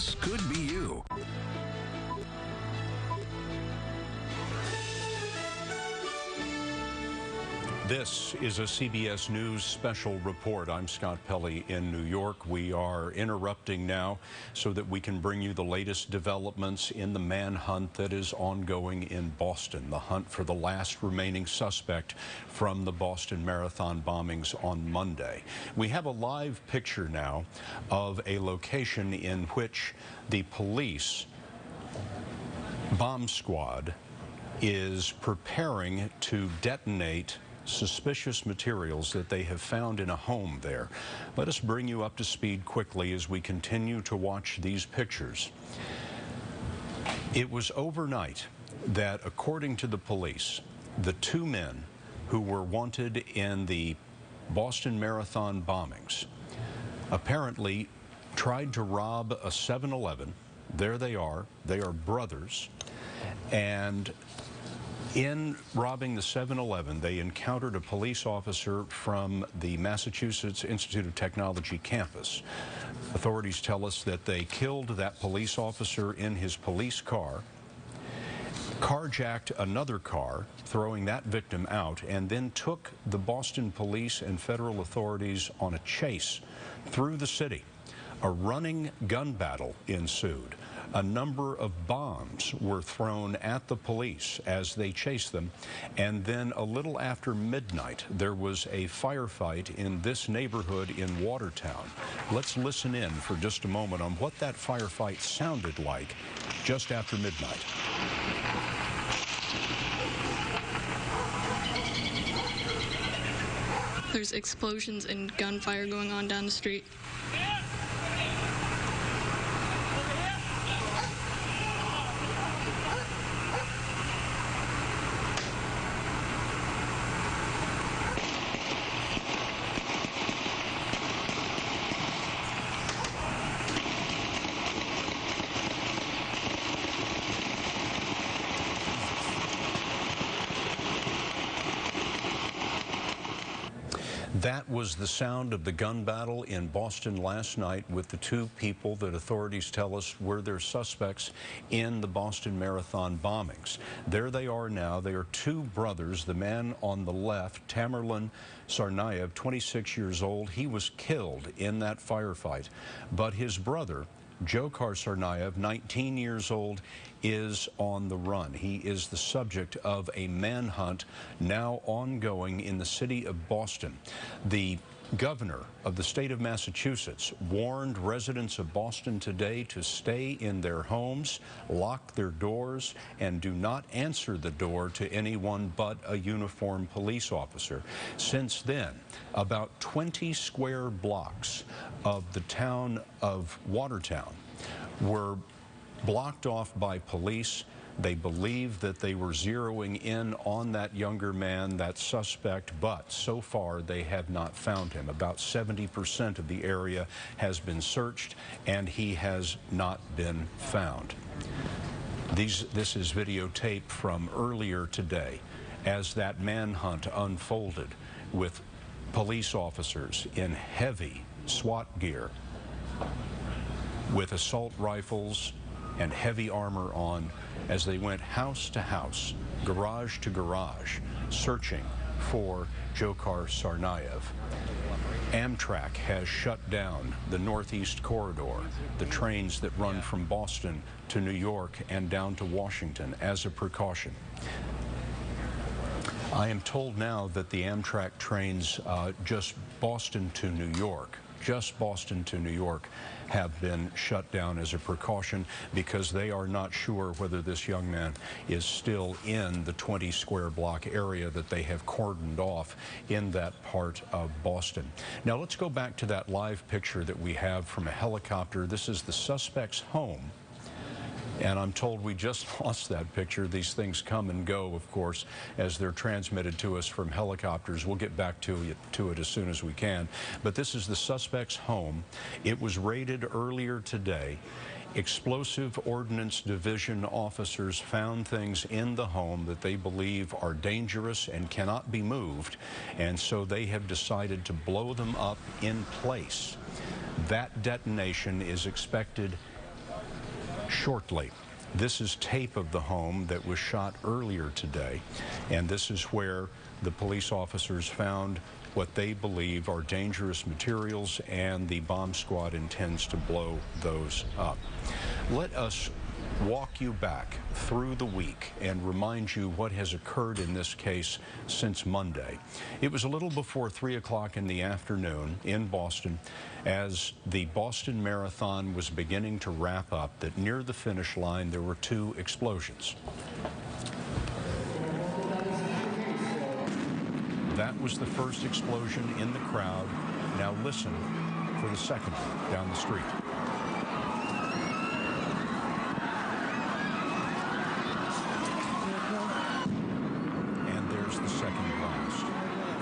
This could be you. This is a CBS News special report. I'm Scott Pelley in New York. We are interrupting now so that we can bring you the latest developments in the manhunt that is ongoing in Boston, the hunt for the last remaining suspect from the Boston Marathon bombings on Monday. We have a live picture now of a location in which the police bomb squad is preparing to detonate suspicious materials that they have found in a home there. Let us bring you up to speed quickly as we continue to watch these pictures. It was overnight that, according to the police, the two men who were wanted in the Boston Marathon bombings apparently tried to rob a 7-Eleven. There they are brothers, and in robbing the 7-Eleven, they encountered a police officer from the Massachusetts Institute of Technology campus. Authorities tell us that they killed that police officer in his police car, carjacked another car, throwing that victim out, and then took the Boston police and federal authorities on a chase through the city. A running gun battle ensued. A number of bombs were thrown at the police as they chased them, and then a little after midnight there was a firefight in this neighborhood in Watertown. Let's listen in for just a moment on what that firefight sounded like just after midnight. There's explosions and gunfire going on down the street. That was the sound of the gun battle in Boston last night with the two people that authorities tell us were their suspects in the Boston Marathon bombings. There they are now. They are two brothers. The man on the left, Tsarnaev, 26 years old, he was killed in that firefight. But his brother, Dzhokhar A, 19 years old, is on the run. He is the subject of a manhunt now ongoing in the city of Boston. The governor of the state of Massachusetts warned residents of Boston today to stay in their homes, lock their doors, and do not answer the door to anyone but a uniformed police officer. Since then, about 20 square blocks of the town of Watertown were blocked off by police. They believe that they were zeroing in on that younger man, that suspect, but so far they have not found him. About 70% of the area has been searched, and he has not been found. This is videotape from earlier today as that manhunt unfolded with police officers in heavy SWAT gear with assault rifles and heavy armor on as they went house to house, garage to garage, searching for Dzhokhar Tsarnaev. Amtrak has shut down the Northeast Corridor, the trains that run from Boston to New York and down to Washington, as a precaution. I am told now that the Amtrak trains just Boston to New York have been shut down as a precaution because they are not sure whether this young man is still in the 20 square block area that they have cordoned off in that part of Boston. Now let's go back to that live picture that we have from a helicopter. This is the suspect's home. And I'm told we just lost that picture. These things come and go, of course, as they're transmitted to us from helicopters. We'll get back to it as soon as we can. But this is the suspect's home. It was raided earlier today. Explosive Ordnance Division officers found things in the home that they believe are dangerous and cannot be moved, and so they have decided to blow them up in place. That detonation is expected shortly. This is tape of the home that was shot earlier today, and this is where the police officers found what they believe are dangerous materials, and the bomb squad intends to blow those up. Let us walk you back through the week and remind you what has occurred in this case since Monday. It was a little before 3 o'clock in the afternoon in Boston, as the Boston Marathon was beginning to wrap up, that near the finish line there were 2 explosions. That was the first explosion in the crowd. Now listen for the second one down the street. And there's the second blast.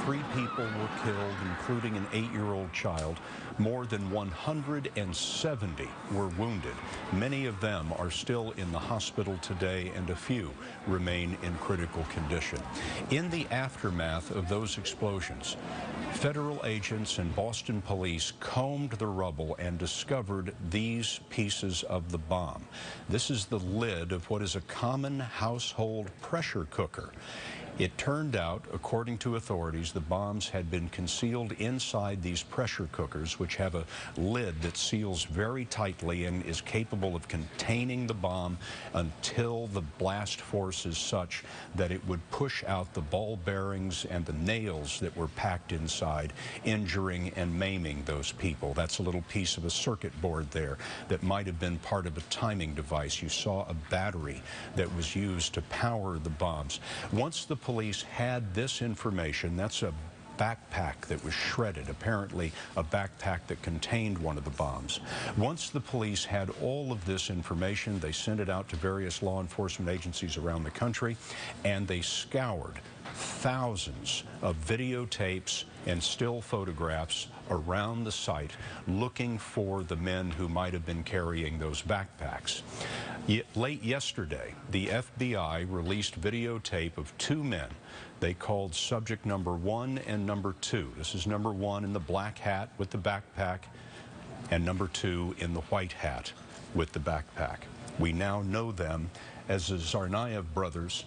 3 people were killed, including an 8-year-old child. More than 170 were wounded. Many of them are still in the hospital today, and a few remain in critical condition. In the aftermath of those explosions, federal agents and Boston police combed the rubble and discovered these pieces of the bomb. This is the lid of what is a common household pressure cooker. It turned out, according to authorities, the bombs had been concealed inside these pressure cookers, which have a lid that seals very tightly and is capable of containing the bomb until the blast force is such that it would push out the ball bearings and the nails that were packed inside, injuring and maiming those people. That's a little piece of a circuit board there that might have been part of a timing device. You saw a battery that was used to power the bombs. Once the police had this information, that's a backpack that was shredded, apparently a backpack that contained one of the bombs. Once the police had all of this information, they sent it out to various law enforcement agencies around the country, and they scoured thousands of videotapes and still photographs around the site looking for the men who might have been carrying those backpacks. Late yesterday, the FBI released videotape of 2 men. They called subject number 1 and number 2. This is number 1 in the black hat with the backpack, and number 2 in the white hat with the backpack. We now know them as the Tsarnaev brothers.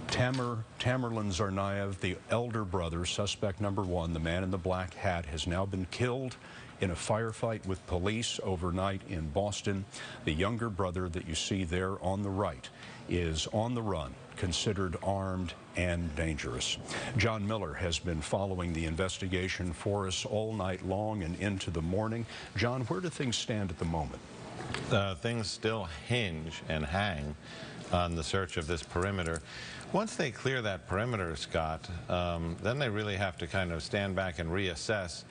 Tamerlan Tsarnaev, the elder brother, suspect number 1, the man in the black hat, has now been killed in a firefight with police overnight in Boston. The younger brother that you see there on the right is on the run, considered armed and dangerous. John Miller has been following the investigation for us all night long and into the morning. John, where do things stand at the moment? Things still hinge and hang on the search of this perimeter. Once they clear that perimeter, Scott, then they really have to kind of stand back and reassess.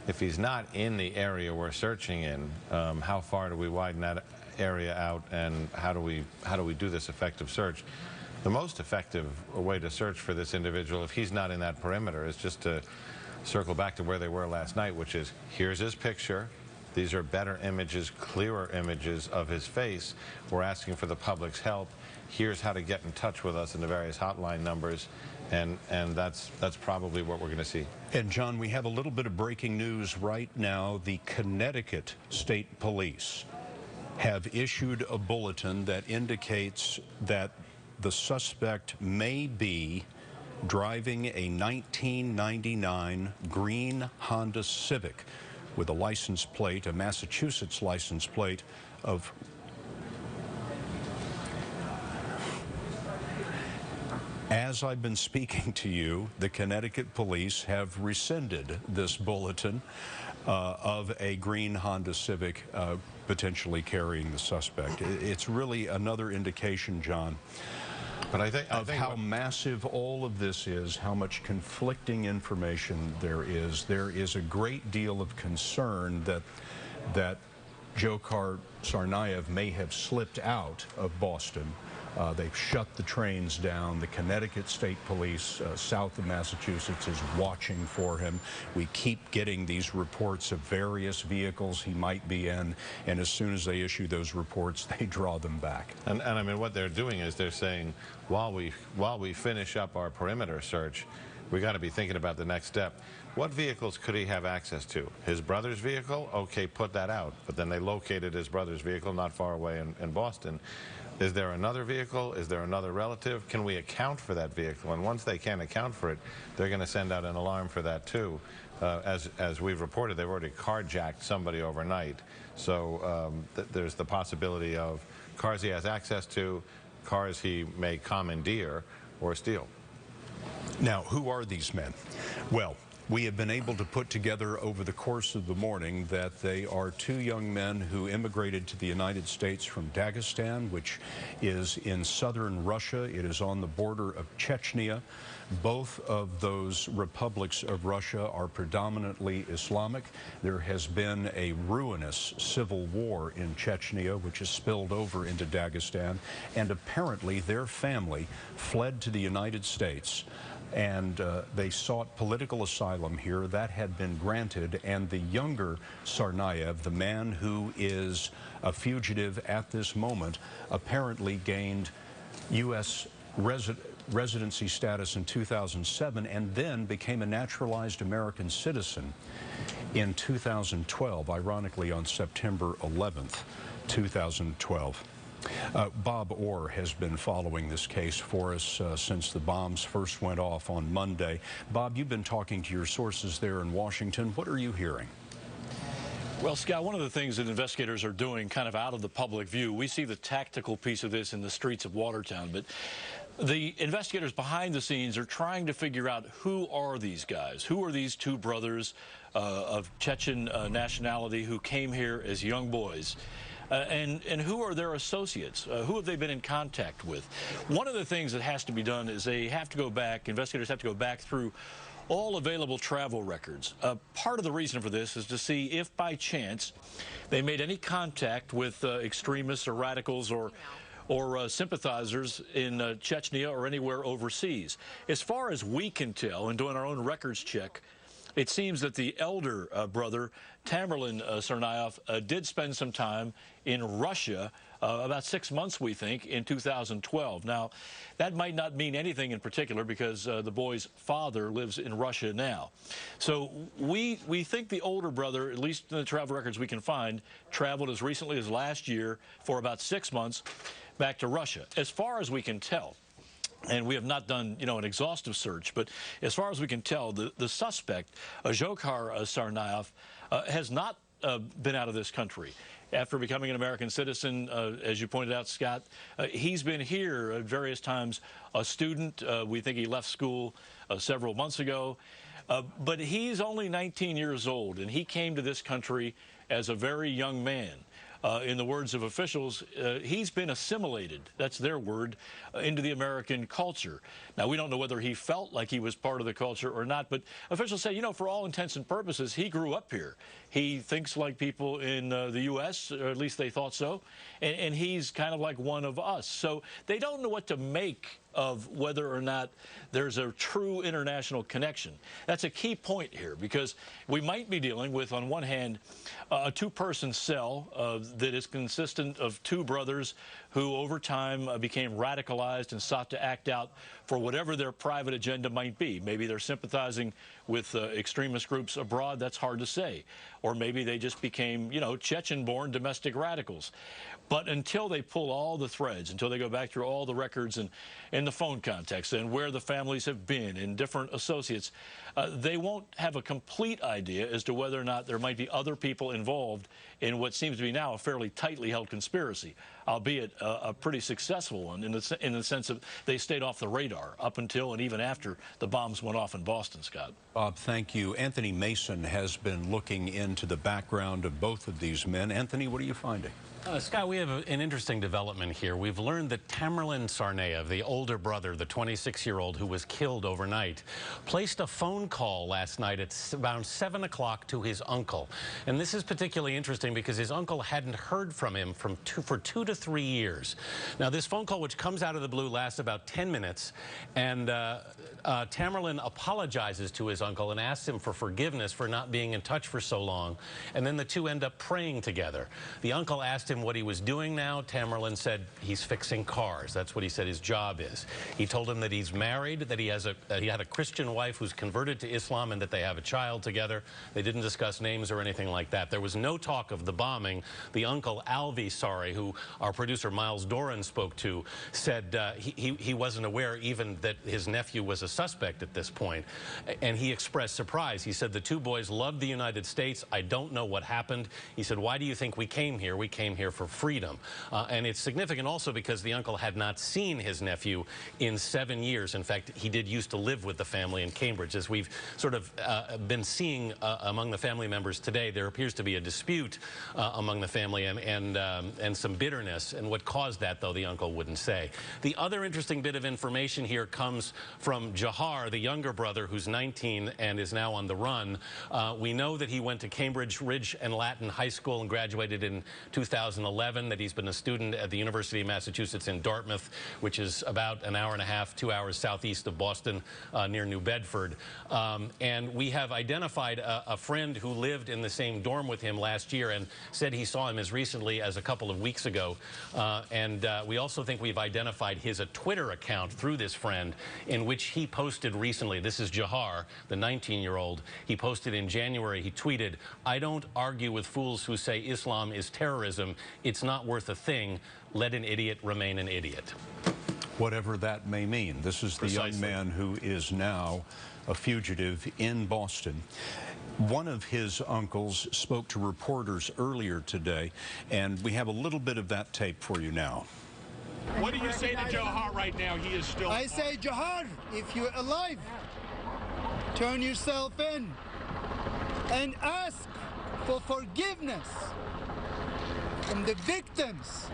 If he's not in the area we're searching in, how far do we widen that area out, and how do we do this effective search? The most effective way to search for this individual, if he's not in that perimeter, is just to circle back to where they were last night, which is, here's his picture. These are better images, clearer images of his face. We're asking for the public's help. Here's how to get in touch with us in the various hotline numbers. And that's probably what we're going to see. And John, we have a little bit of breaking news right now. The Connecticut State Police have issued a bulletin that indicates that the suspect may be driving a 1999 green Honda Civic with a license plate, a Massachusetts license plate of... As I've been speaking to you, the Connecticut police have rescinded this bulletin of a green Honda Civic potentially carrying the suspect. It's really another indication, John, but I think how massive all of this is, how much conflicting information there is. There is a great deal of concern that Dzhokhar Tsarnaev may have slipped out of Boston. They've shut the trains down. The Connecticut State Police south of Massachusetts is watching for him. We keep getting these reports of various vehicles he might be in, and as soon as they issue those reports, they draw them back. And I mean, what they're doing is they're saying, while we finish up our perimeter search, we got to be thinking about the next step. what vehicles could he have access to? His brother's vehicle? Okay, put that out. But then they located his brother's vehicle not far away in Boston. Is there another vehicle? Is there another relative? Can we account for that vehicle? And once they can't account for it, they're going to send out an alarm for that too. As we've reported, they've already carjacked somebody overnight. So there's the possibility of cars he has access to, cars he may commandeer or steal. Now, who are these men? Well, we have been able to put together over the course of the morning that they are two young men who immigrated to the United States from Dagestan, which is in southern Russia. It is on the border of Chechnya. Both of those republics of Russia are predominantly Islamic. There has been a ruinous civil war in Chechnya, which has spilled over into Dagestan, and apparently their family fled to the United States. And they sought political asylum here. That had been granted, and the younger Tsarnaev, the man who is a fugitive at this moment, apparently gained U.S. residency status in 2007 and then became a naturalized American citizen in 2012, ironically on September 11th, 2012. Bob Orr has been following this case for us since the bombs first went off on Monday. Bob, you've been talking to your sources there in Washington. What are you hearing? Well, Scott, one of the things that investigators are doing kind of out of the public view, we see the tactical piece of this in the streets of Watertown, but the investigators behind the scenes are trying to figure out who are these guys? Who are these two brothers of Chechen nationality who came here as young boys? And who are their associates? Who have they been in contact with? One of the things that has to be done is they have to go back, investigators have to go back through all available travel records. Part of the reason for this is to see if by chance they made any contact with extremists or radicals or sympathizers in Chechnya or anywhere overseas. As far as we can tell, in doing our own records check, it seems that the elder brother, Tamerlan Tsarnaev, did spend some time in Russia, about 6 months, we think, in 2012. Now, that might not mean anything in particular because the boy's father lives in Russia now. So we think the older brother, at least in the travel records we can find, traveled as recently as last year for about 6 months back to Russia. As far as we can tell, and we have not done, an exhaustive search, but as far as we can tell, the suspect, Dzhokhar Tsarnaev, has not been out of this country. After becoming an American citizen, as you pointed out, Scott, he's been here at various times a student. We think he left school several months ago. But he's only 19 years old, and he came to this country as a very young man. In the words of officials, he's been assimilated, that's their word, into the American culture. Now, we don't know whether he felt like he was part of the culture or not, but officials say, for all intents and purposes, he grew up here. He thinks like people in the U.S., or at least they thought so, and he's kind of like one of us. So they don't know what to make of whether or not there's a true international connection. That's a key point here, because we might be dealing with, on one hand, a two-person cell that is consistent of two brothers who over time became radicalized and sought to act out for whatever their private agenda might be. Maybe they're sympathizing with extremist groups abroad, that's hard to say. Or maybe they just became, Chechen-born domestic radicals. But until they pull all the threads, until they go back through all the records and the phone contacts and where the families have been and different associates, they won't have a complete idea as to whether or not there might be other people involved in what seems to be now a fairly tightly held conspiracy, albeit a pretty successful one in the sense of they stayed off the radar up until and even after the bombs went off in Boston, Scott. Bob, thank you. Anthony Mason has been looking into the background of both of these men. Anthony, what are you finding? Scott, we have an interesting development here. We've learned that Tamerlan Tsarnaev, the older brother, the 26-year-old who was killed overnight, placed a phone call last night at around 7 o'clock to his uncle. And this is particularly interesting because his uncle hadn't heard from him for 2 to 3 years. Now, this phone call, which comes out of the blue, lasts about 10 minutes, and Tamerlan apologizes to his uncle and asks him for forgiveness for not being in touch for so long, and then the two end up praying together. The uncle asked him him what he was doing now, Tamerlan said he's fixing cars. That's what he said his job is. He told him that he's married, that he had a Christian wife who's converted to Islam, and that they have a child together. They didn't discuss names or anything like that. There was no talk of the bombing. The uncle, Alvi Sari, who our producer Miles Doran spoke to, said he wasn't aware even that his nephew was a suspect at this point. And he expressed surprise. He said, the two boys loved the United States. I don't know what happened. He said, why do you think we came here? We came here for freedom. And it's significant also because the uncle had not seen his nephew in 7 years. In fact, he did used to live with the family in Cambridge. As we've sort of been seeing among the family members today, there appears to be a dispute among the family and some bitterness. And what caused that, though, the uncle wouldn't say. The other interesting bit of information here comes from Dzhokhar, the younger brother, who's 19 and is now on the run. We know that he went to Cambridge Ridge and Latin High School and graduated in 2011, that he's been a student at the University of Massachusetts in Dartmouth, which is about an hour and a half, 2 hours southeast of Boston, near New Bedford. And we have identified a friend who lived in the same dorm with him last year and said he saw him as recently as a couple of weeks ago. And we also think we've identified his Twitter account through this friend, in which he posted recently. This is Dzhokhar, the 19-year-old. He posted in January, he tweeted, "I don't argue with fools who say Islam is terrorism. It's not worth a thing. Let an idiot remain an idiot." Whatever that may mean. This is the young man who is now a fugitive in Boston. One of his uncles spoke to reporters earlier today, and we have a little bit of that tape for you now. What do you say to Dzhokhar right now? He is still... I say, Dzhokhar, if you're alive, turn yourself in and ask for forgiveness from the victims,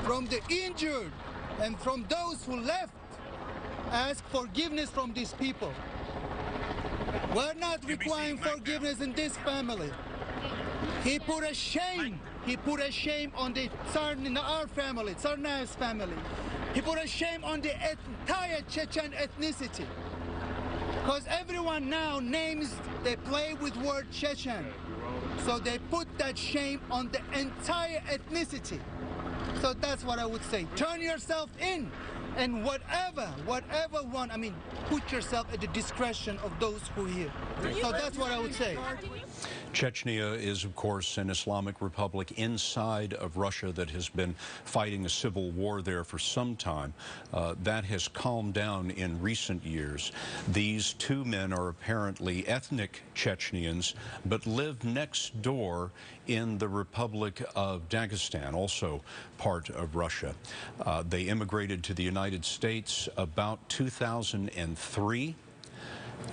from the injured, and from those who left. Ask forgiveness from these people. We're not requiring forgiveness in this family. He put a shame. He put a shame on the our family, Tsarnaev's family. He put a shame on the entire Chechen ethnicity. Because everyone now names, they play with word Chechen. So they put that shame on the entire ethnicity. So that's what I would say. Turn yourself in, and whatever one, I mean, put yourself at the discretion of those who are here. So that's what I would say. Chechnya is, of course, an Islamic republic inside of Russia that has been fighting a civil war there for some time. That has calmed down in recent years. These two men are apparently ethnic Chechens, but live next door in the Republic of Dagestan, also part of Russia. They immigrated to the United States about 2003.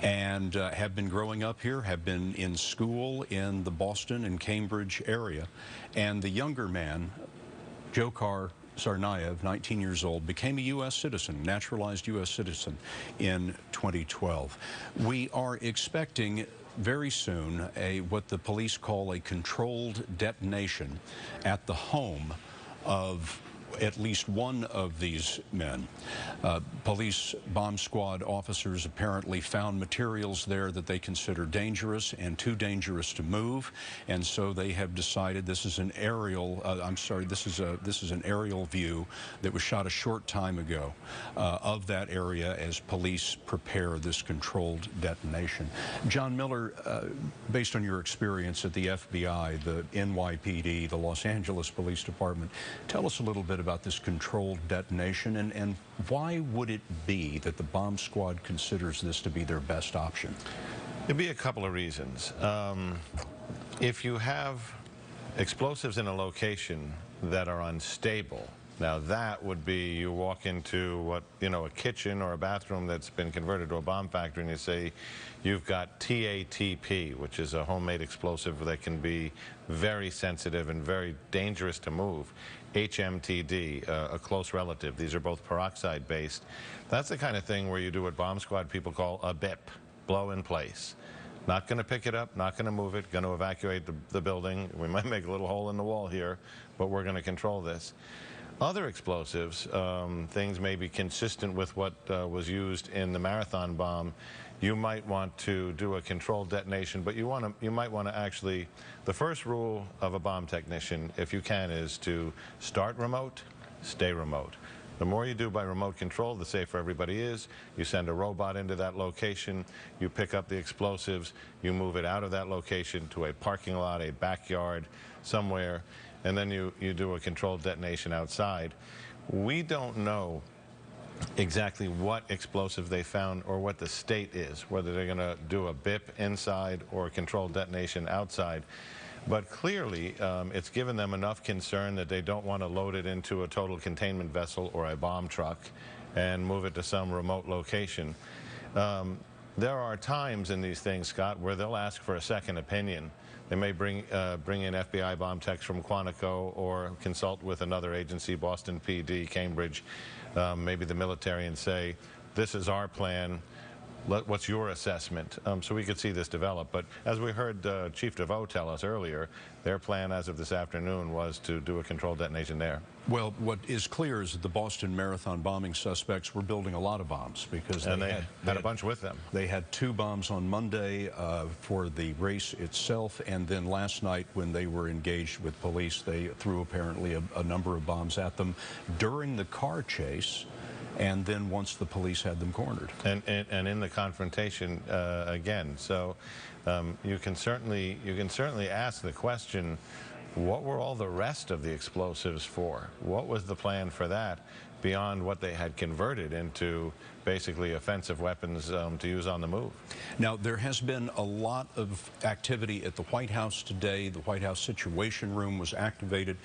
And have been growing up here, have been in school in the Boston and Cambridge area. And the younger man, Dzhokhar Tsarnaev, 19 years old, became a U.S. citizen, naturalized U.S. citizen in 2012. We are expecting very soon what the police call a controlled detonation at the home of at least one of these men. Police bomb squad officers apparently found materials there that they consider dangerous and too dangerous to move, and so they have decided this is an aerial. This is an aerial view that was shot a short time ago of that area as police prepare this controlled detonation. John Miller, based on your experience at the FBI, the NYPD, the Los Angeles Police Department, tell us a little bit about this controlled detonation, and why would it be that the bomb squad considers this to be their best option? There'd be a couple of reasons. If you have explosives in a location that are unstable, now that would be you walk into what, a kitchen or a bathroom that's been converted to a bomb factory, and you say you've got TATP, which is a homemade explosive that can be very sensitive and very dangerous to move. HMTD, a close relative. These are both peroxide based. That's the kind of thing where you do what bomb squad people call a BIP, blow in place. Not going to pick it up, not going to move it, going to evacuate the building. We might make a little hole in the wall here, but we're going to control this. other explosives, things maybe consistent with what was used in the marathon bomb, you might want to do a controlled detonation, but you might want to actually, the first rule of a bomb technician, if you can, is to start remote, stay remote. The more you do by remote control, the safer everybody is. You send a robot into that location, you pick up the explosives, you move it out of that location to a parking lot, a backyard, somewhere, and then you do a controlled detonation outside. We don't know exactly what explosive they found or what the state is, whether they're going to do a BIP inside or a controlled detonation outside. But clearly, it's given them enough concern that they don't want to load it into a total containment vessel or a bomb truck and move it to some remote location. There are times in these things, Scott, where they'll ask for a second opinion. They may bring in FBI bomb techs from Quantico or consult with another agency, Boston PD, Cambridge, maybe the military, and say, this is our plan. What's your assessment? So we could see this develop. But as we heard Chief DeVoe tell us earlier, their plan as of this afternoon was to do a controlled detonation there. Well, what is clear is that the Boston Marathon bombing suspects were building a lot of bombs because they had a bunch with them. They had 2 bombs on Monday for the race itself, and then last night when they were engaged with police, they threw apparently a number of bombs at them during the car chase, and then once the police had them cornered. And in the confrontation again. So you can certainly ask the question, what were all the rest of the explosives for? What was the plan for that beyond what they had converted into basically offensive weapons to use on the move? Now, there has been a lot of activity at the White House today. The White House Situation Room was activated.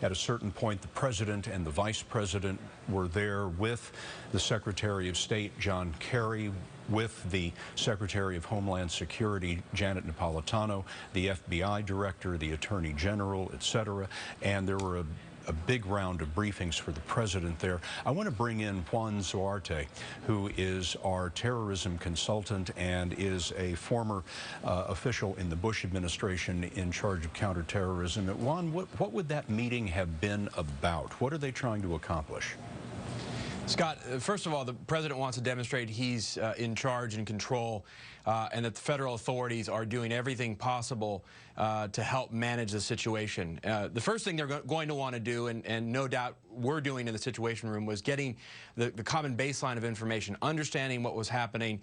At a certain point, the president and the vice president were there with the Secretary of State, John Kerry, with the Secretary of Homeland Security, Janet Napolitano, the FBI Director, the Attorney General, etc. And there were a big round of briefings for the president there. I want to bring in Juan Zuarte, who is our terrorism consultant and is a former official in the Bush administration in charge of counterterrorism. Juan, what would that meeting have been about? What are they trying to accomplish? Scott, first of all, the president wants to demonstrate he's in charge and control and that the federal authorities are doing everything possible to help manage the situation. The first thing they're going to want to do, and no doubt we're doing in the Situation Room, was getting the common baseline of information, understanding what was happening,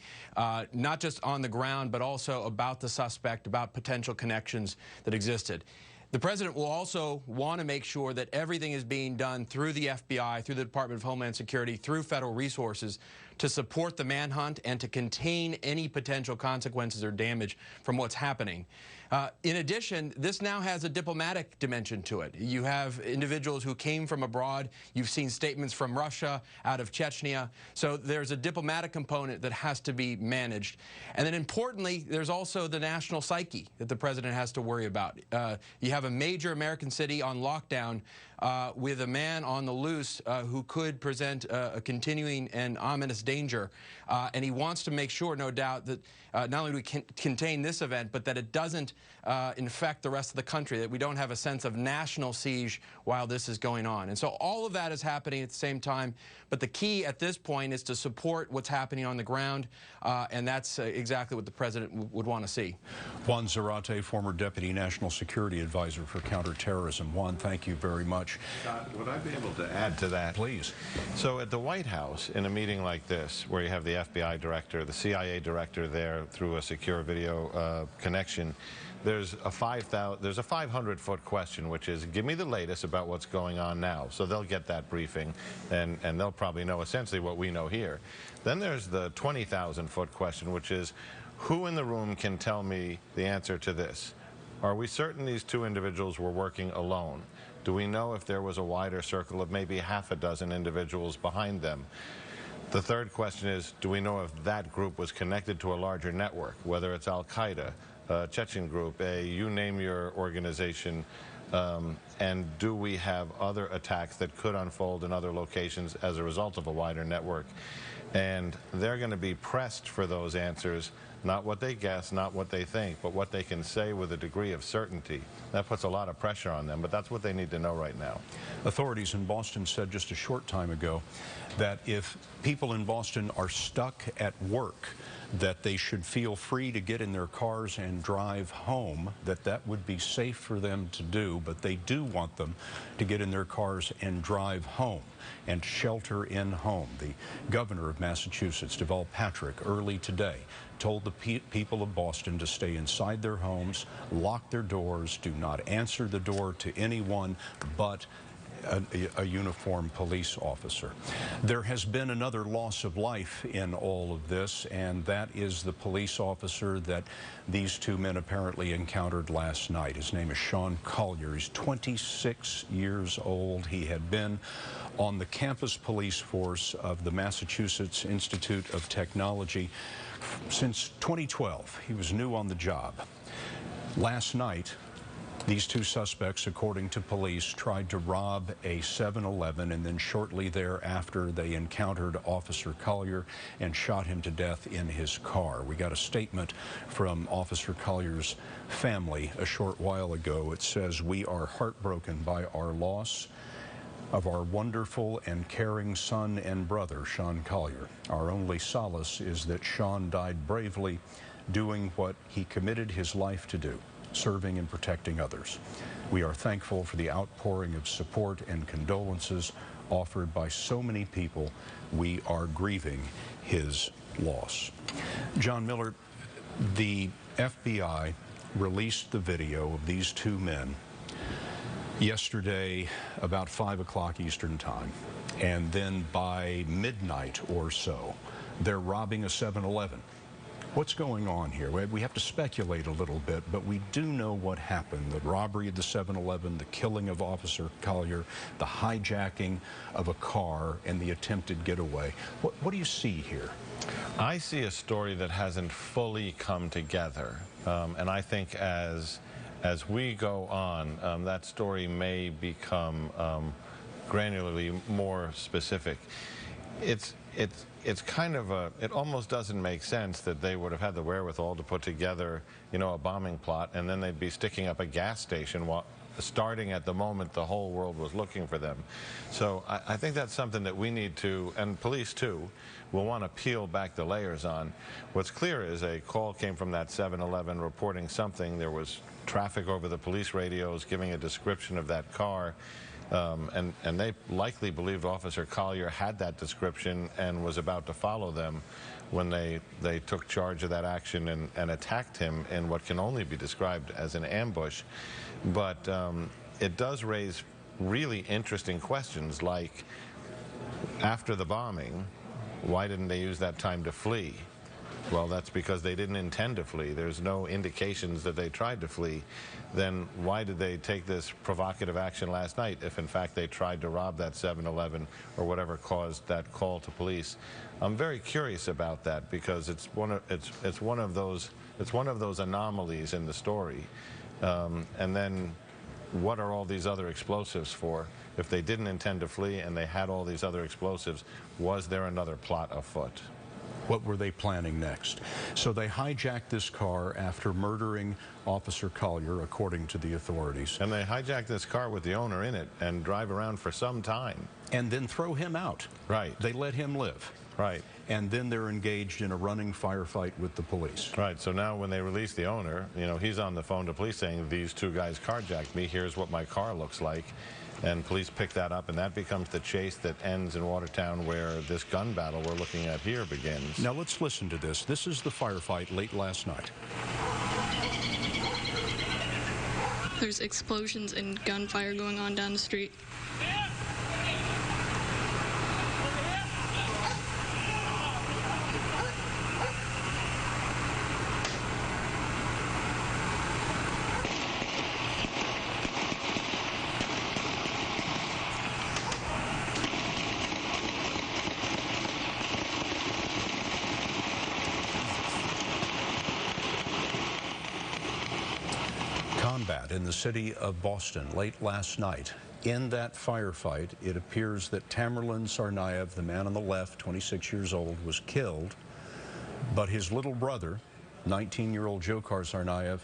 not just on the ground, but also about the suspect, about potential connections that existed. The president will also want to make sure that everything is being done through the FBI, through the Department of Homeland Security, through federal resources to support the manhunt and to contain any potential consequences or damage from what's happening. In addition, this now has a diplomatic dimension to it. You have individuals who came from abroad. You've seen statements from Russia, out of Chechnya. So there's a diplomatic component that has to be managed. And then importantly, there's also the national psyche that the president has to worry about. You have a major American city on lockdown with a man on the loose who could present a continuing and ominous danger. And he wants to make sure, no doubt, that not only do we contain this event, but that it doesn't infect the rest of the country, that we don't have a sense of national siege while this is going on. And so all of that is happening at the same time. But the key at this point is to support what's happening on the ground, and that's exactly what the president would want to see. Juan Zarate, former Deputy National Security Advisor for Counterterrorism. Juan, thank you very much. Scott, would I be able to add to that? Please. So at the White House, in a meeting like this, where you have the FBI director, the CIA director there through a secure video connection, there's a 500-foot question, which is, give me the latest about what's going on now. So they'll get that briefing, and they'll probably know essentially what we know here. Then there's the 20,000-foot question, which is, who in the room can tell me the answer to this? Are we certain these 2 individuals were working alone? Do we know if there was a wider circle of maybe half a dozen individuals behind them? The third question is, do we know if that group was connected to a larger network, whether it's Al-Qaeda, Chechen group, you name your organization, and do we have other attacks that could unfold in other locations as a result of a wider network? And they're going to be pressed for those answers not what they guess, not what they think, but what they can say with a degree of certainty. That puts a lot of pressure on them, but that's what they need to know right now. Authorities in Boston said just a short time ago that if people in Boston are stuck at work, that they should feel free to get in their cars and drive home, that would be safe for them to do, but they do want them to get in their cars and drive home and shelter in home. The governor of Massachusetts, Deval Patrick, early today told the people of Boston to stay inside their homes, lock their doors, do not answer the door to anyone but a uniformed police officer. There has been another loss of life in all of this, and that is the police officer that these two men apparently encountered last night. His name is Sean Collier. He's 26 years old. He had been on the campus police force of the Massachusetts Institute of Technology since 2012. He was new on the job. Last night, these two suspects, according to police, tried to rob a 7-Eleven, and then shortly thereafter they encountered Officer Collier and shot him to death in his car. We got a statement from Officer Collier's family a short while ago. It says, "We are heartbroken by our loss of our wonderful and caring son and brother, Sean Collier. Our only solace is that Sean died bravely, doing what he committed his life to do, serving and protecting others. We are thankful for the outpouring of support and condolences offered by so many people. We are grieving his loss." John Miller, the FBI released the video of these two men yesterday about 5 o'clock Eastern time, and then by midnight or so, they're robbing a 7-Eleven. What's going on here? We have to speculate a little bit, but we do know what happened. The robbery of the 7-Eleven, the killing of Officer Collier, the hijacking of a car, and the attempted getaway. What do you see here? I see a story that hasn't fully come together, and I think as we go on, that story may become granularly more specific. It's kind of it almost doesn't make sense that they would have had the wherewithal to put together, you know, a bombing plot, and then they'd be sticking up a gas station starting at the moment the whole world was looking for them. So I think that's something that we need to, and police too, will want to peel back the layers on. What's clear is a call came from that 7-Eleven reporting something. There was traffic over the police radios giving a description of that car. And they likely believed Officer Collier had that description and was about to follow them when they took charge of that action and attacked him in what can only be described as an ambush. But it does raise really interesting questions, like after the bombing, why didn't they use that time to flee? Well, that's because they didn't intend to flee. There's no indications that they tried to flee. Then why did they take this provocative action last night if in fact they tried to rob that 7-Eleven or whatever caused that call to police? I'm very curious about that because it's one of those anomalies in the story. And then what are all these other explosives for? If they didn't intend to flee and they had all these other explosives, was there another plot afoot? What were they planning next? So they hijacked this car after murdering Officer Collier, according to the authorities. And they hijacked this car with the owner in it and drive around for some time. And then throw him out. Right. They let him live. Right. And then they're engaged in a running firefight with the police. Right. So now when they release the owner, you know, he's on the phone to police saying, these two guys carjacked me. Here's what my car looks like. And police pick that up, and that becomes the chase that ends in Watertown, where this gun battle we're looking at here begins. Now let's listen to this. This is the firefight late last night. There's explosions and gunfire going on down the street. Combat in the city of Boston late last night. In that firefight, it appears that Tamerlan Tsarnaev, the man on the left, 26 years old, was killed, but his little brother, 19-year-old Dzhokhar Tsarnaev,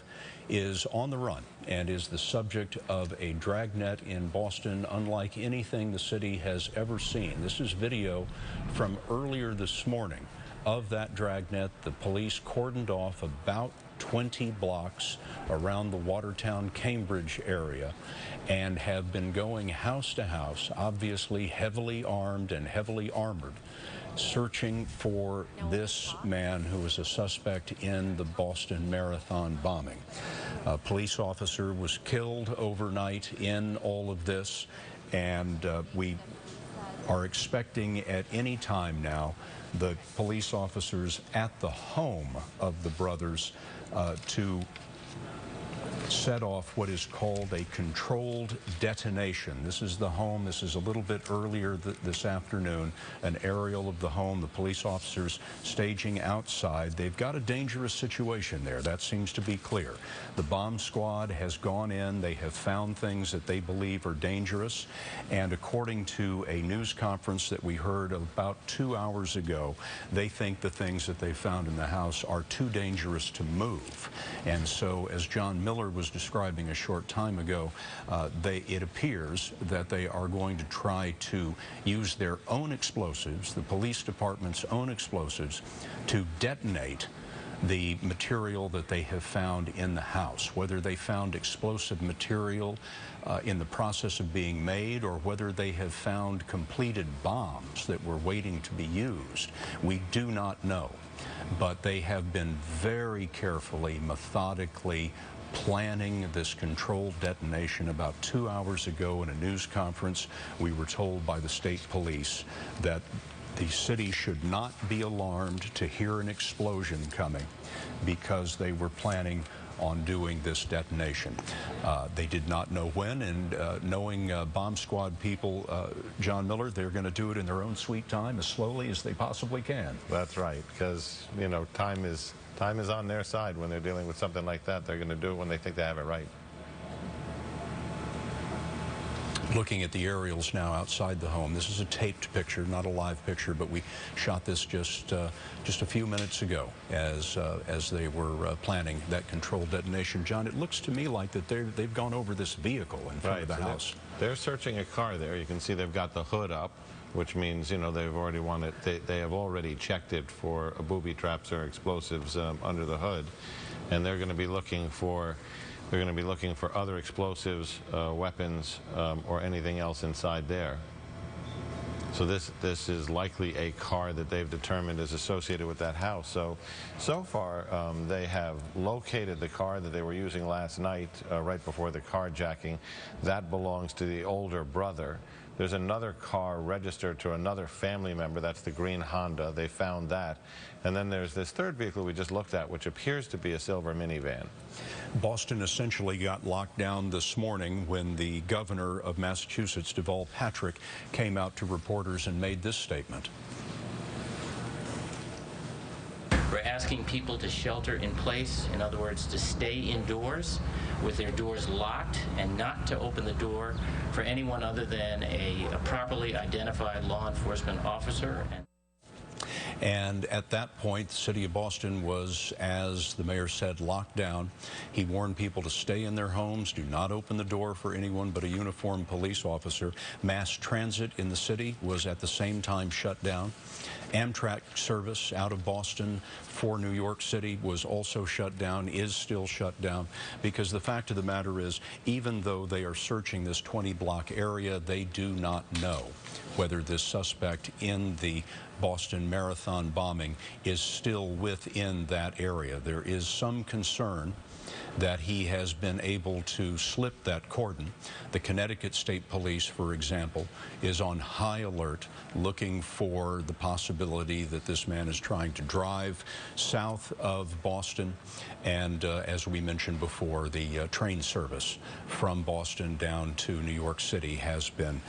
is on the run and is the subject of a dragnet in Boston unlike anything the city has ever seen. This is video from earlier this morning of that dragnet. The police cordoned off about 20 blocks around the Watertown, Cambridge area and have been going house to house, obviously heavily armed and heavily armored, searching for this man who was a suspect in the Boston Marathon bombing. A police officer was killed overnight in all of this, and we are expecting at any time now the police officers at the home of the brothers to set off what is called a controlled detonation. This is the home. This is a little bit earlier this afternoon, an aerial of the home, the police officers staging outside. They've got a dangerous situation there. That seems to be clear. The bomb squad has gone in. They have found things that they believe are dangerous, and according to a news conference that we heard about 2 hours ago, they think the things that they found in the house are too dangerous to move. And so, as John Miller was describing a short time ago, it appears that they are going to try to use their own explosives, the police department's own explosives, to detonate the material that they have found in the house. Whether they found explosive material in the process of being made, or whether they have found completed bombs that were waiting to be used, we do not know. But they have been very carefully, methodically planning this controlled detonation. About 2 hours ago in a news conference, we were told by the state police that the city should not be alarmed to hear an explosion coming because they were planning on doing this detonation. They did not know when, and knowing bomb squad people, John Miller, they're going to do it in their own sweet time, as slowly as they possibly can. That's right, because, you know, time is on their side when they're dealing with something like that. They're going to do it when they think they have it right. Looking at the aerials now outside the home. This is a taped picture, not a live picture, but we shot this just a few minutes ago as they were planning that controlled detonation. John, it looks to me like that they've gone over this vehicle in front of the house. They're searching a car there. You can see they've got the hood up, which means, you know, they have already checked it for booby traps or explosives under the hood, and they're going to be looking for other explosives, weapons, or anything else inside there. So this is likely a car that they've determined is associated with that house. So far, they have located the car that they were using last night, right before the carjacking. That belongs to the older brother. There's another car registered to another family member. That's the green Honda. They found that. And then there's this third vehicle we just looked at, which appears to be a silver minivan. Boston essentially got locked down this morning when the governor of Massachusetts, Deval Patrick, came out to reporters and made this statement. We're asking people to shelter in place, in other words, to stay indoors with their doors locked and not to open the door for anyone other than a properly identified law enforcement officer. And at that point, the city of Boston was, as the mayor said, locked down. He warned people to stay in their homes, do not open the door for anyone but a uniformed police officer. Mass transit in the city was at the same time shut down. Amtrak service out of Boston for New York City was also shut down, is still shut down, because the fact of the matter is, even though they are searching this 20-block area, they do not know whether this suspect in the Boston Marathon bombing is still within that area. There is some concern that he has been able to slip that cordon. The Connecticut State Police, for example, is on high alert looking for the possibility that this man is trying to drive south of Boston. And as we mentioned before, the train service from Boston down to New York City has been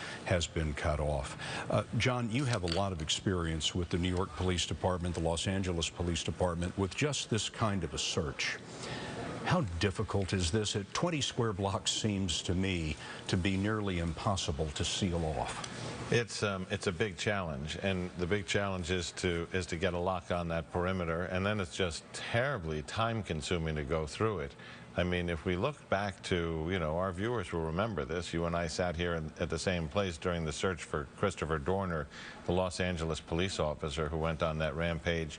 cut off. John, you have a lot of experience with the New York Police Department, the Los Angeles Police Department, with just this kind of a search. How difficult is this? At 20 square blocks seems to me to be nearly impossible to seal off. It's a big challenge, and the big challenge is to get a lock on that perimeter, and then it's just terribly time-consuming to go through it. I mean, if we look back to, you know, our viewers will remember this. You and I sat here at the same place during the search for Christopher Dorner, the Los Angeles police officer who went on that rampage.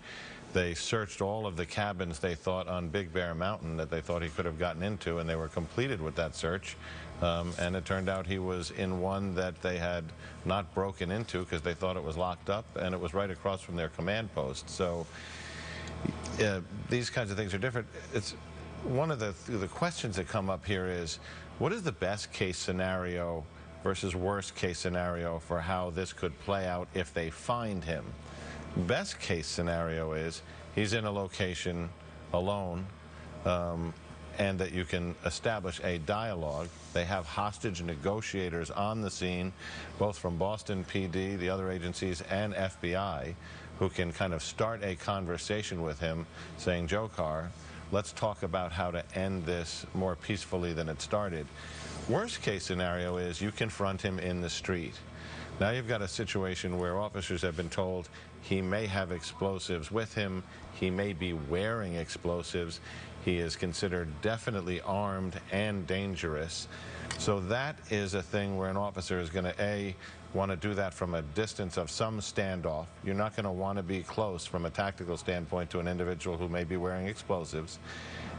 They searched all of the cabins they thought on Big Bear Mountain that they thought he could have gotten into, and they were completed with that search. And it turned out he was in one that they had not broken into because they thought it was locked up, and it was right across from their command post. So these kinds of things are different. It's one of the questions that come up here is, what is the best case scenario versus worst case scenario for how this could play out if they find him? Best case scenario is he's in a location alone, and that you can establish a dialogue. They have hostage negotiators on the scene, both from Boston PD, the other agencies, and FBI, who can kind of start a conversation with him saying, Dzhokhar, let's talk about how to end this more peacefully than it started. Worst case scenario is you confront him in the street. Now you've got a situation where officers have been told he may have explosives with him, he may be wearing explosives, he is considered definitely armed and dangerous. So that is a thing where an officer is going to, A, want to do that from a distance of some standoff. You're not going to want to be close from a tactical standpoint to an individual who may be wearing explosives.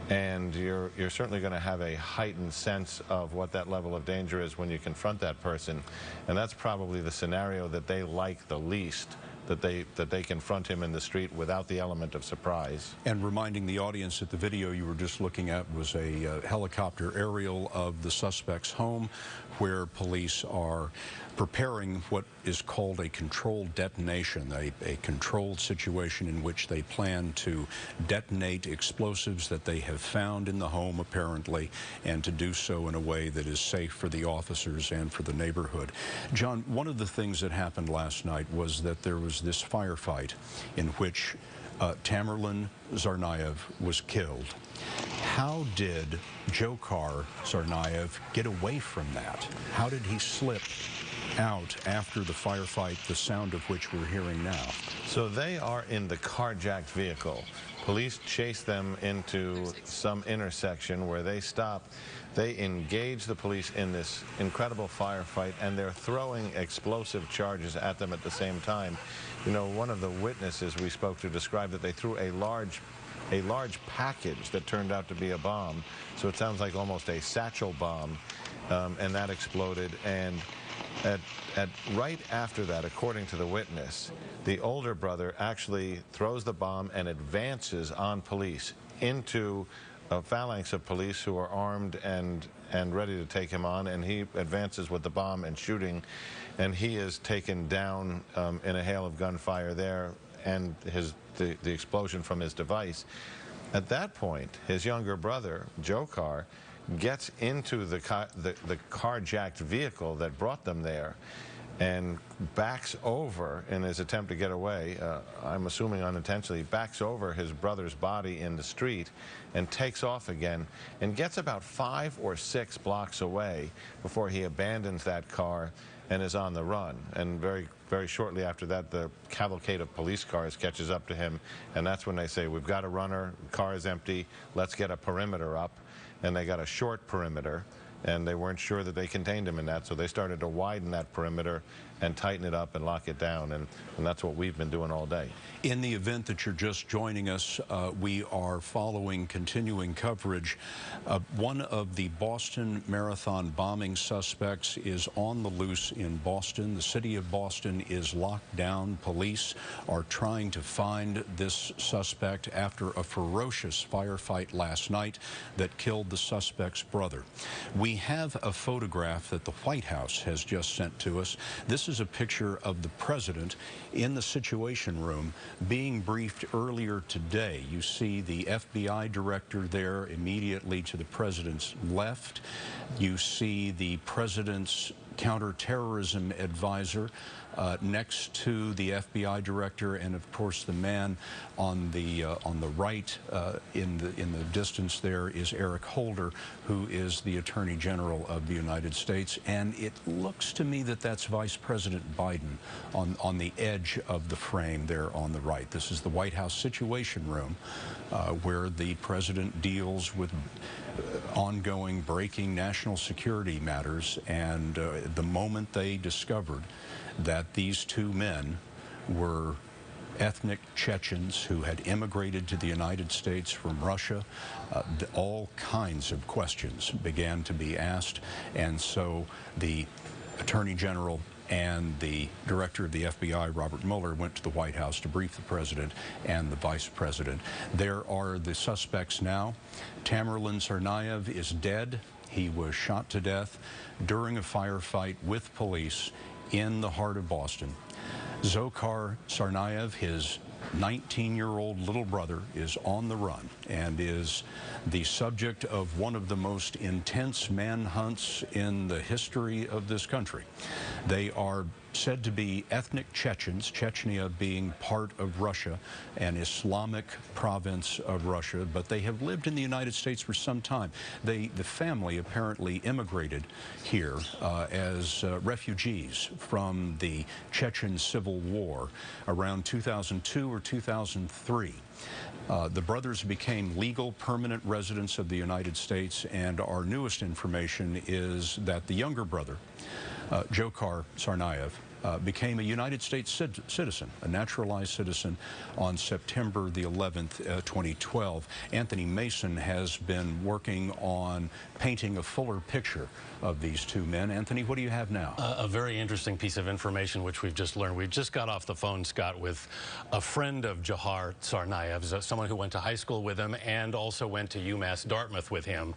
And you're certainly going to have a heightened sense of what that level of danger is when you confront that person. And that's probably the scenario that they like the least, that they confront him in the street without the element of surprise. And reminding the audience that the video you were just looking at was a helicopter aerial of the suspect's home, where police are preparing what is called a controlled detonation, a controlled situation in which they plan to detonate explosives that they have found in the home, apparently, and to do so in a way that is safe for the officers and for the neighborhood. John, one of the things that happened last night was that there was this firefight in which Tsarnaev was killed. How did Dzhokhar Tsarnaev get away from that? How did he slip out after the firefight, the sound of which we're hearing now? So they are in the carjacked vehicle. Police chase them into some intersection where they stop. They engage the police in this incredible firefight, and they're throwing explosive charges at them at the same time. You know, one of the witnesses we spoke to described that they threw a large package that turned out to be a bomb. So it sounds like almost a satchel bomb, and that exploded. And right after that, according to the witness, the older brother actually throws the bomb and advances on police into a phalanx of police who are armed and ready to take him on, and he advances with the bomb and shooting, and he is taken down in a hail of gunfire there, and the explosion from his device. At that point, his younger brother, Dzhokhar, gets into the carjacked vehicle that brought them there and backs over in his attempt to get away. I'm assuming unintentionally, backs over his brother's body in the street and takes off again and gets about 5 or 6 blocks away before he abandons that car and is on the run. And very shortly after that, the cavalcade of police cars catches up to him, and that's when they say, we've got a runner, the car is empty, let's get a perimeter up. And they got a short perimeter, and they weren't sure that they contained him in that, so they started to widen that perimeter and tighten it up and lock it down, and that's what we've been doing all day. In the event that you're just joining us, we are following continuing coverage. One of the Boston Marathon bombing suspects is on the loose in Boston. The city of Boston is locked down. Police are trying to find this suspect after a ferocious firefight last night that killed the suspect's brother. We have a photograph that the White House has just sent to us. This is a picture of the president in the Situation Room being briefed earlier today. You see the FBI director there immediately to the president's left. You see the president's counterterrorism advisor next to the FBI director, and of course the man on the right in the distance there is Eric Holder, who is the Attorney General of the United States. And it looks to me that that's Vice President Biden on the edge of the frame there on the right. This is the White House Situation Room, where the president deals with ongoing breaking national security matters. And the moment they discovered that these two men were ethnic Chechens who had immigrated to the United States from Russia, all kinds of questions began to be asked. And so the Attorney General and the Director of the FBI, Robert Mueller, went to the White House to brief the President and the Vice President. There are the suspects now. Tamerlan Tsarnaev is dead. He was shot to death during a firefight with police in the heart of Boston. Dzhokhar Tsarnaev, his 19-year-old little brother, is on the run and is the subject of one of the most intense manhunts in the history of this country. They are said to be ethnic Chechens, Chechnya being part of Russia, an Islamic province of Russia, but they have lived in the United States for some time. The family apparently immigrated here as refugees from the Chechen Civil War around 2002 or 2003. The brothers became legal permanent residents of the United States, and our newest information is that the younger brother, Dzhokhar Tsarnaev, became a United States citizen, a naturalized citizen, on September the 11th, 2012. Anthony Mason has been working on painting a fuller picture of these two men. Anthony, what do you have now? A very interesting piece of information which we've just learned. We just got off the phone, Scott, with a friend of Dzhokhar Tsarnaev, someone who went to high school with him and also went to UMass Dartmouth with him,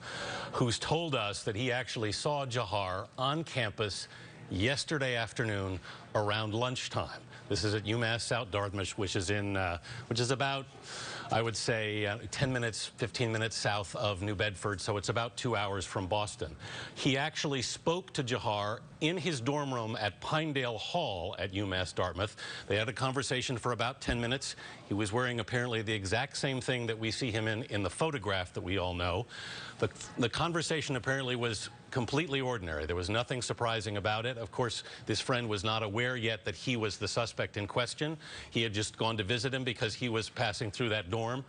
who's told us that he actually saw Dzhokhar on campus yesterday afternoon around lunchtime. This is at UMass South Dartmouth, which is about, I would say, 10 minutes, 15 minutes south of New Bedford, so it's about 2 hours from Boston. He actually spoke to Dzhokhar in his dorm room at Pinedale Hall at UMass Dartmouth. They had a conversation for about 10 minutes. He was wearing apparently the exact same thing that we see him in the photograph that we all know. The conversation apparently was completely ordinary. There was nothing surprising about it. Of course, this friend was not aware yet that he was the suspect in question. He had just gone to visit him because he was passing through that dorm.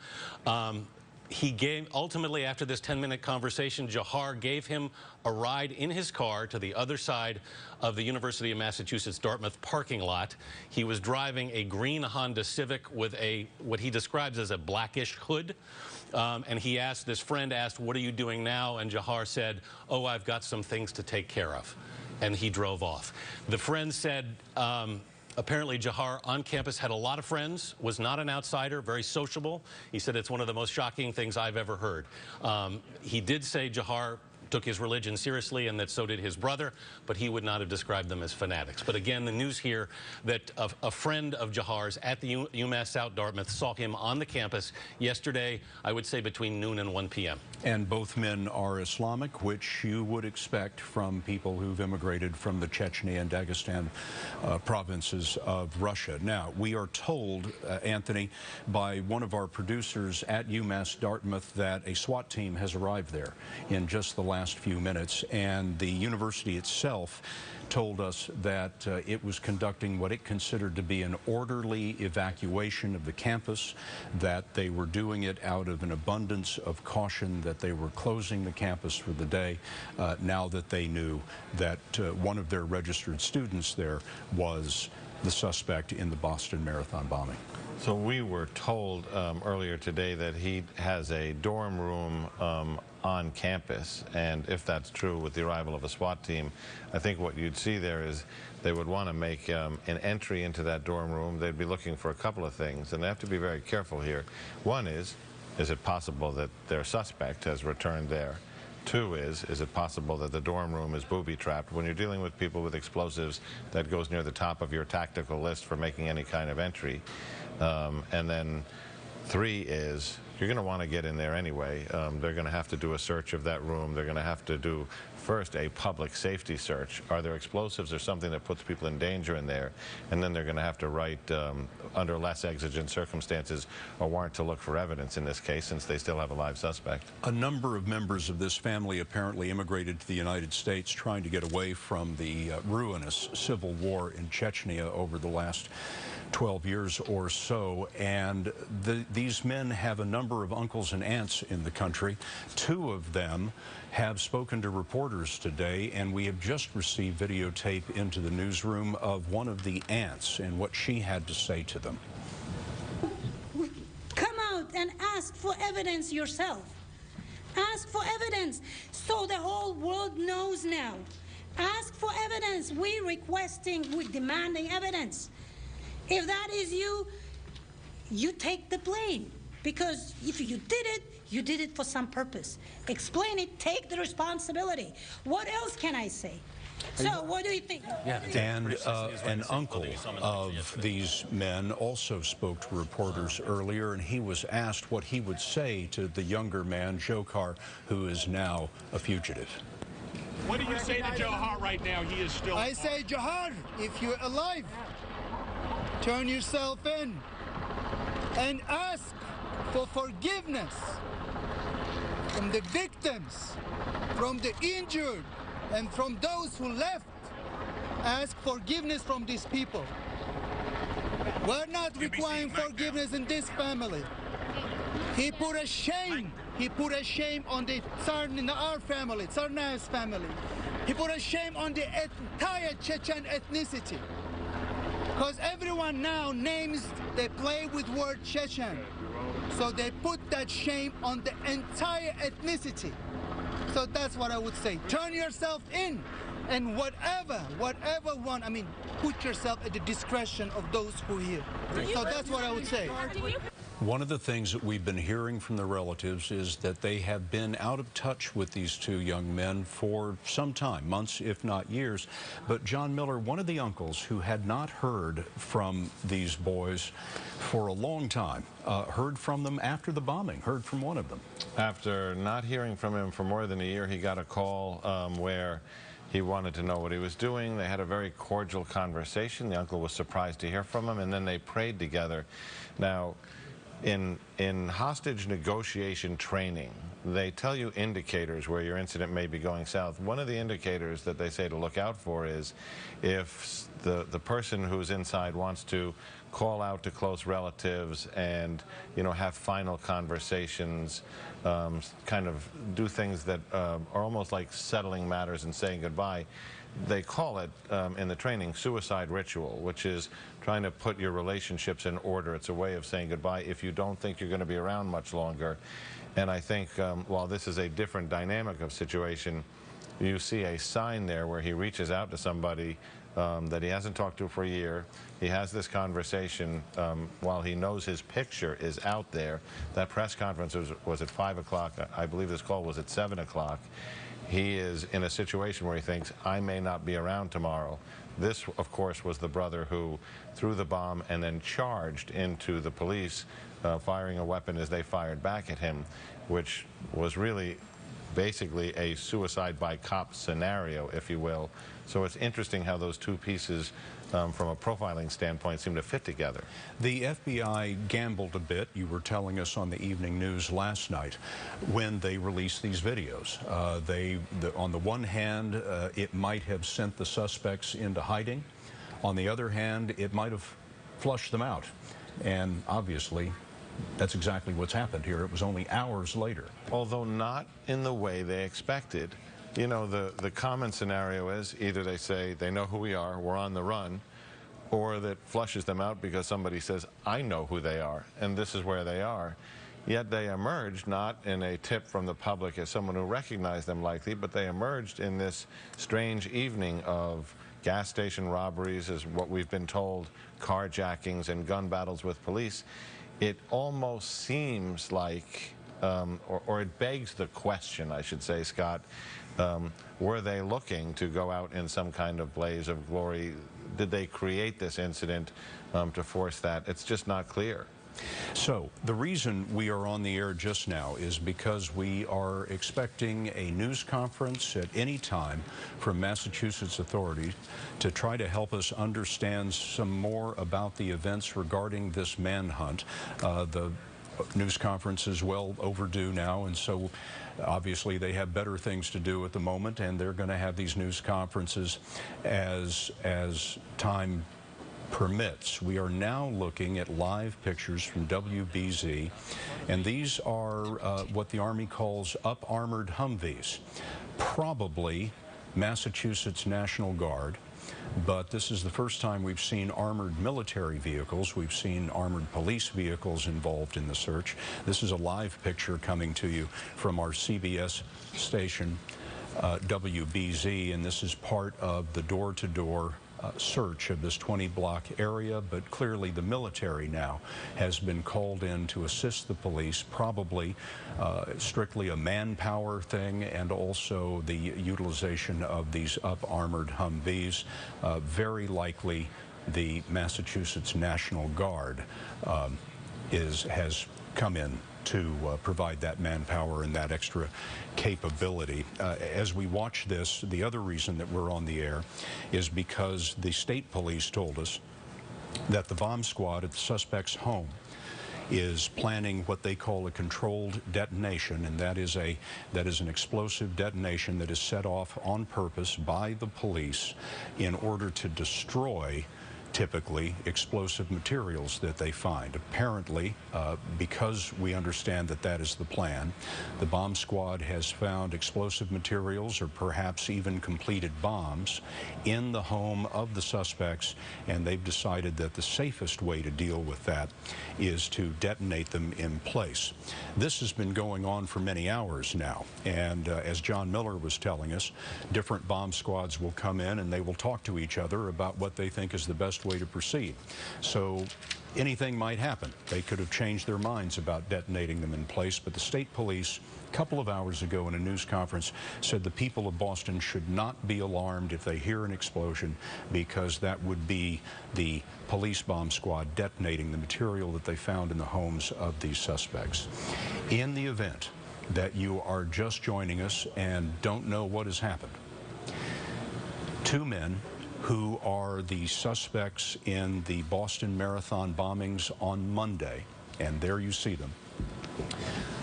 Ultimately, after this 10-minute conversation, Dzhokhar gave him a ride in his car to the other side of the University of Massachusetts Dartmouth parking lot. He was driving a green Honda Civic with what he describes as a blackish hood. And this friend asked, "What are you doing now?" And Dzhokhar said, "Oh, I've got some things to take care of." And he drove off. The friend said, apparently Dzhokhar on campus had a lot of friends, was not an outsider, very sociable. He said it's one of the most shocking things I've ever heard. He did say Dzhokhar took his religion seriously, and that so did his brother, but he would not have described them as fanatics. But again, the news here that a friend of Dzhokhar's at the UMass South Dartmouth saw him on the campus yesterday, I would say between noon and 1 p.m. And both men are Islamic, which you would expect from people who've immigrated from the Chechnya and Dagestan provinces of Russia. Now, we are told, Anthony, by one of our producers at UMass Dartmouth that a SWAT team has arrived there in just the last few minutes, and the university itself told us that it was conducting what it considered to be an orderly evacuation of the campus, that they were doing it out of an abundance of caution, that they were closing the campus for the day now that they knew that one of their registered students there was the suspect in the Boston Marathon bombing. So we were told earlier today that he has a dorm room on campus, and if that's true, with the arrival of a SWAT team, I think what you'd see there is they would want to make an entry into that dorm room. They'd be looking for a couple of things, and they have to be very careful here. One is it possible that their suspect has returned there? Two is it possible that the dorm room is booby-trapped? When you're dealing with people with explosives, that goes near the top of your tactical list for making any kind of entry. And then three is you're going to want to get in there anyway. They're going to have to do a search of that room. They're going to have to do first a public safety search. Are there explosives or something that puts people in danger in there? And then they're going to have to write, under less exigent circumstances, a warrant to look for evidence in this case, since they still have a live suspect. A number of members of this family apparently immigrated to the United States trying to get away from the ruinous civil war in Chechnya over the last 12 years or so, and these men have a number of uncles and aunts in the country. Two of them have spoken to reporters today, and we have just received videotape into the newsroom of one of the aunts and what she had to say to them. Come out and ask for evidence yourself. Ask for evidence so the whole world knows now. Ask for evidence. We're requesting, we're demanding evidence. If that is you, you take the blame. Because if you did it for some purpose. Explain it, take the responsibility. What else can I say? So what do you think? Yeah. And an uncle of these men also spoke to reporters earlier, and he was asked what he would say to the younger man, Dzhokhar, who is now a fugitive. What do you say to Dzhokhar right now? He is still... I say, Dzhokhar, if you're alive, turn yourself in and ask for forgiveness from the victims, from the injured, and from those who left. Ask forgiveness from these people. We're not requiring forgiveness in this family. He put a shame. He put a shame on the our family, Tsarnaev's family. He put a shame on the entire Chechen ethnicity. Because everyone now names, they play with word Chechen. So they put that shame on the entire ethnicity. So that's what I would say. Turn yourself in, and whatever one, I mean, put yourself at the discretion of those who are here. So that's what I would say. One of the things that we've been hearing from the relatives is that they have been out of touch with these two young men for some time, months if not years. But John Miller, one of the uncles who had not heard from these boys for a long time, heard from them after the bombing, heard from one of them. After not hearing from him for more than a year, he got a call where he wanted to know what he was doing. They had a very cordial conversation. The uncle was surprised to hear from him, and then they prayed together. Now, in hostage negotiation training, they tell you indicators where your incident may be going south. One of the indicators that they say to look out for is if the person who's inside wants to call out to close relatives and, you know, have final conversations, kind of do things that are almost like settling matters and saying goodbye. They call it, in the training, suicide ritual, which is trying to put your relationships in order. It's a way of saying goodbye if you don't think you're going to be around much longer. And I think while this is a different dynamic of situation, you see a sign there where he reaches out to somebody that he hasn't talked to for a year. He has this conversation while he knows his picture is out there. That press conference was at 5 o'clock. I believe this call was at 7 o'clock. He is in a situation where he thinks, I may not be around tomorrow. This, of course, was the brother who threw the bomb and then charged into the police, firing a weapon as they fired back at him, which was really basically a suicide by cop scenario, if you will. So it's interesting how those two pieces, from a profiling standpoint, seem to fit together. The FBI gambled a bit, you were telling us on the evening news last night, when they released these videos. On the one hand, it might have sent the suspects into hiding. On the other hand, it might have flushed them out. And obviously, that's exactly what's happened here. It was only hours later. Although not in the way they expected. You know, the common scenario is either they say they know who we are, we're on the run, or that flushes them out because somebody says, I know who they are, and this is where they are. Yet they emerged not in a tip from the public as someone who recognized them likely, but they emerged in this strange evening of gas station robberies, as what we've been told, carjackings and gun battles with police. It almost seems like, or it begs the question, I should say, Scott, were they looking to go out in some kind of blaze of glory? Did they create this incident to force that? It's just not clear. So the reason we are on the air just now is because we are expecting a news conference at any time from Massachusetts authorities to try to help us understand some more about the events regarding this manhunt. The news conference is well overdue now, and so obviously they have better things to do at the moment, and they're going to have these news conferences as time permits. We are now looking at live pictures from WBZ, and these are what the Army calls up-armored Humvees, probably Massachusetts National Guard. But this is the first time we've seen armored military vehicles. We've seen armored police vehicles involved in the search. This is a live picture coming to you from our CBS station, WBZ, and this is part of the door-to-door search of this 20-block area, but clearly the military now has been called in to assist the police, probably strictly a manpower thing, and also the utilization of these up-armored Humvees. Very likely the Massachusetts National Guard has come in to provide that manpower and that extra capability. As we watch this, the other reason that we're on the air is because the state police told us that the bomb squad at the suspect's home is planning what they call a controlled detonation, and that is an explosive detonation that is set off on purpose by the police in order to destroy typically explosive materials that they find. Apparently, because we understand that that is the plan, the bomb squad has found explosive materials or perhaps even completed bombs in the home of the suspects, and they've decided that the safest way to deal with that is to detonate them in place. This has been going on for many hours now, and as John Miller was telling us, different bomb squads will come in and they will talk to each other about what they think is the best way to proceed. So anything might happen. They could have changed their minds about detonating them in place, but the state police a couple of hours ago in a news conference said the people of Boston should not be alarmed if they hear an explosion, because that would be the police bomb squad detonating the material that they found in the homes of these suspects. In the event that you are just joining us and don't know what has happened, two men who are the suspects in the Boston Marathon bombings on Monday, and there you see them,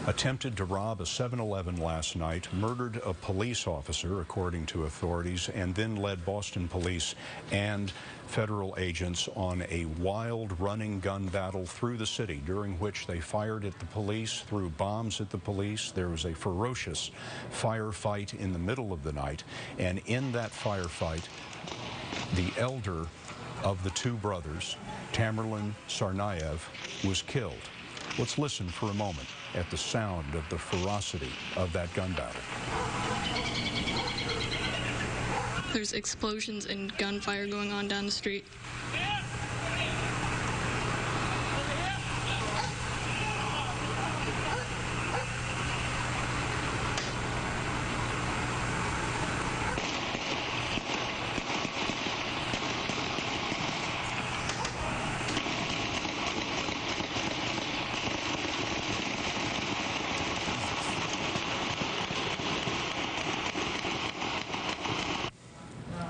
attempted to rob a 7-Eleven last night, murdered a police officer, according to authorities, and then led Boston police and federal agents on a wild running gun battle through the city, during which they fired at the police, threw bombs at the police. There was a ferocious firefight in the middle of the night, and in that firefight, the elder of the two brothers, Tsarnaev, was killed. Let's listen for a moment at the sound of the ferocity of that gun battle. There's explosions and gunfire going on down the street.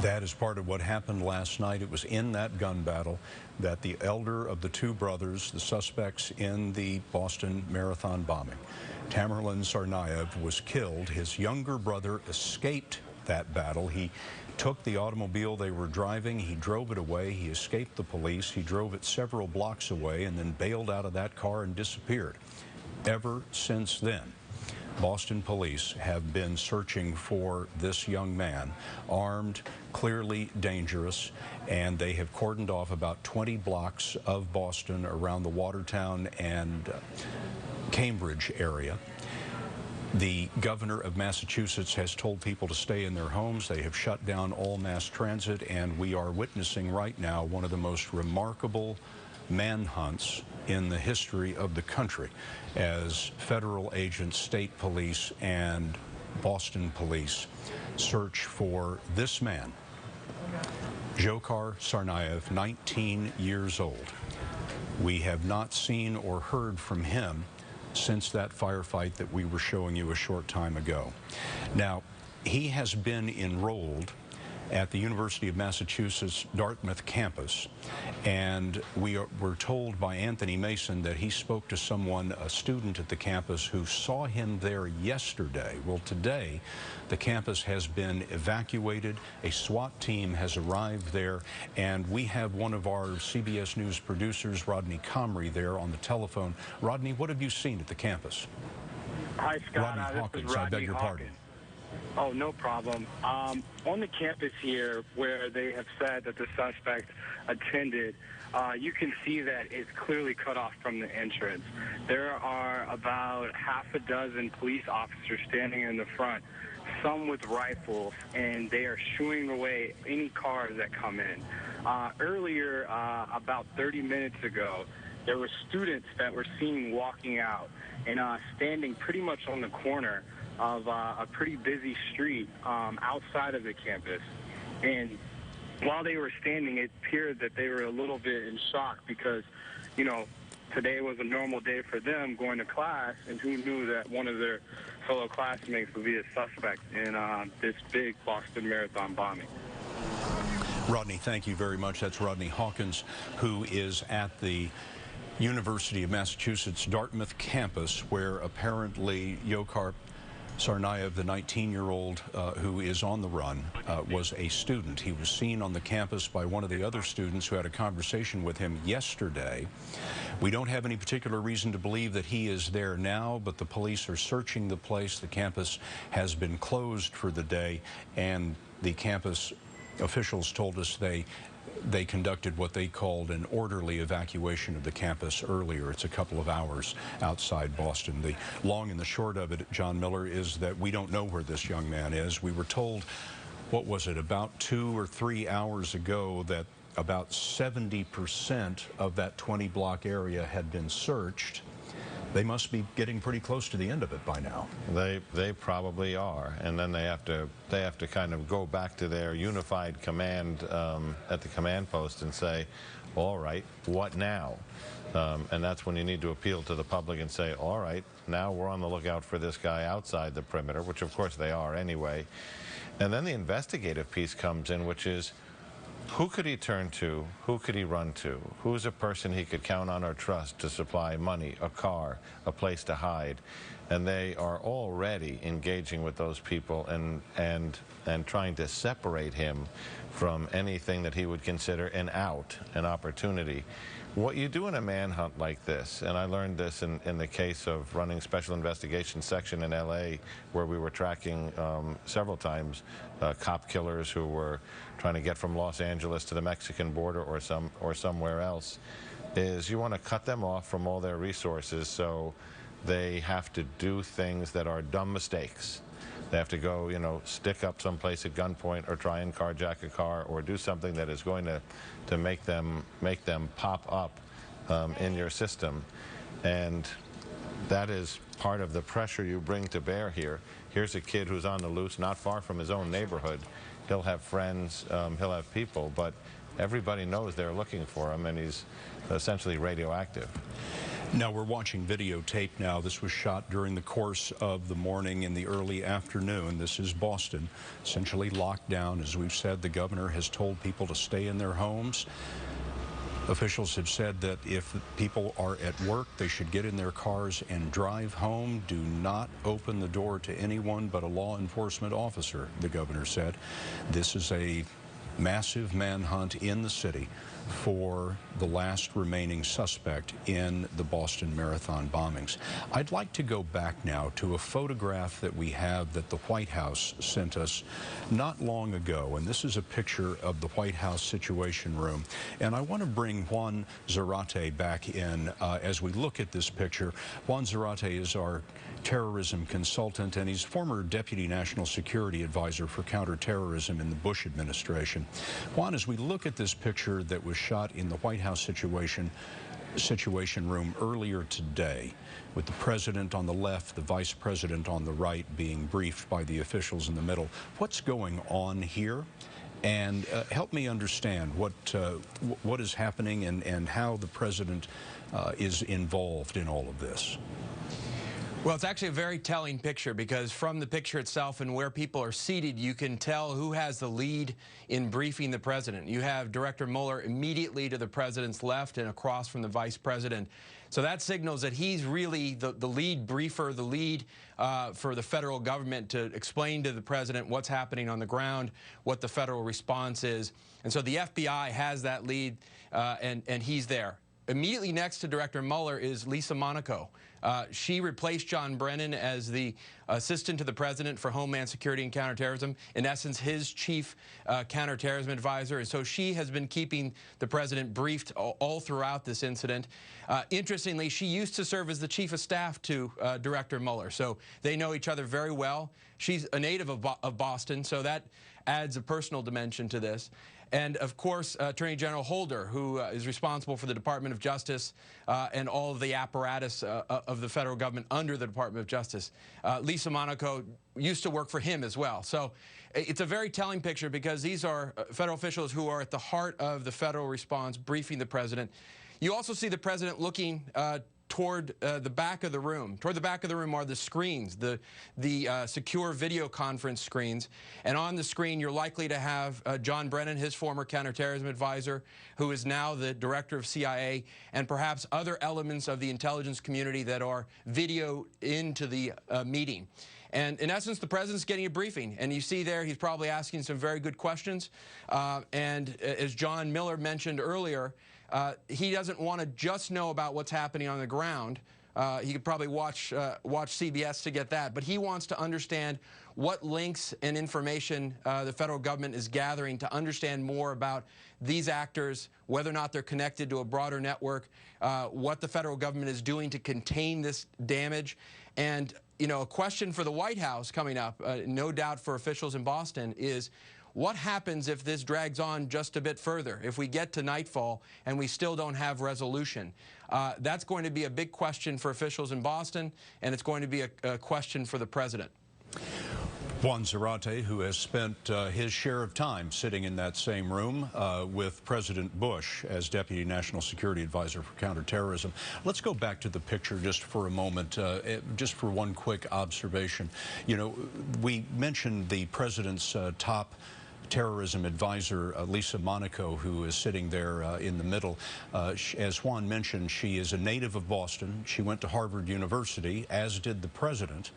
That is part of what happened last night. It was in that gun battle that the elder of the two brothers, the suspects in the Boston Marathon bombing, Tsarnaev, was killed. His younger brother escaped that battle. He took the automobile they were driving, he drove it away, he escaped the police, he drove it several blocks away and then bailed out of that car and disappeared. Ever since then, Boston police have been searching for this young man, armed, clearly dangerous, and they have cordoned off about 20 blocks of Boston around the Watertown and Cambridge area. The governor of Massachusetts has told people to stay in their homes. They have shut down all mass transit, and we are witnessing right now one of the most remarkable manhunts in the history of the country as federal agents, state police, and Boston police search for this man, Dzhokhar Tsarnaev, 19 years old. We have not seen or heard from him since that firefight that we were showing you a short time ago. Now, he has been enrolled at the University of Massachusetts Dartmouth campus, and were told by Anthony Mason that he spoke to someone, a student at the campus, who saw him there yesterday. Well, today the campus has been evacuated. A SWAT team has arrived there, and we have one of our CBS News producers, Rodney Comrie, there on the telephone. Rodney, what have you seen at the campus? Hi, Scott. Rodney Hawkins, this is Rodney I beg your pardon. Oh, no problem. On the campus here, where they have said that the suspect attended, you can see that it's clearly cut off from the entrance. There are about half a dozen police officers standing in the front, some with rifles, and they are shooing away any cars that come in. Earlier, about 30 minutes ago, there were students that were seen walking out and standing pretty much on the corner of a pretty busy street outside of the campus. And while they were standing, it appeared that they were a little bit in shock because, you know, today was a normal day for them going to class, and who knew that one of their fellow classmates would be a suspect in this big Boston Marathon bombing. Rodney, thank you very much. That's Rodney Hawkins, who is at the University of Massachusetts Dartmouth campus, where apparently Dzhokhar Tsarnaev, the 19-year-old who is on the run, was a student. He was seen on the campus by one of the other students who had a conversation with him yesterday. We don't have any particular reason to believe that he is there now, but the police are searching the place. The campus has been closed for the day, and the campus officials told us they conducted what they called an orderly evacuation of the campus earlier. It's a couple of hours outside Boston. The long and the short of it, John Miller, is that we don't know where this young man is. We were told, what was it, about 2 or 3 hours ago, that about 70% of that 20-block area had been searched. They must be getting pretty close to the end of it by now. They probably are, and then they have to kind of go back to their unified command at the command post and say, all right, what now? And that's when you need to appeal to the public and say, all right, now we're on the lookout for this guy outside the perimeter, which of course they are anyway. And then the investigative piece comes in, which is, who could he turn to? Who could he run to? Who's a person he could count on or trust to supply money, a car, a place to hide? And they are already engaging with those people and trying to separate him from anything that he would consider an out, an opportunity. What you do in a manhunt like this, and I learned this in the case of running Special Investigations Section in LA, where we were tracking several times cop killers who were trying to get from Los Angeles to the Mexican border or somewhere else, is you want to cut them off from all their resources, so they have to do things that are dumb mistakes. They have to go, you know, stick up someplace at gunpoint or try and carjack a car or do something that is going to make them pop up in your system. And that is part of the pressure you bring to bear here. Here's a kid who's on the loose, not far from his own neighborhood. He'll have friends, he'll have people, but everybody knows they're looking for him, and he's essentially radioactive. Now we're watching videotape now. This was shot during the course of the morning and the early afternoon. This is Boston, essentially locked down. As we've said, the governor has told people to stay in their homes. Officials have said that if people are at work, they should get in their cars and drive home. Do not open the door to anyone but a law enforcement officer, the governor said. This is a massive manhunt in the city for the last remaining suspect in the Boston Marathon bombings. I'd like to go back now to a photograph that we have that the White House sent us not long ago, and this is a picture of the White House Situation Room. And I want to bring Juan Zarate back in as we look at this picture. Juan Zarate is our terrorism consultant, and he's former Deputy National Security Advisor for counterterrorism in the Bush administration. Juan, as we look at this picture that was shot in the White House Situation Room earlier today, with the president on the left, the vice president on the right, being briefed by the officials in the middle, what's going on here? And help me understand what is happening and how the president is involved in all of this. Well, it's actually a very telling picture, because from the picture itself and where people are seated, you can tell who has the lead in briefing the president. You have Director Mueller immediately to the president's left and across from the vice president. So that signals that he's really the lead briefer, the lead for the federal government to explain to the president what's happening on the ground, what the federal response is. And so the FBI has that lead, and he's there. Immediately next to Director Mueller is Lisa Monaco. She replaced John Brennan as the assistant to the president for Homeland Security and Counterterrorism, in essence his chief counterterrorism advisor. And so she has been keeping the president briefed all throughout this incident. Interestingly, she used to serve as the chief of staff to Director Mueller, so they know each other very well. She's a native of Boston, so that adds a personal dimension to this. And, of course, Attorney General Holder, who is responsible for the Department of Justice and all of the apparatus of the federal government under the Department of Justice. Lisa Monaco used to work for him as well. So it's a very telling picture, because these are federal officials who are at the heart of the federal response, briefing the president. You also see the president looking toward the back of the room. Toward the back of the room are the screens, the secure video conference screens. And on the screen, you're likely to have John Brennan, his former counterterrorism advisor, who is now the director of CIA, and perhaps other elements of the intelligence community that are videoed into the meeting. And in essence, the president's getting a briefing. And you see there, he's probably asking some very good questions. And as John Miller mentioned earlier, he doesn't want to just know about what's happening on the ground. He could probably watch CBS to get that. But he wants to understand what links and information the federal government is gathering to understand more about these actors, whether or not they're connected to a broader network, what the federal government is doing to contain this damage. And, you know, a question for the White House coming up, no doubt for officials in Boston, is what happens if this drags on just a bit further, if we get to nightfall and we still don't have resolution? That's going to be a big question for officials in Boston, and it's going to be a question for the president. Juan Zarate, who has spent his share of time sitting in that same room with President Bush as Deputy National Security Advisor for Counterterrorism. Let's go back to the picture just for a moment, just for one quick observation. You know, we mentioned the president's top terrorism advisor, Lisa Monaco, who is sitting there in the middle. As Juan mentioned, she is a native of Boston. She went to Harvard University, as did the president.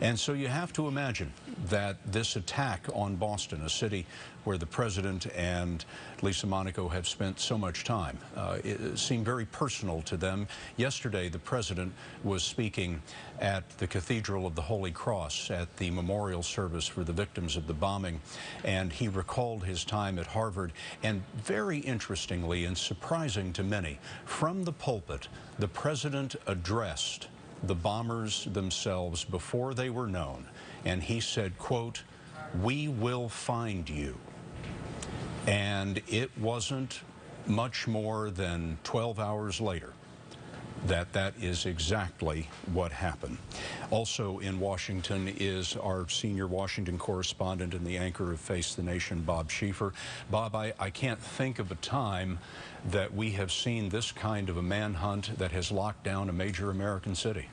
And so you have to imagine that this attack on Boston, a city where the president and Lisa Monaco have spent so much time, it seemed very personal to them. Yesterday, the president was speaking at the Cathedral of the Holy Cross at the memorial service for the victims of the bombing, and he recalled his time at Harvard. And very interestingly and surprising to many, from the pulpit, the president addressed the bombers themselves before they were known, and he said, quote, "We will find you." And it wasn't much more than 12 hours later that is exactly what happened. Also in Washington is our senior Washington correspondent and the anchor of Face the Nation, Bob Schieffer. Bob, I can't think of a time that we have seen this kind of a manhunt that has locked down a major American city.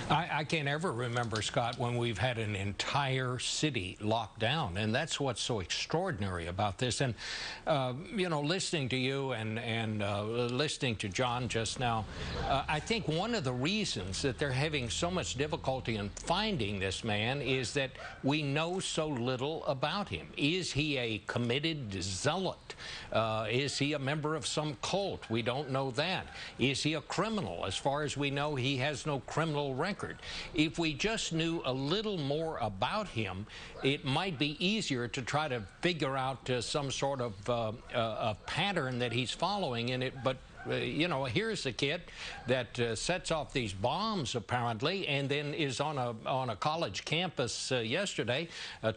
I can't ever remember, Scott, when we've had an entire city locked down, and that's what's so extraordinary about this. And you know, listening to you and listening to John just now, I think one of the reasons that they're having so much difficulty in finding this man is that we know so little about him. Is he a committed zealot? Is he a member of some cult? We don't know that. Is he a criminal? As far as we know, he has no criminal record. If we just knew a little more about him, it might be easier to try to figure out some sort of a pattern that he's following in it. But You know, here's a kid that sets off these bombs apparently, and then is on a college campus yesterday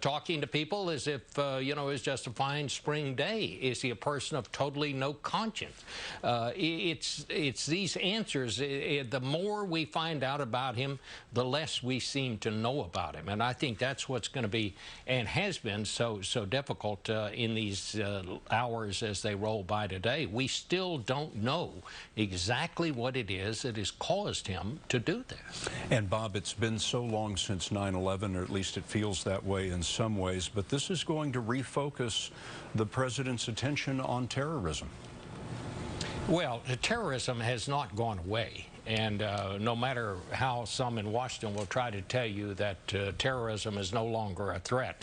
talking to people as if you know, it's just a fine spring day. Is he a person of totally no conscience? It's these answers. The more we find out about him, the less we seem to know about him, and I think that's what's going to be and has been so difficult in these hours as they roll by today. We still don't know exactly what it is that has caused him to do this. And Bob, it's been so long since 9/11, or at least it feels that way in some ways, but this is going to refocus the president's attention on terrorism. Well, terrorism has not gone away. And no matter how some in Washington will try to tell you that terrorism is no longer a threat,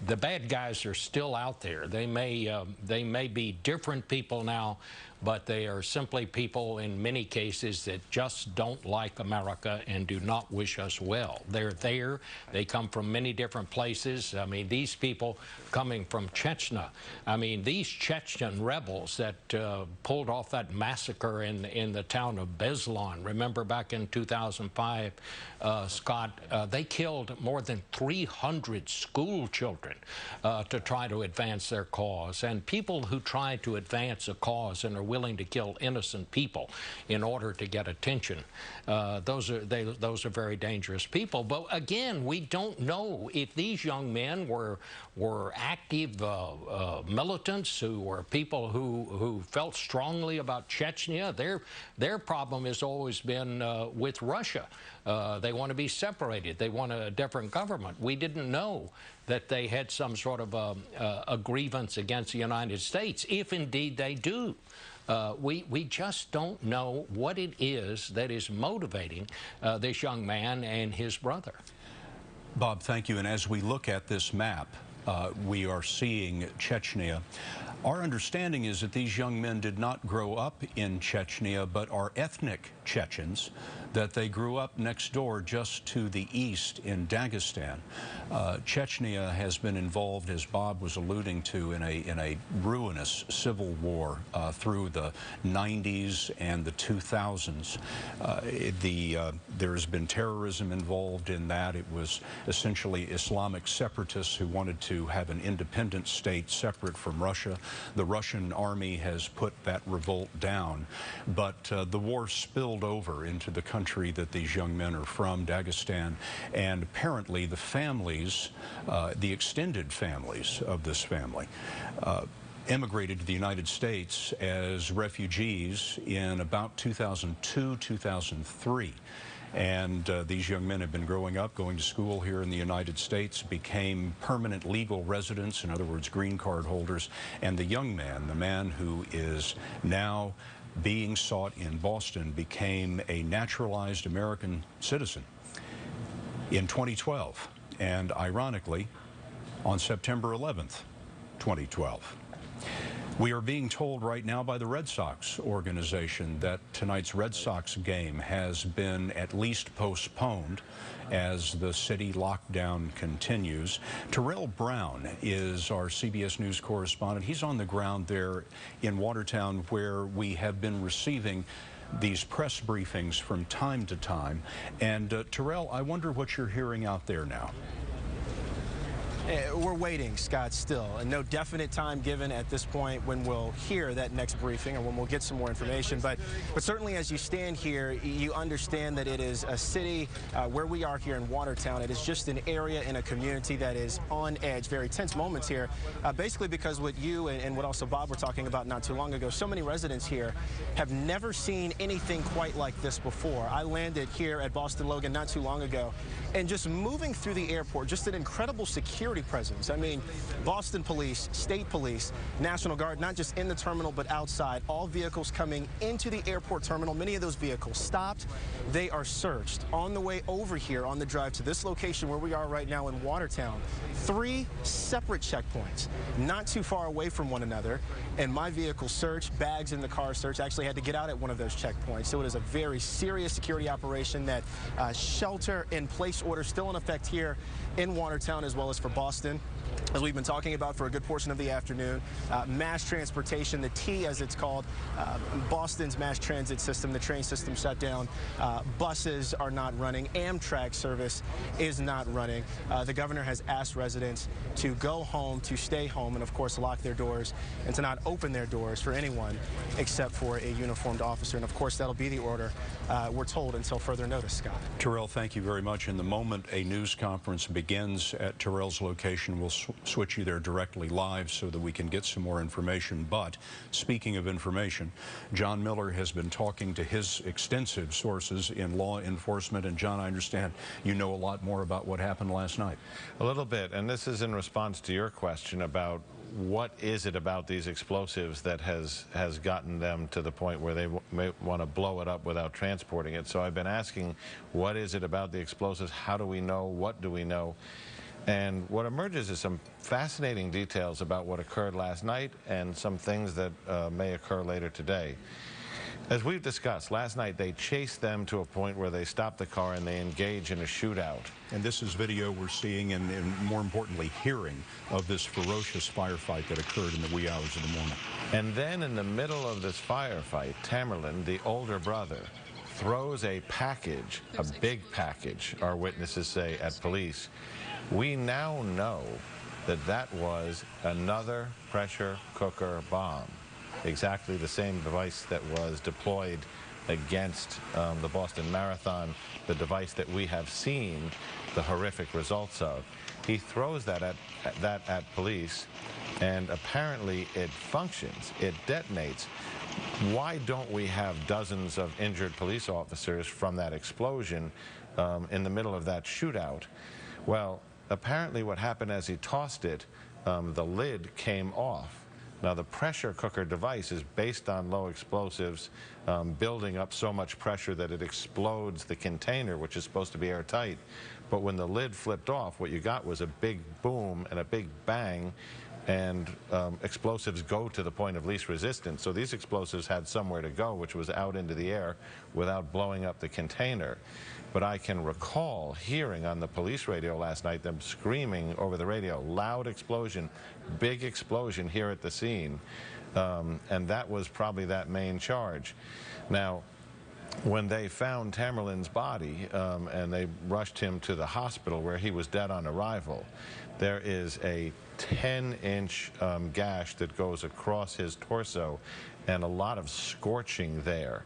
the bad guys are still out there. They may be different people now, but they are simply people in many cases that just don't like America and do not wish us well. They're there. They come from many different places. I mean, these people coming from Chechnya. I mean, these Chechen rebels that pulled off that massacre in the town of Beslan. Remember back in 2005, Scott, they killed more than 300 school children to try to advance their cause. And people who try to advance a cause and are willing to kill innocent people in order to get attention, those are very dangerous people. But again, we don't know if these young men were active militants, who were people who felt strongly about Chechnya. Their problem has always been with Russia. They want to be separated. They want a different government. We didn't know that they had some sort of a grievance against the United States, if indeed they do. We just don't know what it is that is motivating this young man and his brother. Bob, thank you. And as we look at this map, we are seeing Chechnya. Our understanding is that these young men did not grow up in Chechnya, but are ethnic Chechens, that they grew up next door just to the east in Dagestan. Chechnya has been involved, as Bob was alluding to, in a ruinous civil war through the 90s and the 2000s. There has been terrorism involved in that. It was essentially Islamic separatists who wanted to have an independent state separate from Russia. The Russian army has put that revolt down, but the war spilled over into the country that these young men are from, Dagestan, and apparently the families, the extended families of this family, emigrated to the United States as refugees in about 2002, 2003. And these young men have been growing up, going to school here in the United States, became permanent legal residents, in other words, green card holders. And the young man, the man who is now being sought in Boston, became a naturalized American citizen in 2012. And ironically, on September 11th, 2012. We are being told right now by the Red Sox organization that tonight's Red Sox game has been at least postponed as the city lockdown continues. Terrell Brown is our CBS News correspondent. He's on the ground there in Watertown, where we have been receiving these press briefings from time to time. And Terrell, I wonder what you're hearing out there now. We're waiting, Scott, still, and no definite time given at this point when we'll hear that next briefing or when we'll get some more information. But certainly as you stand here, you understand that it is a city where we are here in Watertown. It is just an area in a community that is on edge, very tense moments here, basically because what you and what also Bob were talking about not too long ago, so many residents here have never seen anything quite like this before. I landed here at Boston Logan not too long ago, and just moving through the airport, just an incredible security presence. I mean, Boston Police, State Police, National Guard, not just in the terminal but outside, all vehicles coming into the airport terminal. Many of those vehicles stopped. They are searched. On the way over here on the drive to this location where we are right now in Watertown, 3 separate checkpoints, not too far away from one another, and my vehicle searched, bags in the car searched. I actually had to get out at one of those checkpoints. So it is a very serious security operation. That shelter-in-place order still in effect here in Watertown, as well as for Boston. Boston, as we've been talking about for a good portion of the afternoon. Mass transportation, the T as it's called, Boston's mass transit system, the train system shut down. Buses are not running. Amtrak service is not running. The governor has asked residents to go home, to stay home, and of course lock their doors and to not open their doors for anyone except for a uniformed officer. And of course that'll be the order, we're told, until further notice, Scott. Terrell, thank you very much. In the moment a news conference begins at Terrell's location, we'll switch you there directly live so that we can get some more information. But speaking of information, John Miller has been talking to his extensive sources in law enforcement. And John, I understand you know a lot more about what happened last night. A little bit, and this is in response to your question about what is it about these explosives that has gotten them to the point where they may want to blow it up without transporting it. So I've been asking, what is it about the explosives? How do we know? What do we know? And what emerges is some fascinating details about what occurred last night and some things that may occur later today. As we've discussed, last night they chased them to a point where they stop the car and they engage in a shootout. And this is video we're seeing and more importantly hearing of this ferocious firefight that occurred in the wee hours of the morning. And then in the middle of this firefight, Tamerlan, the older brother, throws a package, a big package, our witnesses say, at police. We now know that that was another pressure cooker bomb. Exactly the same device that was deployed against the Boston Marathon, the device that we have seen the horrific results of. He throws that at police, and apparently it functions, it detonates. Why don't we have dozens of injured police officers from that explosion in the middle of that shootout? Well, apparently what happened as he tossed it, the lid came off. Now, the pressure cooker device is based on low explosives building up so much pressure that it explodes the container, which is supposed to be airtight. But when the lid flipped off, what you got was a big boom and a big bang, and explosives go to the point of least resistance. So these explosives had somewhere to go, which was out into the air without blowing up the container. But I can recall hearing on the police radio last night them screaming over the radio, loud explosion, big explosion here at the scene. And that was probably that main charge. Now, when they found Tamerlan's body and they rushed him to the hospital where he was dead on arrival, there is a 10-inch gash that goes across his torso and a lot of scorching there.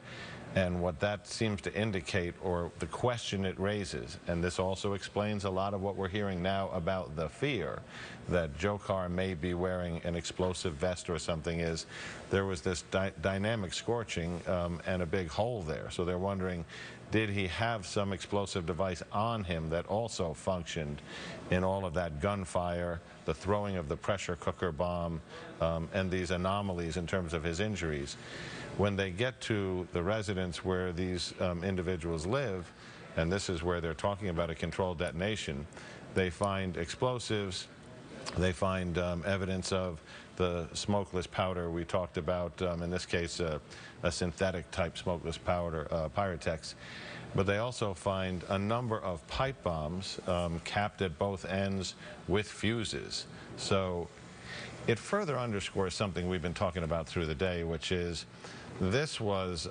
And what that seems to indicate, or the question it raises, and this also explains a lot of what we're hearing now about the fear that Dzhokhar may be wearing an explosive vest or something, is there was this dynamic scorching and a big hole there. So they're wondering, did he have some explosive device on him that also functioned in all of that gunfire, the throwing of the pressure cooker bomb, and these anomalies in terms of his injuries? When they get to the residence where these individuals live, and this is where they're talking about a controlled detonation, they find explosives, they find evidence of the smokeless powder we talked about, in this case a synthetic type smokeless powder, Pyrotex. But they also find a number of pipe bombs capped at both ends with fuses. So it further underscores something we've been talking about through the day, which is this was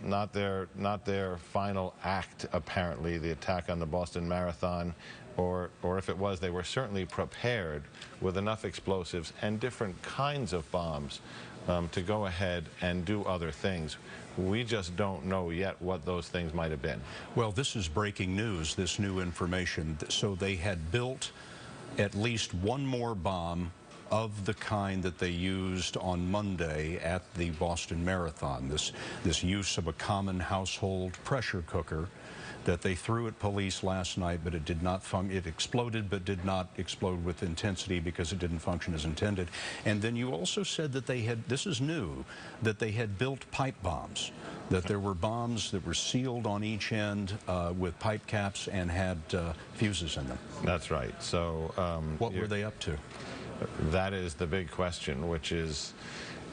not their final act, apparently, the attack on the Boston Marathon, or if it was, they were certainly prepared with enough explosives and different kinds of bombs to go ahead and do other things. We just don't know yet what those things might have been. Well, this is breaking news, this new information. So they had built at least one more bomb of the kind that they used on Monday at the Boston Marathon, this use of a common household pressure cooker that they threw at police last night, but it did not it exploded, but did not explode with intensity because it didn't function as intended. And then you also said that they had, this is new, that they had built pipe bombs, that there were bombs that were sealed on each end with pipe caps and had fuses in them. That's right. So what were they up to? That is the big question, which is,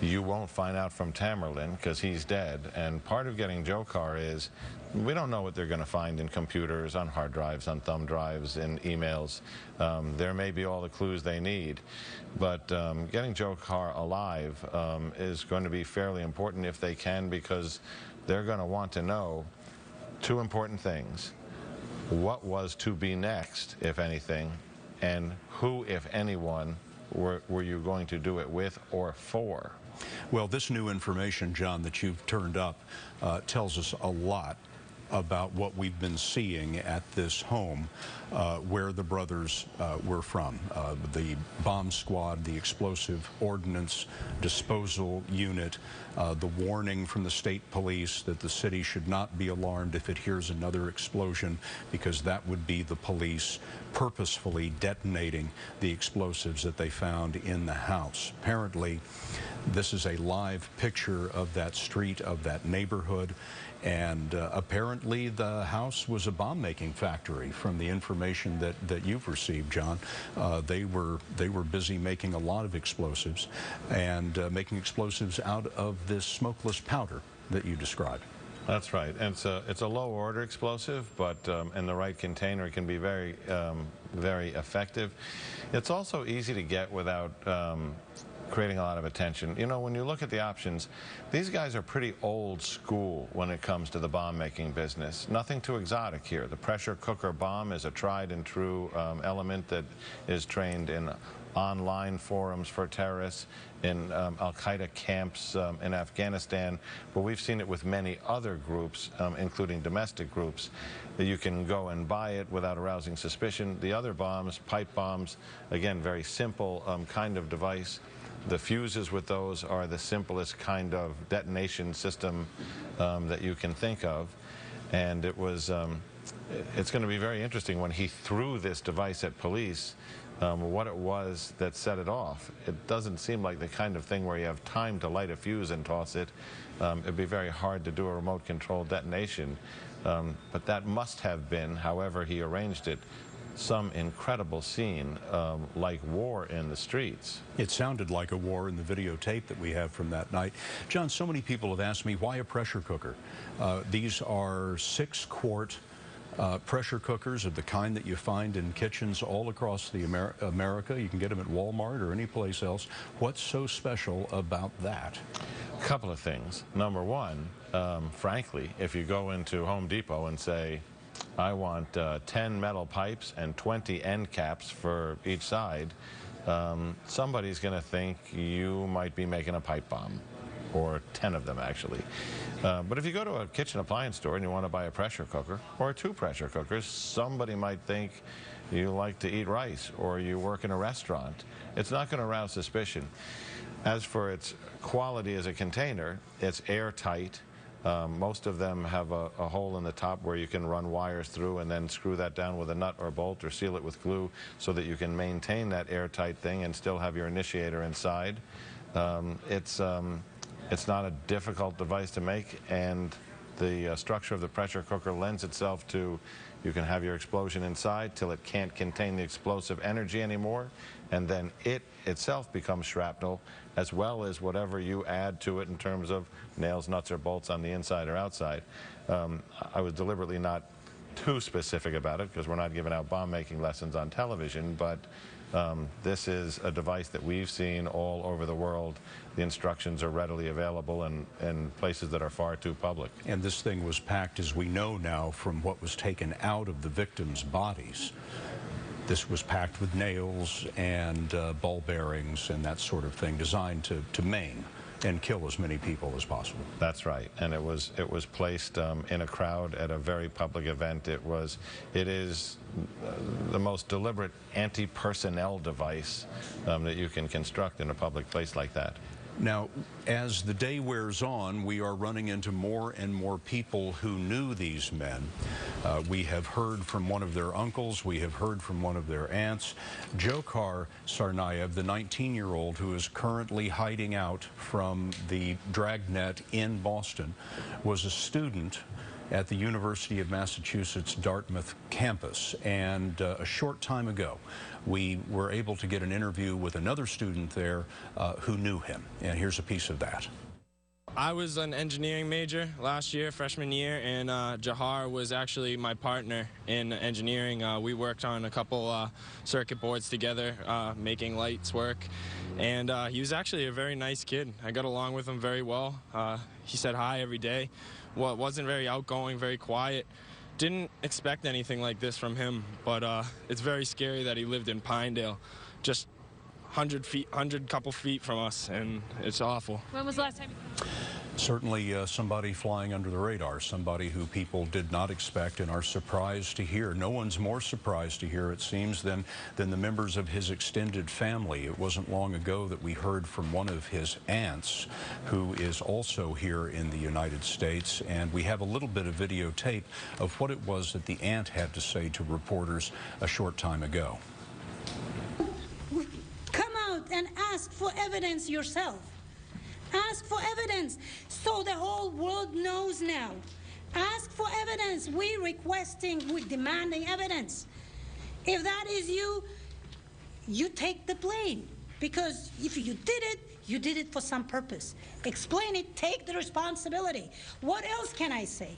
You won't find out from Tamerlan because he's dead. And part of getting Dzhokhar is we don't know what they're going to find in computers, on hard drives, on thumb drives, in emails. There may be all the clues they need. But getting Dzhokhar alive is going to be fairly important if they can, because they're going to want to know two important things. What was to be next, if anything, and who, if anyone, were you going to do it with or for? Well, this new information, John, that you've turned up tells us a lot about what we've been seeing at this home where the brothers were from. The bomb squad, the explosive ordnance disposal unit, the warning from the state police that the city should not be alarmed if it hears another explosion, because that would be the police purposefully detonating the explosives that they found in the house. Apparently, this is a live picture of that street, of that neighborhood, and apparently the house was a bomb-making factory from the information that you've received, John. They were busy making a lot of explosives, and making explosives out of this smokeless powder that you described. That's right. And it's a low-order explosive, but in the right container, it can be very, very effective. It's also easy to get without creating a lot of attention. You know, when you look at the options, these guys are pretty old school when it comes to the bomb-making business. Nothing too exotic here. The pressure cooker bomb is a tried and true element that is trained in online forums for terrorists, in al-Qaeda camps in Afghanistan, but we've seen it with many other groups, including domestic groups. You can go and buy it without arousing suspicion. The other bombs, pipe bombs, again, very simple kind of device. The fuses with those are the simplest kind of detonation system that you can think of. And it was, it's going to be very interesting when he threw this device at police, what it was that set it off. It doesn't seem like the kind of thing where you have time to light a fuse and toss it. It'd be very hard to do a remote control detonation. But that must have been, however he arranged it, some incredible scene like war in the streets. It sounded like a war in the videotape that we have from that night. John, so many people have asked me, why a pressure cooker? These are 6-quart pressure cookers of the kind that you find in kitchens all across the America. You can get them at Walmart or any place else. What's so special about that? A couple of things. Number one, frankly, if you go into Home Depot and say, I want 10 metal pipes and 20 end caps for each side, somebody's going to think you might be making a pipe bomb, or 10 of them actually. But if you go to a kitchen appliance store and you want to buy a pressure cooker or 2 pressure cookers, somebody might think you like to eat rice or you work in a restaurant. It's not going to arouse suspicion. As for its quality as a container, it's airtight. Most of them have a hole in the top where you can run wires through and then screw that down with a nut or bolt or seal it with glue so that you can maintain that airtight thing and still have your initiator inside. It's not a difficult device to make, and the structure of the pressure cooker lends itself to, you can have your explosion inside till it can't contain the explosive energy anymore, and then it itself becomes shrapnel, as well as whatever you add to it in terms of nails, nuts, or bolts on the inside or outside. I was deliberately not too specific about it because we're not giving out bomb-making lessons on television, but this is a device that we've seen all over the world. The instructions are readily available in places that are far too public. And this thing was packed, as we know now, from what was taken out of the victims' bodies. This was packed with nails and ball bearings and that sort of thing, designed to maim and kill as many people as possible. That's right, and it was placed in a crowd at a very public event. It is the most deliberate anti-personnel device that you can construct in a public place like that. Now, as the day wears on, we are running into more and more people who knew these men. We have heard from one of their uncles. We have heard from one of their aunts. Dzhokhar Tsarnaev, the 19-year-old who is currently hiding out from the dragnet in Boston, was a student at the University of Massachusetts Dartmouth campus, and a short time ago we were able to get an interview with another student there who knew him, and here's a piece of that. I was an engineering major last year, freshman year, and Dzhokhar was actually my partner in engineering. We worked on a couple circuit boards together, making lights work, and he was actually a very nice kid. I got along with him very well. He said hi every day. Well, wasn't very outgoing, very quiet. Didn't expect anything like this from him, but it's very scary that he lived in Pinedale, just 100 couple feet from us, and it's awful. When was the last time you came? Certainly somebody flying under the radar, somebody who people did not expect and are surprised to hear. No one's more surprised to hear, it seems, than the members of his extended family. It wasn't long ago that we heard from one of his aunts, who is also here in the United States, and we have a little bit of videotape of what it was that the aunt had to say to reporters a short time ago. Come out and ask for evidence yourself. Ask for evidence so the whole world knows now. Ask for evidence. We're demanding evidence. If that is you, you take the blame. Because if you did it for some purpose. Explain it, take the responsibility. What else can I say?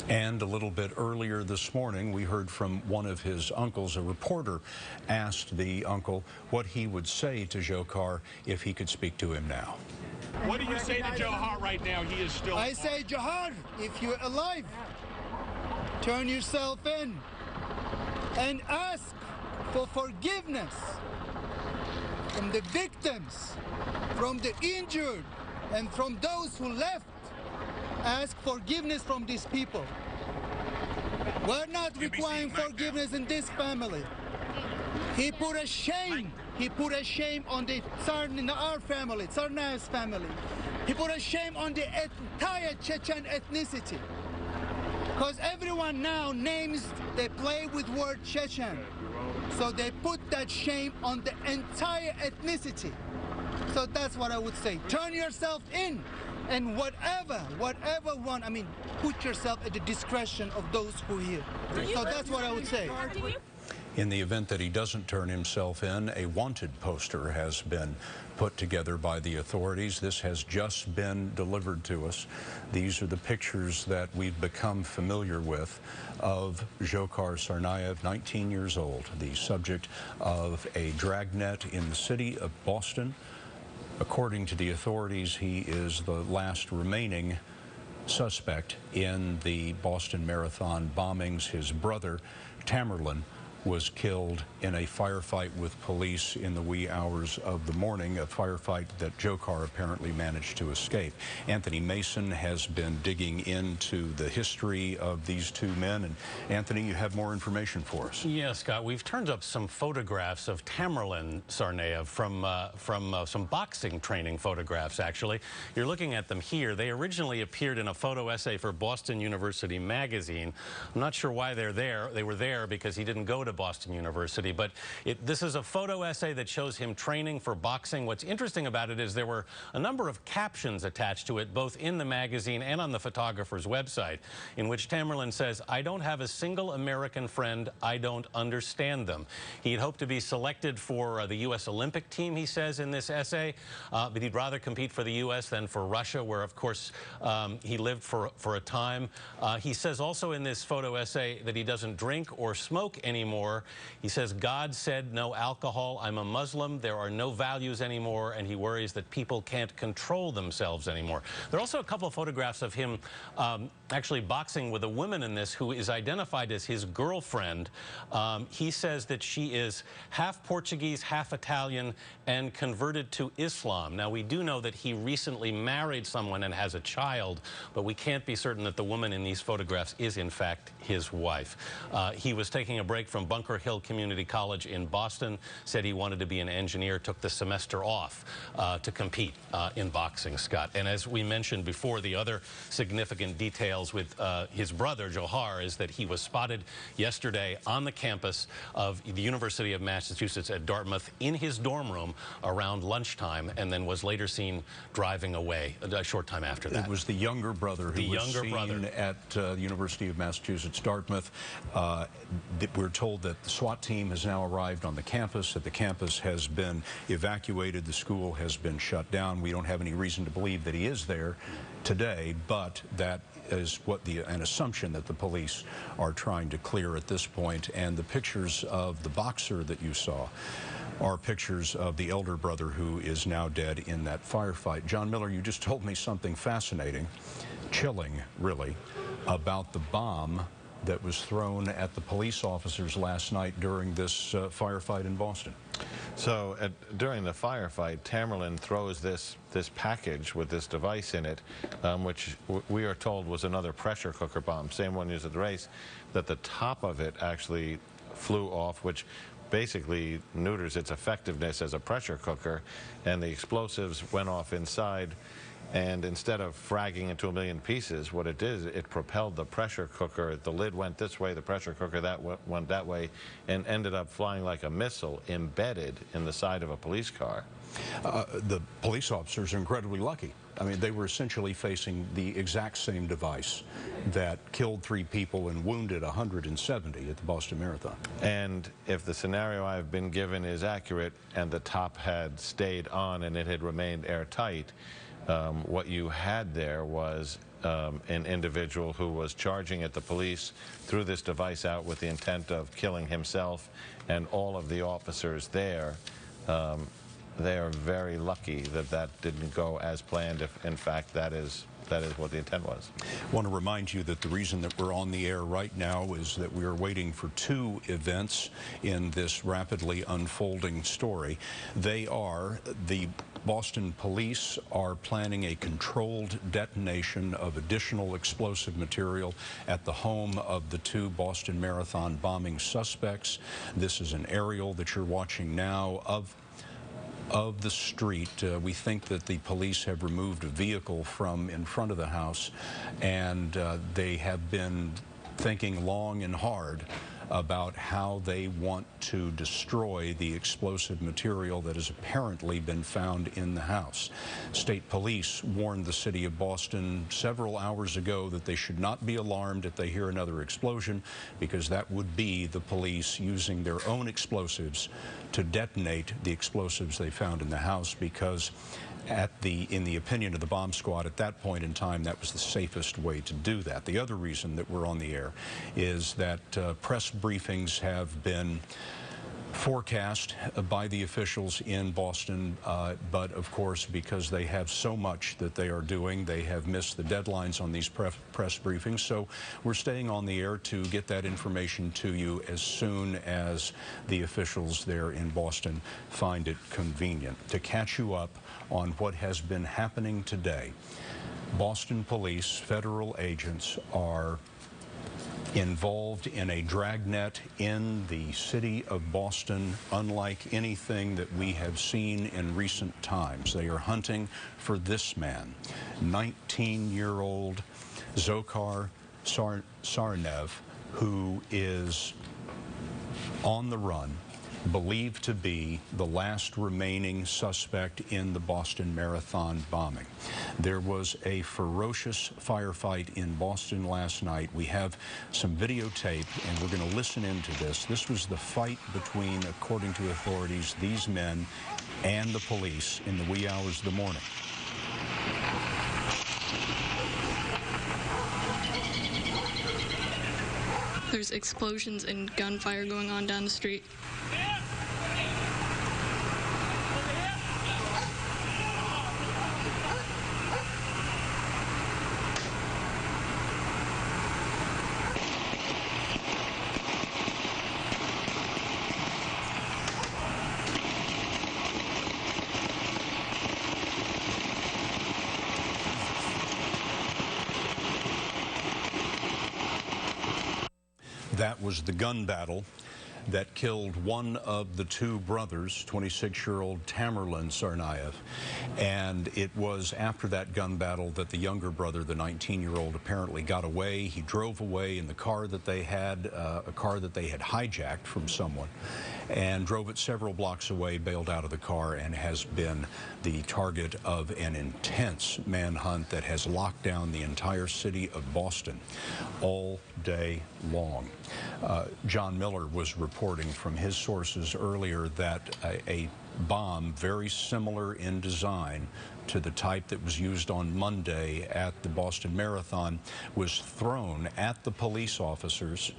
And a little bit earlier this morning, we heard from one of his uncles. A reporter asked the uncle what he would say to Dzhokhar if he could speak to him now. What do you say to Dzhokhar right now? He is still... I say, Dzhokhar, if you're alive, turn yourself in and ask for forgiveness from the victims, from the injured, and from those who left. Ask forgiveness from these people. We're not requiring forgiveness in this family. He put a shame. He put a shame on our family, Tsarnaev's family. He put a shame on the entire Chechen ethnicity. Because everyone now they play with word Chechen. So they put that shame on the entire ethnicity. So that's what I would say. Turn yourself in. And whatever one, put yourself at the discretion of those who are here. So that's what I would say. In the event that he doesn't turn himself in, a wanted poster has been put together by the authorities. This has just been delivered to us. These are the pictures that we've become familiar with of Dzhokhar Tsarnaev, 19 years old, the subject of a dragnet in the city of Boston. According to the authorities, he is the last remaining suspect in the Boston Marathon bombings. His brother, Tamerlan, was killed in a firefight with police in the wee hours of the morning, a firefight that Dzhokhar apparently managed to escape. Anthony Mason has been digging into the history of these two men. And Anthony, you have more information for us. Yes, Scott. We've turned up some photographs of Tamerlan Tsarnaev from some boxing training photographs, actually. You're looking at them here. They originally appeared in a photo essay for Boston University magazine. I'm not sure why they're there. They were there because he didn't go to Boston University, but this is a photo essay that shows him training for boxing. What's interesting about it is there were a number of captions attached to it, both in the magazine and on the photographer's website, in which Tamerlan says, "I don't have a single American friend. I don't understand them." He'd hoped to be selected for the U.S. Olympic team, he says in this essay, but he'd rather compete for the U.S. than for Russia, where, of course, he lived for a time. He says also in this photo essay that he doesn't drink or smoke anymore. He says, "God said no alcohol. I'm a Muslim. There are no values anymore," and he worries that people can't control themselves anymore. There are also a couple of photographs of him actually boxing with a woman in this who is identified as his girlfriend. He says that she is half Portuguese, half Italian, and converted to Islam. Now, we do know that he recently married someone and has a child, but we can't be certain that the woman in these photographs is, in fact, his wife. He was taking a break from Bunker Hill Community College in Boston, said he wanted to be an engineer, took the semester off to compete in boxing, Scott. And as we mentioned before, the other significant details with his brother, Dzhokhar, is that he was spotted yesterday on the campus of the University of Massachusetts at Dartmouth in his dorm room around lunchtime, and then was later seen driving away a short time after that. It was the younger brother who was seen at the University of Massachusetts, Dartmouth. We're told that the SWAT team has now arrived on the campus, that the campus has been evacuated, the school has been shut down. We don't have any reason to believe that he is there today, but that is what an assumption that the police are trying to clear at this point. And the pictures of the boxer that you saw are pictures of the elder brother who is now dead in that firefight. John Miller, you just told me something fascinating, chilling really, about the bomb that was thrown at the police officers last night during this firefight in Boston. So during the firefight, Tamerlan throws this package with this device in it, which we are told was another pressure cooker bomb, same one used at the race, that the top of it actually flew off, which basically neuters its effectiveness as a pressure cooker, and the explosives went off inside. And instead of fragging into a million pieces, what it did, it propelled the pressure cooker. The lid went this way, the pressure cooker went that way, and ended up flying like a missile embedded in the side of a police car. The police officers are incredibly lucky. I mean, they were essentially facing the exact same device that killed 3 people and wounded 170 at the Boston Marathon. And if the scenario I've been given is accurate and the top had stayed on and it had remained airtight, what you had there was an individual who was charging at the police, threw this device out with the intent of killing himself and all of the officers there. They are very lucky that that didn't go as planned, if in fact that is what the intent was. I want to remind you that the reason that we're on the air right now is that we are waiting for 2 events in this rapidly unfolding story. They are the Boston police are planning a controlled detonation of additional explosive material at the home of the 2 Boston Marathon bombing suspects. This is an aerial that you're watching now of the street. We think that the police have removed a vehicle from in front of the house, and they have been thinking long and hard about how they want to destroy the explosive material that has apparently been found in the house. State police warned the city of Boston several hours ago that they should not be alarmed if they hear another explosion, because that would be the police using their own explosives to detonate the explosives they found in the house, because in the opinion of the bomb squad at that point in time, that was the safest way to do that. The other reason that we're on the air is that press briefings have been forecast by the officials in Boston, but of course, because they have so much that they are doing, they have missed the deadlines on these press briefings. So we're staying on the air to get that information to you as soon as the officials there in Boston find it convenient. To catch you up on what has been happening today, Boston police, federal agents, are involved in a dragnet in the city of Boston unlike anything that we have seen in recent times. They are hunting for this man, 19-year-old Dzhokhar Tsarnaev, who is on the run, believed to be the last remaining suspect in the Boston Marathon bombing. There was a ferocious firefight in Boston last night. We have some videotape, and we're going to listen into this. This was the fight between, according to authorities, these men and the police in the wee hours of the morning. There's explosions and gunfire going on down the street. That was the gun battle that killed one of the two brothers, 26-year-old Tamerlan Tsarnaev. And it was after that gun battle that the younger brother, the 19-year-old, apparently got away. He drove away in the car that they had, a car that they had hijacked from someone, and drove it several blocks away, bailed out of the car, and has been the target of an intense manhunt that has locked down the entire city of Boston all day long. John Miller was reporting from his sources earlier that a bomb very similar in design to the type that was used on Monday at the Boston Marathon was thrown at the police officers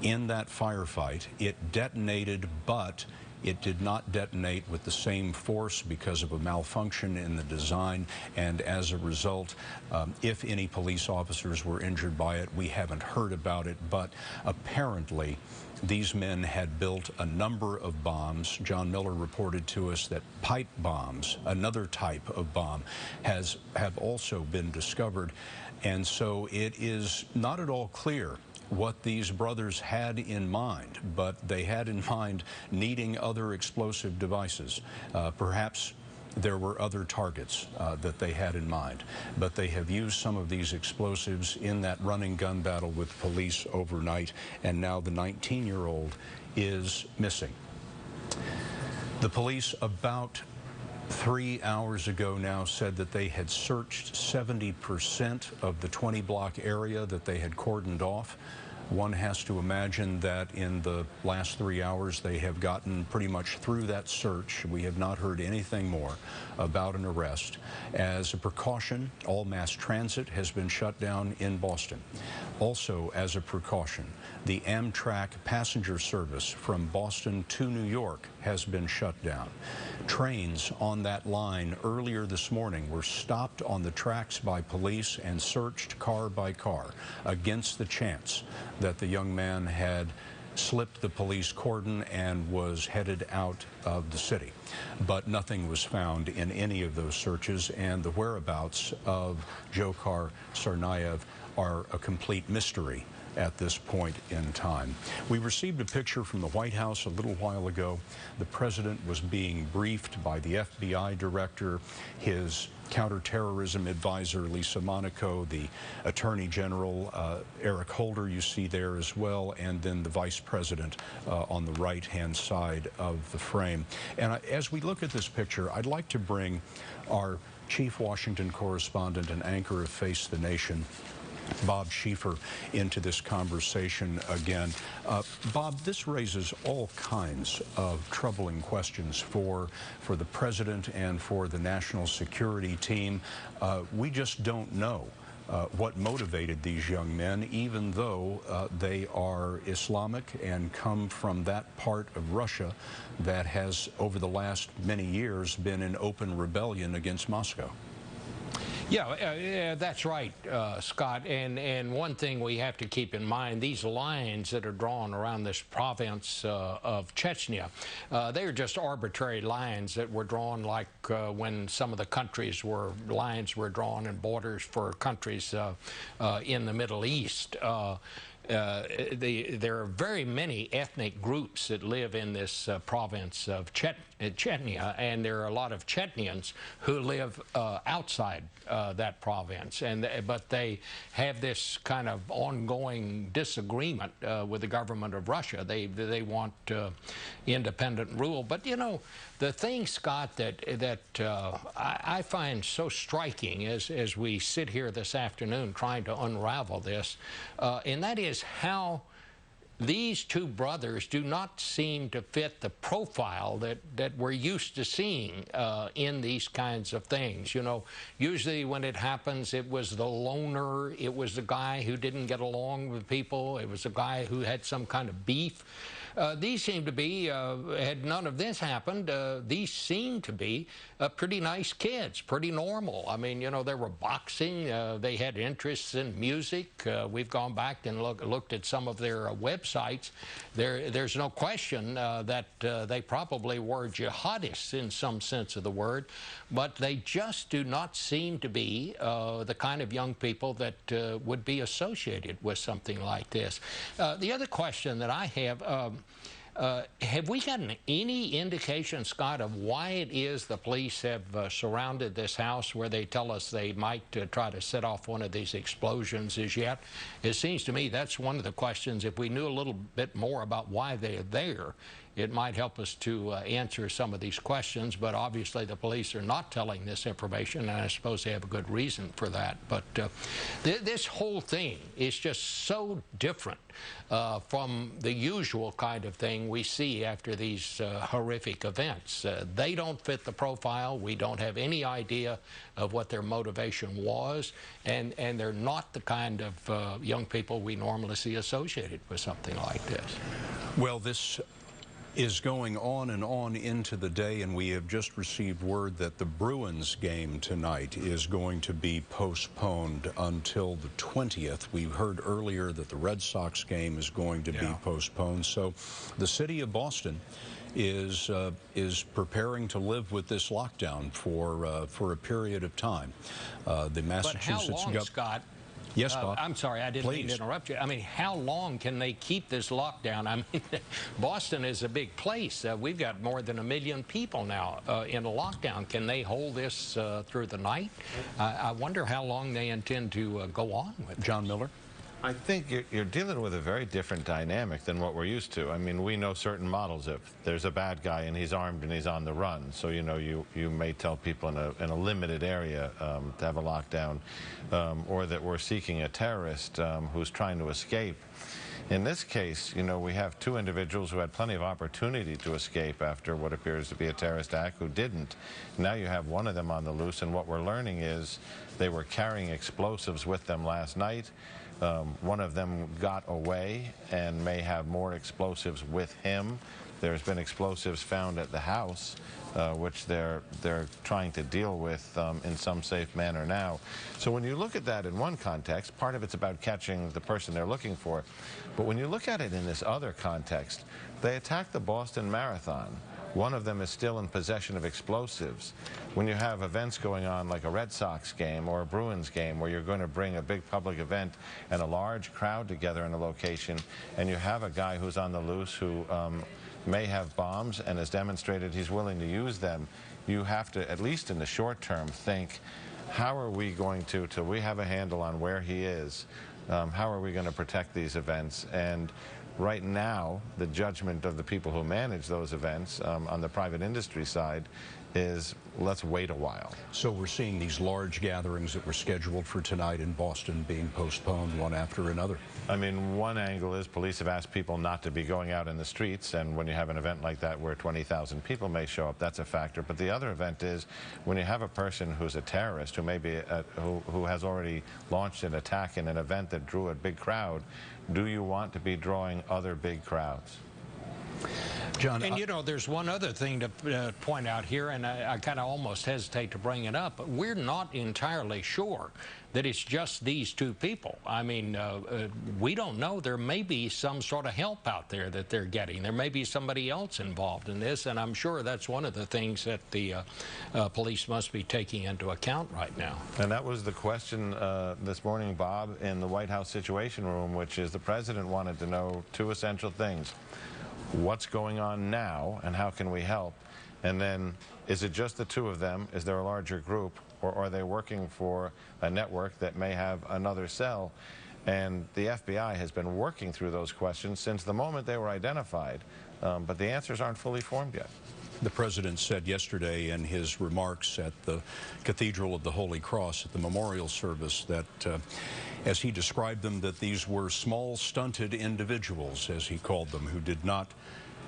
in that firefight. It detonated, but it did not detonate with the same force because of a malfunction in the design, and as a result, if any police officers were injured by it, we haven't heard about it, but apparently these men had built a number of bombs. John Miller reported to us that pipe bombs, another type of bomb, have also been discovered, and so it is not at all clear what these brothers had in mind, but they had in mind needing other explosive devices. Perhaps there were other targets that they had in mind, but they have used some of these explosives in that running gun battle with police overnight, and now the 19-year-old is missing. The police about 3 hours ago now said that they had searched 70% of the 20-block area that they had cordoned off. One has to imagine that in the last 3 hours they have gotten pretty much through that search. We have not heard anything more about an arrest. As a precaution, all mass transit has been shut down in Boston. Also, as a precaution, the Amtrak passenger service from Boston to New York has been shut down. Trains on that line earlier this morning were stopped on the tracks by police and searched car by car against the chance that the young man had slipped the police cordon and was headed out of the city. But nothing was found in any of those searches, and the whereabouts of Dzhokhar Tsarnaev are a complete mystery at this point in time. We received a picture from the White House a little while ago. The president was being briefed by the FBI director, his counterterrorism advisor, Lisa Monaco, the Attorney General, Eric Holder, you see there as well, and then the Vice President on the right-hand side of the frame. And as we look at this picture, I'd like to bring our Chief Washington correspondent and anchor of Face the Nation, Bob Schieffer, into this conversation again. Bob, this raises all kinds of troubling questions for the president and for the national security team. We just don't know what motivated these young men, even though they are Islamic and come from that part of Russia that has, over the last many years, been in open rebellion against Moscow. Yeah, that's right, Scott. And one thing we have to keep in mind, these lines that are drawn around this province of Chechnya, they are just arbitrary lines that were drawn like when some of the countries lines were drawn and borders for countries in the Middle East. There are very many ethnic groups that live in this province of Chechnya, and there are a lot of Chechnyans who live outside that province, but they have this kind of ongoing disagreement with the government of Russia. They want independent rule. But you know, the thing, Scott, that I find so striking as we sit here this afternoon trying to unravel this, and that is how these two brothers do not seem to fit the profile that we're used to seeing in these kinds of things. You know, usually when it happens, it was the loner, it was the guy who didn't get along with people, it was a guy who had some kind of beef. These seem to be, had none of this happened, these seem to be pretty nice kids, pretty normal. I mean, you know, they were boxing, they had interests in music. We've gone back and looked at some of their websites. There's no question that they probably were jihadists in some sense of the word, but they just do not seem to be the kind of young people that would be associated with something like this. The other question that I have, Have we gotten any indication, Scott, of why it is the police have surrounded this house where they tell us they might try to set off one of these explosions as yet? It seems to me that's one of the questions. If we knew a little bit more about why they are there, it might help us to answer some of these questions, but obviously the police are not telling this information, and I suppose they have a good reason for that. But this whole thing is just so different from the usual kind of thing we see after these horrific events. They don't fit the profile. We don't have any idea of what their motivation was, and they're not the kind of young people we normally see associated with something like this. Well, this is going on and on into the day, and we have just received word that the Bruins game tonight is going to be postponed until the 20th. We heard earlier that the Red Sox game is going to be postponed. So the city of Boston is preparing to live with this lockdown for a period of time. The Massachusetts but how long, Scott? Yes, Bob. I'm sorry, I didn't mean to interrupt you. I mean, how long can they keep this lockdown? I mean, Boston is a big place. We've got more than 1 million people now in a lockdown. Can they hold this through the night? I wonder how long they intend to go on with it. John Miller? I think you're dealing with a very different dynamic than what we're used to. I mean, we know certain models. If there's a bad guy and he's armed and he's on the run, so you know you may tell people in a limited area to have a lockdown, or that we're seeking a terrorist who's trying to escape. In this case, you know, we have two individuals who had plenty of opportunity to escape after what appears to be a terrorist act who didn't. Now you have one of them on the loose, and what we're learning is they were carrying explosives with them last night. One of them got away and may have more explosives with him. There's been explosives found at the house, which they're trying to deal with in some safe manner now. So when you look at that in one context, part of it's about catching the person they're looking for. But when you look at it in this other context, they attacked the Boston Marathon. One of them is still in possession of explosives. When you have events going on like a Red Sox game or a Bruins game where you're going to bring a big public event and a large crowd together in a location, and you have a guy who's on the loose who may have bombs and has demonstrated he's willing to use them, you have to, at least in the short term, think, how are we going to, till we have a handle on where he is, how are we going to protect these events? And right now, the judgment of the people who manage those events on the private industry side is, let's wait a while. So we're seeing these large gatherings that were scheduled for tonight in Boston being postponed one after another. I mean, one angle is police have asked people not to be going out in the streets, and when you have an event like that where 20,000 people may show up, that's a factor. But the other event is when you have a person who's a terrorist who may be who has already launched an attack in an event that drew a big crowd, do you want to be drawing other big crowds? John, and you know, there's one other thing to point out here, and I kind of almost hesitate to bring it up, but we're not entirely sure that it's just these two people. I mean, we don't know. There may be some sort of help out there that they're getting. There may be somebody else involved in this, and I'm sure that's one of the things that the police must be taking into account right now. And that was the question this morning, Bob, in the White House Situation Room, which is the president wanted to know two essential things. What's going on now, and how can we help? And then, is it just the two of them? Is there a larger group? Or are they working for a network that may have another cell? And the FBI has been working through those questions since the moment they were identified, but the answers aren't fully formed yet. The president said yesterday in his remarks at the Cathedral of the Holy Cross at the memorial service that, as he described them, that these were small, stunted individuals, as he called them, who did not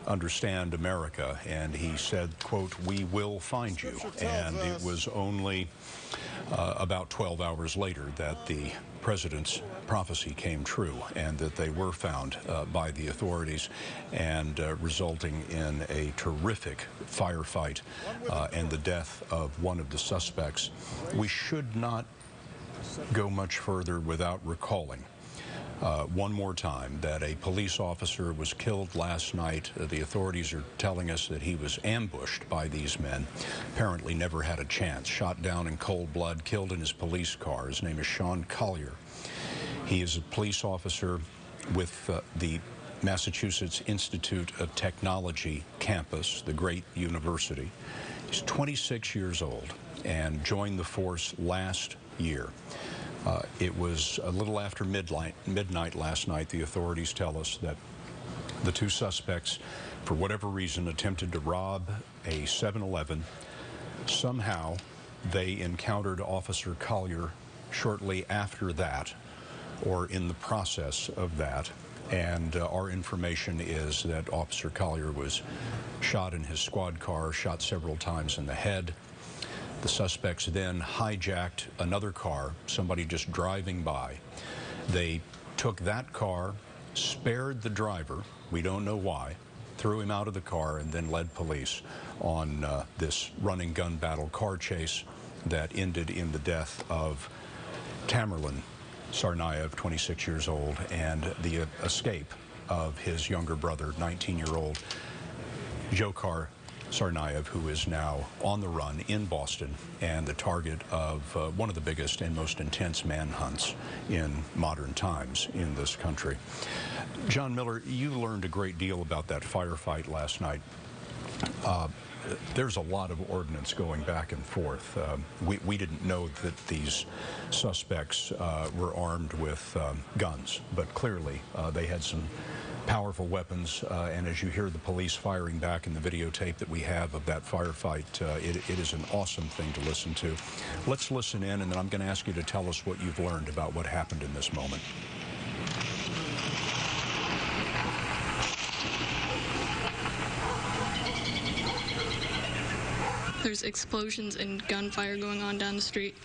understand America. And he said, quote, "We will find you." And it was only about 12 hours later that the president's prophecy came true, and that they were found by the authorities, and resulting in a terrific firefight and the death of one of the suspects. We should not go much further without recalling one more time that a police officer was killed last night. The authorities are telling us that he was ambushed by these men, apparently never had a chance, shot down in cold blood, killed in his police car. His name is Sean Collier. He is a police officer with the Massachusetts Institute of Technology campus, the great university. He's 26 years old and joined the force last year. It was a little after midnight last night. The authorities tell us that the two suspects, for whatever reason, attempted to rob a 7-Eleven. Somehow, they encountered Officer Collier shortly after that, or in the process of that. And our information is that Officer Collier was shot in his squad car, shot several times in the head. The suspects then hijacked another car, somebody just driving by. They took that car, spared the driver, we don't know why, threw him out of the car, and then led police on this running gun battle car chase that ended in the death of Tsarnaev, 26 years old, and the escape of his younger brother, 19-year-old Dzhokhar Tsarnaev, who is now on the run in Boston and the target of one of the biggest and most intense manhunts in modern times in this country. John Miller, you learned a great deal about that firefight last night. There's a lot of ordnance going back and forth. We didn't know that these suspects were armed with guns, but clearly they had some powerful weapons, and as you hear the police firing back in the videotape that we have of that firefight, it is an awesome thing to listen to. Let's listen in, and then I'm going to ask you to tell us what you've learned about what happened in this moment. There's explosions and gunfire going on down the street.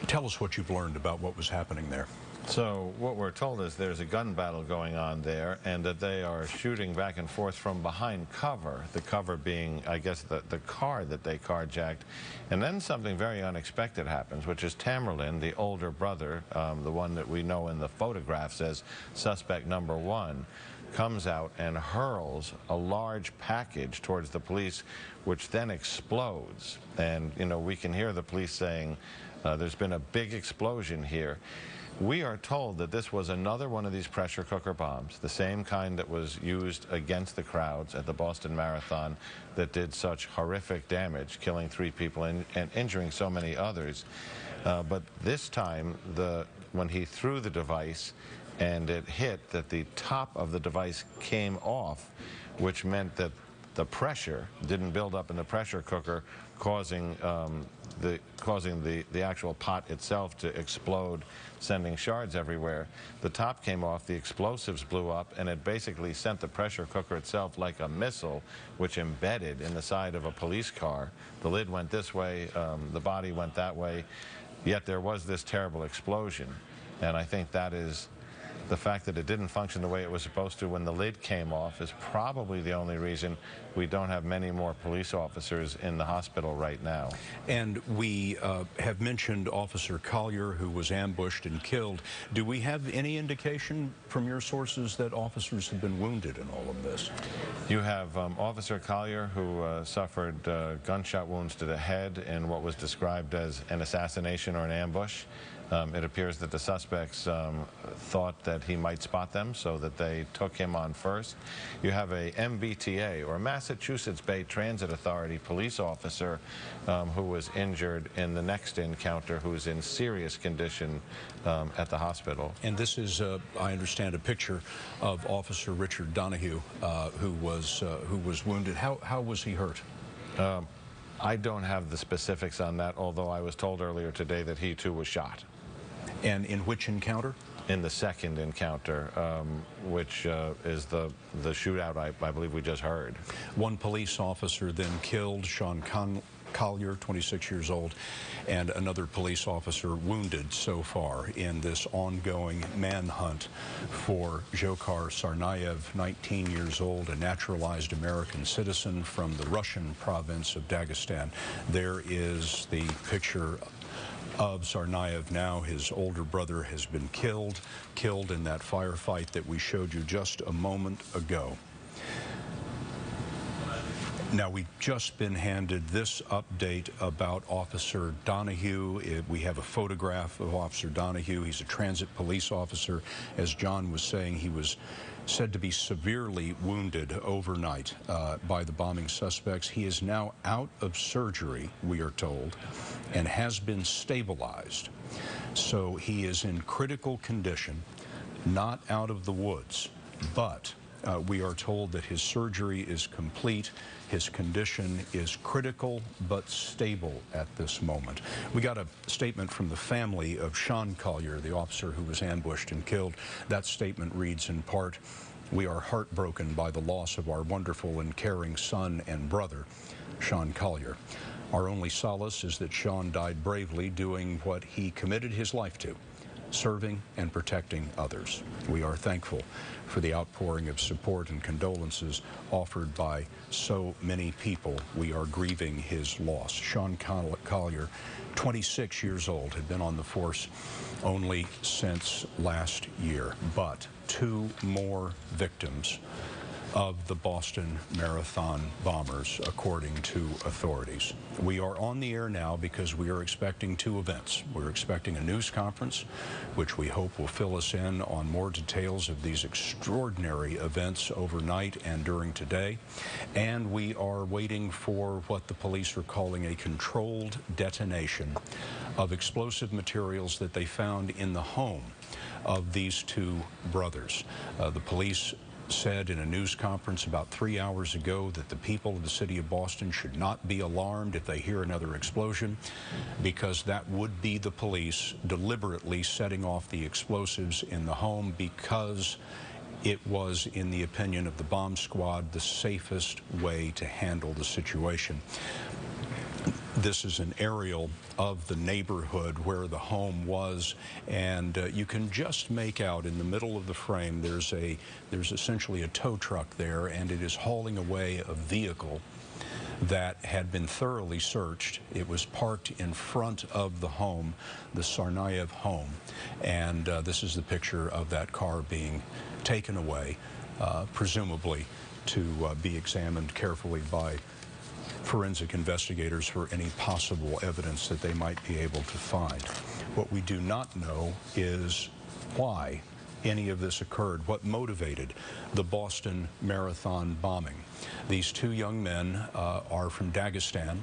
Tell us what you've learned about what was happening there. So what we're told is there's a gun battle going on there, and that they are shooting back and forth from behind cover, the cover being, I guess, the car that they carjacked. And then something very unexpected happens, which is Tamerlan, the older brother, the one that we know in the photographs as suspect number 1, comes out and hurls a large package towards the police, which then explodes. And, you know, we can hear the police saying, there's been a big explosion here. We are told that this was another one of these pressure cooker bombs, the same kind that was used against the crowds at the Boston Marathon that did such horrific damage, killing 3 people and injuring so many others. But this time, when he threw the device and it hit, that the top of the device came off, which meant that the pressure didn't build up in the pressure cooker, causing the actual pot itself to explode, sending shards everywhere. The top came off, the explosives blew up, and it basically sent the pressure cooker itself like a missile, which embedded in the side of a police car. The lid went this way, the body went that way, yet there was this terrible explosion. And I think that is the fact that it didn't function the way it was supposed to when the lid came off is probably the only reason we don't have many more police officers in the hospital right now. And we have mentioned Officer Collier, who was ambushed and killed. Do we have any indication from your sources that officers have been wounded in all of this? You have Officer Collier, who suffered gunshot wounds to the head in what was described as an assassination or an ambush. It appears that the suspects thought that he might spot them, so that they took him on first. You have a MBTA, or Massachusetts Bay Transit Authority police officer who was injured in the next encounter, who's in serious condition at the hospital. And this is, I understand, a picture of Officer Richard Donahue, who was wounded. How was he hurt? I don't have the specifics on that, although I was told earlier today that he too was shot. And in which encounter? In the second encounter, which is the shootout I believe we just heard. One police officer then killed, Sean Collier, 26 years old, and another police officer wounded so far in this ongoing manhunt for Dzhokhar Tsarnaev, 19 years old, a naturalized American citizen from the Russian province of Dagestan. There is the picture of Tsarnaev now. His older brother has been killed in that firefight that we showed you just a moment ago. Now, we've just been handed this update about Officer Donahue. We have a photograph of Officer Donahue. He's a transit police officer. As John was saying, he was said to be severely wounded overnight by the bombing suspects. He is now out of surgery, we are told, and has been stabilized. So he is in critical condition, not out of the woods, but we are told that his surgery is complete. His condition is critical but stable at this moment. We got a statement from the family of Sean Collier, the officer who was ambushed and killed. That statement reads in part, "We are heartbroken by the loss of our wonderful and caring son and brother, Sean Collier. Our only solace is that Sean died bravely doing what he committed his life to, serving and protecting others. We are thankful for the outpouring of support and condolences offered by so many people. We are grieving his loss." Sean Collier, 26 years old, had been on the force only since last year, but 2 more victims of the Boston Marathon bombers, according to authorities. We are on the air now because we are expecting 2 events. We're expecting a news conference, which we hope will fill us in on more details of these extraordinary events overnight and during today. And we are waiting for what the police are calling a controlled detonation of explosive materials that they found in the home of these 2 brothers. The police said in a news conference about 3 hours ago that the people of the city of Boston should not be alarmed if they hear another explosion, because that would be the police deliberately setting off the explosives in the home, because it was, in the opinion of the bomb squad, the safest way to handle the situation. This is an aerial of the neighborhood where the home was, and you can just make out in the middle of the frame there's essentially a tow truck there, and it is hauling away a vehicle that had been thoroughly searched. It was parked in front of the home, the Tsarnaev home, and this is the picture of that car being taken away, presumably to be examined carefully by forensic investigators for any possible evidence that they might be able to find. What we do not know is why any of this occurred, what motivated the Boston Marathon bombing. These 2 young men are from Dagestan.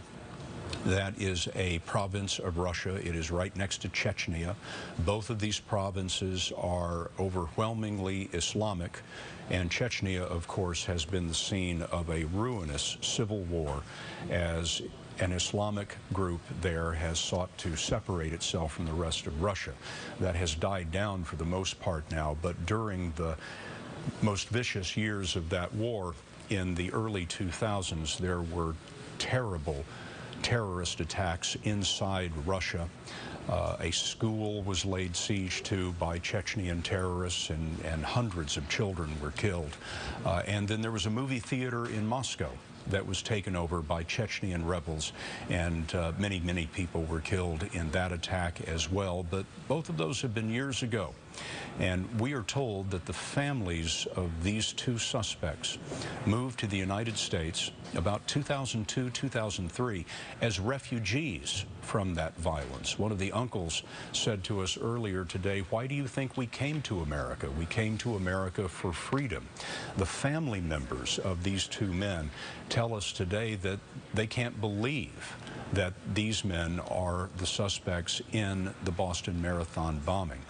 That is a province of Russia. It is right next to Chechnya. Both of these provinces are overwhelmingly Islamic, and Chechnya, of course, has been the scene of a ruinous civil war as an Islamic group there has sought to separate itself from the rest of Russia. That has died down for the most part now, but during the most vicious years of that war in the early 2000s, there were terrible terrorist attacks inside Russia. A school was laid siege to by Chechnyan terrorists, and hundreds of children were killed. And then there was a movie theater in Moscow that was taken over by Chechnyan rebels, and many, many people were killed in that attack as well. But both of those have been years ago. And we are told that the families of these 2 suspects moved to the United States about 2002, 2003 as refugees from that violence. One of the uncles said to us earlier today, "Why do you think we came to America? We came to America for freedom." The family members of these 2 men tell us today that they can't believe that these men are the suspects in the Boston Marathon bombing.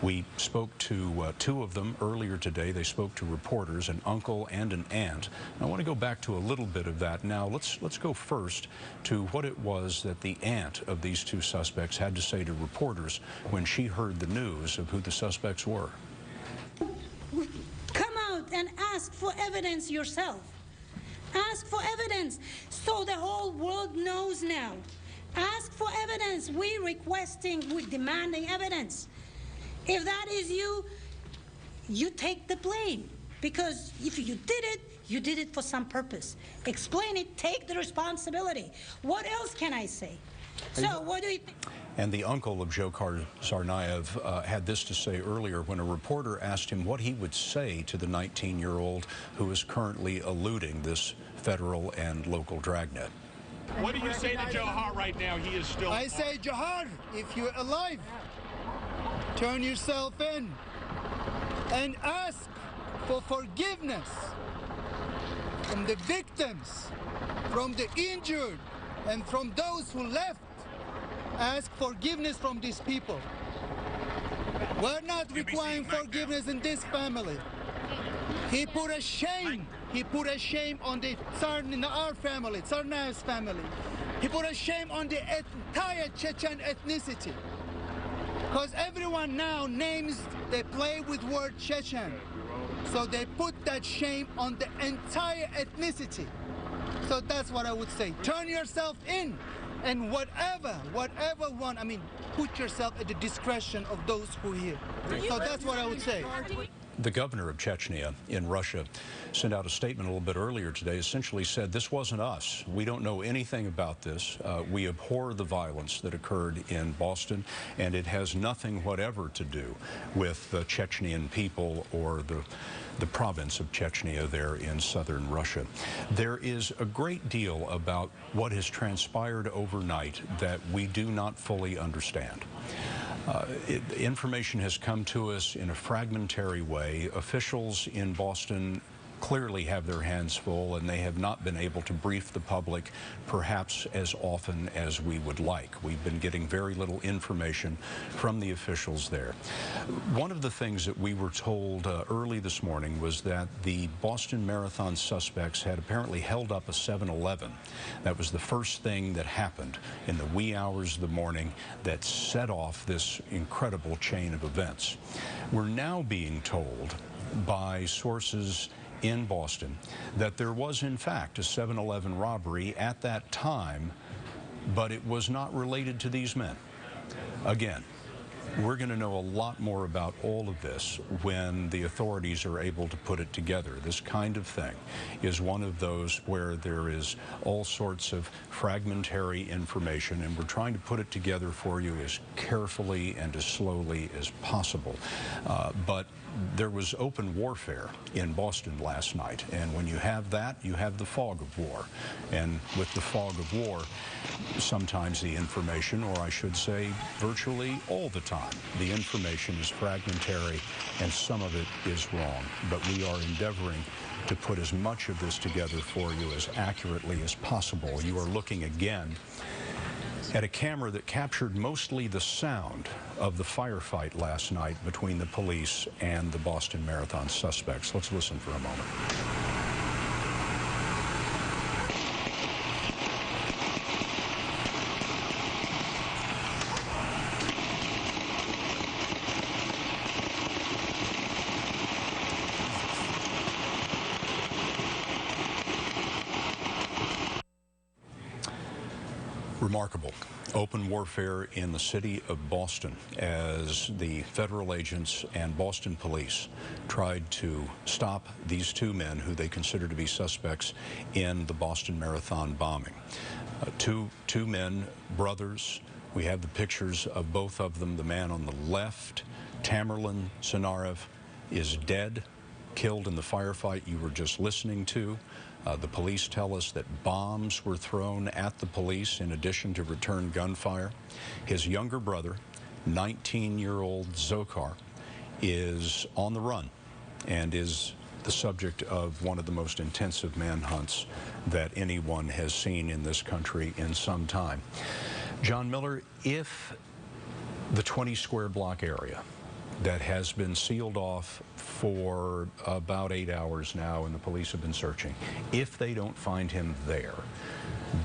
We spoke to 2 of them earlier today. They spoke to reporters, an uncle and an aunt. And I want to go back to a little bit of that now. Let's go first to what it was that the aunt of these 2 suspects had to say to reporters when she heard the news of who the suspects were. Come out and ask for evidence yourself. Ask for evidence so the whole world knows now. Ask for evidence. We're demanding evidence. If that is you, you take the blame. Because if you did it for some purpose. Explain it, take the responsibility. What else can I say? So what do you think? And the uncle of Dzhokhar Tsarnaev had this to say earlier when a reporter asked him what he would say to the 19-year-old who is currently eluding this federal and local dragnet. What do you say to Dzhokhar right now? He is still... I say, Dzhokhar, if you're alive, turn yourself in and ask for forgiveness from the victims, from the injured, and from those who left. Ask forgiveness from these people. We're not requiring forgiveness in this family. He put a shame. He put a shame on our family, Tsarnaev's family. He put a shame on the entire Chechen ethnicity. Because everyone now they play with word Chechen. So they put that shame on the entire ethnicity. So that's what I would say. Turn yourself in. And whatever one, put yourself at the discretion of those who are here. So that's what I would say. The governor of Chechnya in Russia sent out a statement a little bit earlier today, essentially said, this wasn't us. We don't know anything about this. We abhor the violence that occurred in Boston, and it has nothing whatever to do with the Chechnyan people or the province of Chechnya there in southern Russia. There is a great deal about what has transpired overnight that we do not fully understand. Information has come to us in a fragmentary way. Officials in Boston clearly have their hands full, and they have not been able to brief the public perhaps as often as we would like. We've been getting very little information from the officials there. One of the things that we were told early this morning was that the Boston Marathon suspects had apparently held up a 7-Eleven. That was the first thing that happened in the wee hours of the morning that set off this incredible chain of events. We're now being told by sources in Boston that there was in fact a 7-Eleven robbery at that time, but it was not related to these men. Again, we're going to know a lot more about all of this when the authorities are able to put it together. This kind of thing is one of those where there is all sorts of fragmentary information, and we're trying to put it together for you as carefully and as slowly as possible. But there was open warfare in Boston last night, and when you have that, you have the fog of war. And with the fog of war, sometimes the information, or I should say virtually all the time, the information is fragmentary and some of it is wrong. But we are endeavoring to put as much of this together for you as accurately as possible. You are looking again at a camera that captured mostly the sound of the firefight last night between the police and the Boston Marathon suspects. Let's listen for a moment. Remarkable. Open warfare in the city of Boston as the federal agents and Boston police tried to stop these two men who they consider to be suspects in the Boston Marathon bombing. Two men, brothers. We have the pictures of both of them. The man on the left, Tsarnaev, is dead, killed in the firefight you were just listening to. The police tell us that bombs were thrown at the police in addition to return gunfire. His younger brother, 19-year-old Dzhokhar, is on the run and is the subject of one of the most intensive manhunts that anyone has seen in this country in some time. John Miller, if the 20 square block area that has been sealed off for about 8 hours now, and the police have been searching, if they don't find him there,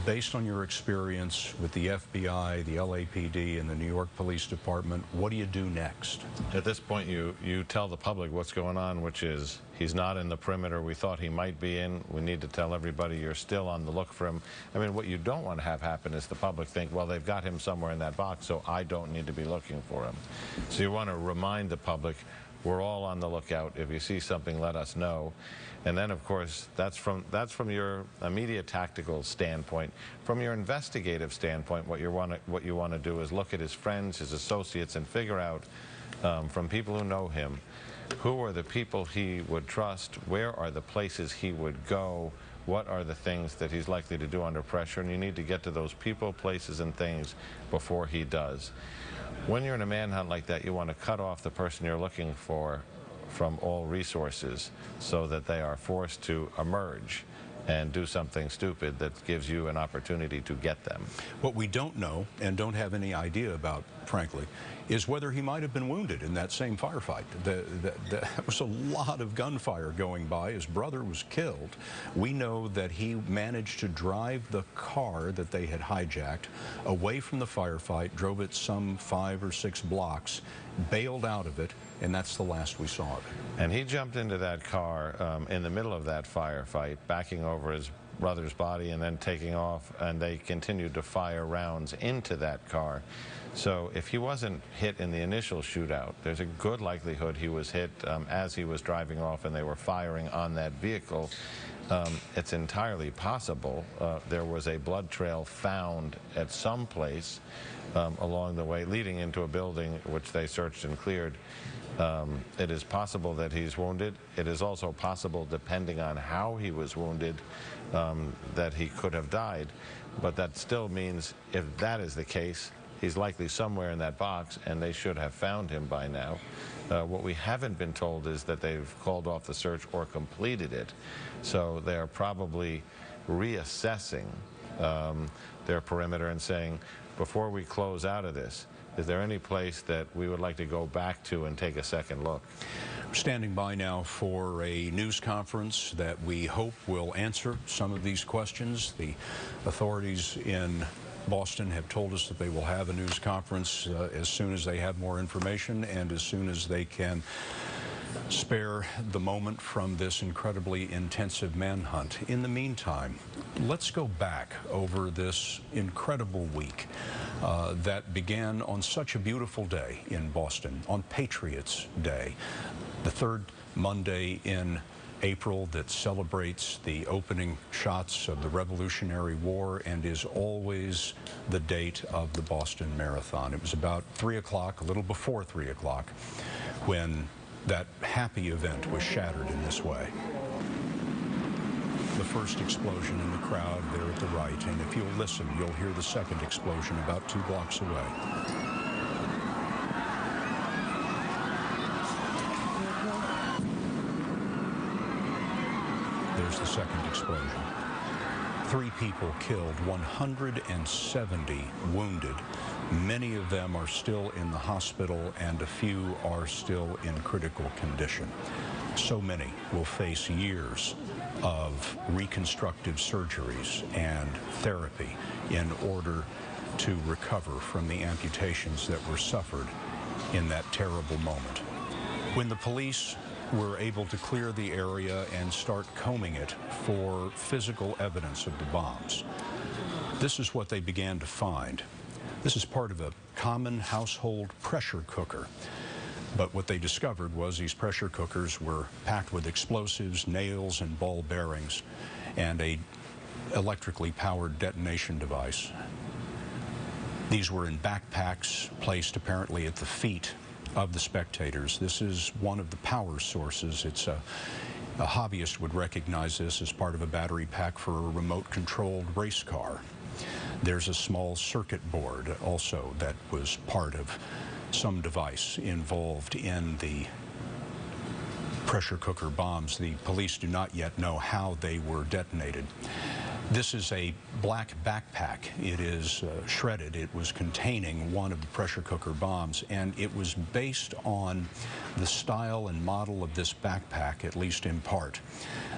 based on your experience with the FBI, the LAPD, and the New York Police Department, what do you do next? At this point, you tell the public what's going on, which is He's not in the perimeter we thought he might be in. We need to tell everybody you're still on the look for him. I mean, what you don't want to have happen is the public think, well, they've got him somewhere in that box, so I don't need to be looking for him. So you want to remind the public, we're all on the lookout. If you see something, let us know. And then, of course, that's from your immediate tactical standpoint. From your investigative standpoint, what you want to do is look at his friends, his associates, and figure out from people who know him, who are the people he would trust, where are the places he would go, what are the things that he's likely to do under pressure, and you need to get to those people, places, and things before he does. When you're in a manhunt like that, you want to cut off the person you're looking for from all resources so that they are forced to emerge and do something stupid that gives you an opportunity to get them. What we don't know and don't have any idea about, frankly, is whether he might have been wounded in that same firefight. There was a lot of gunfire going by. His brother was killed. We know that he managed to drive the car that they had hijacked away from the firefight, drove it some 5 or 6 blocks, bailed out of it, and that's the last we saw of it. And he jumped into that car in the middle of that firefight, backing over his brother's body and then taking off, and they continued to fire rounds into that car. So if he wasn't hit in the initial shootout, there's a good likelihood he was hit as he was driving off and they were firing on that vehicle. It's entirely possible there was a blood trail found at some place along the way, leading into a building which they searched and cleared. It is possible that he's wounded. It is also possible, depending on how he was wounded, that he could have died. But that still means, if that is the case, he's likely somewhere in that box, and they should have found him by now. What we haven't been told is that they've called off the search or completed it. So they're probably reassessing their perimeter and saying, before we close out of this, is there any place that we would like to go back to and take a second look? We're standing by now for a news conference that we hope will answer some of these questions. The authorities in Boston have told us that they will have a news conference as soon as they have more information and as soon as they can spare the moment from this incredibly intensive manhunt. In the meantime, let's go back over this incredible week that began on such a beautiful day in Boston, on Patriots' Day, the third Monday in April that celebrates the opening shots of the Revolutionary War and is always the date of the Boston Marathon. It was about 3 o'clock, a little before 3 o'clock, when that happy event was shattered in this way. The first explosion in the crowd there at the right, and if you'll listen, you'll hear the second explosion about 2 blocks away. There's the second explosion. 3 people killed, 170 wounded. Many of them are still in the hospital, and a few are still in critical condition. So many will face years of reconstructive surgeries and therapy in order to recover from the amputations that were suffered in that terrible moment. When the police were able to clear the area and start combing it for physical evidence of the bombs, this is what they began to find. This is part of a common household pressure cooker. But what they discovered was these pressure cookers were packed with explosives, nails, and ball bearings, and a electrically powered detonation device. These were in backpacks placed apparently at the feet of the spectators. This is one of the power sources. It's a hobbyist would recognize this as part of a battery pack for a remote-controlled race car. There's a small circuit board also that was part of some device involved in the pressure cooker bombs. The police do not yet know how they were detonated. This is a black backpack. It is shredded. It was containing one of the pressure cooker bombs, and it was based on the style and model of this backpack, at least in part,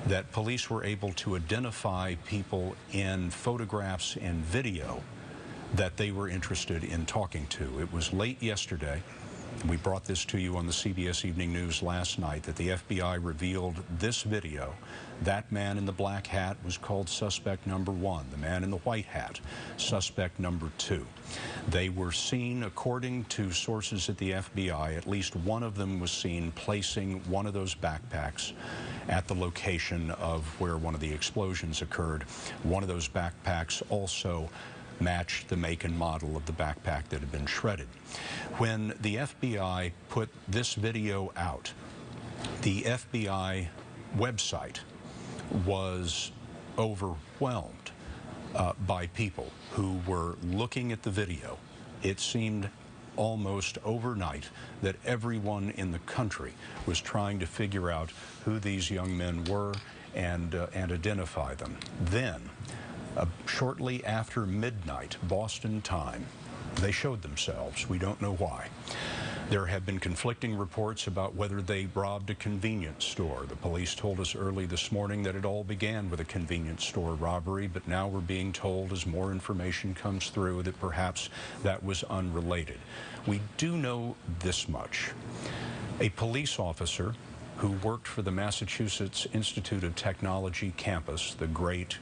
that police were able to identify people in photographs and video that they were interested in talking to. It was late yesterday We brought this to you on the CBS Evening News last night, that the FBI revealed this video. That man in the black hat was called suspect number 1. The man in the white hat, suspect number 2. They were seen, according to sources at the FBI, at least one of them was seen placing one of those backpacks at the location of where one of the explosions occurred. One of those backpacks also matched the make and model of the backpack that had been shredded. When the FBI put this video out, the FBI website was overwhelmed by people who were looking at the video. It seemed almost overnight that everyone in the country was trying to figure out who these young men were and identify them. Then, shortly after midnight, Boston time, they showed themselves. We don't know why. There have been conflicting reports about whether they robbed a convenience store. The police told us early this morning that it all began with a convenience store robbery, but now we're being told, as more information comes through, that perhaps that was unrelated. We do know this much. A police officer who worked for the Massachusetts Institute of Technology campus, the great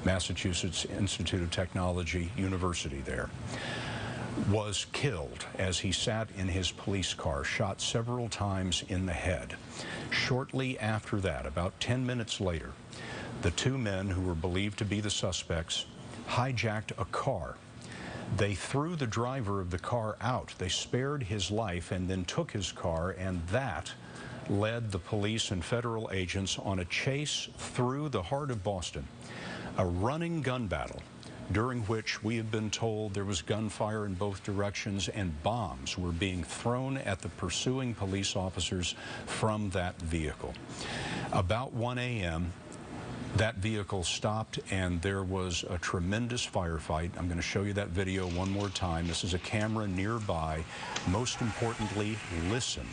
Massachusetts Institute of Technology University there, was killed as he sat in his police car, shot several times in the head. Shortly after that, about 10 minutes later, the two men who were believed to be the suspects hijacked a car. They threw the driver of the car out. They spared his life and then took his car, and that led the police and federal agents on a chase through the heart of Boston, a running gun battle, during which we have been told there was gunfire in both directions and bombs were being thrown at the pursuing police officers from that vehicle. About 1 a.m., that vehicle stopped and there was a tremendous firefight. I'm going to show you that video one more time. This is a camera nearby. Most importantly, listen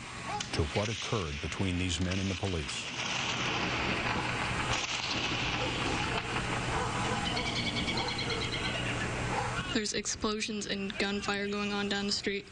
to what occurred between these men and the police. There's explosions and gunfire going on down the street.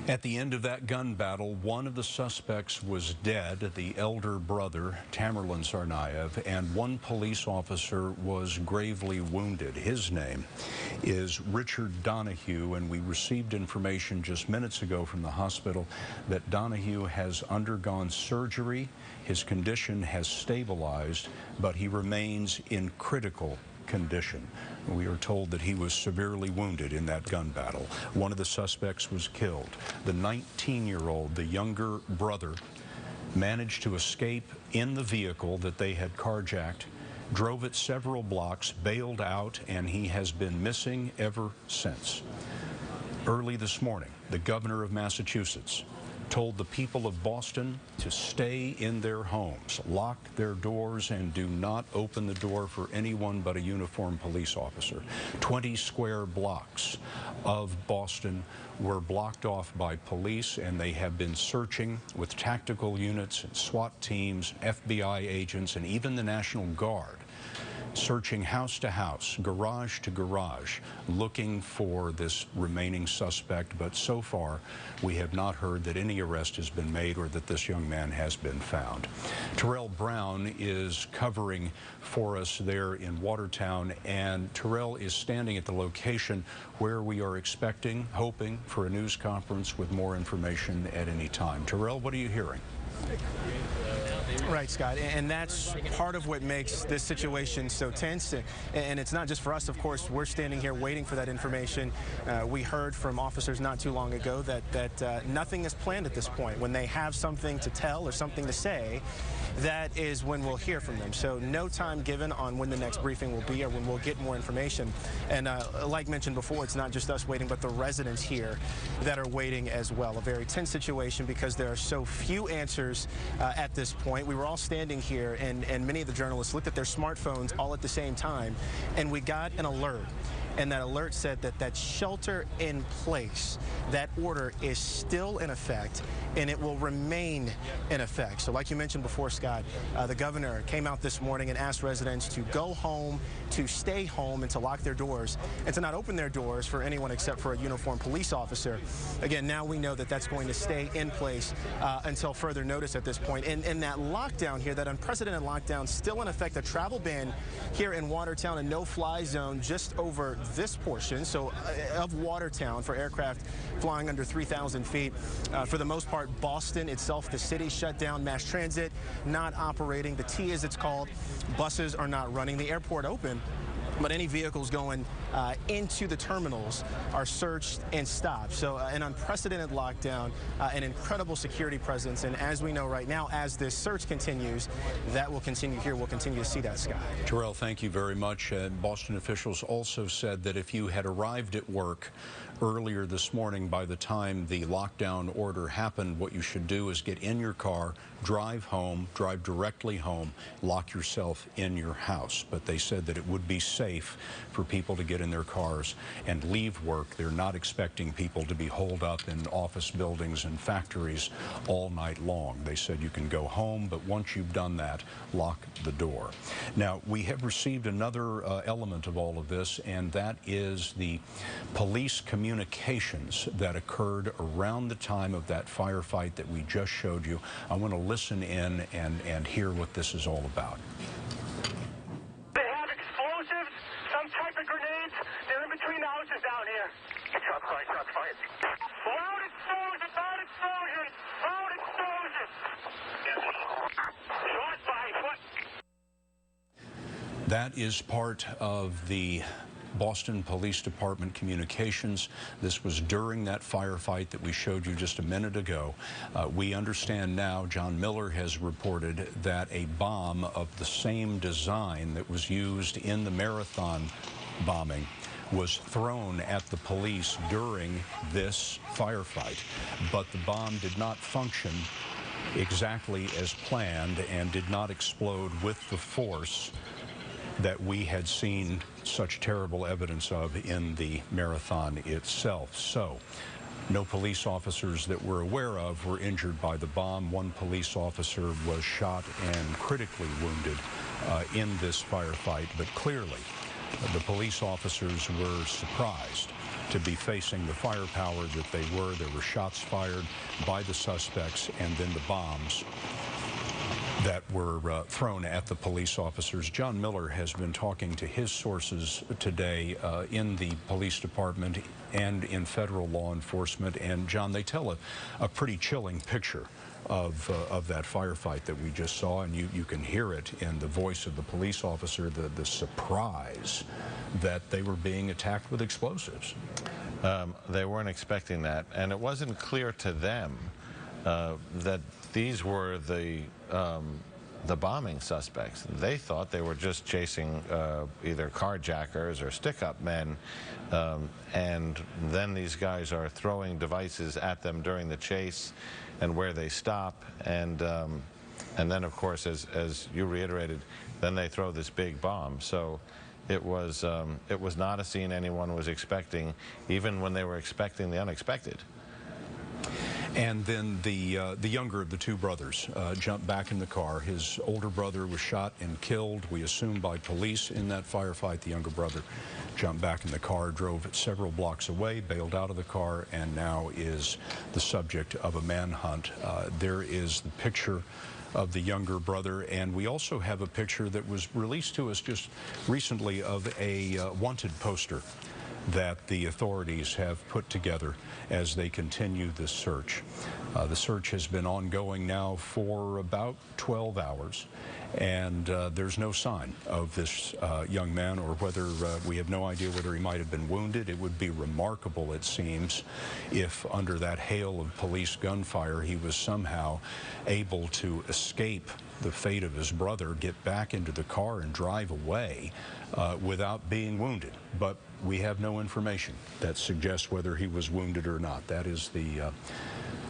At the end of that gun battle, one of the suspects was dead, the elder brother, Tsarnaev, and one police officer was gravely wounded. His name is Richard Donahue, and we received information just minutes ago from the hospital that Donahue has undergone surgery. His condition has stabilized, but he remains in critical condition. We are told that he was severely wounded in that gun battle. One of the suspects was killed. The 19-year-old, the younger brother, managed to escape in the vehicle that they had carjacked, drove it several blocks, bailed out, and he has been missing ever since. Early this morning, the governor of Massachusetts told the people of Boston to stay in their homes, lock their doors, and do not open the door for anyone but a uniformed police officer. 20 square blocks of Boston were blocked off by police, and they have been searching with tactical units, SWAT teams, FBI agents, and even the National Guard, searching house to house, garage to garage, looking for this remaining suspect. But so far, we have not heard that any arrest has been made or that this young man has been found. Terrell Brown is covering for us there in Watertown, and Terrell is standing at the location where we are expecting, hoping for a news conference with more information at any time. Terrell, what are you hearing? Right, Scott, and that's part of what makes this situation so tense. And it's not just for us, of course. We're standing here waiting for that information. We heard from officers not too long ago that nothing is planned at this point. When they have something to tell or something to say, that is when we'll hear from them. So no time given on when the next briefing will be or when we'll get more information. And like mentioned before, it's not just us waiting, but the residents here that are waiting as well. A very tense situation because there are so few answers at this point. We were all standing here, and many of the journalists looked at their smartphones all at the same time, and we got an alert. And that alert said that shelter in place, that order is still in effect, and it will remain in effect. So like you mentioned before, Scott, the governor came out this morning and asked residents to go home, to stay home, and to lock their doors, and to not open their doors for anyone except for a uniformed police officer. Again, now we know that that's going to stay in place until further notice at this point. And that lockdown here, that unprecedented lockdown, still in effect, a travel ban here in Watertown, a no-fly zone just over this portion, so of Watertown, for aircraft flying under 3,000 feet. For the most part, Boston itself, the city, shut down. Mass transit not operating. The T, as it's called, buses are not running. The airport open, but any vehicles going into the terminals are searched and stopped. So an unprecedented lockdown, an incredible security presence, and as we know right now, as this search continues, that will continue here. We'll continue to see that, Scott. Terrell, thank you very much. Boston officials also said that if you had arrived at work earlier this morning, by the time the lockdown order happened, what you should do is get in your car, drive home, drive directly home, lock yourself in your house. But they said that it would be safe for people to get in their cars and leave work. They're not expecting people to be holed up in office buildings and factories all night long. They said you can go home, but once you've done that, lock the door. Now, we have received another element of all of this, and that is the police communications that occurred around the time of that firefight that we just showed you. I want to listen in and hear what this is all about. They have explosives, some type of grenades. They're in between the houses down here. Shots fired, shots fired. Loud explosions, loud explosions, loud explosions. Shots fired, what? That is part of the Boston Police Department communications. This was during that firefight that we showed you just a minute ago. We understand now, John Miller has reported that a bomb of the same design that was used in the Marathon bombing was thrown at the police during this firefight, but the bomb did not function exactly as planned and did not explode with the force that we had seen such terrible evidence of in the Marathon itself. So, no police officers that we're aware of were injured by the bomb. One police officer was shot and critically wounded in this firefight, but clearly the police officers were surprised to be facing the firepower that they were. There were shots fired by the suspects and then the bombs that were thrown at the police officers. John Miller has been talking to his sources today in the police department and in federal law enforcement. And John, they tell a pretty chilling picture of that firefight that we just saw, and you can hear it in the voice of the police officer, the surprise that they were being attacked with explosives. They weren't expecting that, and it wasn't clear to them that these were the bombing suspects. They thought they were just chasing either carjackers or stick-up men, and then these guys are throwing devices at them during the chase and where they stop, and then of course, as you reiterated, then they throw this big bomb. So it was not a scene anyone was expecting, even when they were expecting the unexpected. And then the younger of the two brothers jumped back in the car. His older brother was shot and killed, we assume, by police in that firefight. The younger brother jumped back in the car, drove several blocks away, bailed out of the car, and now is the subject of a manhunt. There is the picture of the younger brother, and we also have a picture that was released to us just recently of a wanted poster that the authorities have put together as they continue this search. The search has been ongoing now for about 12 hours, and there's no sign of this young man, or whether we have no idea whether he might have been wounded. It would be remarkable, it seems, if under that hail of police gunfire he was somehow able to escape the fate of his brother, get back into the car and drive away without being wounded. But we have no information that suggests whether he was wounded or not. That is the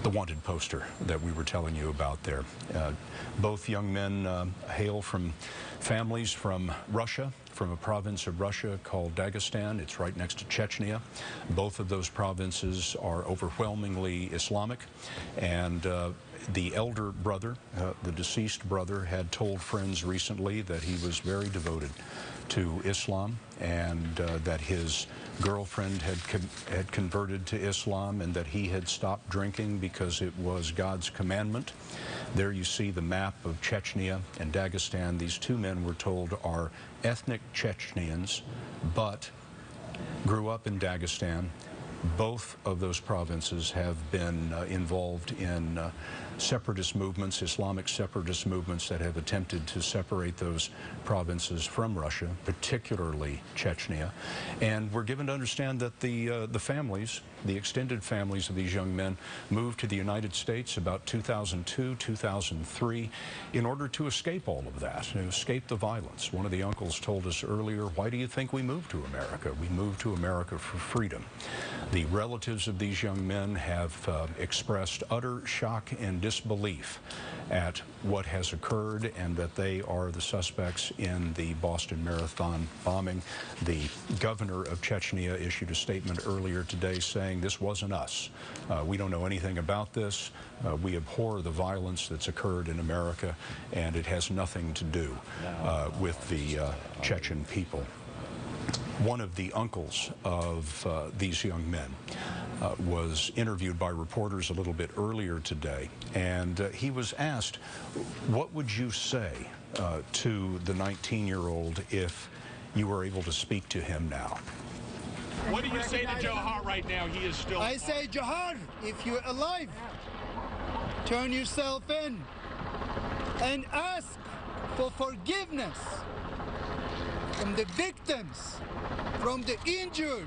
wanted poster that we were telling you about there. Both young men hail from families from Russia, from a province of Russia called Dagestan. It's right next to Chechnya. Both of those provinces are overwhelmingly Islamic, and the elder brother, the deceased brother, had told friends recently that he was very devoted to Islam, and that his girlfriend had converted to Islam, and that he had stopped drinking because it was God's commandment. There you see the map of Chechnya and Dagestan. These two men, we're told, are ethnic Chechnyans, but grew up in Dagestan. Both of those provinces have been involved in separatist movements, Islamic separatist movements that have attempted to separate those provinces from Russia, particularly Chechnya. And we're given to understand that the families, the extended families of these young men, moved to the United States about 2002, 2003, in order to escape all of that, to escape the violence. One of the uncles told us earlier, "Why do you think we moved to America? We moved to America for freedom." The relatives of these young men have expressed utter shock and disbelief at what has occurred, and that they are the suspects in the Boston Marathon bombing. The governor of Chechnya issued a statement earlier today saying, "This wasn't us. We don't know anything about this. We abhor the violence that's occurred in America, and it has nothing to do with the Chechen people." One of the uncles of these young men was interviewed by reporters a little bit earlier today, and he was asked, what would you say to the 19-year-old if you were able to speak to him now? What do you say to Dzhokhar right now? He is still... I say, Dzhokhar, if you're alive, turn yourself in and ask for forgiveness from the victims, from the injured,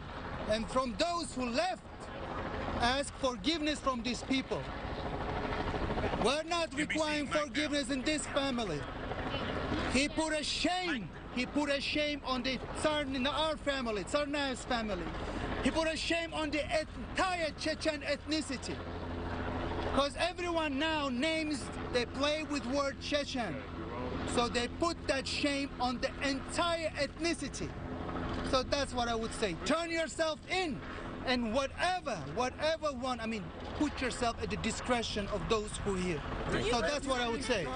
and from those who left. Ask forgiveness from these people. We're not requiring forgiveness in this family. He put a shame. He put a shame on the our family, Tsarnaev's family. He put a shame on the entire Chechen ethnicity. Because everyone now names, they play with word Chechen. So they put that shame on the entire ethnicity. So that's what I would say. Turn yourself in, and whatever one, I mean, put yourself at the discretion of those who are here. So that's what I would say.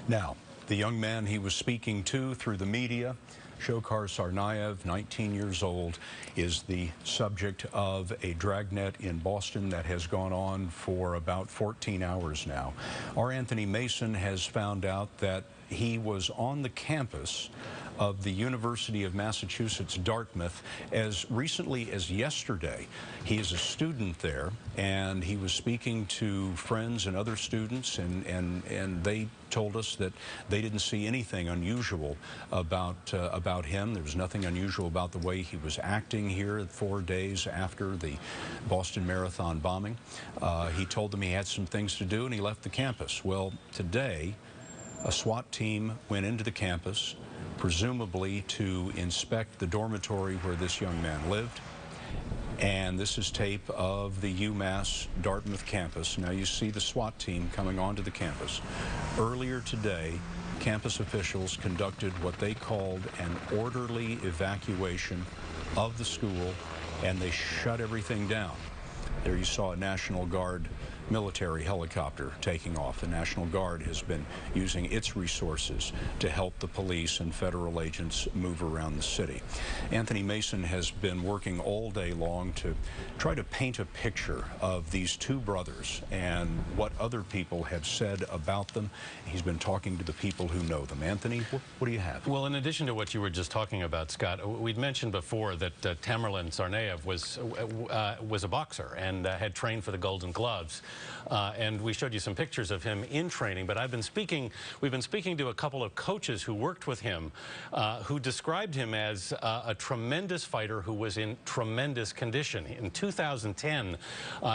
Now, the young man he was speaking to through the media, Dzhokhar Tsarnaev, 19 years old, is the subject of a dragnet in Boston that has gone on for about 14 hours now. Our Anthony Mason has found out that he was on the campus of the University of Massachusetts, Dartmouth, as recently as yesterday. He is a student there, and he was speaking to friends and other students, and they told us that they didn't see anything unusual about him. There was nothing unusual about the way he was acting here 4 days after the Boston Marathon bombing. He told them he had some things to do, and he left the campus. Well, today, a SWAT team went into the campus, presumably to inspect the dormitory where this young man lived. And this is tape of the UMass Dartmouth campus. Now you see the SWAT team coming onto the campus. Earlier today, campus officials conducted what they called an orderly evacuation of the school, and they shut everything down. There you saw a National Guard military helicopter taking off. The National Guard has been using its resources to help the police and federal agents move around the city. Anthony Mason has been working all day long to try to paint a picture of these two brothers and what other people have said about them. He's been talking to the people who know them. Anthony, what do you have? Well, in addition to what you were just talking about, Scott, we'd mentioned before that Tsarnaev was a boxer and had trained for the Golden Gloves. And we showed you some pictures of him in training, but we've been speaking to a couple of coaches who worked with him, who described him as a tremendous fighter who was in tremendous condition. In 2010,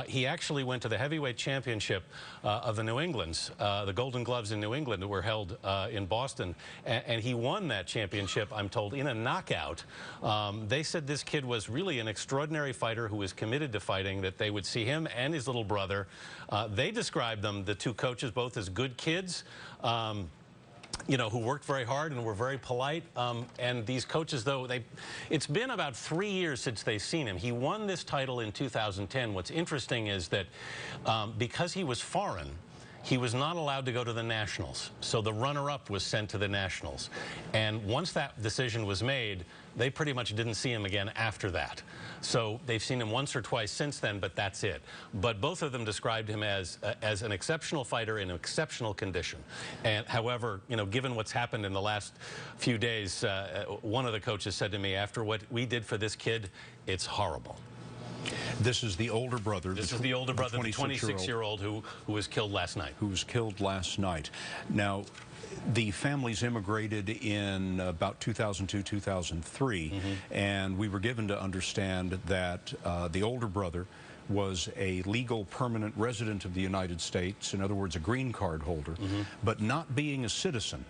he actually went to the heavyweight championship of the New Englands. The Golden Gloves in New England were held in Boston, and he won that championship, I'm told, in a knockout. They said this kid was really an extraordinary fighter who was committed to fighting, that they would see him and his little brother. They described them, the two coaches, both as good kids, you know, who worked very hard and were very polite. And these coaches, though, it's been about 3 years since they've seen him. He won this title in 2010. What's interesting is that because he was foreign, he was not allowed to go to the Nationals. So the runner-up was sent to the Nationals. And once that decision was made, they pretty much didn't see him again after that. So they've seen him once or twice since then, but that's it. But both of them described him as an exceptional fighter in exceptional condition. And however, you know, given what's happened in the last few days, one of the coaches said to me, after what we did for this kid, it's horrible. This is the older brother. This is the older brother, the 26-year-old who was killed last night. Who was killed last night. Now, the families immigrated in about 2002, 2003, and we were given to understand that the older brother was a legal permanent resident of the United States, in other words, a green card holder, but not being a citizen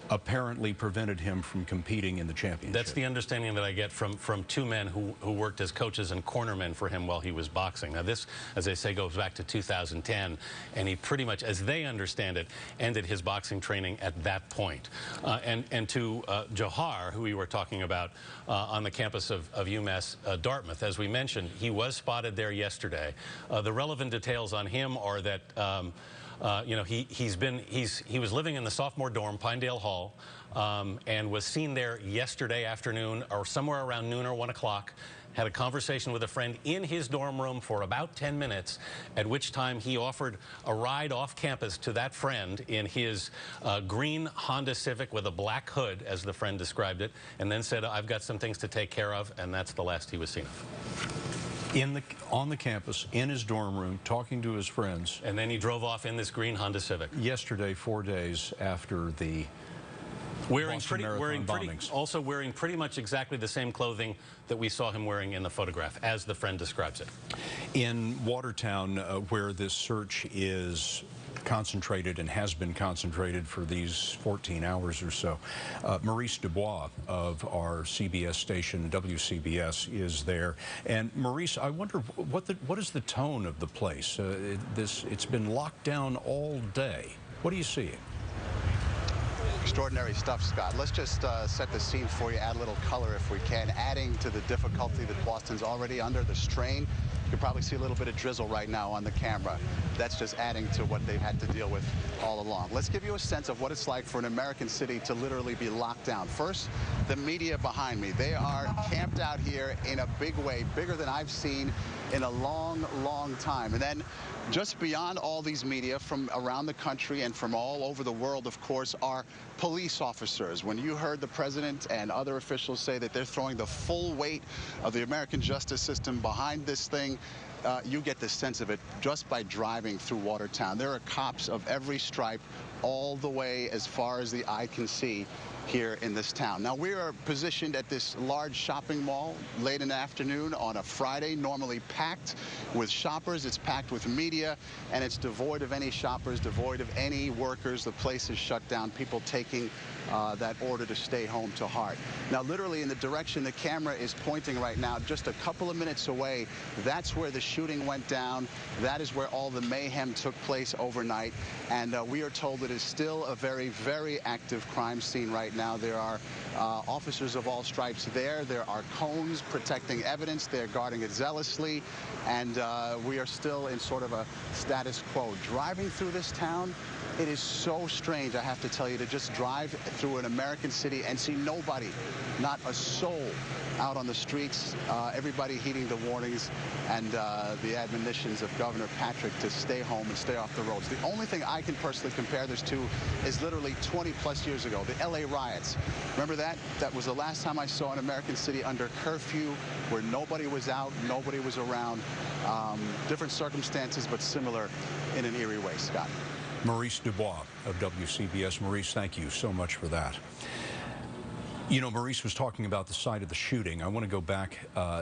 apparently prevented him from competing in the championship. That's the understanding that I get from two men who worked as coaches and cornermen for him while he was boxing. Now this, as I say, goes back to 2010, and he pretty much, as they understand it, ended his boxing training at that point. And to Dzhokhar, who we were talking about on the campus of UMass Dartmouth, as we mentioned, he was spotted there yesterday. The relevant details on him are that you know, he was living in the sophomore dorm, Pinedale Hall, and was seen there yesterday afternoon, or somewhere around noon or 1 o'clock. Had a conversation with a friend in his dorm room for about 10 minutes, at which time he offered a ride off campus to that friend in his green Honda Civic with a black hood, as the friend described it, and then said, I've got some things to take care of, and that's the last he was seen of. On the campus, in his dorm room, talking to his friends. And then he drove off in this green Honda Civic. Yesterday, 4 days after the also wearing pretty much exactly the same clothing that we saw him wearing in the photograph, as the friend describes it. In Watertown, where this search is concentrated and has been concentrated for these 14 hours or so, Maurice Dubois of our CBS station, WCBS, is there. And Maurice, I wonder, what is the tone of the place? It's been locked down all day. What do you see? Extraordinary stuff, Scott. Let's just set the scene for you, add a little color if we can, adding to the difficulty that Boston's already under, the strain. You can probably see a little bit of drizzle right now on the camera. That's just adding to what they've had to deal with all along. Let's give you a sense of what it's like for an American city to literally be locked down. First, the media behind me. They are camped out here in a big way, bigger than I've seen in a long, long time. And then just beyond all these media from around the country and from all over the world, of course, are police officers. When you heard the president and other officials say that they're throwing the full weight of the American justice system behind this thing, you get the sense of it just by driving through Watertown. There are cops of every stripe all the way as far as the eye can see here in this town. Now, we are positioned at this large shopping mall late in the afternoon on a Friday, normally packed with shoppers. It's packed with media, and it's devoid of any shoppers, devoid of any workers. The place is shut down, people taking that order to stay home to heart. Now, literally in the direction the camera is pointing right now, just a couple of minutes away, that's where the shooting went down. That is where all the mayhem took place overnight, and we are told it is still a very, very active crime scene right now. There are officers of all stripes there. There are cones protecting evidence. They're guarding it zealously. And we are still in sort of a status quo. Driving through this town, it is so strange, I have to tell you, to just drive through an American city and see nobody, not a soul out on the streets. Everybody heeding the warnings and the admonitions of Governor Patrick to stay home and stay off the roads. The only thing I can personally compare this to is literally 20+ years ago, the LA riots. Remember that? That was the last time I saw an American city under curfew, where nobody was out, nobody was around. Different circumstances, but similar in an eerie way. Scott. Maurice Dubois of WCBS. Maurice, thank you so much for that. You know, Maurice was talking about the site of the shooting. I want to go back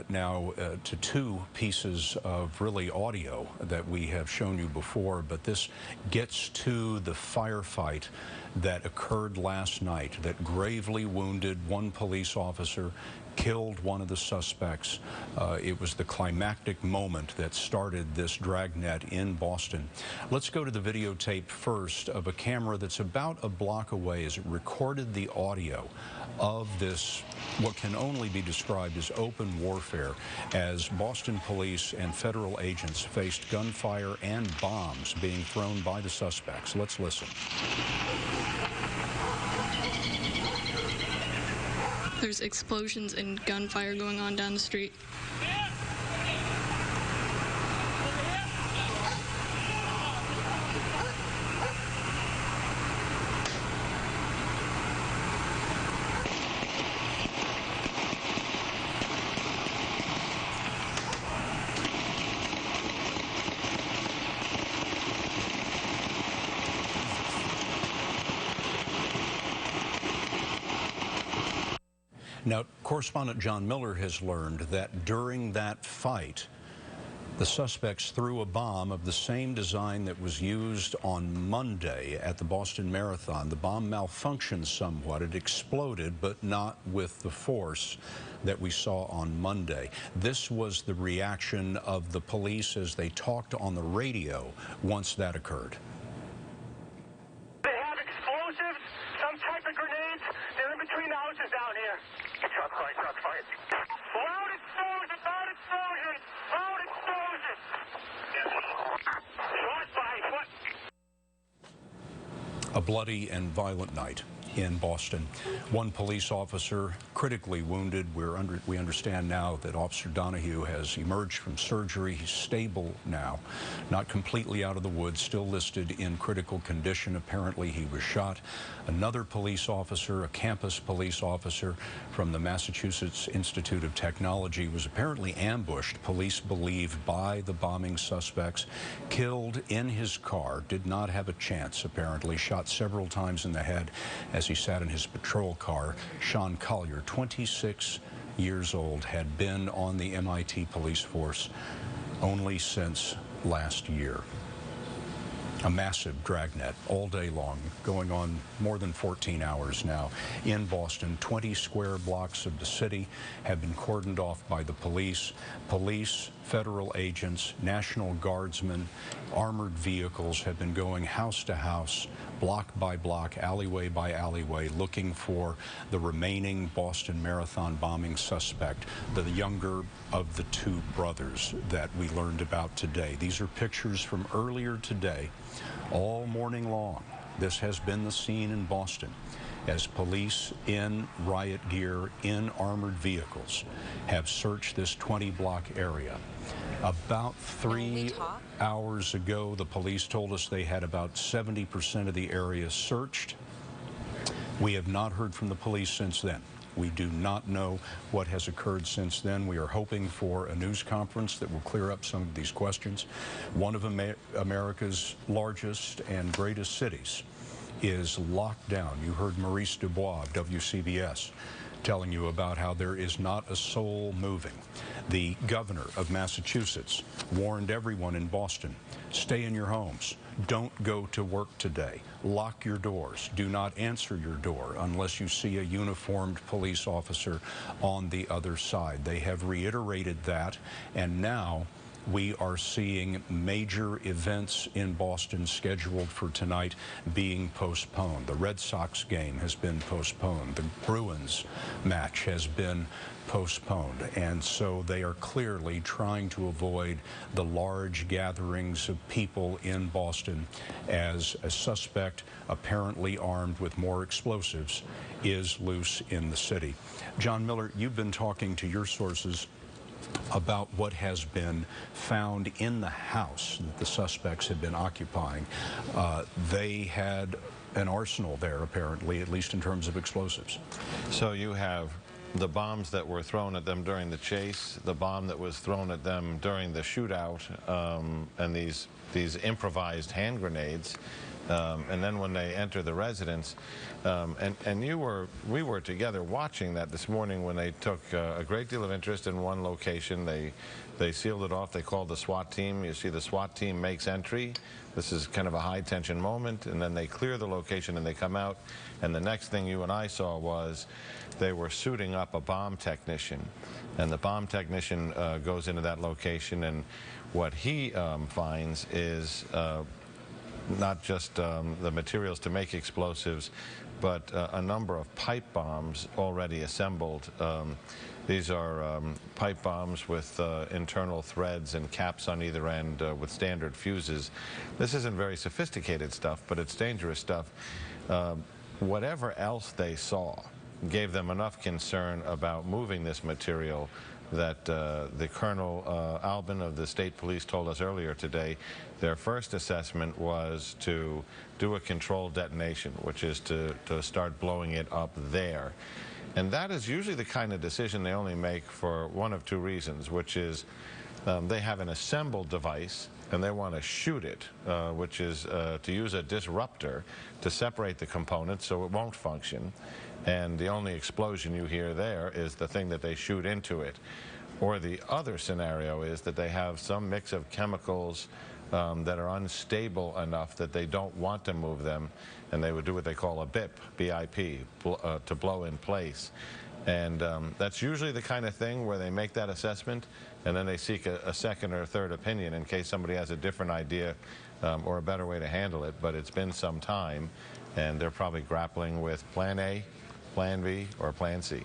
now to two pieces of really audio that we have shown you before, but this gets to the firefight that occurred last night that gravely wounded one police officer, killed one of the suspects. It was the climactic moment that started this dragnet in Boston. Let's go to the videotape first of a camera that's about a block away as it recorded the audio of this, what can only be described as open warfare, as Boston police and federal agents faced gunfire and bombs being thrown by the suspects. Let's listen. There's explosions and gunfire going on down the street. Now, correspondent John Miller has learned that during that fight, the suspects threw a bomb of the same design that was used on Monday at the Boston Marathon. The bomb malfunctioned somewhat. It exploded, but not with the force that we saw on Monday. This was the reaction of the police as they talked on the radio once that occurred. They have explosives, some type of grenades. They're in between the houses down here. Shots fired, shots fired. Loud explosion, loud explosion, loud explosion. Shots fired, what? A bloody and violent night in Boston. One police officer critically wounded. We understand now that Officer Donahue has emerged from surgery. He's stable now, not completely out of the woods, still listed in critical condition. Apparently he was shot. Another police officer, a campus police officer from the Massachusetts Institute of Technology, was apparently ambushed, police believe, by the bombing suspects, killed in his car, did not have a chance, apparently, shot several times in the head as he sat in his patrol car. Sean Collier, 26 years old, had been on the MIT police force only since last year. A massive dragnet all day long, going on more than 14 hours now. In Boston, 20 square blocks of the city have been cordoned off by the police. Police, federal agents, National Guardsmen, armored vehicles have been going house to house, block by block, alleyway by alleyway, looking for the remaining Boston Marathon bombing suspect, the younger of the two brothers that we learned about today. These are pictures from earlier today. All morning long, this has been the scene in Boston as police in riot gear, in armored vehicles, have searched this 20-block area. About 3 hours ago, the police told us they had about 70% of the area searched. We have not heard from the police since then. We do not know what has occurred since then. We are hoping for a news conference that will clear up some of these questions. One of America's largest and greatest cities is locked down. You heard Maurice Dubois of WCBS telling you about how there is not a soul moving. The governor of Massachusetts warned everyone in Boston, stay in your homes. Don't go to work today. Lock your doors. Do not answer your door unless you see a uniformed police officer on the other side. They have reiterated that, and now we are seeing major events in Boston scheduled for tonight being postponed. The Red Sox game has been postponed. The Bruins match has been postponed, and so they are clearly trying to avoid the large gatherings of people in Boston as a suspect, apparently armed with more explosives, is loose in the city. John Miller, you've been talking to your sources about what has been found in the house that the suspects had been occupying. They had an arsenal there, apparently, at least in terms of explosives. So you have the bombs that were thrown at them during the chase, the bomb that was thrown at them during the shootout, and these improvised hand grenades. And then when they enter the residence, and we were together watching that this morning when they took a great deal of interest in one location. They sealed it off. They called the SWAT team. You see the SWAT team makes entry. This is kind of a high tension moment, and then they clear the location and they come out, and the next thing you and I saw was they were suiting up a bomb technician, and the bomb technician goes into that location, and what he finds is not just the materials to make explosives, but a number of pipe bombs already assembled. These are pipe bombs with internal threads and caps on either end with standard fuses. This isn't very sophisticated stuff, but it's dangerous stuff. Whatever else they saw gave them enough concern about moving this material that the Colonel Albin of the state police told us earlier today their first assessment was to do a controlled detonation, which is to start blowing it up there. And that is usually the kind of decision they only make for one of two reasons, which is they have an assembled device and they want to shoot it, which is to use a disruptor to separate the components so it won't function. And the only explosion you hear there is the thing that they shoot into it. Or the other scenario is that they have some mix of chemicals that are unstable enough that they don't want to move them, and they would do what they call a BIP, B-I-P, to blow in place. And that's usually the kind of thing where they make that assessment, and then they seek a second or third opinion in case somebody has a different idea or a better way to handle it. But it's been some time, and they're probably grappling with Plan A, Plan B, or Plan C.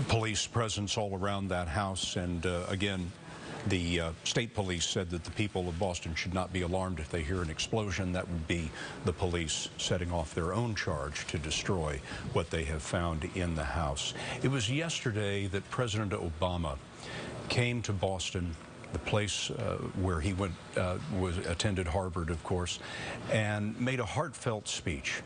Police presence all around that house, and again, the state police said that the people of Boston should not be alarmed if they hear an explosion. That would be the police setting off their own charge to destroy what they have found in the house. It was yesterday that President Obama came to Boston, the place where he went, attended Harvard, of course, and made a heartfelt speech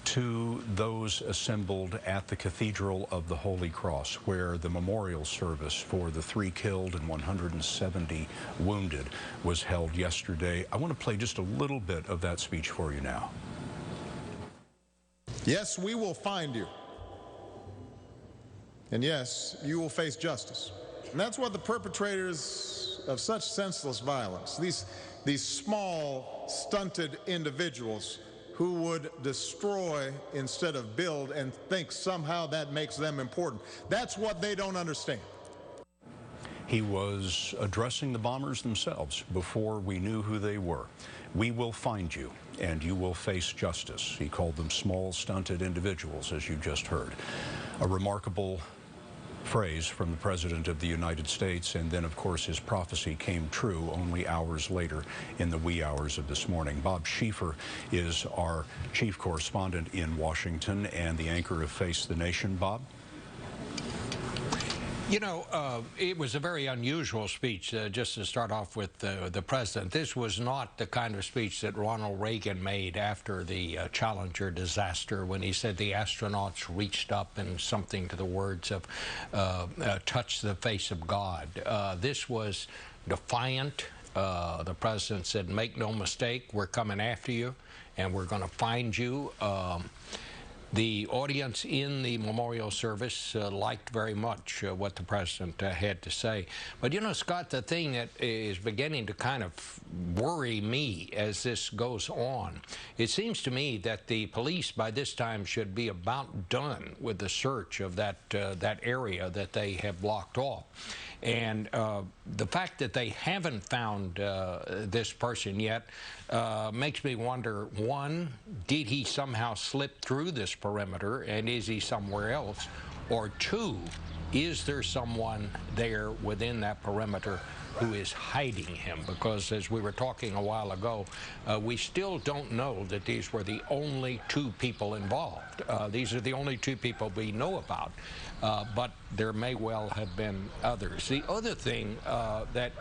to those assembled at the Cathedral of the Holy Cross, where the memorial service for the 3 killed and 170 wounded was held yesterday. I want to play just a little bit of that speech for you now. Yes, we will find you. And yes, you will face justice. And that's what the perpetrators of such senseless violence, these small, stunted individuals who would destroy instead of build and think somehow that makes them important. That's what they don't understand. He was addressing the bombers themselves before we knew who they were. We will find you, and you will face justice. He called them small, stunted individuals, as you just heard. A remarkable phrase from the President of the United States, and then, of course, his prophecy came true only hours later in the wee hours of this morning. Bob Schieffer is our chief correspondent in Washington and the anchor of Face the Nation. Bob? You know, it was a very unusual speech, just to start off with the president. This was not the kind of speech that Ronald Reagan made after the Challenger disaster, when he said the astronauts reached up and something to the words of touch the face of God. This was defiant. The president said, make no mistake, we're coming after you and we're going to find you. The audience in the memorial service liked very much what the president had to say. But, you know, Scott, the thing that is beginning to kind of worry me as this goes on, it seems to me that the police by this time should be about done with the search of that area that they have blocked off. And the fact that they haven't found this person yet makes me wonder, one, did he somehow slip through this perimeter and is he somewhere else? Or two, is there someone there within that perimeter who is hiding him? Because as we were talking a while ago, we still don't know that these were the only two people involved. These are the only two people we know about, but there may well have been others. The other thing that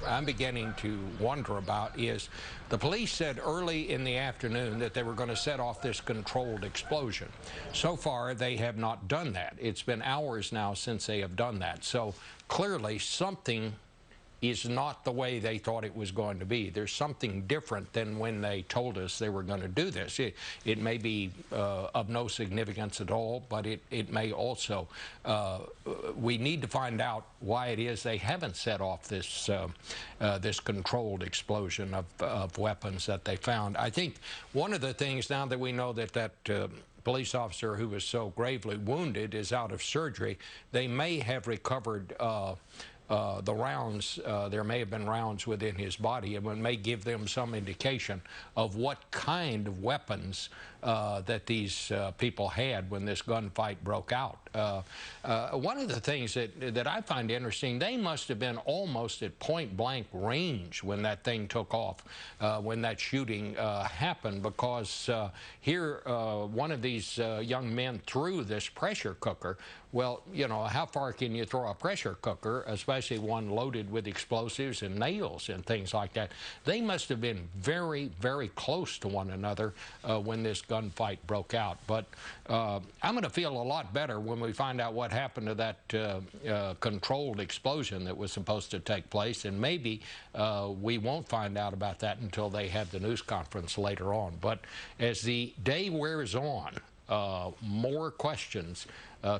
I'm beginning to wonder about is the police said early in the afternoon that they were going to set off this controlled explosion. So far, they have not done that. It's been hours now since they have done that. So clearly something is not the way they thought it was going to be. There's something different than when they told us they were going to do this. It may be of no significance at all, but it may also. We need to find out why it is they haven't set off this this controlled explosion of weapons that they found. I think one of the things, now that we know that police officer who was so gravely wounded is out of surgery, they may have recovered the rounds. There may have been rounds within his body, and it may give them some indication of what kind of weapons that these people had when this gunfight broke out. One of the things that I find interesting, they must have been almost at point-blank range when that thing took off, when that shooting happened, because here one of these young men threw this pressure cooker. Well, you know, how far can you throw a pressure cooker, especially one loaded with explosives and nails and things like that? They must have been very, very close to one another when this gunfight broke out. But I'm going to feel a lot better when we find out what happened to that controlled explosion that was supposed to take place. And maybe we won't find out about that until they have the news conference later on. But as the day wears on, more questions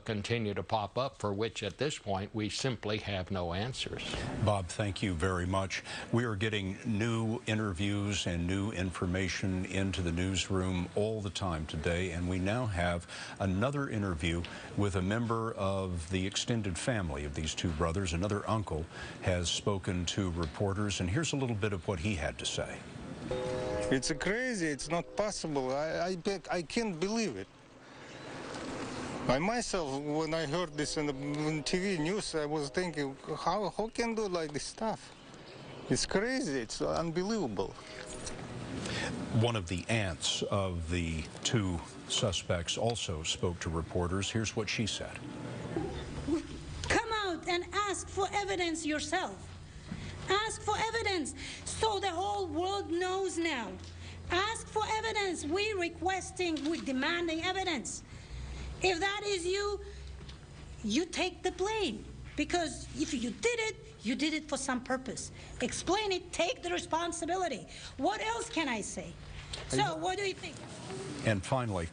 continue to pop up, for which at this point we simply have no answers. Bob, thank you very much. We are getting new interviews and new information into the newsroom all the time today, and we now have another interview with a member of the extended family of these two brothers. Another uncle has spoken to reporters, and here's a little bit of what he had to say. It's crazy. It's not possible. I can't believe it. I myself, when I heard this on the TV news, I was thinking, how can do like this stuff? It's crazy. It's unbelievable. One of the aunts of the two suspects also spoke to reporters. Here's what she said. Come out and ask for evidence yourself. Ask for evidence so the whole world knows now. Ask for evidence. We're demanding evidence. If that is you, you take the blame. Because if you did it for some purpose. Explain it, take the responsibility. What else can I say? So what do you think? And finally,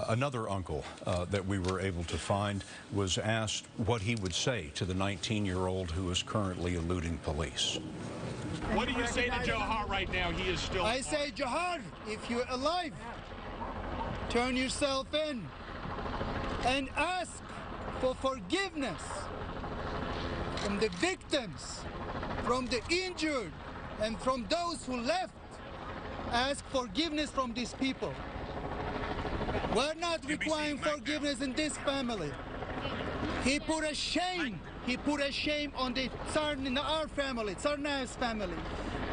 another uncle that we were able to find was asked what he would say to the 19-year-old who is currently eluding police. What do you say to Dzhokhar right now? He is still... I say, Dzhokhar, if you're alive, turn yourself in and ask for forgiveness from the victims, from the injured, and from those who left. Ask forgiveness from these people. We're not requiring forgiveness in this family. He put a shame. He put a shame on our family, Tsarnaev's family.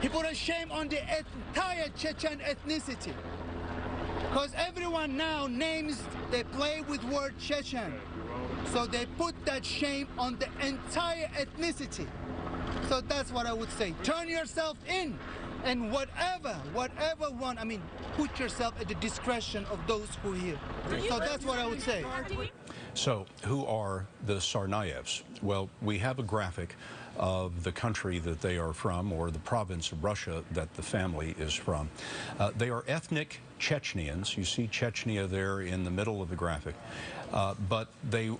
He put a shame on the entire Chechen ethnicity. Because everyone now they play with word Chechen. So they put that shame on the entire ethnicity. So that's what I would say. Turn yourself in. And whatever one, put yourself at the discretion of those who are here. So that's what I would say. So who are the Tsarnaevs? Well, we have a graphic of the country that they are from, or the province of Russia that the family is from. They are ethnic Chechnyans. You see Chechnya there in the middle of the graphic. But they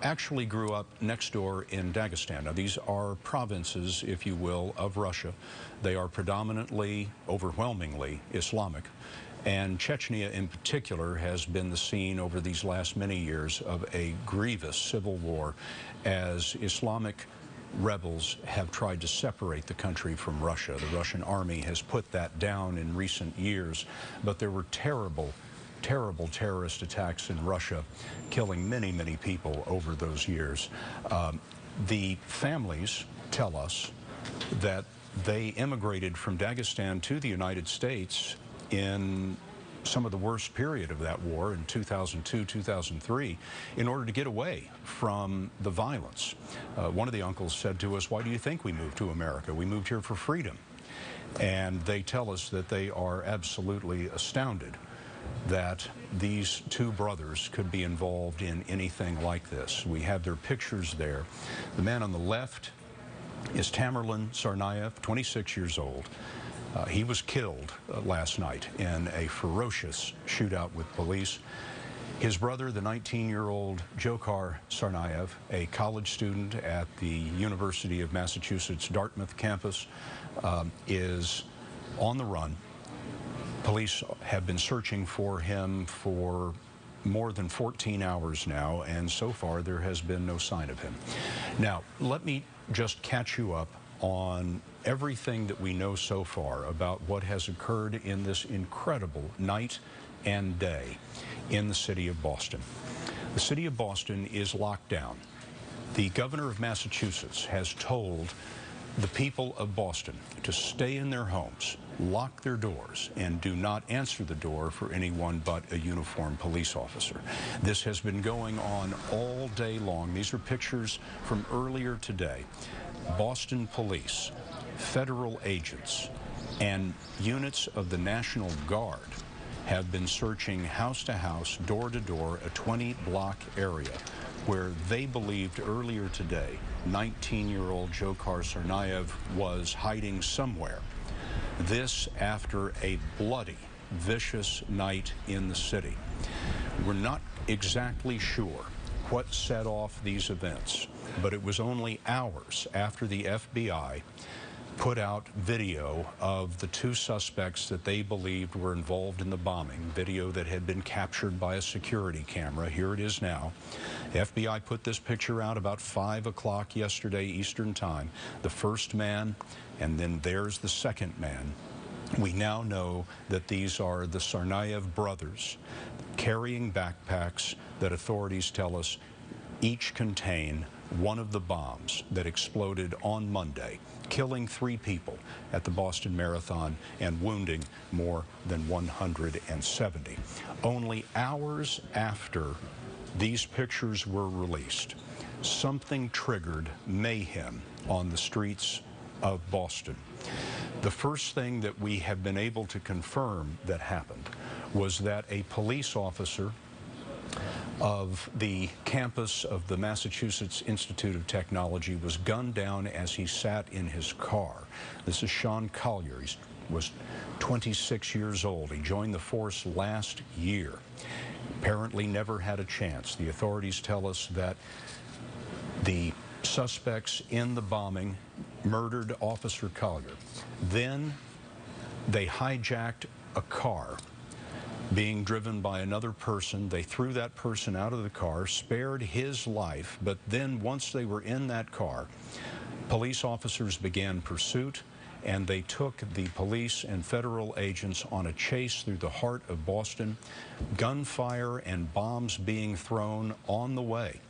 actually grew up next door in Dagestan. Now, these are provinces, if you will, of Russia. They are predominantly, overwhelmingly Islamic. And Chechnya in particular has been the scene over these last many years of a grievous civil war as Islamic rebels have tried to separate the country from Russia. The Russian army has put that down in recent years, but there were terrible terrorist attacks in Russia, killing many, many people over those years. The families tell us that they immigrated from Dagestan to the United States in some of the worst period of that war in 2002, 2003, in order to get away from the violence. One of the uncles said to us, "Why do you think we moved to America? We moved here for freedom." And they tell us that they are absolutely astounded that these two brothers could be involved in anything like this. We have their pictures there. The man on the left is Tamerlan Tsarnaev, 26 years old. He was killed last night in a ferocious shootout with police. His brother, the 19-year-old Dzhokhar Tsarnaev, a college student at the University of Massachusetts Dartmouth campus, is on the run. Police have been searching for him for more than 14 hours now, and so far there has been no sign of him. Now, let me just catch you up on everything that we know so far about what has occurred in this incredible night and day in the city of Boston. The city of Boston is locked down. The governor of Massachusetts has told the people of Boston to stay in their homes, lock their doors, and do not answer the door for anyone but a uniformed police officer. This has been going on all day long. These are pictures from earlier today. Boston police, federal agents, and units of the National Guard have been searching house to house, door to door, a 20-block area where they believed earlier today 19-year-old Dzhokhar Tsarnaev was hiding somewhere. This after a bloody, vicious night in the city. We're not exactly sure what set off these events, but it was only hours after the FBI put out video of the two suspects that they believed were involved in the bombing, video that had been captured by a security camera. Here it is now. The FBI put this picture out about 5 o'clock yesterday Eastern Time. The first man, and then there's the second man. We now know that these are the Tsarnaev brothers carrying backpacks that authorities tell us each contain one of the bombs that exploded on Monday, killing 3 people at the Boston Marathon and wounding more than 170. Only hours after these pictures were released, something triggered mayhem on the streets of Boston. The first thing that we have been able to confirm that happened was that a police officer of the campus of the Massachusetts Institute of Technology was gunned down as he sat in his car. This is Sean Collier. He was 26 years old. He joined the force last year. Apparently never had a chance. The authorities tell us that the suspects in the bombing murdered Officer Collier. Then they hijacked a car being driven by another person. They threw that person out of the car, spared his life, but then once they were in that car, police officers began pursuit, and they took the police and federal agents on a chase through the heart of Boston, gunfire and bombs being thrown on the way.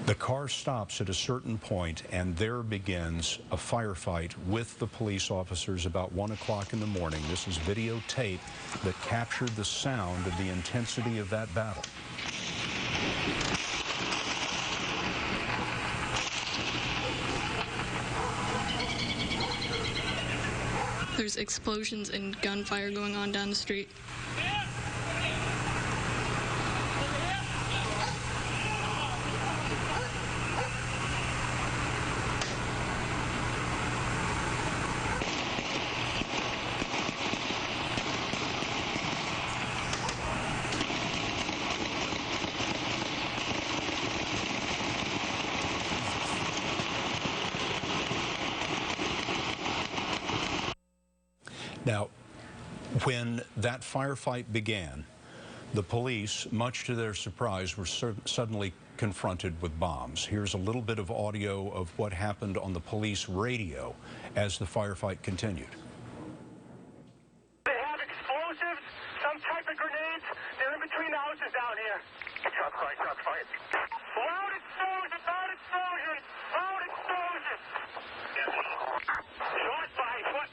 The car stops at a certain point, and there begins a firefight with the police officers about 1 o'clock in the morning. This is videotape that captured the sound of the intensity of that battle. There's explosions and gunfire going on down the street. Now, when that firefight began, the police, much to their surprise, were suddenly confronted with bombs. Here's a little bit of audio of what happened on the police radio as the firefight continued. They have explosives, some type of grenades. They're in between the houses down here. Shots fired, shots fired. Loud explosion, loud explosion, loud explosion. Shots fired, what?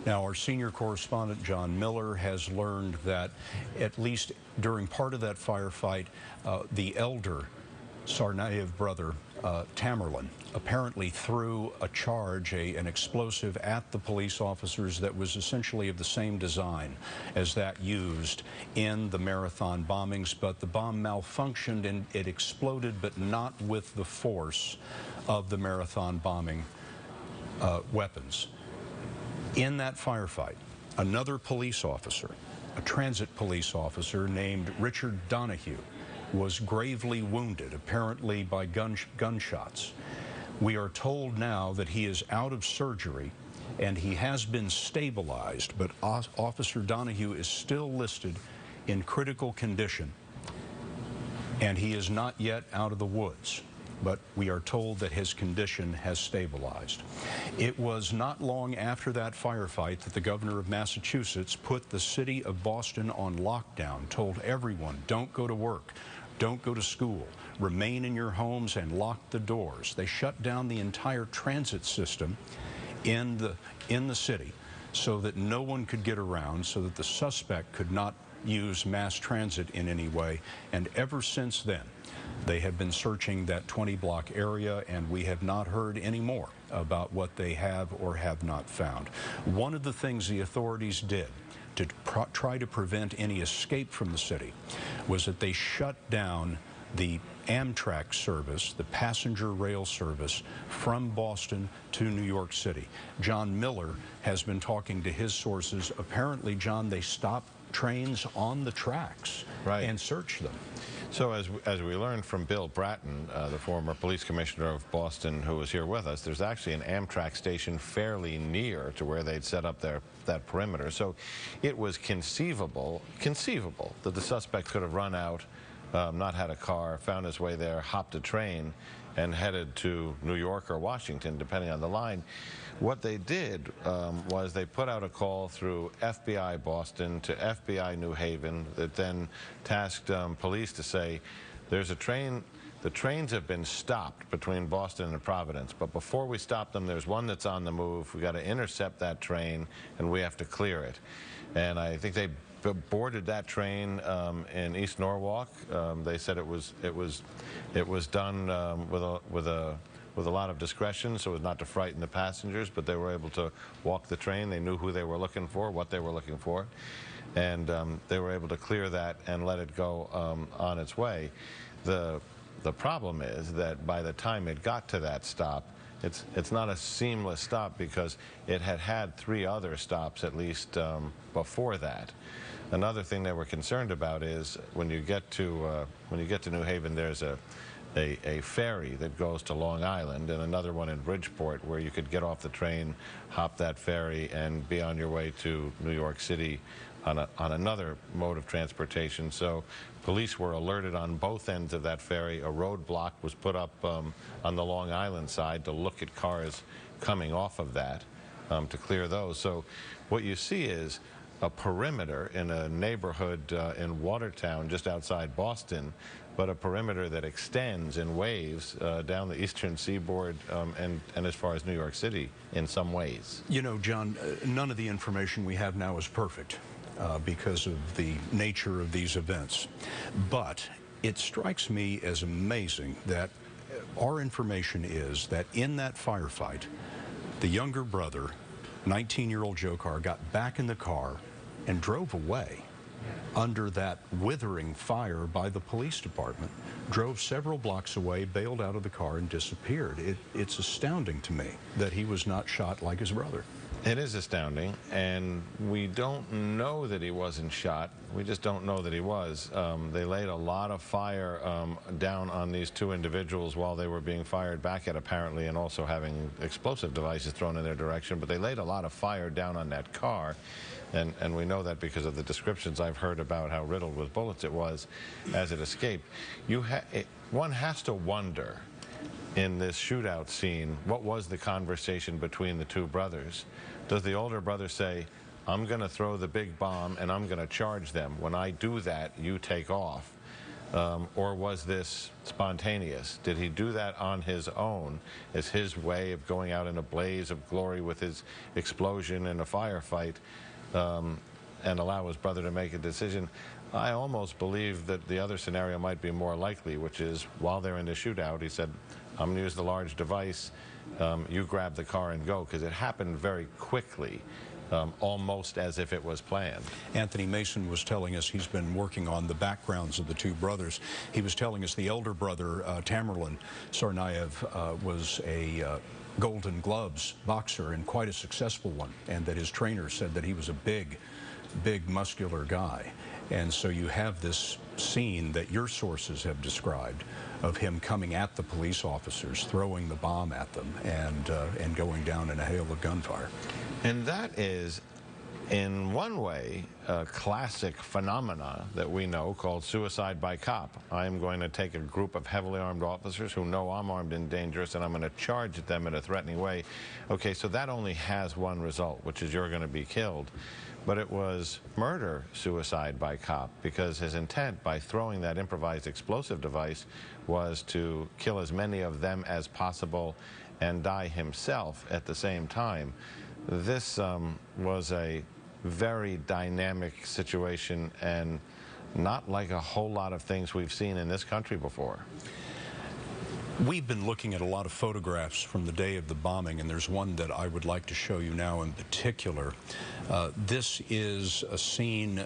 Now, our senior correspondent, John Miller, has learned that at least during part of that firefight, the elder Tsarnaev brother, Tamerlan, apparently threw a charge, an explosive, at the police officers that was essentially of the same design as that used in the Marathon bombings, but the bomb malfunctioned and it exploded, but not with the force of the Marathon bombing weapons. In that firefight, another police officer, a transit police officer named Richard Donahue, was gravely wounded, apparently by gunshots. We are told now that he is out of surgery and he has been stabilized, but Officer Donahue is still listed in critical condition, and he is not yet out of the woods, but we are told that his condition has stabilized. It was not long after that firefight that the governor of Massachusetts put the city of Boston on lockdown, told everyone, don't go to work, don't go to school, remain in your homes and lock the doors. They shut down the entire transit system in the city so that no one could get around, so that the suspect could not use mass transit in any way. And ever since then, they have been searching that 20-block area, and we have not heard any more about what they have or have not found. One of the things the authorities did to try to prevent any escape from the city was that they shut down the Amtrak service, the passenger rail service from Boston to New York City. John Miller has been talking to his sources. Apparently, John, they stopped trains on the tracks and searched them. So as we learned from Bill Bratton, the former police commissioner of Boston, who was here with us, there's actually an Amtrak station fairly near to where they'd set up that perimeter. So it was conceivable that the suspect could have run out, not had a car, found his way there, hopped a train, and headed to New York or Washington, depending on the line. What they did was they put out a call through FBI Boston to FBI New Haven that then tasked police to say, there's a train, the trains have been stopped between Boston and Providence, but before we stop them, there's one that's on the move. We got to intercept that train, and we have to clear it. And I think they boarded that train in East Norwalk. They said it was done with a lot of discretion, so as not to frighten the passengers, but they were able to walk the train. They knew who they were looking for, what they were looking for, and they were able to clear that and let it go on its way. The problem is that by the time it got to that stop, it's not a seamless stop because it had 3 other stops at least before that. Another thing they were concerned about is when you get to New Haven, there's a ferry that goes to Long Island and another one in Bridgeport where you could get off the train, hop that ferry, and be on your way to New York City on another mode of transportation. So police were alerted on both ends of that ferry. A roadblock was put up on the Long Island side to look at cars coming off of that to clear those. So what you see is a perimeter in a neighborhood in Watertown just outside Boston, but a perimeter that extends in waves down the eastern seaboard and as far as New York City in some ways. You know, John, none of the information we have now is perfect because of the nature of these events. But it strikes me as amazing that our information is that in that firefight, the younger brother, 19-year-old Dzhokhar, got back in the car and drove away under that withering fire by the police department, drove several blocks away, bailed out of the car, and disappeared. It's astounding to me that he was not shot like his brother. It is astounding, and we don't know that he wasn't shot. We just don't know that he was. They laid a lot of fire down on these two individuals while they were being fired back at, apparently, and also having explosive devices thrown in their direction. But they laid a lot of fire down on that car, and we know that because of the descriptions I've heard about how riddled with bullets it was as it escaped. One has to wonder, in this shootout scene, what was the conversation between the two brothers? Does the older brother say, I'm going to throw the big bomb and I'm going to charge them. When I do that, you take off. Or was this spontaneous? Did he do that on his own as his way of going out in a blaze of glory with his explosion in a firefight and allow his brother to make a decision? I almost believe that the other scenario might be more likely, which is while they're in the shootout, he said, I'm going to use the large device, you grab the car and go, because it happened very quickly, almost as if it was planned. Anthony Mason was telling us he's been working on the backgrounds of the two brothers. He was telling us the elder brother, Tamerlan Tsarnaev, was a Golden Gloves boxer and quite a successful one, and that his trainer said that he was a big, muscular guy. And so you have this scene that your sources have described of him coming at the police officers, throwing the bomb at them, and going down in a hail of gunfire. And that is, in one way, a classic phenomena that we know called suicide by cop. I'm going to take a group of heavily armed officers who know I'm armed and dangerous, and I'm going to charge at them in a threatening way. Okay, so that only has one result, which is you're going to be killed. But it was murder-suicide by cop, because his intent by throwing that improvised explosive device was to kill as many of them as possible and die himself at the same time. This was a very dynamic situation and not like a whole lot of things we've seen in this country before. We've been looking at a lot of photographs from the day of the bombing, and there's one that I would like to show you now in particular. This is a scene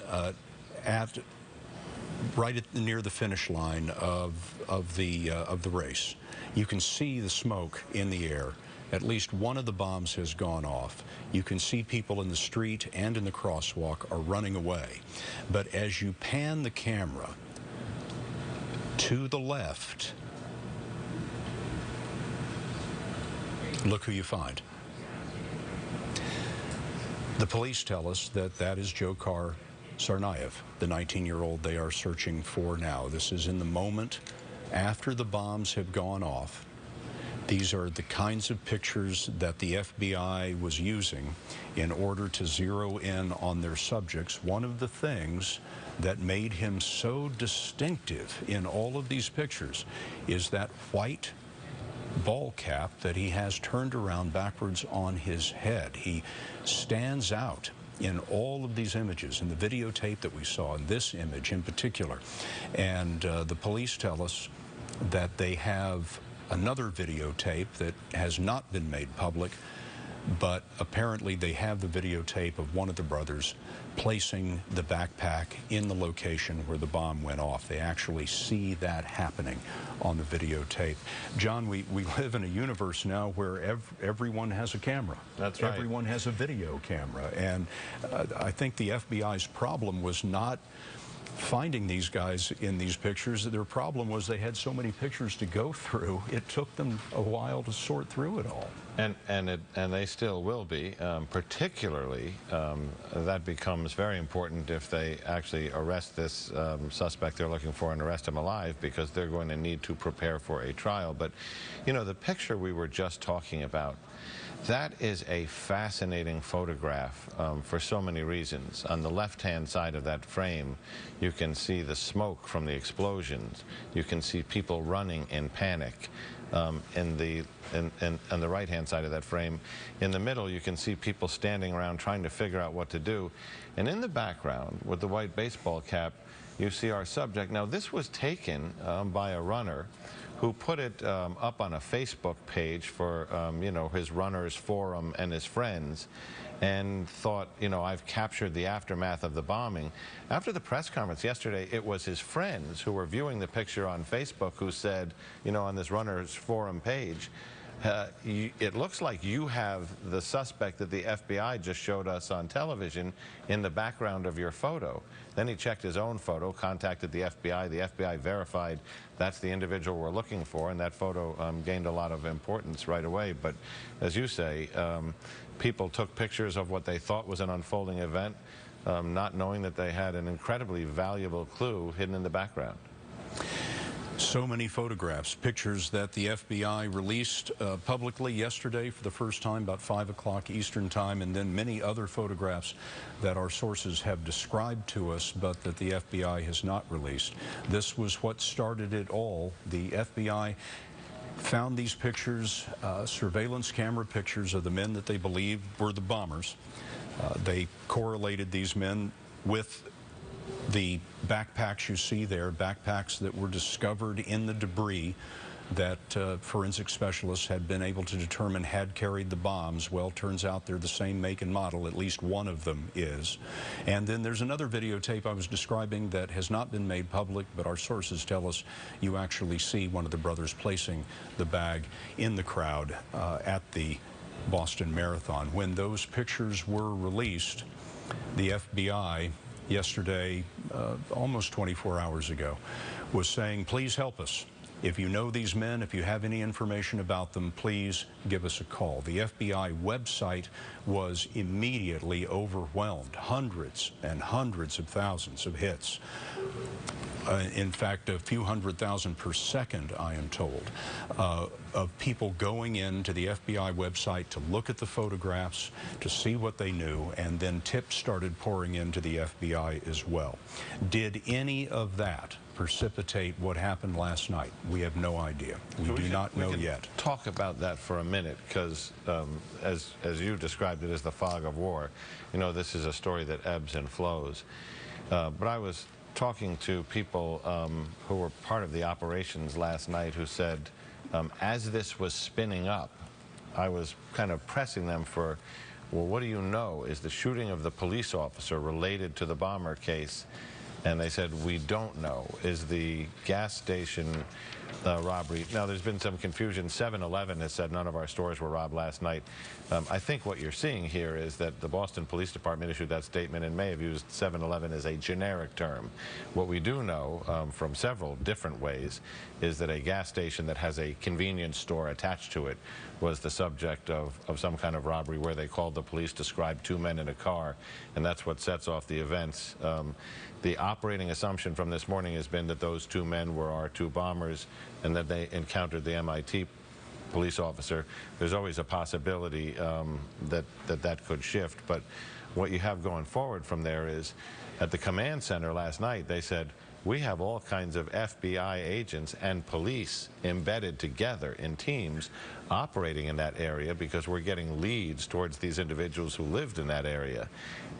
right near the finish line of the race. You can see the smoke in the air. At least one of the bombs has gone off. You can see people in the street and in the crosswalk are running away. But as you pan the camera to the left, look who you find. The police tell us that that is Dzhokhar Tsarnaev, the 19-year-old they are searching for now. This is in the moment after the bombs have gone off. These are the kinds of pictures that the FBI was using in order to zero in on their subjects. One of the things that made him so distinctive in all of these pictures is that white ball cap that he has turned around backwards on his head. He stands out in all of these images, in the videotape that we saw, in this image in particular. And the police tell us that they have another videotape that has not been made public, but apparently they have the videotape of one of the brothers placing the backpack in the location where the bomb went off. They actually see that happening on the videotape. John, we live in a universe now where everyone has a camera. That's right. Everyone has a video camera. And I think the FBI's problem was not finding these guys in these pictures. Their problem was they had so many pictures to go through. It took them a while to sort through it all. And they still will be. Particularly, that becomes very important if they actually arrest this suspect they're looking for and arrest him alive, because they're going to need to prepare for a trial. But, you know, the picture we were just talking about, that is a fascinating photograph for so many reasons. On the left-hand side of that frame, you can see the smoke from the explosions. You can see people running in panic. On the right-hand side of that frame, in the middle, you can see people standing around trying to figure out what to do. And in the background, with the white baseball cap, you see our subject. Now, this was taken by a runner who put it up on a Facebook page for, you know, his runners forum and his friends, and thought, you know, I've captured the aftermath of the bombing. After the press conference yesterday, it was his friends who were viewing the picture on Facebook who said, you know, on this runners forum page, it looks like you have the suspect that the FBI just showed us on television in the background of your photo. Then he checked his own photo, contacted the FBI. The FBI verified that's the individual we're looking for, and that photo gained a lot of importance right away. But as you say, people took pictures of what they thought was an unfolding event, not knowing that they had an incredibly valuable clue hidden in the background. So many photographs, pictures that the FBI released publicly yesterday for the first time, about 5 o'clock Eastern time, and then many other photographs that our sources have described to us, but that the FBI has not released. This was what started it all. The FBI found these pictures, surveillance camera pictures of the men that they believed were the bombers. They correlated these men with the backpacks you see there, backpacks that were discovered in the debris that forensic specialists had been able to determine had carried the bombs. Well, turns out they're the same make and model, at least one of them is. And then there's another videotape I was describing that has not been made public, but our sources tell us you actually see one of the brothers placing the bag in the crowd at the Boston Marathon. When those pictures were released, the FBI yesterday, almost 24 hours ago, was saying, please help us. If you know these men, if you have any information about them, please give us a call. The FBI website was immediately overwhelmed. Hundreds and hundreds of thousands of hits. In fact, a few 100,000 per second, I am told, of people going into the FBI website to look at the photographs, to see what they knew, and then tips started pouring into the FBI as well. Did any of that precipitate what happened last night? We have no idea. We do not know yet. Talk about that for a minute, because as you described it as the fog of war, you know, this is a story that ebbs and flows. But I was talking to people who were part of the operations last night who said, as this was spinning up, I was kind of pressing them for, well, what do you know? Is the shooting of the police officer related to the bomber case? And they said, we don't know. Is the gas station robbery? Now, there's been some confusion. 7-Eleven has said none of our stores were robbed last night. I think what you're seeing here is that the Boston Police Department issued that statement and may have used 7-Eleven as a generic term. What we do know from several different ways is that a gas station that has a convenience store attached to it was the subject of some kind of robbery where they called the police, described two men in a car, and that's what sets off the events. The operating assumption from this morning has been that those two men were our two bombers and that they encountered the MIT police officer. There's always a possibility that could shift, but what you have going forward from there is at the command center last night, they said, we have all kinds of FBI agents and police embedded together in teams operating in that area because we're getting leads towards these individuals who lived in that area.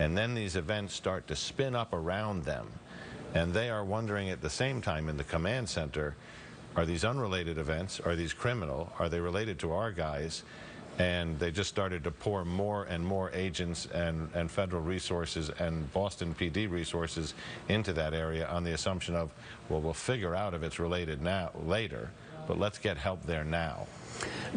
And then these events start to spin up around them. And they are wondering at the same time in the command center, are these unrelated events? Are these criminal? Are they related to our guys? And they just started to pour more and more agents and federal resources and Boston PD resources into that area on the assumption of, well, we'll figure out if it's related now later, but let's get help there now.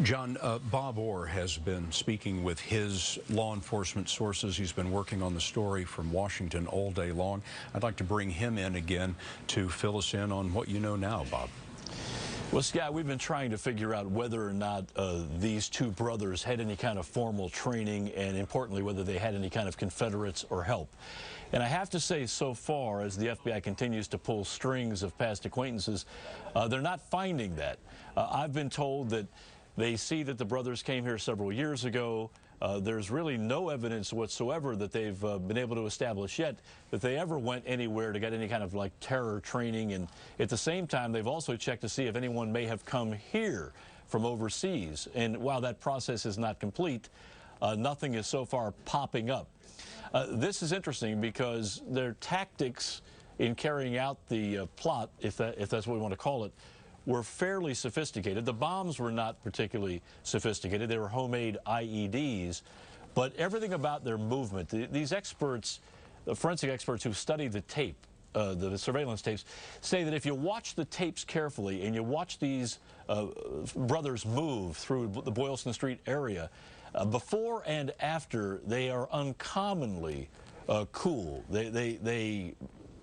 John, Bob Orr has been speaking with his law enforcement sources. He's been working on the story from Washington all day long. I'd like to bring him in again to fill us in on what you know now, Bob. Well, Scott, we've been trying to figure out whether or not these two brothers had any kind of formal training and, importantly, whether they had any kind of Confederates or help. And I have to say, so far, as the FBI continues to pull strings of past acquaintances, they're not finding that. I've been told that they see that the brothers came here several years ago. There's really no evidence whatsoever that they've been able to establish yet that they ever went anywhere to get any kind of like terror training. And at the same time, they've also checked to see if anyone may have come here from overseas. And while that process is not complete, nothing is so far popping up. This is interesting because their tactics in carrying out the plot, if that's what we want to call it, were fairly sophisticated. The bombs were not particularly sophisticated. They were homemade IEDs. But everything about their movement, these experts, the forensic experts who studied the tape the surveillance tapes, say that if you watch the tapes carefully and you watch these brothers move through the Boylston Street area, before and after, they are uncommonly cool. They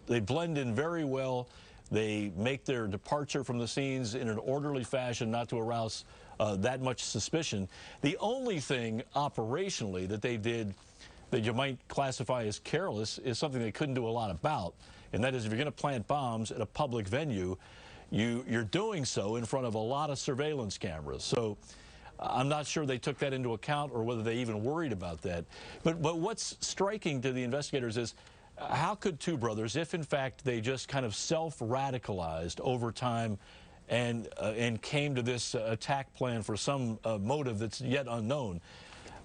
blend in very well. They make their departure from the scenes in an orderly fashion, not to arouse that much suspicion. The only thing operationally that they did that you might classify as careless is something they couldn't do a lot about, and that is if you're going to plant bombs at a public venue, you're doing so in front of a lot of surveillance cameras. So I'm not sure they took that into account or whether they even worried about that. But what's striking to the investigators is how could two brothers, if in fact they just kind of self-radicalized over time and came to this attack plan for some motive that's yet unknown,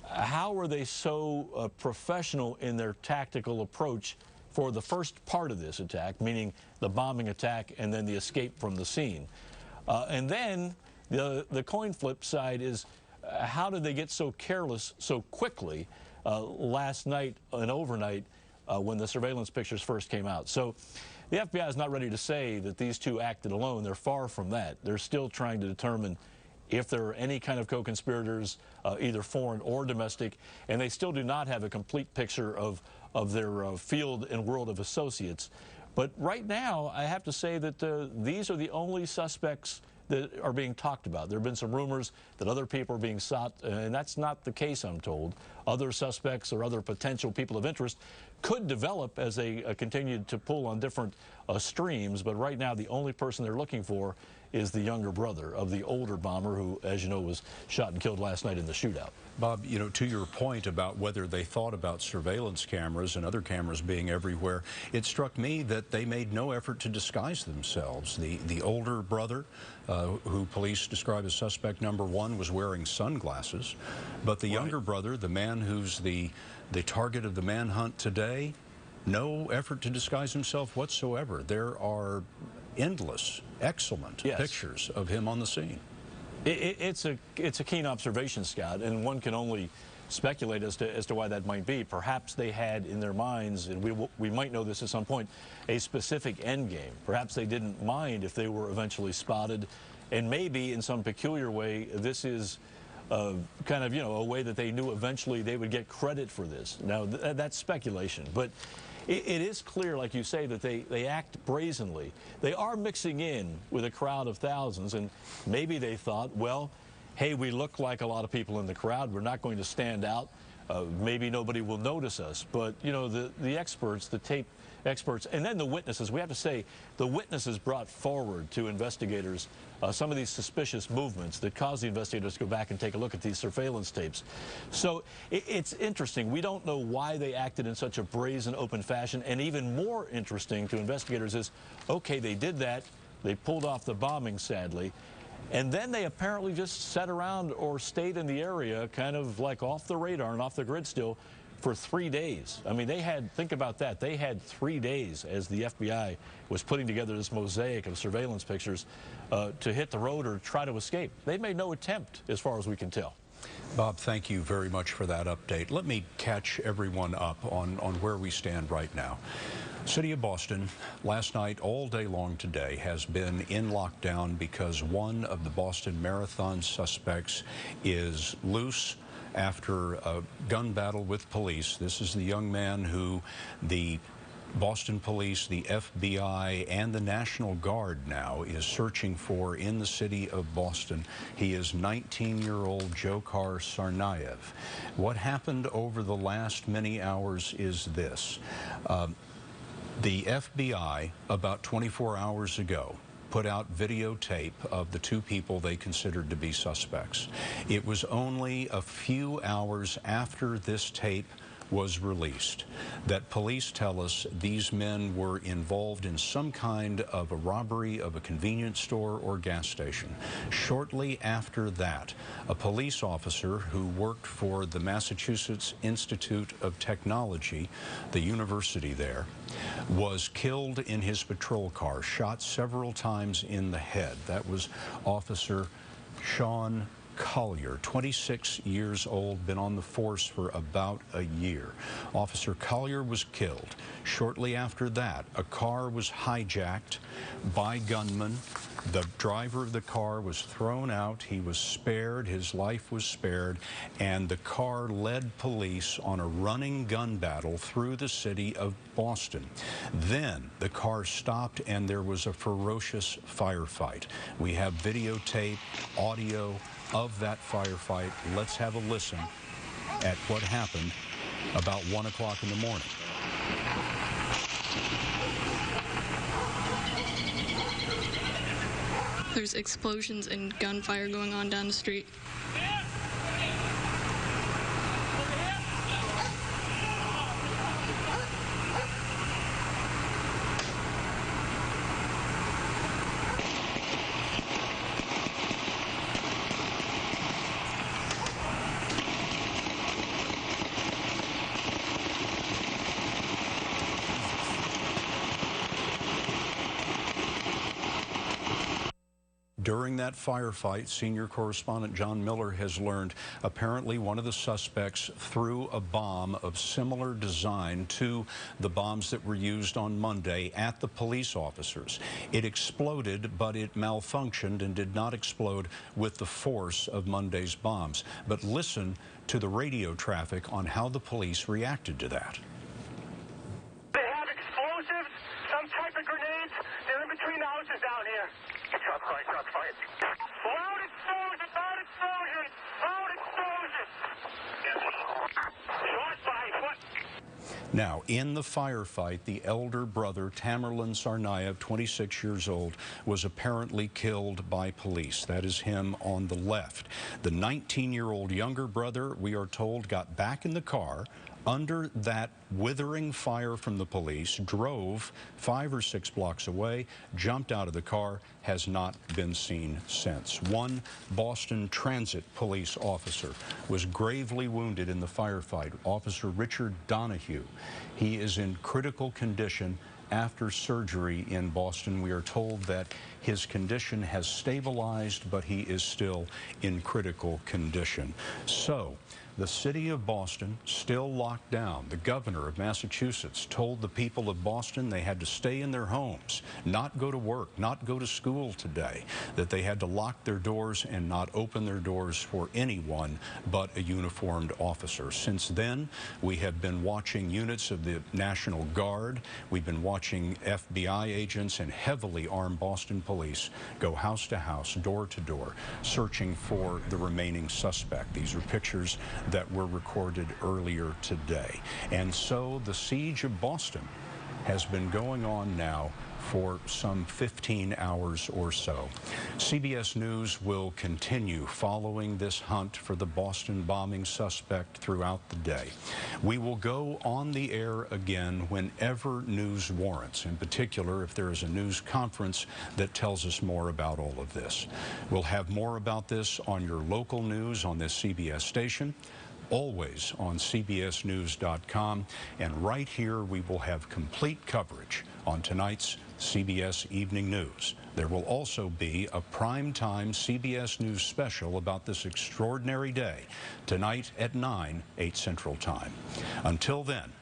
how were they so professional in their tactical approach for the first part of this attack, meaning the bombing attack and then the escape from the scene? And then the coin flip side is how did they get so careless so quickly last night and overnight when the surveillance pictures first came out? So the FBI is not ready to say that these two acted alone. They're far from that. They're still trying to determine if there are any kind of co-conspirators, either foreign or domestic, and they still do not have a complete picture of their field and world of associates. But right now, I have to say that these are the only suspects that are being talked about. There have been some rumors that other people are being sought, and that's not the case, I'm told. Other suspects or other potential people of interest could develop as they continue to pull on different streams, but right now the only person they're looking for is the younger brother of the older bomber who, as you know, was shot and killed last night in the shootout. Bob, you know, to your point about whether they thought about surveillance cameras and other cameras being everywhere, it struck me that they made no effort to disguise themselves. The older brother, who police describe as suspect number 1, was wearing sunglasses, but the younger brother, the man who's the target of the manhunt today, no effort to disguise himself whatsoever. There are endless, excellent pictures of him on the scene. It's a keen observation, Scott, and one can only speculate as to why that might be. Perhaps they had in their minds, and we might know this at some point, a specific end game. Perhaps they didn't mind if they were eventually spotted, and maybe in some peculiar way this is kind of, you know, a way that they knew eventually they would get credit for this. Now that's speculation, but it is clear, like you say, that they act brazenly. They are mixing in with a crowd of thousands, and maybe they thought, well, hey, we look like a lot of people in the crowd. We're not going to stand out. Maybe nobody will notice us. But, you know, the experts, the tape experts, and then the witnesses, we have to say, the witnesses brought forward to investigators some of these suspicious movements that caused the investigators to go back and take a look at these surveillance tapes. So it's interesting. We don't know why they acted in such a brazen, open fashion, and even more interesting to investigators is, okay, they did that. They pulled off the bombing, sadly, and then they apparently just sat around or stayed in the area kind of like off the radar and off the grid still for 3 days. I mean, they had, think about that, they had 3 days as the FBI was putting together this mosaic of surveillance pictures to hit the road or try to escape. They made no attempt, as far as we can tell. Bob, thank you very much for that update. Let me catch everyone up on where we stand right now. City of Boston, last night, all day long today, has been in lockdown because one of the Boston Marathon suspects is loose after a gun battle with police. This is the young man who the Boston police, the FBI, and the National Guard now is searching for in the city of Boston. He is 19-year-old Dzhokhar Tsarnaev. What happened over the last many hours is this. The FBI, about 24 hours ago, put out videotape of the two people they considered to be suspects. It was only a few hours after this tape was released that police tell us these men were involved in some kind of a robbery of a convenience store or gas station. Shortly after that, a police officer who worked for the Massachusetts Institute of Technology, the university there, was killed in his patrol car, shot several times in the head. That was Officer Sean Collier, 26 years old, been on the force for about a year. Officer Collier was killed. Shortly after that, a car was hijacked by gunmen. The driver of the car was thrown out. He was spared. His life was spared. And the car led police on a running gun battle through the city of Boston. Then the car stopped and there was a ferocious firefight. We have videotape, audio of that firefight. Let's have a listen at what happened about 1 o'clock in the morning. There's explosions and gunfire going on down the street. During that firefight, senior correspondent John Miller has learned apparently one of the suspects threw a bomb of similar design to the bombs that were used on Monday at the police officers. It exploded, but it malfunctioned and did not explode with the force of Monday's bombs. But listen to the radio traffic on how the police reacted to that. They have explosives, some type of grenades. They're in between the houses down here. Shots fired, shots fired. Loud explosion, loud explosion, loud explosion. Shots fired, what? Now, in the firefight, the elder brother, Tamerlan Tsarnaev, 26 years old, was apparently killed by police. That is him on the left. The 19-year-old younger brother, we are told, got back in the car under that withering fire from the police, drove 5 or 6 blocks away, jumped out of the car, has not been seen since. One Boston Transit police officer was gravely wounded in the firefight, Officer Richard Donahue. He is in critical condition after surgery in Boston. We are told that his condition has stabilized, but he is still in critical condition. So, the city of Boston still locked down. The governor of Massachusetts told the people of Boston they had to stay in their homes, not go to work, not go to school today, that they had to lock their doors and not open their doors for anyone but a uniformed officer. Since then, we have been watching units of the National Guard. We've been watching FBI agents and heavily armed Boston police go house to house, door to door, searching for the remaining suspect. These are pictures that were recorded earlier today. And so the siege of Boston has been going on now for some 15 hours or so. CBS News will continue following this hunt for the Boston bombing suspect throughout the day. We will go on the air again whenever news warrants, in particular if there is a news conference that tells us more about all of this. We'll have more about this on your local news on this CBS station, always on CBSNews.com, and right here we will have complete coverage on tonight's CBS Evening News. There will also be a primetime CBS News special about this extraordinary day, tonight at 9, 8 Central Time. Until then,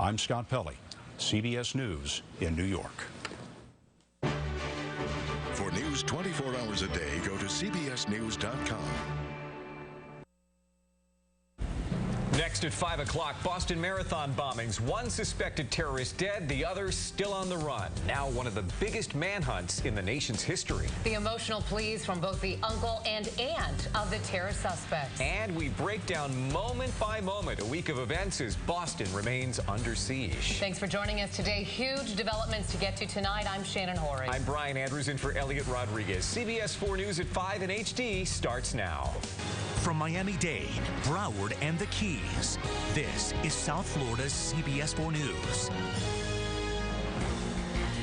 I'm Scott Pelley, CBS News in New York. For news 24 hours a day, go to CBSNews.com. Next at 5 o'clock, Boston Marathon bombings. One suspected terrorist dead, the other still on the run. Now one of the biggest manhunts in the nation's history. The emotional pleas from both the uncle and aunt of the terror suspects. And we break down moment by moment a week of events as Boston remains under siege. Thanks for joining us today. Huge developments to get to tonight. I'm Shannon Horry. I'm Brian Andrews in for Elliot Rodriguez. CBS 4 News at 5 in HD starts now. From Miami-Dade, Broward, and the Keys, this is South Florida's CBS 4 News.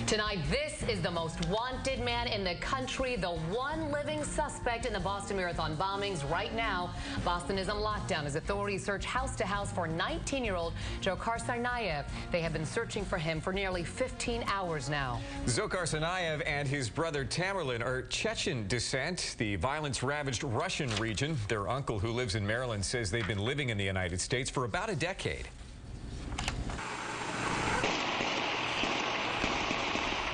Tonight, this is the most wanted man in the country, the one living suspect in the Boston Marathon bombings. Right now, Boston is on lockdown as authorities search house to house for 19-year-old Dzhokhar Tsarnaev. They have been searching for him for nearly 15 hours now. Dzhokhar Tsarnaev and his brother Tamerlan are Chechen descent, the violence-ravaged Russian region. Their uncle, who lives in Maryland, says they've been living in the United States for about a decade.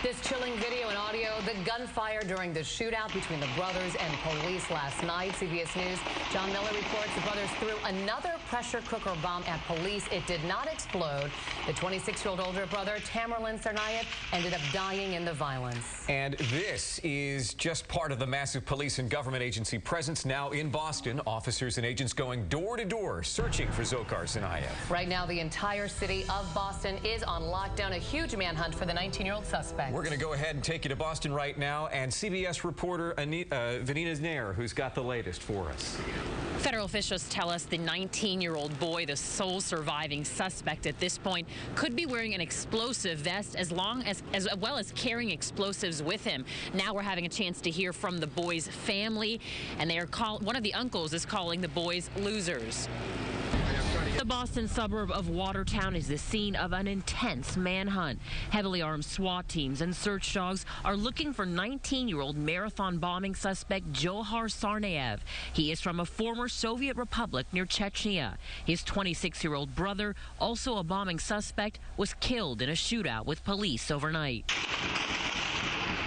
This chilling video and audio, the gunfire during the shootout between the brothers and police last night. CBS News' John Miller reports the brothers threw another pressure cooker bomb at police. It did not explode. The 26-year-old older brother, Tamerlan Tsarnaev, ended up dying in the violence. And this is just part of the massive police and government agency presence now in Boston. Officers and agents going door to door searching for Dzhokhar Tsarnaev. Right now, the entire city of Boston is on lockdown, a huge manhunt for the 19-year-old suspect. We're going to go ahead and take you to Boston right now, and CBS reporter Vanita Nair, who's got the latest for us. Federal officials tell us the 19-year-old boy, the sole surviving suspect at this point, could be wearing an explosive vest as well as carrying explosives with him. Now we're having a chance to hear from the boy's family, and one of the uncles is calling the boys losers. The Boston suburb of Watertown is the scene of an intense manhunt. Heavily armed SWAT teams and search dogs are looking for 19-year-old marathon bombing suspect Dzhokhar Tsarnaev. He is from a former Soviet republic near Chechnya. His 26-year-old brother, also a bombing suspect, was killed in a shootout with police overnight.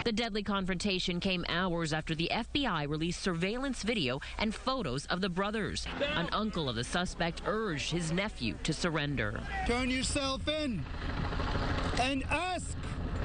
The deadly confrontation came hours after the FBI released surveillance video and photos of the brothers. An uncle of the suspect urged his nephew to surrender. Turn yourself in and ask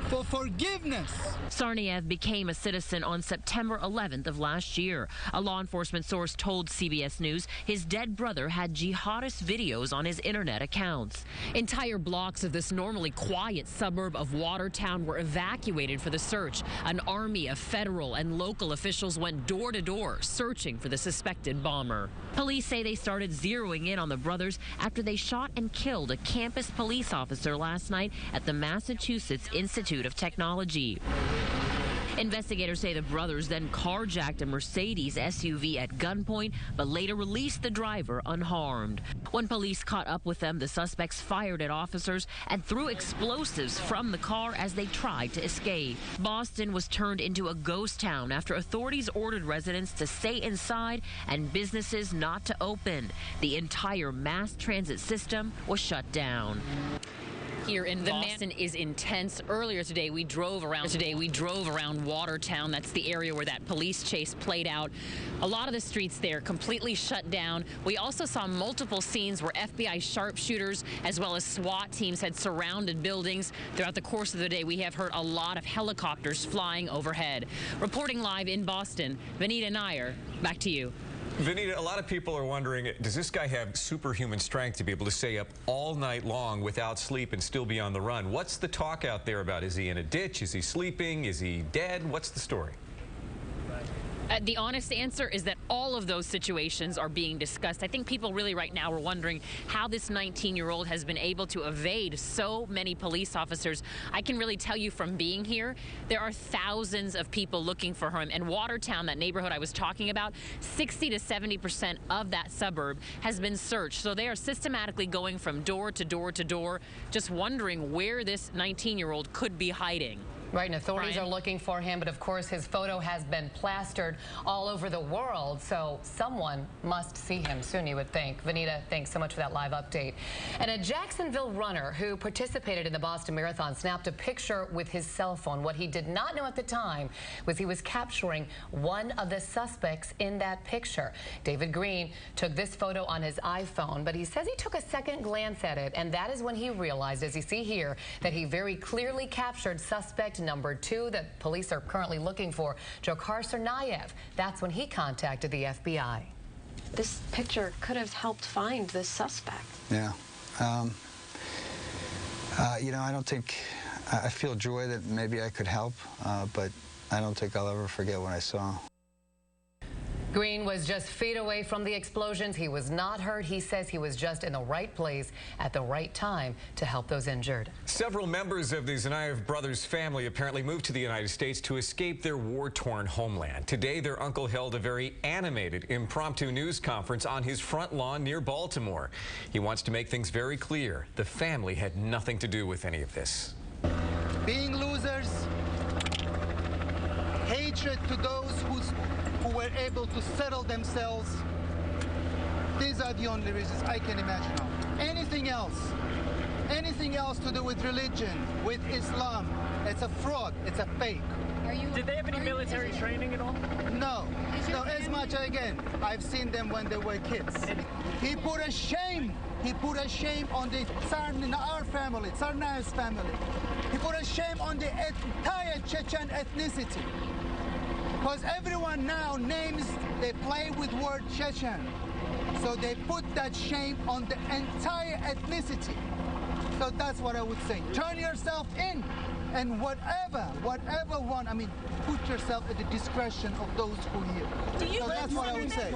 for forgiveness. Tsarnaev became a citizen on September 11th of last year. A law enforcement source told CBS News his dead brother had jihadist videos on his internet accounts. Entire blocks of this normally quiet suburb of Watertown were evacuated for the search. An army of federal and local officials went door to door searching for the suspected bomber. Police say they started zeroing in on the brothers after they shot and killed a campus police officer last night at the Massachusetts Institute of Technology. Investigators say the brothers then carjacked a Mercedes SUV at gunpoint, but later released the driver unharmed. When police caught up with them, the suspects fired at officers and threw explosives from the car as they tried to escape. Boston was turned into a ghost town after authorities ordered residents to stay inside and businesses not to open. The entire mass transit system was shut down. Here in Boston is intense. Earlier today, we drove around Watertown. That's the area where that police chase played out. A lot of the streets there completely shut down. We also saw multiple scenes where FBI sharpshooters as well as SWAT teams had surrounded buildings. Throughout the course of the day, we have heard a lot of helicopters flying overhead. Reporting live in Boston, Vanita Nair, back to you. Vanita, a lot of people are wondering, does this guy have superhuman strength to be able to stay up all night long without sleep and still be on the run? What's the talk out there about? Is he in a ditch? Is he sleeping? Is he dead? What's the story? The honest answer is that all of those situations are being discussed. I think people really right now are wondering how this 19-year-old has been able to evade so many police officers. I can really tell you from being here, there are thousands of people looking for him. And Watertown, that neighborhood I was talking about, 60 to 70% of that suburb has been searched. So they are systematically going from door to door to door, just wondering where this 19-year-old could be hiding. Right, and authorities are looking for him, but of course his photo has been plastered all over the world, so someone must see him soon, you would think. Vanita, thanks so much for that live update. And a Jacksonville runner who participated in the Boston Marathon snapped a picture with his cell phone. What he did not know at the time was he was capturing one of the suspects in that picture. David Green took this photo on his iPhone, but he says he took a second glance at it, and that is when he realized, as you see here, that he very clearly captured suspect number 2 that police are currently looking for, Dzhokhar Tsarnaev. That's when he contacted the FBI. This picture could have helped find this suspect. Yeah. You know, I feel joy that maybe I could help, but I don't think I'll ever forget what I saw. Green was just feet away from the explosions. He was not hurt. He says he was just in the right place at the right time to help those injured. Several members of the Tsarnaev brothers' family apparently moved to the United States to escape their war-torn homeland. Today, their uncle held a very animated impromptu news conference on his front lawn near Baltimore. He wants to make things very clear. The family had nothing to do with any of this. Being losers, hatred to those who were able to settle themselves. These are the only reasons I can imagine of. Anything else to do with religion, with Islam, it's a fraud, it's a fake. Did they have any military training at all? No, as much again. I've seen them when they were kids. He put a shame on the our family, Tsarnaev's family. He put a shame on the entire Chechen ethnicity. Because everyone now they play with word Chechen. So they put that shame on the entire ethnicity. So that's what I would say. Turn yourself in, and whatever one, put yourself at the discretion of those who hear. So that's what I would say.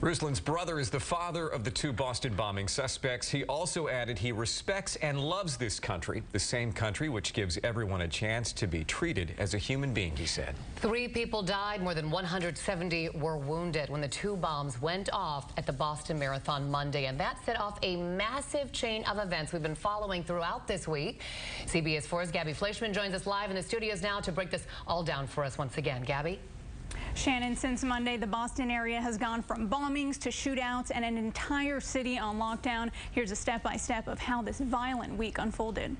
Ruslan's brother is the father of the 2 Boston bombing suspects. He also added he respects and loves this country, the same country which gives everyone a chance to be treated as a human being, he said. 3 people died, more than 170 were wounded when the 2 bombs went off at the Boston Marathon Monday, and that set off a massive chain of events we've been following throughout this week. CBS 4's Gabby Fleischman joins us live in the studios now to break this all down for us once again. Gabby? Shannon, since Monday, the Boston area has gone from bombings to shootouts and an entire city on lockdown. Here's a step-by-step of how this violent week unfolded.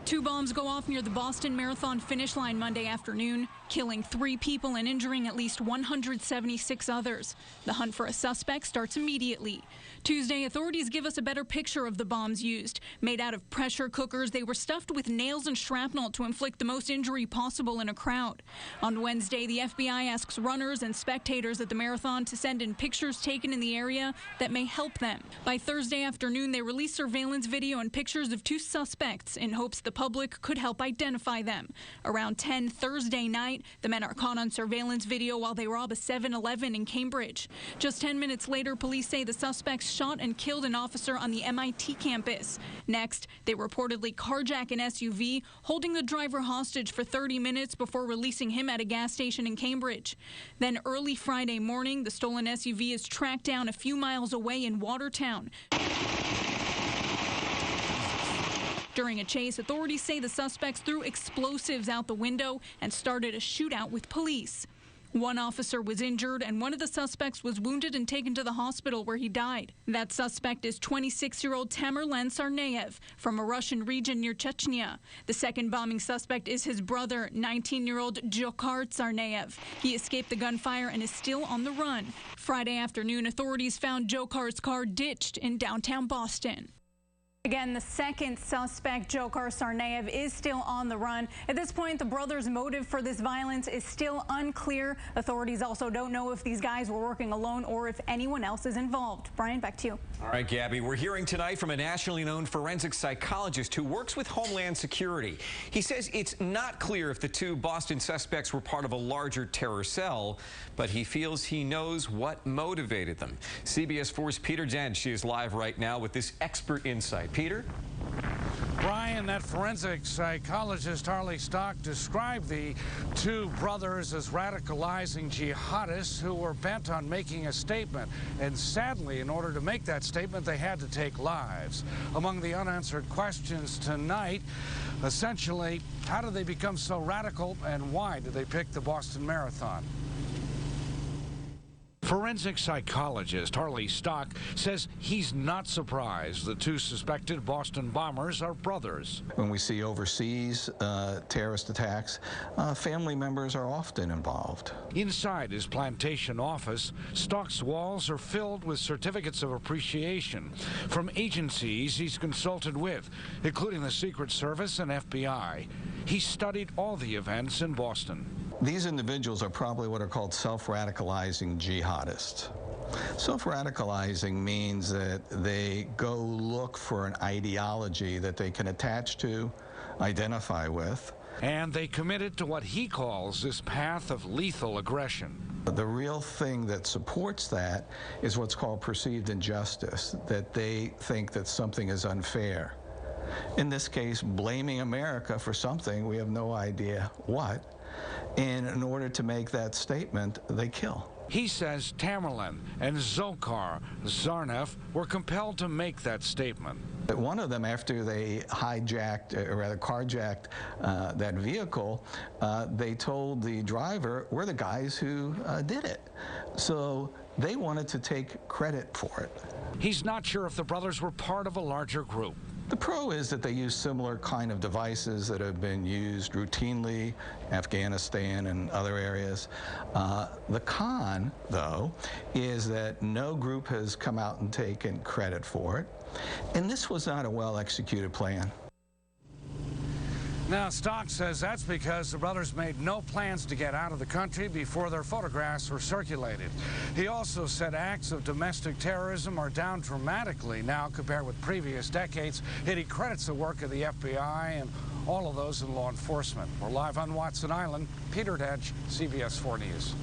2 bombs go off near the Boston Marathon finish line Monday afternoon, killing 3 people and injuring at least 176 others. The hunt for a suspect starts immediately. Tuesday, authorities give us a better picture of the bombs used. Made out of pressure cookers, they were stuffed with nails and shrapnel to inflict the most injury possible in a crowd. On Wednesday, the FBI asks runners and spectators at the marathon to send in pictures taken in the area that may help them. By Thursday afternoon, they released surveillance video and pictures of 2 suspects in hopes the public could help identify them. Around 10 Thursday night, the men are caught on surveillance video while they rob a 7-Eleven in Cambridge. Just 10 minutes later, police say the suspects shot and killed an officer on the MIT campus. Next, they reportedly carjack an SUV, holding the driver hostage for 30 minutes before releasing him at a gas station in Cambridge. Then early Friday morning, the stolen SUV is tracked down a few miles away in Watertown. During a chase, authorities say the suspects threw explosives out the window and started a shootout with police. 1 officer was injured, and one of the suspects was wounded and taken to the hospital where he died. That suspect is 26-year-old Tamerlan Tsarnaev from a Russian region near Chechnya. The second bombing suspect is his brother, 19-year-old Dzhokhar Tsarnaev. He escaped the gunfire and is still on the run. Friday afternoon, authorities found Dzhokhar's car ditched in downtown Boston. Again, the second suspect, Dzhokhar Tsarnaev, is still on the run. At this point, the brothers' motive for this violence is still unclear. Authorities also don't know if these guys were working alone or if anyone else is involved. Brian, back to you. All right, Gabby, we're hearing tonight from a nationally known forensic psychologist who works with Homeland Security. He says it's not clear if the 2 Boston suspects were part of a larger terror cell, but he feels he knows what motivated them. CBS 4's Peter Dench is live right now with this expert insight. Peter? Brian, that forensic psychologist Harley Stock described the 2 brothers as radicalizing jihadists who were bent on making a statement. And sadly, in order to make that statement, they had to take lives. Among the unanswered questions tonight, essentially, how did they become so radical and why did they pick the Boston Marathon? Forensic psychologist Harley Stock says he's not surprised the 2 suspected Boston bombers are brothers. When we see overseas terrorist attacks, family members are often involved. Inside his plantation office, Stock's walls are filled with certificates of appreciation from agencies he's consulted with, including the Secret Service and FBI. He studied all the events in Boston. These individuals are probably what are called self-radicalizing jihadists. Self-radicalizing means that they go look for an ideology that they can attach to, identify with, And they committed to what he calls this path of lethal aggression. The real thing that supports that is what's called perceived injustice, that they think that something is unfair. In this case, blaming America for something, we have no idea what. And in order to make that statement, they kill. He says Tamerlan and Dzhokhar Tsarnaev were compelled to make that statement. One of them, after they hijacked, or rather carjacked that vehicle, they told the driver, we're the guys who did it. So they wanted to take credit for it. He's not sure if the brothers were part of a larger group. The pro is that they use similar kind of devices that have been used routinely in Afghanistan and other areas. The con, though, is that no group has come out and taken credit for it. And this was not a well-executed plan. Now, Stock says that's because the brothers made no plans to get out of the country before their photographs were circulated. He also said acts of domestic terrorism are down dramatically now compared with previous decades, yet he credits the work of the FBI and all of those in law enforcement. We're live on Watson Island. Peter Dedge, CBS 4 News.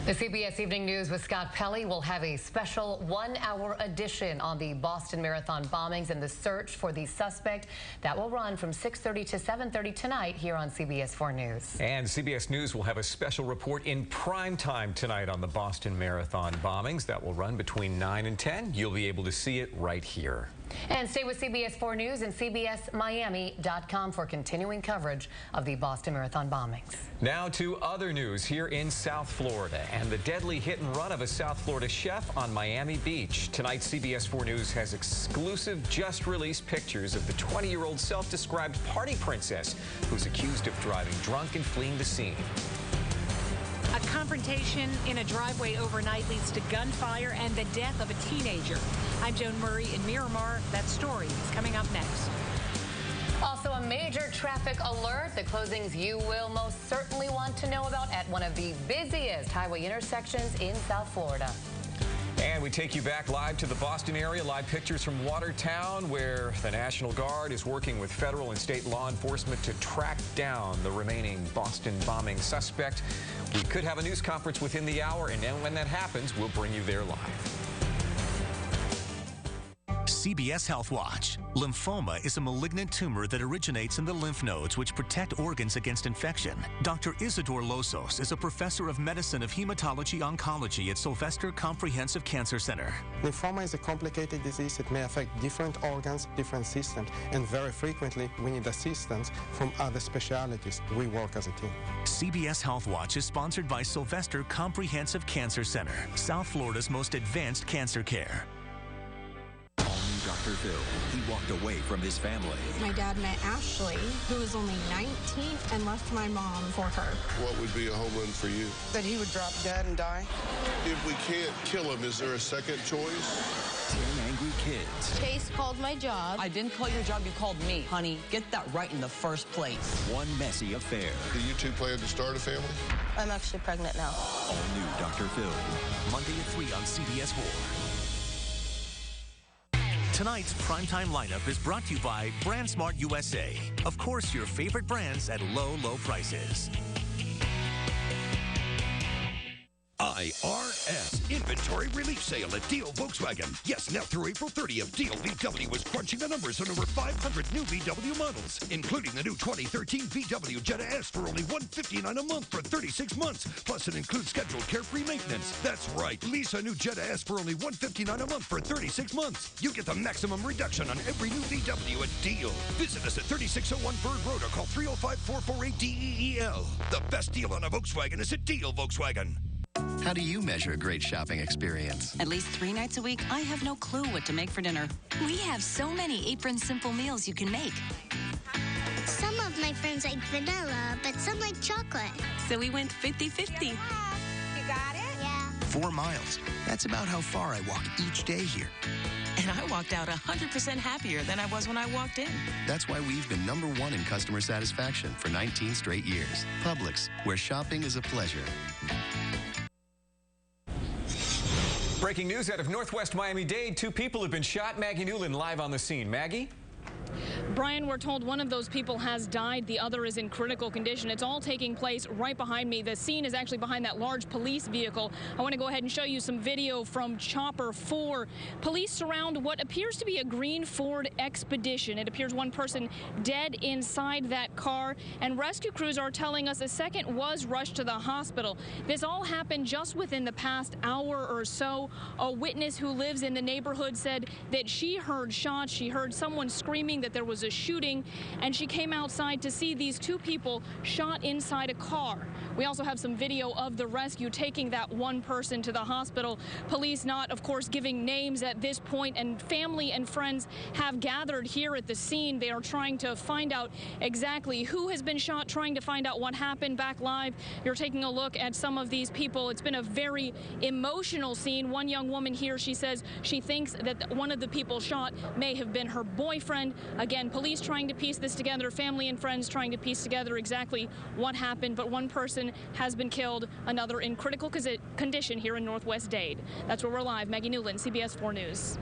The CBS Evening News with Scott Pelley will have a special one-hour edition on the Boston Marathon bombings and the search for the suspect. That will run from 6:30 to 7:30 tonight here on CBS 4 News. And CBS News will have a special report in prime time tonight on the Boston Marathon bombings. That will run between 9 and 10. You'll be able to see it right here. And stay with CBS 4 News and CBSMiami.com for continuing coverage of the Boston Marathon bombings. Now to other news here in South Florida and the deadly hit and run of a South Florida chef on Miami Beach. Tonight, CBS 4 News has exclusive, just-released pictures of the 20-year-old self-described party princess who's accused of driving drunk and fleeing the scene. A confrontation in a driveway overnight leads to gunfire and the death of a teenager. I'm Joan Murray in Miramar. That story is coming up next. Also, a major traffic alert. The closings you will most certainly want to know about at one of the busiest highway intersections in South Florida. And we take you back live to the Boston area. Live pictures from Watertown, where the National Guard is working with federal and state law enforcement to track down the remaining Boston bombing suspect. We could have a news conference within the hour, and then when that happens, we'll bring you there live. CBS Health Watch. Lymphoma is a malignant tumor that originates in the lymph nodes, which protect organs against infection. Dr. Isidore Losos is a professor of medicine of hematology-oncology at Sylvester Comprehensive Cancer Center. Lymphoma is a complicated disease. It may affect different organs, different systems, and very frequently we need assistance from other specialties. We work as a team. CBS Health Watch is sponsored by Sylvester Comprehensive Cancer Center, South Florida's most advanced cancer care. Dr. Phil, he walked away from his family. My dad met Ashley, who was only 19, and left my mom for her. What would be a home run for you? That he would drop dead and die. If we can't kill him, is there a second choice? 10 angry kids. Chase called my job. I didn't call your job, you called me. Honey, get that right in the first place. One messy affair. Do you two plan to start a family? I'm actually pregnant now. All new Dr. Phil. Monday at 3 on CBS 4. Tonight's primetime lineup is brought to you by BrandSmart USA. Of course, your favorite brands at low, low prices. IRS Inventory Relief Sale at Deal Volkswagen. Yes, now through April 30th, Deal VW is crunching the numbers on over 500 new VW models, including the new 2013 VW Jetta S for only $159 a month for 36 months. Plus, it includes scheduled carefree maintenance. That's right, lease a new Jetta S for only $159 a month for 36 months. You get the maximum reduction on every new VW at Deal. Visit us at 3601 Bird Road or call 305-448-DEEL. The best deal on a Volkswagen is at Deal Volkswagen. How do you measure a great shopping experience? At least 3 nights a week, I have no clue what to make for dinner. We have so many Apron simple meals you can make. Some of my friends like vanilla, but some like chocolate. So we went 50-50. You got it? Yeah. 4 miles. That's about how far I walk each day here. And I walked out 100% happier than I was when I walked in. That's why we've been #1 in customer satisfaction for 19 straight years. Publix, where shopping is a pleasure. Breaking news out of Northwest Miami-Dade. 2 people have been shot. Maggie Newland live on the scene. Maggie? Brian, we're told one of those people has died. The other is in critical condition. It's all taking place right behind me. The scene is actually behind that large police vehicle. I want to go ahead and show you some video from Chopper 4. Police surround what appears to be a green Ford Expedition. It appears one person dead inside that car, and rescue crews are telling us a second was rushed to the hospital. This all happened just within the past hour or so. A witness who lives in the neighborhood said that she heard shots. She heard someone screaming that there was a shooting, and she came outside to see these two people shot inside a car. We also have some video of the rescue taking that one person to the hospital. Police not, of course, giving names at this point, and family and friends have gathered here at the scene. They are trying to find out exactly who has been shot, trying to find out what happened. Back live, you're taking a look at some of these people. It's been a very emotional scene. One young woman here, she says she thinks that one of the people shot may have been her boyfriend. Again, police trying to piece this together, family and friends trying to piece together exactly what happened, but one person has been killed, another in critical condition here in Northwest Dade. That's where we're live. Maggie Newland, CBS 4 News.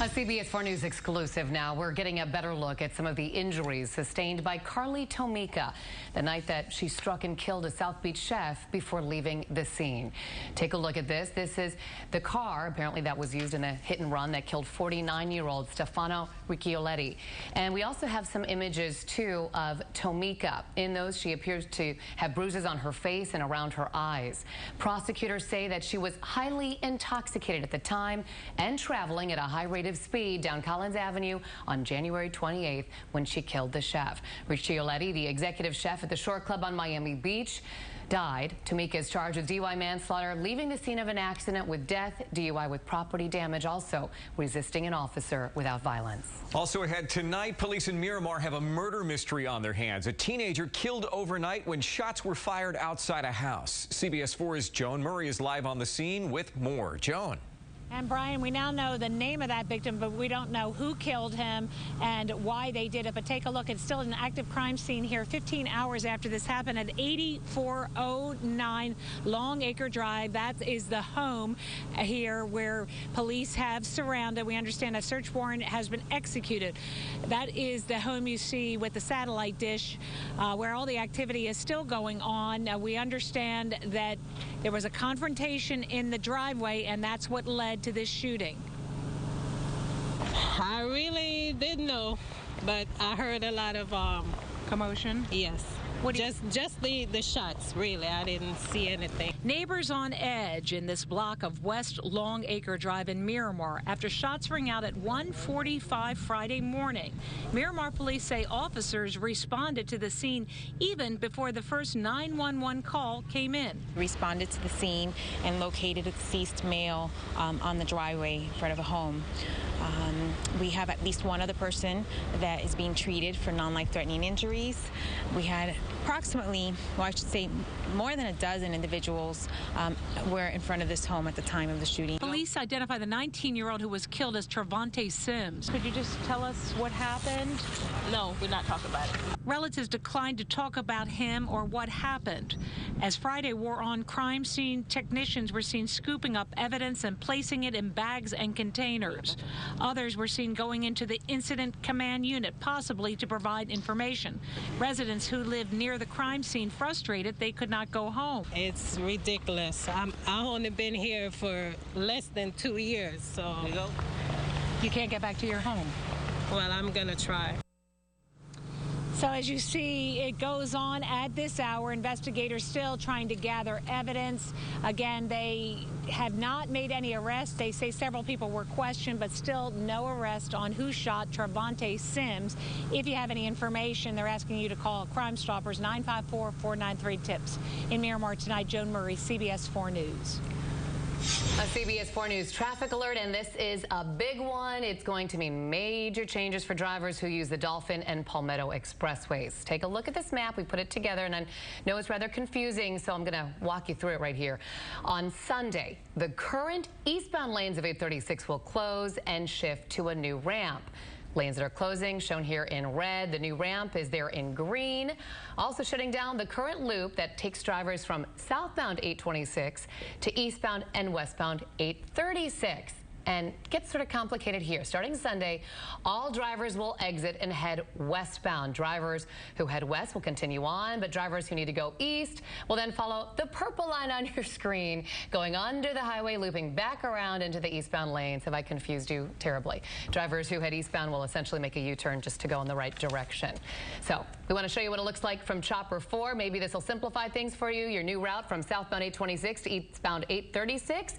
A CBS 4 News exclusive now. We're getting a better look at some of the injuries sustained by Carly Tomika the night that she struck and killed a South Beach chef before leaving the scene. Take a look at this. This is the car, apparently, that was used in a hit and run that killed 49-year-old Stefano Riccioletti. And we also have some images, too, of Tomika. In those, she appears to have bruises on her face and around her eyes. Prosecutors say that she was highly intoxicated at the time and traveling at a high rate of speed down Collins Avenue on January 28th when she killed the chef. Riccioletti, the executive chef at the Shore Club on Miami Beach, died. Tomika is charged with DUI manslaughter, leaving the scene of an accident with death, DUI with property damage, also resisting an officer without violence. Also ahead tonight, police in Miramar have a murder mystery on their hands. A teenager killed overnight when shots were fired outside a house. CBS 4's Joan Murray is live on the scene with more. Joan. And Brian, we now know the name of that victim, but we don't know who killed him and why they did it. But take a look. It's still an active crime scene here 15 hours after this happened at 8409 Long Acre Drive. That is the home here where police have surrounded. We understand a search warrant has been executed. That is the home you see with the satellite dish where all the activity is still going on. We understand that there was a confrontation in the driveway, and that's what led to this shooting. I really didn't know, but I heard a lot of commotion. Yes. Just the shots, really. I didn't see anything. Neighbors on edge in this block of West Long Acre Drive in Miramar after shots ring out at 1:45 Friday morning. Miramar police say officers responded to the scene even before the first 911 call came in. Responded to the scene and located a deceased male on the driveway in front of a home. We have at least one other person that is being treated for non-life-threatening injuries. We had approximately, well, I should say more than a dozen individuals were in front of this home at the time of the shooting. Police identify the 19-year-old who was killed as Trevante Sims. Could you just tell us what happened? No, we're not talking about it. Relatives declined to talk about him or what happened. As Friday wore on, crime scene technicians were seen scooping up evidence and placing it in bags and containers. Others were seen going into the incident command unit, possibly to provide information. Residents who lived near the crime scene frustrated they could not go home. It's ridiculous. I've only been here for less than 2 years, so. You can't get back to your home. Well, I'm gonna try. So as you see, it goes on at this hour. Investigators still trying to gather evidence. Again, they have not made any arrests. They say several people were questioned, but still no arrest on who shot Trevante Sims. If you have any information, they're asking you to call Crime Stoppers 954-493-TIPS. In Miramar tonight, Joan Murray, CBS 4 News. A CBS 4 News traffic alert, and this is a big one. It's going to mean major changes for drivers who use the Dolphin and Palmetto Expressways. Take a look at this map. We put it together, and I know it's rather confusing, so I'm going to walk you through it right here. On Sunday, the current eastbound lanes of 836 will close and shift to a new ramp. Lanes that are closing shown here in red. The new ramp is there in green. Also shutting down the current loop that takes drivers from southbound 826 to eastbound and westbound 836. And it gets sort of complicated here. Starting Sunday, all drivers will exit and head westbound. Drivers who head west will continue on, but drivers who need to go east will then follow the purple line on your screen, going under the highway, looping back around into the eastbound lanes. Have I confused you terribly? Drivers who head eastbound will essentially make a U-turn just to go in the right direction. So we want to show you what it looks like from Chopper 4. Maybe this will simplify things for you. Your new route from southbound 826 to eastbound 836.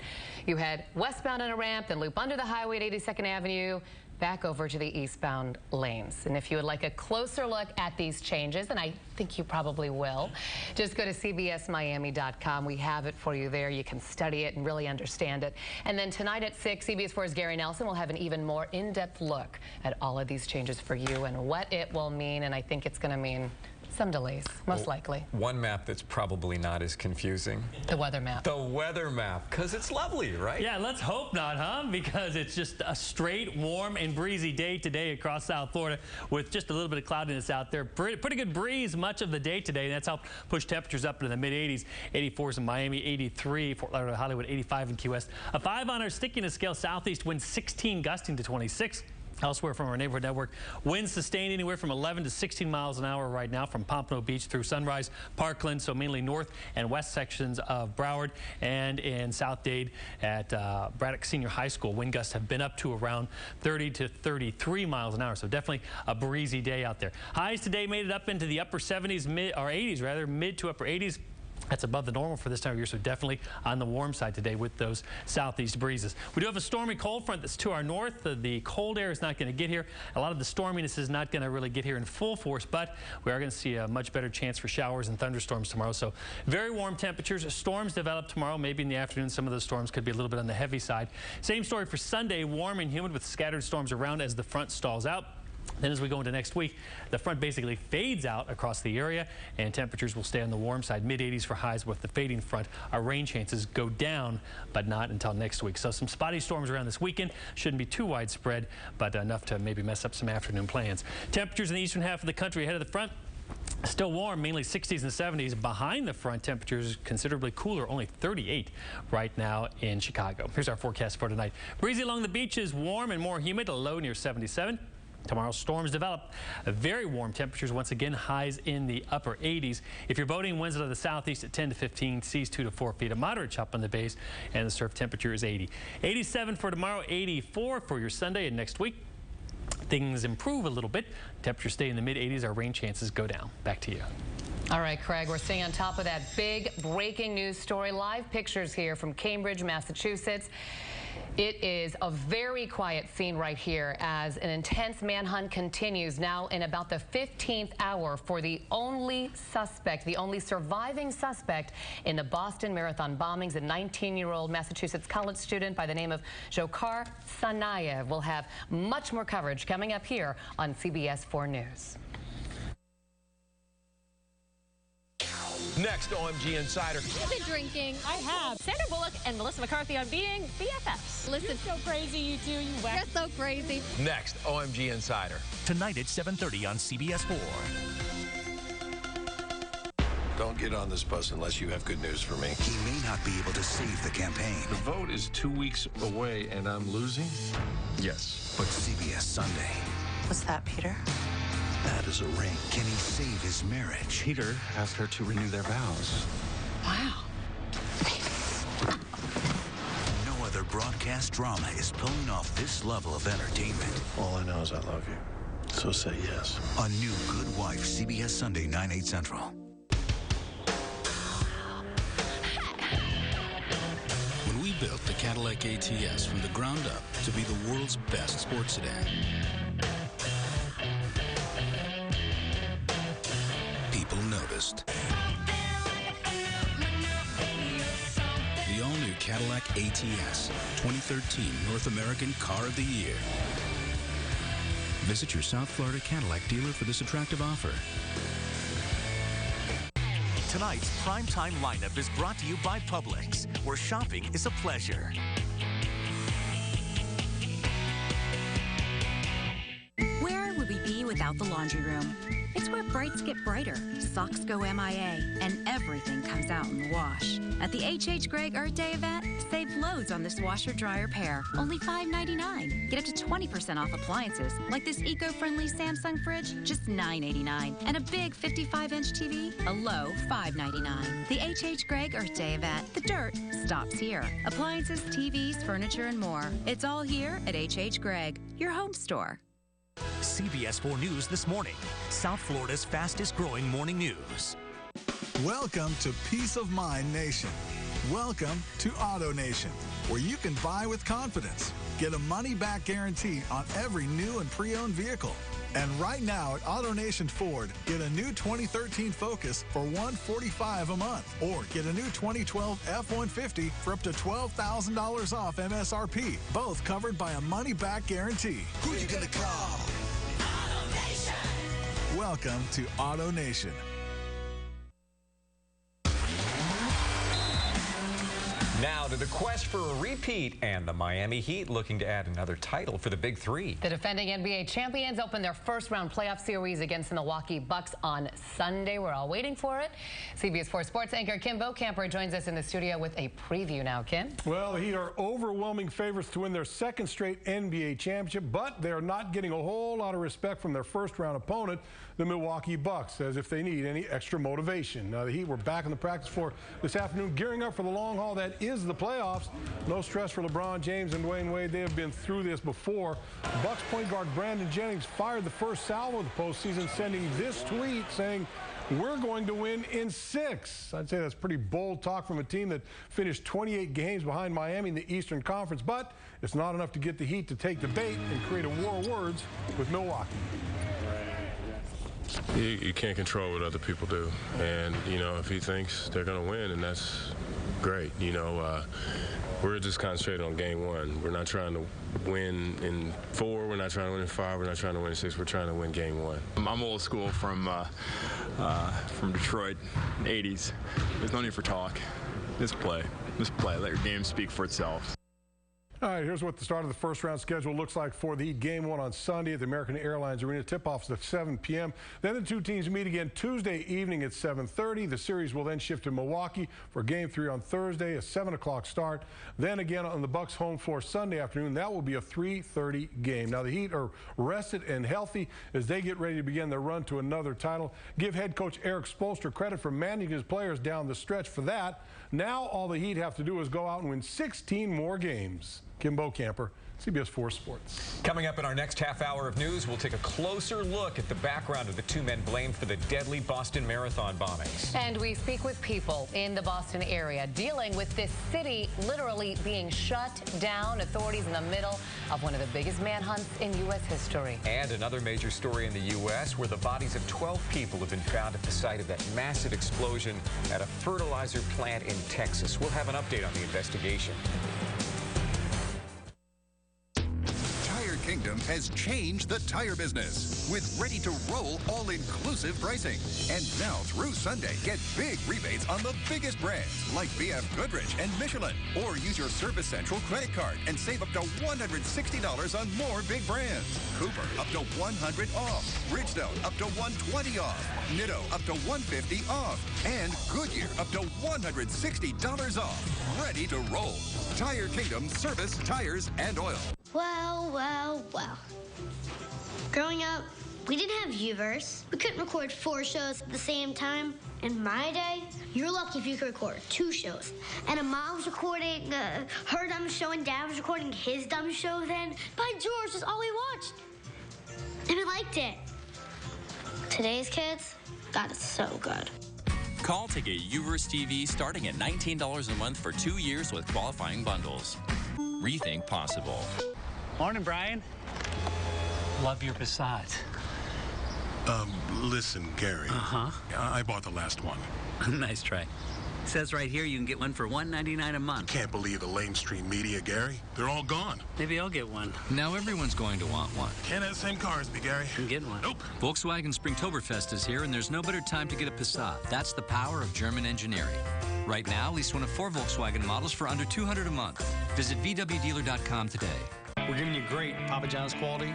You head westbound on a ramp, then loop under the highway at 82nd Avenue, back over to the eastbound lanes. And if you would like a closer look at these changes, and I think you probably will, just go to cbsmiami.com. We have it for you there. You can study it and really understand it. And then tonight at 6, CBS 4's Gary Nelson will have an even more in-depth look at all of these changes for you and what it will mean. And I think it's going to mean some delays, most likely. One map that's probably not as confusing. The weather map. The weather map, because it's lovely, right? Yeah, let's hope not, huh? Because it's just a straight, warm, and breezy day today across South Florida with just a little bit of cloudiness out there. Pretty good breeze much of the day today, and that's helped push temperatures up into the mid-80s. 84s in Miami, 83, Fort Lauderdale, Hollywood, 85 in Key West. A 5 on our stickiness scale, southeast winds 16, gusting to 26. Elsewhere from our neighborhood network, winds sustained anywhere from 11 to 16 miles an hour right now from Pompano Beach through Sunrise, Parkland, so mainly north and west sections of Broward, and in South Dade at Braddock Senior High School. Wind gusts have been up to around 30 to 33 miles an hour, so definitely a breezy day out there. Highs today made it up into the upper 70s, or 80s rather, mid to upper 80s. That's above the normal for this time of year, so definitely on the warm side today with those southeast breezes. We do have a stormy cold front that's to our north. The cold air is not going to get here. A lot of the storminess is not going to really get here in full force, but we are going to see a much better chance for showers and thunderstorms tomorrow. So very warm temperatures. Storms develop tomorrow, maybe in the afternoon. Some of those storms could be a little bit on the heavy side. Same story for Sunday, warm and humid with scattered storms around as the front stalls out. Then as we go into next week, the front basically fades out across the area, and temperatures will stay on the warm side, mid-80s for highs with the fading front. Our rain chances go down, but not until next week. So some spotty storms around this weekend. Shouldn't be too widespread, but enough to maybe mess up some afternoon plans. Temperatures in the eastern half of the country ahead of the front. Still warm, mainly 60s and 70s. Behind the front, temperatures considerably cooler, only 38 right now in Chicago. Here's our forecast for tonight. Breezy along the beaches, warm and more humid, a low near 77. Tomorrow, storms develop. Very warm temperatures, once again, highs in the upper 80s. If you're boating, winds out of the southeast at 10 to 15, seas 2 to 4 feet. A moderate chop on the bays, and the surf temperature is 80. 87 for tomorrow, 84 for your Sunday and next week. Things improve a little bit. Temperatures stay in the mid-80s. Our rain chances go down. Back to you. All right, Craig, we're staying on top of that big breaking news story. Live pictures here from Cambridge, Massachusetts. It is a very quiet scene right here as an intense manhunt continues now in about the 15th hour for the only suspect, the only surviving suspect in the Boston Marathon bombings, a 19-year-old Massachusetts college student by the name of Dzhokhar Tsarnaev. We'll have much more coverage coming up here on CBS 4 News. Next, OMG Insider. You've been drinking. I have. Sandra Bullock and Melissa McCarthy on being BFFs. Listen, you're so crazy, you two. You're so crazy. Next, OMG Insider. Tonight at 7:30 on CBS 4. Don't get on this bus unless you have good news for me. He may not be able to save the campaign. The vote is 2 weeks away and I'm losing? Yes. But CBS Sunday. What's that, Peter? That is a ring. Can he save his marriage? Peter asked her to renew their vows. Wow. No other broadcast drama is pulling off this level of entertainment. All I know is I love you. So say yes. A new Good Wife, CBS Sunday, 9, 8 Central. When we built the Cadillac ATS from the ground up to be the world's best sports sedan, people noticed. The all-new Cadillac ATS, 2013 North American Car of the Year. Visit your South Florida Cadillac dealer for this attractive offer. Tonight's primetime lineup is brought to you by Publix, where shopping is a pleasure. Where would we be without the laundry room? It's where brights get brighter, socks go MIA, and everything comes out in the wash. At the H.H. Gregg Earth Day event, save loads on this washer-dryer pair, only $5.99. Get up to 20% off appliances, like this eco-friendly Samsung fridge, just $9.89. And a big 55-inch TV, a low $5.99. The H.H. Gregg Earth Day event, the dirt stops here. Appliances, TVs, furniture, and more. It's all here at H.H. Gregg, your home store. CBS 4 News this morning, South Florida's fastest growing morning news. Welcome to Peace of Mind Nation. Welcome to Auto Nation, where you can buy with confidence. Get a money-back guarantee on every new and pre-owned vehicle. And right now at AutoNation Ford, get a new 2013 Focus for $145 a month. Or get a new 2012 F-150 for up to $12,000 off MSRP. Both covered by a money-back guarantee. Who you gonna call? AutoNation. Welcome to AutoNation. Now to the quest for a repeat, and the Miami Heat looking to add another title for the Big Three. The defending NBA champions open their first-round playoff series against the Milwaukee Bucks on Sunday. We're all waiting for it. CBS 4 Sports anchor Kim Beaucamper joins us in the studio with a preview now. Kim? Well, the Heat are overwhelming favorites to win their second straight NBA championship, but they're not getting a whole lot of respect from their first-round opponent, the Milwaukee Bucks, as if they need any extra motivation. Now, the Heat were back on the practice floor this afternoon, gearing up for the long haul that is the playoffs. No stress for LeBron James and Dwayne Wade. They have been through this before. Bucks point guard Brandon Jennings fired the first salvo of the postseason, sending this tweet saying, "We're going to win in 6." I'd say that's pretty bold talk from a team that finished 28 games behind Miami in the Eastern Conference, but it's not enough to get the Heat to take the bait and create a war of words with Milwaukee. You can't control what other people do, and if he thinks they're going to win, and that's great. We're just concentrated on game one. We're not trying to win in 4. We're not trying to win in 5. We're not trying to win in 6. We're trying to win game one. I'm old school from Detroit, 80s. There's no need for talk. Just play. Let your game speak for itself. All right, here's what the start of the first-round schedule looks like for the Heat. Game 1 on Sunday at the American Airlines Arena. Tip-off is at 7 p.m. Then the two teams meet again Tuesday evening at 7:30. The series will then shift to Milwaukee for Game 3 on Thursday, a 7 o'clock start. Then again on the Bucks' home floor Sunday afternoon. That will be a 3:30 game. Now, the Heat are rested and healthy as they get ready to begin their run to another title. Give head coach Eric Spoelstra credit for managing his players down the stretch for that. Now all the Heat have to do is go out and win 16 more games. Kim Beaucamper, CBS 4 Sports. Coming up in our next half hour of news, we'll take a closer look at the background of the 2 men blamed for the deadly Boston Marathon bombings. And we speak with people in the Boston area dealing with this city literally being shut down. Authorities in the middle of one of the biggest manhunts in U.S. history. And another major story in the U.S. where the bodies of 12 people have been found at the site of that massive explosion at a fertilizer plant in Texas. We'll have an update on the investigation. Kingdom has changed the tire business with ready-to-roll all-inclusive pricing. And now through Sunday, get big rebates on the biggest brands like BF Goodrich and Michelin. Or use your Service Central credit card and save up to $160 on more big brands. Cooper up to $100 off. Bridgestone up to $120 off. Nitto up to $150 off. And Goodyear up to $160 off. Ready to roll. Tire Kingdom service, tires, and oil. Well, well, well. Growing up, we didn't have U-verse. We couldn't record 4 shows at the same time. In my day, you're lucky if you could record 2 shows. And a mom was recording her dumb show and dad was recording his dumb show then. By George, that's all we watched. And we liked it. Today's kids, God, it's so good. Call to get U-verse TV starting at $19 a month for 2 years with qualifying bundles. Rethink possible. Morning, Brian. Love your Passat. Listen, Gary. Uh-huh. I bought the last one. Nice try. Says right here you can get one for $199 a month. Can't believe the lamestream media, Gary. They're all gone. Maybe I'll get one. Now everyone's going to want one. Can't have the same car as me, Gary. I'm getting one. Nope. Volkswagen Springtoberfest is here, and there's no better time to get a Passat. That's the power of German engineering. Right now, lease one of 4 Volkswagen models for under $200 a month. Visit VWDealer.com today. We're giving you great Papa John's quality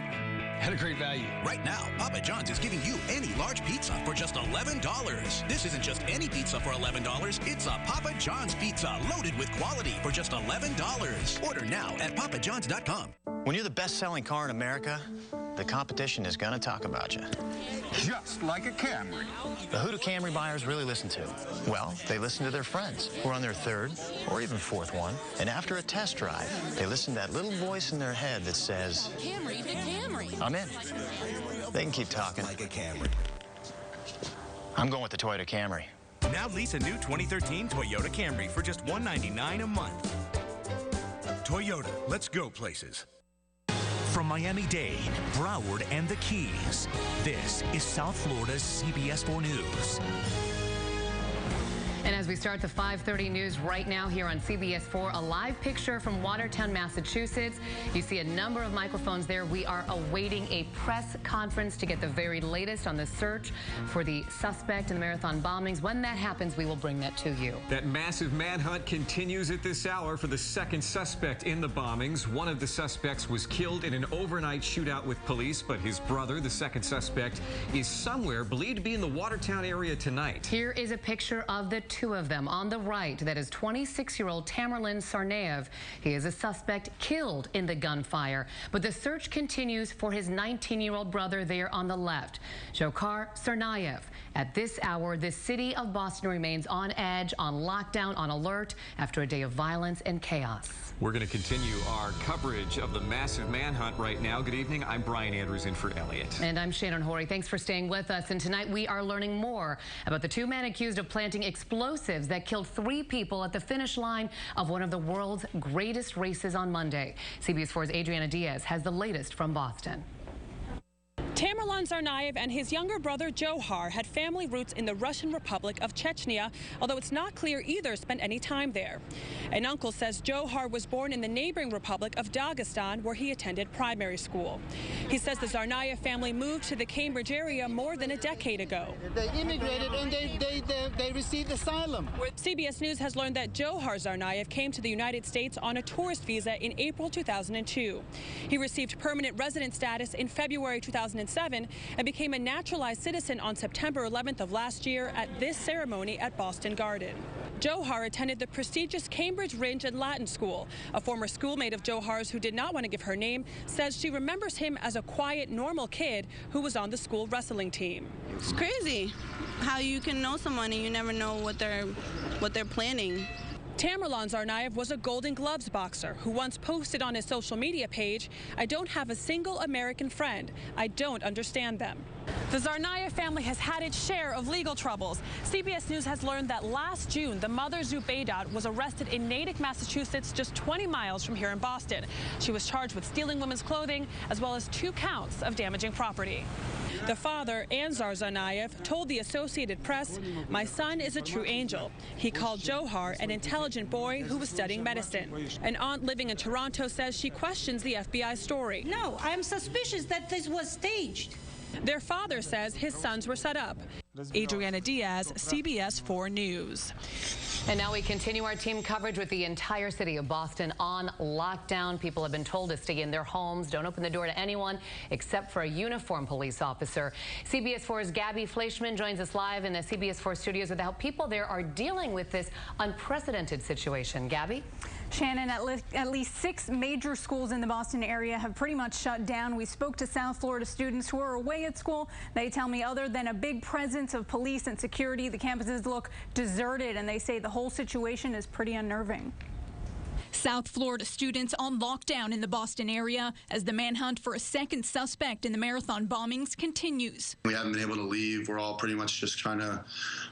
at a great value. Right now, Papa John's is giving you any large pizza for just $11. This isn't just any pizza for $11. It's a Papa John's pizza loaded with quality for just $11. Order now at papajohns.com. When you're the best-selling car in America, the competition is going to talk about you. Just like a Camry. But who do Camry buyers really listen to? Well, they listen to their friends who are on their third or even fourth one. And after a test drive, they listen to that little voice in their head that says, Camry, the Camry. I'm in. They can keep talking. Like a Camry. I'm going with the Toyota Camry. Now lease a new 2013 Toyota Camry for just $199 a month. Toyota, let's go places. From Miami-Dade, Broward, and the Keys, this is South Florida's CBS 4 News. And as we start the 5:30 news right now here on CBS 4, a live picture from Watertown, Massachusetts. You see a number of microphones there. We are awaiting a press conference to get the very latest on the search for the suspect in the marathon bombings. When that happens, we will bring that to you. That massive manhunt continues at this hour for the second suspect in the bombings. One of the suspects was killed in an overnight shootout with police, but his brother, the second suspect, is somewhere believed to be in the Watertown area tonight. Here is a picture of the two of them. On the right, that is 26-year-old Tamerlan Tsarnaev. He is a suspect killed in the gunfire, but the search continues for his 19-year-old brother there on the left, Dzhokhar Tsarnaev. At this hour, the city of Boston remains on edge, on lockdown, on alert after a day of violence and chaos. We're going to continue our coverage of the massive manhunt right now. Good evening. I'm Brian Andrews in for Elliot. And I'm Shannon Horry. Thanks for staying with us. And tonight we are learning more about the two men accused of planting explosives that killed 3 people at the finish line of one of the world's greatest races on Monday. CBS 4's Adriana Diaz has the latest from Boston. Tamerlan Tsarnaev and his younger brother Dzhokhar had family roots in the Russian Republic of Chechnya, although it's not clear either spent any time there. An uncle says Dzhokhar was born in the neighboring Republic of Dagestan, where he attended primary school. He says the Tsarnaev family moved to the Cambridge area more than a decade ago. They immigrated and they received asylum. CBS News has learned that Dzhokhar Tsarnaev came to the United States on a tourist visa in April 2002. He received permanent resident status in February 2007 and became a naturalized citizen on September 11th of last year at this ceremony at Boston Garden. Dzhokhar attended the prestigious Cambridge Ridge and Latin School. A former schoolmate of Dzhokhar's, who did not want to give her name, says she remembers him as a quiet, normal kid who was on the school wrestling team. It's crazy how you can know someone and you never know what they're planning. Tamerlan Tsarnaev was a Golden Gloves boxer who once posted on his social media page, "I don't have a single American friend. I don't understand them." The Tsarnaev family has had its share of legal troubles. CBS News has learned that last June, the mother, Zubaydat, was arrested in Natick, Massachusetts, just 20 miles from here in Boston. She was charged with stealing women's clothing, as well as 2 counts of damaging property. The father, Anzar Tsarnaev, told the Associated Press, "My son is a true angel." He called Dzhokhar an intelligent boy who was studying medicine. An aunt living in Toronto says she questions the FBI story. No, I'm suspicious that this was staged. Their father says his sons were set up. Adriana Diaz, CBS 4 News. And now we continue our team coverage with the entire city of Boston on lockdown. People have been told to stay in their homes. Don't open the door to anyone except for a uniformed police officer. CBS 4's Gabby Fleischman joins us live in the CBS 4 studios with how people there are dealing with this unprecedented situation. Gabby? Shannon, at least 6 major schools in the Boston area have pretty much shut down. We spoke to South Florida students who are away at school. They tell me other than a big presence of police and security, the campuses look deserted, and they say the whole situation is pretty unnerving. South Florida students on lockdown in the Boston area as the manhunt for a second suspect in the marathon bombings continues. We haven't been able to leave. We're all pretty much just trying to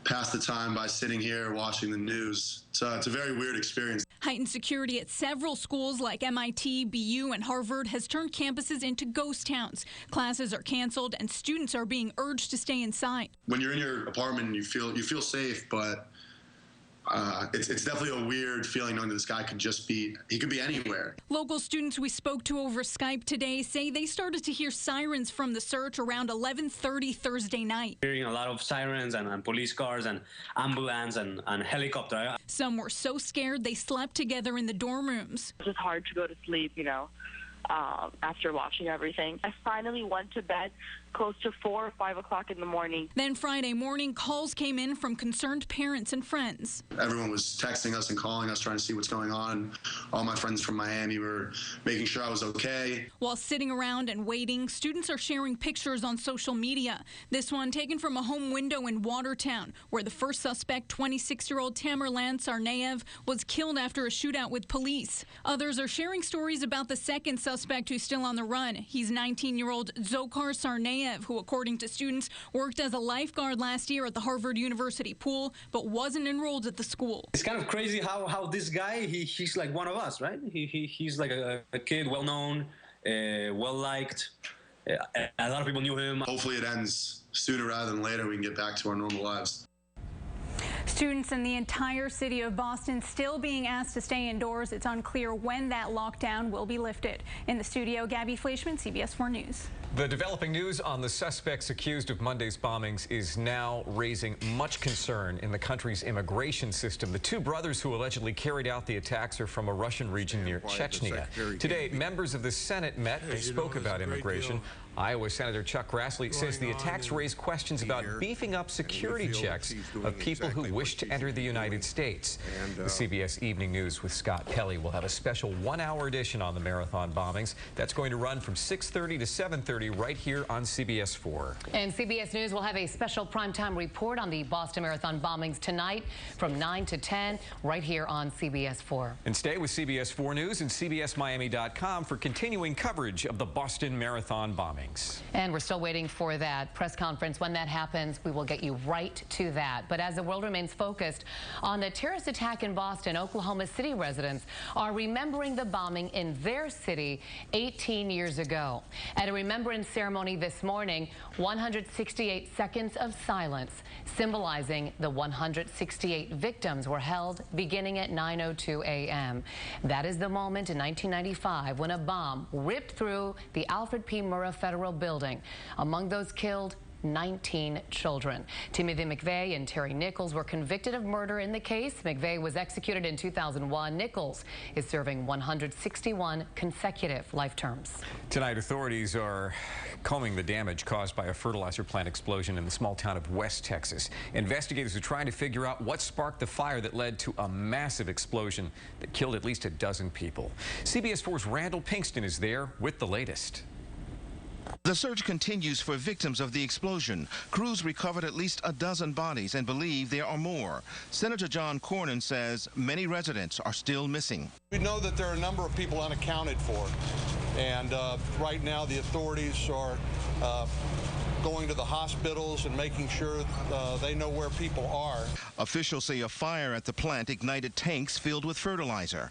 pass the time by sitting here watching the news. So it's a very weird experience. Heightened security at several schools like MIT, BU, and Harvard has turned campuses into ghost towns. Classes are canceled and students are being urged to stay inside. When you're in your apartment, you feel safe, but it's definitely a weird feeling knowing that this guy could he could be anywhere. Local students we spoke to over Skype today say they started to hear sirens from the search around 11:30 Thursday night. Hearing a lot of sirens and police cars and ambulance and helicopter. Some were so scared they slept together in the dorm rooms. It's just hard to go to sleep, you know. after watching everything. I finally went to bed close to 4 or 5 o'clock in the morning. Then Friday morning, calls came in from concerned parents and friends. Everyone was texting us and calling us, trying to see what's going on. All my friends from Miami were making sure I was okay. While sitting around and waiting, students are sharing pictures on social media. This one taken from a home window in Watertown, where the first suspect, 26-year-old Tamerlan Tsarnaev, was killed after a shootout with police. Others are sharing stories about the second suspect who's still on the run. He's 19-year-old Dzhokhar Tsarnaev, who, according to students, worked as a lifeguard last year at the Harvard University pool, but wasn't enrolled at the school. It's kind of crazy how this guy, he's like one of us, right? He's like a kid, well-known, well-liked. A lot of people knew him. Hopefully it ends sooner rather than later. We can get back to our normal lives. Students in the entire city of Boston still being asked to stay indoors. It's unclear when that lockdown will be lifted. In the studio, Gabby Fleischman, CBS 4 News. The developing news on the suspects accused of Monday's bombings is now raising much concern in the country's immigration system. The two brothers who allegedly carried out the attacks are from a Russian region near Chechnya. Today, members of the Senate met. They spoke about immigration. Iowa Senator Chuck Grassley says the attacks raise questions about beefing up security checks of people who wish to enter the United States. The CBS Evening News with Scott Pelley will have a special 1-hour edition on the marathon bombings. That's going to run from 6:30 to 7:30 right here on CBS 4. And CBS News will have a special primetime report on the Boston Marathon bombings tonight from 9 to 10 right here on CBS 4. And stay with CBS 4 News and CBSMiami.com for continuing coverage of the Boston Marathon bombings. And we're still waiting for that press conference. When that happens, we will get you right to that. But as the world remains focused on the terrorist attack in Boston, Oklahoma City residents are remembering the bombing in their city 18 years ago. At a remembrance ceremony this morning, 168 seconds of silence symbolizing the 168 victims were held beginning at 9:02 a.m. That is the moment in 1995 when a bomb ripped through the Alfred P. Murrah Federal Building. Among those killed, 19 children. Timothy McVeigh and Terry Nichols were convicted of murder in the case. McVeigh was executed in 2001. Nichols is serving 161 consecutive life terms. Tonight, authorities are combing the damage caused by a fertilizer plant explosion in the small town of West Texas. Investigators are trying to figure out what sparked the fire that led to a massive explosion that killed at least a dozen people. CBS 4's Randall Pinkston is there with the latest. The search continues for victims of the explosion. Crews recovered at least a dozen bodies and believe there are more. Senator John Cornyn says many residents are still missing. We know that there are a number of people unaccounted for, and right now the authorities are going to the hospitals and making sure they know where people are. Officials say a fire at the plant ignited tanks filled with fertilizer.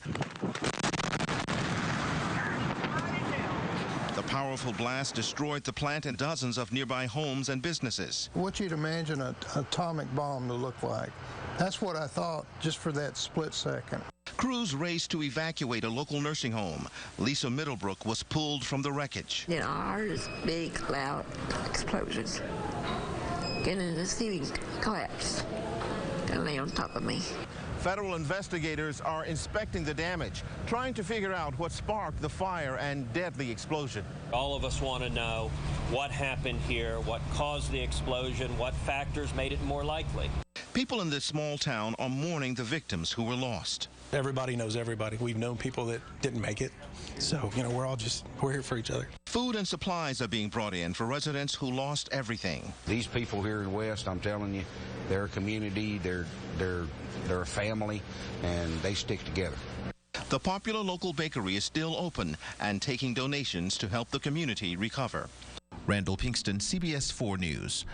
The powerful blast destroyed the plant and dozens of nearby homes and businesses. What you'd imagine an atomic bomb to look like. That's what I thought just for that split second. Crews raced to evacuate a local nursing home. Lisa Middlebrook was pulled from the wreckage. You know, I heard this big, loud explosions. And then the ceiling collapsed and lay on top of me. Federal investigators are inspecting the damage, trying to figure out what sparked the fire and deadly explosion. All of us want to know what happened here, what caused the explosion, what factors made it more likely. People in this small town are mourning the victims who were lost. Everybody knows everybody. We've known people that didn't make it. So, you know, we're here for each other. Food and supplies are being brought in for residents who lost everything. These people here in West, I'm telling you, they're a community, they're a family, and they stick together. The popular local bakery is still open and taking donations to help the community recover. Randall Pinkston, CBS 4 News.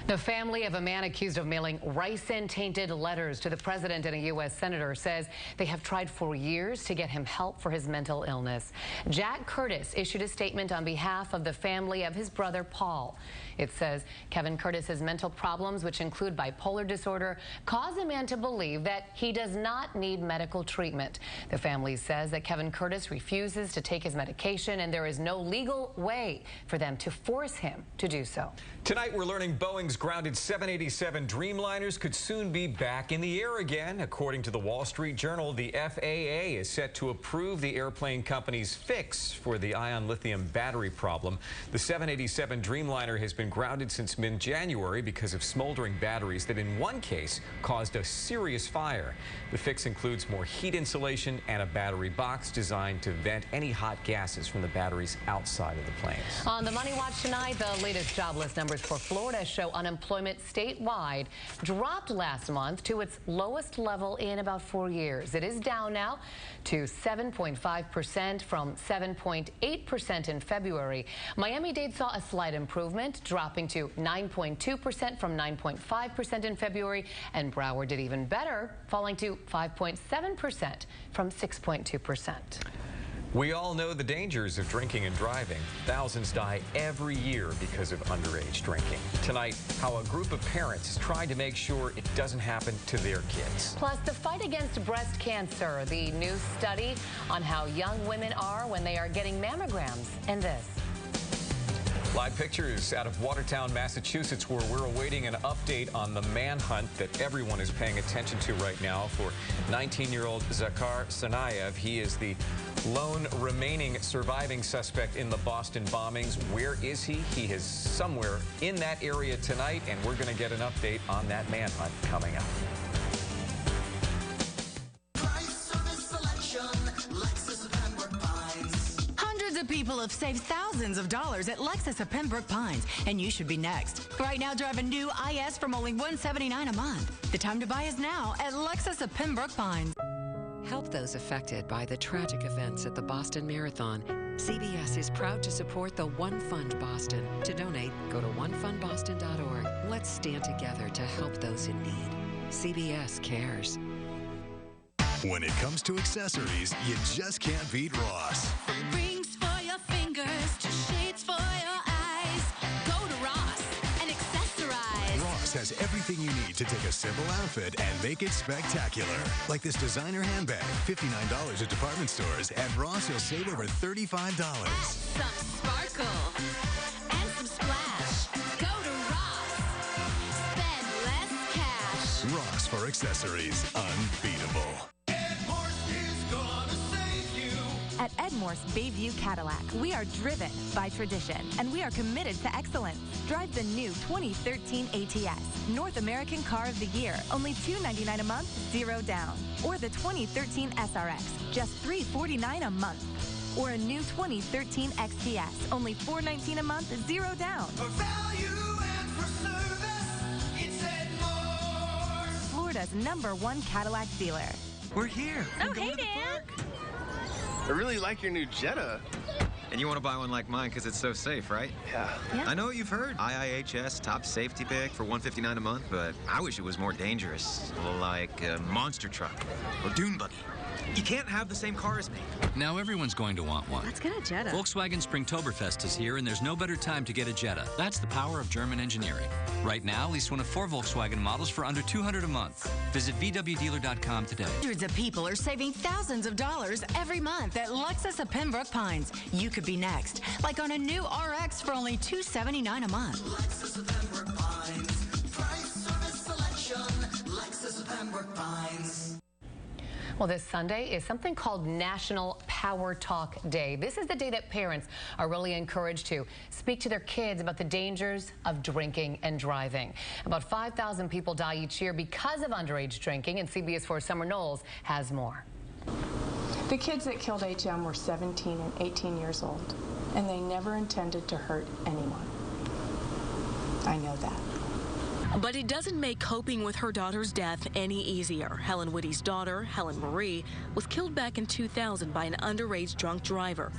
The family of a man accused of mailing ricin-tainted letters to the president and a U.S. senator says they have tried for years to get him help for his mental illness. Jack Curtis issued a statement on behalf of the family of his brother, Paul. It says Kevin Curtis's mental problems, which include bipolar disorder, cause a man to believe that he does not need medical treatment. The family says that Kevin Curtis refuses to take his medication, and there is no legal way for them to force him to do so. Tonight, we're learning Boeing's Boeing's grounded 787 Dreamliners could soon be back in the air again. According to the Wall Street Journal, the FAA is set to approve the airplane company's fix for the ion lithium battery problem. The 787 Dreamliner has been grounded since mid-January because of smoldering batteries that in one case caused a serious fire. The fix includes more heat insulation and a battery box designed to vent any hot gases from the batteries outside of the planes. On the Money Watch tonight, the latest jobless numbers for Florida show unemployment statewide dropped last month to its lowest level in about 4 years. It is down now to 7.5% from 7.8% in February. Miami-Dade saw a slight improvement, dropping to 9.2% from 9.5% in February, and Broward did even better, falling to 5.7% from 6.2%. We all know the dangers of drinking and driving. Thousands die every year because of underage drinking. Tonight, how a group of parents tried to make sure it doesn't happen to their kids. Plus, the fight against breast cancer, the new study on how young women are when they are getting mammograms, and this. Live pictures out of Watertown, Massachusetts, where we're awaiting an update on the manhunt that everyone is paying attention to right now for 19-year-old Dzhokhar Tsarnaev. He is the lone remaining surviving suspect in the Boston bombings. Where is he? He is somewhere in that area tonight, and we're going to get an update on that manhunt coming up. People have saved thousands of dollars at Lexus of Pembroke Pines, and you should be next. Right now, drive a new IS from only $179 a month. The time to buy is now at Lexus of Pembroke Pines. Help those affected by the tragic events at the Boston Marathon. CBS is proud to support the One Fund Boston. To donate, go to onefundboston.org. Let's stand together to help those in need. CBS cares. When it comes to accessories, you just can't beat Ross. Rings for your fingers, to shades for your eyes. Go to Ross and accessorize. Ross has everything you need to take a simple outfit and make it spectacular. Like this designer handbag, $59 at department stores. At Ross, you'll save over $35. Add some sparkle and some splash. Go to Ross. Spend less cash. Ross for accessories. Unbeatable. At Edmore's Bayview Cadillac, we are driven by tradition, and we are committed to excellence. Drive the new 2013 ATS, North American Car of the Year, only $299 a month, 0 down. Or the 2013 SRX, just $349 a month. Or a new 2013 XTS, only $419 a month, 0 down. For value and for service, it's Edmore's. Florida's #1 Cadillac dealer. We're here. Oh, hey, Dan. I really like your new Jetta. And you want to buy one like mine because it's so safe, right? Yeah. I know what you've heard. IIHS, top safety pick for $159 a month, but I wish it was more dangerous. Like a monster truck or dune buggy. You can't have the same car as me. Now everyone's going to want one. Let's get a Jetta. Volkswagen Springtoberfest is here, and there's no better time to get a Jetta. That's the power of German engineering. Right now, lease one of 4 Volkswagen models for under $200 a month. Visit VWDealer.com today. Hundreds of people are saving thousands of dollars every month at Lexus of Pembroke Pines. You could be next, like on a new RX for only $279 a month. Lexus of Pembroke Pines. Price, service, selection. Lexus of Pembroke Pines. Well, this Sunday is something called National Power Talk Day. This is the day that parents are really encouraged to speak to their kids about the dangers of drinking and driving. About 5,000 people die each year because of underage drinking, and CBS 4 Summer Knowles has more. The kids that killed HM were 17 and 18 years old, and they never intended to hurt anyone. I know that. But it doesn't make coping with her daughter's death any easier. Helen Whitty's daughter, Helen Marie, was killed back in 2000 by an underage drunk driver.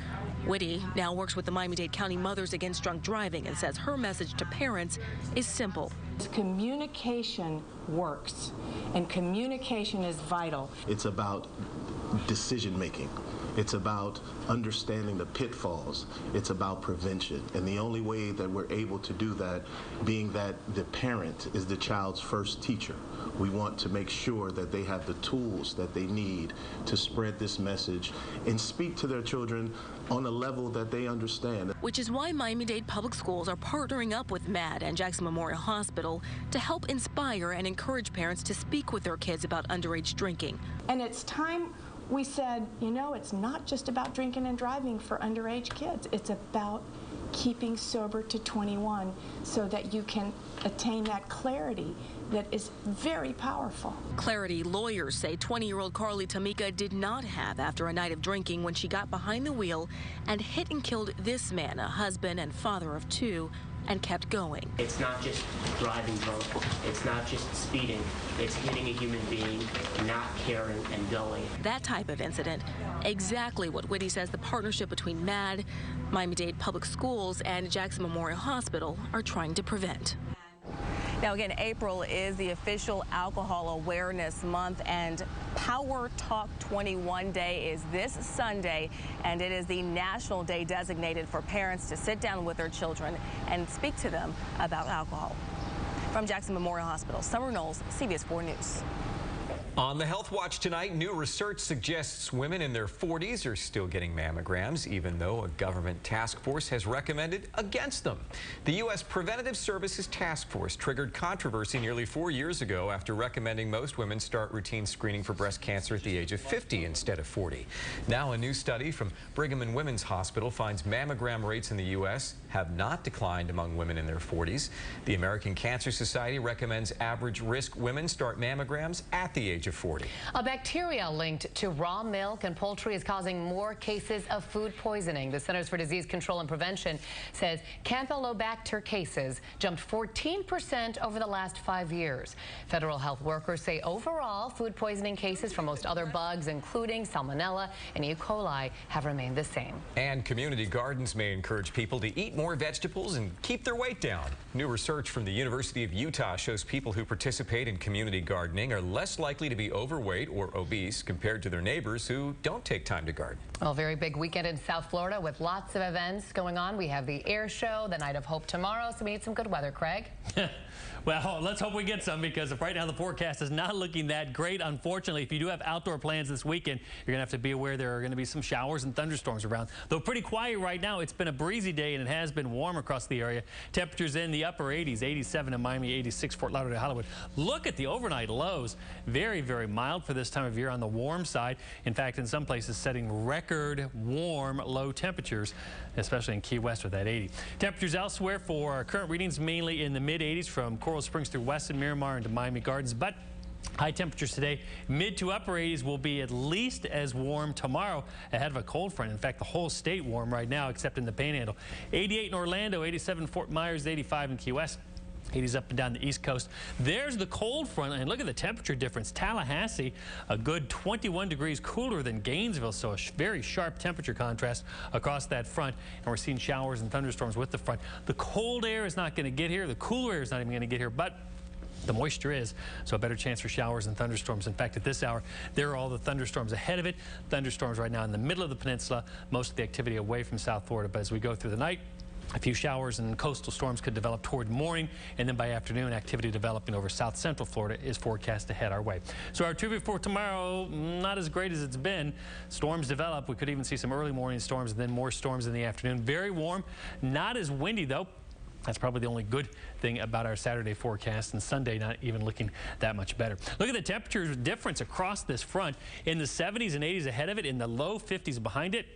Whitty now works with the Miami-Dade County Mothers Against Drunk Driving and says her message to parents is simple. Communication works, and communication is vital. It's about decision making. It's about understanding the pitfalls. It's about prevention. And the only way that we're able to do that, being that the parent is the child's first teacher, We want to make sure that they have the tools that they need to spread this message and speak to their children on a level that they understand. Which is why Miami-Dade Public Schools are partnering up with MADD and Jackson Memorial Hospital to help inspire and encourage parents to speak with their kids about underage drinking. And it's time we said, you know, it's not just about drinking and driving for underage kids. It's about keeping sober to 21 so that you can attain that clarity that is very powerful. Clarity lawyers say 20-year-old Carly Tamika did not have after a night of drinking when she got behind the wheel and hit and killed this man, a husband and father of two, and kept going. It's not just driving drunk. It's not just speeding. It's hitting a human being, not caring, and going. That type of incident, exactly what Whitty says the partnership between MADD, Miami-Dade Public Schools, and Jackson Memorial Hospital are trying to prevent. Now again, April is the official Alcohol Awareness Month, and Power Talk 21 Day is this Sunday, and it is the national day designated for parents to sit down with their children and speak to them about alcohol. From Jackson Memorial Hospital, Summer Knowles, CBS 4 News. On the Health Watch tonight, new research suggests women in their 40s are still getting mammograms, even though a government task force has recommended against them. The U.S. Preventative Services Task Force triggered controversy nearly 4 years ago after recommending most women start routine screening for breast cancer at the age of 50 instead of 40. Now, a new study from Brigham and Women's Hospital finds mammogram rates in the U.S. have not declined among women in their 40s. The American Cancer Society recommends average risk women start mammograms at the age of 40. A bacteria linked to raw milk and poultry is causing more cases of food poisoning. The Centers for Disease Control and Prevention says Campylobacter cases jumped 14% over the last 5 years. Federal health workers say overall food poisoning cases from most other bugs, including Salmonella and E. coli, have remained the same. And community gardens may encourage people to eat more vegetables and keep their weight down. New research from the University of Utah shows people who participate in community gardening are less likely to be overweight or obese compared to their neighbors who don't take time to garden. Well, very big weekend in South Florida with lots of events going on. We have the air show, the Night of Hope tomorrow, so we need some good weather. Craig? Well, let's hope we get some, because right now the forecast is not looking that great. Unfortunately, if you do have outdoor plans this weekend, you're going to have to be aware there are going to be some showers and thunderstorms around. Though pretty quiet right now, it's been a breezy day and it has been warm across the area. Temperatures in the upper 80s, 87 in Miami, 86 Fort Lauderdale, Hollywood. Look at the overnight lows. Very, very mild for this time of year on the warm side. In fact, in some places setting record warm low temperatures, especially in Key West with that 80. Temperatures elsewhere for our current readings mainly in the mid 80s from Coral Springs through Weston, Miramar into Miami Gardens, but high temperatures today, mid to upper 80s, will be at least as warm tomorrow ahead of a cold front. In fact, the whole state warm right now except in the Panhandle. 88 in Orlando, 87 Fort Myers, 85 in Key West. 80s up and down the East Coast. There's the cold front, and look at the temperature difference. Tallahassee, a good 21 degrees cooler than Gainesville, so a very sharp temperature contrast across that front, and we're seeing showers and thunderstorms with the front. The cold air is not going to get here. The cooler air is not even going to get here, but the moisture is, so a better chance for showers and thunderstorms. In fact, at this hour, there are all the thunderstorms ahead of it. Thunderstorms right now in the middle of the peninsula, most of the activity away from South Florida, but as we go through the night, a few showers and coastal storms could develop toward morning, and then by afternoon, activity developing over south central Florida is forecast to head our way. So our trivia for tomorrow, not as great as it's been. Storms develop. We could even see some early morning storms and then more storms in the afternoon. Very warm, not as windy though. That's probably the only good thing about our Saturday forecast, and Sunday not even looking that much better. Look at the temperature difference across this front. In the 70s and 80s ahead of it, in the low 50s behind it.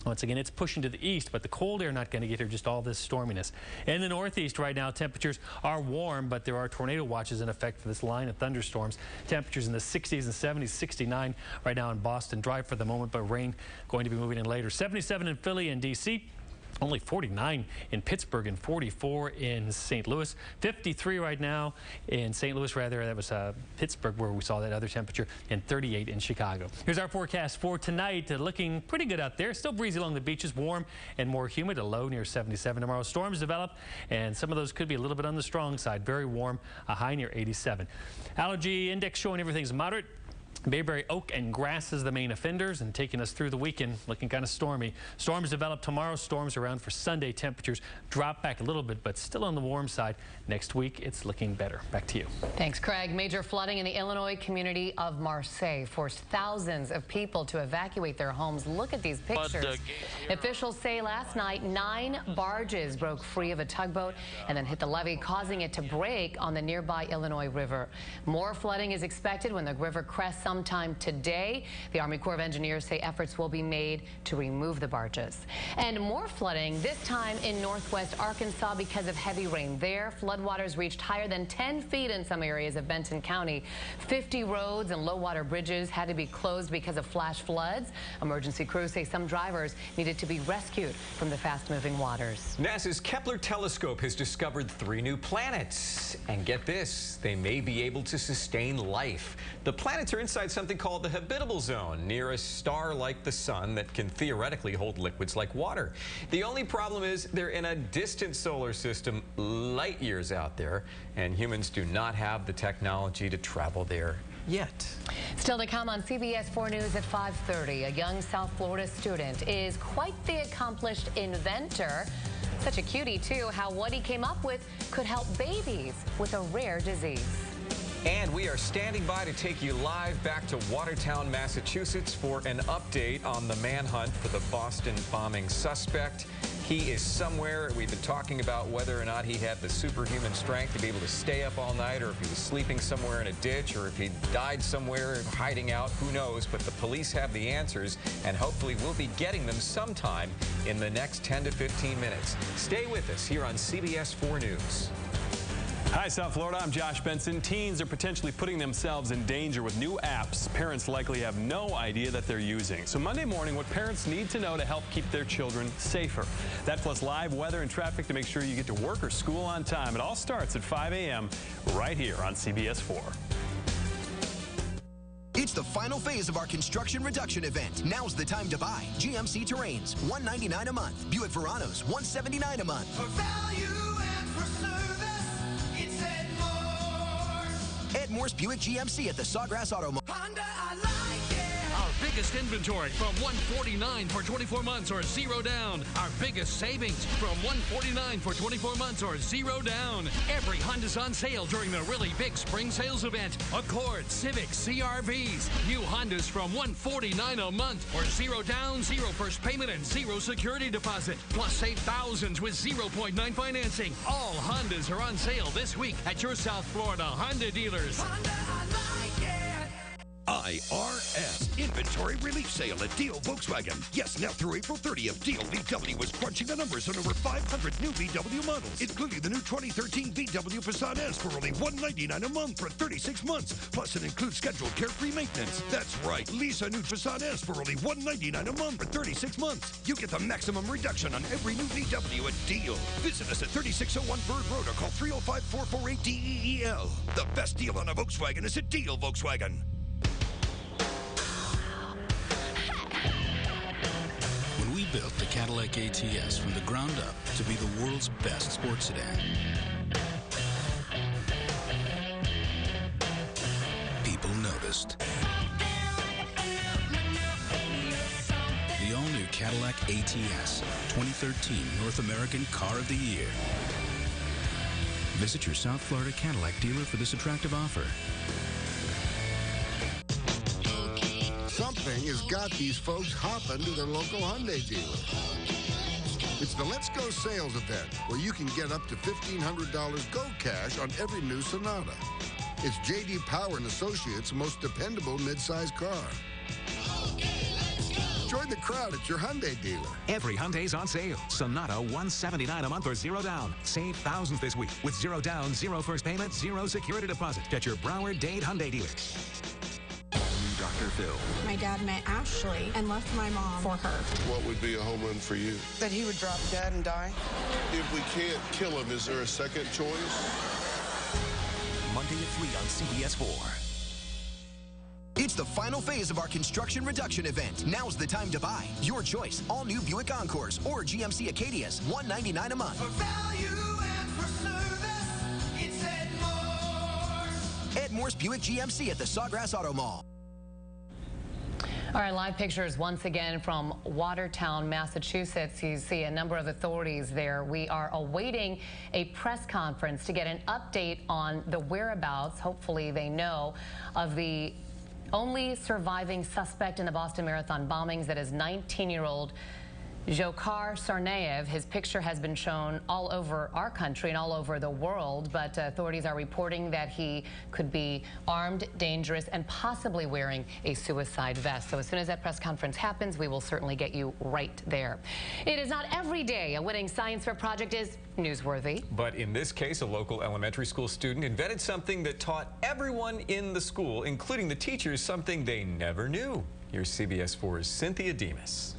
Once again, it's pushing to the east, but the cold air not going to get here, just all this storminess. In the northeast right now, temperatures are warm, but there are tornado watches in effect for this line of thunderstorms. Temperatures in the 60s and 70s, 69 right now in Boston. Dry for the moment, but rain going to be moving in later. 77 in Philly and D.C. Only 49 in Pittsburgh and 44 in St. Louis. 53 right now in St. Louis, rather. That was Pittsburgh where we saw that other temperature, and 38 in Chicago. Here's our forecast for tonight. Looking pretty good out there. Still breezy along the beaches, warm and more humid. A low near 77 tomorrow. Storms develop, and some of those could be a little bit on the strong side. Very warm, a high near 87. Allergy index showing everything's moderate. Bayberry Oak and Grass is the main offenders, and taking us through the weekend looking kind of stormy. Storms develop tomorrow. Storms around for Sunday. Temperatures drop back a little bit, but still on the warm side. Next week, it's looking better. Back to you. Thanks, Craig. Major flooding in the Illinois community of Marseille forced thousands of people to evacuate their homes. Look at these pictures. Officials say last night 9 barges broke free of a tugboat and then hit the levee, causing it to break on the nearby Illinois River. More flooding is expected when the river crests sometime today. The Army Corps of Engineers say efforts will be made to remove the barges. And more flooding, this time in northwest Arkansas because of heavy rain there. Floodwaters reached higher than 10 feet in some areas of Benton County. 50 roads and low-water bridges had to be closed because of flash floods. Emergency crews say some drivers needed to be rescued from the fast-moving waters. NASA's Kepler telescope has discovered 3 new planets. And get this, they may be able to sustain life. The planets are inside something called the habitable zone, near a star like the sun that can theoretically hold liquids like water. The only problem is they're in a distant solar system, light years out there, and humans do not have the technology to travel there yet. Still to come on CBS 4 News at 5:30, a young South Florida student is quite the accomplished inventor. Such a cutie, too, how what he came up with could help babies with a rare disease. And we are standing by to take you live back to Watertown, Massachusetts for an update on the manhunt for the Boston bombing suspect. He is somewhere. We've been talking about whether or not he had the superhuman strength to be able to stay up all night, or if he was sleeping somewhere in a ditch, or if he died somewhere hiding out. Who knows? But the police have the answers, and hopefully we'll be getting them sometime in the next 10 to 15 minutes. Stay with us here on CBS 4 News. Hi, South Florida. I'm Josh Benson. Teens are potentially putting themselves in danger with new apps parents likely have no idea that they're using. So Monday morning, what parents need to know to help keep their children safer. That plus live weather and traffic to make sure you get to work or school on time. It all starts at 5 a.m. right here on CBS 4. It's the final phase of our construction reduction event. Now's the time to buy. GMC Terrains, $199 a month. Buick Veranos, $179 a month. For value and for service, it's Ed Morse Buick GMC at the Sawgrass Auto Mall. Honda, I like it. Our biggest inventory from $149 for 24 months or zero down. Our biggest savings from $149 for 24 months or zero down. Every Honda's on sale during the really big spring sales event. Accord, Civic, CR-Vs. New Hondas from $149 a month or zero down, zero first payment, and zero security deposit. Plus save thousands with 0.9 financing. All Hondas are on sale this week at your South Florida Honda dealers. Honda, I like it. IRS Inventory Relief Sale at Deal Volkswagen. Yes, now through April 30th, Deal VW was crunching the numbers on over 500 new VW models, including the new 2013 VW Passat S for only $199 a month for 36 months. Plus, it includes scheduled carefree maintenance. That's right, lease a new Passat S for only $199 a month for 36 months. You get the maximum reduction on every new VW at Deal. Visit us at 3601 Bird Road or call 305-448-DEEL. The best deal on a Volkswagen is at Deal Volkswagen. We built the Cadillac ATS from the ground up to be the world's best sports sedan. People noticed. The all-new Cadillac ATS, 2013 North American Car of the Year. Visit your South Florida Cadillac dealer for this attractive offer. Something has got these folks hopping to their local Hyundai dealer. It's the Let's Go sales event, where you can get up to $1,500 Go cash on every new Sonata. It's J.D. Power & Associates' most dependable midsize car. Join the crowd at your Hyundai dealer. Every Hyundai's on sale. Sonata, $179 a month or zero down. Save thousands this week with zero down, zero first payment, zero security deposit at your Broward Dade Hyundai dealer. Dr. Phil. My dad met Ashley and left my mom for her. What would be a home run for you? That he would drop dead and die. If we can't kill him, is there a second choice? Monday at 3 on CBS 4. It's the final phase of our construction reduction event. Now's the time to buy. Your choice. All new Buick Encores or GMC Acadias, $199 a month. For value and for service, it's Ed Morse. Ed Morse Buick GMC at the Sawgrass Auto Mall. All right, live pictures once again from Watertown, Massachusetts. You see a number of authorities there. We are awaiting a press conference to get an update on the whereabouts, hopefully they know, of the only surviving suspect in the Boston Marathon bombings. That is 19-year-old Dzhokhar Tsarnaev. His picture has been shown all over our country and all over the world, but authorities are reporting that he could be armed, dangerous, and possibly wearing a suicide vest. So as soon as that press conference happens, we will certainly get you right there. It is not every day a winning science fair project is newsworthy. But in this case, a local elementary school student invented something that taught everyone in the school, including the teachers, something they never knew. Here's CBS 4's Cynthia Demas.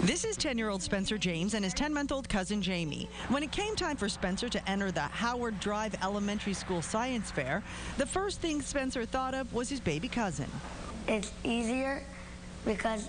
This is 10-year-old Spencer James and his 10-month-old cousin Jamie. When it came time for Spencer to enter the Howard Drive Elementary School Science Fair, the first thing Spencer thought of was his baby cousin. It's easier because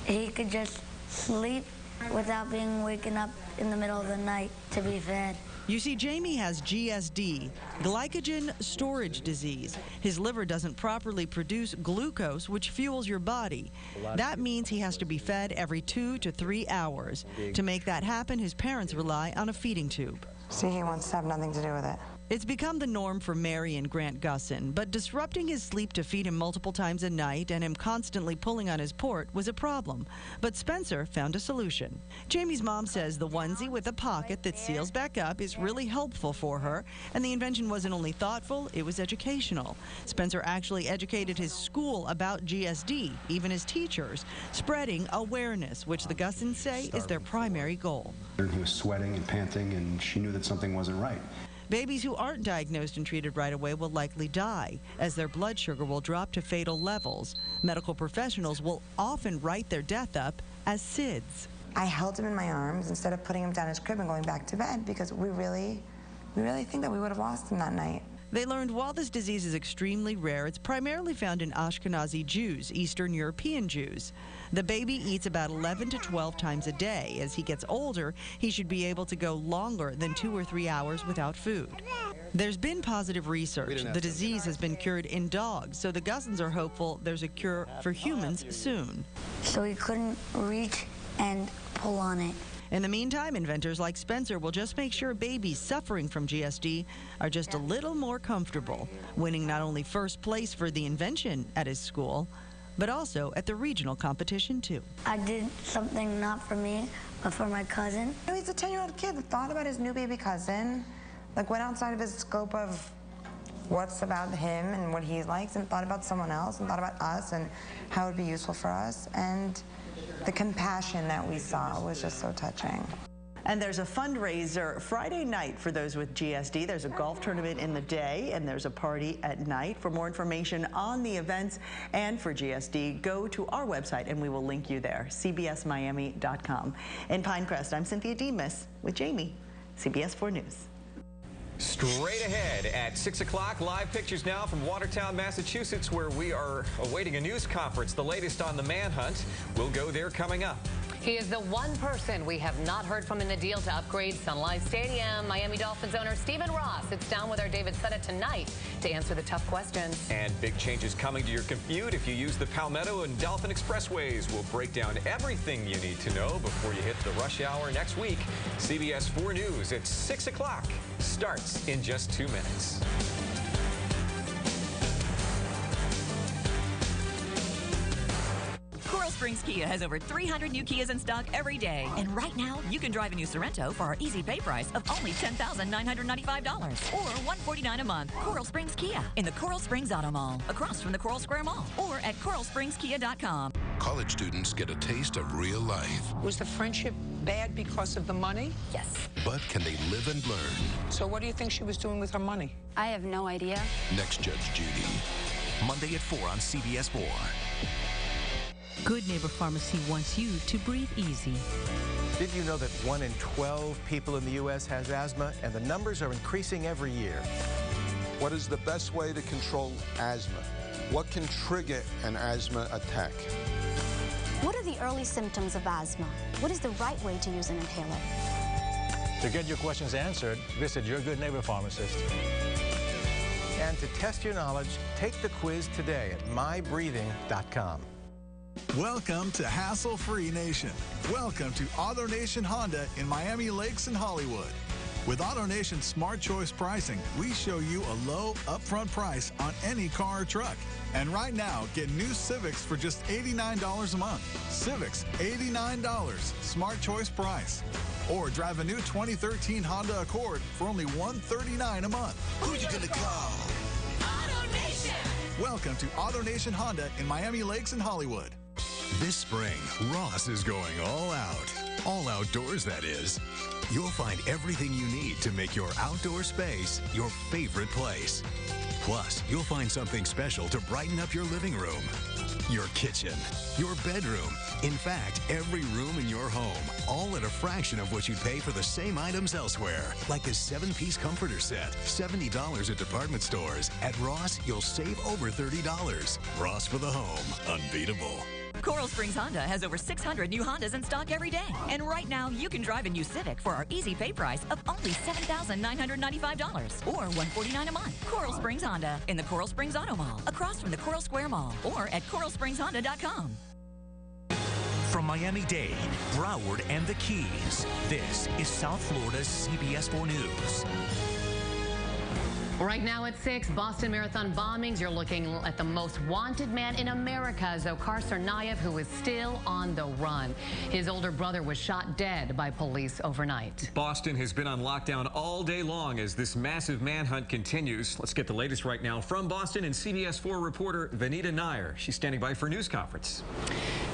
he could just sleep without being waken up in the middle of the night to be fed. You see, Jamie has GSD, glycogen storage disease. His liver doesn't properly produce glucose, which fuels your body. That means he has to be fed every 2 to 3 hours. To make that happen, his parents rely on a feeding tube. See, he wants to have nothing to do with it. It's become the norm for Mary and Grant Gusson, but disrupting his sleep to feed him multiple times a night and him constantly pulling on his port was a problem. But Spencer found a solution. Jamie's mom says the onesie with a pocket that seals back up is really helpful for her, and the invention wasn't only thoughtful, it was educational. Spencer actually educated his school about GSD, even his teachers, spreading awareness, which the Gussons say is their primary goal. He was sweating and panting, and she knew that something wasn't right. Babies who aren't diagnosed and treated right away will likely die, as their blood sugar will drop to fatal levels. Medical professionals will often write their death up as SIDS. I held him in my arms instead of putting him down his crib and going back to bed because we really think that we would have lost him that night. They learned while this disease is extremely rare, it's primarily found in Ashkenazi Jews, Eastern European Jews. The baby eats about 11 to 12 times a day. As he gets older, he should be able to go longer than 2 or 3 hours without food. There's been positive research. The disease has been cured in dogs, so the Gussons are hopeful there's a cure for humans soon. So he couldn't reach and pull on it. In the meantime, inventors like Spencer will just make sure babies suffering from GSD are just a little more comfortable, winning not only first place for the invention at his school, but also at the regional competition, too. I did something not for me, but for my cousin. He's a 10-year-old kid that thought about his new baby cousin, like went outside of his scope of what's about him and what he likes, and thought about someone else, and thought about us and how it would be useful for us. And the compassion that we saw was just so touching. And there's a fundraiser Friday night for those with GSD. There's a golf tournament in the day, and there's a party at night. For more information on the events and for GSD, go to our website, and we will link you there, cbsmiami.com. In Pinecrest, I'm Cynthia Demas with Jamie, CBS 4 News. Straight ahead at 6 o'clock, live pictures now from Watertown, Massachusetts, where we are awaiting a news conference. The latest on the manhunt. We'll go there coming up. He is the one person we have not heard from in the deal to upgrade Sun Life Stadium. Miami Dolphins owner Stephen Ross sits down with our David Sutta tonight to answer the tough questions. And big changes coming to your commute if you use the Palmetto and Dolphin Expressways. We'll break down everything you need to know before you hit the rush hour next week. CBS 4 News at 6 o'clock starts in just 2 minutes. Coral Springs Kia has over 300 new Kias in stock every day. And right now, you can drive a new Sorrento for our easy pay price of only $10,995 or $149 a month. Coral Springs Kia in the Coral Springs Auto Mall, across from the Coral Square Mall, or at coralspringskia.com. College students get a taste of real life. Was the friendship bad because of the money? Yes. But can they live and learn? So what do you think she was doing with her money? I have no idea. Next Judge Judy. Monday at 4 on CBS 4. Good Neighbor Pharmacy wants you to breathe easy. Did you know that 1 in 12 people in the U.S. has asthma, and the numbers are increasing every year? What is the best way to control asthma? What can trigger an asthma attack? What are the early symptoms of asthma? What is the right way to use an inhaler? To get your questions answered, visit your Good Neighbor Pharmacist. And to test your knowledge, take the quiz today at mybreathing.com. Welcome to Hassle-Free Nation. Welcome to AutoNation Honda in Miami Lakes and Hollywood. With AutoNation Smart Choice pricing, we show you a low upfront price on any car or truck. And right now, get new Civics for just $89 a month. Civics, $89, Smart Choice price. Or drive a new 2013 Honda Accord for only $139 a month. Who you gonna call? AutoNation! Welcome to AutoNation Honda in Miami Lakes and Hollywood. This spring, Ross is going all out. All outdoors, that is. You'll find everything you need to make your outdoor space your favorite place. Plus, you'll find something special to brighten up your living room, your kitchen, your bedroom. In fact, every room in your home, all at a fraction of what you'd pay for the same items elsewhere. Like this 7-piece comforter set, $70 at department stores. At Ross, you'll save over $30. Ross for the home, unbeatable. Coral Springs Honda has over 600 new Hondas in stock every day. And right now, you can drive a new Civic for our easy pay price of only $7,995 or $149 a month. Coral Springs Honda in the Coral Springs Auto Mall, across from the Coral Square Mall, or at coralspringshonda.com. From Miami-Dade, Broward, and the Keys, this is South Florida's CBS 4 News. Right now at 6, Boston Marathon bombings. You're looking at the most wanted man in America, Dzhokhar Tsarnaev, who is still on the run. His older brother was shot dead by police overnight. Boston has been on lockdown all day long as this massive manhunt continues. Let's get the latest right now from Boston and CBS 4 reporter Vanita Nair. She's standing by for a news conference.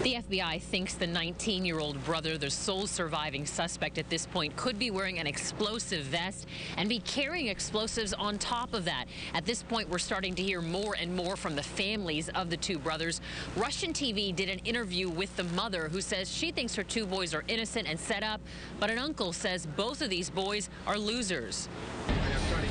The FBI thinks the 19-year-old brother, the sole surviving suspect at this point, could be wearing an explosive vest and be carrying explosives on top of that. At this point, we're starting to hear more and more from the families of the two brothers. Russian TV did an interview with the mother, who says she thinks her two boys are innocent and set up, but an uncle says both of these boys are losers.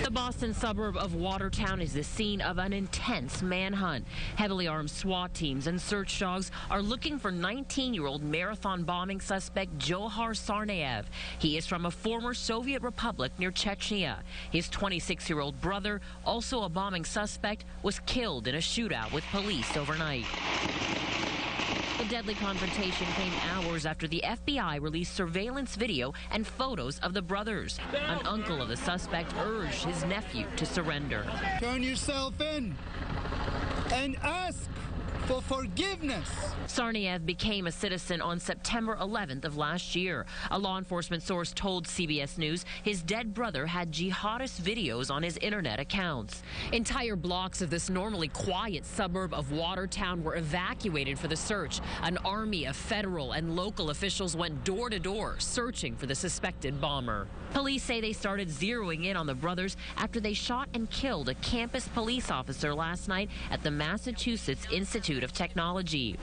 The Boston suburb of Watertown is the scene of an intense manhunt. Heavily armed SWAT teams and search dogs are looking for 19-year-old marathon bombing suspect Dzhokhar Tsarnaev. He is from a former Soviet republic near Chechnya. His 26-year-old brother, also a bombing suspect, was killed in a shootout with police overnight. The deadly confrontation came hours after the FBI released surveillance video and photos of the brothers. An uncle of the suspect urged his nephew to surrender. Turn yourself in and ask for forgiveness. Tsarnaev became a citizen on September 11th of last year. A law enforcement source told CBS News his dead brother had jihadist videos on his internet accounts. Entire blocks of this normally quiet suburb of Watertown were evacuated for the search. An army of federal and local officials went door to door searching for the suspected bomber. Police say they started zeroing in on the brothers after they shot and killed a campus police officer last night at the Massachusetts Institute of Technology.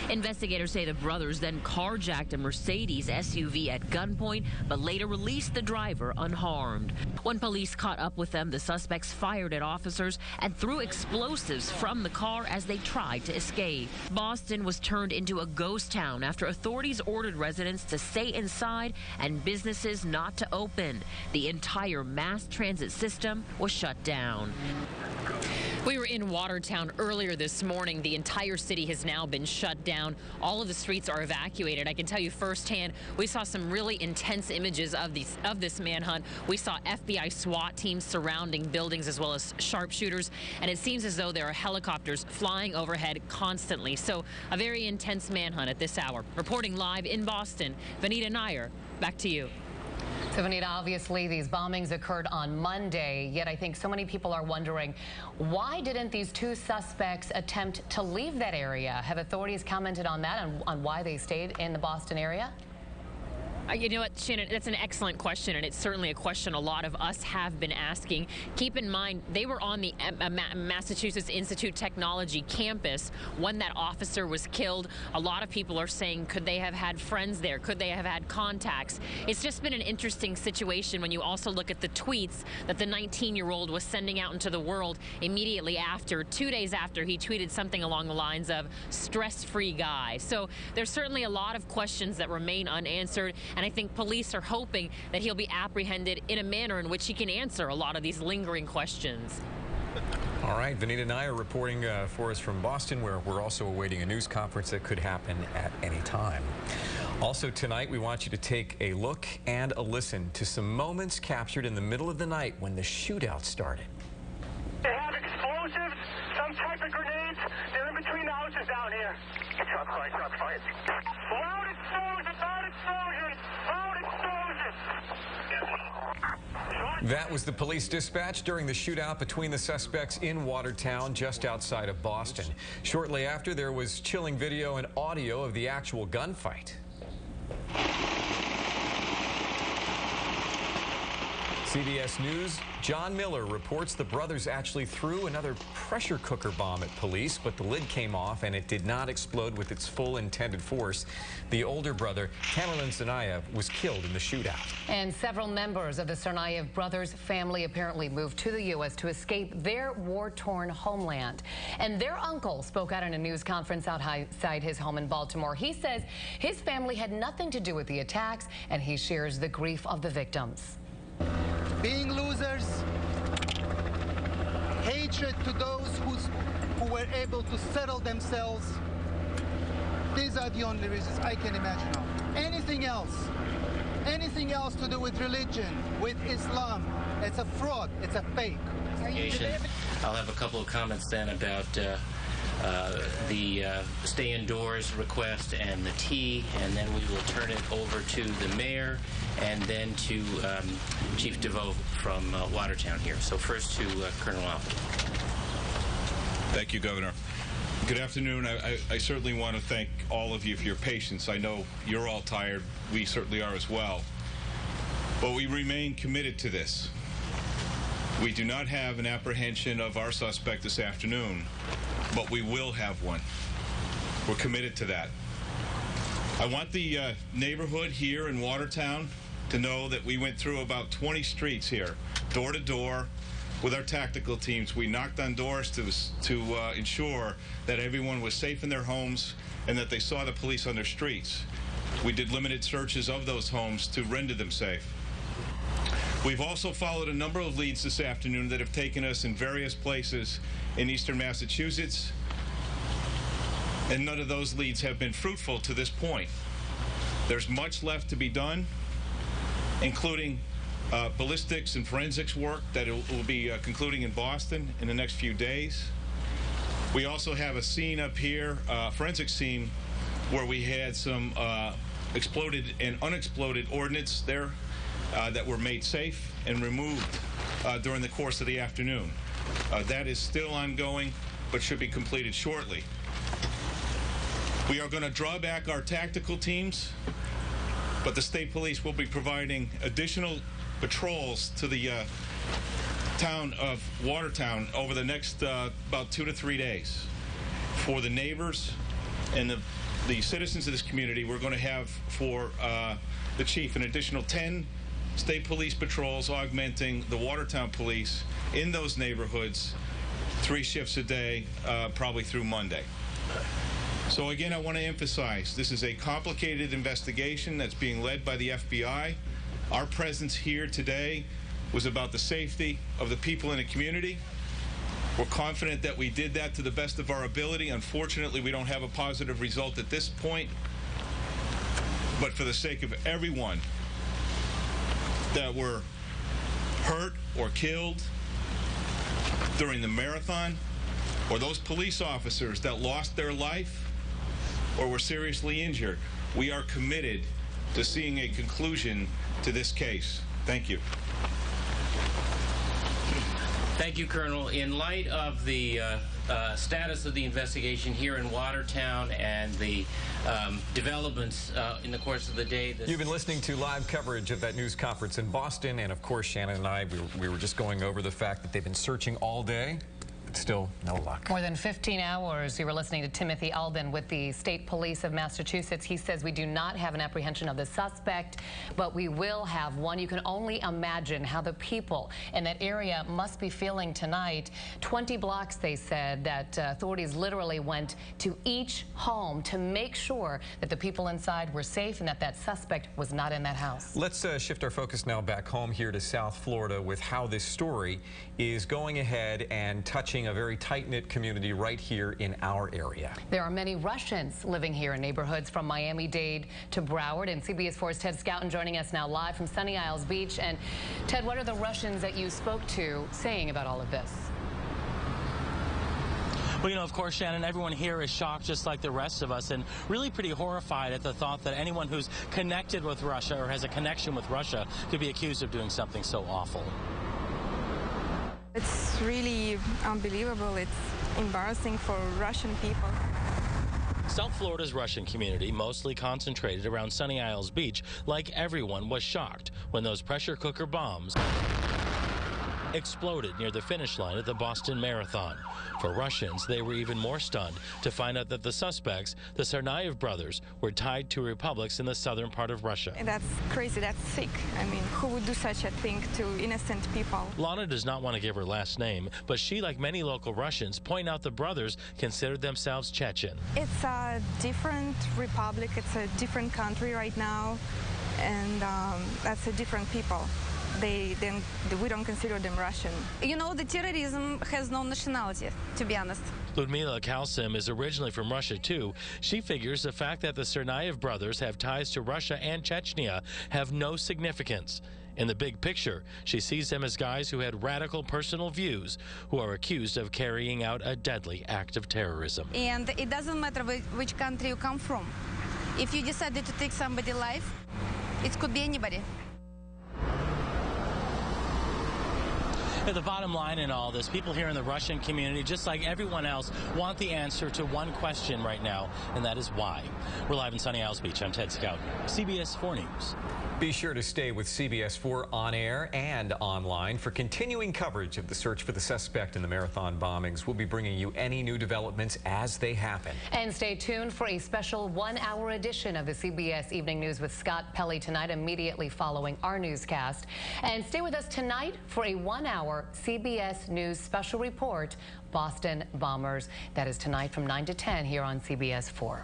Investigators say the brothers then carjacked a Mercedes SUV at gunpoint, but later released the driver unharmed. When police caught up with them, the suspects fired at officers and threw explosives from the car as they tried to escape. Boston was turned into a ghost town after authorities ordered residents to stay inside and businesses not to open. The entire mass transit system was shut down. We were in Watertown earlier this morning. The entire city has now been shut down. All of the streets are evacuated. I can tell you firsthand, we saw some really intense images of this manhunt. We saw FBI SWAT teams surrounding buildings as well as sharpshooters, and it seems as though there are helicopters flying overhead constantly. So a very intense manhunt at this hour. Reporting live in Boston, Vanita Nair, back to you. So, Vanita, obviously these bombings occurred on Monday, yet I think so many people are wondering, why didn't these two suspects attempt to leave that area? Have authorities commented on that, on why they stayed in the Boston area? You know what, Shannon, that's an excellent question, and it's certainly a question a lot of us have been asking. Keep in mind, they were on the Massachusetts Institute Technology campus when that officer was killed. A lot of people are saying, could they have had friends there? Could they have had contacts? It's just been an interesting situation when you also look at the tweets that the 19-year-old was sending out into the world immediately after, 2 days after he tweeted something along the lines of stress-free guy. So there's certainly a lot of questions that remain unanswered. And I think police are hoping that he'll be apprehended in a manner in which he can answer a lot of these lingering questions. All right, Vanita and I are reporting for us from Boston, where we're also awaiting a news conference that could happen at any time. Also tonight, we want you to take a look and a listen to some moments captured in the middle of the night when the shootout started. They have explosives, some type of grenades. They're in between the houses down here. Shot fired, shot fired. Loud explosions, loud explosions, loud explosions. That was the police dispatch during the shootout between the suspects in Watertown, just outside of Boston. Shortly after, there was chilling video and audio of the actual gunfight. CBS News, John Miller reports the brothers actually threw another pressure cooker bomb at police, but the lid came off and it did not explode with its full intended force. The older brother, Tsarnaev, was killed in the shootout. And several members of the Tsarnaev brothers' family apparently moved to the U.S. to escape their war-torn homeland. And their uncle spoke out in a news conference outside his home in Baltimore. He says his family had nothing to do with the attacks, and he shares the grief of the victims. Being losers, hatred to those who were able to settle themselves. These are the only reasons I can imagine of. Anything else to do with religion, with Islam, it's a fraud, it's a fake. I'll have a couple of comments then about the stay indoors request and the tea, and then we will turn it over to the mayor and then to Chief DeVoe from Watertown here. So first to Colonel Al. Thank you, Governor. Good afternoon. I certainly want to thank all of you for your patience. I know you're all tired. We certainly are as well. But we remain committed to this. We do not have an apprehension of our suspect this afternoon, but we will have one. We're committed to that. I want the neighborhood here in Watertown to know that we went through about 20 streets here, door to door, with our tactical teams. We knocked on doors to ensure that everyone was safe in their homes and that they saw the police on their streets. We did limited searches of those homes to render them safe. We've also followed a number of leads this afternoon that have taken us in various places in eastern Massachusetts, and none of those leads have been fruitful to this point. There's much left to be done, including ballistics and forensics work that will be concluding in Boston in the next few days. We also have a scene up here, forensic scene, where we had some exploded and unexploded ordnance there that were made safe and removed during the course of the afternoon. That is still ongoing, but should be completed shortly. We are going to draw back our tactical teams, but the state police will be providing additional patrols to the town of Watertown over the next about 2 to 3 days. For the neighbors and the citizens of this community, we're going to have for the chief an additional 10 state police patrols augmenting the Watertown police in those neighborhoods, 3 shifts a day, probably through Monday. So again, I want to emphasize, this is a complicated investigation that's being led by the FBI. Our presence here today was about the safety of the people in the community. We're confident that we did that to the best of our ability. Unfortunately, we don't have a positive result at this point. But for the sake of everyone that were hurt or killed during the marathon, or those police officers that lost their life or were seriously injured, we are committed to seeing a conclusion to this case. Thank you. Thank you, Colonel. In light of the status of the investigation here in Watertown and the developments in the course of the day. You've been listening to live coverage of that news conference in Boston, and of course, Shannon and I, we were just going over the fact that they've been searching all day. but still no luck. More than 15 hours. You were listening to Timothy Albin with the State Police of Massachusetts. He says we do not have an apprehension of the suspect, but we will have one. You can only imagine how the people in that area must be feeling tonight. 20 blocks, they said, that authorities literally went to each home to make sure that the people inside were safe and that that suspect was not in that house. Let's shift our focus now back home here to South Florida with how this story is going ahead and touching a very tight-knit community right here in our area. There are many Russians living here in neighborhoods from Miami-Dade to Broward, and CBS 4's Ted Scouten joining us now live from Sunny Isles Beach. And Ted, what are the Russians that you spoke to saying about all of this? Well, you know, of course, Shannon, everyone here is shocked just like the rest of us and really pretty horrified at the thought that anyone who's connected with Russia or has a connection with Russia could be accused of doing something so awful. It's really unbelievable. It's embarrassing for Russian people. South Florida's Russian community, mostly concentrated around Sunny Isles Beach, like everyone, was shocked when those pressure cooker bombs exploded near the finish line at the Boston Marathon. For Russians, they were even more stunned to find out that the suspects, the Tsarnaev brothers, were tied to republics in the southern part of Russia. That's crazy. That's sick. I mean, who would do such a thing to innocent people? Lana does not want to give her last name, but she, like many local Russians, point out the brothers considered themselves Chechen. It's a different republic. It's a different country right now, and that's a different people. We don't consider them Russian. You know, the terrorism has no nationality, to be honest. Ludmila Kalsim is originally from Russia, too. She figures the fact that the Tsarnaev brothers have ties to Russia and Chechnya have no significance. In the big picture, she sees them as guys who had radical personal views, who are accused of carrying out a deadly act of terrorism. And it doesn't matter which country you come from. If you decided to take somebody's life, it could be anybody. The bottom line in all this, people here in the Russian community, just like everyone else, want the answer to one question right now, and that is why. We're live in Sunny Isles Beach. I'm Ted Scouten, CBS 4 News. Be sure to stay with CBS 4 on air and online for continuing coverage of the search for the suspect in the marathon bombings. We'll be bringing you any new developments as they happen. And stay tuned for a special one-hour edition of the CBS Evening News with Scott Pelley tonight, immediately following our newscast. And stay with us tonight for a one-hour CBS News special report, Boston Bombers. That is tonight from 9 to 10 here on CBS 4.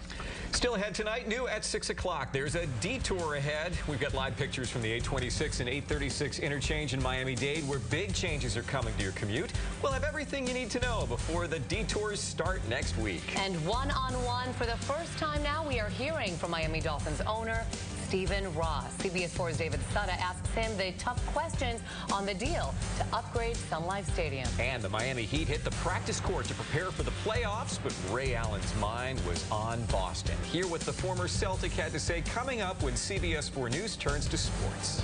Still ahead tonight, new at 6 o'clock. There's a detour ahead. We've got live pictures from the 826 and 836 interchange in Miami-Dade where big changes are coming to your commute. We'll have everything you need to know before the detours start next week. And one-on-one for the first time now, we are hearing from Miami Dolphins owner Stephen Ross. CBS 4's David Sutta asks him the tough questions on the deal to upgrade Sun Life Stadium. And the Miami Heat hit the practice court to prepare for the playoffs, but Ray Allen's mind was on Boston. Hear what the former Celtic had to say coming up when CBS 4 News turns to sports.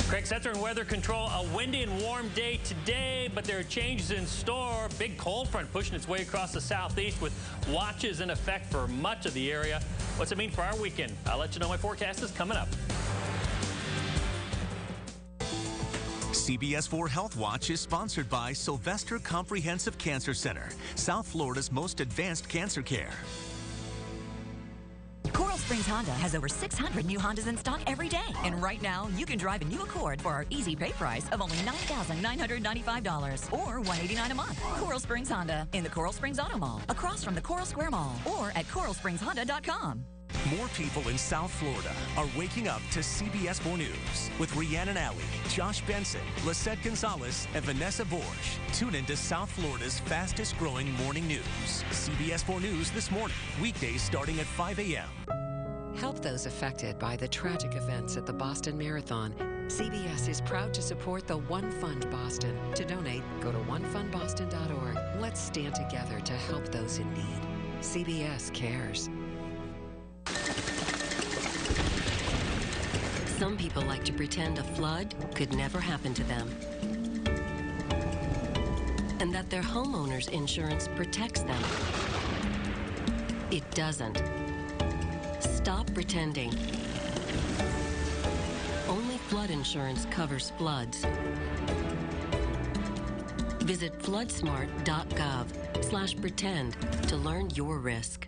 Craig Setzer and Weather Control. A windy and warm day today, but there are changes in store. Big cold front pushing its way across the southeast with watches in effect for much of the area. What's it mean for our weekend? I'll let you know. My forecast is coming up. CBS 4 Health Watch is sponsored by Sylvester Comprehensive Cancer Center, South Florida's most advanced cancer care. Coral Springs Honda has over 600 new Hondas in stock every day. And right now, you can drive a new Accord for our easy pay price of only $9,995 or $189 a month. Coral Springs Honda in the Coral Springs Auto Mall, across from the Coral Square Mall, or at coralspringshonda.com. More people in South Florida are waking up to CBS 4 News with Rhiannon Alley, Josh Benson, Lisette Gonzalez, and Vanessa Borge. Tune in to South Florida's fastest growing morning news. CBS 4 News this morning, weekdays starting at 5 a.m. Help those affected by the tragic events at the Boston Marathon. CBS is proud to support the One Fund Boston. To donate, go to onefundboston.org. Let's stand together to help those in need. CBS cares. Some people like to pretend a flood could never happen to them, and that their homeowner's insurance protects them. It doesn't. Stop pretending. Only flood insurance covers floods. Visit floodsmart.gov/pretend to learn your risk.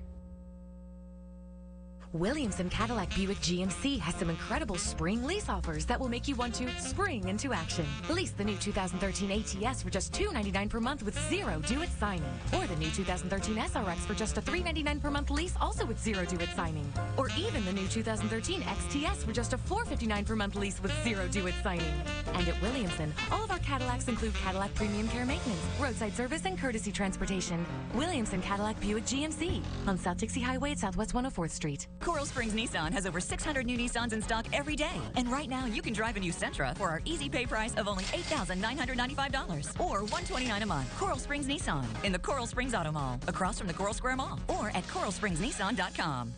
Williamson Cadillac Buick GMC has some incredible spring lease offers that will make you want to spring into action. Lease the new 2013 ATS for just $299 per month with zero due at signing. Or the new 2013 SRX for just a $399 per month lease, also with zero due at signing. Or even the new 2013 XTS for just a $459 per month lease with zero due at signing. And at Williamson, all of our Cadillacs include Cadillac Premium Care Maintenance, roadside service, and courtesy transportation. Williamson Cadillac Buick GMC on South Dixie Highway at Southwest 104th Street. Coral Springs Nissan has over 600 new Nissans in stock every day. And right now, you can drive a new Sentra for our easy pay price of only $8,995 or $129 a month. Coral Springs Nissan in the Coral Springs Auto Mall, across from the Coral Square Mall, or at coralspringsnissan.com.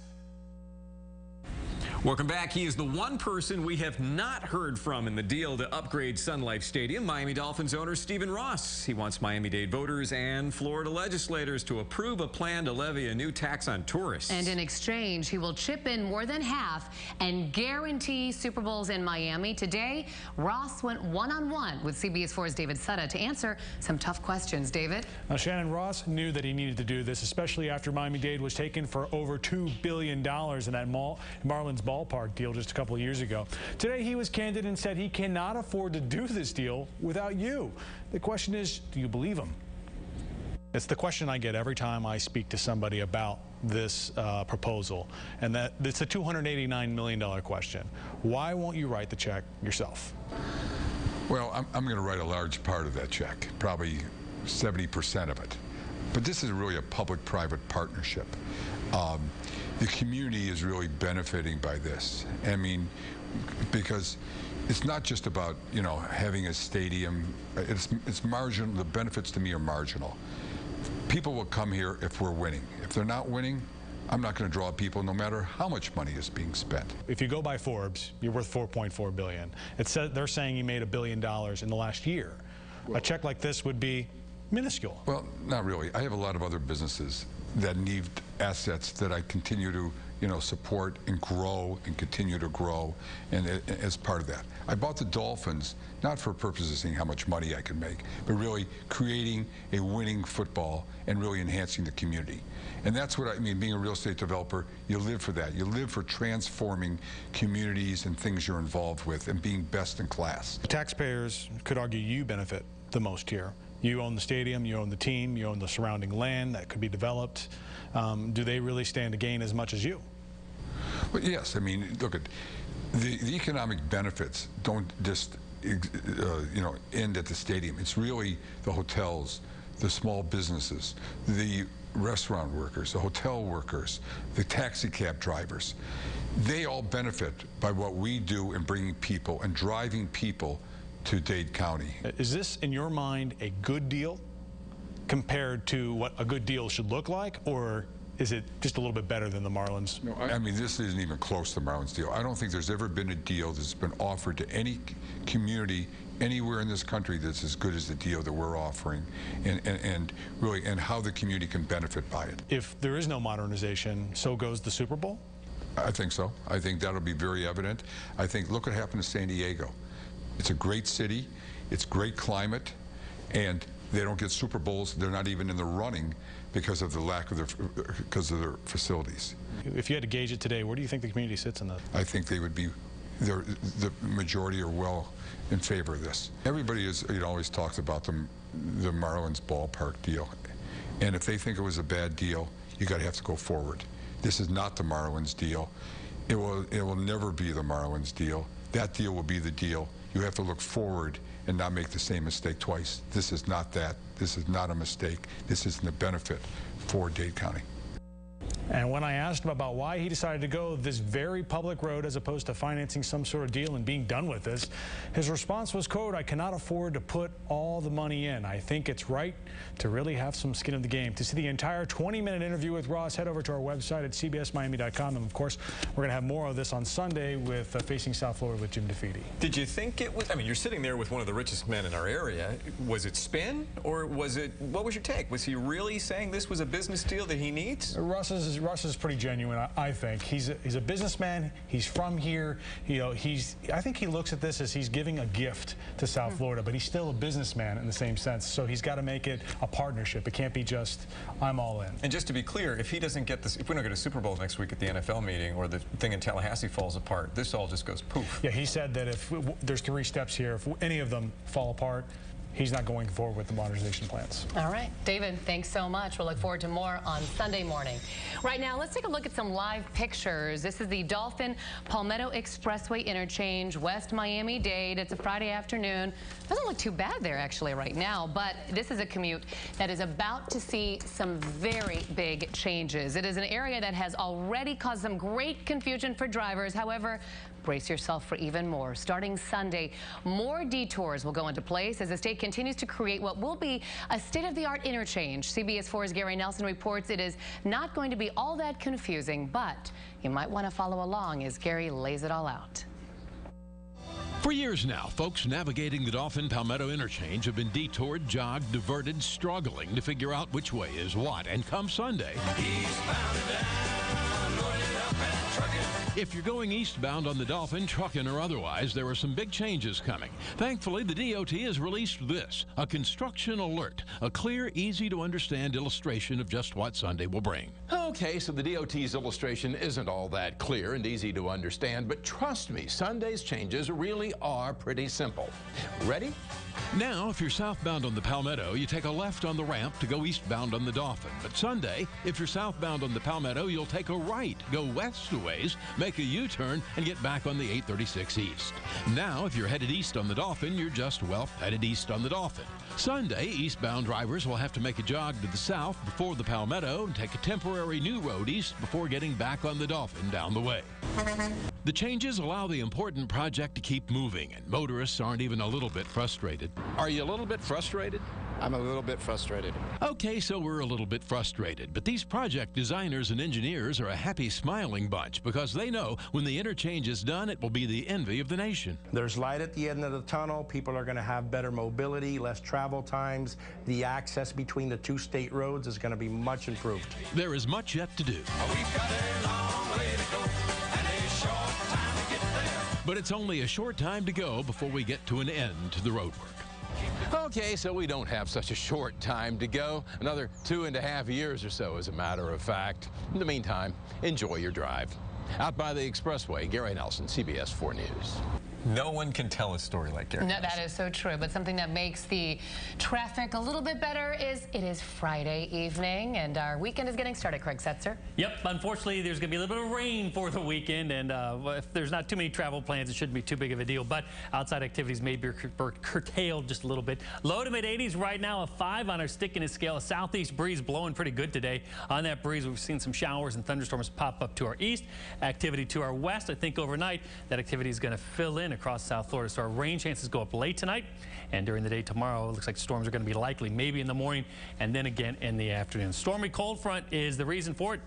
Welcome back. He is the one person we have not heard from in the deal to upgrade Sun Life Stadium, Miami Dolphins owner Stephen Ross. He wants Miami-Dade voters and Florida legislators to approve a plan to levy a new tax on tourists. And in exchange, he will chip in more than half and guarantee Super Bowls in Miami. Today, Ross went one-on-one with CBS 4's David Sutta to answer some tough questions. David? Now, Shannon, Ross knew that he needed to do this, especially after Miami-Dade was taken for over $2 billion in that Marlins ballpark deal just a couple of years ago. Today, he was candid and said he cannot afford to do this deal without you. The question is, do you believe him? It's the question I get every time I speak to somebody about this proposal, and that it's a $289 million question. Why won't you write the check yourself? Well, I'm going to write a large part of that check, probably 70% of it. But this is really a public-private partnership. The community is really benefiting by this. I mean, because it's not just about, you know, having a stadium. It's marginal. The benefits to me are marginal. People will come here if we're winning. If they're not winning, I'm not going to draw people no matter how much money is being spent. If you go by Forbes, you're worth $4.4 billion. They're saying you made $1 billion in the last year. Well, a check like this would be minuscule. Well, not really. I have a lot of other businesses that need assets that I continue to, you know, support and grow and continue to grow, and as part of that. I bought the Dolphins not for purposes of seeing how much money I can make, but really creating a winning football and really enhancing the community. And that's what I mean, being a real estate developer, you live for that. You live for transforming communities and things you're involved with and being best in class. The taxpayers could argue you benefit the most here. You own the stadium, you own the team, you own the surrounding land that could be developed. Do they really stand to gain as much as you? Well, yes. I mean, look, the economic benefits don't just you know, end at the stadium. It's really the hotels, the small businesses, the restaurant workers, the hotel workers, the taxi cab drivers. They all benefit by what we do in bringing people and driving people to Dade County. Is this, in your mind, a good deal compared to what a good deal should look like, or is it just a little bit better than the Marlins? No, I mean, this isn't even close to the Marlins deal. I don't think there's ever been a deal that's been offered to any community anywhere in this country that's as good as the deal that we're offering, and really, and how the community can benefit by it. If there is no modernization, so goes the Super Bowl? I think so. I think that'll be very evident. I think, look what happened to San Diego. It's a great city, it's great climate, and they don't get Super Bowls. They're not even in the running because of the lack of their facilities. If you had to gauge it today, where do you think the community sits in that? I think they would be, the majority are well in favor of this. Everybody is, you know, always talks about the Marlins ballpark deal, and if they think it was a bad deal, you got to have to go forward. This is not the Marlins deal. It will never be the Marlins deal. That deal will be the deal. You have to look forward and not make the same mistake twice. This is not that. This is not a mistake. This is a benefit for Dade County. And when I asked him about why he decided to go this very public road as opposed to financing some sort of deal and being done with this, his response was, quote, "I cannot afford to put all the money in. I think it's right to really have some skin in the game." To see the entire 20-minute interview with Ross, head over to our website at cbsmiami.com. And, of course, we're going to have more of this on Sunday with Facing South Florida with Jim DeFede. Did you think it was, I mean, you're sitting there with one of the richest men in our area. Was it spin, or was it, what was your take? Was he really saying this was a business deal that he needs? Ross's is pretty genuine. I think he's a businessman. He's from here. You know, I think he looks at this as he's giving a gift to South Florida, but he's still a businessman in the same sense. So he's got to make it a partnership. It can't be just I'm all in. And just to be clear, if he doesn't get this, if we don't get a Super Bowl next week at the NFL meeting, or the thing in Tallahassee falls apart, this all just goes poof. Yeah, he said that if there's 3 steps here, if any of them fall apart, he's not going forward with the modernization plans. All right. David, thanks so much. We'll look forward to more on Sunday morning. Right now, let's take a look at some live pictures. This is the Dolphin Palmetto Expressway interchange, West Miami-Dade. It's a Friday afternoon. Doesn't look too bad there, actually, right now, but this is a commute that is about to see some very big changes. It is an area that has already caused some great confusion for drivers. However, brace yourself for even more. Starting Sunday, more detours will go into place as the state continues to create what will be a state-of-the-art interchange. CBS 4's Gary Nelson reports it is not going to be all that confusing, but you might want to follow along as Gary lays it all out. For years now, folks navigating the Dolphin Palmetto interchange have been detoured, jogged, diverted, struggling to figure out which way is what. And come Sunday, if you're going eastbound on the Dolphin, trucking or otherwise, there are some big changes coming. Thankfully, the DOT has released this, a construction alert, a clear, easy-to-understand illustration of just what Sunday will bring. Okay, so the DOT's illustration isn't all that clear and easy to understand, but trust me, Sunday's changes really are pretty simple. Ready? Now, if you're southbound on the Palmetto, you take a left on the ramp to go eastbound on the Dolphin. But Sunday, if you're southbound on the Palmetto, you'll take a right, go west a ways, make a U-turn, and get back on the 836 east. Now, if you're headed east on the Dolphin, you're just, well, headed east on the Dolphin. Sunday, eastbound drivers will have to make a jog to the south before the Palmetto and take a temporary new road east before getting back on the Dolphin down the way. The changes allow the important project to keep moving, and motorists aren't even a little bit frustrated. Are you a little bit frustrated? I'm a little bit frustrated. Okay, so we're a little bit frustrated, but these project designers and engineers are a happy, smiling bunch because they know when the interchange is done, it will be the envy of the nation. There's light at the end of the tunnel. People are going to have better mobility, less travel times. The access between the 2 state roads is going to be much improved. There is much yet to do. We've got a long way to go and a short time to get there. But it's only a short time to go before we get to an end to the road work. Okay, so we don't have such a short time to go. Another 2.5 years or so, as a matter of fact. In the meantime, enjoy your drive. Out by the expressway, Gary Nelson, CBS 4 News. No one can tell a story like Gary. No, that is so true. But something that makes the traffic a little bit better is it is Friday evening, and our weekend is getting started. Craig Setzer. Yep. Unfortunately, there's going to be a little bit of rain for the weekend, and if there's not too many travel plans, it shouldn't be too big of a deal. But outside activities may be curtailed just a little bit. Low to mid-80s right now, a 5 on our stickiness scale. A southeast breeze blowing pretty good today. On that breeze, we've seen some showers and thunderstorms pop up to our east. Activity to our west. I think overnight that activity is going to fill in across South Florida. So our rain chances go up late tonight, and during the day tomorrow, it looks like storms are going to be likely, maybe in the morning and then again in the afternoon. Stormy cold front is the reason for it.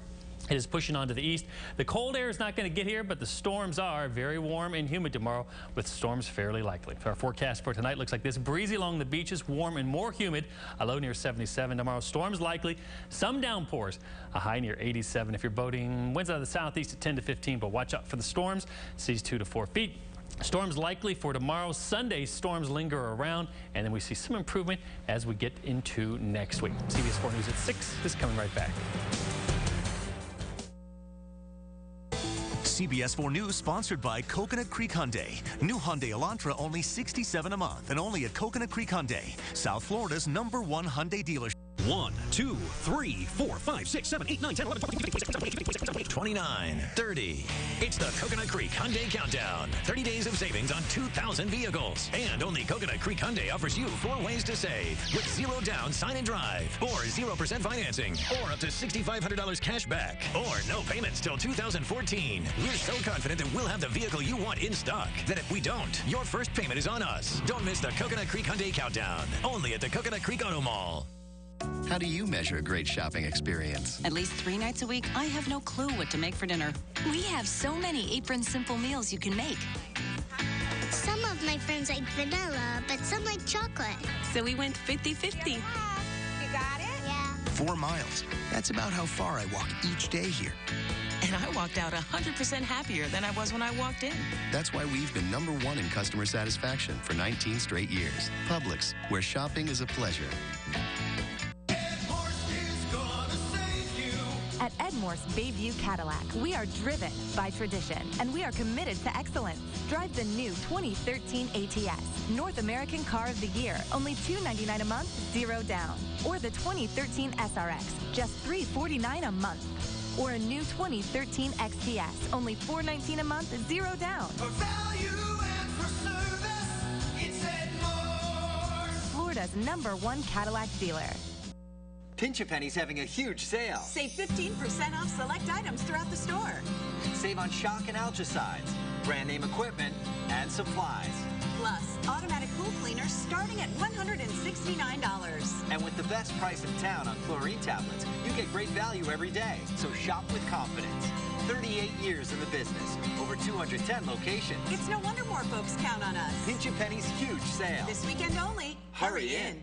It is pushing on to the east. The cold air is not going to get here, but the storms are very warm and humid tomorrow, with storms fairly likely. Our forecast for tonight looks like this. Breezy along the beaches, warm and more humid. A low near 77 tomorrow. Storms likely. Some downpours. A high near 87 if you're boating. Winds out of the southeast at 10 to 15, but watch out for the storms. Seas 2 to 4 feet. Storms likely for tomorrow. Sunday, storms linger around, and then we see some improvement as we get into next week. CBS 4 News at 6 is coming right back. CBS 4 News sponsored by Coconut Creek Hyundai. New Hyundai Elantra only $67 a month, and only at Coconut Creek Hyundai, South Florida's #1 Hyundai dealership. 1, 2, 3, 4, 5, 6, 7, 8, 9, 10, 11, 12, 29, 30. It's the Coconut Creek Hyundai Countdown. 30 days of savings on 2,000 vehicles. And only Coconut Creek Hyundai offers you 4 ways to save. With 0 down, sign and drive. Or 0% financing. Or up to $6,500 cash back. Or no payments till 2014. We're so confident that we'll have the vehicle you want in stock that if we don't, your first payment is on us. Don't miss the Coconut Creek Hyundai Countdown. Only at the Coconut Creek Auto Mall. How do you measure a great shopping experience? At least 3 nights a week, I have no clue what to make for dinner. We have so many Apron simple meals you can make. Some of my friends like vanilla, but some like chocolate. So we went 50-50. You got it? Yeah. 4 miles. That's about how far I walk each day here. And I walked out 100% happier than I was when I walked in. That's why we've been #1 in customer satisfaction for 19 straight years. Publix, where shopping is a pleasure. At Edmore's Bayview Cadillac, we are driven by tradition, and we are committed to excellence. Drive the new 2013 ATS, North American Car of the Year, only $299 a month, 0 down. Or the 2013 SRX, just $349 a month. Or a new 2013 XTS, only $419 a month, 0 down. For value and for service, it's Edmore's. Florida's #1 Cadillac dealer. Pinch A Penny's having a huge sale. Save 15% off select items throughout the store. Save on shock and algicides, brand name equipment, and supplies. Plus, automatic pool cleaners starting at $169. And with the best price in town on chlorine tablets, you get great value every day. So shop with confidence. 38 years in the business, over 210 locations. It's no wonder more folks count on us. Pinch A Penny's huge sale. This weekend only. Hurry in.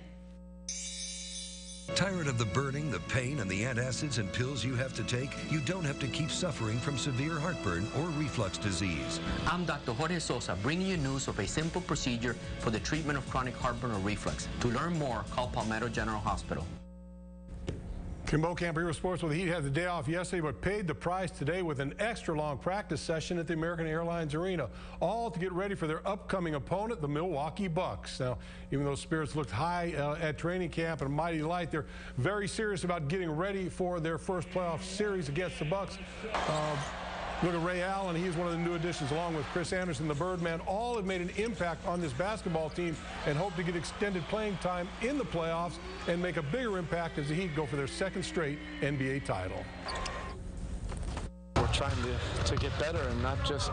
Tired of the burning, the pain, and the antacids and pills you have to take? You don't have to keep suffering from severe heartburn or reflux disease. I'm Dr. Jorge Sosa, bringing you news of a simple procedure for the treatment of chronic heartburn or reflux. To learn more, call Palmetto General Hospital. Kim Bokamp, Hero Sports. Well, the Heat had the day off yesterday, but paid the price today with an extra-long practice session at the American Airlines Arena, all to get ready for their upcoming opponent, the Milwaukee Bucks. Now, even though spirits looked high at training camp and mighty light, they're very serious about getting ready for their first playoff series against the Bucks. Look at Ray Allen. He's one of the new additions, along with Chris Anderson, the Birdman. All have made an impact on this basketball team and hope to get extended playing time in the playoffs and make a bigger impact as the Heat go for their second straight NBA title. We're trying to get better and not just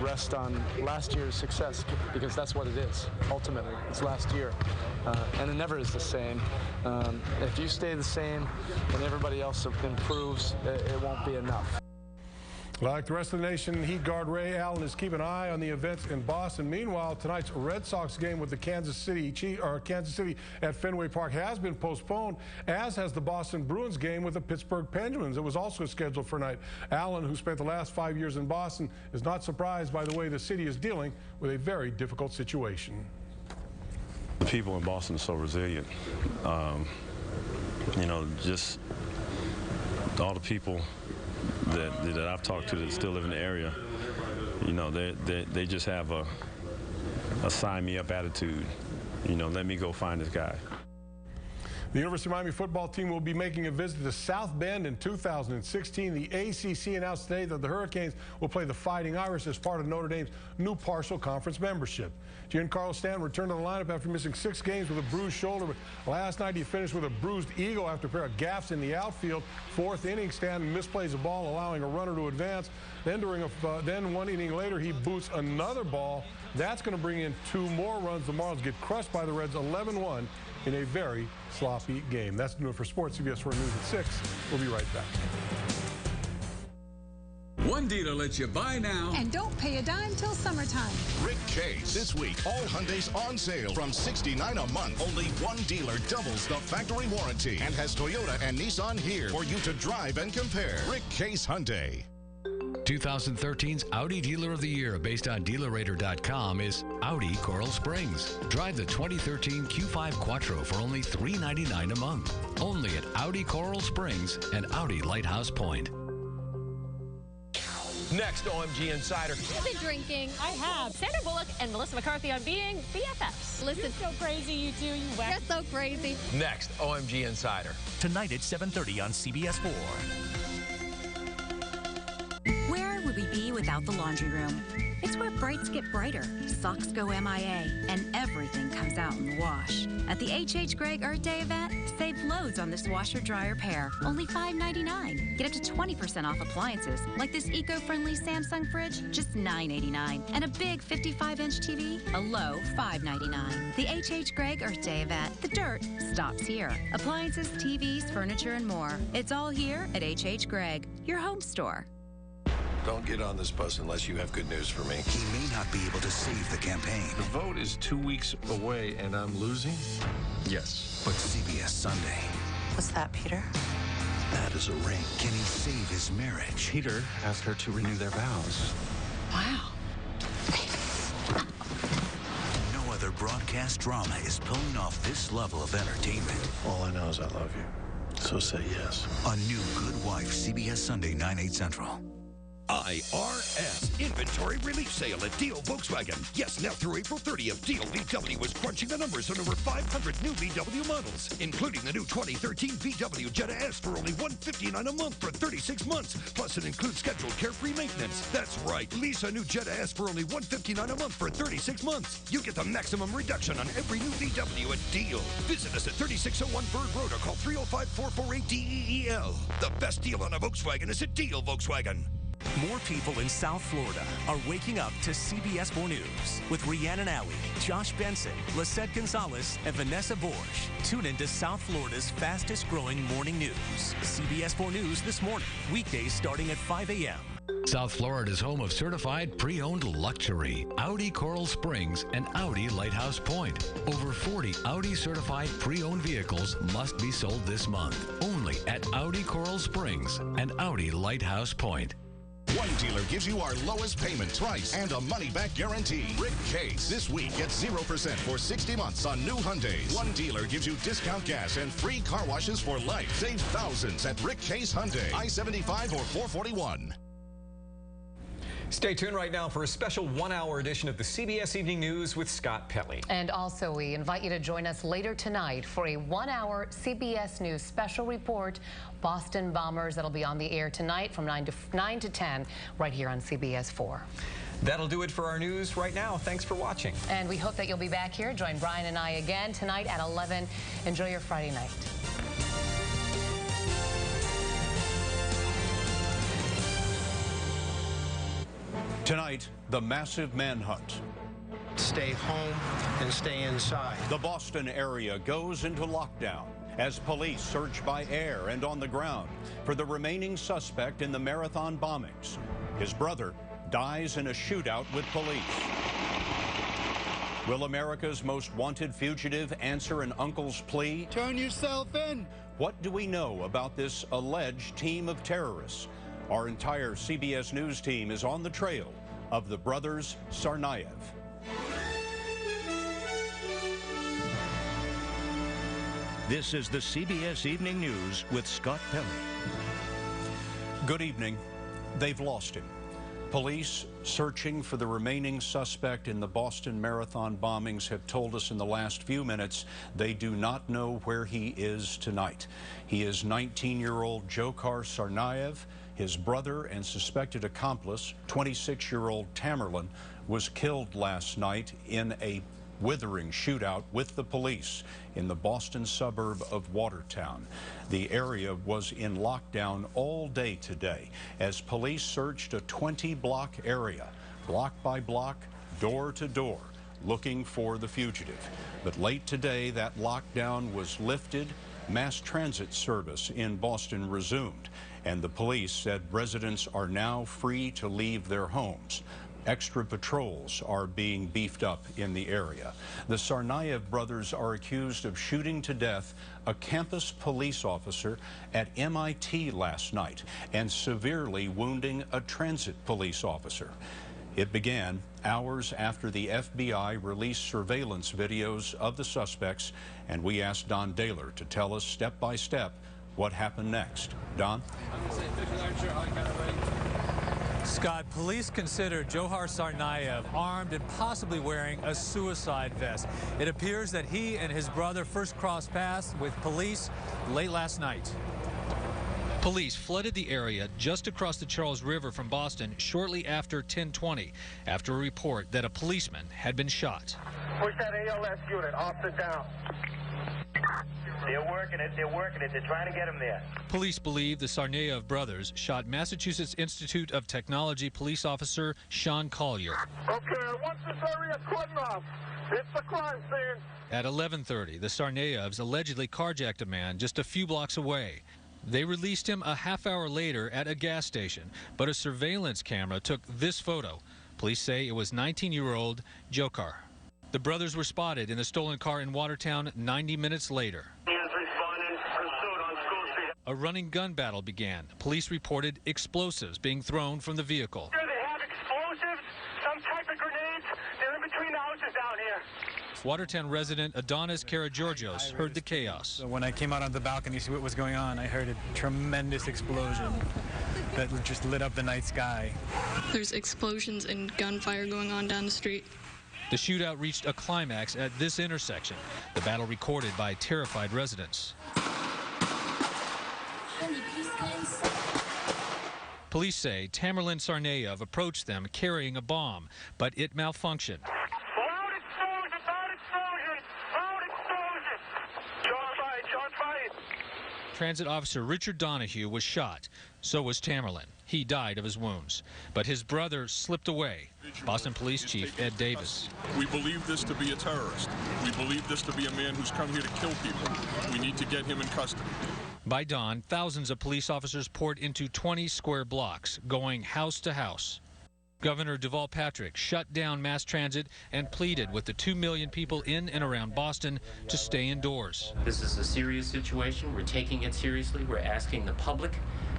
rest on last year's success, because that's what it is. Ultimately, it's last year. And it never is the same. If you stay the same and everybody else improves, it won't be enough. Like the rest of the nation, Heat guard Ray Allen is keeping an eye on the events in Boston. Meanwhile, tonight's Red Sox game with the Kansas City at Fenway Park has been postponed, as has the Boston Bruins game with the Pittsburgh Penguins. It was also scheduled for tonight. Allen, who spent the last 5 years in Boston, is not surprised by the way the city is dealing with a very difficult situation. The people in Boston are so resilient. You know, just all the people that I've talked to that still live in the area, you know, they just have a sign me up attitude. You know, let me go find this guy. The University of Miami football team will be making a visit to South Bend in 2016. The ACC announced today that the Hurricanes will play the Fighting Irish as part of Notre Dame's new partial conference membership. Giancarlo Stanton returned to the lineup after missing 6 games with a bruised shoulder, but last night he finished with a bruised ego after a pair of gaffes in the outfield. 4th inning, Stanton misplays a ball, allowing a runner to advance. Then then 1 inning later, he boots another ball. That's going to bring in 2 more runs. The Marlins get crushed by the Reds 11-1 in a very sloppy game. That's new for Sports. CBS 4 News at 6. We'll be right back. One dealer lets you buy now and don't pay a dime till summertime. Rick Case. This week, all Hyundais on sale from $69 a month. Only one dealer doubles the factory warranty and has Toyota and Nissan here for you to drive and compare. Rick Case Hyundai. 2013's Audi Dealer of the Year, based on DealerRater.com, is Audi Coral Springs. Drive the 2013 Q5 Quattro for only $399 a month. Only at Audi Coral Springs and Audi Lighthouse Point. Next, OMG Insider. You've been drinking. I have. Sandra Bullock and Melissa McCarthy on being BFFs. Listen, you're so crazy, you two. You whack. You're so crazy. Next, OMG Insider. Tonight at 7:30 on CBS 4. Where would we be without the laundry room? It's where brights get brighter, socks go MIA, and everything comes out in the wash. At the H.H. Gregg Earth Day event, save loads on this washer-dryer pair, only $5.99. Get up to 20% off appliances, like this eco-friendly Samsung fridge, just $9.89. And a big 55-inch TV, a low $5.99. The H.H. Gregg Earth Day event, the dirt stops here. Appliances, TVs, furniture, and more. It's all here at H.H. Gregg, your home store. Don't get on this bus unless you have good news for me. He may not be able to save the campaign. The vote is 2 weeks away and I'm losing? Yes. But CBS Sunday What's that, Peter? That is a ring. Can he save his marriage? Peter asked her to renew their vows. Wow. No other broadcast drama is pulling off this level of entertainment. All I know is I love you. So say yes. A new Good Wife, CBS Sunday, 9/8 Central. IRS Inventory Relief Sale at Deal Volkswagen. Yes, now through April 30th, Deal VW is crunching the numbers on over 500 new VW models, including the new 2013 VW Jetta S for only $159 a month for 36 months. Plus, it includes scheduled carefree maintenance. That's right. Lease a new Jetta S for only $159 a month for 36 months. You get the maximum reduction on every new VW at Deal. Visit us at 3601 Bird Road or call 305-448-DEEL. The best deal on a Volkswagen is at Deal Volkswagen. More people in South Florida are waking up to CBS 4 News with Rhiannon Alley, Josh Benson, Lisette Gonzalez, and Vanessa Borsch. Tune in to South Florida's fastest growing morning news. CBS 4 News this morning, weekdays starting at 5 a.m. South Florida's home of certified pre-owned luxury, Audi Coral Springs and Audi Lighthouse Point. Over 40 Audi certified pre-owned vehicles must be sold this month, only at Audi Coral Springs and Audi Lighthouse Point. One dealer gives you our lowest payment price and a money-back guarantee. Rick Case. This week, get 0% for 60 months on new Hyundais. One dealer gives you discount gas and free car washes for life. Save thousands at Rick Case Hyundai. I-75 or 441. Stay tuned right now for a special one-hour edition of the CBS Evening News with Scott Pelley. And also, we invite you to join us later tonight for a one-hour CBS News special report, Boston Bombers, that'll be on the air tonight from 9 to 10 right here on CBS 4. That'll do it for our news right now. Thanks for watching. And we hope that you'll be back here. Join Brian and I again tonight at 11. Enjoy your Friday night. Tonight, the massive manhunt. Stay home and stay inside. The Boston area goes into lockdown as police search by air and on the ground for the remaining suspect in the marathon bombings. His brother dies in a shootout with police. Will America's most wanted fugitive answer an uncle's plea? Turn yourself in. What do we know about this alleged team of terrorists? Our entire CBS News team is on the trail of the brothers Tsarnaev. This is the CBS Evening News with Scott Pelley. Good evening. They've lost him. Police searching for the remaining suspect in the Boston Marathon bombings have told us in the last few minutes they do not know where he is tonight. He is 19-year-old Dzhokhar Tsarnaev. His brother and suspected accomplice, 26-year-old Tamerlan, was killed last night in a withering shootout with the police in the Boston suburb of Watertown. The area was in lockdown all day today as police searched a 20-block area, block by block, door to door, looking for the fugitive. But late today, that lockdown was lifted. Mass transit service in Boston resumed, and the police said residents are now free to leave their homes. Extra patrols are being beefed up in the area. The Tsarnaev brothers are accused of shooting to death a campus police officer at MIT last night and severely wounding a transit police officer. It began hours after the FBI released surveillance videos of the suspects, and we asked Don Daler to tell us step by step what happened next. Don? Scott, police consider Dzhokhar Tsarnaev armed and possibly wearing a suicide vest. It appears that he and his brother first crossed paths with police late last night. Police flooded the area just across the Charles River from Boston shortly after 10:20 after a report that a policeman had been shot. Push that ALS unit off the down. They're working it. They're trying to get him there. Police believe the Tsarnaev brothers shot Massachusetts Institute of Technology police officer Sean Collier. Okay, once this area cordoned off, it's a crime scene. At 11:30, the Tsarnaevs allegedly carjacked a man just a few blocks away. They released him a half hour later at a gas station, but a surveillance camera took this photo. Police say it was 19-year-old Dzhokhar. The brothers were spotted in a stolen car in Watertown 90 minutes later. He is responding, pursuit on A running gun battle began. Police reported explosives being thrown from the vehicle. They have explosives, some type of grenades. They're in between the houses down here. Watertown resident Adonis Karageorgios heard the chaos. So when I came out on the balcony to see what was going on, I heard a tremendous explosion that just lit up the night sky. There's explosions and gunfire going on down the street. The shootout reached a climax at this intersection, the battle recorded by terrified residents. Police say Tamerlan Tsarnaev approached them carrying a bomb, but it malfunctioned. Loud explosion, loud explosion, loud explosion. John fired. Transit officer Richard Donahue was shot. So was Tamerlan. He died of his wounds. But his brother slipped away. Boston Police Chief Ed Davis. We believe this to be a terrorist. We believe this to be a man who's come here to kill people. We need to get him in custody. By dawn, thousands of police officers poured into 20 square blocks, going house to house. Governor Deval Patrick shut down mass transit and pleaded with the 2 million people in and around Boston to stay indoors. This is a serious situation. We're taking it seriously. We're asking the public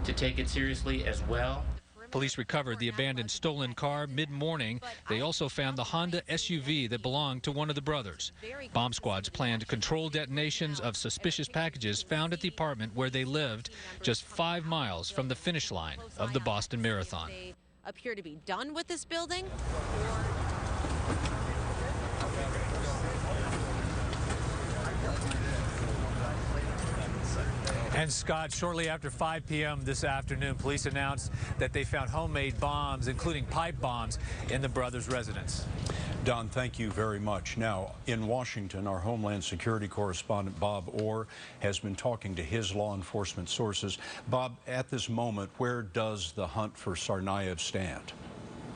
to take it seriously as well. Police recovered the abandoned stolen car mid-morning. They also found the Honda SUV that belonged to one of the brothers. Bomb squads planned controlled detonations of suspicious packages found at the apartment where they lived, just 5 miles from the finish line of the Boston Marathon. They appear to be done with this building. And Scott, shortly after 5 p.m. this afternoon, police announced that they found homemade bombs, including pipe bombs, in the brothers' residence. Don, thank you very much. Now, in Washington, our Homeland Security correspondent Bob Orr has been talking to his law enforcement sources. Bob, at this moment, where does the hunt for Tsarnaev stand?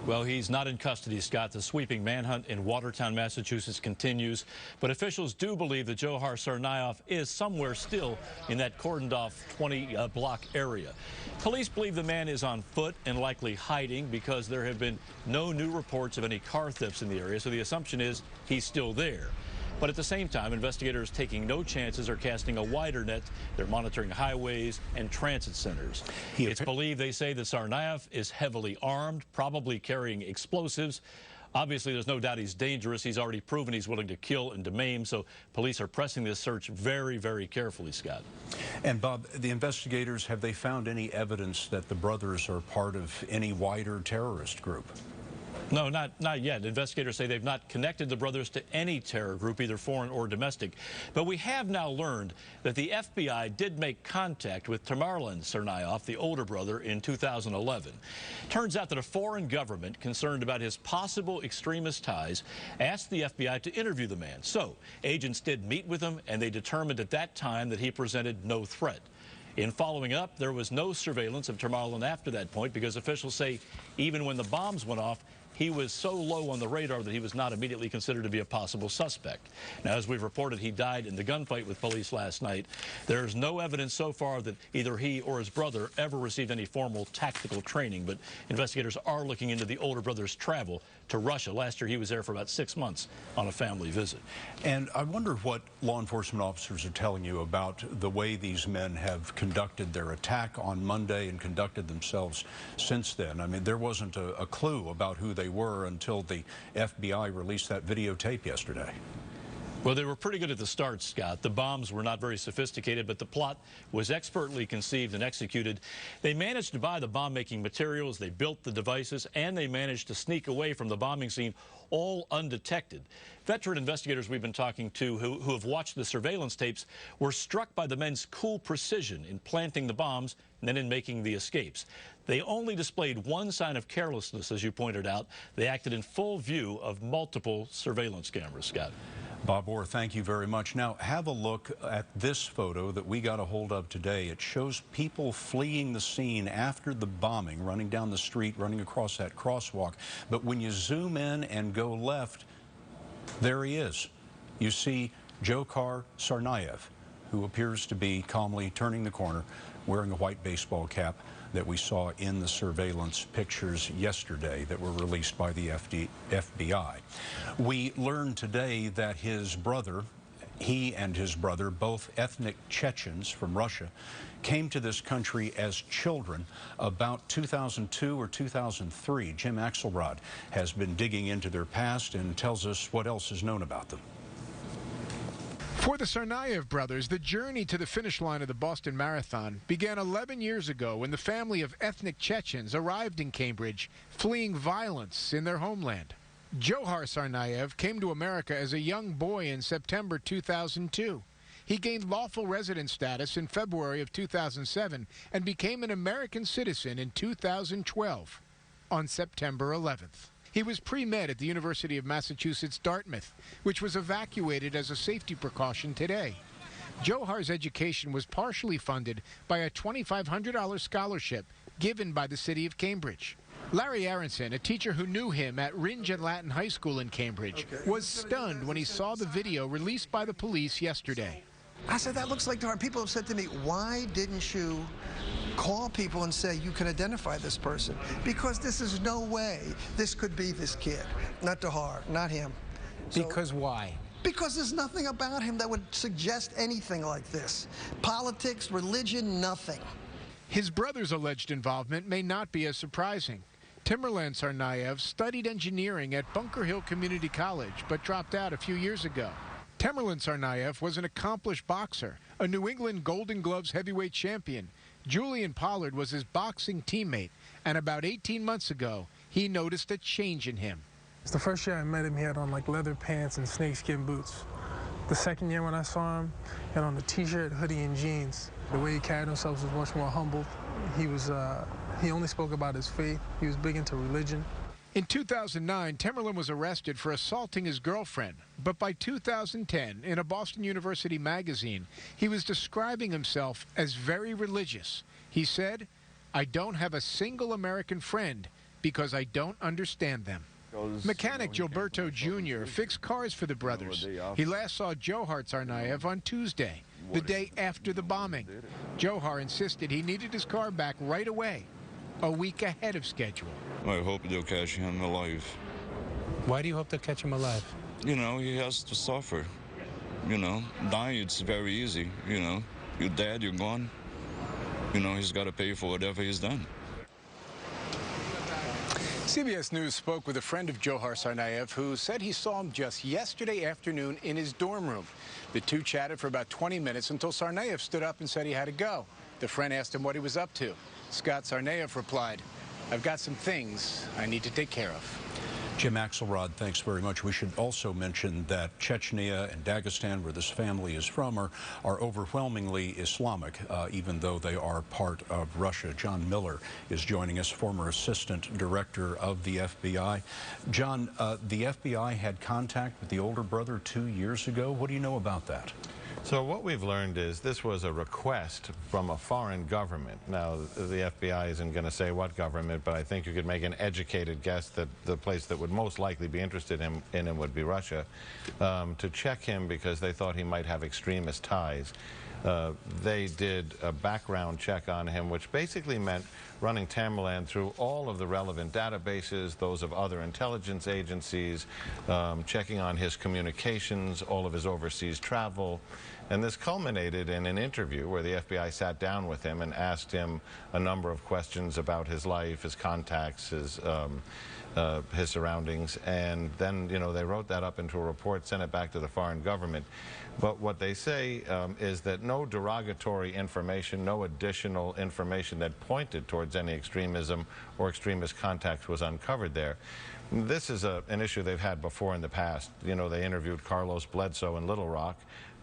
Well, he's not in custody, Scott. The sweeping manhunt in Watertown, Massachusetts continues. But officials do believe that Dzhokhar Tsarnaev is somewhere still in that cordoned-off 20-block area. Police believe the man is on foot and likely hiding because there have been no new reports of any car thefts in the area, so the assumption is he's still there. But at the same time, investigators taking no chances are casting a wider net. They're monitoring highways and transit centers. It's believed, they say, that Tsarnaev is heavily armed, probably carrying explosives. Obviously, there's no doubt he's dangerous. He's already proven he's willing to kill and to maim, so police are pressing this search very, very carefully, Scott. And, Bob, the investigators, have they found any evidence that the brothers are part of any wider terrorist group? No, not yet. Investigators say they've not connected the brothers to any terror group, either foreign or domestic. But we have now learned that the FBI did make contact with Tamerlan Tsarnaev, the older brother, in 2011. Turns out that a foreign government concerned about his possible extremist ties asked the FBI to interview the man. So agents did meet with him, and they determined at that time that he presented no threat. In following up, there was no surveillance of Tamerlan after that point because officials say even when the bombs went off, he was so low on the radar that he was not immediately considered to be a possible suspect. Now, as we've reported, he died in the gunfight with police last night. There's no evidence so far that either he or his brother ever received any formal tactical training, but investigators are looking into the older brother's travel to Russia. Last year, he was there for about 6 months on a family visit. And I wonder what law enforcement officers are telling you about the way these men have conducted their attack on Monday and conducted themselves since then. I mean, there wasn't a clue about who they were until the FBI released that videotape yesterday. Well, they were pretty good at the start, Scott. The bombs were not very sophisticated, but the plot was expertly conceived and executed. They managed to buy the bomb-making materials, they built the devices, and they managed to sneak away from the bombing scene, all undetected. Veteran investigators we've been talking to who have watched the surveillance tapes were struck by the men's cool precision in planting the bombs and then in making the escapes. They only displayed one sign of carelessness, as you pointed out. They acted in full view of multiple surveillance cameras, Scott. Bob Orr, thank you very much. Now, have a look at this photo that we got a hold of today. It shows people fleeing the scene after the bombing, running down the street, running across that crosswalk. But when you zoom in and go left, there he is. You see Dzhokhar Tsarnaev, who appears to be calmly turning the corner, wearing a white baseball cap that we saw in the surveillance pictures yesterday that were released by the FBI. We learned today that his brother He and his brother, both ethnic Chechens from Russia, came to this country as children about 2002 or 2003. Jim Axelrod has been digging into their past and tells us what else is known about them. For the Tsarnaev brothers, the journey to the finish line of the Boston Marathon began 11 years ago when the family of ethnic Chechens arrived in Cambridge, fleeing violence in their homeland. Dzhokhar Tsarnaev came to America as a young boy in September 2002. He gained lawful resident status in February of 2007 and became an American citizen in 2012 on September 11th. He was pre-med at the University of Massachusetts Dartmouth, which was evacuated as a safety precaution today. Dzhokhar's education was partially funded by a $2,500 scholarship given by the city of Cambridge. Larry Aronson, a teacher who knew him at Ringe and Latin High School in Cambridge, was stunned when he saw the video released by the police yesterday. I said, that looks like hard. People have said to me, why didn't you call people and say you can identify this person? Because this is no way this could be this kid. Not Dzhokhar, not him. Because why? Because there's nothing about him that would suggest anything like this. Politics, religion, nothing. His brother's alleged involvement may not be as surprising. Timurlan Tsarnaev studied engineering at Bunker Hill Community College, but dropped out a few years ago. Timurlan Tsarnaev was an accomplished boxer, a New England Golden Gloves heavyweight champion. Julian Pollard was his boxing teammate, and about 18 months ago, he noticed a change in him. It's the first year I met him, he had on like leather pants and snakeskin boots. The second year when I saw him, he had on a t-shirt, hoodie, and jeans. The way he carried himself was much more humbled. He only spoke about his faith. He was big into religion. In 2009, Timurlan was arrested for assaulting his girlfriend, but by 2010, in a Boston University magazine, he was describing himself as very religious. He said, "I don't have a single American friend because I don't understand them." Mechanic Gilberto Jr. fixed cars for the brothers. He last saw Dzhokhar Tsarnaev on Tuesday, the day after the bombing. Dzhokhar insisted he needed his car back right away, a week ahead of schedule. I hope they'll catch him alive. Why do you hope they'll catch him alive? You know, he has to suffer. You know, dying, it's very easy. You know, you're dead, you're gone. You know, he's got to pay for whatever he's done. CBS News spoke with a friend of Dzhokhar Tsarnaev who said he saw him just yesterday afternoon in his dorm room. The two chatted for about 20 minutes until Tsarnaev stood up and said he had to go. The friend asked him what he was up to. Scott Tsarnaev replied, "I've got some things I need to take care of." Jim Axelrod, thanks very much. We should also mention that Chechnya and Dagestan, where this family is from, are overwhelmingly Islamic, even though they are part of Russia. John Miller is joining us, former assistant director of the FBI. John, the FBI had contact with the older brother 2 years ago. What do you know about that? So what we've learned is this was a request from a foreign government. Now, the FBI isn't going to say what government, but I think you could make an educated guess that the place that would most likely be interested in him would be Russia, to check him because they thought he might have extremist ties. They did a background check on him, which basically meant running Timurlan through all of the relevant databases, those of other intelligence agencies, checking on his communications, all of his overseas travel. And this culminated in an interview where the FBI sat down with him and asked him a number of questions about his life, his contacts, his surroundings, and then, you know, they wrote that up into a report, sent it back to the foreign government. But what they say is that no derogatory information, no additional information that pointed towards any extremism or extremist contacts was uncovered there. This is an issue they've had before in the past. You know, they interviewed Carlos Bledsoe in Little Rock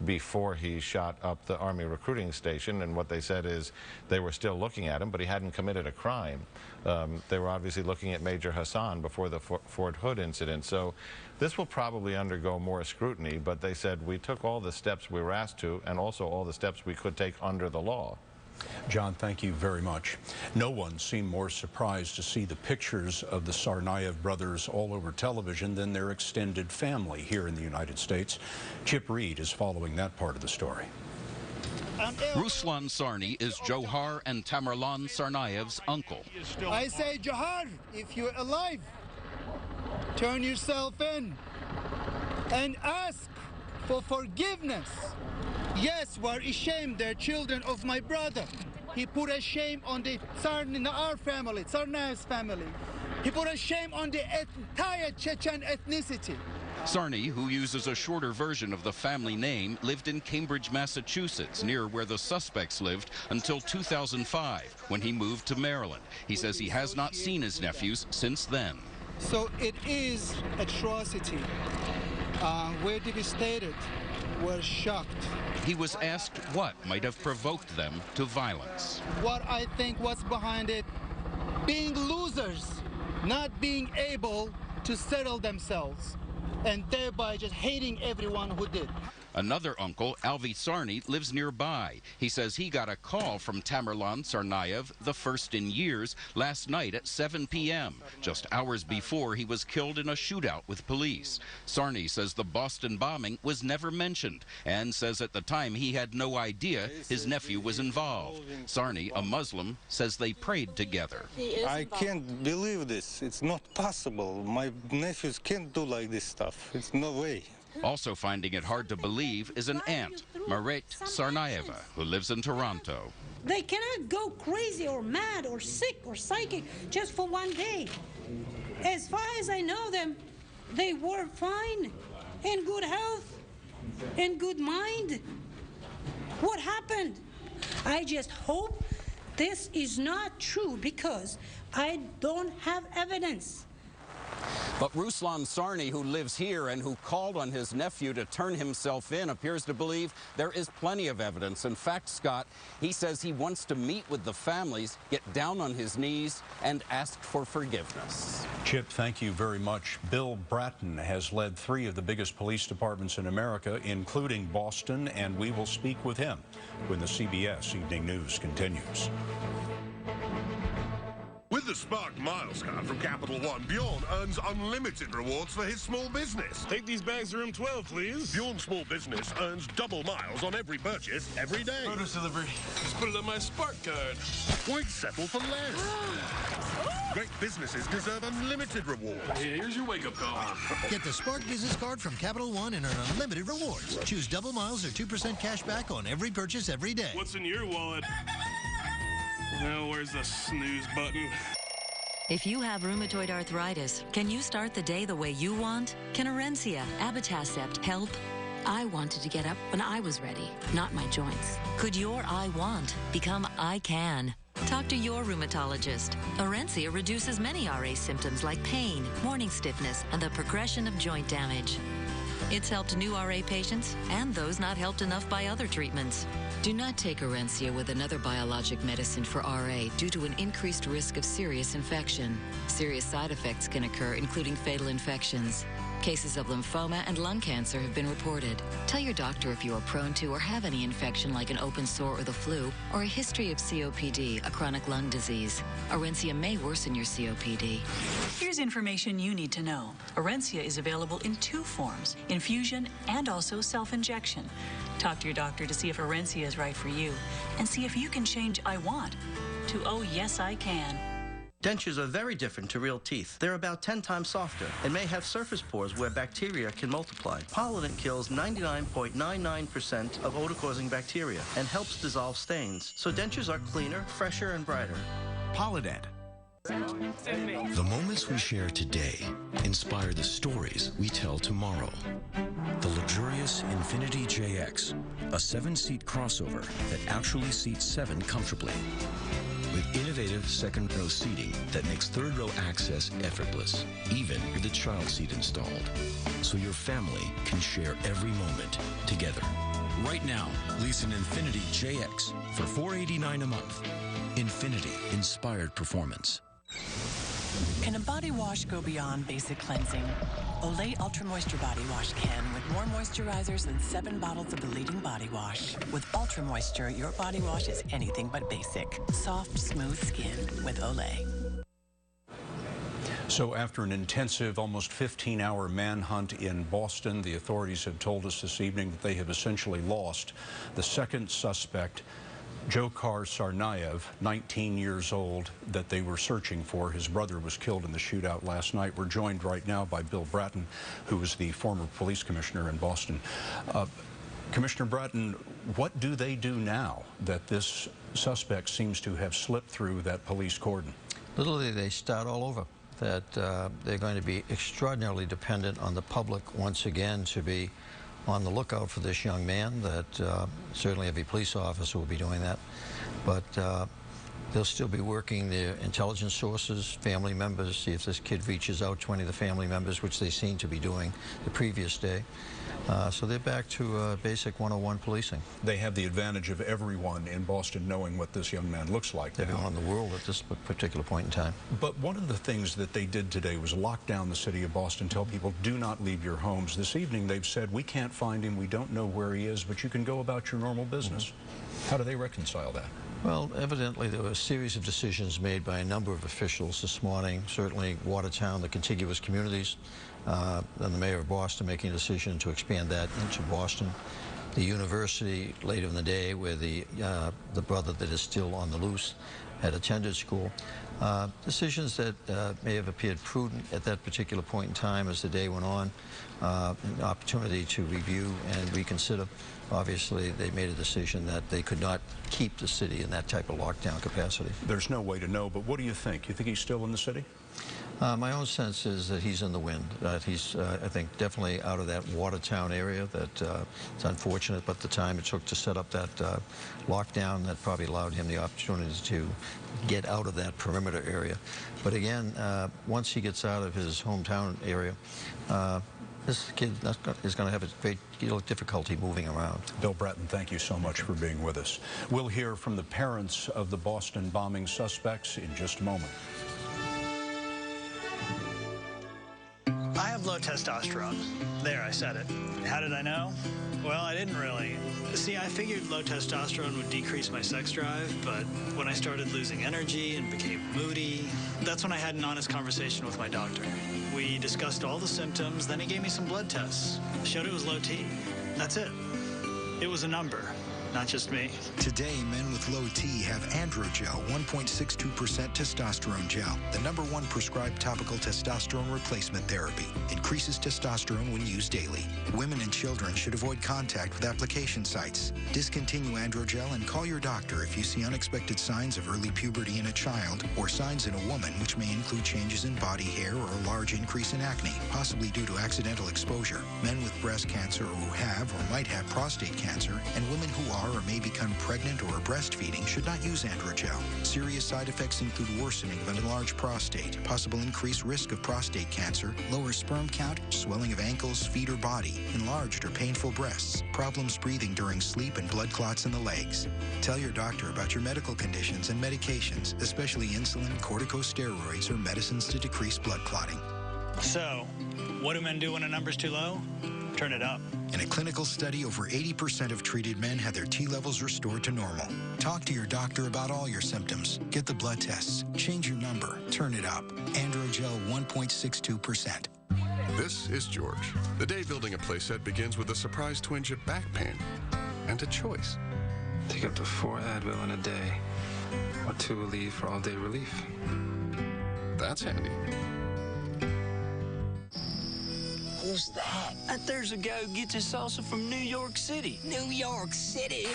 before he shot up the Army recruiting station, and what they said is they were still looking at him, but he hadn't committed a crime. They were obviously looking at Major Hassan before the Fort Hood incident. So this will probably undergo more scrutiny, but they said we took all the steps we were asked to and also all the steps we could take under the law. John, thank you very much. No one seemed more surprised to see the pictures of the Tsarnaev brothers all over television than their extended family here in the United States. Chip Reed is following that part of the story. Ruslan Sarny is Dzhokhar and Tamerlan Tsarnaev's uncle. I say, Dzhokhar, if you're alive, turn yourself in and ask for forgiveness. Yes, we're ashamed, they're children of my brother. He put a shame on the our family, Tsarnaev's family. He put a shame on the entire Chechen ethnicity. Tsarnaev, who uses a shorter version of the family name, lived in Cambridge, Massachusetts, near where the suspects lived until 2005, when he moved to Maryland. He says he has not seen his nephews since then. So it is atrocity. We're devastated. We're shocked. He was asked what might have provoked them to violence. What I think what's behind it, being losers, not being able to settle themselves, and thereby just hating everyone who did. Another uncle, Alvi Tsarnaev, lives nearby. He says he got a call from Tamerlan Tsarnaev, the first in years, last night at 7 p.m., just hours before he was killed in a shootout with police. Tsarnaev says the Boston bombing was never mentioned and says at the time he had no idea his nephew was involved. Tsarnaev, a Muslim, says they prayed together. I can't believe this. It's not possible. My nephews can't do like this stuff. It's no way. Also finding it hard to believe is an aunt, Maret Tsarnaeva, who lives in Toronto. They cannot go crazy or mad or sick or psychic just for one day. As far as I know them, they were fine, in good health, in good mind. What happened? I just hope this is not true because I don't have evidence. But Ruslan Tsarnaev, who lives here and who called on his nephew to turn himself in, appears to believe there is plenty of evidence. In fact, Scott, he says he wants to meet with the families, get down on his knees, and ask for forgiveness. Chip, thank you very much. Bill Bratton has led 3 of the biggest police departments in America, including Boston, and we will speak with him when the CBS Evening News continues. With the Spark Miles card from Capital One, Bjorn earns unlimited rewards for his small business. Take these bags to room 12, please. Bjorn's small business earns double miles on every purchase every day. Produce delivery. Just put it on my Spark card. Why settle for less? Great businesses deserve unlimited rewards. Here's your wake-up call. Get the Spark Business Card from Capital One and earn unlimited rewards. Choose double miles or 2% cash back on every purchase every day. What's in your wallet? Now, where's the snooze button? If you have rheumatoid arthritis, can you start the day the way you want? Can Orencia, abatacept help? I wanted to get up when I was ready, not my joints. Could your I want become I can? Talk to your rheumatologist. Orencia reduces many RA symptoms like pain, morning stiffness, and the progression of joint damage. It's helped new RA patients and those not helped enough by other treatments. Do not take Orencia with another biologic medicine for RA due to an increased risk of serious infection. Serious side effects can occur, including fatal infections. Cases of lymphoma and lung cancer have been reported. Tell your doctor if you are prone to or have any infection like an open sore or the flu, or a history of COPD, a chronic lung disease. Orencia may worsen your COPD. Here's information you need to know. Orencia is available in 2 forms, infusion and also self-injection. Talk to your doctor to see if Orencia is right for you, and see if you can change I want to Oh Yes I Can. Dentures are very different to real teeth. They're about 10 times softer and may have surface pores where bacteria can multiply. Polident kills 99.99% of odor-causing bacteria and helps dissolve stains, so dentures are cleaner, fresher, and brighter. Polident. The moments we share today inspire the stories we tell tomorrow. The luxurious Infiniti JX, a 7-seat crossover that actually seats 7 comfortably. With innovative second-row seating that makes third-row access effortless, even with the child seat installed, so your family can share every moment together. Right now, lease an Infiniti JX for $489 a month. Infiniti, inspired performance. Can a body wash go beyond basic cleansing? Olay Ultra Moisture Body Wash can, with more moisturizers than 7 bottles of the leading body wash. With Ultra Moisture, your body wash is anything but basic. Soft, smooth skin with Olay. So after an intensive, almost 15-hour manhunt in Boston, the authorities have told us this evening that they have essentially lost the second suspect Dzhokhar Tsarnaev, 19 years old, that they were searching for. His brother was killed in the shootout last night. We're joined right now by Bill Bratton, who was the former police commissioner in Boston. Commissioner Bratton, what do they do now that this suspect seems to have slipped through that police cordon? Literally, they start all over. That they're going to be extraordinarily dependent on the public once again to be on the lookout for this young man. That certainly every police officer will be doing that, but they'll still be working their intelligence sources, family members, see if this kid reaches out to any of the family members, which they seem to be doing the previous day. So they're back to basic 101 policing. They have the advantage of everyone in Boston knowing what this young man looks like. Everyone in the world at this particular point in time. But one of the things that they did today was lock down the city of Boston, tell people do not leave your homes. This evening they've said we can't find him, we don't know where he is, but you can go about your normal business. How do they reconcile that? Well, evidently there were a series of decisions made by a number of officials this morning, certainly Watertown, the contiguous communities, and the mayor of Boston making a decision to expand that into Boston. The university later in the day, where the brother that is still on the loose had attended school. Decisions that may have appeared prudent at that particular point in time as the day went on, an opportunity to review and reconsider. Obviously, they made a decision that they could not keep the city in that type of lockdown capacity. There's no way to know, but what do you think? You think he's still in the city? My own sense is that he's in the wind, that he's, I think, definitely out of that Watertown area. That it's unfortunate, but the time it took to set up that lockdown, that probably allowed him the opportunity to get out of that perimeter area. But again, once he gets out of his hometown area, this kid is going to have a great deal of difficulty moving around. Bill Bratton, thank you so much for being with us. We'll hear from the parents of the Boston bombing suspects in just a moment. I have low testosterone. There, I said it. How did I know? Well, I didn't really. See, I figured low testosterone would decrease my sex drive, but when I started losing energy and became moody, that's when I had an honest conversation with my doctor. We discussed all the symptoms, then he gave me some blood tests. Showed it was low T. That's it. It was a number. Not just me. Today, men with low T have Androgel 1.62% testosterone gel, the #1 prescribed topical testosterone replacement therapy. Increases testosterone when used daily. Women and children should avoid contact with application sites. Discontinue Androgel and call your doctor if you see unexpected signs of early puberty in a child or signs in a woman, which may include changes in body hair or a large increase in acne, possibly due to accidental exposure. Men with breast cancer or who have or might have prostate cancer, and women who are or may become pregnant or are breastfeeding should not use Androgel. Serious side effects include worsening of an enlarged prostate, possible increased risk of prostate cancer, lower sperm count, swelling of ankles, feet, or body, enlarged or painful breasts, problems breathing during sleep, and blood clots in the legs. Tell your doctor about your medical conditions and medications, especially insulin, corticosteroids, or medicines to decrease blood clotting. So, what do men do when a number's too low? Turn it up. In a clinical study, over 80% of treated men had their T levels restored to normal. Talk to your doctor about all your symptoms. Get the blood tests. Change your number. Turn it up. Androgel 1.62%. This is George. The day building a playset begins with a surprise twinge of back pain and a choice. Take up to 4 Advil in a day, or 2 Aleve for all-day relief. That's handy. Who's that? There's a guy who gets his salsa from New York City. New York City?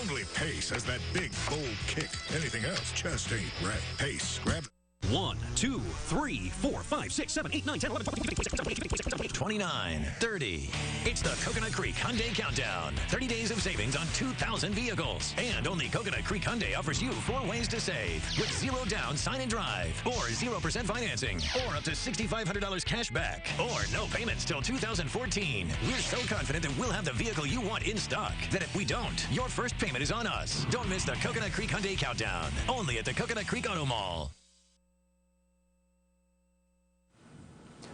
Only Pace has that big, bold kick. Anything else just ain't right. Pace, grab 1, 2, 3, 4, 5, 6, 7, 8, 9, 10, 11, 12, 29, 30. It's the Coconut Creek Hyundai Countdown. 30 days of savings on 2,000 vehicles. And only Coconut Creek Hyundai offers you 4 ways to save. With 0 down, sign and drive. Or 0% financing. Or up to $6,500 cash back. Or no payments till 2014. We're so confident that we'll have the vehicle you want in stock that if we don't, your first payment is on us. Don't miss the Coconut Creek Hyundai Countdown. Only at the Coconut Creek Auto Mall.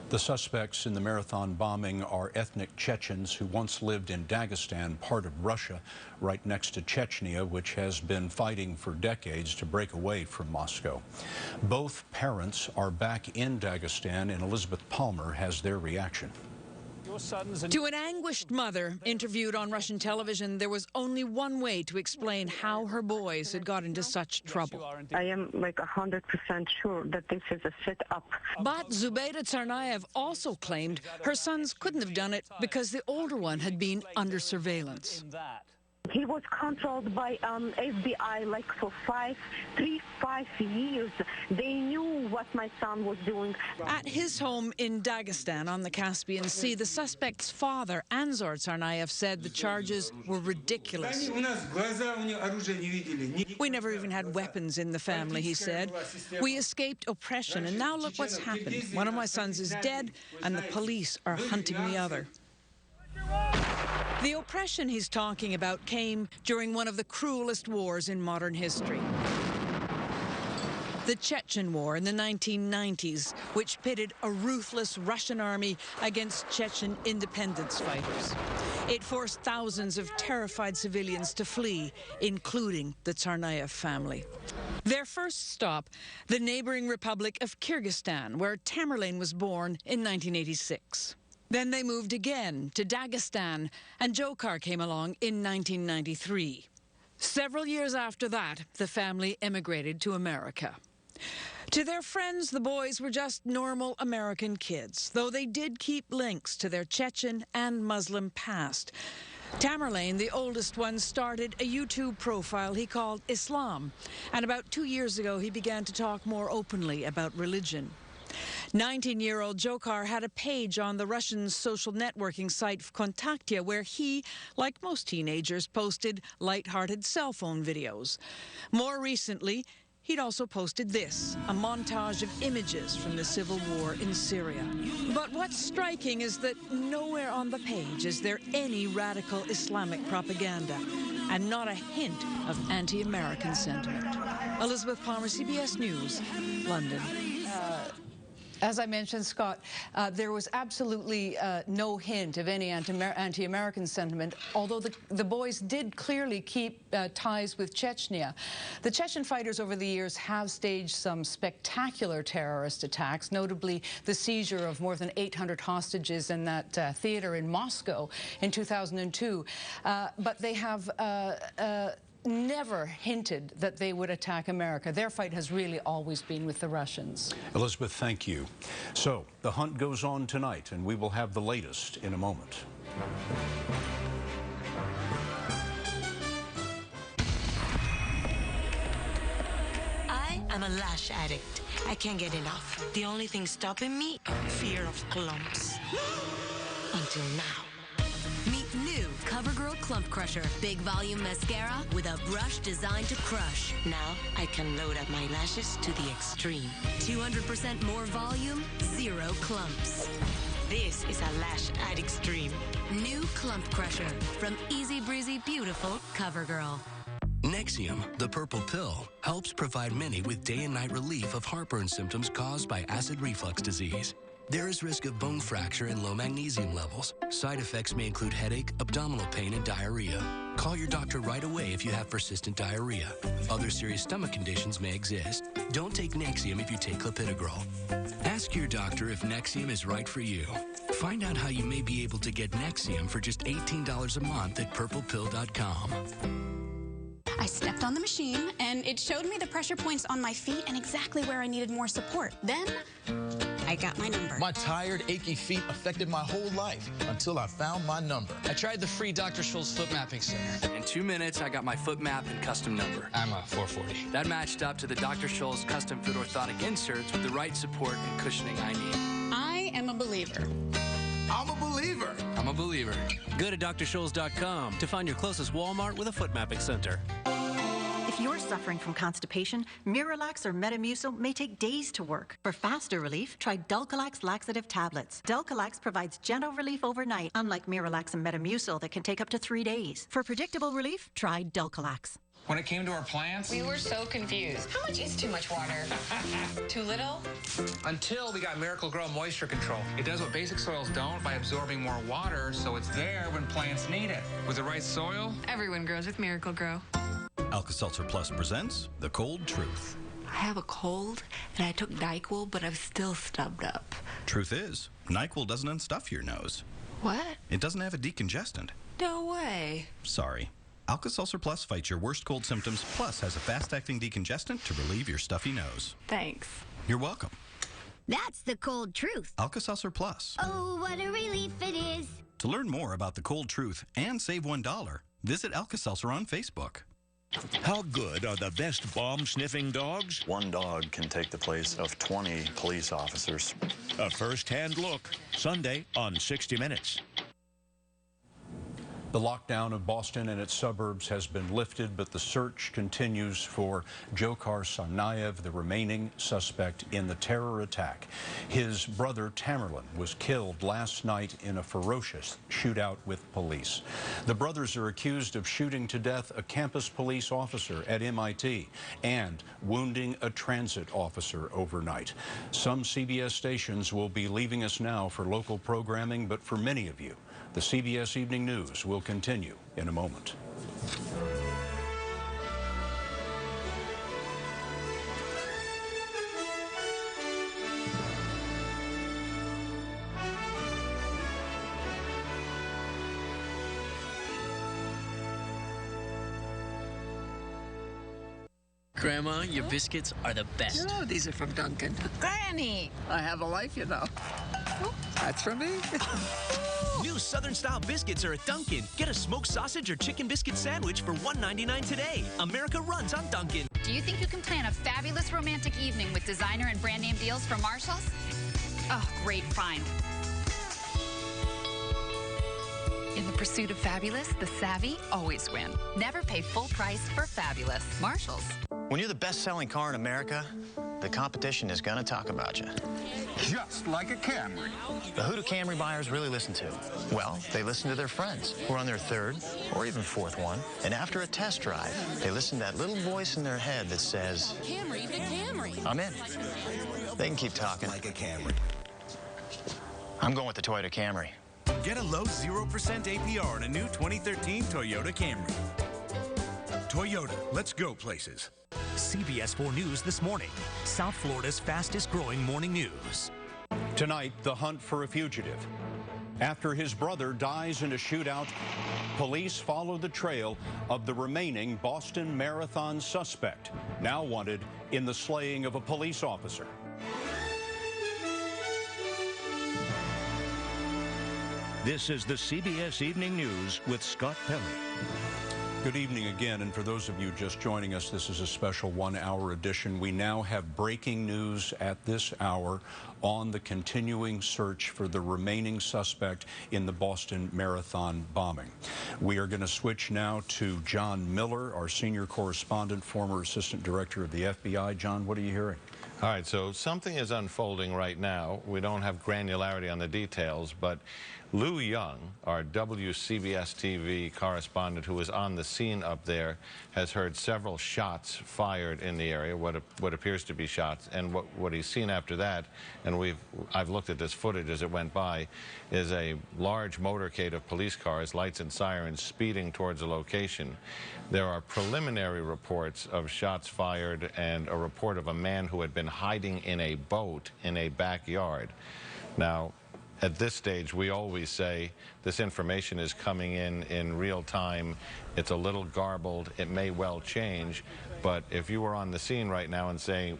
The suspects in the marathon bombing are ethnic Chechens who once lived in Dagestan, part of Russia, right next to Chechnya, which has been fighting for decades to break away from Moscow. Both parents are back in Dagestan, and Elizabeth Palmer has their reaction. To an anguished mother interviewed on Russian television, there was only one way to explain how her boys had got into such trouble. I am like 100% sure that this is a set-up. But Zubayda Tsarnaev also claimed her sons couldn't have done it because the older one had been under surveillance. He was controlled by FBI like for 5 years. They knew what my son was doing. At his home in Dagestan on the Caspian Sea, the suspect's father, Anzor Tsarnaev, said the charges were ridiculous. We never even had weapons in the family, he said. We escaped oppression, and now look what's happened. One of my sons is dead, and the police are hunting the other. The oppression he's talking about came during one of the cruelest wars in modern history. The Chechen War in the 1990s, which pitted a ruthless Russian army against Chechen independence fighters. It forced thousands of terrified civilians to flee, including the Tsarnaev family. Their first stop, the neighboring Republic of Kyrgyzstan, where Tamerlane was born in 1986. Then they moved again to Dagestan, and Dzhokhar came along in 1993. Several years after that, the family emigrated to America. To their friends, the boys were just normal American kids, though they did keep links to their Chechen and Muslim past. Tamerlane, the oldest one, started a YouTube profile he called Islam, and about 2 years ago he began to talk more openly about religion. 19-year-old Dzhokhar had a page on the Russian social networking site Vkontakte, where he, like most teenagers, posted light-hearted cell phone videos. More recently, he'd also posted this, a montage of images from the civil war in Syria. But what's striking is that nowhere on the page is there any radical Islamic propaganda, and not a hint of anti-American sentiment. Elizabeth Palmer, CBS News, London. As I mentioned, Scott, there was absolutely no hint of any anti-American sentiment, although the boys did clearly keep ties with Chechnya. The Chechen fighters over the years have staged some spectacular terrorist attacks, notably the seizure of more than 800 hostages in that theater in Moscow in 2002. But they have never hinted that they would attack America. Their fight has really always been with the Russians. Elizabeth, thank you. So, the hunt goes on tonight, and we will have the latest in a moment. I'm a lash addict. I can't get enough. The only thing stopping me, fear of clumps. Until now. Meet new CoverGirl Clump Crusher. Big volume mascara with a brush designed to crush. Now I can load up my lashes to the extreme. 200% more volume, 0 clumps. This is a lash addict's dream. New Clump Crusher from Easy Breezy Beautiful CoverGirl. Nexium, the purple pill, helps provide many with day and night relief of heartburn symptoms caused by acid reflux disease. There is risk of bone fracture and low magnesium levels. Side effects may include headache, abdominal pain, and diarrhea. Call your doctor right away if you have persistent diarrhea. Other serious stomach conditions may exist. Don't take Nexium if you take clopidogrel. Ask your doctor if Nexium is right for you. Find out how you may be able to get Nexium for just $18 a month at purplepill.com. I stepped on the machine, and it showed me the pressure points on my feet and exactly where I needed more support. Then, I got my number. My tired, achy feet affected my whole life until I found my number. I tried the free Dr. Scholl's Foot Mapping Center. In 2 minutes, I got my foot map and custom number. I'm a 440. That matched up to the Dr. Scholl's custom foot orthotic inserts with the right support and cushioning I need. I am a believer. I'm a believer. I'm a believer. Go to drschols.com to find your closest Walmart with a foot mapping center. If you're suffering from constipation, Miralax or Metamucil may take days to work. For faster relief, try Dulcolax laxative tablets. Dulcolax provides gentle relief overnight, unlike Miralax and Metamucil that can take up to 3 days. For predictable relief, try Dulcolax. When it came to our plants, we were so confused. How much is too much water? Too little? Until we got Miracle-Gro Moisture Control. It does what basic soils don't by absorbing more water, so it's there when plants need it. With the right soil, everyone grows with Miracle-Gro. Alka-Seltzer Plus presents The Cold Truth. I have a cold, and I took NyQuil, but I'm still stubbed up. Truth is, NyQuil doesn't unstuff your nose. What? It doesn't have a decongestant. No way. Sorry. Alka-Seltzer Plus fights your worst cold symptoms, plus has a fast-acting decongestant to relieve your stuffy nose. Thanks. You're welcome. That's the cold truth. Alka-Seltzer Plus. Oh, what a relief it is. To learn more about the cold truth and save $1, visit Alka-Seltzer on Facebook. How good are the best bomb-sniffing dogs? One dog can take the place of 20 police officers. A first-hand look, Sunday on 60 Minutes. The lockdown of Boston and its suburbs has been lifted, but the search continues for Dzhokhar Tsarnaev, the remaining suspect in the terror attack. His brother Tamerlan was killed last night in a ferocious shootout with police. The brothers are accused of shooting to death a campus police officer at MIT and wounding a transit officer overnight. Some CBS stations will be leaving us now for local programming, but for many of you, the CBS Evening News will continue in a moment. Grandma, your biscuits are the best. Oh, these are from Duncan. Granny! I have a life, you know. Oh, that's from me. New Southern-style biscuits are at Dunkin'. Get a smoked sausage or chicken biscuit sandwich for $1.99 today. America runs on Dunkin'. Do you think you can plan a fabulous romantic evening with designer and brand name deals from Marshall's? Oh, great find. In the pursuit of fabulous, the savvy always win. Never pay full price for fabulous. Marshall's. When you're the best-selling car in America, the competition is going to talk about you. Just like a Camry. But who do Camry buyers really listen to? Well, they listen to their friends who are on their third or even fourth one. And after a test drive, they listen to that little voice in their head that says, Camry, the Camry. I'm in. They can keep talking. Like a Camry. I'm going with the Toyota Camry. Get a low 0% APR on a new 2013 Toyota Camry. Toyota, let's go places. CBS 4 News this morning, South Florida's fastest-growing morning news. Tonight, the hunt for a fugitive. After his brother dies in a shootout, police follow the trail of the remaining Boston Marathon suspect, now wanted in the slaying of a police officer. This is the CBS Evening News with Scott Pelley. Good evening again, and for those of you just joining us, this is a special one-hour edition. We now have breaking news at this hour on the continuing search for the remaining suspect in the Boston Marathon bombing. We are going to switch now to John Miller, our senior correspondent, former assistant director of the FBI. John, what are you hearing? All right, so something is unfolding right now. We don't have granularity on the details, but Lou Young, our WCBS-TV correspondent who was on the scene up there, has heard several shots fired in the area, what appears to be shots, and what he's seen after that, and I've looked at this footage as it went by, is a large motorcade of police cars, lights and sirens, speeding towards the location. There are preliminary reports of shots fired and a report of a man who had been hiding in a boat in a backyard. Now, at this stage, we always say this information is coming in real time. It's a little garbled. It may well change. But if you were on the scene right now and saying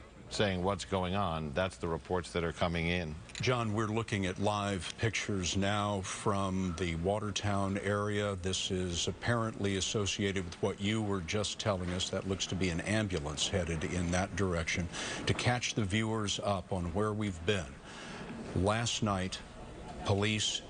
what's going on, that's the reports that are coming in. John, we're looking at live pictures now from the Watertown area. This is apparently associated with what you were just telling us. That looks to be an ambulance headed in that direction. To catch the viewers up on where we've been, last night, police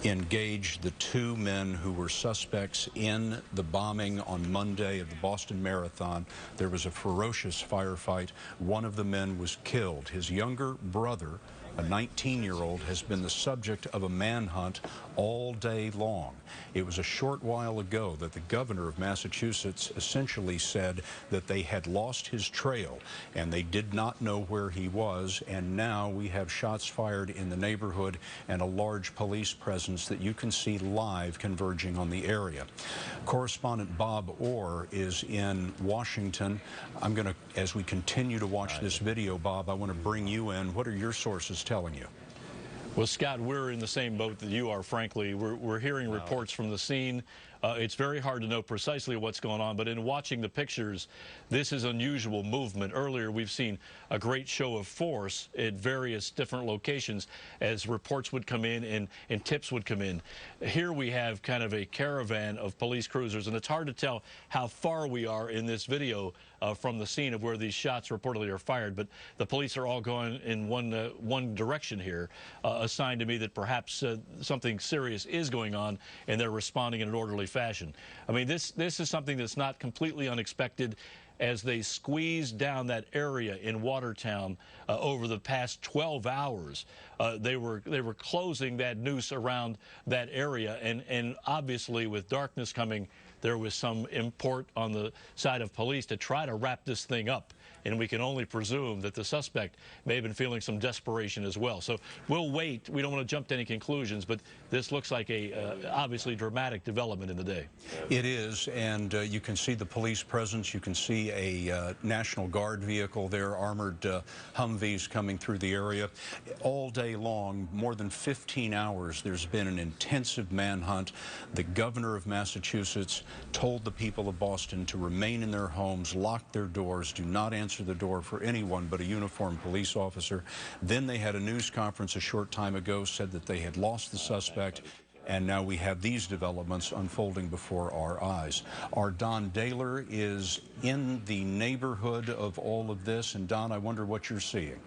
engaged the two men who were suspects in the bombing on Monday of the Boston Marathon. There was a ferocious firefight. One of the men was killed. His younger brother, a 19-year-old, has been the subject of a manhunt all day long. It was a short while ago that the governor of Massachusetts essentially said that they had lost his trail and they did not know where he was, and now we have shots fired in the neighborhood and a large police presence that you can see live converging on the area. Correspondent Bob Orr is in Washington. I'm going to, as we continue to watch this video, Bob, I want to bring you in. What are your sources telling you? Well, Scott, we're in the same boat that you are, frankly. We're hearing reports from the scene. It's very hard to know precisely what's going on, but in watching the pictures, this is unusual movement. Earlier, we've seen a great show of force at various different locations as reports would come in and tips would come in. Here we have kind of a caravan of police cruisers, and it's hard to tell how far we are in this video from the scene of where these shots reportedly are fired, but the police are all going in one direction here, a sign to me that perhaps something serious is going on, and they're responding in an orderly fashion. I mean, this is something that's not completely unexpected. As they squeezed down that area in Watertown over the past 12 hours, they were closing that noose around that area, and obviously with darkness coming, there was some import on the side of police to try to wrap this thing up. And we can only presume that the suspect may have been feeling some desperation as well. So we'll wait. We don't want to jump to any conclusions, but this looks like a obviously dramatic development in the day. It is, and you can see the police presence. You can see a National Guard vehicle there, armored Humvees coming through the area. All day long, more than 15 hours, there's been an intensive manhunt. The governor of Massachusetts told the people of Boston to remain in their homes, lock their doors, do not answer the door for anyone but a uniformed police officer. Then they had a news conference a short time ago, said that they had lost the suspect, and now we have these developments unfolding before our eyes. Our Don Daler is in the neighborhood of all of this, and Don, I wonder what you're seeing.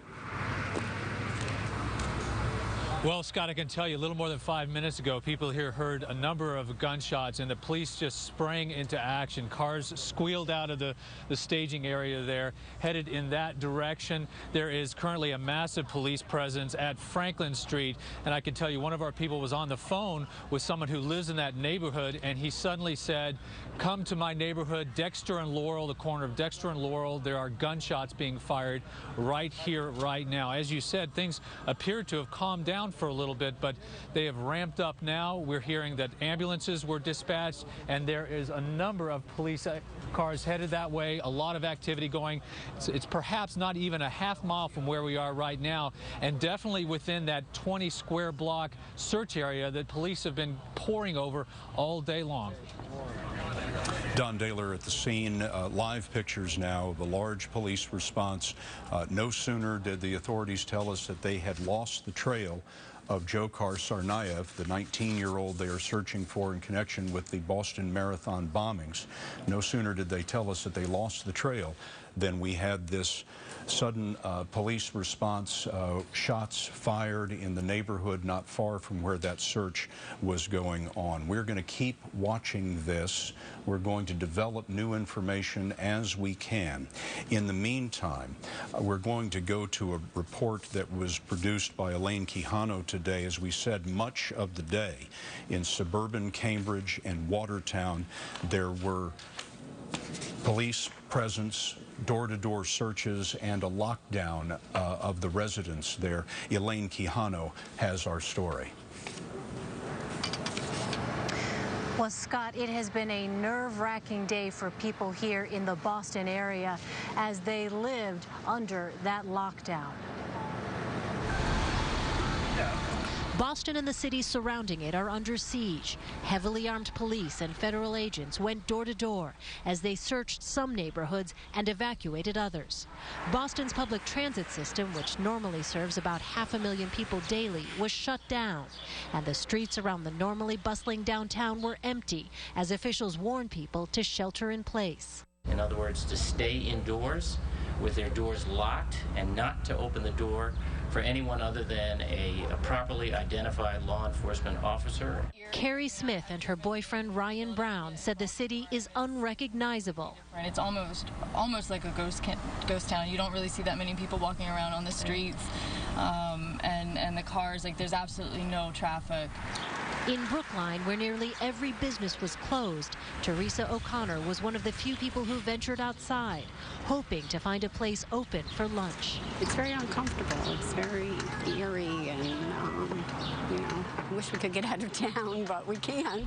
Well, Scott, I can tell you a little more than 5 minutes ago, people here heard a number of gunshots and the police just sprang into action. Cars squealed out of the staging area there, headed in that direction. There is currently a massive police presence at Franklin Street, and I can tell you one of our people was on the phone with someone who lives in that neighborhood, and he suddenly said, "Come to my neighborhood, Dexter and Laurel, the corner of Dexter and Laurel. There are gunshots being fired right here, right now." As you said, things appear to have calmed down for a little bit, but they have ramped up now. We're hearing that ambulances were dispatched, and there is a number of police cars headed that way. A lot of activity going. It's perhaps not even a half mile from where we are right now, and definitely within that 20 square block search area that police have been pouring over all day long. Don Daler at the scene, live pictures now of a large police response. No sooner did the authorities tell us that they had lost the trail of Dzhokhar Tsarnaev, the 19-year-old they are searching for in connection with the Boston Marathon bombings. No sooner did they tell us that they lost the trail than we had this sudden police response, shots fired in the neighborhood not far from where that search was going on. We're going to keep watching this. We're going to develop new information as we can. In the meantime, we're going to go to a report that was produced by Elaine Quijano today. As we said, much of the day in suburban Cambridge and Watertown, there were police presence, door-to-door searches, and a lockdown of the residents there. Elaine Quijano has our story. Well, Scott, it has been a nerve-wracking day for people here in the Boston area as they lived under that lockdown. Boston and the cities surrounding it are under siege. Heavily armed police and federal agents went door to door as they searched some neighborhoods and evacuated others. Boston's public transit system, which normally serves about 500,000 people daily, was shut down, and the streets around the normally bustling downtown were empty as officials warned people to shelter in place. In other words, to stay indoors with their doors locked and not to open the door for anyone other than a properly identified law enforcement officer. Carrie Smith and her boyfriend Ryan Brown said the city is unrecognizable. It's almost like a ghost town. You don't really see that many people walking around on the streets, and the cars, like there's absolutely no traffic. In Brookline, where nearly every business was closed, Teresa O'Connor was one of the few people who ventured outside, hoping to find a place open for lunch. It's very uncomfortable. It's very eerie, and you know, I wish we could get out of town, but we can't.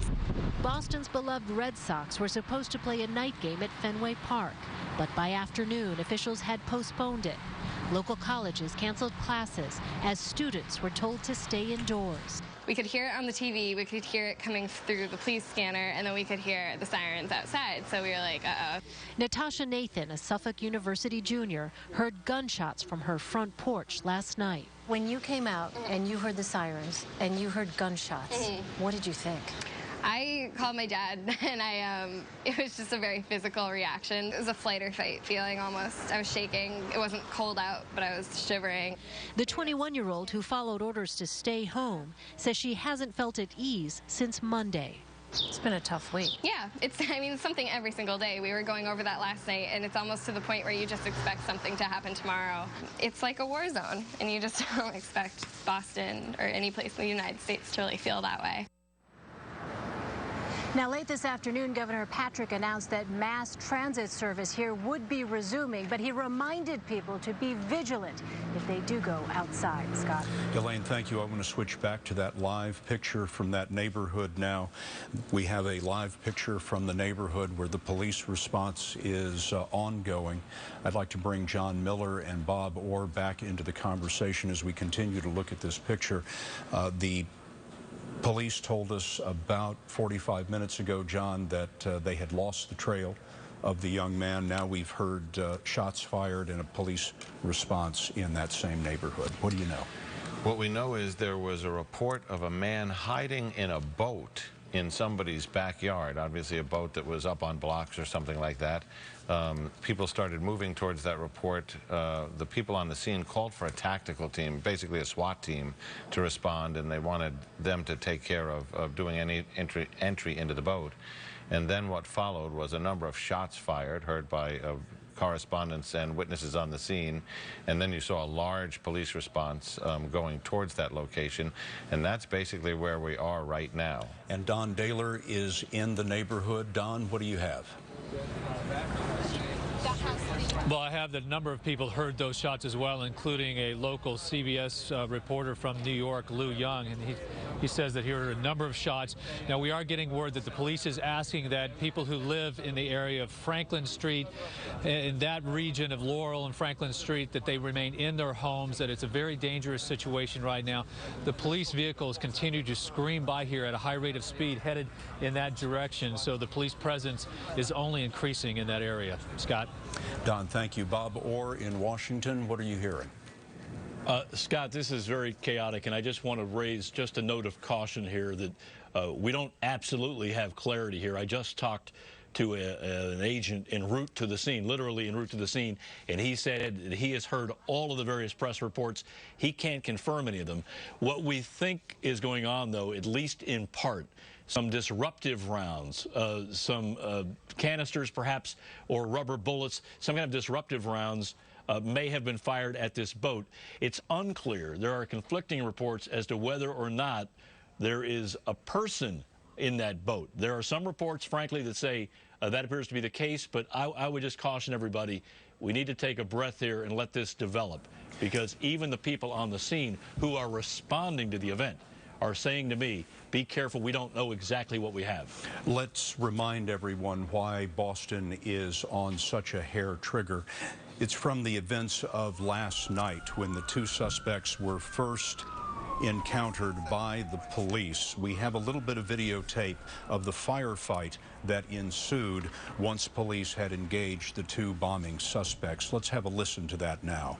Boston's beloved Red Sox were supposed to play a night game at Fenway Park, but by afternoon, officials had postponed it. Local colleges canceled classes as students were told to stay indoors. We could hear it on the TV, we could hear it coming through the police scanner, and then we could hear the sirens outside. So we were like, uh-oh. Natasha Nathan, a Suffolk University junior, heard gunshots from her front porch last night. When you came out and you heard the sirens and you heard gunshots, what did you think? I called my dad, and it was just a very physical reaction. It was a flight or fight feeling almost. I was shaking. It wasn't cold out, but I was shivering. The 21-year-old who followed orders to stay home says she hasn't felt at ease since Monday. It's been a tough week. Yeah, it's something every single day. We were going over that last night, and it's almost to the point where you just expect something to happen tomorrow. It's like a war zone, and you just don't expect Boston or any place in the United States to really feel that way. Now, late this afternoon, Governor Patrick announced that mass transit service here would be resuming, but he reminded people to be vigilant if they do go outside. Scott. Elaine, thank you. I want to switch back to that live picture from that neighborhood now. We have a live picture from the neighborhood where the police response is ongoing. I'd like to bring John Miller and Bob Orr back into the conversation as we continue to look at this picture. The police told us about 45 minutes ago, John, that they had lost the trail of the young man. Now we've heard shots fired and a police response in that same neighborhood. What do you know? What we know is there was a report of a man hiding in a boat in somebody's backyard, obviously a boat that was up on blocks or something like that. People started moving towards that report. The people on the scene called for a tactical team, basically a SWAT team, to respond, and they wanted them to take care of doing any entry into the boat. And then what followed was a number of shots fired, heard by correspondents and witnesses on the scene, and then you saw a large police response going towards that location, and that's basically where we are right now. And Don Daler is in the neighborhood. Don, what do you have? Well, I have the number of people heard those shots as well, including a local CBS reporter from New York, Lou Young, and he says that he heard a number of shots. Now, we are getting word that the police is asking that people who live in the area of Franklin Street, in that region of Laurel and Franklin Street, that they remain in their homes, that it's a very dangerous situation right now. The police vehicles continue to scream by here at a high rate of speed, headed in that direction, so the police presence is only increasing in that area. Scott? Don, thank you. Bob Orr in Washington, what are you hearing? Scott, this is very chaotic, and I just want to raise just a note of caution here that we don't absolutely have clarity here. I just talked to an agent en route to the scene, literally en route to the scene, and he said that he has heard all of the various press reports. He can't confirm any of them. What we think is going on, though, at least in part, some disruptive rounds, some canisters perhaps, or rubber bullets, some kind of disruptive rounds may have been fired at this boat. It's unclear. There are conflicting reports as to whether or not there is a person in that boat. There are some reports, frankly, that say that appears to be the case, but I would just caution everybody, we need to take a breath here and let this develop, because even the people on the scene who are responding to the event are saying to me, be careful, we don't know exactly what we have. Let's remind everyone why Boston is on such a hair trigger. It's from the events of last night when the two suspects were first encountered by the police. We have a little bit of videotape of the firefight that ensued once police had engaged the two bombing suspects. Let's have a listen to that now.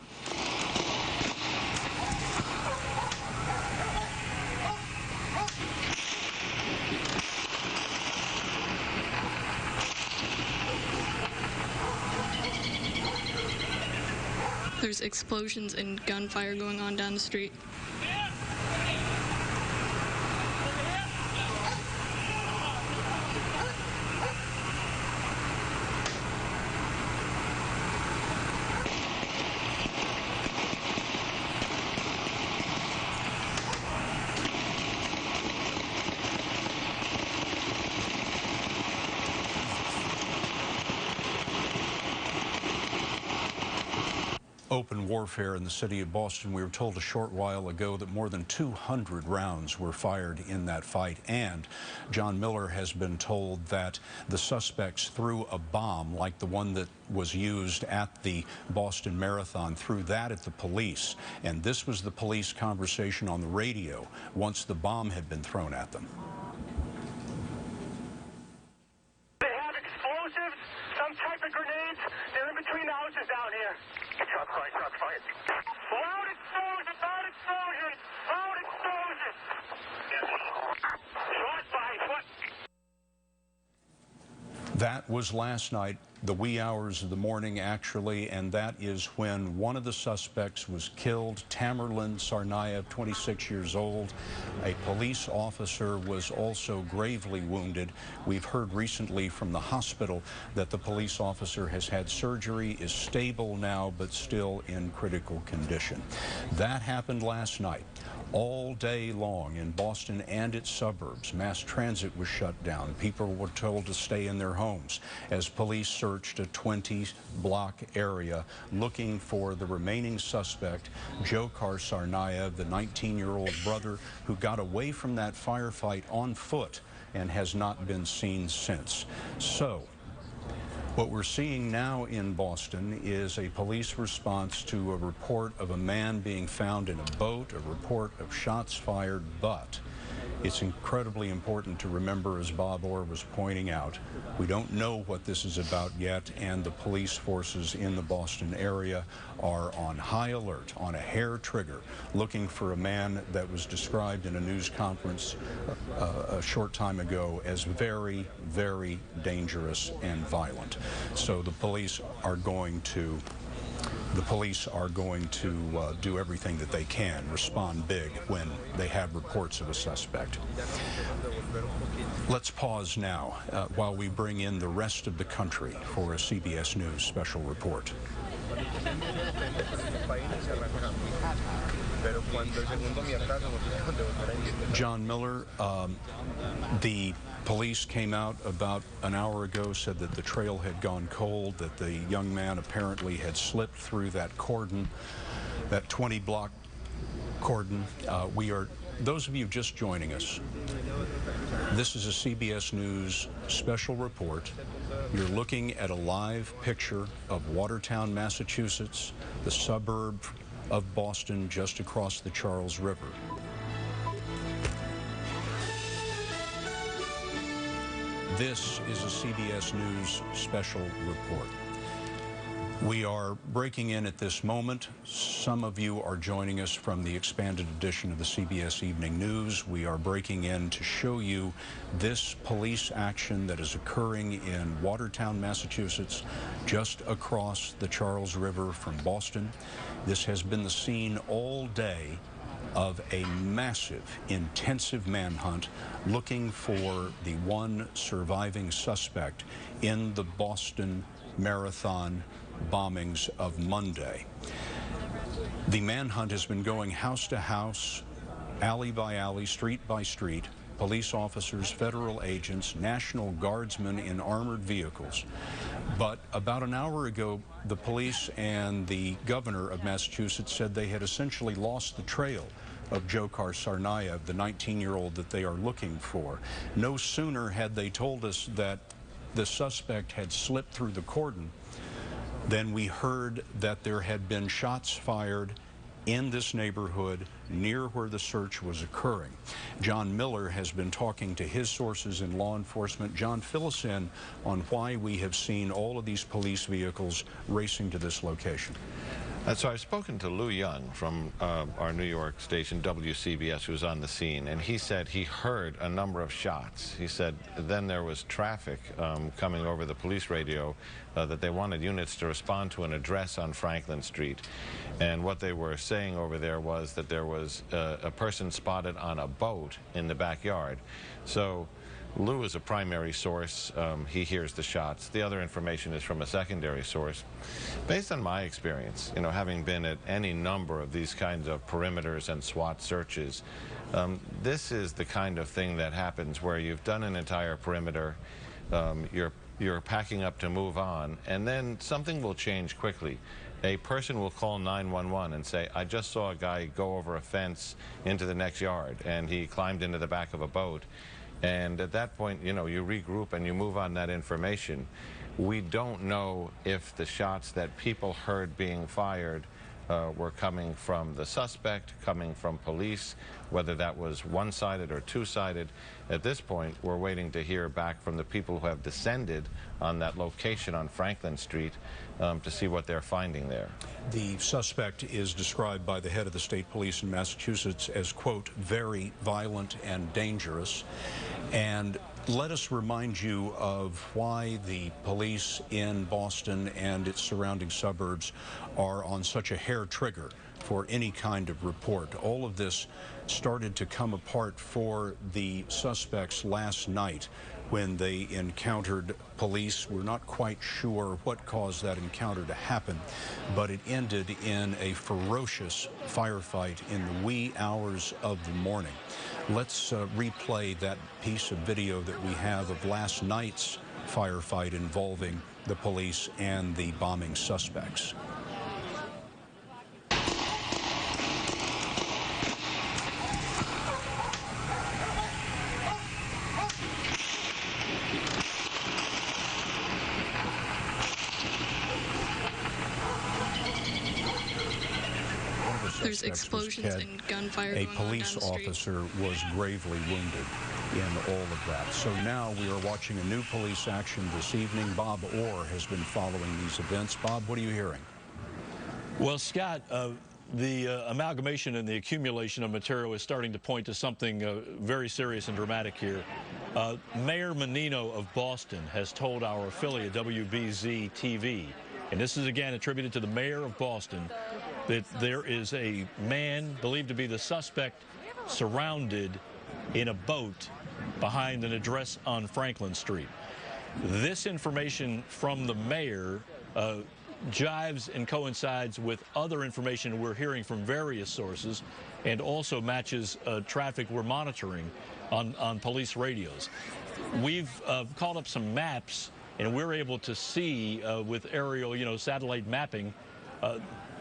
There's explosions and gunfire going on down the street. open warfare in the city of Boston. We were told a short while ago that more than 200 rounds were fired in that fight, and John Miller has been told that the suspects threw a bomb like the one that was used at the Boston Marathon, threw that at the police, and this was the police conversation on the radio once the bomb had been thrown at them. They have explosives, some type of grenades. They're in between the houses down here. Shots fired, shots fired. Loud explosions, loud explosions, loud explosions. Shots fired, what? That was last night, the wee hours of the morning, actually, and that is when one of the suspects was killed. Tamerlan Tsarnaev, 26 years old. A police officer was also gravely wounded. We've heard recently from the hospital that the police officer has had surgery, is stable now, but still in critical condition. That happened last night. All day long in Boston and its suburbs, mass transit was shut down. People were told to stay in their homes as police searched a 20-block area looking for the remaining suspect, Dzhokhar Tsarnaev, the 19-year-old brother who got away from that firefight on foot and has not been seen since. So, what we're seeing now in Boston is a police response to a report of a man being found in a boat, a report of shots fired, but it's incredibly important to remember, as Bob Orr was pointing out, we don't know what this is about yet, and the police forces in the Boston area are on high alert, on a hair trigger, looking for a man that was described in a news conference a short time ago as very, very dangerous and violent. So the police are going to do everything that they can, respond big when they have reports of a suspect. Let's pause now while we bring in the rest of the country for a CBS News special report. John Miller, the police came out about an hour ago, said that the trail had gone cold, that the young man apparently had slipped through that cordon, that 20-block cordon. Those of you just joining us, this is a CBS News special report. You're looking at a live picture of Watertown, Massachusetts, the suburb of Boston just across the Charles River. This is a CBS News special report. We are breaking in at this moment. Some of you are joining us from the expanded edition of the CBS Evening News. We are breaking in to show you this police action that is occurring in Watertown, Massachusetts, just across the Charles River from Boston. This has been the scene all day of a massive, intensive manhunt looking for the one surviving suspect in the Boston Marathon bombings of Monday. The manhunt has been going house to house, alley by alley, street by street. Police officers, federal agents, National Guardsmen in armored vehicles. But about an hour ago, the police and the governor of Massachusetts said they had essentially lost the trail of Dzhokhar Tsarnaev, the 19-year-old that they are looking for. No sooner had they told us that the suspect had slipped through the cordon than we heard that there had been shots fired in this neighborhood near where the search was occurring. John Miller has been talking to his sources in law enforcement. John, fill us in on why we have seen all of these police vehicles racing to this location. So I've spoken to Lou Young from our New York station, WCBS, who was on the scene, and he said he heard a number of shots. He said then there was traffic coming over the police radio that they wanted units to respond to an address on Franklin Street. And what they were saying over there was that there was a person spotted on a boat in the backyard. So Lou is a primary source. He hears the shots. The other information is from a secondary source. Based on my experience, you know, having been at any number of these kinds of perimeters and SWAT searches, this is the kind of thing that happens where you've done an entire perimeter, you're packing up to move on, and then something will change quickly. a person will call 911 and say, I just saw a guy go over a fence into the next yard, and he climbed into the back of a boat. And at that point, you know, you regroup and you move on that information. We don't know if the shots that people heard being fired were coming from the suspect, coming from police, whether that was one-sided or two-sided. At this point, we're waiting to hear back from the people who have descended on that location on Franklin Street to see what they're finding there. The suspect is described by the head of the state police in Massachusetts as, quote, very violent and dangerous. And let us remind you of why the police in Boston and its surrounding suburbs are on such a hair trigger for any kind of report. All of this started to come apart for the suspects last night when they encountered police. We're not quite sure what caused that encounter to happen, but it ended in a ferocious firefight in the wee hours of the morning. Let's replay that piece of video that we have of last night's firefight involving the police and the bombing suspects. There's explosions and gunfire going on down the street. A police officer was gravely wounded in all of that. So now we are watching a new police action this evening. Bob Orr has been following these events. Bob, what are you hearing? Well, Scott, the amalgamation and the accumulation of material is starting to point to something very serious and dramatic here. Mayor Menino of Boston has told our affiliate WBZ-TV, and this is again attributed to the mayor of Boston, that there is a man believed to be the suspect surrounded in a boat behind an address on Franklin Street. This information from the mayor jives and coincides with other information we're hearing from various sources, and also matches traffic we're monitoring on police radios. We've called up some maps, and we're able to see with aerial, satellite mapping,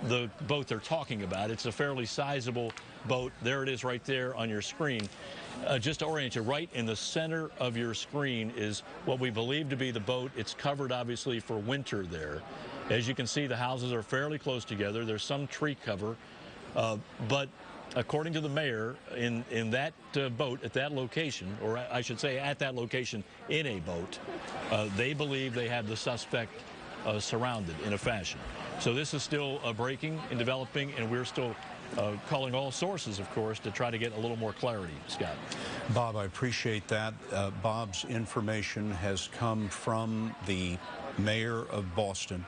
the boat they're talking about. It's a fairly sizable boat. There it is right there on your screen. Just to orient you, right in the center of your screen is what we believe to be the boat. It's covered, obviously, for winter there. As you can see, the houses are fairly close together. There's some tree cover. But according to the mayor, in that boat at that location, or I should say at that location in a boat, they believe they have the suspect surrounded in a fashion. So this is still breaking and developing, and we're still calling all sources, of course, to try to get a little more clarity, Scott. Bob, I appreciate that. Bob's information has come from the mayor of Boston,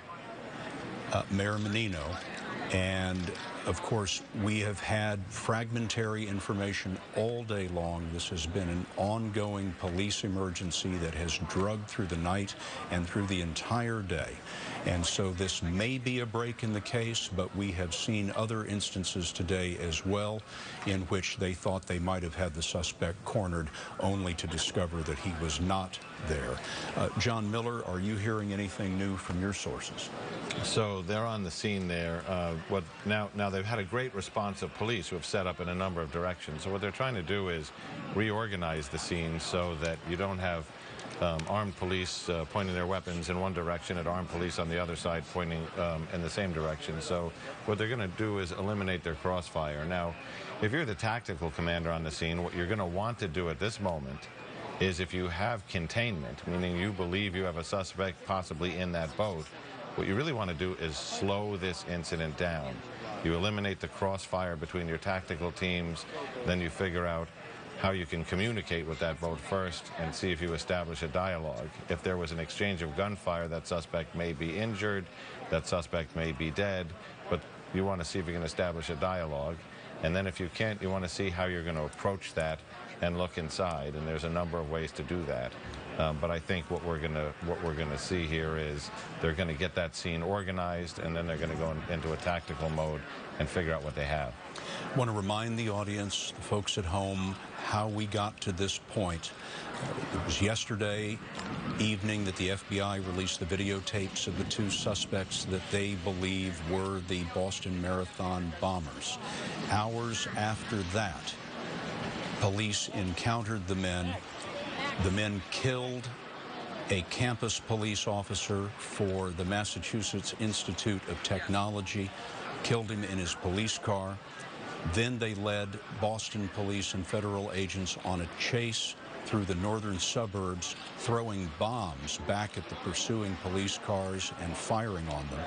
Mayor Menino, and of course, we have had fragmentary information all day long. This has been an ongoing police emergency that has drugged through the night and through the entire day. And so this may be a break in the case, but we have seen other instances today as well in which they thought they might have had the suspect cornered, only to discover that he was not there. John Miller, are you hearing anything new from your sources? So they're on the scene there. Now they've had a great response of police who have set up in a number of directions. So what they're trying to do is reorganize the scene so that you don't have armed police pointing their weapons in one direction and armed police on the other side pointing in the same direction. So what they're going to do is eliminate their crossfire. Now, if you're the tactical commander on the scene, what you're going to want to do at this moment is, if you have containment, meaning you believe you have a suspect possibly in that boat, what you really want to do is slow this incident down. You eliminate the crossfire between your tactical teams, then you figure out how you can communicate with that boat first and see if you establish a dialogue. If there was an exchange of gunfire, that suspect may be injured, that suspect may be dead, but you want to see if you can establish a dialogue. And then if you can't, you want to see how you're going to approach that and look inside, and there's a number of ways to do that. But I think what we're gonna see here is they're gonna get that scene organized, and then they're gonna go into a tactical mode and figure out what they have. I want to remind the audience, the folks at home, how we got to this point. It was yesterday evening that the FBI released the videotapes of the two suspects that they believe were the Boston Marathon bombers. Hours after that, police encountered the men. The men killed a campus police officer for the Massachusetts Institute of Technology, killed him in his police car. Then they led Boston police and federal agents on a chase through the northern suburbs, throwing bombs back at the pursuing police cars and firing on them.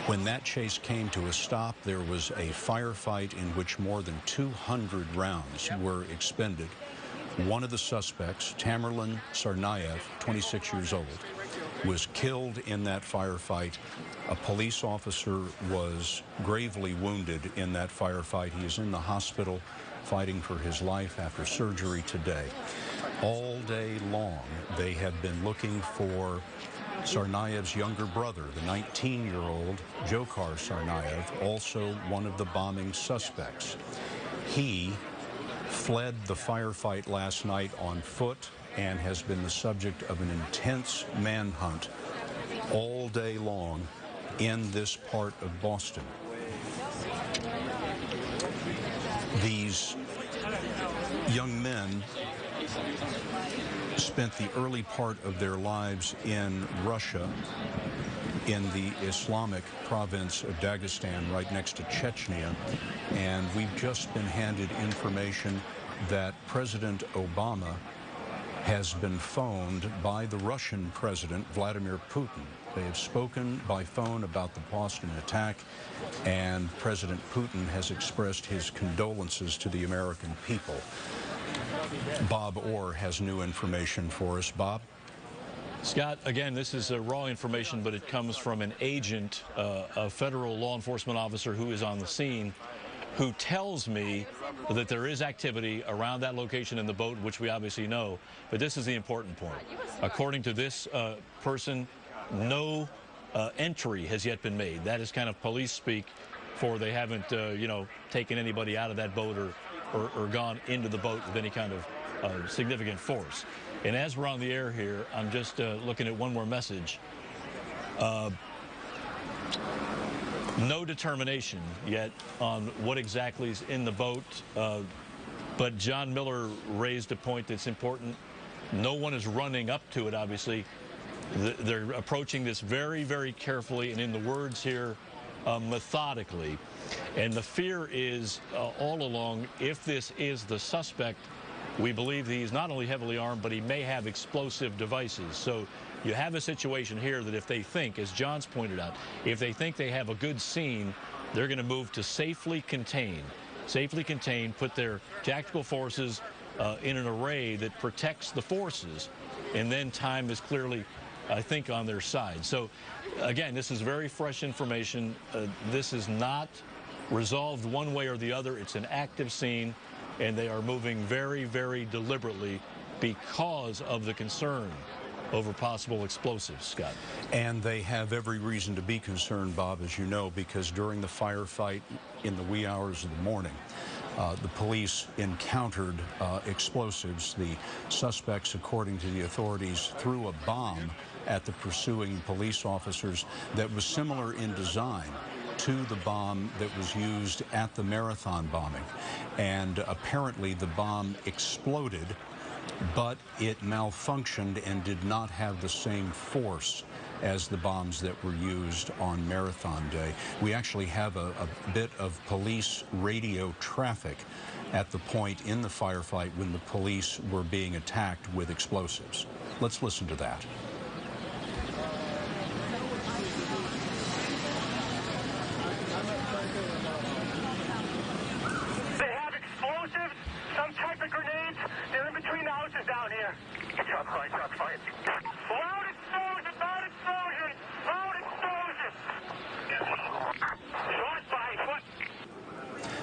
When that chase came to a stop, there was a firefight in which more than 200 rounds were expended. One of the suspects, Tamerlan Tsarnaev, 26 years old, was killed in that firefight. A police officer was gravely wounded in that firefight. He is in the hospital fighting for his life after surgery today. All day long, they have been looking for Tsarnaev's younger brother, the 19-year-old Dzhokhar Tsarnaev, also one of the bombing suspects. He fled the firefight last night on foot and has been the subject of an intense manhunt all day long in this part of Boston. These young men spent the early part of their lives in Russia, in the Islamic province of Dagestan, right next to Chechnya, and we've just been handed information that President Obama has been phoned by the Russian President, Vladimir Putin. They have spoken by phone about the Boston attack, and President Putin has expressed his condolences to the American people. Bob Orr has new information for us. Bob? Scott, again, this is raw information, but it comes from an agent, a federal law enforcement officer who is on the scene, who tells me that there is activity around that location in the boat, which we obviously know. But this is the important point. According to this person, no entry has yet been made. That is kind of police speak for they haven't, taken anybody out of that boat or gone into the boat with any kind of significant force. And as we're on the air here, I'm just looking at one more message. No determination yet on what exactly is in the boat, but John Miller raised a point that's important. No one is running up to it, obviously. They're approaching this very, very carefully, and in the words here, methodically. And the fear is all along, if this is the suspect, we believe he's not only heavily armed, but he may have explosive devices. So you have a situation here that if they think, as John's pointed out, if they think they have a good scene, they're going to move to safely contain, put their tactical forces in an array that protects the forces, and then time is clearly, I think, on their side. So, again, this is very fresh information. This is not resolved one way or the other. It's an active scene, and they are moving very, very deliberately because of the concern over possible explosives, Scott. And they have every reason to be concerned, Bob, as you know, because during the firefight in the wee hours of the morning, the police encountered explosives. The suspects, according to the authorities, threw a bomb at the pursuing police officers that was similar in design to the bomb that was used at the marathon bombing. And apparently the bomb exploded, but it malfunctioned and did not have the same force as the bombs that were used on Marathon Day. We actually have a bit of police radio traffic at the point in the firefight when the police were being attacked with explosives. Let's listen to that. They have explosives, some type of grenades. They're in between the houses down here. Shots fired, shots fired. Loud explosion, loud explosion, loud explosion. Shots fired, what?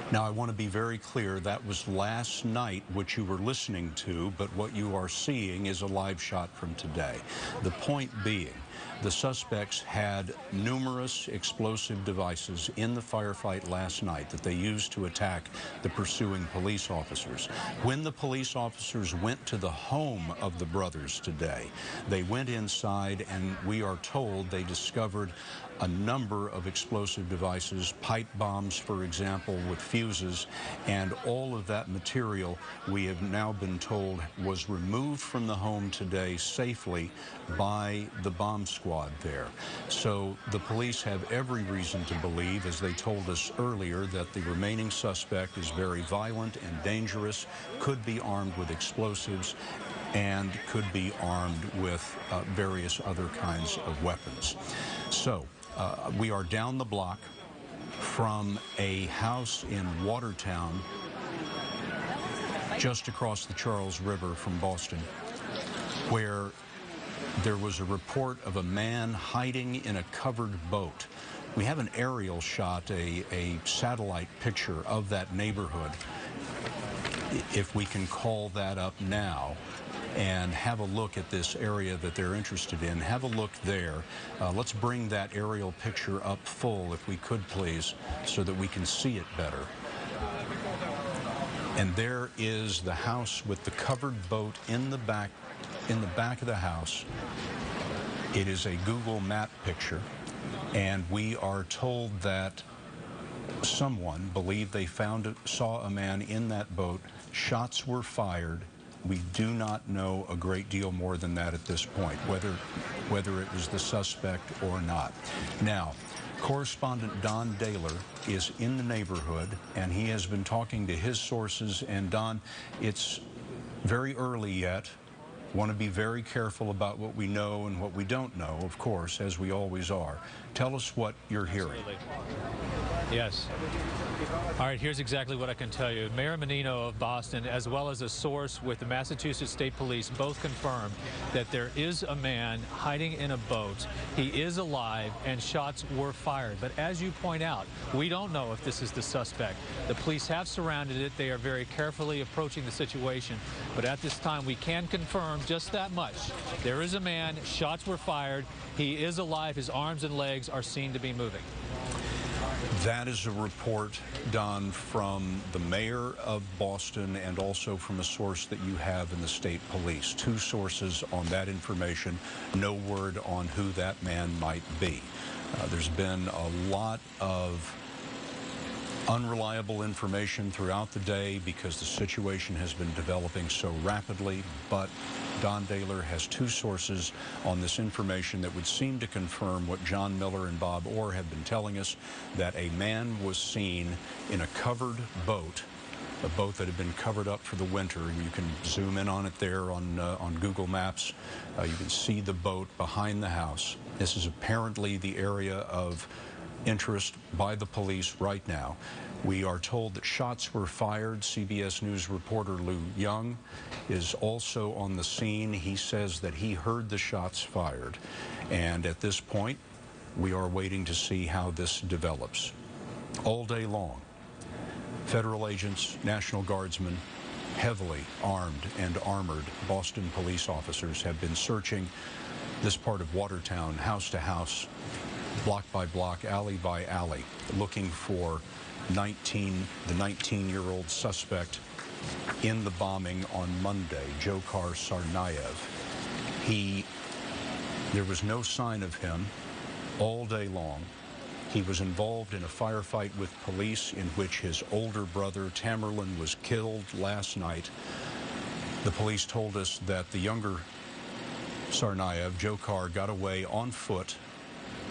Now, I want to be very clear, that was last night, which you were listening to, but what you are seeing is a live shot from today. The point being, the suspects had numerous explosive devices in the firefight last night that they used to attack the pursuing police officers. When the police officers went to the home of the brothers today, they went inside and we are told they discovered a number of explosive devices, pipe bombs, for example, with fuses, and all of that material, we have now been told, was removed from the home today safely by the bomb squad there. So the police have every reason to believe, as they told us earlier, that the remaining suspect is very violent and dangerous, could be armed with explosives, and could be armed with various other kinds of weapons. So we are down the block from a house in Watertown, just across the Charles River from Boston, where there was a report of a man hiding in a covered boat. We have an aerial shot, a satellite picture of that neighborhood, if we can call that up now, and have a look at this area that they're interested in. Have a look there. Let's bring that aerial picture up full, if we could, please, so that we can see it better. And there is the house with the covered boat in the back of the house. It is a Google map picture, and we are told that someone believed they saw a man in that boat. Shots were fired. We do not know a great deal more than that at this point, whether it was the suspect or not. Now, correspondent Don Daler is in the neighborhood, and he has been talking to his sources. And Don, it's very early yet. Want to be very careful about what we know and what we don't know, of course, as we always are. Tell us what you're hearing. Absolutely. Yes. All right, here's exactly what I can tell you. Mayor Menino of Boston, as well as a source with the Massachusetts State Police, both confirmed that there is a man hiding in a boat. He is alive, and shots were fired. But as you point out, we don't know if this is the suspect. The police have surrounded it. They are very carefully approaching the situation. But at this time, we can confirm just that much. There is a man. Shots were fired. He is alive. His arms and legs are seen to be moving. That is a report, Don, from the mayor of Boston and also from a source that you have in the state police. Two sources on that information. No word on who that man might be. There's been a lot of unreliable information throughout the day because the situation has been developing so rapidly, but Don Daler has two sources on this information that would seem to confirm what John Miller and Bob Orr have been telling us, that a man was seen in a covered boat, a boat that had been covered up for the winter. You can zoom in on it there on Google Maps. You can see the boat behind the house. This is apparently the area of interest by the police right now. We are told that shots were fired. CBS News reporter Lou Young is also on the scene. He says that he heard the shots fired. And at this point, we are waiting to see how this develops. All day long, federal agents, National Guardsmen, heavily armed and armored Boston police officers have been searching this part of Watertown, house to house, block by block, alley by alley, looking for the 19-year-old suspect in the bombing on Monday, Dzhokhar Tsarnaev. There was no sign of him all day long. He was involved in a firefight with police in which his older brother, Tamerlan, was killed last night. The police told us that the younger Tsarnaev, Dzhokhar, got away on foot,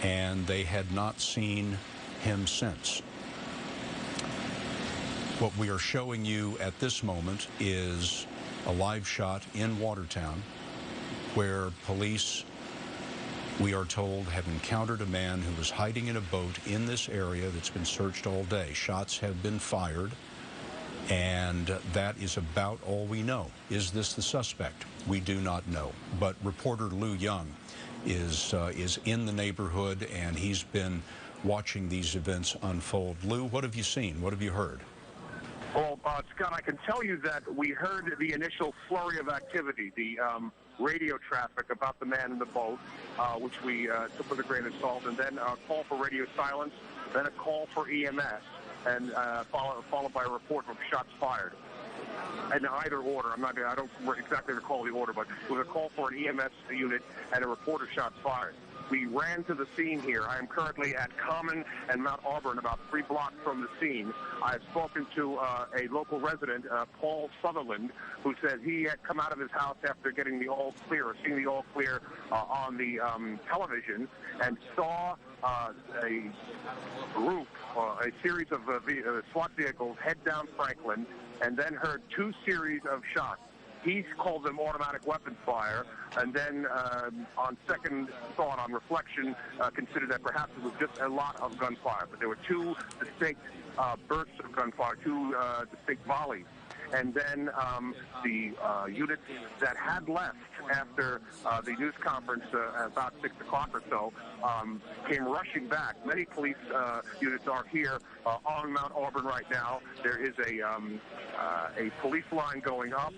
and they had not seen him since. What we are showing you at this moment is a live shot in Watertown where police, we are told, have encountered a man who was hiding in a boat in this area that's been searched all day. Shots have been fired, and that is about all we know. Is this the suspect? We do not know. But reporter Lou Young is in the neighborhood, and he's been watching these events unfold. Lou, what have you seen? What have you heard? Scott, I can tell you that we heard the initial flurry of activity, the radio traffic about the man in the boat, which we took with a grain of salt, and then a call for radio silence, then a call for EMS, and followed by a report of shots fired. In either order, I don't exactly recall the order, but it was a call for an EMS unit and a report of shots fired. We ran to the scene here. I am currently at Common and Mount Auburn, about 3 blocks from the scene. I've spoken to a local resident, Paul Sutherland, who said he had come out of his house after getting the all clear, or seeing the all clear on the television, and saw a group, a series of SWAT vehicles head down Franklin, and then heard 2 series of shots. He called them automatic weapon fire, and then on second thought, on reflection, considered that perhaps it was just a lot of gunfire. But there were 2 distinct bursts of gunfire, 2 distinct volleys. And then the units that had left after the news conference about 6 o'clock or so came rushing back. Many police units are here on Mount Auburn right now. There is a police line going up.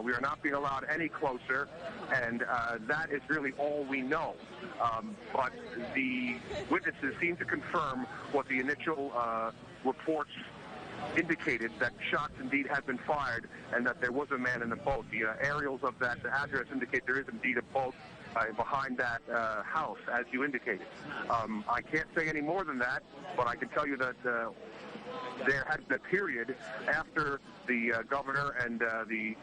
We are not being allowed any closer, and that is really all we know. But the witnesses seem to confirm what the initial reports indicated, that shots indeed had been fired and that there was a man in the boat. The aerials of that address indicate there is indeed a boat behind that house, as you indicated. I can't say any more than that, but I can tell you that there had been a period after the governor and the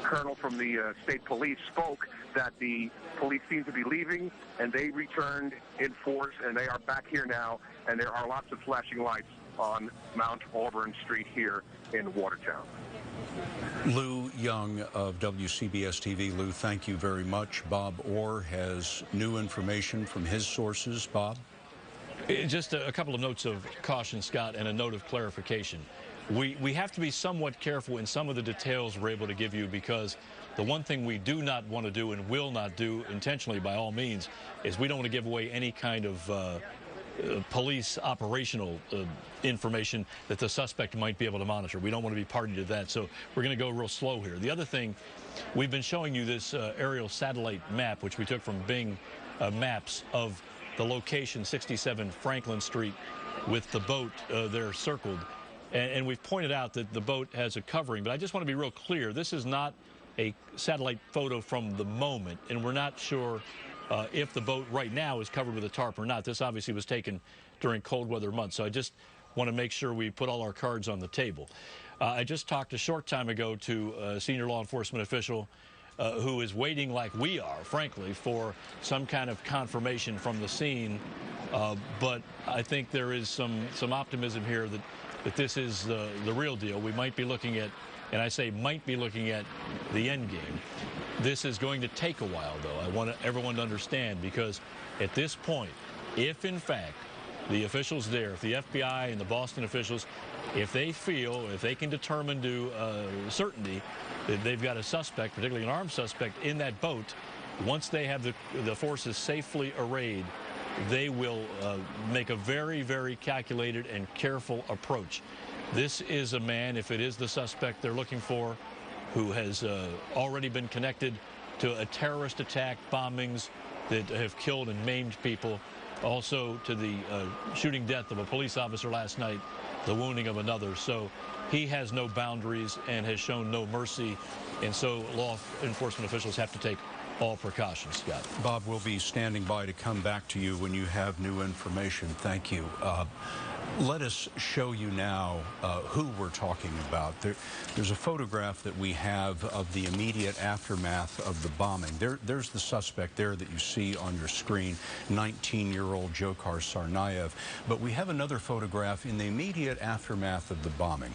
colonel from the state police spoke that the police seemed to be leaving, and they returned in force, and they are back here now, and there are lots of flashing lights on Mount Auburn Street here in Watertown. Lou Young of WCBS TV. Lou, thank you very much. Bob Orr has new information from his sources. Bob? Just a couple of notes of caution, Scott, and a note of clarification. We have to be somewhat careful in some of the details we're able to give you, because the one thing we do not want to do and will not do intentionally by all means is we don't want to give away any kind of police operational information that the suspect might be able to monitor. We don't want to be party to that, so we're going to go real slow here. The other thing, we've been showing you this aerial satellite map, which we took from Bing Maps, of the location, 67 Franklin Street, with the boat there circled. And we've pointed out that the boat has a covering, but I just want to be real clear. This is not a satellite photo from the moment, and we're not sure if the boat right now is covered with a tarp or not. This obviously was taken during cold weather months, so I just want to make sure we put all our cards on the table. I just talked a short time ago to a senior law enforcement official who is waiting, like we are, frankly, for some kind of confirmation from the scene. But I think there is some optimism here that this is the real deal. We might be looking at, and I say might be looking at, the end game. This is going to take a while, though. I want everyone to understand, because at this point, if in fact the officials there, if the FBI and the Boston officials, if they feel, if they can determine to certainty that they've got a suspect, particularly an armed suspect, in that boat, once they have the forces safely arrayed, they will make a very, very calculated and careful approach. This is a man, if it is the suspect they're looking for, who has already been connected to a terrorist attack, bombings that have killed and maimed people, also to the shooting death of a police officer last night, the wounding of another. So he has no boundaries and has shown no mercy, and so law enforcement officials have to take all precautions, Scott. Bob, we'll be standing by to come back to you when you have new information. Thank you. Let us show you now who we're talking about. There's a photograph that we have of the immediate aftermath of the bombing. There's the suspect there that you see on your screen, 19-year-old Dzhokhar Tsarnaev. But we have another photograph in the immediate aftermath of the bombing,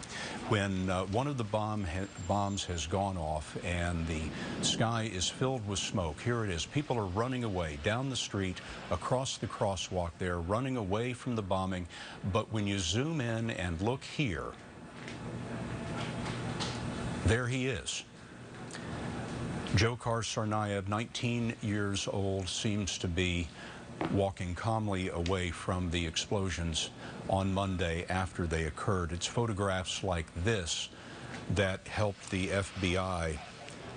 when one of the bombs has gone off and the sky is filled with smoke. Here it is. People are running away down the street, across the crosswalk there, running away from the bombing. But when you zoom in and look here, there he is. Dzhokhar Tsarnaev, 19 years old, seems to be walking calmly away from the explosions on Monday after they occurred. It's photographs like this that helped the FBI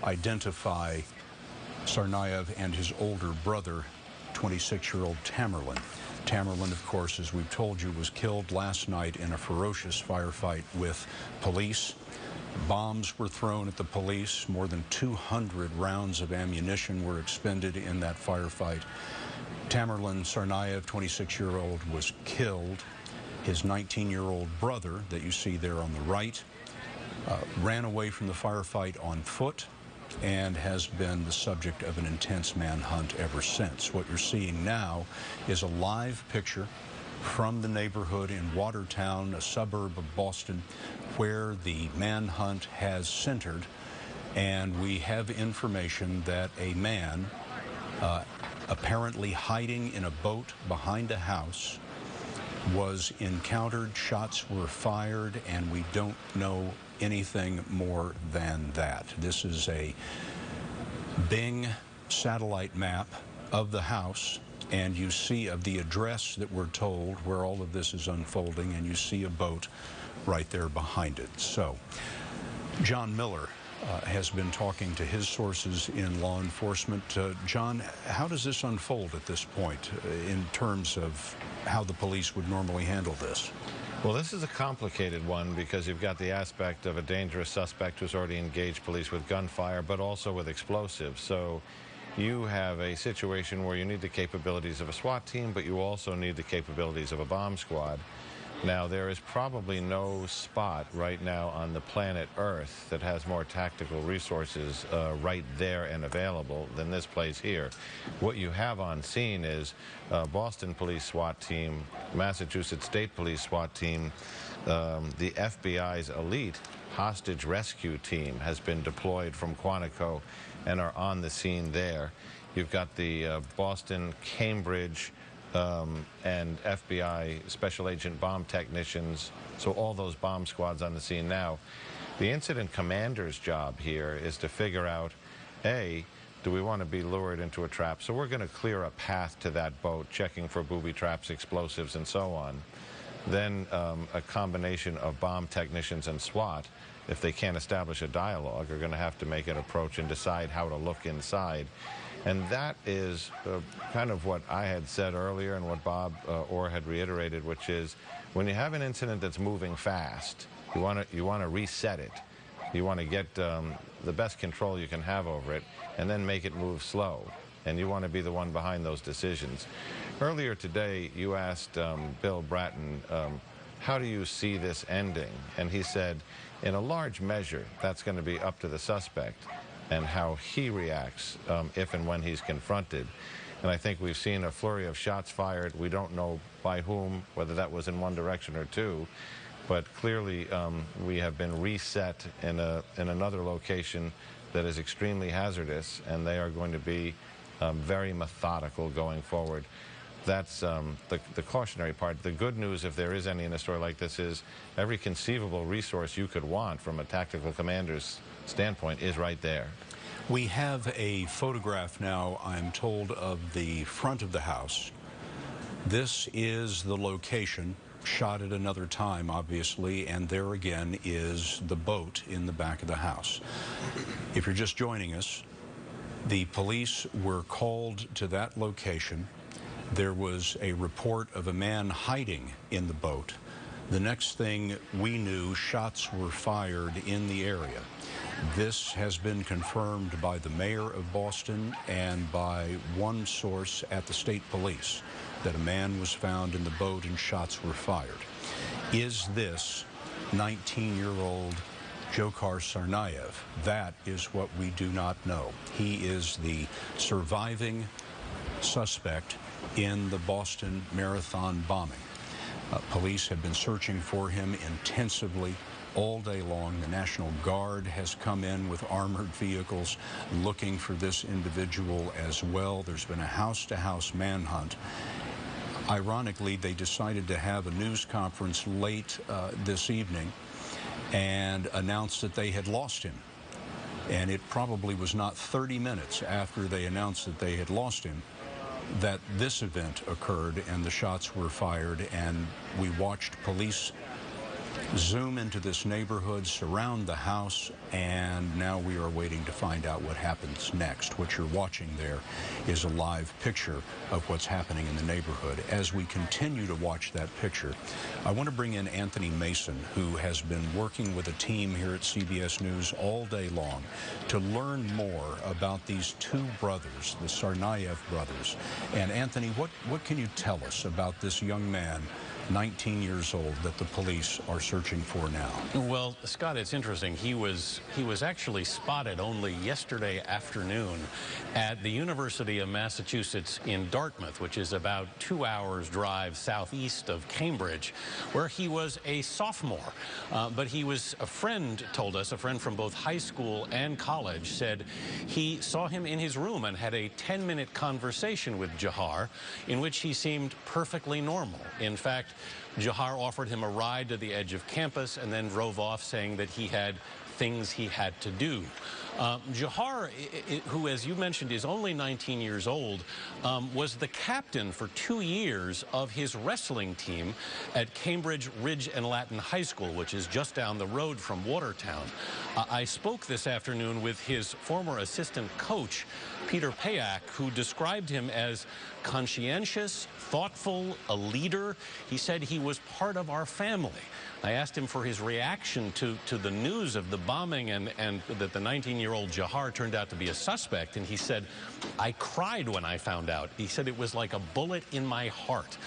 identify Tsarnaev and his older brother, 26-year-old Tamerlan. Tamerlan, of course, as we've told you, was killed last night in a ferocious firefight with police. Bombs were thrown at the police. More than 200 rounds of ammunition were expended in that firefight. Tamerlan Tsarnaev, 26-year-old, was killed. His 19-year-old brother, that you see there on the right, ran away from the firefight on foot and has been the subject of an intense manhunt ever since. What you're seeing now is a live picture from the neighborhood in Watertown, a suburb of Boston, where the manhunt has centered. And we have information that a man, apparently hiding in a boat behind a house, was encountered, shots were fired, and we don't know anything more than that. This is a Bing satellite map of the house, and you see of the address that we're told where all of this is unfolding, and you see a boat right there behind it. So John Miller has been talking to his sources in law enforcement. John, how does this unfold at this point in terms of how the police would normally handle this? Well, this is a complicated one because you've got the aspect of a dangerous suspect who's already engaged police with gunfire, but also with explosives. So you have a situation where you need the capabilities of a SWAT team, but you also need the capabilities of a bomb squad. Now, there is probably no spot right now on the planet Earth that has more tactical resources right there and available than this place here. What you have on scene is Boston Police SWAT team, Massachusetts State Police SWAT team, the FBI's elite hostage rescue team has been deployed from Quantico and are on the scene there. You've got the Boston, Cambridge, and FBI special agent bomb technicians, so all those bomb squads on the scene now. The incident commander's job here is to figure out, A, do we want to be lured into a trap? So we're going to clear a path to that boat, checking for booby traps, explosives, and so on. Then a combination of bomb technicians and SWAT, if they can't establish a dialogue, are going to have to make an approach and decide how to look inside. And that is kind of what I had said earlier and what Bob Orr had reiterated, which is when you have an incident that's moving fast, you want to reset it. You want to get the best control you can have over it and then make it move slow. And you want to be the one behind those decisions. Earlier today, you asked Bill Bratton, how do you see this ending? And he said, in a large measure, that's going to be up to the suspect and how he reacts if and when he's confronted. And I think we've seen a flurry of shots fired. We don't know by whom, whether that was in one direction or two, but clearly we have been reset in another location that is extremely hazardous, and they are going to be very methodical going forward. That's the cautionary part. The good news, if there is any in a story like this, is every conceivable resource you could want from a tactical commander's standpoint is right there. We have a photograph now, I'm told, of the front of the house. This is the location, shot at another time, obviously, and there again is the boat in the back of the house. If you're just joining us, the police were called to that location. There was a report of a man hiding in the boat. The next thing we knew, shots were fired in the area. This has been confirmed by the mayor of Boston and by one source at the state police, that a man was found in the boat and shots were fired. Is this 19-year-old Dzhokhar Tsarnaev? That is what we do not know. He is the surviving suspect in the Boston Marathon bombing. Police have been searching for him intensively all day long. The National Guard has come in with armored vehicles looking for this individual as well. There's been a house-to-house manhunt. Ironically, they decided to have a news conference late this evening and announced that they had lost him. And it probably was not 30 minutes after they announced that they had lost him that this event occurred and the shots were fired, and we watched police zoom into this neighborhood, surround the house, and now we are waiting to find out what happens next. What you're watching there is a live picture of what's happening in the neighborhood. As we continue to watch that picture, I want to bring in Anthony Mason, who has been working with a team here at CBS News all day long to learn more about these two brothers, the Tsarnaev brothers. And Anthony, what can you tell us about this young man, 19 years old, that the police are searching for now? Well, Scott, it's interesting. He was actually spotted only yesterday afternoon at the University of Massachusetts in Dartmouth, which is about 2 hours drive southeast of Cambridge, where he was a sophomore. But he was, a friend told us, a friend from both high school and college, said he saw him in his room and had a 10-minute conversation with Dzhokhar in which he seemed perfectly normal. In fact, Dzhokhar offered him a ride to the edge of campus and then drove off, saying that he had things he had to do. Dzhokhar, who, as you mentioned, is only 19 years old, was the captain for 2 years of his wrestling team at Cambridge Ridge and Latin High School, which is just down the road from Watertown. I spoke this afternoon with his former assistant coach, Peter Payak, who described him as conscientious, thoughtful, a leader. He said he was part of our family. I asked him for his reaction to the news of the bombing and that the 19-year-old Dzhokhar turned out to be a suspect, and he said, I cried when I found out. He said it was like a bullet in my heart.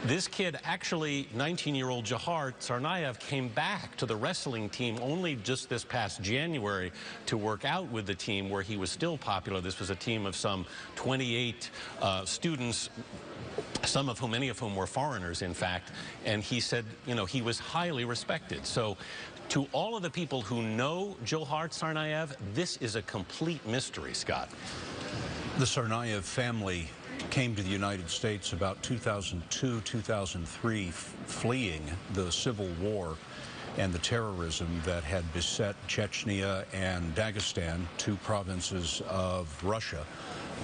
This kid, actually, 19-year-old Dzhokhar Tsarnaev, came back to the wrestling team only just this past January to work out with the team, where he was still popular. This was a team of some 28 students, many of whom were foreigners, in fact, and he said, you know, he was highly respected. So to all of the people who know Dzhokhar Tsarnaev, this is a complete mystery, Scott. The Tsarnaev family came to the United States about 2002, 2003, fleeing the civil war and the terrorism that had beset Chechnya and Dagestan, two provinces of Russia,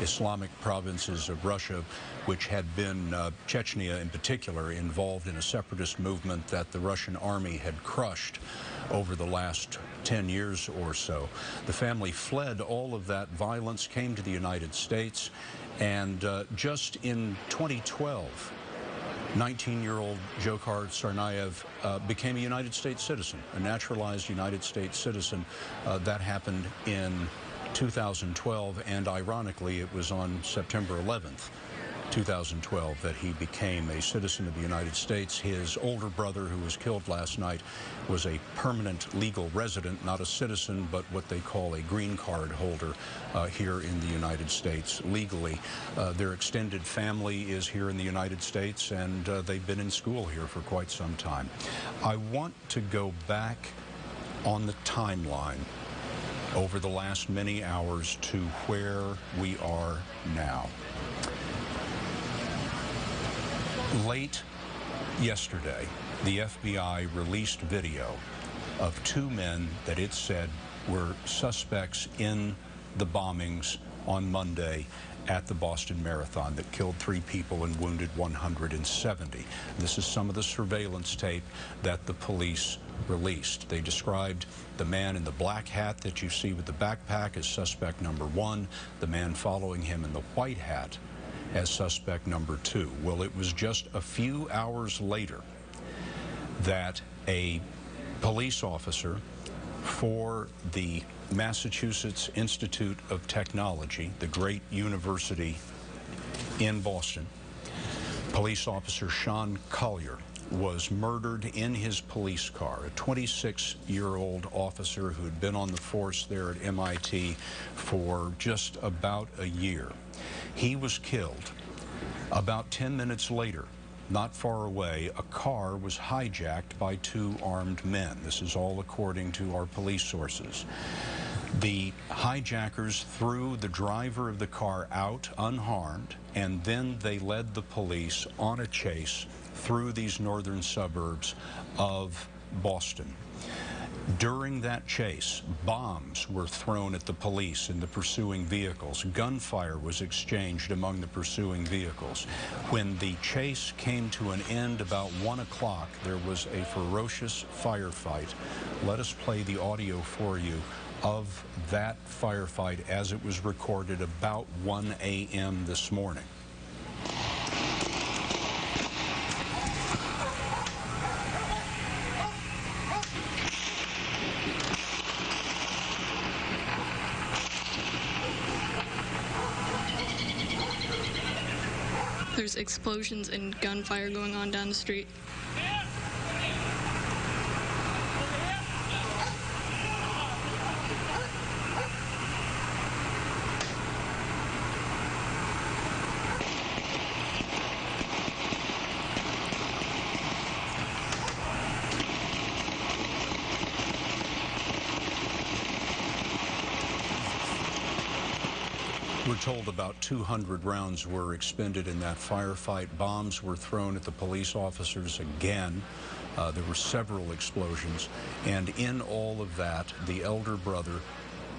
Islamic provinces of Russia, which had been, Chechnya in particular, involved in a separatist movement that the Russian army had crushed over the last 10 years or so. The family fled all of that violence, came to the United States, and just in 2012, 19-year-old Dzhokhar Tsarnaev became a United States citizen, a naturalized United States citizen. That happened in 2012, and ironically, it was on September 11th, 2012, that he became a citizen of the United States. His older brother, who was killed last night, was a permanent legal resident, not a citizen, but what they call a green card holder here in the United States legally. Their extended family is here in the United States, and they've been in school here for quite some time. I want to go back on the timeline over the last many hours to where we are now. Late yesterday, the FBI released video of two men that it said were suspects in the bombings on Monday at the Boston Marathon that killed 3 people and wounded 170. This is some of the surveillance tape that the police released. They described the man in the black hat that you see with the backpack as suspect number 1, the man following him in the white hat as suspect number 2. Well, it was just a few hours later that a police officer for the Massachusetts Institute of Technology, the great university in Boston, police officer Sean Collier, was murdered in his police car. A 26-year-old officer who had been on the force there at MIT for just about a year. He was killed. About 10 minutes later, not far away, a car was hijacked by 2 armed men. This is all according to our police sources. The hijackers threw the driver of the car out unharmed, and then they led the police on a chase through these northern suburbs of Boston. During that chase, bombs were thrown at the police and the pursuing vehicles. Gunfire was exchanged among the pursuing vehicles. When the chase came to an end about 1 o'clock, there was a ferocious firefight. Let us play the audio for you of that firefight as it was recorded about 1 a.m. this morning. There's explosions and gunfire going on down the street. We're told about 200 rounds were expended in that firefight. Bombs were thrown at the police officers again. There were several explosions. And in all of that, the elder brother,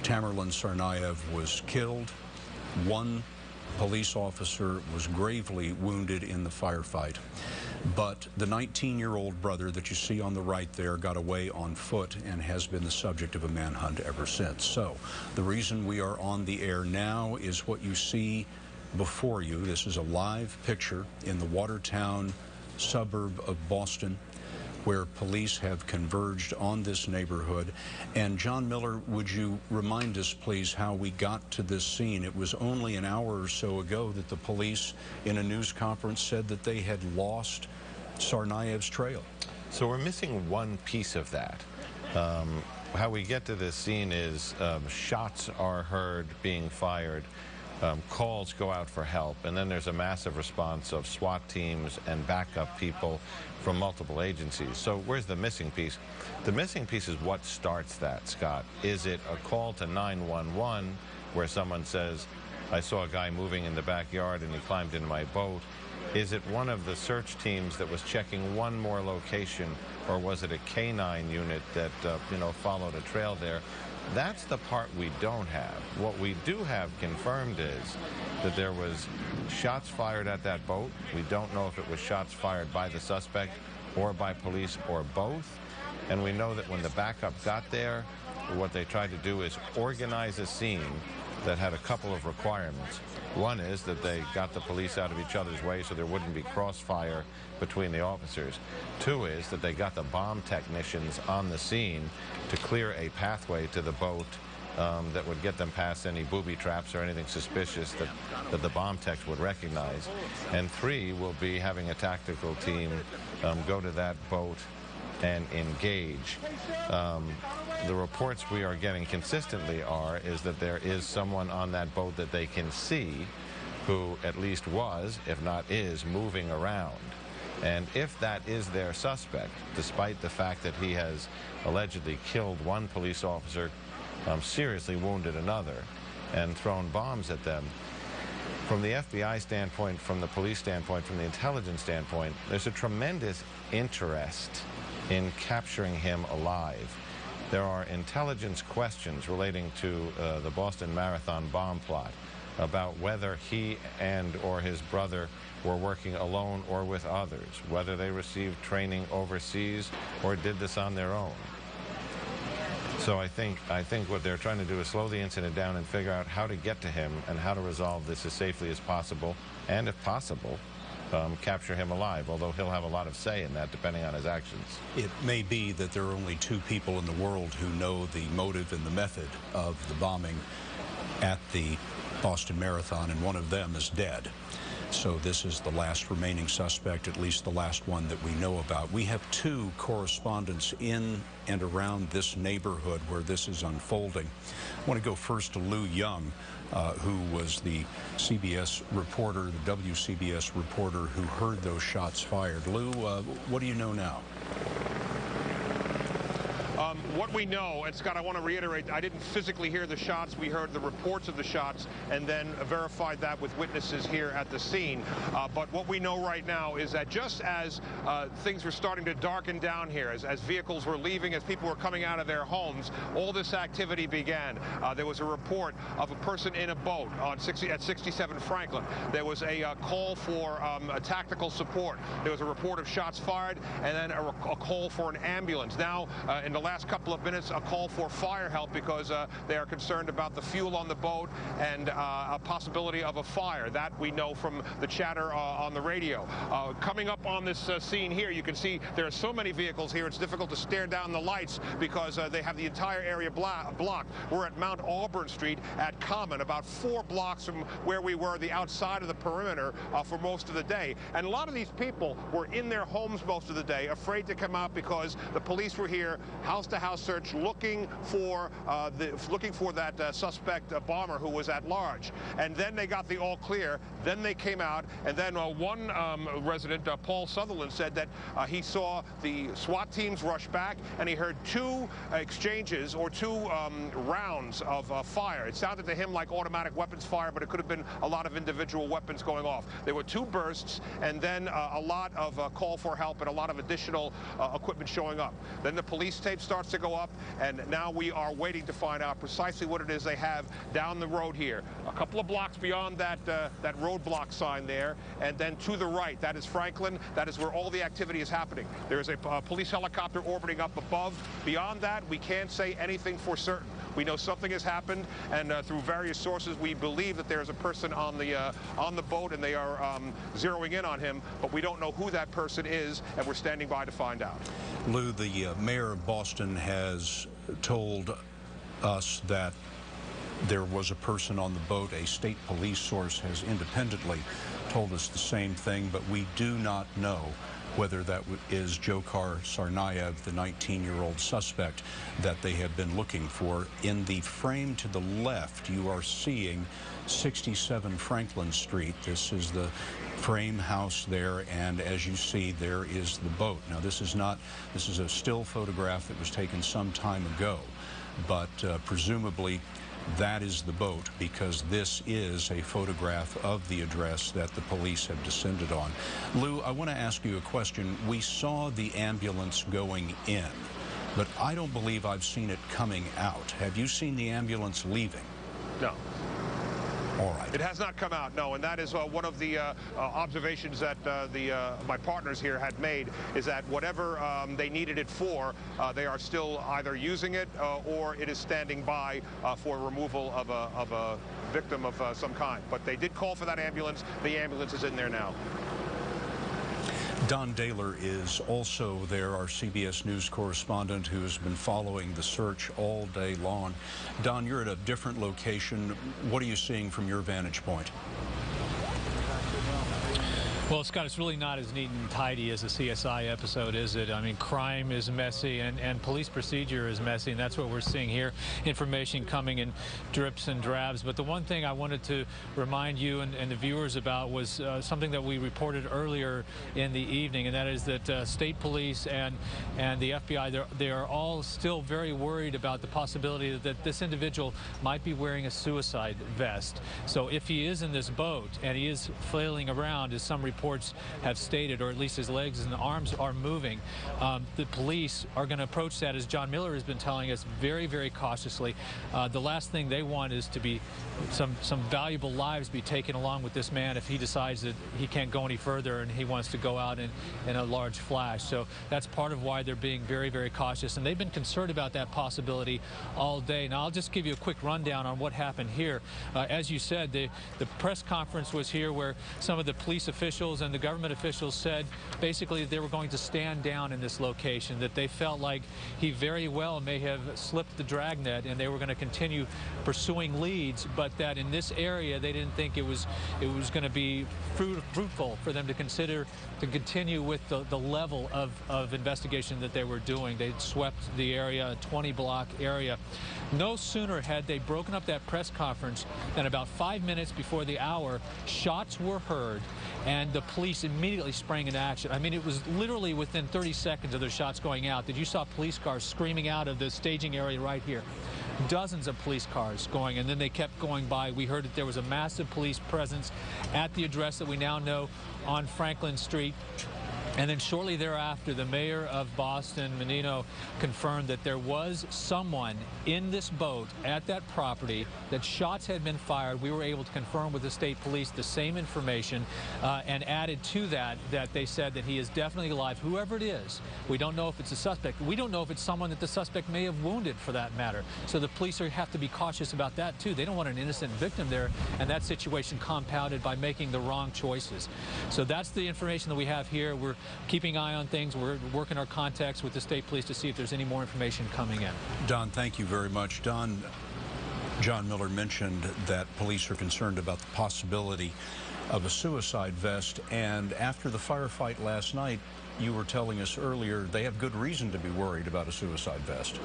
Tamerlan Tsarnaev, was killed. One police officer was gravely wounded in the firefight. But the 19-year-old brother that you see on the right there got away on foot and has been the subject of a manhunt ever since. So the reason we are on the air now is what you see before you. This is a live picture in the Watertown suburb of Boston, where police have converged on this neighborhood. And John Miller, would you remind us, please, how we got to this scene? It was only an hour or so ago that the police, in a news conference, said that they had lost Tsarnaev's trail. So we're missing one piece of that. How we get to this scene is shots are heard being fired. Calls go out for help, and then there's a massive response of SWAT teams and backup people from multiple agencies. So where's the missing piece? The missing piece is what starts that, Scott. Is it a call to 911 where someone says, I saw a guy moving in the backyard and he climbed into my boat? Is it one of the search teams that was checking one more location, or was it a K-9 unit that followed a trail there? That's the part we don't have. What we do have confirmed is that there was shots fired at that boat. We don't know if it was shots fired by the suspect or by police or both. And we know that when the backup got there, what they tried to do is organize a scene that had a couple of requirements. One is that they got the police out of each other's way so there wouldn't be crossfire between the officers. Two is that they got the bomb technicians on the scene to clear a pathway to the boat that would get them past any booby traps or anything suspicious that the bomb techs would recognize. And three will be having a tactical team go to that boat and engage. The reports we are getting consistently is that there is someone on that boat that they can see who at least was, if not is, moving around. And if that is their suspect, despite the fact that he has allegedly killed one police officer, seriously wounded another, and thrown bombs at them, from the FBI standpoint, from the police standpoint, from the intelligence standpoint, there's a tremendous interest in capturing him alive. There are intelligence questions relating to the Boston Marathon bomb plot about whether he or his brother were working alone or with others, whether they received training overseas or did this on their own. So I think what they're trying to do is slow the incident down and figure out how to get to him and how to resolve this as safely as possible, and if possible, capture him alive, although he'll have a lot of say in that depending on his actions. It may be that there are only two people in the world who know the motive and the method of the bombing at the Boston Marathon, and one of them is dead. So this is the last remaining suspect, at least the last one that we know about. We have two correspondents in and around this neighborhood where this is unfolding. I want to go first to Lou Young, who was the CBS reporter, the WCBS reporter who heard those shots fired. Lou, what do you know now? what we know, and Scott, I want to reiterate, I didn't physically hear the shots. We heard the reports of the shots and then verified that with witnesses here at the scene. But what we know right now is that just as things were starting to darken down here, as vehicles were leaving, as people were coming out of their homes, all this activity began. There was a report of a person in a boat on at 67 Franklin. There was a call for a tactical support. There was a report of shots fired, and then a call for an ambulance. Now, in the last couple of minutes, a call for fire help because they are concerned about the fuel on the boat and a possibility of a fire. That we know from the chatter on the radio. Coming up on this scene here, you can see there are so many vehicles here, it's difficult to stare down the lights because they have the entire area blocked. We're at Mount Auburn Street at Common, about 4 blocks from where we were, the outside of the perimeter, for most of the day. And a lot of these people were in their homes most of the day, afraid to come out because the police were here, house-to-house search, looking for that suspect bomber who was at large. And then they got the all clear. Then they came out, and then one resident, Paul Sutherland, said that he saw the SWAT teams rush back, and he heard 2 exchanges or 2 rounds of fire. It sounded to him like automatic weapons fire, but it could have been a lot of individual weapons going off. There were 2 bursts, and then a lot of call for help and a lot of additional equipment showing up. Then the police tape starts to go up, and now we are waiting to find out precisely what it is they have down the road here. A couple of blocks beyond that roadblock sign there, and then to the right, that is Franklin. That is where all the activity is happening. There is a police helicopter orbiting up above. Beyond that, we can't say anything for certain. We know something has happened, and through various sources, we believe that there is a person on the boat, and they are zeroing in on him, but we don't know who that person is, and we're standing by to find out. Lou, the mayor of Boston has told us that there was a person on the boat. A state police source has independently told us the same thing, but we do not know whether that is Dzhokhar Tsarnaev, the 19-year-old suspect that they have been looking for. In the frame to the left, you are seeing 67 Franklin Street. This is the frame house there, and as you see, there is the boat. Now, this is a still photograph that was taken some time ago, but presumably that is the boat, because this is a photograph of the address that the police have descended on. Lou, I want to ask you a question. We saw the ambulance going in, but I don't believe I've seen it coming out. Have you seen the ambulance leaving? No. All right. It has not come out, no, and that is one of the observations that my partners here had made, is that whatever they needed it for, they are still either using it or it is standing by for removal of a victim of some kind. But they did call for that ambulance. The ambulance is in there now. Don Daler is also there, our CBS News correspondent who has been following the search all day long. Don, you're at a different location. What are you seeing from your vantage point? Well, Scott, it's really not as neat and tidy as a CSI episode, is it? I mean, crime is messy and police procedure is messy, and that's what we're seeing here. Information coming in drips and drabs. But the one thing I wanted to remind you and the viewers about was something that we reported earlier in the evening, and that is that state police and the FBI, they are all still very worried about the possibility that this individual might be wearing a suicide vest. So if he is in this boat and he is flailing around, as some reports have stated, or at least his legs and arms are moving, the police are going to approach that, as John Miller has been telling us, very, very cautiously. The last thing they want is to be some valuable lives be taken along with this man if he decides that he can't go any further and he wants to go out in a large flash. So that's part of why they're being very, very cautious, and they've been concerned about that possibility all day. Now, I'll just give you a quick rundown on what happened here. As you said, the press conference was here where some of the police officials and the government officials said basically that they were going to stand down in this location, that they felt like he very well may have slipped the dragnet and they were going to continue pursuing leads, but that in this area they didn't think it was going to be fruitful for them to consider to continue with the level of investigation that they were doing. They'd swept the area, a 20-block area. No sooner had they broken up that press conference than about 5 minutes before the hour, shots were heard, and the police immediately sprang into action. I mean, it was literally within 30 seconds of their shots going out that you saw police cars screaming out of the staging area right here. Dozens of police cars going, and then they kept going by. We heard that there was a massive police presence at the address that we now know on Franklin Street. And then shortly thereafter, the mayor of Boston, Menino, confirmed that there was someone in this boat at that property, that shots had been fired. We were able to confirm with the state police the same information, and added to that they said that he is definitely alive, whoever it is. We don't know if it's a suspect. We don't know if it's someone that the suspect may have wounded, for that matter. So the police have to be cautious about that, too. They don't want an innocent victim there, and that situation compounded by making the wrong choices. So that's the information that we have here. We're keeping an eye on things. We're working our contacts with the state police to see if there's any more information coming in. Don, thank you very much. Don, John Miller mentioned that police are concerned about the possibility of a suicide vest, and after the firefight last night, you were telling us earlier they have good reason to be worried about a suicide vest.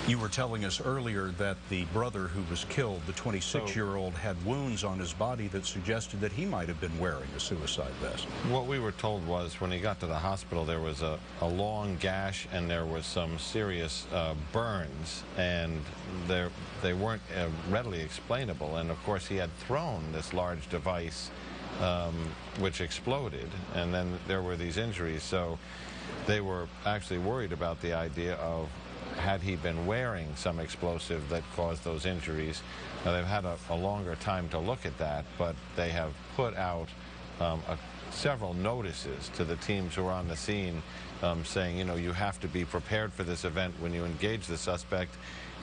You were telling us earlier that the brother who was killed, the 26-year-old, had wounds on his body that suggested that he might have been wearing a suicide vest. What we were told was when he got to the hospital, there was a long gash and there was some serious burns, and they weren't readily explainable. And of course, he had thrown this large device which exploded, and then there were these injuries. So they were actually worried about the idea of, had he been wearing some explosive that caused those injuries. Now, they've had a longer time to look at that, but they have put out several notices to the teams who are on the scene saying, you know, you have to be prepared for this event when you engage the suspect,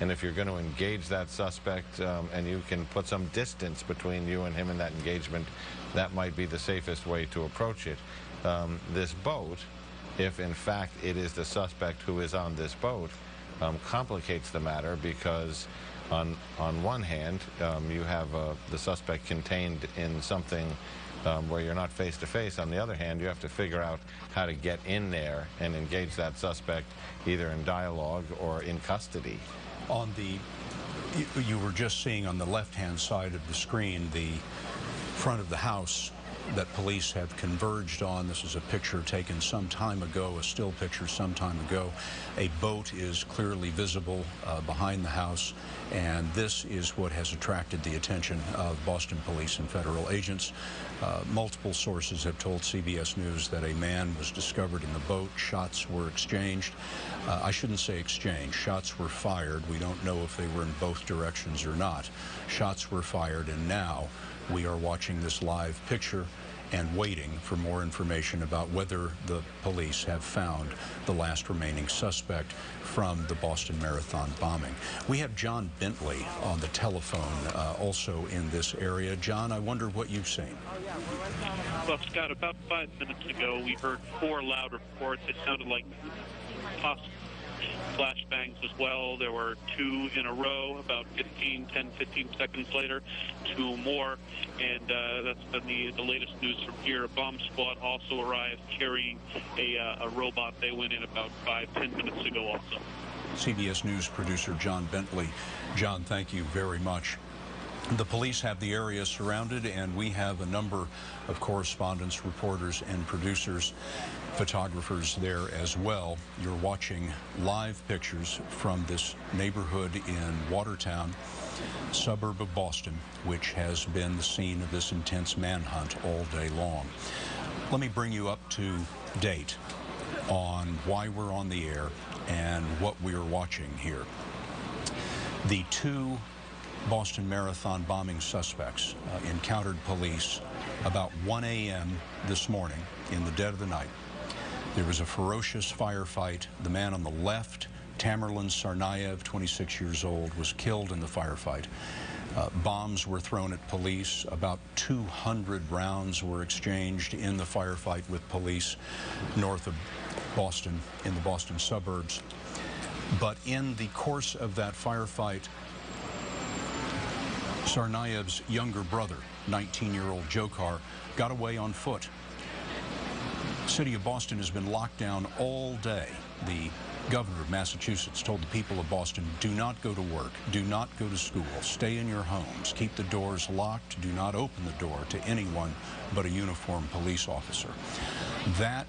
and if you're going to engage that suspect and you can put some distance between you and him in that engagement, that might be the safest way to approach it. This boat, if in fact it is the suspect who is on this boat, complicates the matter, because on one hand you have the suspect contained in something where you're not face to face. On the other hand, you have to figure out how to get in there and engage that suspect either in dialogue or in custody. On the, you were just seeing on the left-hand side of the screen the front of the house that police have converged on. This is a picture taken some time ago, a still picture some time ago. A boat is clearly visible behind the house, and this is what has attracted the attention of Boston police and federal agents. Multiple sources have told CBS News that a man was discovered in the boat. Shots were exchanged. I shouldn't say exchanged. Shots were fired. We don't know if they were in both directions or not. Shots were fired, and now we are watching this live picture and waiting for more information about whether the police have found the last remaining suspect from the Boston Marathon bombing. We have John Bentley on the telephone also in this area. John, I wonder what you've seen. Well, Scott, about 5 minutes ago, we heard 4 loud reports. It sounded like possible flashbangs as well. There were 2 in a row, about 10, 15 seconds later, 2 more, and that's been the latest news from here. A bomb squad also arrived carrying a robot. They went in about 5-10 minutes ago also. CBS News producer John Bentley. John, thank you very much. The police have the area surrounded, and we have a number of correspondents, reporters, and producers, photographers there as well. You're watching live pictures from this neighborhood in Watertown, suburb of Boston, which has been the scene of this intense manhunt all day long. Let me bring you up to date on why we're on the air and what we're watching here. The 2 Boston Marathon bombing suspects encountered police about 1 a.m. this morning in the dead of the night. There was a ferocious firefight. The man on the left, Tamerlan Tsarnaev, 26 years old, was killed in the firefight. Bombs were thrown at police. About 200 rounds were exchanged in the firefight with police north of Boston, in the Boston suburbs. But in the course of that firefight, Tsarnaev's younger brother, 19-year-old Dzhokhar, got away on foot. The city of Boston has been locked down all day. The governor of Massachusetts told the people of Boston, do not go to work, do not go to school, stay in your homes, keep the doors locked, do not open the door to anyone but a uniformed police officer. That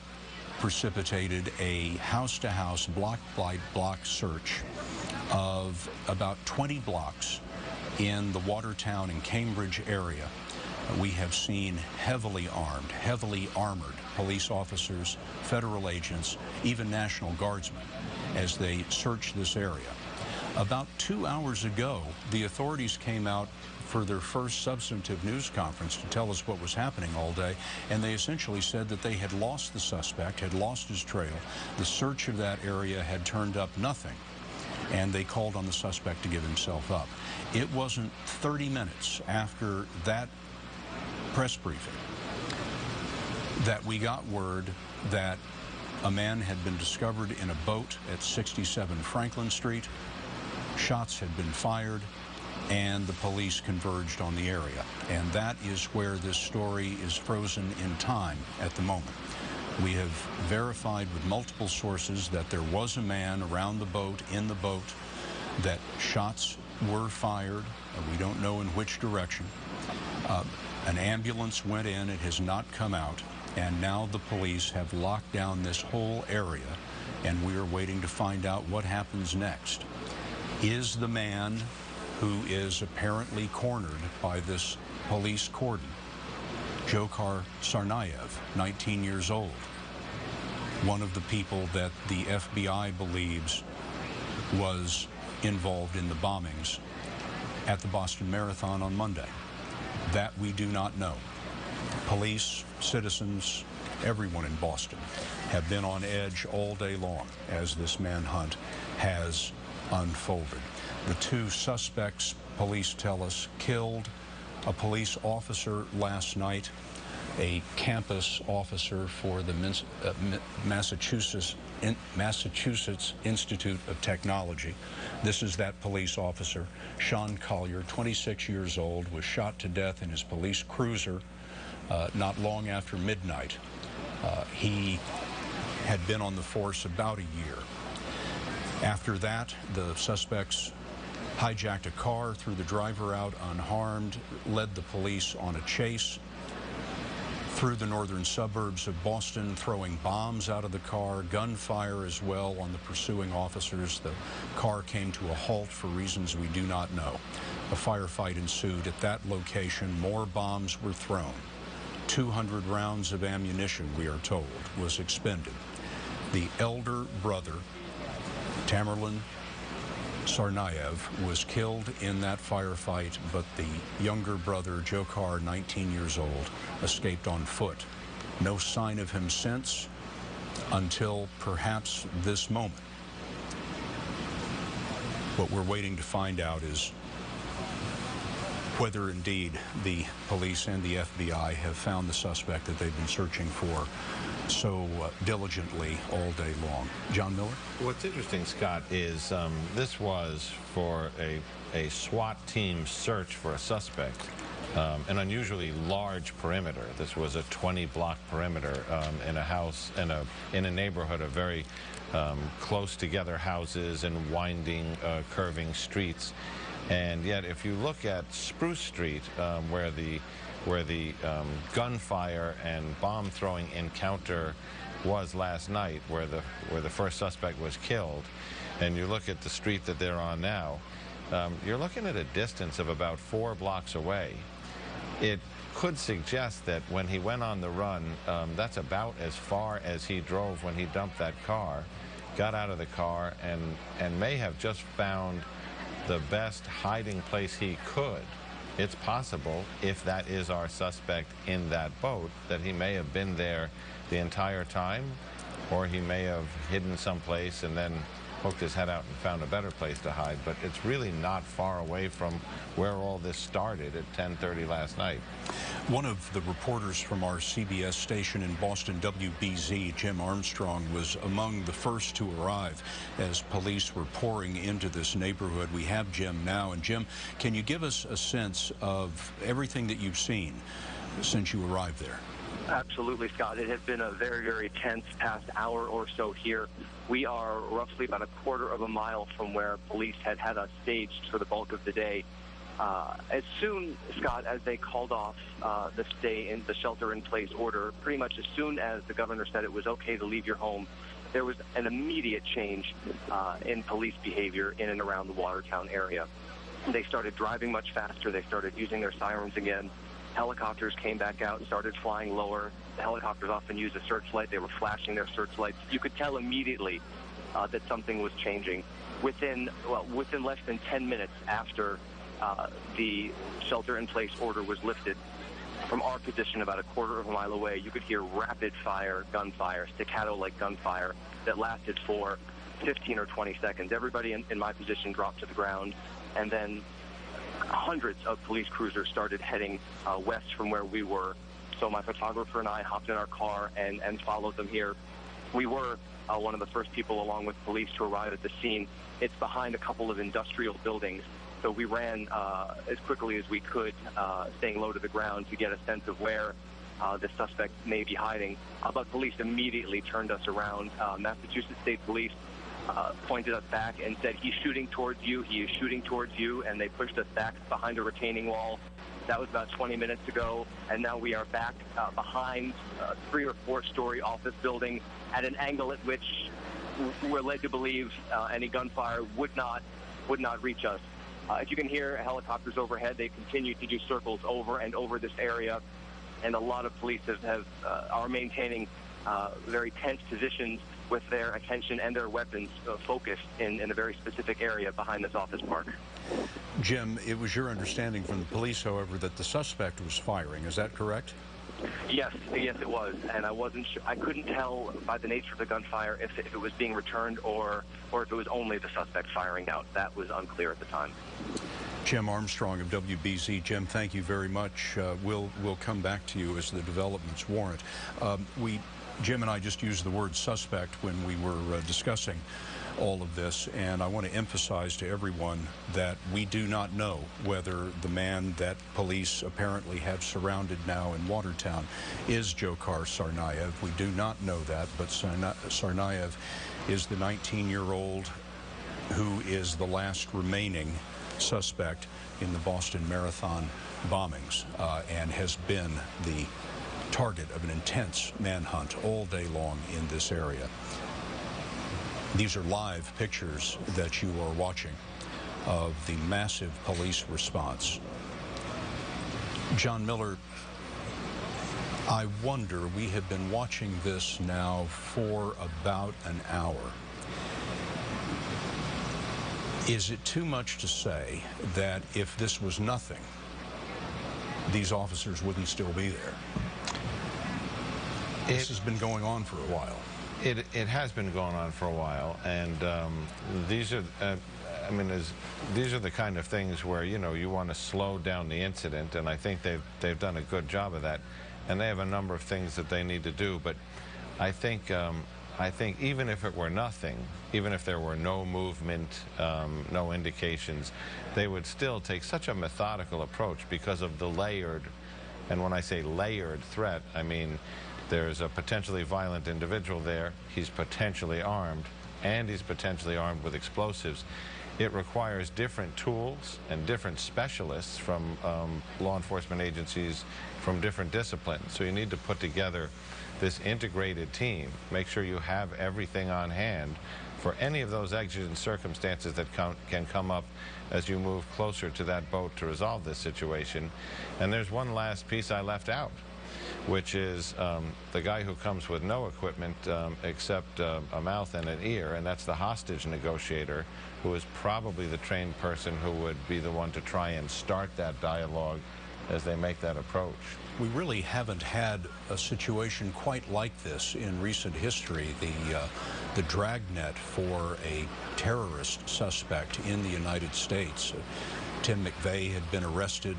precipitated a house-to-house, block-by-block search of about 20 blocks in the Watertown and Cambridge area. We have seen heavily armed, heavily armored police officers, federal agents, even National Guardsmen as they search this area. About 2 hours ago, the authorities came out for their first substantive news conference to tell us what was happening all day, and they essentially said that they had lost the suspect, had lost his trail. The search of that area had turned up nothing, and they called on the suspect to give himself up. It wasn't 30 minutes after that press briefing that we got word that a man had been discovered in a boat at 67 Franklin Street. Shots had been fired, and the police converged on the area. And that is where this story is frozen in time at the moment. We have verified with multiple sources that there was a man around the boat, in the boat, that shots were fired. We don't know in which direction. An ambulance went in. It has not come out. And now the police have locked down this whole area, and we are waiting to find out what happens next. Is the man who is apparently cornered by this police cordon Dzhokhar Tsarnaev, 19 years old, one of the people that the FBI believes was involved in the bombings at the Boston Marathon on Monday? That we do not know. Police, citizens, everyone in Boston have been on edge all day long as this manhunt has unfolded. The two suspects, police tell us, killed a police officer last night, a campus officer for the Massachusetts Institute of Technology. This is that police officer. Sean Collier, 26 years old, was shot to death in his police cruiser not long after midnight. He had been on the force about a year. After that, the suspects hijacked a car, threw the driver out unharmed, led the police on a chase through the northern suburbs of Boston, throwing bombs out of the car, gunfire as well on the pursuing officers. The car came to a halt for reasons we do not know. A firefight ensued at that location. More bombs were thrown. 200 rounds of ammunition, we are told, was expended. The elder brother, Tamerlan Tsarnaev, was killed in that firefight, but the younger brother, Dzhokhar, 19 years old, escaped on foot. No sign of him since, until perhaps this moment. What we're waiting to find out is whether indeed the police and the FBI have found the suspect that they've been searching for so diligently all day long. John Miller? What's interesting, Scott, is this was for a SWAT team search for a suspect. An unusually large perimeter. This was a 20-block perimeter in a house, in a neighborhood of very close together houses and winding, curving streets. And yet, if you look at Spruce Street, where the gunfire and bomb-throwing encounter was last night, where the first suspect was killed, and you look at the street that they're on now, you're looking at a distance of about 4 blocks away. It could suggest that when he went on the run, that's about as far as he drove when he dumped that car, got out of the car, and may have just found the best hiding place he could. It's possible, if that is our suspect in that boat, that he may have been there the entire time, or he may have hidden someplace and then poked his head out and found a better place to hide. But it's really not far away from where all this started at 10:30 last night. One of the reporters from our CBS station in Boston, WBZ, Jim Armstrong, was among the first to arrive as police were pouring into this neighborhood. We have Jim now. And Jim, can you give us a sense of everything that you've seen since you arrived there? Absolutely, Scott. It has been a very, very tense past hour or so here. We are roughly about a quarter of a mile from where police had us staged for the bulk of the day. As soon, Scott, as they called off the shelter-in-place order, pretty much as soon as the governor said it was okay to leave your home, there was an immediate change in police behavior in and around the Watertown area. They started driving much faster. They started using their sirens again. Helicopters came back out and started flying lower. The helicopters often use a searchlight. They were flashing their searchlights. You could tell immediately that something was changing. Within less than 10 minutes after the shelter-in-place order was lifted, from our position about a quarter of a mile away, you could hear rapid-fire gunfire, staccato-like gunfire that lasted for 15 or 20 seconds. Everybody in my position dropped to the ground, and then hundreds of police cruisers started heading west from where we were. So my photographer and I hopped in our car and followed them here. We were one of the first people, along with police, to arrive at the scene. It's behind a couple of industrial buildings. So we ran as quickly as we could, staying low to the ground to get a sense of where the suspect may be hiding. But police immediately turned us around. Massachusetts State Police pointed us back and said, "He's shooting towards you, he is shooting towards you," and they pushed us back behind a retaining wall. That was about 20 minutes ago, and now we are back behind a 3- or 4-story office building at an angle at which we're led to believe any gunfire would not reach us. If you can hear helicopters overhead, they continue to do circles over and over this area, and a lot of police are maintaining very tense positions with their attention and their weapons focused in a very specific area behind this office park. Jim, it was your understanding from the police, however, that the suspect was firing. Is that correct? Yes, it was, and I wasn't sure. I couldn't tell by the nature of the gunfire if it was being returned or if it was only the suspect firing out. That was unclear at the time. Jim Armstrong of WBZ. Jim, thank you very much. We'll come back to you as the developments warrant. Jim and I just used the word suspect when we were discussing all of this, and I want to emphasize to everyone that we do not know whether the man that police apparently have surrounded now in Watertown is Dzhokhar Tsarnaev. We do not know that, but Tsarnaev is the 19-year-old who is the last remaining suspect in the Boston Marathon bombings and has been the target of an intense manhunt all day long in this area. These are live pictures that you are watching of the massive police response. John Miller, I wonder, we have been watching this now for about an hour. Is it too much to say that if this was nothing, these officers wouldn't still be there? This has been going on for a while. It has been going on for a while, and these are, these are the kind of things where you want to slow down the incident, and I think they've done a good job of that, and they have a number of things that they need to do. But I think even if it were nothing, even if there were no movement, no indications, they would still take such a methodical approach because of the layered, and when I say layered threat, I mean there's a potentially violent individual there, he's potentially armed, and he's potentially armed with explosives. It requires different tools and different specialists from law enforcement agencies from different disciplines. So you need to put together this integrated team, make sure you have everything on hand for any of those exigent circumstances that can come up as you move closer to that boat to resolve this situation. And there's one last piece I left out, which is the guy who comes with no equipment except a mouth and an ear, and that's the hostage negotiator, who is probably the trained person who would be the one to try and start that dialogue as they make that approach. We really haven't had a situation quite like this in recent history. The dragnet for a terrorist suspect in the United States. Tim McVeigh had been arrested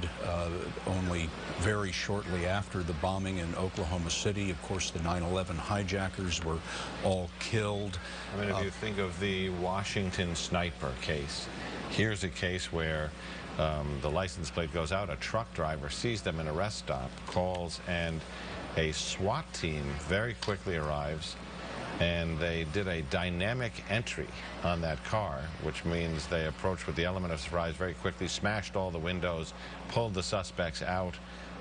only very shortly after the bombing in Oklahoma City. Of course, the 9/11 hijackers were all killed. I mean, if you think of the Washington sniper case, here's a case where the license plate goes out, a truck driver sees them in a rest stop, calls, and A SWAT team very quickly arrives, and they did a dynamic entry on that car, which means they approached with the element of surprise very quickly, smashed all the windows, pulled the suspects out.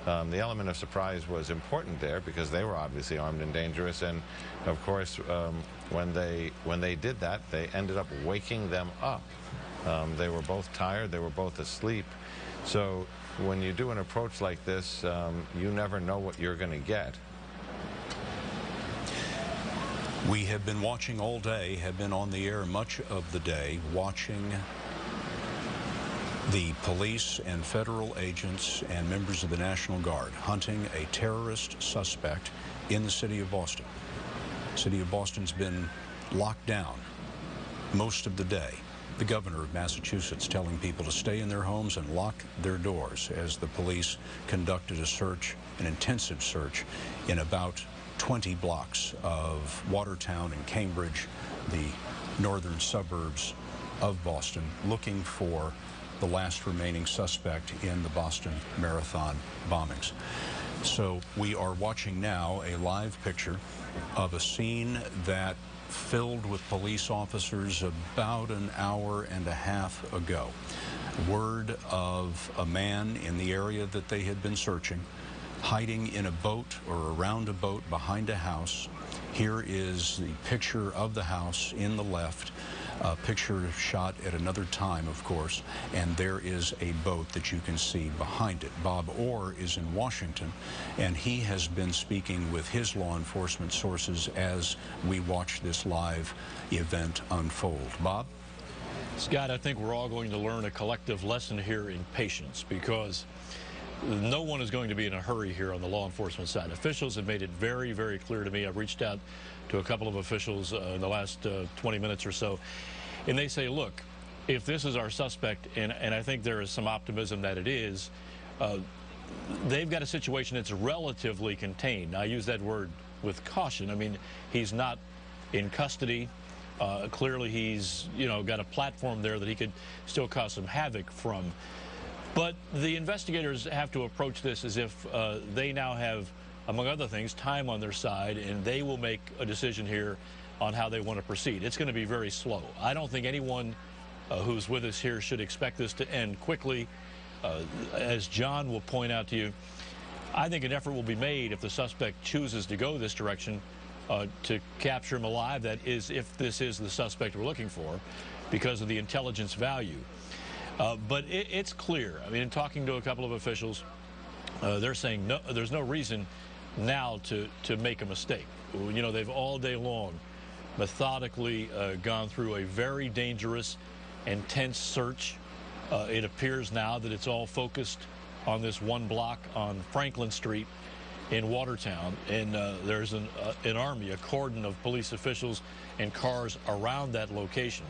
The element of surprise was important there because they were obviously armed and dangerous, and of course when they did that, they ended up waking them up. They were both tired, they were both asleep. So when you do an approach like this, you never know what you're going to get. We have been watching all day, have been on the air much of the day, watching the police and federal agents and members of the National Guard hunting a terrorist suspect in the city of Boston. The city of Boston's been locked down most of the day. The governor of Massachusetts telling people to stay in their homes and lock their doors as the police conducted a search, an intensive search, in about 20 blocks of Watertown and Cambridge, the northern suburbs of Boston, looking for the last remaining suspect in the Boston Marathon bombings. So we are watching now a live picture of a scene that filled with police officers about an hour and a half ago. Word of a man in the area that they had been searching, hiding in a boat or around a boat behind a house. Here is the picture of the house in the left, a picture shot at another time, of course, and there is a boat that you can see behind it. Bob Orr is in Washington, and he has been speaking with his law enforcement sources as we watch this live event unfold. Bob? Scott, I think we're all going to learn a collective lesson here in patience, because no one is going to be in a hurry here on the law enforcement side. Officials have made it very, very clear to me. I've reached out to a couple of officials in the last 20 minutes or so, and they say, look, if this is our suspect, and I think there is some optimism that it is, they've got a situation that's relatively contained. I use that word with caution. I mean, he's not in custody. Clearly he's, got a platform there that he could still cause some havoc from. But the investigators have to approach this as if they now have, among other things, time on their side, and they will make a decision here on how they want to proceed. It's going to be very slow. I don't think anyone who's with us here should expect this to end quickly. As John will point out to you, I think an effort will be made if the suspect chooses to go this direction to capture him alive. That is, if this is the suspect we're looking for, because of the intelligence value. But it's clear. I mean, in talking to a couple of officials, they're saying no, there's no reason now to make a mistake. They've all day long methodically gone through a very dangerous and tense search. It appears now that it's all focused on this one block on Franklin Street in Watertown, and there's an army, a cordon of police officials and cars around that location.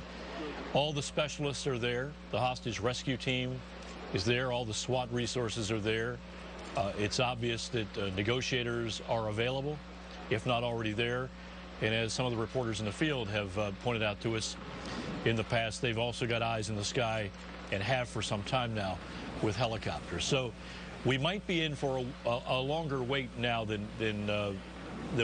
All the specialists are there. The hostage rescue team is there. All the SWAT resources are there. It's obvious that negotiators are available, if not already there. And as some of the reporters in the field have pointed out to us in the past, they've also got eyes in the sky, and have for some time now, with helicopters. So we might be in for a longer wait now than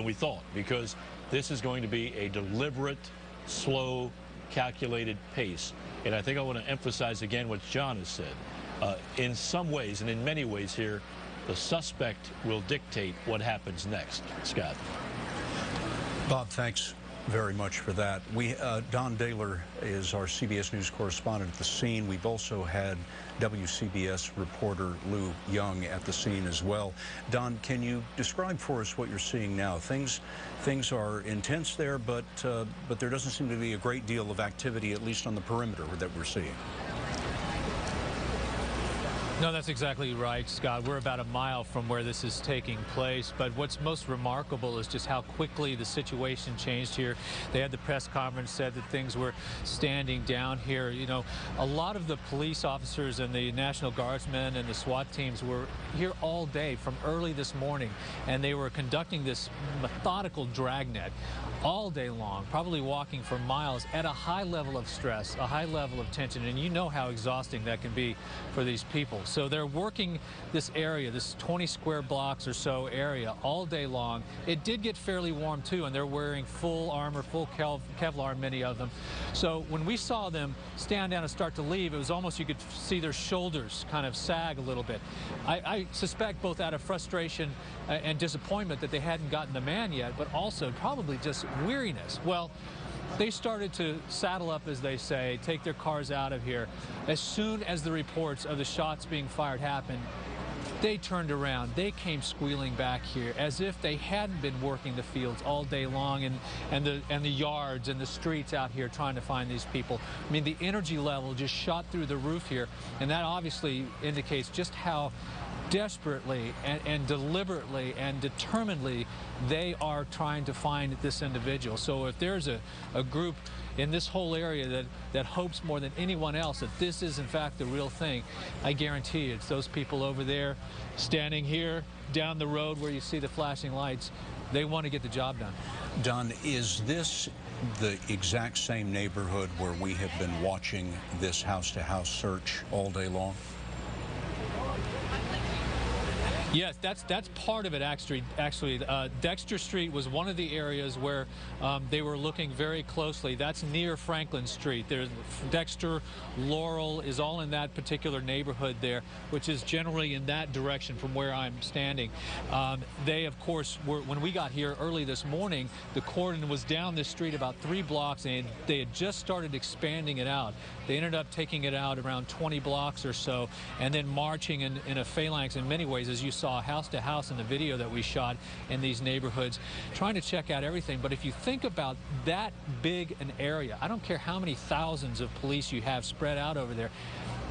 we thought, because this is going to be a deliberate, slow, calculated pace. And I think I want to emphasize again what John has said. In some ways, and in many ways here, the suspect will dictate what happens next. Scott. Bob, thanks very much for that. Don Daler is our CBS News correspondent at the scene. We've also had WCBS reporter Lou Young at the scene as well. Don, can you describe for us what you're seeing now? Things are intense there, but there doesn't seem to be a great deal of activity, at least on the perimeter, that we're seeing. No, that's exactly right, Scott. We're about a mile from where this is taking place, but what's most remarkable is just how quickly the situation changed here. They had the press conference, said that things were standing down here. A lot of the police officers and the National Guardsmen and the SWAT teams were here all day from early this morning, and they were conducting this methodical dragnet all day long, probably walking for miles at a high level of stress, a high level of tension, and you know how exhausting that can be for these people. So they're working this area, this 20 square blocks or so area, all day long. It did get fairly warm too, and they're wearing full armor, full Kevlar, many of them. So when we saw them stand down and start to leave, it was almost you could see their shoulders kind of sag a little bit. I suspect both out of frustration and disappointment that they hadn't gotten the man yet, but also probably just weariness. Well, they started to saddle up, as they say, take their cars out of here. As soon as the reports of the shots being fired happened, they turned around. They came squealing back here as if they hadn't been working the fields all day long and the yards and the streets out here trying to find these people. I mean, the energy level just shot through the roof here, and that obviously indicates just how desperately and deliberately and determinedly they are trying to find this individual. So if there's a group in this whole area that hopes more than anyone else that this is in fact the real thing, I guarantee you it's those people over there standing here down the road where you see the flashing lights. They want to get the job done. Don, is this the exact same neighborhood where we have been watching this house-to-house search all day long? Yes, that's part of it, actually. Dexter Street was one of the areas where they were looking very closely. That's near Franklin Street. There's Dexter, Laurel is all in that particular neighborhood there, which is generally in that direction from where I'm standing. They, of course, when we got here early this morning, the cordon was down this street about 3 blocks, and they had just started expanding it out. They ended up taking it out around 20 blocks or so, and then marching in a phalanx in many ways, as you saw house to house in the video that we shot in these neighborhoods, trying to check out everything. But if you think about that big an area, I don't care how many thousands of police you have spread out over there,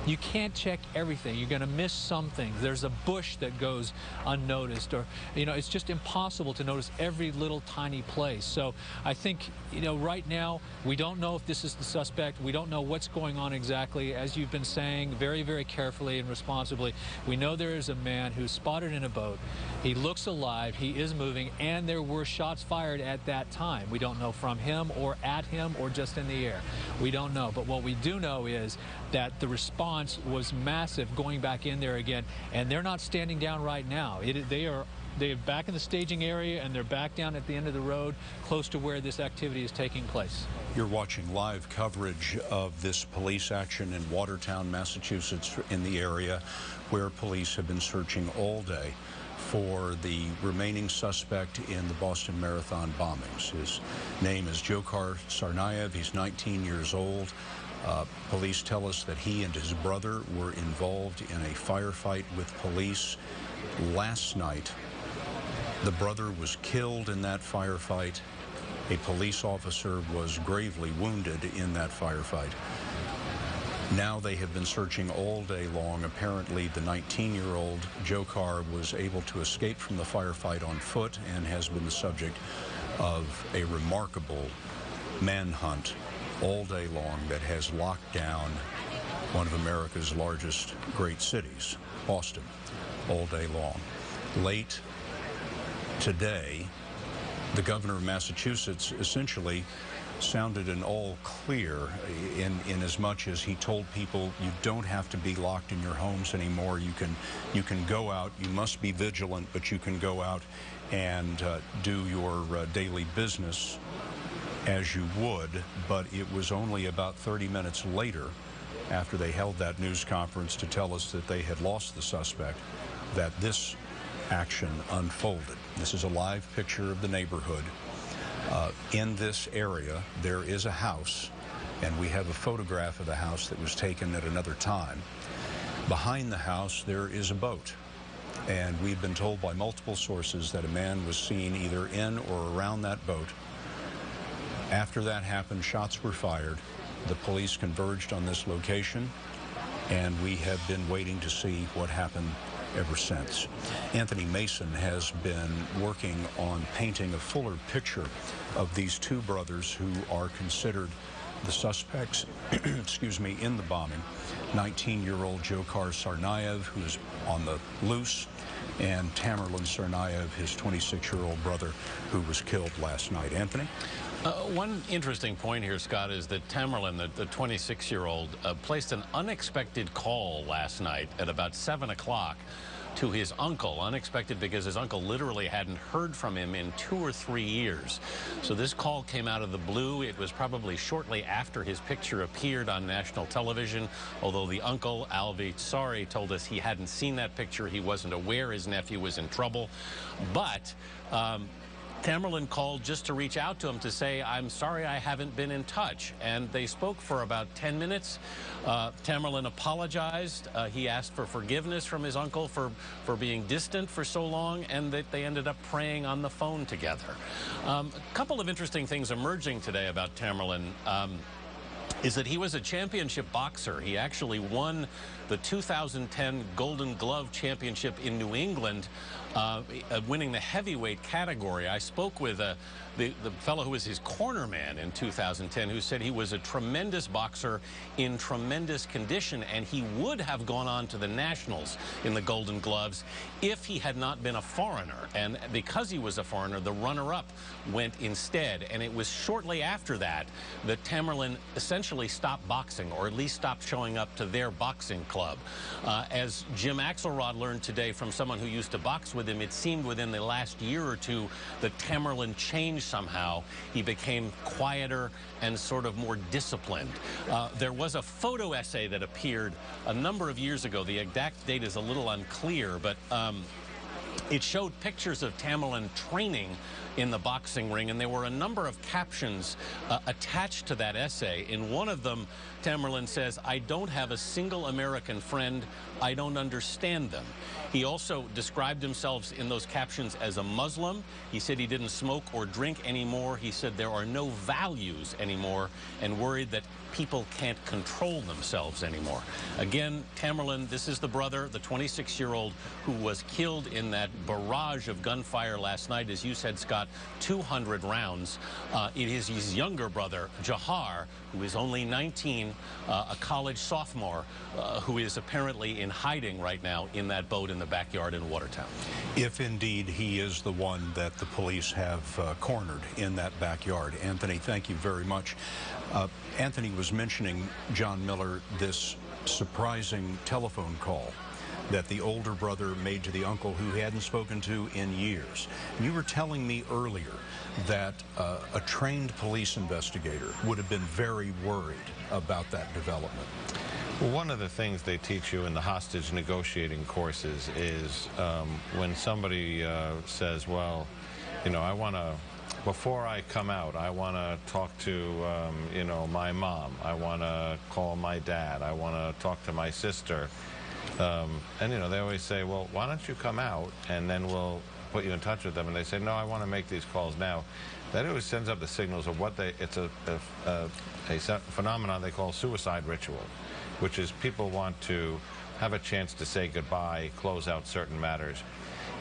you can't check everything. You're going to miss some things. There's a bush that goes unnoticed, or, you know, it's just impossible to notice every little tiny place. So I think, you know, right now, we don't know if this is the suspect. We don't know what's going on exactly. As you've been saying, very, very carefully and responsibly, we know there is a man who's spotted in a boat. He looks alive. He is moving, and there were shots fired at that time. We don't know from him or at him or just in the air. We don't know. But what we do know is that the response was massive going back in there again, and they're not standing down right now. They're back in the staging area, and they're back down at the end of the road close to where this activity is taking place. You're watching live coverage of this police action in Watertown, Massachusetts, in the area where police have been searching all day for the remaining suspect in the Boston Marathon bombings. His name is Dzhokhar Tsarnaev. He's 19 years old. Police tell us that he and his brother were involved in a firefight with police last night. The brother was killed in that firefight. A police officer was gravely wounded in that firefight. Now they have been searching all day long. Apparently, the 19-year-old Dzhokhar was able to escape from the firefight on foot and has been the subject of a remarkable manhunt all day long that has locked down one of America's largest great cities, Boston, all day long. Late today, the governor of Massachusetts essentially sounded an all clear in as much as he told people you don't have to be locked in your homes anymore. You can go out. You must be vigilant, but you can go out and do your daily business as you would. But it was only about 30 minutes later, after they held that news conference to tell us that they had lost the suspect, that this action unfolded. This is a live picture of the neighborhood. In this area, there is a house, and we have a photograph of the house that was taken at another time. Behind the house, there is a boat, and we've been told by multiple sources that a man was seen either in or around that boat. After that happened, shots were fired. The police converged on this location, and we have been waiting to see what happened ever since. Anthony Mason has been working on painting a fuller picture of these two brothers who are considered the suspects, excuse me, in the bombing. 19-year-old Dzhokhar Tsarnaev, who is on the loose, and Tamerlan Tsarnaev, his 26-year-old brother, who was killed last night. Anthony? One interesting point here, Scott, is that Tamerlan, the 26-year-old, placed an unexpected call last night at about 7 o'clock to his uncle. Unexpected because his uncle literally hadn't heard from him in 2 or 3 years. So this call came out of the blue. It was probably shortly after his picture appeared on national television, although the uncle, Alvi Tsari, told us he hadn't seen that picture. He wasn't aware his nephew was in trouble. But Tamerlan called just to reach out to him to say, I'm sorry I haven't been in touch. And they spoke for about 10 minutes. Tamerlan apologized. He asked for forgiveness from his uncle for being distant for so long, and that they ended up praying on the phone together. A couple of interesting things emerging today about Tamerlan. Is that he was a championship boxer. He actually won the 2010 Golden Glove Championship in New England, winning the heavyweight category. I spoke with the fellow who was his corner man in 2010, who said he was a tremendous boxer in tremendous condition, and he would have gone on to the Nationals in the Golden Gloves if he had not been a foreigner. And because he was a foreigner, the runner-up went instead. And it was shortly after that that Tamerlan essentially stopped boxing, or at least stopped showing up to their boxing club. As Jim Axelrod learned today from someone who used to box with him, it seemed within the last year or two that Tamerlan changed somehow. He became quieter and sort of more disciplined. There was a photo essay that appeared a number of years ago. The exact date is a little unclear, but it showed pictures of Tamerlan training in the boxing ring, and there were a number of captions attached to that essay. In one of them, Tamerlan says, "I don't have a single American friend. I don't understand them." He also described himself in those captions as a Muslim. He said he didn't smoke or drink anymore. He said there are no values anymore, and worried that people can't control themselves anymore. Again, Tamerlan, this is the brother, the 26-year-old, who was killed in that barrage of gunfire last night. As you said, Scott, 200 rounds. It is his younger brother, Dzhokhar, who is only 19, a college sophomore, who is apparently in hiding right now in that boat in the backyard in Watertown. If indeed he is the one that the police have cornered in that backyard. Anthony, thank you very much. Anthony was mentioning, John Miller, this surprising telephone call that the older brother made to the uncle who he hadn't spoken to in years. You were telling me earlier that a trained police investigator would have been very worried about that development. Well, one of the things they teach you in the hostage negotiating courses is when somebody says, well, you know, I want to, before I come out, I want to talk to, you know, my mom. I want to call my dad. I want to talk to my sister. And, you know, they always say, well, why don't you come out and then we'll put you in touch with them. And they say, no, I want to make these calls now. That always sends up the signals of what it's a phenomenon they call suicide ritual, which is people want to have a chance to say goodbye, close out certain matters.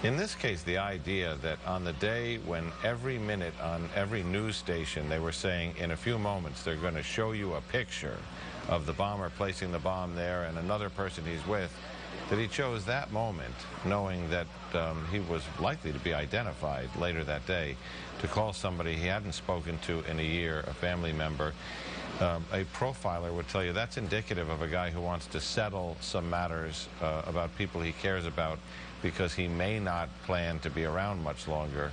In this case, the idea that on the day when every minute on every news station they were saying in a few moments they're going to show you a picture of the bomber placing the bomb there and another person he's with, that he chose that moment, knowing that he was likely to be identified later that day, to call somebody he hadn't spoken to in a year, a family member. A profiler would tell you that's indicative of a guy who wants to settle some matters about people he cares about, because he may not plan to be around much longer.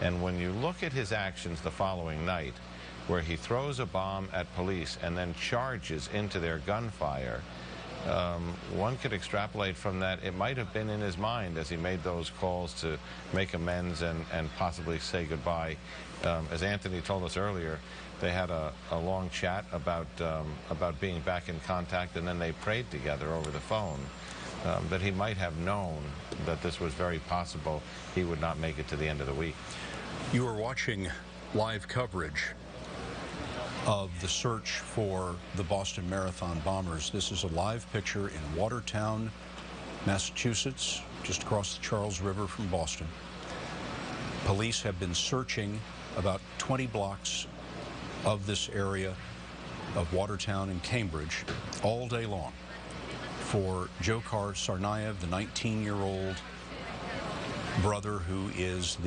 And when you look at his actions the following night, where he throws a bomb at police and then charges into their gunfire, one could extrapolate from that it might have been in his mind as he made those calls to make amends and possibly say goodbye. As Anthony told us earlier, they had a long chat about being back in contact, and then they prayed together over the phone. That he might have known that this was very possible he would not make it to the end of the week. You are watching live coverage of the search for the Boston Marathon bombers. This is a live picture in Watertown, Massachusetts, just across the Charles River from Boston. Police have been searching about 20 blocks of this area of Watertown and Cambridge all day long for Dzhokhar Tsarnaev, the 19-year-old brother who is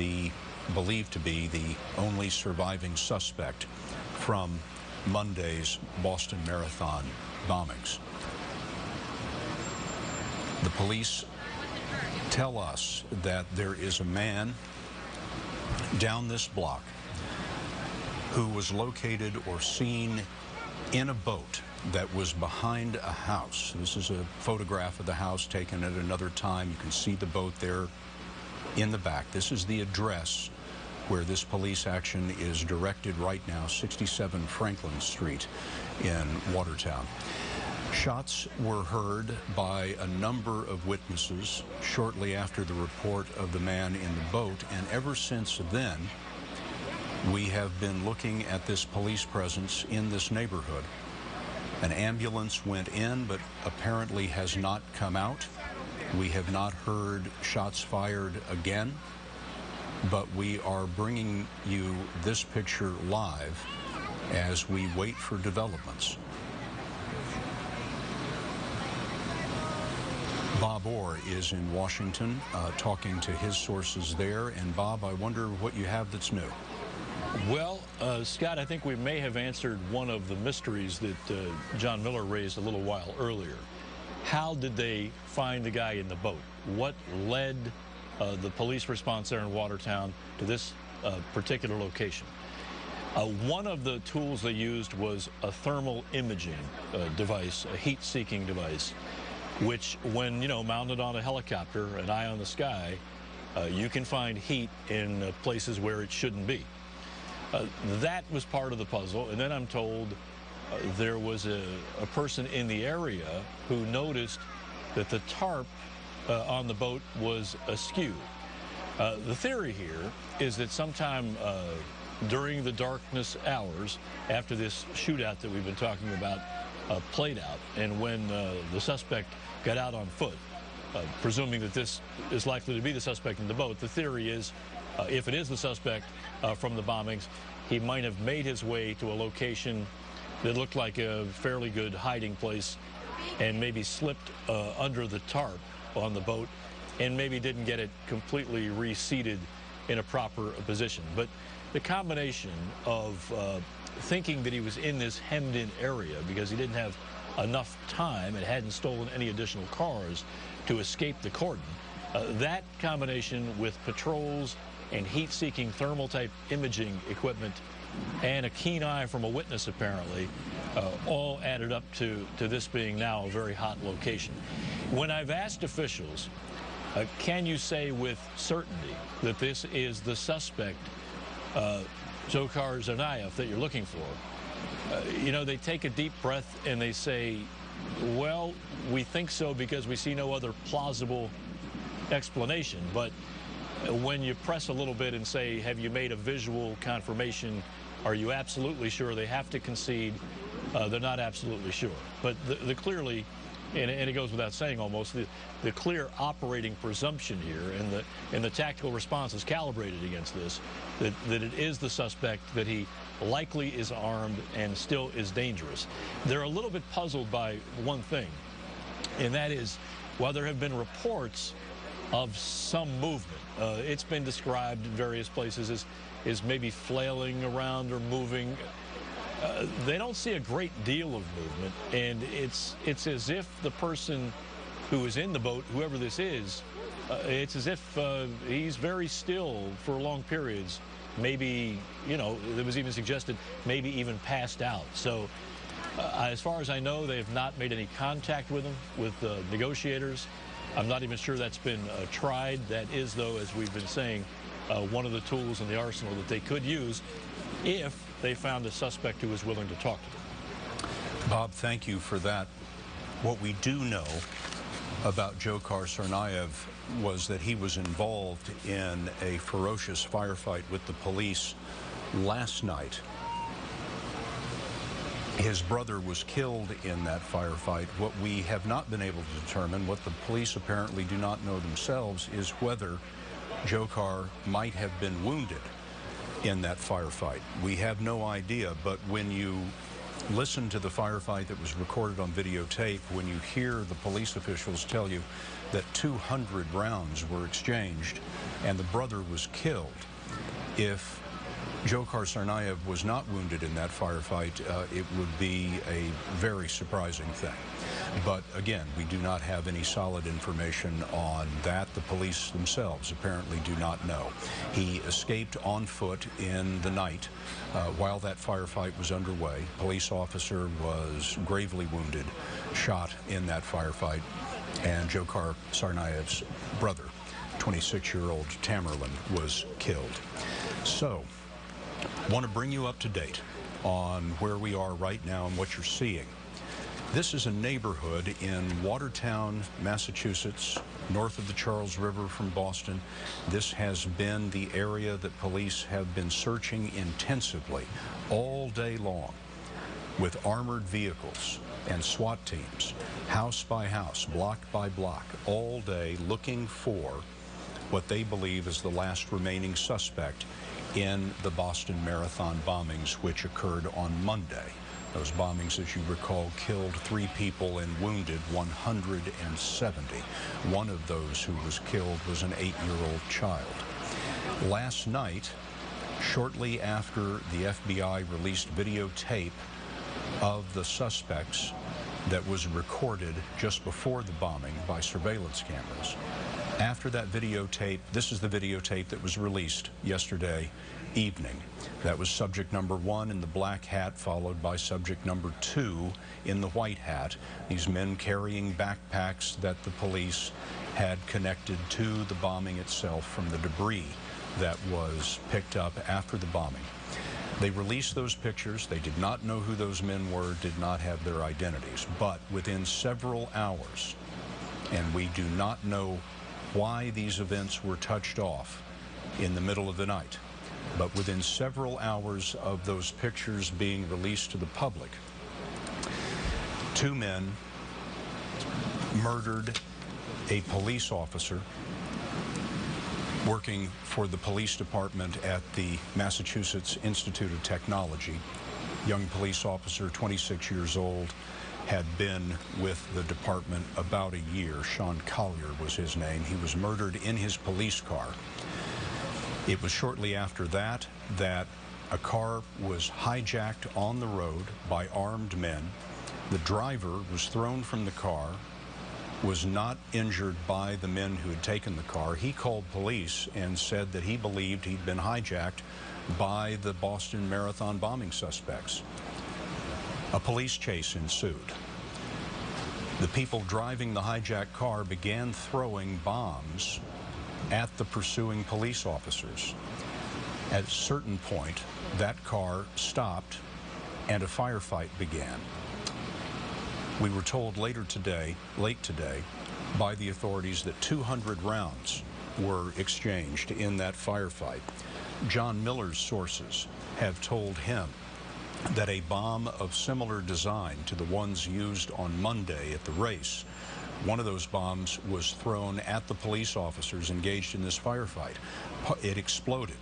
believed to be the only surviving suspect from Monday's Boston Marathon bombings. The police tell us that there is a man down this block who was located or seen in a boat that was behind a house. This is a photograph of the house taken at another time. You can see the boat there in the back. This is the address where this police action is directed right now, 67 Franklin Street in Watertown. Shots were heard by a number of witnesses shortly after the report of the man in the boat, and ever since then, we have been looking at this police presence in this neighborhood. An ambulance went in, but apparently has not come out. We have not heard shots fired again, but we are bringing you this picture live as we wait for developments. Bob Orr is in Washington talking to his sources there. And Bob, I wonder what you have that's new. Well, Scott, I think we may have answered one of the mysteries that John Miller raised a little while earlier. How did they find the guy in the boat? What led the police response there in Watertown to this particular location? One of the tools they used was a thermal imaging device, a heat-seeking device, which, when, you know, mounted on a helicopter, an eye on the sky, you can find heat in places where it shouldn't be. That was part of the puzzle. And then I'm told there was a person in the area who noticed that the tarp on the boat was askew. The theory here is that sometime during the darkness hours after this shootout that we've been talking about played out, and when the suspect got out on foot, presuming that this is likely to be the suspect in the boat, the theory is if it is the suspect from the bombings, he might have made his way to a location that looked like a fairly good hiding place and maybe slipped under the tarp on the boat and maybe didn't get it completely reseated in a proper position. But the combination of thinking that he was in this hemmed-in area because he didn't have enough time and hadn't stolen any additional cars to escape the cordon, that combination with patrols and heat-seeking thermal-type imaging equipment and a keen eye from a witness, apparently, all added up to this being now a very hot location. When I've asked officials, can you say with certainty that this is the suspect, Dzhokhar Tsarnaev, that you're looking for? You know, they take a deep breath and they say, well, we think so because we see no other plausible explanation. But when you press a little bit and say, have you made a visual confirmation? Are you absolutely sure? They have to concede they're not absolutely sure. But the clearly, and it goes without saying almost, the clear operating presumption here and the tactical response is calibrated against this, that it is the suspect, that he likely is armed and still is dangerous. They're a little bit puzzled by one thing, and that is, while there have been reports of some movement, it's been described in various places as maybe flailing around or moving. They don't see a great deal of movement, and it's as if the person who is in the boat, whoever this is, it's as if he's very still for long periods. Maybe, you know, it was even suggested maybe even passed out. So as far as I know, they have not made any contact with him, with negotiators. I'm not even sure that's been tried. That is, though, as we've been saying, one of the tools in the arsenal that they could use if they found a suspect who was willing to talk to them. Bob, thank you for that. What we do know about Dzhokhar Tsarnaev was that he was involved in a ferocious firefight with the police last night. His brother was killed in that firefight. What we have not been able to determine, what the police apparently do not know themselves, is whether Dzhokhar might have been wounded in that firefight. We have no idea, but when you listen to the firefight that was recorded on videotape, when you hear the police officials tell you that 200 rounds were exchanged and the brother was killed, if Dzhokhar Tsarnaev was not wounded in that firefight, it would be a very surprising thing. But again, we do not have any solid information on that. The police themselves apparently do not know. He escaped on foot in the night while that firefight was underway. A police officer was gravely wounded, shot in that firefight, and Dzhokhar Tsarnaev's brother, 26-year-old Tamerlan, was killed. So, I want to bring you up to date on where we are right now and what you're seeing. This is a neighborhood in Watertown, Massachusetts, north of the Charles River from Boston. This has been the area that police have been searching intensively all day long with armored vehicles and SWAT teams, house by house, block by block, all day looking for what they believe is the last remaining suspect in the Boston Marathon bombings, which occurred on Monday. Those bombings, as you recall, killed 3 people and wounded 170. One of those who was killed was an 8-year-old child. Last night, shortly after the FBI released videotape of the suspects that was recorded just before the bombing by surveillance cameras, after that videotape, this is the videotape that was released yesterday evening. That was subject number 1 in the black hat, followed by subject number 2 in the white hat. These men carrying backpacks that the police had connected to the bombing itself from the debris that was picked up after the bombing. They released those pictures. They did not know who those men were, did not have their identities. But within several hours, and we do not know why these events were touched off in the middle of the night, but within several hours of those pictures being released to the public, 2 men murdered a police officer working for the police department at the Massachusetts Institute of Technology. Young police officer, 26 years old, had been with the department about a year. Sean Collier was his name. He was murdered in his police car. It was shortly after that that a car was hijacked on the road by armed men. The driver was thrown from the car, was not injured by the men who had taken the car. He called police and said that he believed he'd been hijacked by the Boston Marathon bombing suspects. A police chase ensued. The people driving the hijacked car began throwing bombs at the pursuing police officers. At a certain point, that car stopped and a firefight began. We were told late today, by the authorities that 200 rounds were exchanged in that firefight. John Miller's sources have told him that a bomb of similar design to the ones used on Monday at the race, one of those bombs was thrown at the police officers engaged in this firefight. It exploded.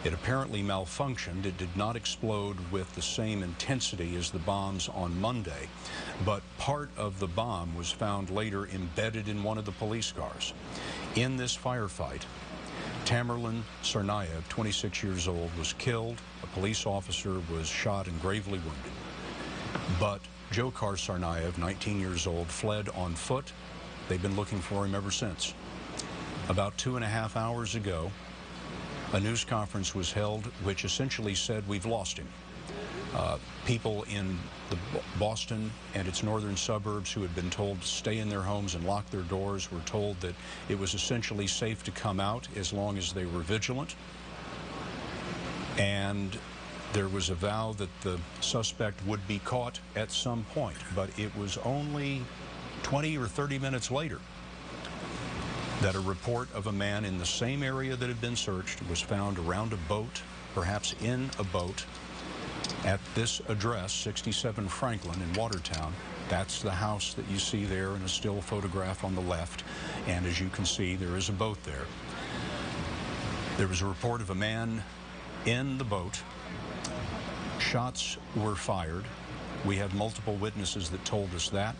It apparently malfunctioned. It did not explode with the same intensity as the bombs on Monday, but part of the bomb was found later embedded in one of the police cars. In this firefight, Tamerlan Tsarnaev, 26 years old, was killed. A police officer was shot and gravely wounded. But Dzhokhar Tsarnaev, 19 years old, fled on foot. They've been looking for him ever since. About 2.5 hours ago, a news conference was held which essentially said we've lost him. People in the Boston and its northern suburbs who had been told to stay in their homes and lock their doors were told that it was essentially safe to come out as long as they were vigilant. And there was a vow that the suspect would be caught at some point, but it was only 20 or 30 minutes later that a report of a man in the same area that had been searched was found around a boat, perhaps in a boat, at this address, 67 Franklin in Watertown. That's the house that you see there in a still photograph on the left, and as you can see, there is a boat there. There was a report of a man in the boat. Shots were fired. We have multiple witnesses that told us that.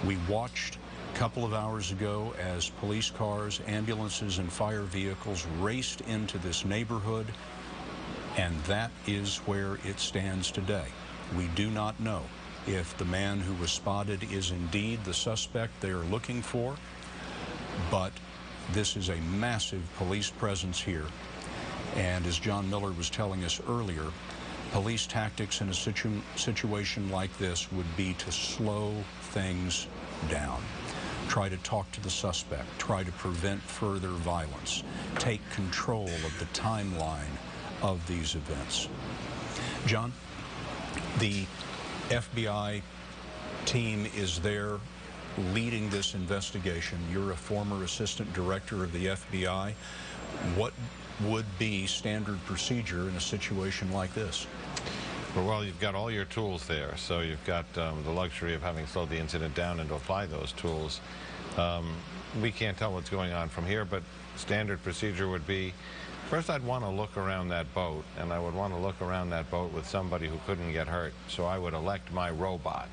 We watched a couple of hours ago as police cars, ambulances, and fire vehicles raced into this neighborhood, and that is where it stands today. We do not know if the man who was spotted is indeed the suspect they are looking for, but this is a massive police presence here. And as John Miller was telling us earlier, police tactics in a situation like this would be to slow things down. Try to talk to the suspect, try to prevent further violence, take control of the timeline of these events. John, the FBI team is there leading this investigation. You're a former assistant director of the FBI. What would be standard procedure in a situation like this? Well, you've got all your tools there, so you've got the luxury of having slowed the incident down and to apply those tools. We can't tell what's going on from here, but standard procedure would be, first I'd want to look around that boat, and I would want to look around that boat with somebody who couldn't get hurt, so I would elect my robot.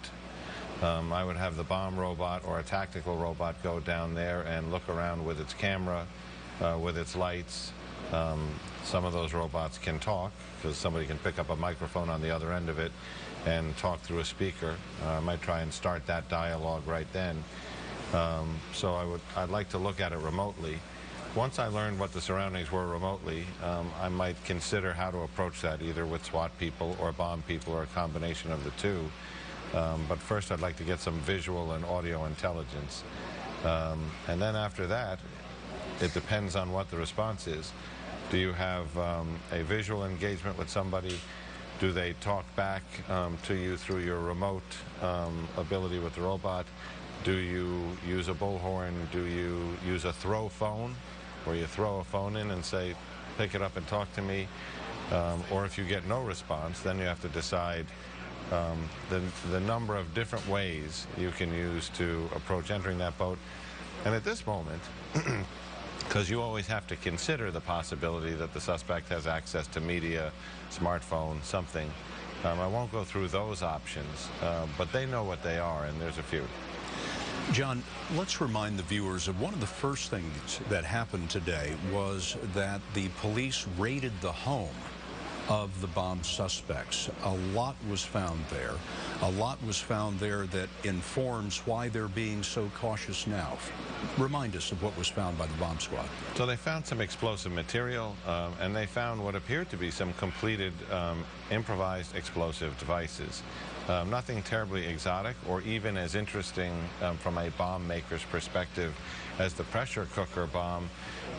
I would have the bomb robot or a tactical robot go down there and look around with its camera, with its lights. Some of those robots can talk, because somebody can pick up a microphone on the other end of it and talk through a speaker. I might try and start that dialogue right then. So I'd like to look at it remotely. Once I learned what the surroundings were remotely, I might consider how to approach that, either with SWAT people or bomb people or a combination of the two. But first I'd like to get some visual and audio intelligence. And then after that, it depends on what the response is. Do you have a visual engagement with somebody? Do they talk back to you through your remote ability with the robot? Do you use a bullhorn? Do you use a throw phone, where you throw a phone in and say, pick it up and talk to me? Or if you get no response, then you have to decide the number of different ways you can use to approach entering that boat. And at this moment, because you always have to consider the possibility that the suspect has access to media, smartphone, something. I won't go through those options, but they know what they are, and there's a few. John, let's remind the viewers of one of the first things that happened today was that the police raided the home of the bomb suspects. A lot was found there. A lot was found there that informs why they're being so cautious now. Remind us of what was found by the bomb squad. So they found some explosive material, and they found what appeared to be some completed improvised explosive devices. Nothing terribly exotic or even as interesting from a bomb maker's perspective as the pressure cooker bomb,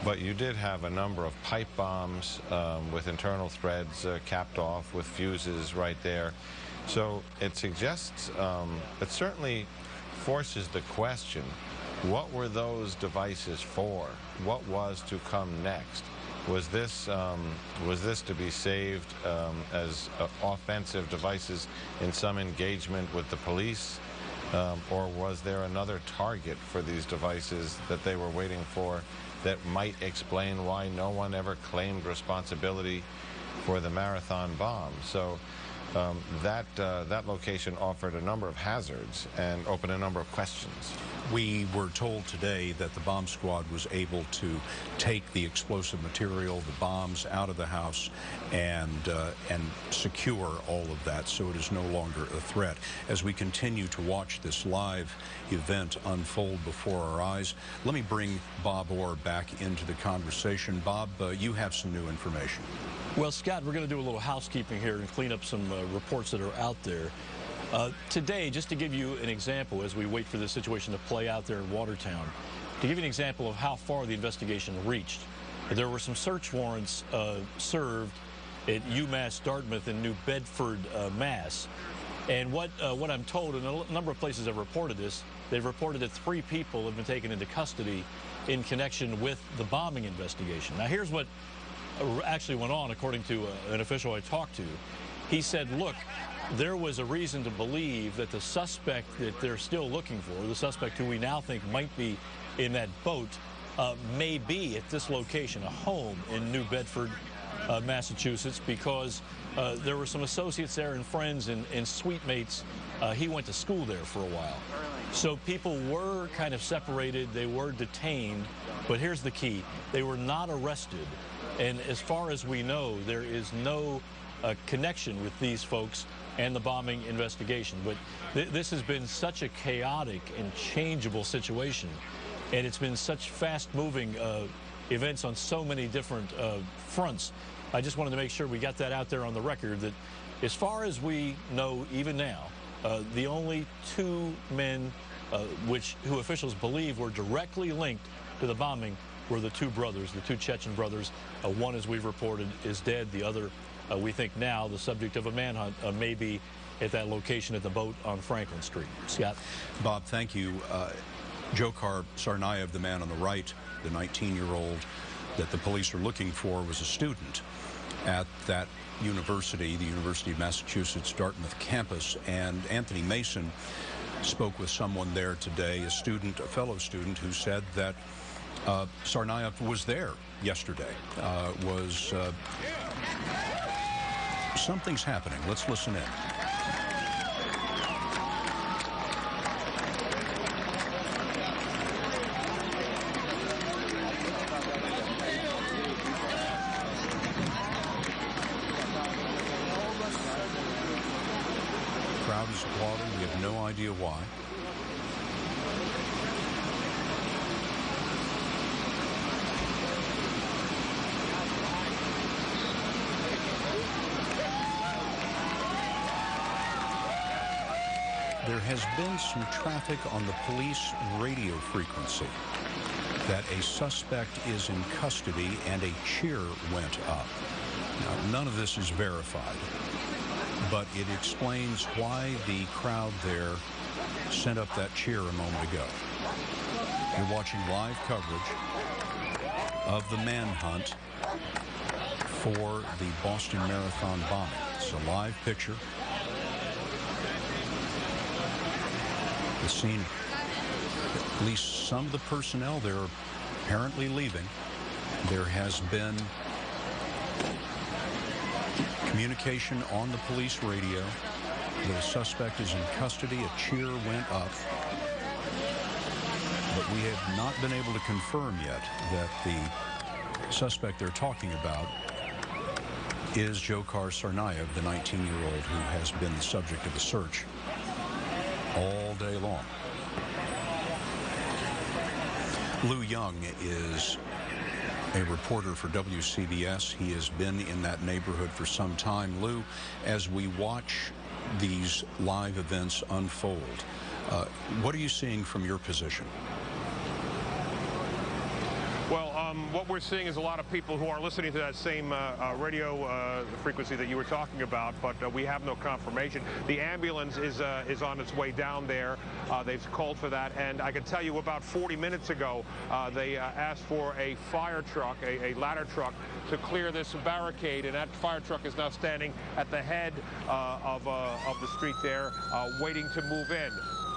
but you did have a number of pipe bombs with internal threads capped off with fuses right there. So it suggests, it certainly forces the question, what were those devices for? What was to come next? Was this to be saved as offensive devices in some engagement with the police? Or was there another target for these devices that they were waiting for that might explain why no one ever claimed responsibility for the marathon bomb? So that location offered a number of hazards and opened a number of questions. We were told today that the bomb squad was able to take the explosive material, the bombs, out of the house and secure all of that, so it is no longer a threat. As we continue to watch this live event unfold before our eyes, let me bring Bob Orr back into the conversation. Bob, you have some new information. Well, Scott, we're going to do a little housekeeping here and clean up some reports that are out there. Today, just to give you an example, as we wait for this situation to play out there in Watertown, to give you an example of how far the investigation reached, there were some search warrants served at UMass Dartmouth in New Bedford, Mass. And what I'm told, and a number of places have reported this, they've reported that 3 people have been taken into custody in connection with the bombing investigation. Now, here's what actually went on, according to an official I talked to. He said, look, there was a reason to believe that the suspect that they're still looking for, the suspect who we now think might be in that boat, may be at this location, a home in New Bedford, Massachusetts, because there were some associates there and friends and suite mates. He went to school there for a while. So people were kind of separated. They were detained. But here's the key. They were not arrested. And as far as we know, there is no connection with these folks and the bombing investigation. But this has been such a chaotic and changeable situation. And it's been such fast-moving events on so many different fronts. I just wanted to make sure we got that out there on the record, that as far as we know, even now, the only two men who officials believe were directly linked to the bombing were the two brothers, the two Chechen brothers. One, as we've reported, is dead. The other, we think now, the subject of a manhunt, may be at that location at the boat on Franklin Street. Scott? Bob, thank you. Dzhokhar Tsarnaev, the man on the right, the 19-year-old that the police are looking for, was a student at that university, the University of Massachusetts Dartmouth campus. And Anthony Mason spoke with someone there today, a student, a fellow student, who said that Tsarnaev was there yesterday. Something's happening. Let's listen in. Crowd is applauding. We have no idea why. There has been some traffic on the police radio frequency that a suspect is in custody, and a cheer went up. Now, none of this is verified, but it explains why the crowd there sent up that cheer a moment ago. You're watching live coverage of the manhunt for the Boston Marathon bombing. It's a live picture. The scene, at least some of the personnel there are apparently leaving. There has been communication on the police radio that a suspect is in custody. A cheer went up. But we have not been able to confirm yet that the suspect they're talking about is Dzhokhar Tsarnaev, the 19-year-old who has been the subject of a search all day long. Lou Young is a reporter for WCBS. He has been in that neighborhood for some time. Lou, as we watch these live events unfold, what are you seeing from your position? Well, what we're seeing is a lot of people who are listening to that same radio frequency that you were talking about, but we have no confirmation. The ambulance is on its way down there. They've called for that, and I can tell you about 40 minutes ago, they asked for a fire truck, a ladder truck, to clear this barricade, and that fire truck is now standing at the head of the street there, waiting to move in.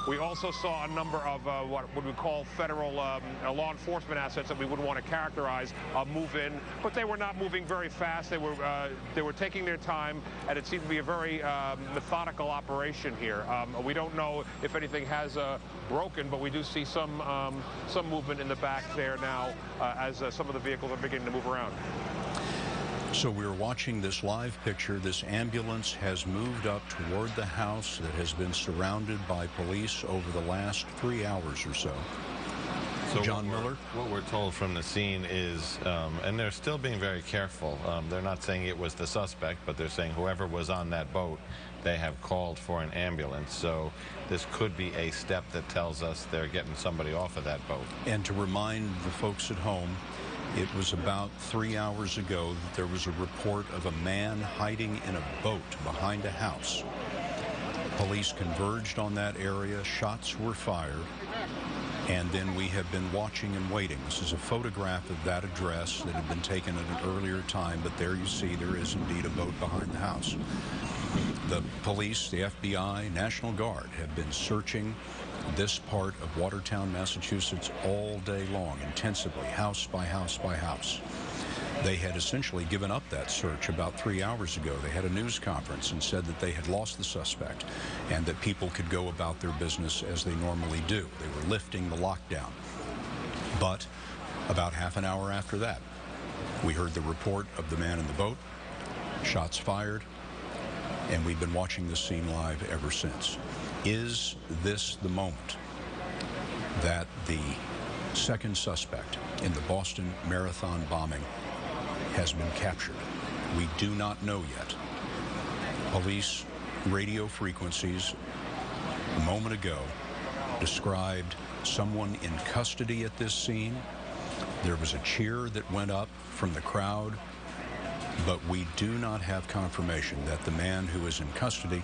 We also saw a number of what we call federal law enforcement assets that we would want to characterize move in, but they were not moving very fast. They were taking their time, and it seemed to be a very methodical operation here. We don't know if anything has broken, but we do see some movement in the back there now as some of the vehicles are beginning to move around. So we're watching this live picture. This ambulance has moved up toward the house that has been surrounded by police over the last 3 hours or so. So John Miller? What we're told from the scene is, and they're still being very careful, they're not saying it was the suspect, but they're saying whoever was on that boat, they have called for an ambulance. So this could be a step that tells us they're getting somebody off of that boat. And to remind the folks at home, it was about 3 hours ago that there was a report of a man hiding in a boat behind a house. Police converged on that area, shots were fired, and then we have been watching and waiting. This is a photograph of that address that had been taken at an earlier time, but there you see there is indeed a boat behind the house. The police, the FBI, National Guard have been searching this part of Watertown, Massachusetts all day long, intensively, house by house by house. They had essentially given up that search about 3 hours ago. They had a news conference and said that they had lost the suspect and that people could go about their business as they normally do. They were lifting the lockdown. But about half an hour after that, we heard the report of the man in the boat, shots fired, and we've been watching this scene live ever since. Is this the moment that the second suspect in the Boston Marathon bombing has been captured? We do not know yet. Police radio frequencies a moment ago described someone in custody at this scene. There was a cheer that went up from the crowd, but we do not have confirmation that the man who is in custody,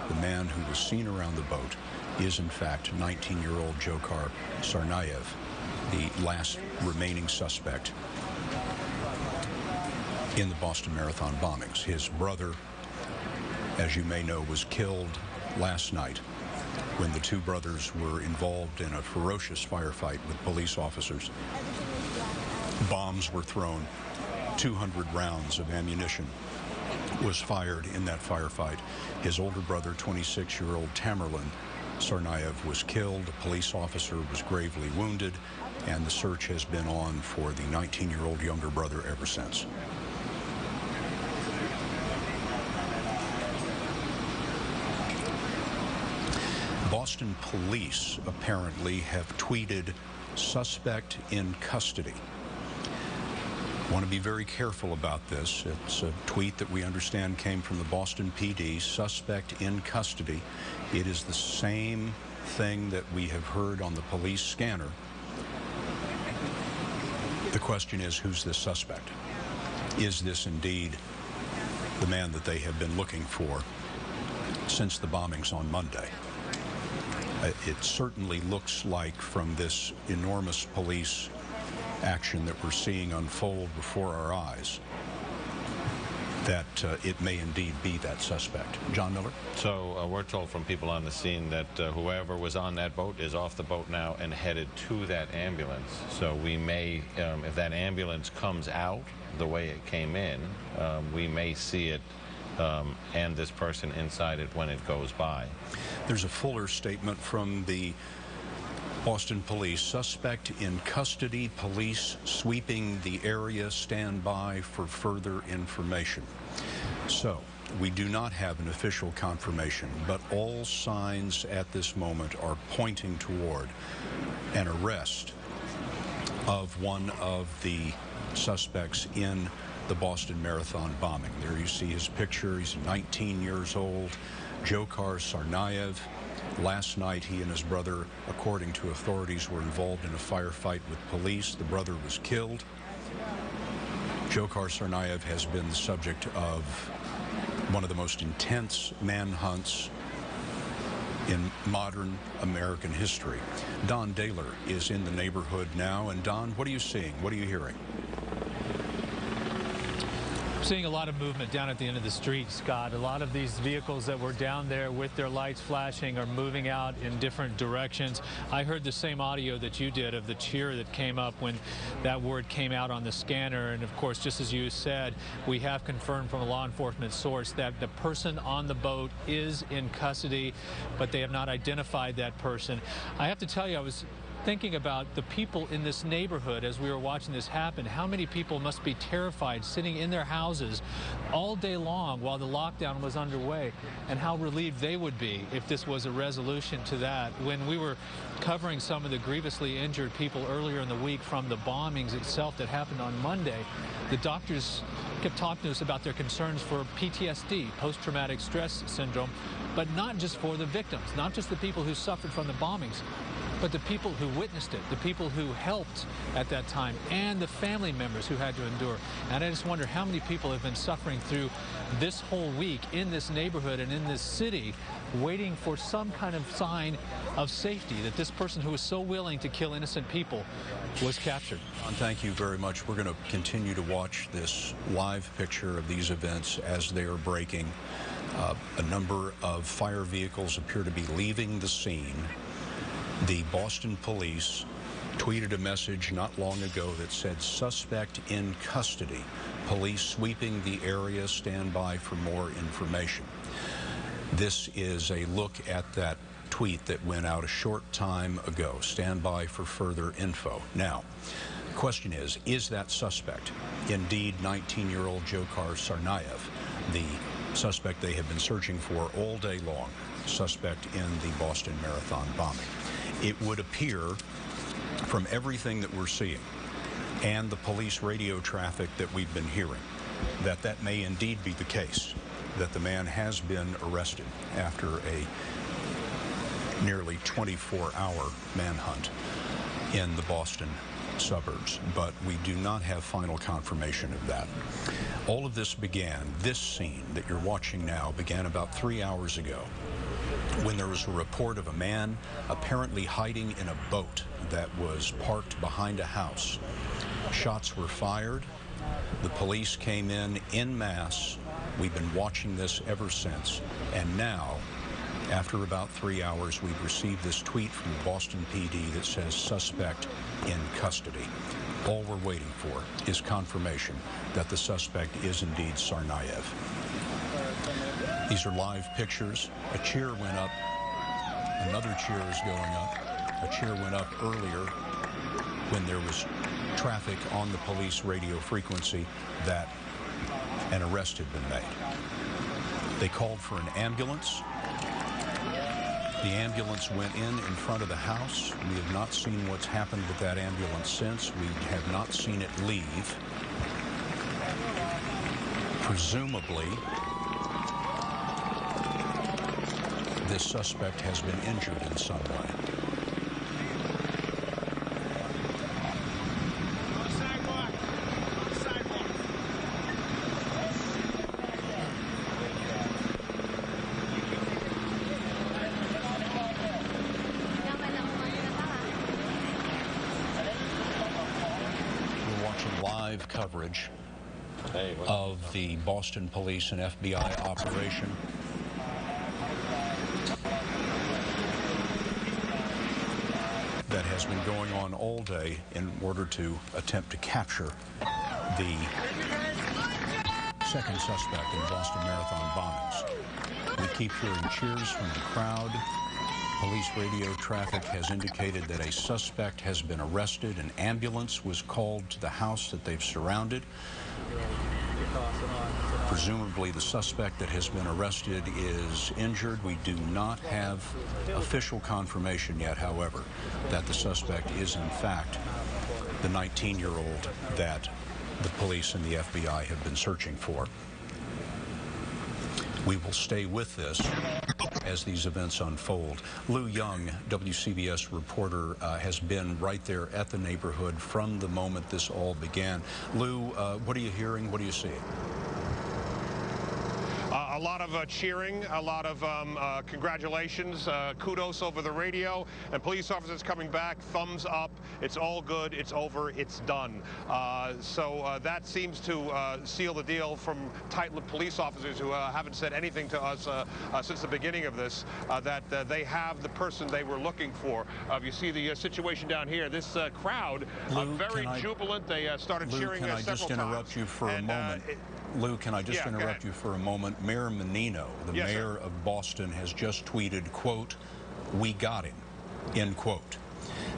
the man who was seen around the boat, is in fact 19-year-old Dzhokhar Tsarnaev, the last remaining suspect in the Boston Marathon bombings. His brother, as you may know, was killed last night when the two brothers were involved in a ferocious firefight with police officers. Bombs were thrown. 200 rounds of ammunition was fired in that firefight. His older brother, 26-year-old Tamerlan Tsarnaev, was killed. A police officer was gravely wounded, and the search has been on for the 19-year-old younger brother ever since. Boston police apparently have tweeted, "Suspect in custody." I want to be very careful about this. It's a tweet that we understand came from the Boston PD, "Suspect in custody." It is the same thing that we have heard on the police scanner. The question is, who's this suspect? Is this indeed the man that they have been looking for since the bombings on Monday? It certainly looks like, from this enormous police action that we're seeing unfold before our eyes, that it may indeed be that suspect. John Miller? So we're told from people on the scene that whoever was on that boat is off the boat now and headed to that ambulance. So we may, if that ambulance comes out the way it came in, we may see it and this person inside it when it goes by. There's a fuller statement from the Boston police. "Suspect in custody. Police sweeping the area. Stand by for further information." So we do not have an official confirmation, but all signs at this moment are pointing toward an arrest of one of the suspects in the Boston Marathon bombing. There you see his picture. He's 19 years old, Dzhokhar Tsarnaev. Last night, he and his brother, according to authorities, were involved in a firefight with police. The brother was killed. Dzhokhar Tsarnaev has been the subject of one of the most intense manhunts in modern American history. Don Daler is in the neighborhood now. And Don, what are you seeing? What are you hearing? Seeing a lot of movement down at the end of the street, Scott. A lot of these vehicles that were down there with their lights flashing are moving out in different directions. I heard the same audio that you did of the cheer that came up when that word came out on the scanner. And of course, just as you said, we have confirmed from a law enforcement source that the person on the boat is in custody, but they have not identified that person. I have to tell you, I was thinking about the people in this neighborhood as we were watching this happen. How many people must be terrified sitting in their houses all day long while the lockdown was underway, and how relieved they would be if this was a resolution to that. When we were covering some of the grievously injured people earlier in the week from the bombings itself that happened on Monday, the doctors kept talking to us about their concerns for PTSD, post-traumatic stress syndrome, but not just for the victims, not just the people who suffered from the bombings, but the people who witnessed it, the people who helped at that time, and the family members who had to endure. And I just wonder how many people have been suffering through this whole week in this neighborhood and in this city, waiting for some kind of sign of safety, that this person who was so willing to kill innocent people was captured. John, thank you very much. We're going to continue to watch this live picture of these events as they are breaking. A number of fire vehicles appear to be leaving the scene. The Boston police tweeted a message not long ago that said, "Suspect in custody. Police sweeping the area. Stand by for more information." This is a look at that tweet that went out a short time ago. Stand by for further info. Now, the question is that suspect indeed 19-year-old Dzhokhar Tsarnaev, the suspect they have been searching for all day long, suspect in the Boston Marathon bombing? It would appear from everything that we're seeing and the police radio traffic that we've been hearing that that may indeed be the case, that the man has been arrested after a nearly 24-hour manhunt in the Boston suburbs, but we do not have final confirmation of that. All of this began, this scene that you're watching now began about 3 hours ago when there was a report of a man apparently hiding in a boat that was parked behind a house. Shots were fired. The police came in masse. We've been watching this ever since, and now, after about 3 hours, we've received this tweet from the Boston PD that says suspect in custody. All we're waiting for is confirmation that the suspect is indeed Tsarnaev. These are live pictures. A cheer went up. Another cheer is going up. A cheer went up earlier when there was traffic on the police radio frequency that an arrest had been made. They called for an ambulance. The ambulance went in front of the house. We have not seen what's happened with that ambulance since. We have not seen it leave. Presumably, this suspect has been injured in some way. Live coverage of the Boston police and FBI operation. That has been going on all day in order to attempt to capture the second suspect in Boston Marathon bombings. We keep hearing cheers from the crowd. Police radio traffic has indicated that a suspect has been arrested. An ambulance was called to the house that they've surrounded. Presumably the suspect that has been arrested is injured. We do not have official confirmation yet, however, that the suspect is in fact the 19-year-old that the police and the FBI have been searching for. We will stay with this as these events unfold. Lou Young, WCBS reporter, has been right there at the neighborhood from the moment this all began. Lou, what are you hearing? What are you seeing? A lot of cheering, a lot of congratulations, kudos over the radio, and police officers coming back, thumbs up, it's all good, it's over, it's done. So that seems to seal the deal from tight-lipped police officers who haven't said anything to us since the beginning of this, that they have the person they were looking for. You see the situation down here, this crowd, very jubilant. They started cheering several times. Can I just interrupt you for a moment? Lou, can I just interrupt you for a moment? Mayor Menino, the mayor of Boston, has just tweeted, quote, "We got him," end quote.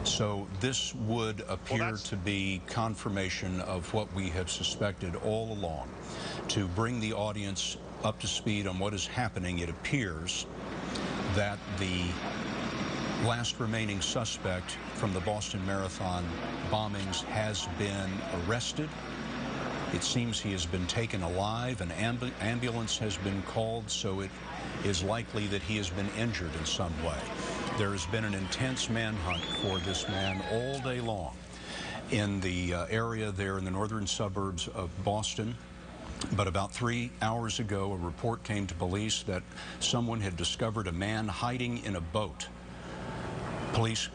So this would appear to be confirmation of what we have suspected all along. To bring the audience up to speed on what is happening, it appears that the last remaining suspect from the Boston Marathon bombings has been arrested. It seems he has been taken alive. An ambulance has been called, so it is likely that he has been injured in some way. There has been an intense manhunt for this man all day long in the area there in the northern suburbs of Boston. But about 3 hours ago, a report came to police that someone had discovered a man hiding in a boat. Police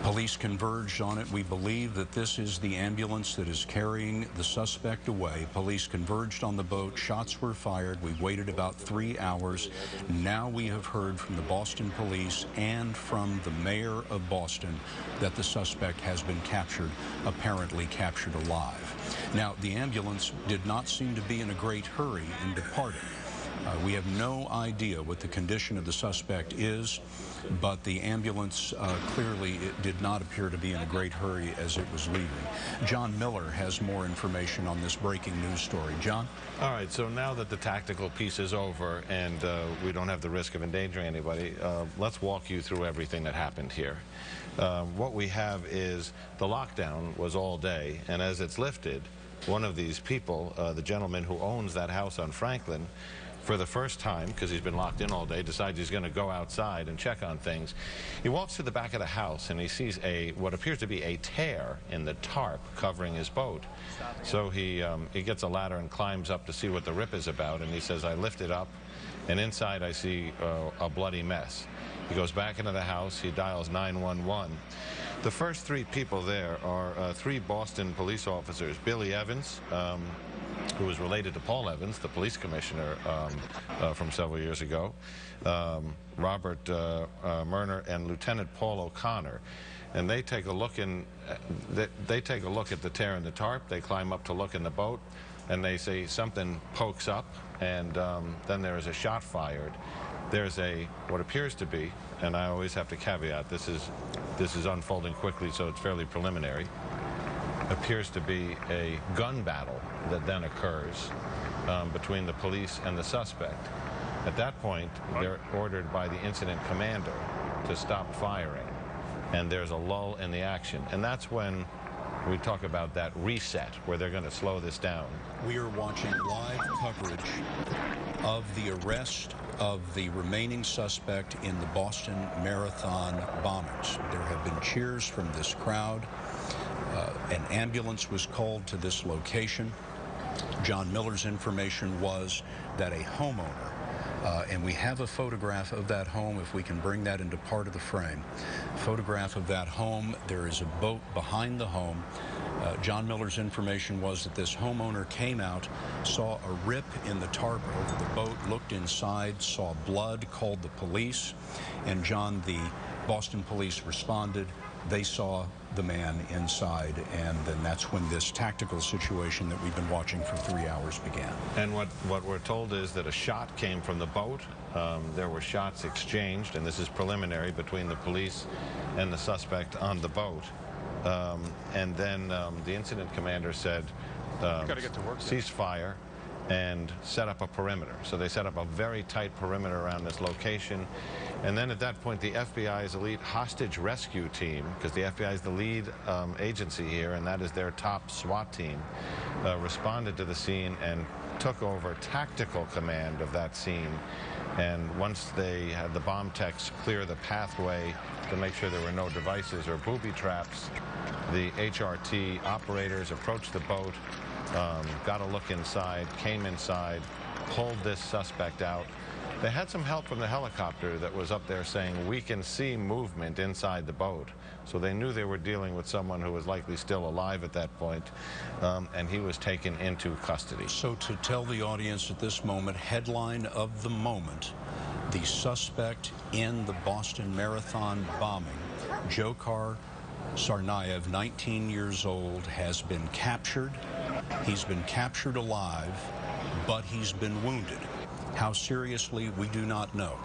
Police converged on it. We believe that this is the ambulance that is carrying the suspect away. Police converged on the boat. Shots were fired. We waited about 3 hours. Now we have heard from the Boston police and from the mayor of Boston that the suspect has been captured, apparently captured alive. Now, the ambulance did not seem to be in a great hurry in departing. We have no idea what the condition of the suspect is, but the ambulance clearly did not appear to be in a great hurry as it was leaving. John Miller has more information on this breaking news story. John? All right, so now that the tactical piece is over and we don't have the risk of endangering anybody, let's walk you through everything that happened here. What we have is the lockdown was all day, and as it's lifted, one of these people, the gentleman who owns that house on Franklin, for the first time, because he's been locked in all day, decides he's going to go outside and check on things. He walks to the back of the house and he sees what appears to be a tear in the tarp covering his boat. So he gets a ladder and climbs up to see what the rip is about, and he says, I lift it up, and inside I see a bloody mess. He goes back into the house, he dials 911. The first 3 people there are 3 Boston police officers. Billy Evans, who was related to Paul Evans, the police commissioner from several years ago, Robert Murner, and Lieutenant Paul O'Connor. And they take a look they take a look at the tear in the tarp. They climb up to look in the boat, and they say something pokes up, and then there is a shot fired. There's what appears to be, and I always have to caveat, this is unfolding quickly, so it's fairly preliminary, appears to be a gun battle that then occurs between the police and the suspect. At that point, they're ordered by the incident commander to stop firing, and there's a lull in the action. And that's when we talk about that reset, where they're going to slow this down. We are watching live coverage of the arrest of the remaining suspect in the Boston Marathon bombings. There have been cheers from this crowd. An ambulance was called to this location. John Miller's information was that a homeowner, and we have a photograph of that home, if we can bring that into part of the frame. Photograph of that home. There is a boat behind the home. John Miller's information was that this homeowner came out, saw a rip in the tarp over the boat, looked inside, saw blood, called the police, and John, the Boston police responded. They saw the man inside, and then that's when this tactical situation that we've been watching for 3 hours began. And what we're told is that a shot came from the boat. There were shots exchanged, and this is preliminary, between the police and the suspect on the boat. And then the incident commander said, cease fire and set up a perimeter. So they set up a very tight perimeter around this location. And then at that point, the FBI's elite hostage rescue team, because the FBI is the lead agency here, and that is their top SWAT team, responded to the scene and took over tactical command of that scene. And once they had the bomb techs clear the pathway to make sure there were no devices or booby traps, the HRT operators approached the boat, got a look inside, came inside, pulled this suspect out. They had some help from the helicopter that was up there saying, we can see movement inside the boat. So they knew they were dealing with someone who was likely still alive at that point, and he was taken into custody. So to tell the audience at this moment, headline of the moment, the suspect in the Boston Marathon bombing, Dzhokhar Tsarnaev, 19 years old, has been captured. He's been captured alive, but he's been wounded. How seriously, we do not know.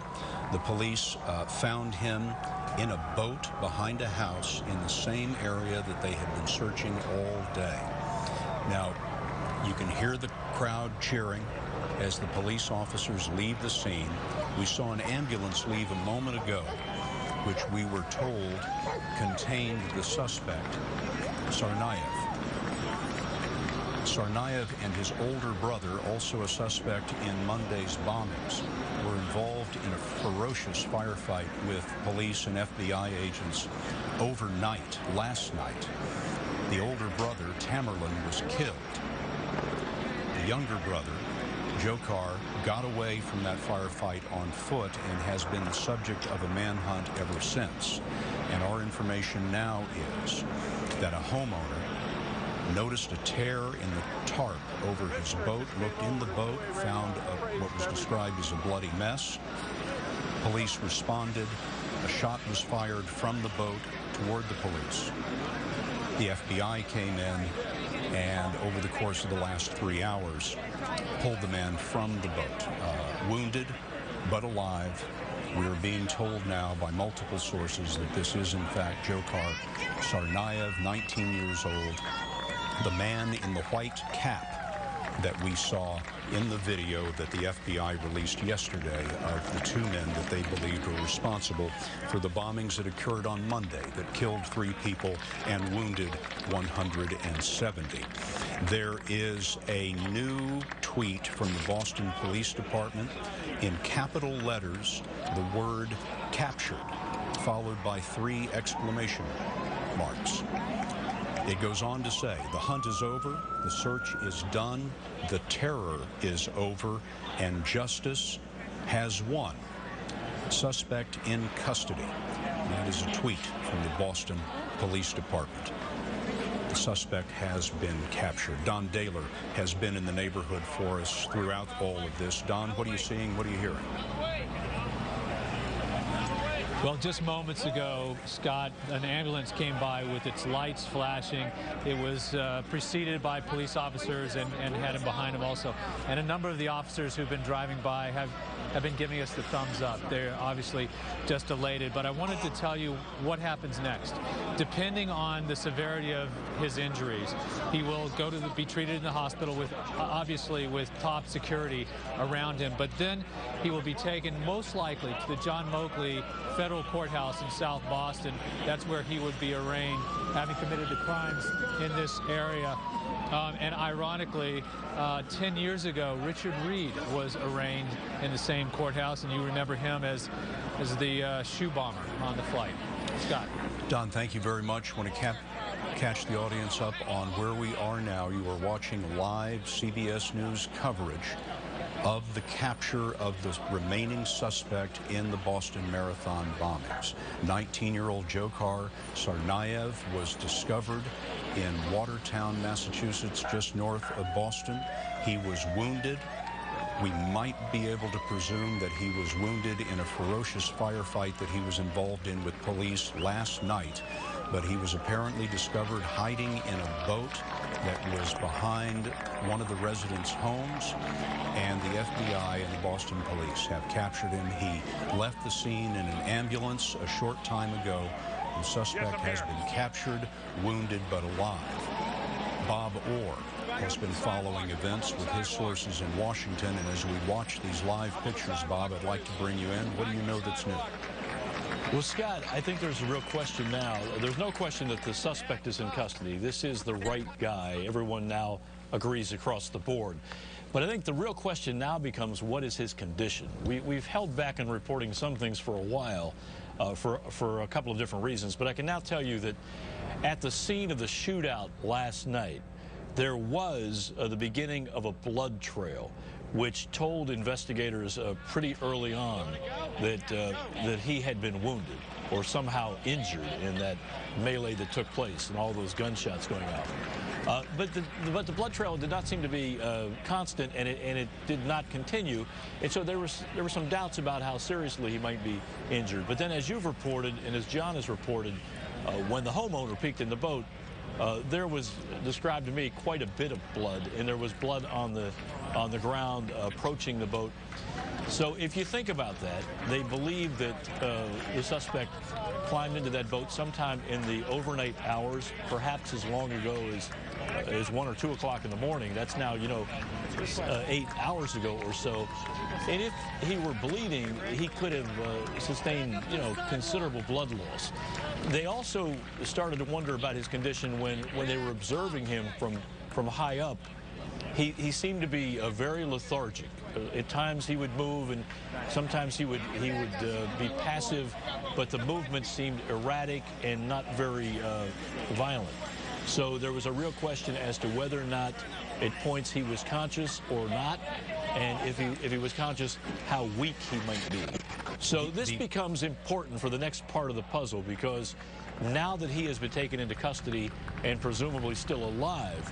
The police found him in a boat behind a house in the same area that they had been searching all day. Now, you can hear the crowd cheering as the police officers leave the scene. We saw an ambulance leave a moment ago, which we were told contained the suspect, Tsarnaev. Tsarnaev and his older brother, also a suspect in Monday's bombings, were involved in a ferocious firefight with police and FBI agents overnight, last night. The older brother, Tamerlan, was killed. The younger brother, Dzhokhar got away from that firefight on foot and has been the subject of a manhunt ever since. And our information now is that a homeowner noticed a tear in the tarp over his boat, looked in the boat, found what was described as a bloody mess. Police responded. A shot was fired from the boat toward the police. The FBI came in and over the course of the last 3 hours pulled the man from the boat, wounded but alive. We are being told now by multiple sources that this is in fact Dzhokhar Tsarnaev, 19 years old, the man in the white cap that we saw in the video that the FBI released yesterday of the 2 men that they believed were responsible for the bombings that occurred on Monday that killed 3 people and wounded 170. There is a new tweet from the Boston Police Department in capital letters, the word captured, followed by 3 exclamation marks. It goes on to say, the hunt is over, the search is done, the terror is over, and justice has won. Suspect in custody. That is a tweet from the Boston Police Department. The suspect has been captured. Don Daler has been in the neighborhood for us throughout all of this. Don, what are you seeing? What are you hearing? Well, just moments ago, Scott, an ambulance came by with its lights flashing. It was preceded by police officers and had him behind him also. And a number of the officers who've been driving by have been giving us the thumbs up. They're obviously just elated. But I wanted to tell you what happens next. Depending on the severity of his injuries, he will go to be treated in the hospital with, obviously, with top security around him. But then he will be taken most likely to the John Moakley Federal Courthouse in South Boston. That's where he would be arraigned, having committed the crimes in this area. And ironically, 10 years ago, Richard Reed was arraigned in the same courthouse, and you remember him as the shoe bomber on the flight. Scott. Don, thank you very much. I want to catch the audience up on where we are now. You are watching live CBS News coverage of the capture of the remaining suspect in the Boston Marathon bombings. 19-year-old Dzhokhar Tsarnaev was discovered in Watertown, Massachusetts, just north of Boston. He was wounded. We might be able to presume that he was wounded in a ferocious firefight that he was involved in with police last night, but he was apparently discovered hiding in a boat that was behind one of the residents' homes, and the FBI and the Boston police have captured him. He left the scene in an ambulance a short time ago. The suspect has been captured, wounded, but alive. Bob Orr has been following events with his sources in Washington, and as we watch these live pictures, Bob, I'd like to bring you in. What do you know that's new? Well, Scott, I think there's a real question now. There's no question that the suspect is in custody. This is the right guy. Everyone now agrees across the board. But I think the real question now becomes, what is his condition? We've held back in reporting some things for a while for a couple of different reasons. But I can now tell you that at the scene of the shootout last night, there was the beginning of a blood trail, which told investigators pretty early on that he had been wounded or somehow injured in that melee that took place and all those gunshots going off. But the blood trail did not seem to be constant, and it did not continue. And so there were some doubts about how seriously he might be injured. But then, as you've reported and as John has reported, when the homeowner peeked in the boat, there was described to me quite a bit of blood, and there was blood on the ground approaching the boat. So if you think about that, they believe that the suspect climbed into that boat sometime in the overnight hours, perhaps as long ago as 1 or 2 o'clock in the morning. That's now, 8 hours ago or so. And if he were bleeding, he could have sustained, considerable blood loss. They also started to wonder about his condition when they were observing him from high up. He seemed to be very lethargic. At times he would move, and sometimes he would be passive, but the movement seemed erratic and not very violent. So there was a real question as to whether or not It points he was conscious or not, and if he was conscious, how weak he might be. So this becomes important for the next part of the puzzle, because now that he has been taken into custody and presumably still alive,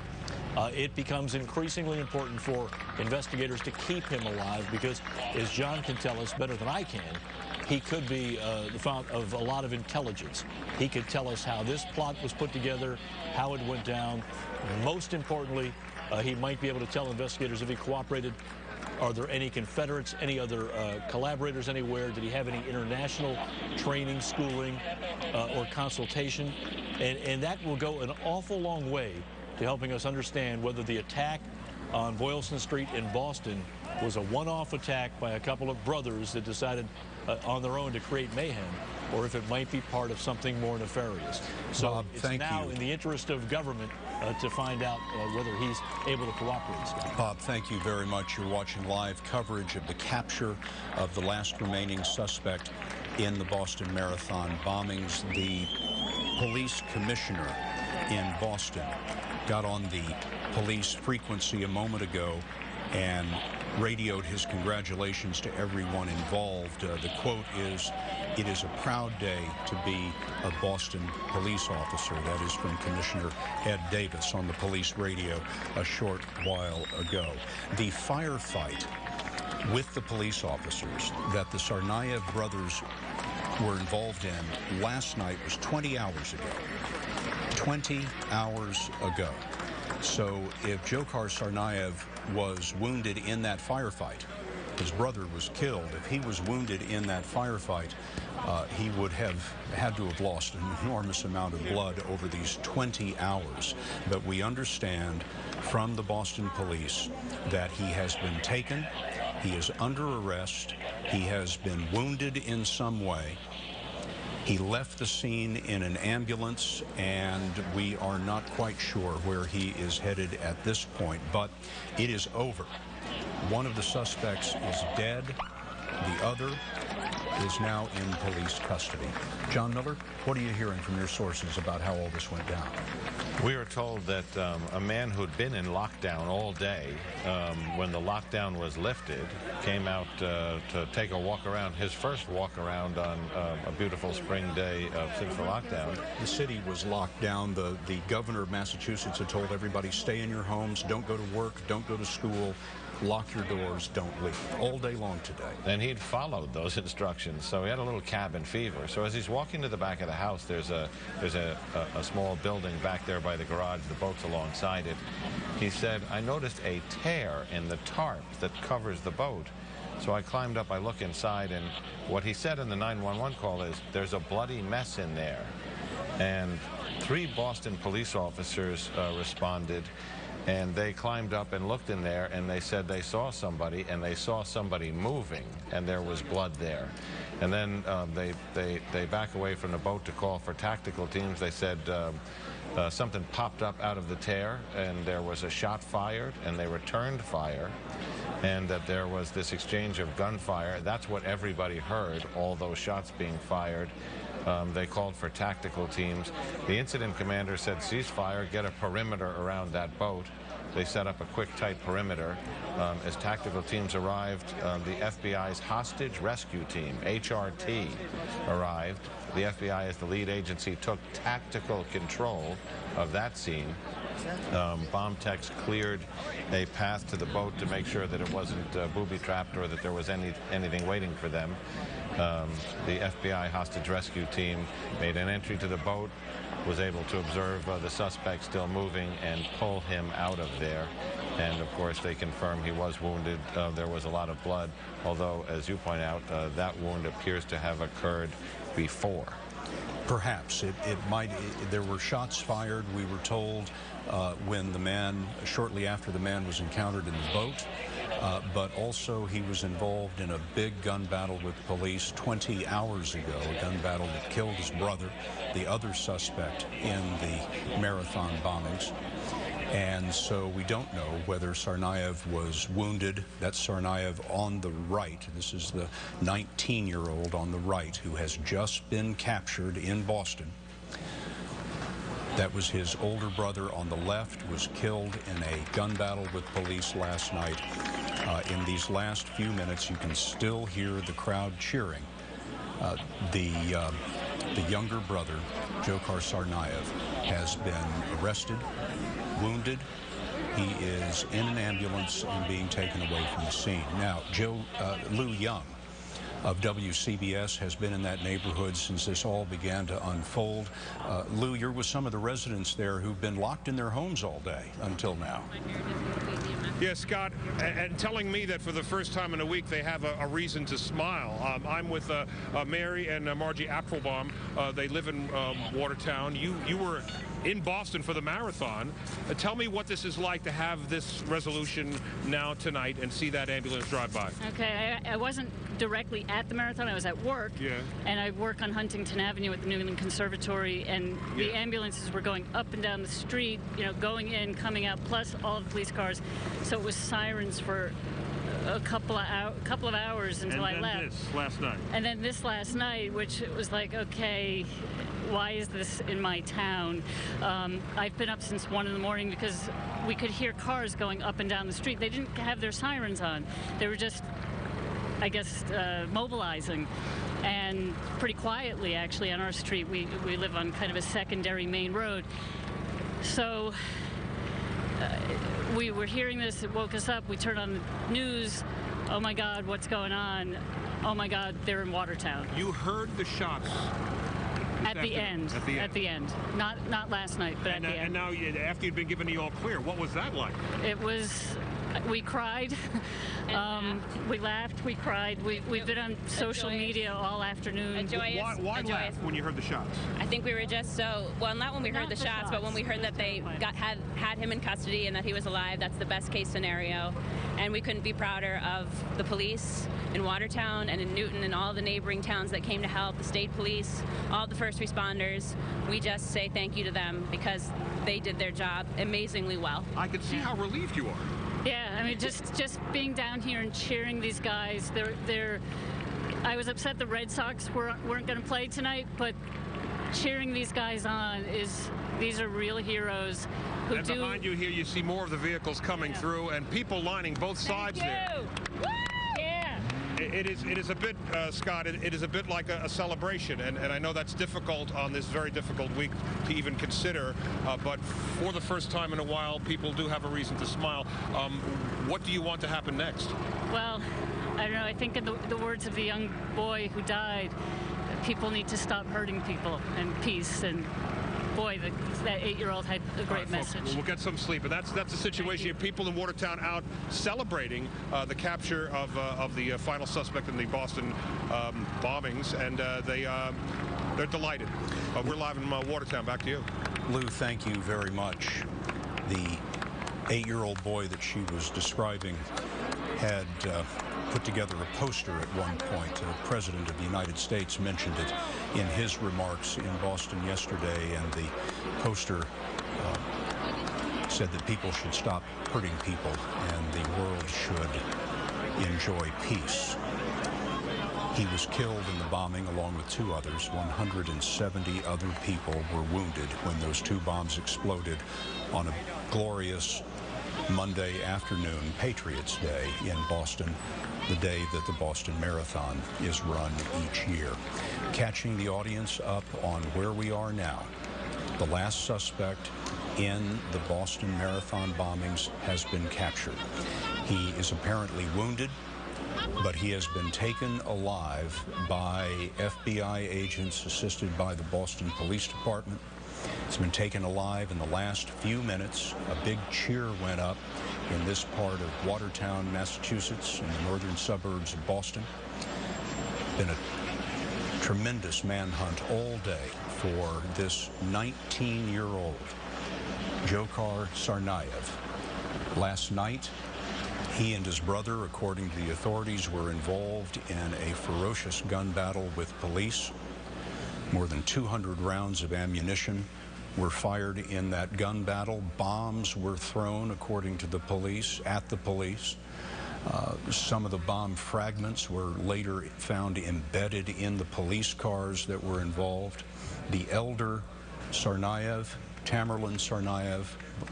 it becomes increasingly important for investigators to keep him alive, because, as John can tell us better than I can, he could be the fount of a lot of intelligence. He could tell us how this plot was put together, how it went down. Most importantly, he might be able to tell investigators if he cooperated. Are there any Confederates, any other collaborators anywhere? Did he have any international training, schooling, or consultation? And that will go an awful long way to helping us understand whether the attack on Boylston Street in Boston was a one-off attack by a couple of brothers that decided on their own to create mayhem, or if it might be part of something more nefarious. So Bob, it's thank now you. in the interest of government to find out whether he's able to cooperate, Scott. Bob, thank you very much. You're watching live coverage of the capture of the last remaining suspect in the Boston Marathon bombings. The police commissioner in Boston got on the police frequency a moment ago and radioed his congratulations to everyone involved. The quote is, "It is a proud day to be a Boston police officer." That is from Commissioner Ed Davis on the police radio a short while ago. The firefight with the police officers that the Tsarnaev brothers were involved in last night was 20 hours ago. 20 hours ago. So if Dzhokhar Tsarnaev was wounded in that firefight, his brother was killed. If he was wounded in that firefight, he would have had to have lost an enormous amount of blood over these 20 hours. But we understand from the Boston police that he has been taken, he is under arrest, he has been wounded in some way. He left the scene in an ambulance, and we are not quite sure where he is headed at this point, but it is over. One of the suspects is dead. The other is now in police custody. John Miller, what are you hearing from your sources about how all this went down? We are told that a man who'd been in lockdown all day, when the lockdown was lifted, came out to take a walk around, his first walk around on a beautiful spring day since the lockdown. The city was locked down. The governor of Massachusetts had told everybody, stay in your homes, don't go to work, don't go to school, lock your doors, don't leave, all day long today. And he'd followed those instructions, so he had a little cabin fever. So as he's walking to the back of the house, there's a small building back there by the garage, the boat's alongside it. He said, I noticed a tear in the tarp that covers the boat. So I climbed up, I look inside, and what he said in the 911 call is, there's a bloody mess in there. And 3 Boston police officers responded, and they climbed up and looked in there, and they said they saw somebody, and they saw somebody moving, and there was blood there. And then they back away from the boat to call for tactical teams. They said something popped up out of the tear, and there was a shot fired, and they returned fire, and that there was this exchange of gunfire. That's what everybody heard, all those shots being fired. They called for tactical teams. The incident commander said, cease fire, get a perimeter around that boat. They set up a quick, tight perimeter. As tactical teams arrived, the FBI's hostage rescue team, HRT, arrived. The FBI, as the lead agency, took tactical control of that scene. Bomb techs cleared a path to the boat to make sure that it wasn't booby-trapped or that there was anything waiting for them. The FBI hostage rescue team made an entry to the boat, was able to observe the suspect still moving and pull him out of there. And of course, they confirmed he was wounded. There was a lot of blood, although, as you point out, that wound appears to have occurred before. Perhaps. There were shots fired, we were told, when the man, shortly after the man was encountered in the boat. But also he was involved in a big gun battle with police 20 hours ago, a gun battle that killed his brother, the other suspect in the marathon bombings. And so we don't know whether Tsarnaev was wounded. That's Tsarnaev on the right. This is the 19-year-old on the right who has just been captured in Boston. That was his older brother on the left, was killed in a gun battle with police last night. In these last few minutes, you can still hear the crowd cheering. The younger brother, Dzhokhar Tsarnaev, has been arrested, wounded. He is in an ambulance and being taken away from the scene. Now, Lou Young of WCBS has been in that neighborhood since this all began to unfold. Lou, you're with some of the residents there who've been locked in their homes all day until now. Yes, Scott, and telling me that for the first time in a week they have a reason to smile. I'm with Mary and Margie Apfelbaum. They live in Watertown. You were in Boston for the marathon. Tell me what this is like to have this resolution now tonight and see that ambulance drive by. Okay, I wasn't directly at the marathon. I was at work. Yeah. And I work on Huntington Avenue at the New England Conservatory, and the ambulances were going up and down the street, you know, going in, coming out, plus all the police cars. So it was sirens for a couple of hours until I left. And this last night. And then this last night, which it was like, okay, why is this in my town? I've been up since 1 in the morning because we could hear cars going up and down the street. They didn't have their sirens on. They were just, I guess, mobilizing. And pretty quietly, actually, on our street. We live on kind of a secondary main road. So we were hearing this. It woke us up. We turned on the news. Oh, my God, what's going on? Oh, my God, they're in Watertown. You heard the shots. At the end. At the end. Not last night, but at the end. And now, after you'd been given the all clear, what was that like? It was, we cried, we laughed, we cried. We've been on social media all afternoon. Why laugh when you heard the shots? I think we were just so, well, not when we heard the shots, but when we heard that they had him in custody and that he was alive. That's the best case scenario. And we couldn't be prouder of the police in Watertown and in Newton and all the neighboring towns that came to help, the state police, all the first responders. We just say thank you to them because they did their job amazingly well. I could see how relieved you are. Yeah, I mean, just being down here and cheering these guys. I was upset the Red Sox weren't going to play tonight, but cheering these guys on these are real heroes. And behind you here, you see more of the vehicles coming through and people lining both sides there. Woo! Yeah. It is a bit, Scott, it is a bit like a celebration, and I know that's difficult on this very difficult week to even consider, but for the first time in a while, people do have a reason to smile. What do you want to happen next? Well, I don't know, I think in the words of the young boy who died, people need to stop hurting people and peace, and boy, that 8-year-old had a great message. We'll get some sleep, and that's the situation. You have people in Watertown out celebrating the capture of the final suspect in the Boston bombings, and they're delighted. We're live in Watertown. Back to you. Lou, thank you very much. The 8-year-old boy that she was describing had put together a poster at one point. The President of the United States mentioned it in his remarks in Boston yesterday, and the poster said that people should stop hurting people and the world should enjoy peace. He was killed in the bombing along with 2 others. 170 other people were wounded when those 2 bombs exploded on a glorious Monday afternoon, Patriots Day in Boston, the day that the Boston Marathon is run each year. Catching the audience up on where we are now, the last suspect in the Boston Marathon bombings has been captured. He is apparently wounded, but he has been taken alive by FBI agents assisted by the Boston Police Department. He's been taken alive in the last few minutes. A big cheer went up in this part of Watertown, Massachusetts, in the northern suburbs of Boston. Been a tremendous manhunt all day for this 19-year-old Dzhokhar Tsarnaev. Last night, he and his brother, according to the authorities, were involved in a ferocious gun battle with police. More than 200 rounds of ammunition were fired in that gun battle. Bombs were thrown, according to the police, at the police. Some of the bomb fragments were later found embedded in the police cars that were involved. The elder Tsarnaev Tamerlan Tsarnaev,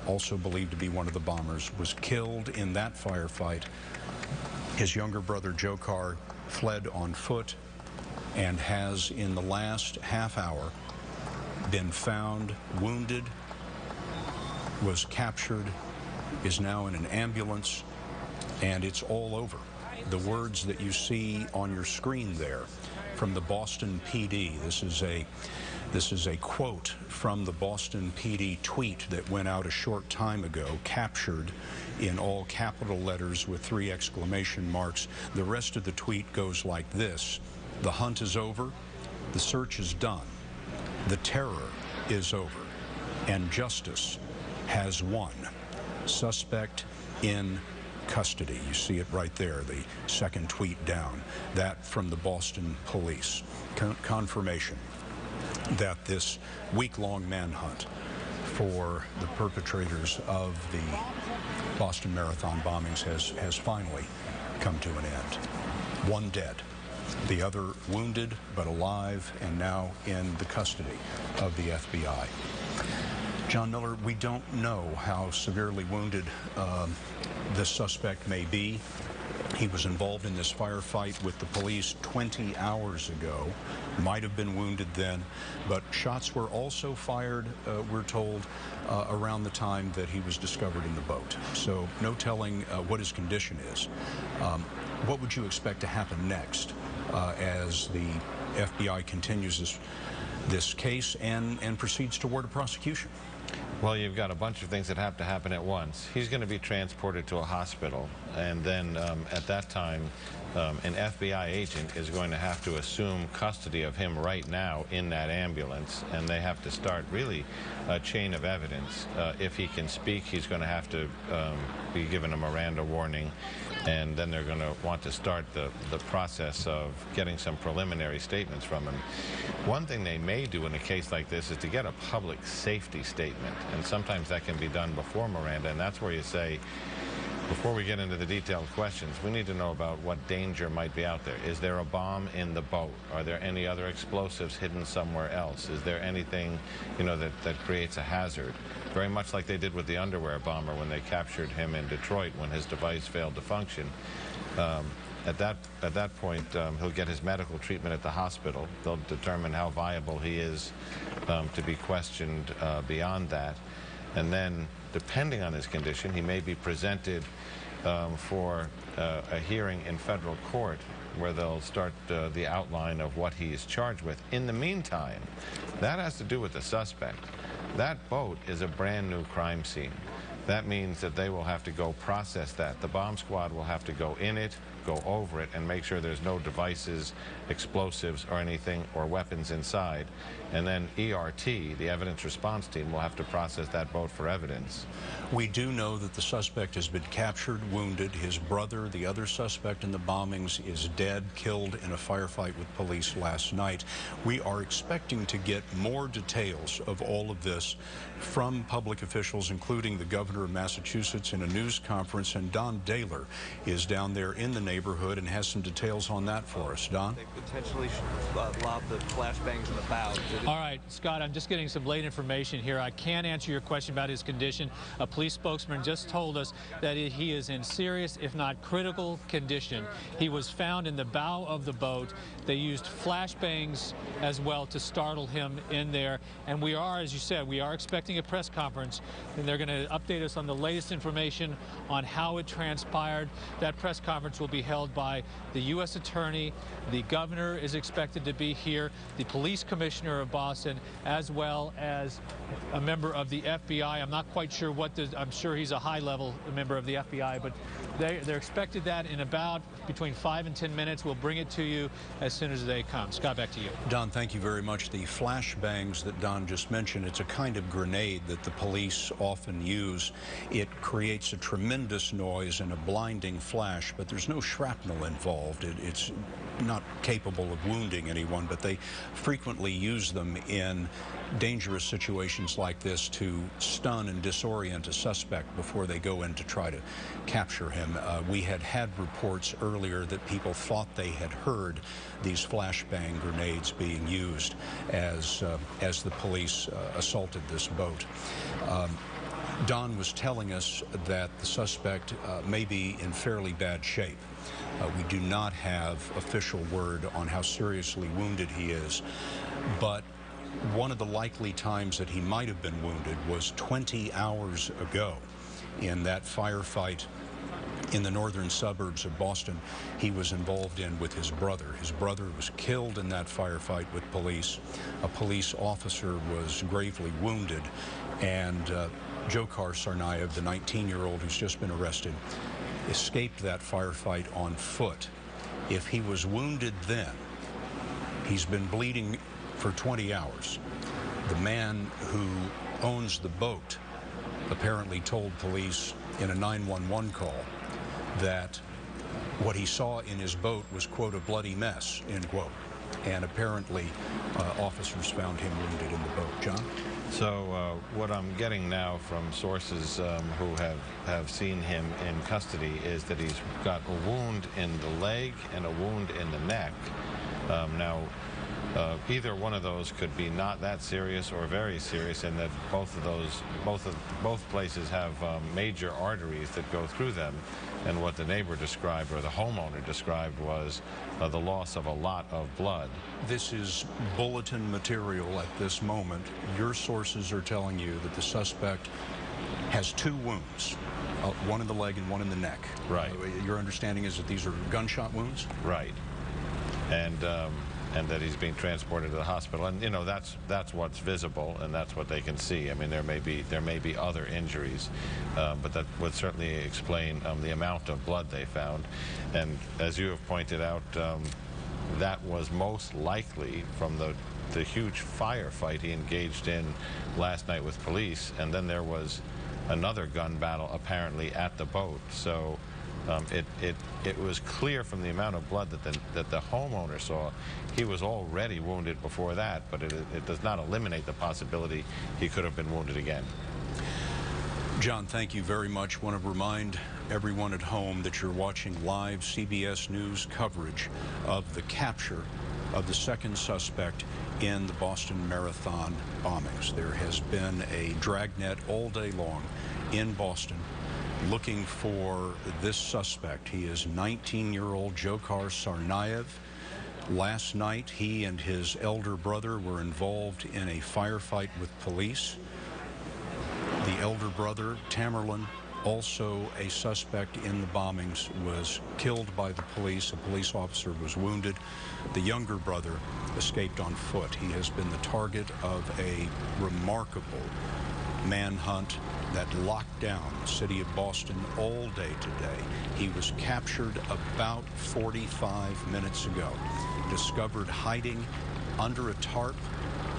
also believed to be one of the bombers, was killed in that firefight. His younger brother Dzhokhar fled on foot and has, in the last half hour, been found wounded, was captured, is now in an ambulance, and it's all over. The words that you see on your screen there from the Boston PD, this is a quote from the Boston PD tweet that went out a short time ago, captured in all capital letters with 3 exclamation marks. The rest of the tweet goes like this: "The hunt is over, the search is done, the terror is over, and justice has won. Suspect in custody." You see it right there, the second tweet down. That from the Boston police. Confirmation that this week-long manhunt for the perpetrators of the Boston Marathon bombings has finally come to an end. 1 dead, the other wounded but alive and now in the custody of the FBI. John Miller, we don't know how severely wounded this suspect may be. He was involved in this firefight with the police 20 hours ago, might have been wounded then, but shots were also fired, we're told, around the time that he was discovered in the boat. So no telling what his condition is. What would you expect to happen next as the FBI continues this case and proceeds toward a prosecution? Well, you've got a bunch of things that have to happen at once. He's going to be transported to a hospital, and then at that time, an FBI agent is going to have to assume custody of him right now in that ambulance, and they have to start really a chain of evidence. If he can speak, he's going to have to be given a Miranda warning, and then they're going to want to start the process of getting some preliminary statements from him. One thing they may do in a case like this is to get a public safety statement, and sometimes that can be done before Miranda, and that's where you say, before we get into the detailed questions, we need to know about what danger might be out there. Is there a bomb in the boat? Are there any other explosives hidden somewhere else? Is there anything, you know, that creates a hazard? Very much like they did with the underwear bomber when they captured him in Detroit when his device failed to function. At that point, he'll get his medical treatment at the hospital. They'll determine how viable he is to be questioned beyond that. And then, depending on his condition, he may be presented for a hearing in federal court where they'll start the outline of what he is charged with. In the meantime, that has to do with the suspect. That boat is a brand new crime scene. That means that they will have to go process that. The bomb squad will have to go in it, go over it, and make sure there's no devices, explosives, or anything, or weapons inside. And then ERT, the evidence response team, will have to process that boat for evidence. We do know that the suspect has been captured, wounded. His brother, the other suspect in the bombings, is dead, killed in a firefight with police last night. We are expecting to get more details of all of this from public officials, including the governor of Massachusetts, in a news conference, and Don Daler is down there in the neighborhood and has some details on that for us. Don? They potentially lobbed the flashbangs in the bow. All right, Scott, I'm just getting some late information here. I can't answer your question about his condition. A police spokesman just told us that he is in serious, if not critical, condition. He was found in the bow of the boat. They used flashbangs as well to startle him in there. And we are, as you said, we are expecting a press conference, and they're going to update us on the latest information on how it transpired. That press conference will be held by the U.S. Attorney. The governor is expected to be here, the police commissioner of Boston, as well as a member of the FBI. I'm not quite sure what I'm sure he's a high-level member of the FBI, but they're expected that in about between 5 and 10 minutes. We'll bring it to you as soon as they come. Scott, back to you. Don, thank you very much. The flashbangs that Don just mentioned, it's a kind of grenade that the police often use. It creates a tremendous noise and a blinding flash, but there's no shrapnel involved. It's not capable of wounding anyone, but they frequently use them in dangerous situations like this to stun and disorient a suspect before they go in to try to capture him. We had reports earlier that people thought they had heard these flashbang grenades being used as the police assaulted this boat. Don was telling us that the suspect may be in fairly bad shape. We do not have official word on how seriously wounded he is, but one of the likely times that he might have been wounded was 20 hours ago in that firefight in the northern suburbs of Boston he was involved in with his brother. His brother was killed in that firefight with police. A police officer was gravely wounded, and Dzhokhar Tsarnaev, the 19-year-old who's just been arrested, escaped that firefight on foot. If he was wounded then, he's been bleeding for 20 hours. The man who owns the boat apparently told police in a 911 call that what he saw in his boat was, quote, a bloody mess, end quote. And apparently officers found him wounded in the boat. John? So what I'm getting now from sources who have seen him in custody is that he's got a wound in the leg and a wound in the neck. Now, either one of those could be not that serious or very serious, and that both places have major arteries that go through them. And what the neighbor described, or the homeowner described, was the loss of a lot of blood. This is bulletin material at this moment. Your sources are telling you that the suspect has two wounds, one in the leg and one in the neck. Right. Your understanding is that these are gunshot wounds? Right. And that he's being transported to the hospital, and you know that's what's visible, and that's what they can see. I mean, there may be other injuries, but that would certainly explain the amount of blood they found. And as you have pointed out, that was most likely from the huge firefight he engaged in last night with police, and then there was another gun battle apparently at the boat. So it was clear from the amount of blood that the homeowner saw, he was already wounded before that, but it does not eliminate the possibility he could have been wounded again. John, thank you very much. I want to remind everyone at home that you're watching live CBS News coverage of the capture of the second suspect in the Boston Marathon bombings. There has been a dragnet all day long in Boston looking for this suspect. He is 19-year-old Dzhokhar Tsarnaev. Last night, he and his elder brother were involved in a firefight with police. The elder brother, Tamerlan, also a suspect in the bombings, was killed by the police. A police officer was wounded. The younger brother escaped on foot. He has been the target of a remarkable manhunt that locked down the city of Boston all day today. He was captured about 45 minutes ago, discovered hiding under a tarp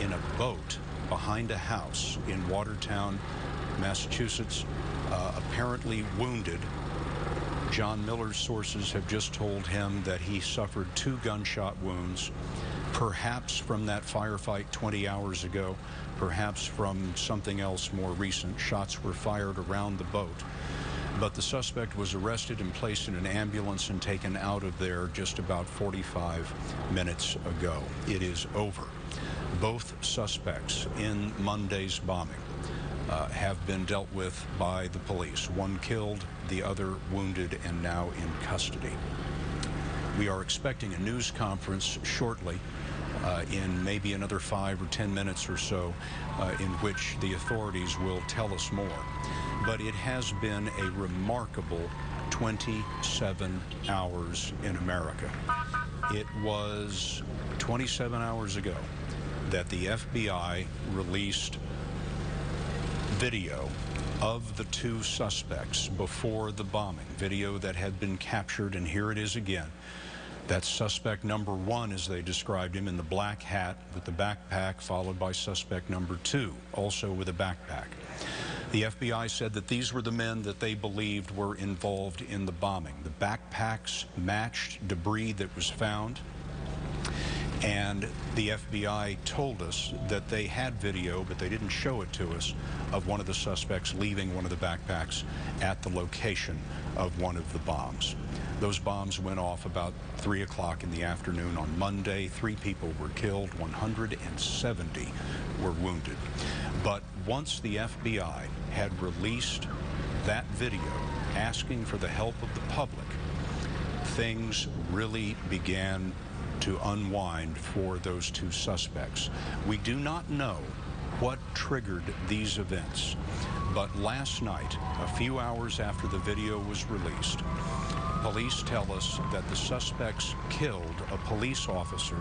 in a boat behind a house in Watertown, Massachusetts, apparently wounded. John Miller's sources have just told him that he suffered 2 gunshot wounds, perhaps from that firefight 20 hours ago, perhaps from something else more recent. Shots were fired around the boat. But the suspect was arrested and placed in an ambulance and taken out of there just about 45 minutes ago. It is over. Both suspects in Monday's bombing have been dealt with by the police. One killed, the other wounded, and now in custody. We are expecting a news conference shortly, in maybe another 5 or 10 minutes or so, in which the authorities will tell us more. But it has been a remarkable 27 hours in America. It was 27 hours ago that the FBI released video of the 2 suspects before the bombing, video that had been captured, and here it is again. That's suspect number 1, as they described him, in the black hat with the backpack, followed by suspect number 2, also with a backpack. The FBI said that these were the men that they believed were involved in the bombing. The backpacks matched debris that was found. And the FBI told us that they had video, but they didn't show it to us, of one of the suspects leaving one of the backpacks at the location of one of the bombs. Those bombs went off about 3 o'clock in the afternoon on Monday. 3 people were killed, 170 were wounded. But once the FBI had released that video asking for the help of the public, things really began to unwind for those 2 suspects. We do not know what triggered these events, but last night, a few hours after the video was released, police tell us that the suspects killed a police officer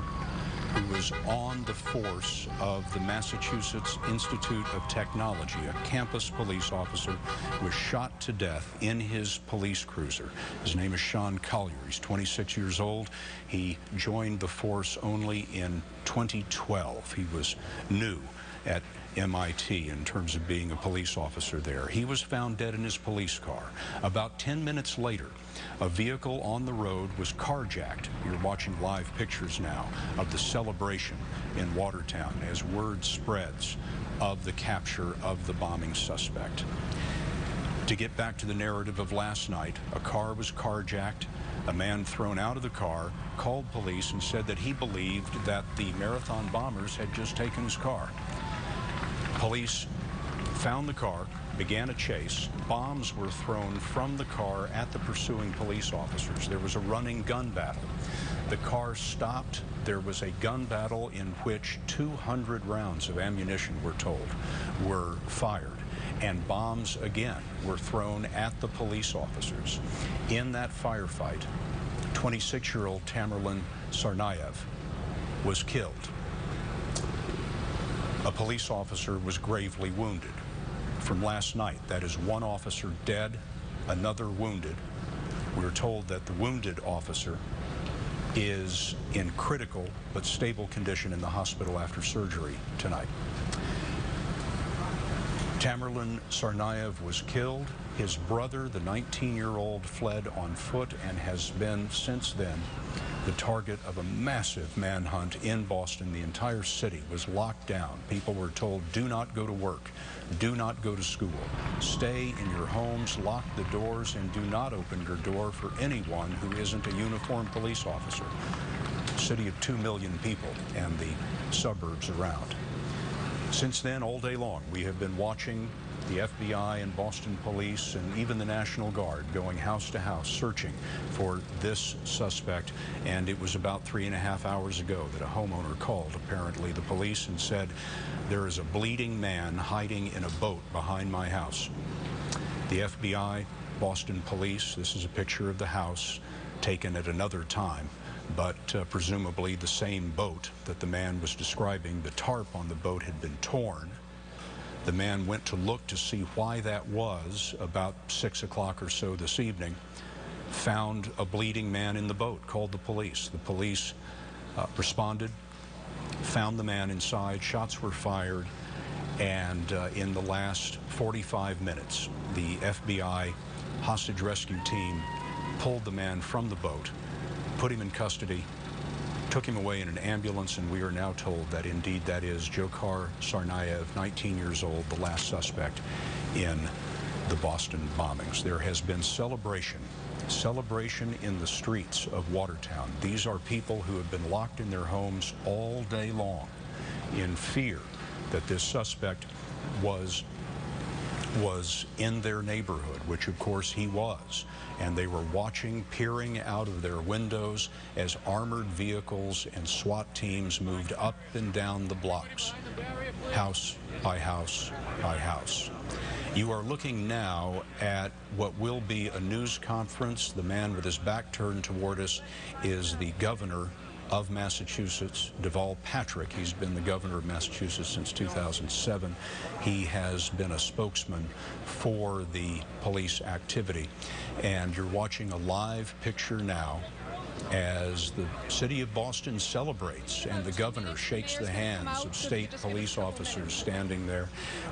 who was on the force of the Massachusetts Institute of Technology. A campus police officer was shot to death in his police cruiser. His name is Sean Collier. He's 26 years old. He joined the force only in 2012. He was new at MIT in terms of being a police officer there. He was found dead in his police car. About 10 minutes later, a vehicle on the road was carjacked. You're watching live pictures now of the celebration in Watertown as word spreads of the capture of the bombing suspect. To get back to the narrative of last night, a car was carjacked. A man thrown out of the car called police and said that he believed that the marathon bombers had just taken his car. Police found the car, began a chase. Bombs were thrown from the car at the pursuing police officers. There was a running gun battle. The car stopped. There was a gun battle in which 200 rounds of ammunition, we're told, were fired. And bombs, again, were thrown at the police officers. In that firefight, 26-year-old Tsarnaev was killed. A police officer was gravely wounded. From last night, that is 1 officer dead, another wounded. We were told that the wounded officer is in critical but stable condition in the hospital after surgery tonight. Tsarnaev was killed. His brother, the 19-year-old, fled on foot and has been, since then, the target of a massive manhunt in Boston. The entire city was locked down. People were told, do not go to work, do not go to school, stay in your homes, lock the doors, and do not open your door for anyone who isn't a uniformed police officer. A city of 2 million people and the suburbs around. Since then, all day long, we have been watching the FBI and Boston police and even the National Guard going house to house searching for this suspect. And it was about 3.5 hours ago that a homeowner called, apparently, the police and said, there is a bleeding man hiding in a boat behind my house. The FBI, Boston police, this is a picture of the house taken at another time, but presumably the same boat that the man was describing. The tarp on the boat had been torn. The man went to look to see why that was about 6 o'clock or so this evening, found a bleeding man in the boat, called the police. The police responded, found the man inside, shots were fired, and in the last 45 minutes, the FBI hostage rescue team pulled the man from the boat, put him in custody, took him away in an ambulance, and we are now told that indeed that is Dzhokhar Tsarnaev, 19 years old, the last suspect in the Boston bombings. There has been celebration in the streets of Watertown. These are people who have been locked in their homes all day long in fear that this suspect was in their neighborhood, which of course he was. And they were watching, peering out of their windows as armored vehicles and SWAT teams moved up and down the blocks, house by house by house. You are looking now at what will be a news conference. The man with his back turned toward us is the governor of Massachusetts, Deval Patrick. He's been the governor of Massachusetts since 2007. He has been a spokesman for the police activity. And you're watching a live picture now as the city of Boston celebrates and the governor shakes the hands of state police officers standing there.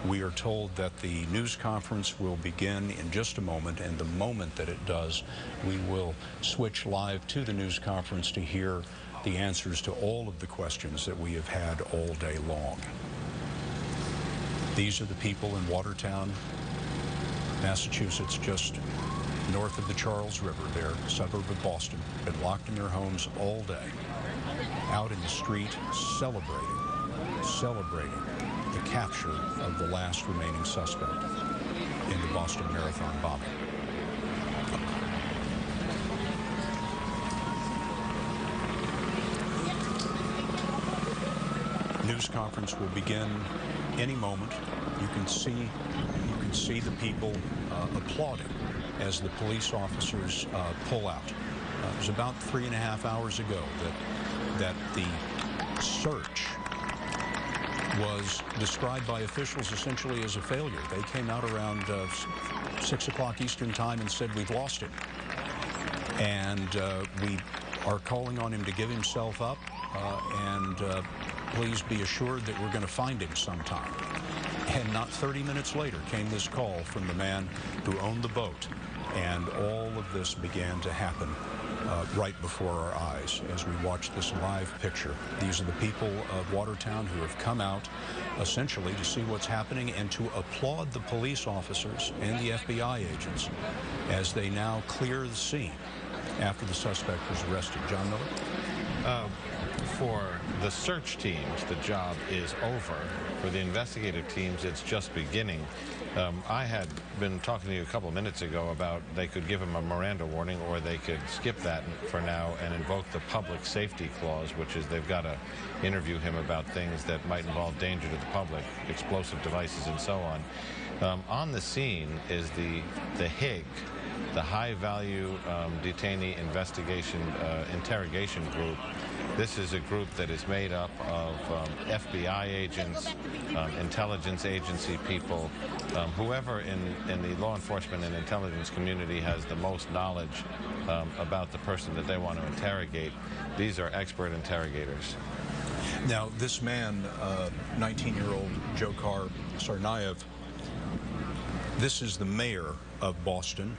We are told that the news conference will begin in just a moment, and the moment that it does, we will switch live to the news conference to hear the answers to all of the questions that we have had all day long. These are the people in Watertown, Massachusetts, just north of the Charles River, their suburb of Boston, been locked in their homes all day, out in the street celebrating the capture of the last remaining suspect in the Boston Marathon bombing. News conference will begin any moment. You can see the people applauding as the police officers pull out. It was about 3.5 hours ago that the search was described by officials essentially as a failure. They came out around 6 o'clock Eastern time and said, "We've lost him." And we are calling on him to give himself up and please be assured that we're going to find him sometime. And not 30 minutes later came this call from the man who owned the boat, and all of this began to happen right before our eyes as we watched this live picture. These are the people of Watertown who have come out essentially to see what's happening and to applaud the police officers and the FBI agents as they now clear the scene after the suspect was arrested. John Miller? For the search teams, the job is over. For the investigative teams, it's just beginning. I had been talking to you a couple of minutes ago about they could give him a Miranda warning, or they could skip that for now and invoke the public safety clause, which is they've got to interview him about things that might involve danger to the public, explosive devices and so on. On the scene is the HIG, the High Value Detainee Investigation Interrogation Group. This is a group that is made up of FBI agents, intelligence agency people, whoever in the law enforcement and intelligence community has the most knowledge about the person that they want to interrogate. These are expert interrogators. Now, this man, 19-year-old Dzhokhar Tsarnaev, this is the mayor of Boston,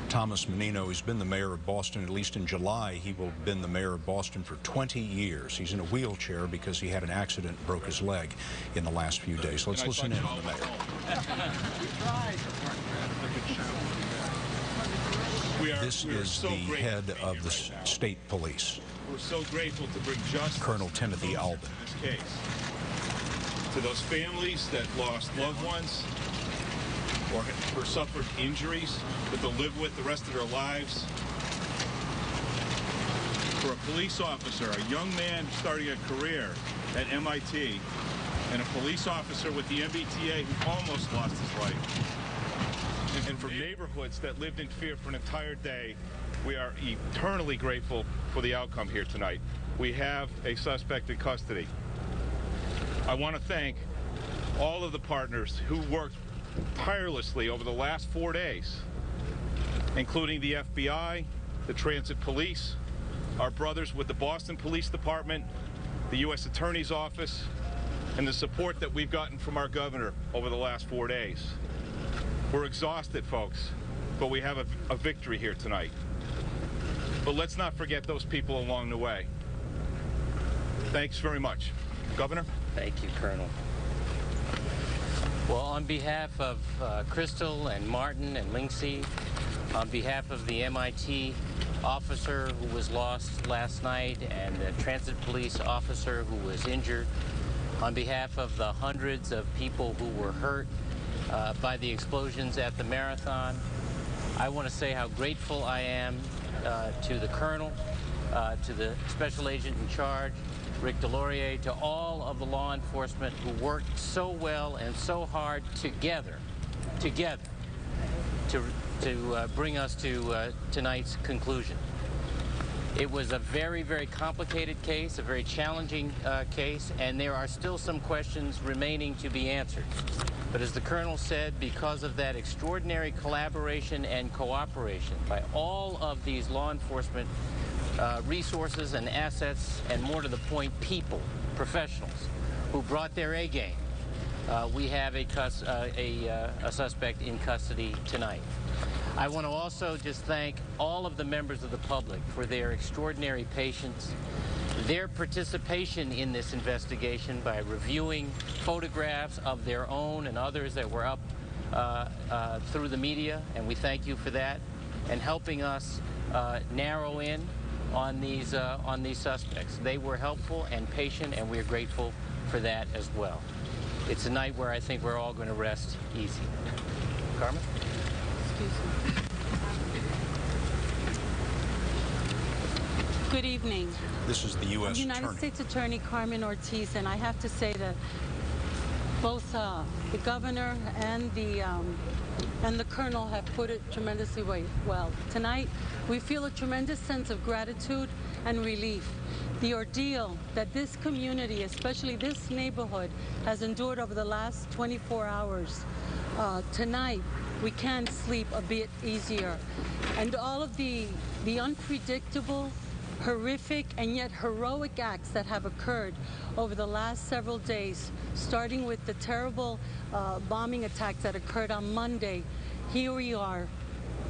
Thomas Menino. He's been the mayor of Boston, at least in July. He will have been the mayor of Boston for 20 years. He's in a wheelchair because he had an accident and broke his leg in the last few days. Let's listen in on the mayor. This is the head of the state police. We're so grateful to bring justice, Colonel Timothy Albin, in this case, to those families that lost loved ones or suffered injuries that they'll live with the rest of their lives. For a police officer, a young man starting a career at MIT, and a police officer with the MBTA who almost lost his life. And from neighborhoods that lived in fear for an entire day, we are eternally grateful for the outcome here tonight. We have a suspect in custody. I want to thank all of the partners who worked tirelessly over the last 4 days, including the FBI, the Transit Police, our brothers with the Boston Police Department, the U.S. Attorney's Office, and the support that we've gotten from our governor over the last 4 days. We're exhausted, folks, but we have a victory here tonight. But let's not forget those people along the way. Thanks very much. Governor? Thank you, Colonel. Well, on behalf of Crystal and Martin and Linksey, on behalf of the MIT officer who was lost last night and the transit police officer who was injured, on behalf of the hundreds of people who were hurt by the explosions at the marathon, I want to say how grateful I am to the Colonel, to the Special Agent in charge, Rick Delorier, to all of the law enforcement who worked so well and so hard together to bring us to tonight's conclusion. It was a very, very complicated case, a very challenging case, and there are still some questions remaining to be answered. But as the Colonel said, because of that extraordinary collaboration and cooperation by all of these law enforcement resources and assets, and more to the point, people, professionals, who brought their A game. We have a suspect in custody tonight. I want to also just thank all of the members of the public for their extraordinary patience, their participation in this investigation by reviewing photographs of their own and others that were up through the media, and we thank you for that, and helping us narrow in on these suspects. They were helpful and patient, and we're grateful for that as well. It's a night where I think we're all going to rest easy. Carmen? Excuse me. Good evening. This is the U.S. United States Attorney Carmen Ortiz, and I have to say that both the governor and the colonel have put it tremendously well. Tonight, we feel a tremendous sense of gratitude and relief. The ordeal that this community, especially this neighborhood, has endured over the last 24 hours. Tonight, we can sleep a bit easier. And all of the unpredictable, horrific, and yet heroic acts that have occurred over the last several days, starting with the terrible bombing attacks that occurred on Monday. Here we are,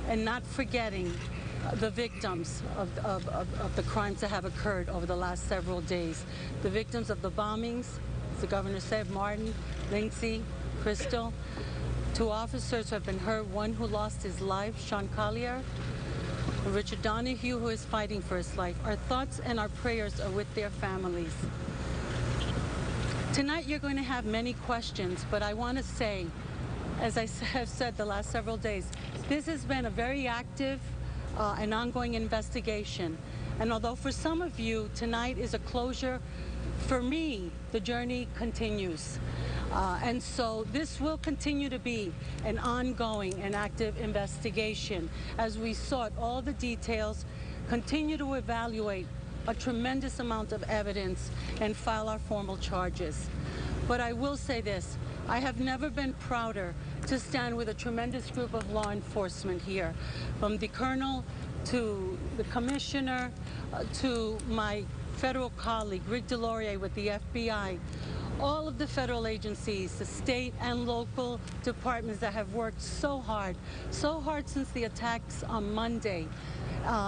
and not forgetting the victims of the crimes that have occurred over the last several days. The victims of the bombings, as the governor said, Martin, Lindsay, Crystal. 2 officers who have been hurt, one who lost his life, Sean Collier, Richard Donahue, who is fighting for his life. Our thoughts and our prayers are with their families. Tonight you're going to have many questions, but I want to say, as I have said the last several days, this has been a very active and ongoing investigation. And although for some of you tonight is a closure, for me the journey continues. And so this will continue to be an ongoing and active investigation as we sort all the details, continue to evaluate a tremendous amount of evidence, and file our formal charges. But I will say this, I have never been prouder to stand with a tremendous group of law enforcement here, from the colonel to the commissioner to my federal colleague, Rick Delorier with the FBI, all of the federal agencies, the state and local departments that have worked so hard since the attacks on Monday,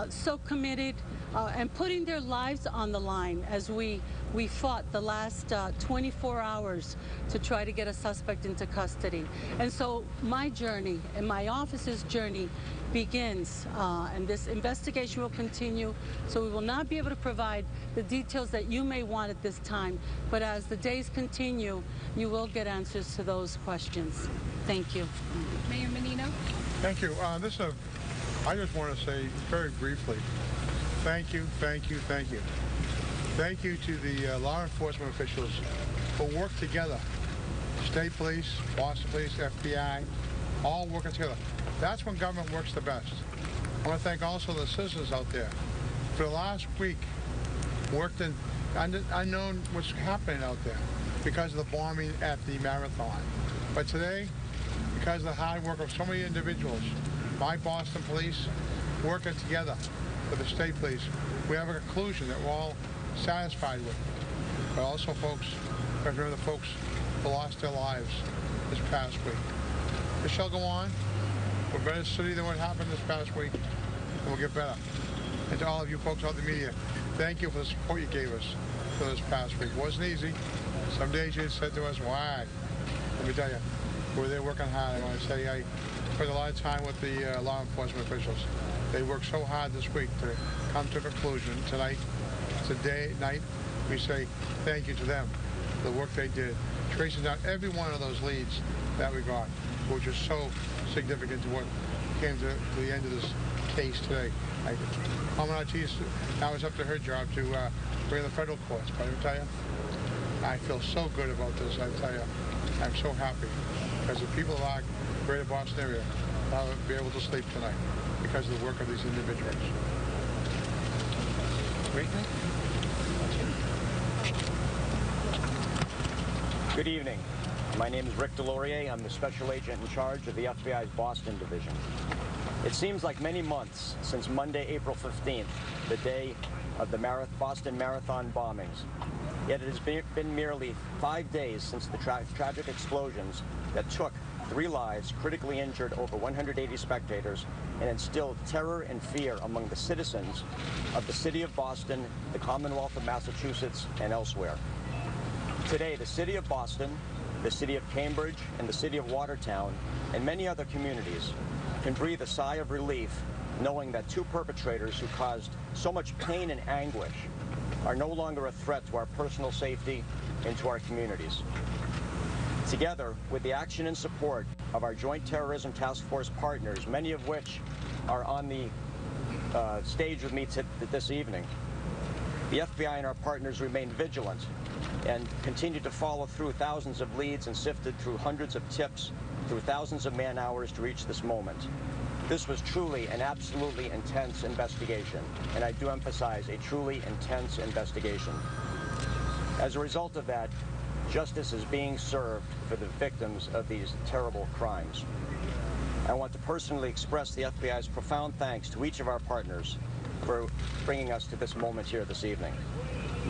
so committed and putting their lives on the line as we fought the last 24 hours to try to get a suspect into custody. And so my journey and my office's journey begins, and this investigation will continue, so we will not be able to provide the details that you may want at this time, but as the days continue, you will get answers to those questions. Thank you. Mayor Menino? Thank you. I just want to say very briefly, thank you, thank you, thank you. Thank you to the law enforcement officials who work together. State police, Boston police, FBI, all working together. That's when government works the best. I want to thank also the citizens out there. For the last week, worked in unknown what's happening out there because of the bombing at the marathon. But today, because of the hard work of so many individuals, my Boston police working together with the state police, we have a conclusion that we're all satisfied with. But also, folks, remember the folks who lost their lives this past week. This shall go on. We're a better city than what happened this past week, and we'll get better. And to all of you folks out in the media, thank you for the support you gave us for this past week. It wasn't easy. Some days you said to us, why? Let me tell you, we're there working hard. I want to say I spent a lot of time with the law enforcement officials. They worked so hard this week to come to a conclusion. Tonight, it's a night, we say thank you to them for the work they did, tracing down every one of those leads that we got, which is so significant to what came to the end of this case today. Carmen Ortiz, now it's up to her job to bring the federal courts. But I tell you, I feel so good about this. I tell you, I'm so happy because the people of our greater Boston area will be able to sleep tonight because of the work of these individuals. Good evening. My name is Rick Delorier. I'm the special agent in charge of the FBI's Boston Division. It seems like many months since Monday, April 15th, the day of the Boston Marathon bombings. Yet it has been merely 5 days since the tragic explosions that took 3 lives, critically injured over 180 spectators, and instilled terror and fear among the citizens of the city of Boston, the Commonwealth of Massachusetts, and elsewhere. Today, the city of Boston, the city of Cambridge, and the city of Watertown, and many other communities can breathe a sigh of relief knowing that 2 perpetrators who caused so much pain and anguish are no longer a threat to our personal safety and to our communities. Together, with the action and support of our Joint Terrorism Task Force partners, many of which are on the stage with me this evening, the FBI and our partners remain vigilant and continue to follow through thousands of leads and sifted through hundreds of tips through thousands of man-hours to reach this moment. This was truly an absolutely intense investigation, and I do emphasize a truly intense investigation. As a result of that, justice is being served for the victims of these terrible crimes. I want to personally express the FBI's profound thanks to each of our partners for bringing us to this moment here this evening.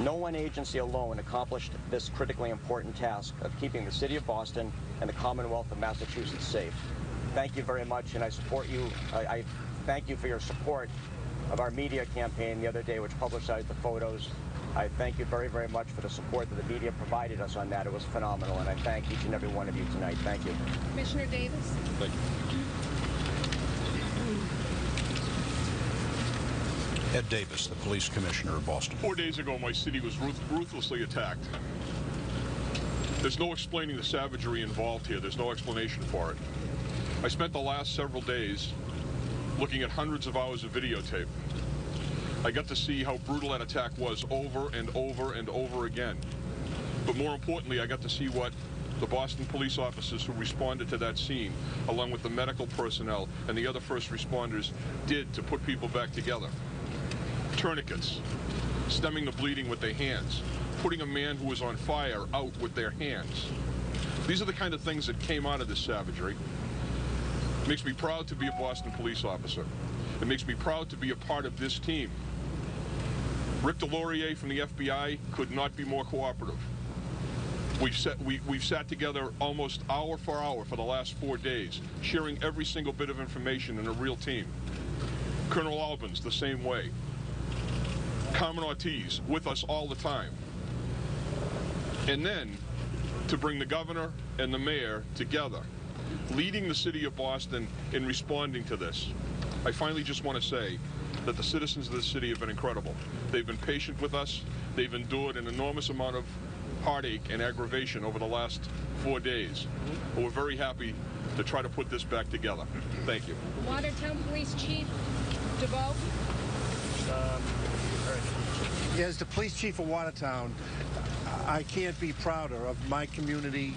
No one agency alone accomplished this critically important task of keeping the city of Boston and the Commonwealth of Massachusetts safe. Thank you very much, and I support you. I thank you for your support of our media campaign the other day, which publicized the photos. I thank you very, very much for the support that the media provided us on that. It was phenomenal, and I thank each and every one of you tonight. Thank you. Commissioner Davis. Thank you. Ed Davis, the police commissioner of Boston. 4 days ago, my city was ruthlessly attacked. There's no explaining the savagery involved here. There's no explanation for it. I spent the last several days looking at hundreds of hours of videotape. I got to see how brutal that attack was over and over and over again. But more importantly, I got to see what the Boston police officers who responded to that scene, along with the medical personnel and the other first responders, did to put people back together. Tourniquets, stemming the bleeding with their hands, putting a man who was on fire out with their hands. These are the kind of things that came out of this savagery. It makes me proud to be a Boston police officer. It makes me proud to be a part of this team. Rick Delorier from the FBI could not be more cooperative. We've sat together almost hour for hour for the last 4 days, sharing every single bit of information in a real team. Colonel Albans, the same way. Carmen Ortiz, with us all the time. And then, to bring the governor and the mayor together, leading the city of Boston in responding to this. I finally just want to say that the citizens of the city have been incredible. They've been patient with us. They've endured an enormous amount of heartache and aggravation over the last 4 days. But we're very happy to try to put this back together. Thank you. Watertown Police Chief DeBoe. As the police chief of Watertown, I can't be prouder of my community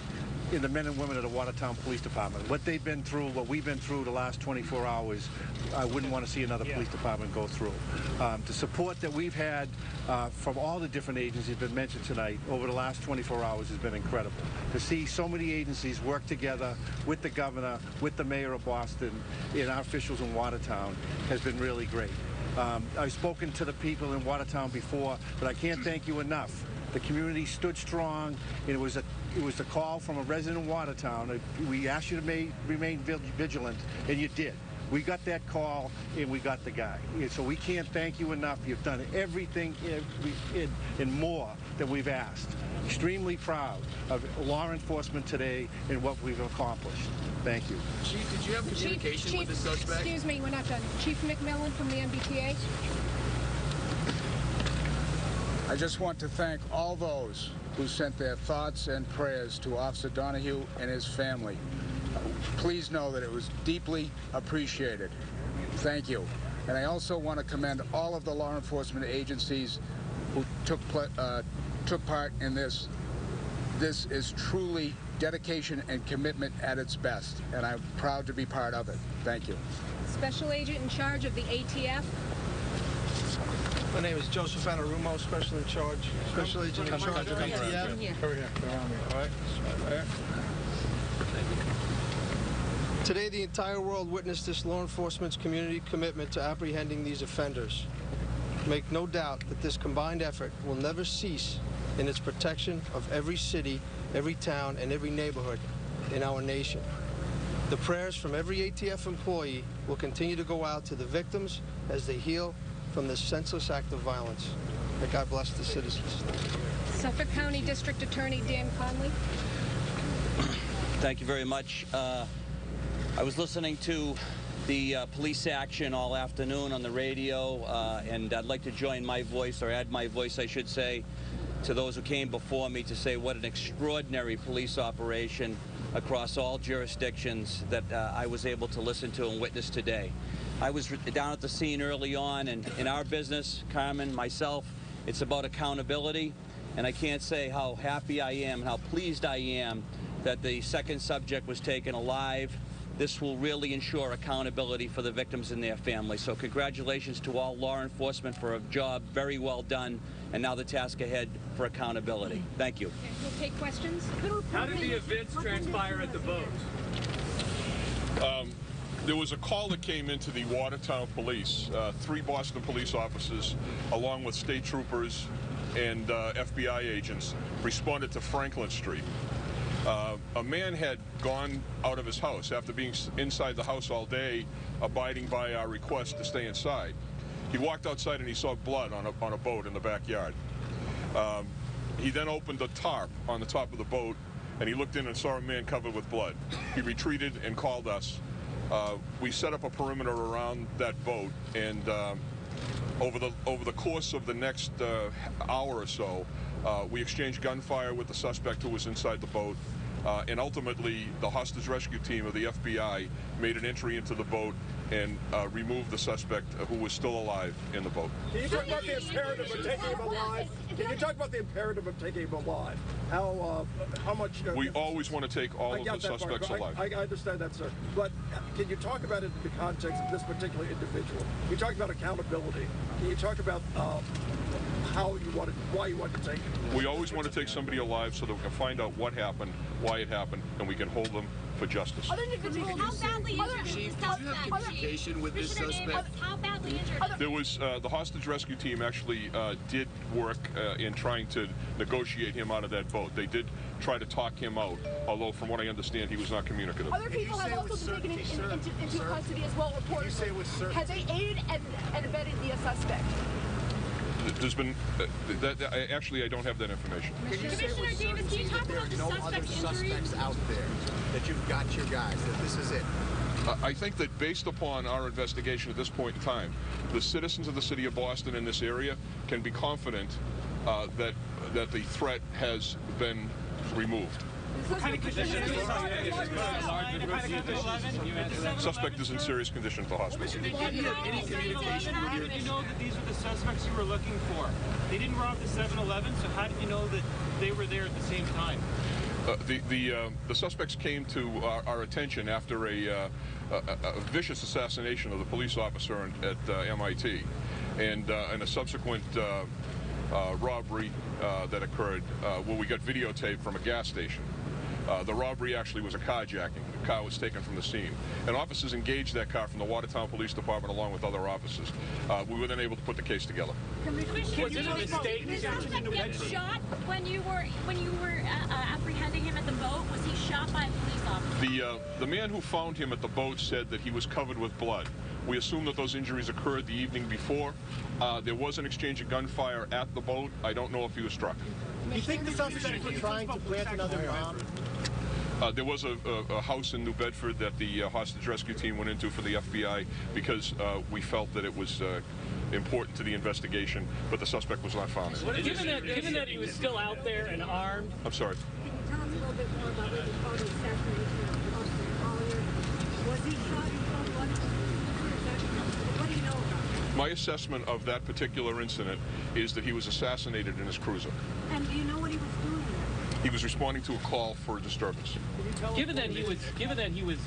and the men and women of the Watertown Police Department. What they've been through, what we've been through the last 24 hours, I wouldn't want to see another police department go through. The support that we've had from all the different agencies that have been mentioned tonight over the last 24 hours has been incredible. To see so many agencies work together with the governor, with the mayor of Boston, and our officials in Watertown has been really great. I've spoken to the people in Watertown before, but I can't thank you enough. The community stood strong, and it was a call from a resident of Watertown. We asked you to remain vigilant, and you did. We got that call, and we got the guy. And so we can't thank you enough. You've done everything and more than we've asked. Extremely proud of law enforcement today and what we've accomplished. Thank you. Chief, did you have communication with the suspect? Excuse me, we're not done. Chief McMillan from the MBTA. I just want to thank all those who sent their thoughts and prayers to Officer Donahue and his family. Please know that it was deeply appreciated. Thank you. And I also want to commend all of the law enforcement agencies who took part in this. This is truly dedication and commitment at its best, and I'm proud to be part of it. Thank you. Special Agent in charge of the ATF. My name is Joseph Anarumo, Special Agent in charge of ATF. Here. Over here. All right. Today, the entire world witnessed this law enforcement's community commitment to apprehending these offenders. Make no doubt that this combined effort will never cease in its protection of every city, every town, and every neighborhood in our nation. The prayers from every ATF employee will continue to go out to the victims as they heal from this senseless act of violence. May God bless the citizens. Suffolk County District Attorney Dan Conley. Thank you very much. I was listening to the police action all afternoon on the radio, and I'd like to join my voice, or add my voice, I should say, to those who came before me to say what an extraordinary police operation across all jurisdictions that I was able to listen to and witness today. I was down at the scene early on, and in our business, Carmen, myself, it's about accountability, and I can't say how happy I am and how pleased I am that the second subject was taken alive. This will really ensure accountability for the victims and their families. So congratulations to all law enforcement for a job very well done, and now the task ahead for accountability. Thank you. Okay, we'll take questions. How did the events transpire at the boat? There was a call that came into the Watertown Police. 3 Boston police officers, along with state troopers and FBI agents, responded to Franklin Street. A man had gone out of his house after being inside the house all day, abiding by our request to stay inside. He walked outside and he saw blood on a boat in the backyard. He then opened a tarp on the top of the boat, and he looked in and saw a man covered with blood. He retreated and called us. We set up a perimeter around that boat, and over the course of the next hour or so, we exchanged gunfire with the suspect who was inside the boat, and ultimately the hostage rescue team of the FBI made an entry into the boat and removed the suspect who was still alive in the boat. Can you talk about the imperative of taking him alive? Can you talk about the imperative of taking him alive? How much? We always want to take all of the suspects alive. I understand that, sir. But can you talk about it in the context of this particular individual? You talk about accountability. Can you talk about why you want to take it? We always want to take somebody alive so that we can find out what happened, why it happened, and we can hold them for justice. How badly injured is the suspect? Communication with this suspect? How badly injured? There was the hostage rescue team actually did work in trying to negotiate him out of that boat. They did try to talk him out, although from what I understand, he was not communicative. Other people have also been taken into custody as well, reportedly. Have they aided and abetted the suspect? There's been actually I don't have that information. Commissioner Davis, can you talk about the suspect's injuries? Suspects out there that you've got your guys, that this is it? I think that based upon our investigation at this point in time, the citizens of the city of Boston in this area can be confident that the threat has been removed. What kind of condition is it? Suspect is in serious condition at the hospital. Did you have any communication? How did you know that these were the suspects you were looking for? They didn't rob the 7-Eleven, so how did you know that they were there at the same time? The suspects came to our attention after a vicious assassination of the police officer at MIT, and a subsequent robbery that occurred where we got videotape from a gas station. The robbery actually was a carjacking. The car was taken from the scene. And officers engaged that car from the Watertown Police Department along with other officers. We were then able to put the case together. Was it a mistake? Did the suspect get shot when you were apprehending him at the boat? Was he shot by a police officer? The man who found him at the boat said that he was covered with blood. We assume that those injuries occurred the evening before. There was an exchange of gunfire at the boat. I don't know if he was struck. Do you think the suspect was trying to plant another bomb? There was a house in New Bedford that the hostage rescue team went into for the FBI because we felt that it was important to the investigation, but the suspect was not found. Given that he was still out there and armed... I'm sorry. Can you tell us a little bit more about what you call the assassination of Austin Collier? Was he shot in cold blood? What do you know about that? My assessment of that particular incident is that he was assassinated in his cruiser. And do you know what he was doing there? He was responding to a call for a disturbance. Given that he was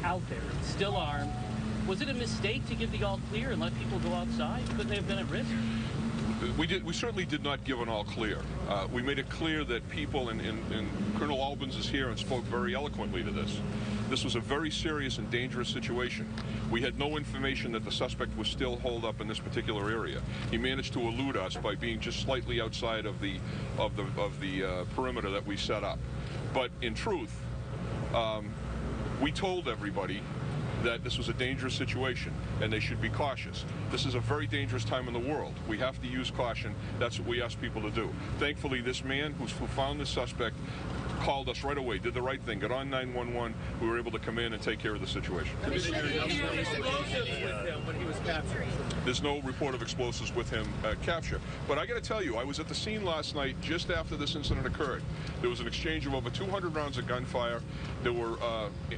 out there, still armed, was it a mistake to give the all clear and let people go outside? Couldn't they have been at risk? We certainly did not give an all clear. We made it clear that people, and Colonel Albans is here and spoke very eloquently to this. This was a very serious and dangerous situation. We had no information that the suspect was still holed up in this particular area. He managed to elude us by being just slightly outside of the perimeter that we set up. But in truth, we told everybody that this was a dangerous situation and they should be cautious. This is a very dangerous time in the world. We have to use caution. That's what we ask people to do. Thankfully, this man who found the suspect called us right away, did the right thing, got on 911. We were able to come in and take care of the situation. There's no report of explosives with him capture. But I got to tell you, I was at the scene last night just after this incident occurred. There was an exchange of over 200 rounds of gunfire. There were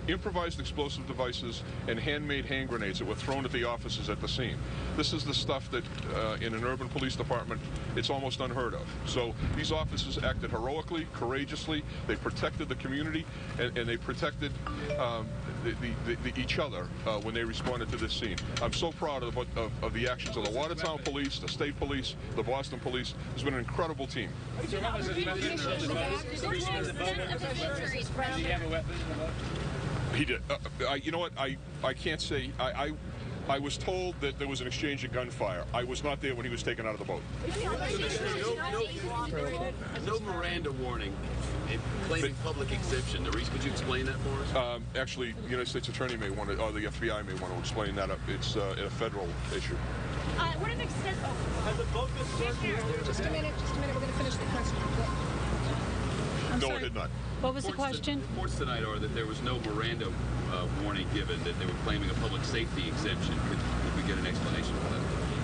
improvised explosive devices and handmade hand grenades that were thrown at the officers at the scene. This is the stuff that in an urban police department, it's almost unheard of. So these officers acted heroically, courageously. They protected the community, and they protected each other when they responded to this scene. I'm so proud of the actions of the Watertown Police, the State Police, the Boston Police. It's been an incredible team. Does he have a weapon? He did. You know what? I can't say. I was told that there was an exchange of gunfire. I was not there when he was taken out of the boat. No Miranda warning claiming public exemption. The reason, could you explain that for us? Actually, the United States Attorney may want to, or the FBI may want to explain that. It's a federal issue. What an extent. Has the boat been searched? Just a minute. We're going to finish the question. No, it did not. What was the question? Reports tonight are that there was no Miranda warning given, that they were claiming a public safety exemption. Could we get an explanation for that?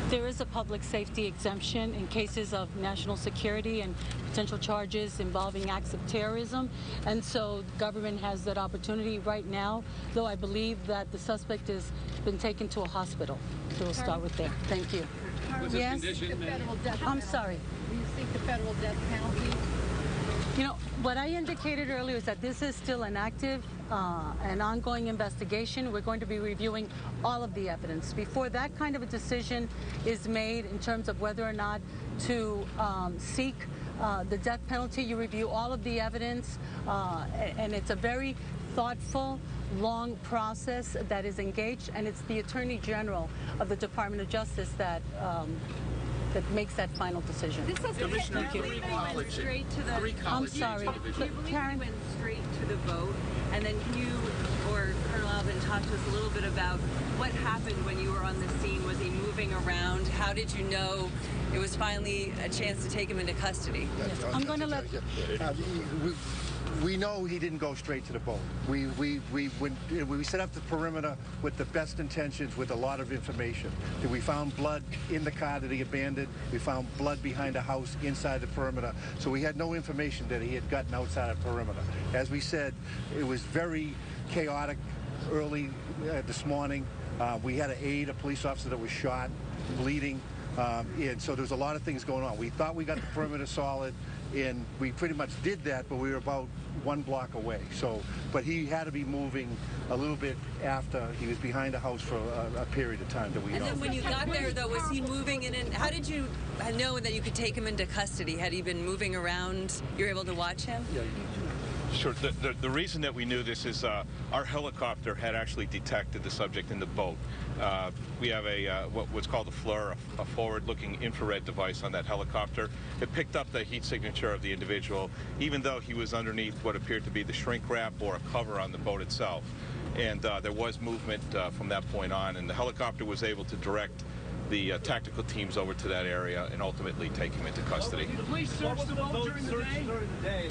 There is a public safety exemption in cases of national security and potential charges involving acts of terrorism. And so the government has that opportunity right now, though I believe that the suspect has been taken to a hospital. So we'll start with there. Thank you. Yes? I'm sorry. Do you think the federal death penalty? You know, what I indicated earlier is that this is still an active and ongoing investigation. We're going to be reviewing all of the evidence. Before that kind of a decision is made in terms of whether or not to seek the death penalty, you review all of the evidence, and it's a very thoughtful, long process that is engaged, and it's the Attorney General of the Department of Justice that makes that final decision. This is Commissioner, three college straight to the. I'm sorry, Karen went straight to the vote, and then can you or Colonel Alvin talk to us a little bit about what happened when you were on the scene? Was he moving around? How did you know it was finally a chance to take him into custody? I'm going to let. We know he didn't go straight to the boat. We set up the perimeter with the best intentions, with a lot of information. We found blood in the car that he abandoned. We found blood behind a house inside the perimeter. So we had no information that he had gotten outside of the perimeter. As we said, it was very chaotic early this morning. We had to aid a police officer that was shot, bleeding. And so there's a lot of things going on. We thought we got the perimeter solid, and we pretty much did that, but we were about 1 block away. So, but he had to be moving a little bit after he was behind a house for a period of time that we know. And then when you got there, though, was he moving in? And how did you know that you could take him into custody? Had he been moving around? You were able to watch him? Yeah. Sure. The reason that we knew this is our helicopter had actually detected the subject in the boat. We have what's called a FLIR, a forward-looking infrared device on that helicopter. It picked up the heat signature of the individual, even though he was underneath what appeared to be the shrink wrap or a cover on the boat itself. And there was movement from that point on, and the helicopter was able to direct the tactical teams over to that area and ultimately take him into custody. Did the police search the boat during the day?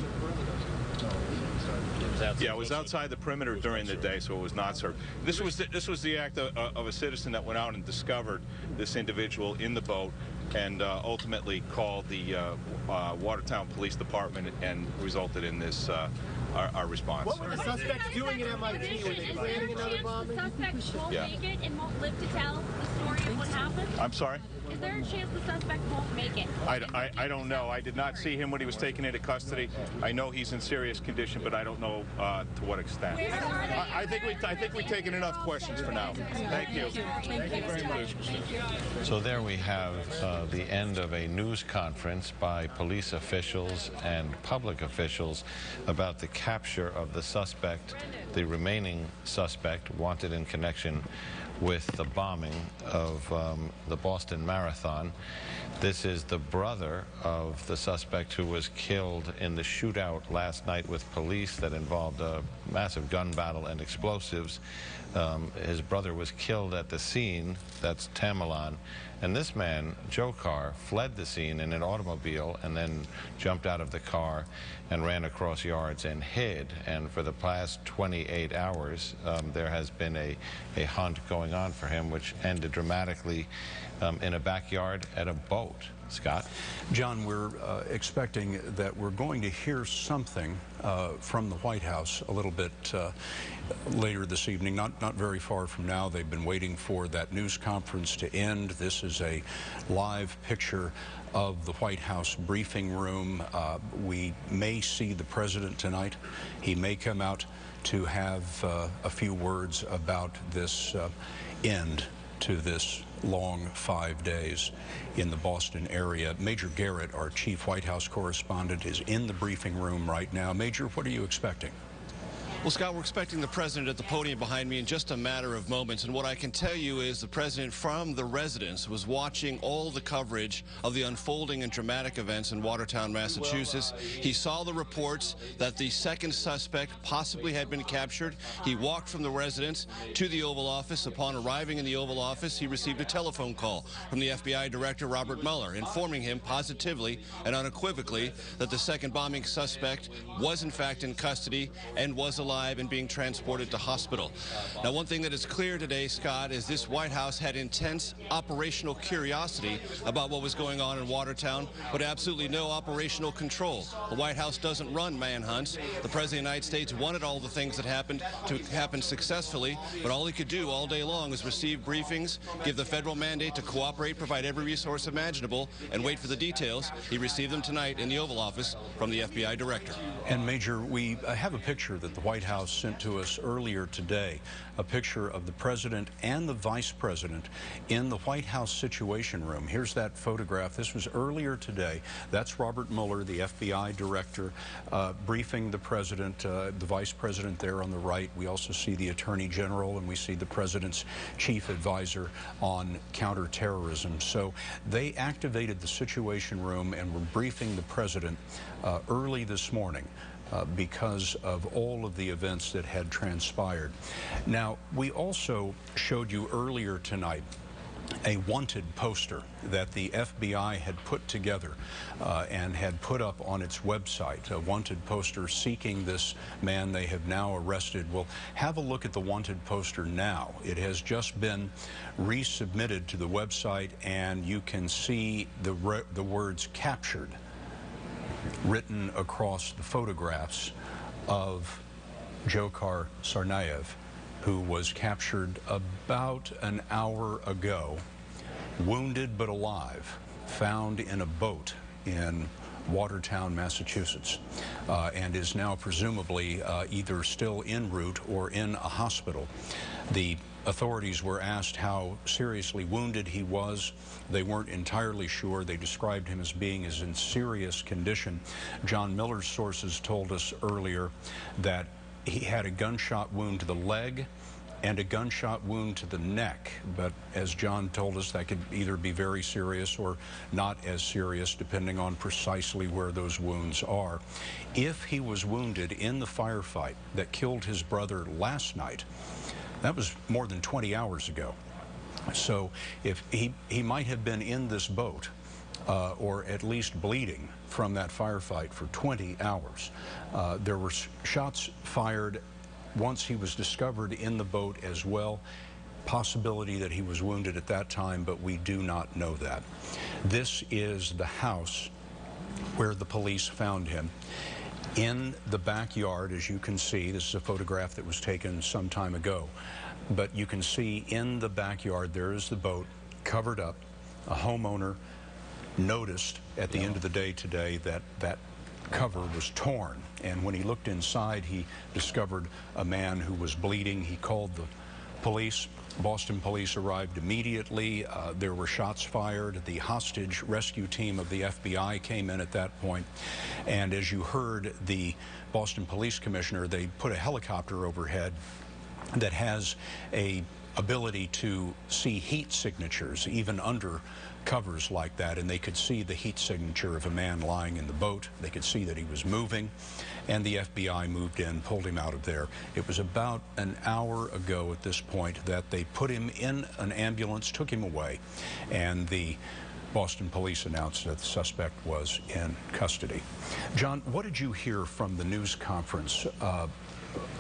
Yeah, it was outside the perimeter during the day, so it was not searched. This was the act of a citizen that went out and discovered this individual in the boat, and ultimately called the Watertown Police Department, and resulted in this our response. What were the suspects doing at MIT? Were they planning another bombing? The suspect won't Yeah. make it and won't live to tell the story of what happened? I'm sorry? Is there a chance the suspect won't make it? I don't know. I did not see him when he was taken into custody. I know he's in serious condition, but I don't know to what extent. I think we've taken enough questions for now. Thank you. Thank you very much. So there we have the end of a news conference by police officials and public officials about the capture of the suspect, the remaining suspect wanted in connection with the bombing of the Boston Marathon. This is the brother of the suspect who was killed in the shootout last night with police that involved a massive gun battle and explosives. His brother was killed at the scene, that's Tamerlan, and this man, Dzhokhar, fled the scene in an automobile and then jumped out of the car and ran across yards and hid. And for the past 28 hours, there has been a hunt going on for him, which ended dramatically in a backyard at a boat. Scott? John, we're expecting that we're going to hear something from the White House a little bit later this evening, not very far from now. They've been waiting for that news conference to end. This is a live picture of the White House briefing room. We may see the president tonight. He may come out to have a few words about this end to this long 5 days in the Boston area. Major Garrett, our chief White House correspondent, is in the briefing room right now. Major, what are you expecting? Well, Scott, we're expecting the president at the podium behind me in just a matter of moments. And what I can tell you is the president from the residence was watching all the coverage of the unfolding and dramatic events in Watertown, Massachusetts. He saw the reports that the second suspect possibly had been captured. He walked from the residence to the Oval Office. Upon arriving in the Oval Office, he received a telephone call from the FBI Director Robert Mueller, informing him positively and unequivocally that the second bombing suspect was in fact in custody and was alive and being transported to hospital. Now, one thing that is clear today, Scott, is this White House had intense operational curiosity about what was going on in Watertown, but absolutely no operational control. The White House doesn't run manhunts. The President of the United States wanted all the things that happened to happen successfully, but all he could do all day long was receive briefings, give the federal mandate to cooperate, provide every resource imaginable, and wait for the details. He received them tonight in the Oval Office from the FBI Director. And Major, we have a picture that the White House sent to us earlier today, a picture of the president and the vice president in the White House Situation Room. Here's that photograph. This was earlier today. That's Robert Mueller, the FBI director, briefing the president, the vice president there on the right. We also see the attorney general, and we see the president's chief advisor on counterterrorism. So they activated the Situation Room and were briefing the president early this morning because of all of the events that had transpired. Now, we also showed you earlier tonight a wanted poster that the FBI had put together and had put up on its website, a wanted poster seeking this man they have now arrested. We'll have a look at the wanted poster now. It has just been resubmitted to the website, and you can see the words "captured" written across the photographs of Dzhokhar Tsarnaev, who was captured about an hour ago, wounded but alive, found in a boat in Watertown, Massachusetts, and is now presumably either still en route or in a hospital. The authorities were asked how seriously wounded he was. They weren't entirely sure. They described him as being in serious condition. John Miller's sources told us earlier that he had a gunshot wound to the leg and a gunshot wound to the neck. But as John told us, that could either be very serious or not as serious, depending on precisely where those wounds are. If he was wounded in the firefight that killed his brother last night, that was more than 20 hours ago. So if he might have been in this boat or at least bleeding from that firefight for 20 hours. There were shots fired once he was discovered in the boat as well. Possibility that he was wounded at that time, but we do not know that. This is the house where the police found him. In the backyard, as you can see, this is a photograph that was taken some time ago, but you can see in the backyard there is the boat covered up. A homeowner noticed at the end of the day today that that cover was torn, and when he looked inside, he discovered a man who was bleeding. He called the police. Boston police arrived immediately. There were shots fired. The hostage rescue team of the FBI came in at that point. And as you heard the Boston Police Commissioner, they put a helicopter overhead that has a ability to see heat signatures even under covers like that, and they could see the heat signature of a man lying in the boat. They could see that he was moving, and the FBI moved in, pulled him out of there. It was about an hour ago at this point that they put him in an ambulance, took him away, and the Boston police announced that the suspect was in custody. John, what did you hear from the news conference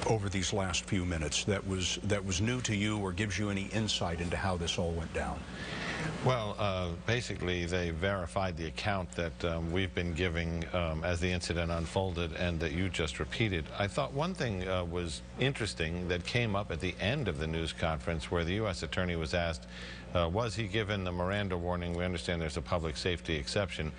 over these last few minutes that was new to you or gives you any insight into how this all went down? Well, basically, they verified the account that we've been giving as the incident unfolded and that you just repeated. I thought one thing was interesting that came up at the end of the news conference where the U.S. attorney was asked, was he given the Miranda warning? We understand there's a public safety exception.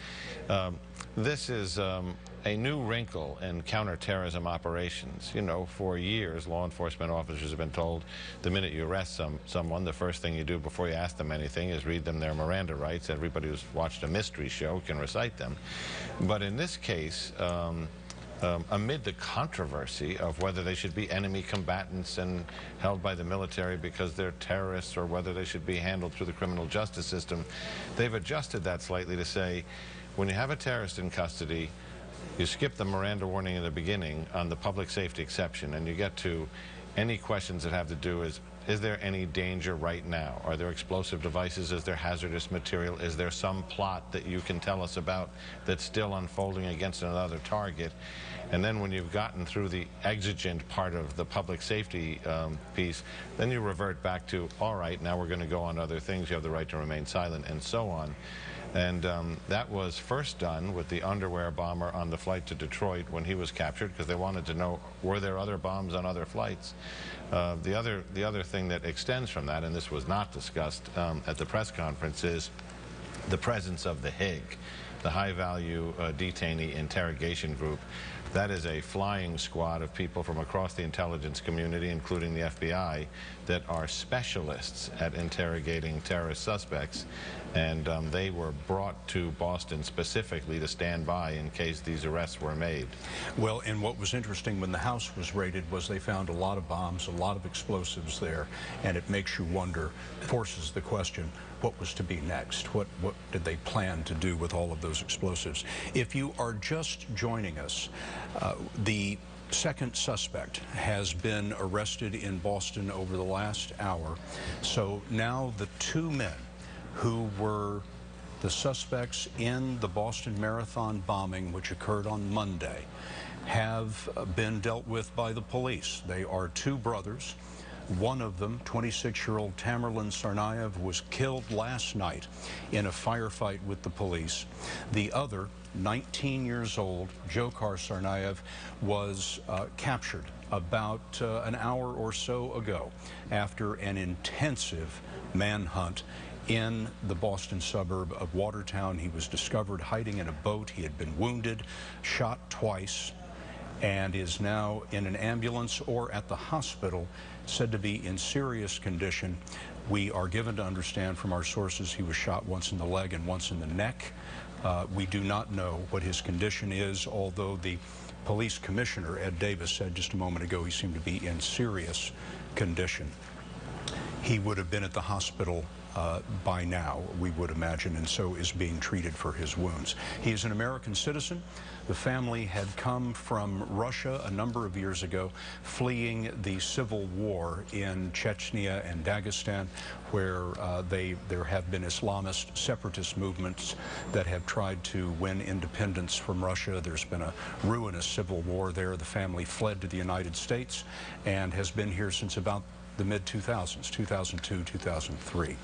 This is a new wrinkle in counterterrorism operations. You know, for years, law enforcement officers have been told the minute you arrest someone, the first thing you do before you ask them anything is read them their Miranda rights. Everybody who's watched a mystery show can recite them. But in this case, amid the controversy of whether they should be enemy combatants and held by the military because they're terrorists or whether they should be handled through the criminal justice system, they've adjusted that slightly to say, when you have a terrorist in custody, you skip the Miranda warning in the beginning on the public safety exception, and you get to any questions that have to do is there any danger right now? Are there explosive devices? Is there hazardous material? Is there some plot that you can tell us about that's still unfolding against another target? And then when you've gotten through the exigent part of the public safety piece, then you revert back to, all right, now we're going to go on other things. You have the right to remain silent, and so on. And that was first done with the underwear bomber on the flight to Detroit when he was captured, because they wanted to know, were there other bombs on other flights? The other thing that extends from that, and this was not discussed at the press conference, is the presence of the HIG, the High Value Detainee Interrogation Group. That is a flying squad of people from across the intelligence community, including the FBI, that are specialists at interrogating terrorist suspects. And they were brought to Boston specifically to stand by in case these arrests were made. Well, and what was interesting when the house was raided was they found a lot of bombs, a lot of explosives there, and it makes you wonder, forces the question, what was to be next? What did they plan to do with all of those explosives? If you are just joining us, the second suspect has been arrested in Boston over the last hour. So now the two men who were the suspects in the Boston Marathon bombing, which occurred on Monday, have been dealt with by the police. They are two brothers. One of them, 26-year-old Tamerlan Tsarnaev, was killed last night in a firefight with the police. The other, 19 years old, Dzhokhar Tsarnaev, was captured about an hour or so ago after an intensive manhunt in the Boston suburb of Watertown. He was discovered hiding in a boat. He had been wounded, shot twice, and is now in an ambulance or at the hospital, said to be in serious condition. We are given to understand from our sources he was shot once in the leg and once in the neck. We do not know what his condition is, although the police commissioner, Ed Davis, said just a moment ago he seemed to be in serious condition. He would have been at the hospital by now, we would imagine, and so is being treated for his wounds. He is an American citizen. The family had come from Russia a number of years ago, fleeing the civil war in Chechnya and Dagestan, where there have been Islamist separatist movements that have tried to win independence from Russia. There's been a ruinous civil war there. The family fled to the United States and has been here since about the mid-2000s, 2002, 2003.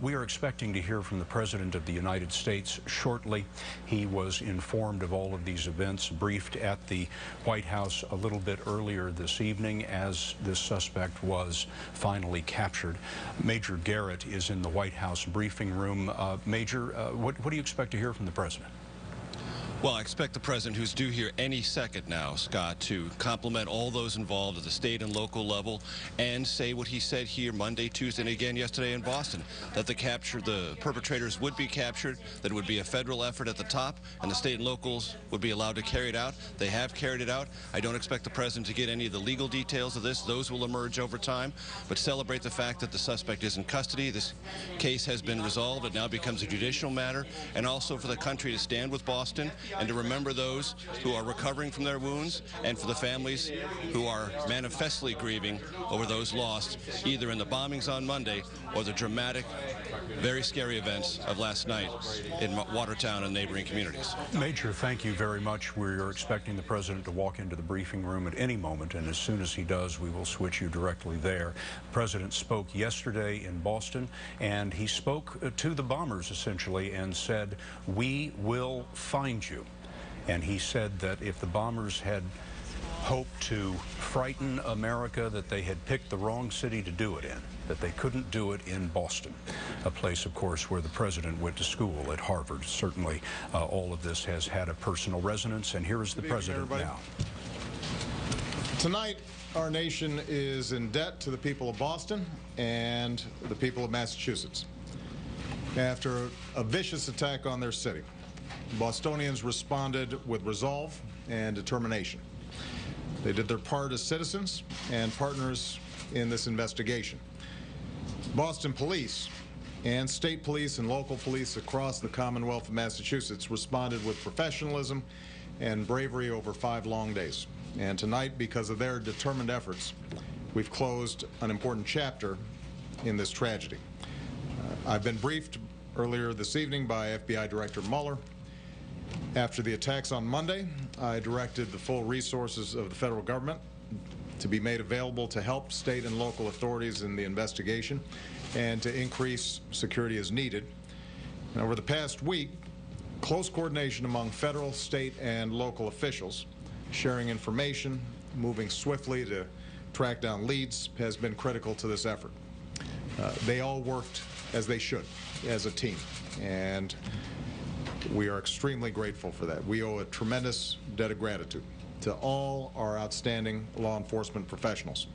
We are expecting to hear from the President of the United States shortly. He was informed of all of these events, briefed at the White House a little bit earlier this evening as this suspect was finally captured. Major Garrett is in the White House briefing room. Major, what do you expect to hear from the President? Well, I expect the President, who's due here any second now, Scott, to compliment all those involved at the state and local level and say what he said here Monday, Tuesday, and again yesterday in Boston, that the perpetrators would be captured, that it would be a federal effort at the top, and the state and locals would be allowed to carry it out. They have carried it out. I don't expect the President to get any of the legal details of this. Those will emerge over time, but celebrate the fact that the suspect is in custody. This case has been resolved. It now becomes a judicial matter, and also for the country to stand with Boston and to remember those who are recovering from their wounds, and for the families who are manifestly grieving over those lost, either in the bombings on Monday or the dramatic, very scary events of last night in Watertown and neighboring communities. Major, thank you very much. We're expecting the President to walk into the briefing room at any moment, and as soon as he does, we will switch you directly there. The President spoke yesterday in Boston, and he spoke to the bombers, essentially, and said, "We will find you." And he said that if the bombers had hoped to frighten America, that they had picked the wrong city to do it in, that they couldn't do it in Boston, a place, of course, where the President went to school at Harvard. Certainly, all of this has had a personal resonance, and here is the President now. Tonight, our nation is in debt to the people of Boston and the people of Massachusetts. After a vicious attack on their city, Bostonians responded with resolve and determination. They did their part as citizens and partners in this investigation. Boston police and state police and local police across the Commonwealth of Massachusetts responded with professionalism and bravery over 5 long days. And tonight, because of their determined efforts, we've closed an important chapter in this tragedy. I've been briefed earlier this evening by FBI Director Mueller. After the attacks on Monday, I directed the full resources of the federal government to be made available to help state and local authorities in the investigation and to increase security as needed. And over the past week, close coordination among federal, state, and local officials, sharing information, moving swiftly to track down leads, has been critical to this effort. They all worked as they should, as a team, and we are extremely grateful for that. We owe a tremendous debt of gratitude to all our outstanding law enforcement professionals.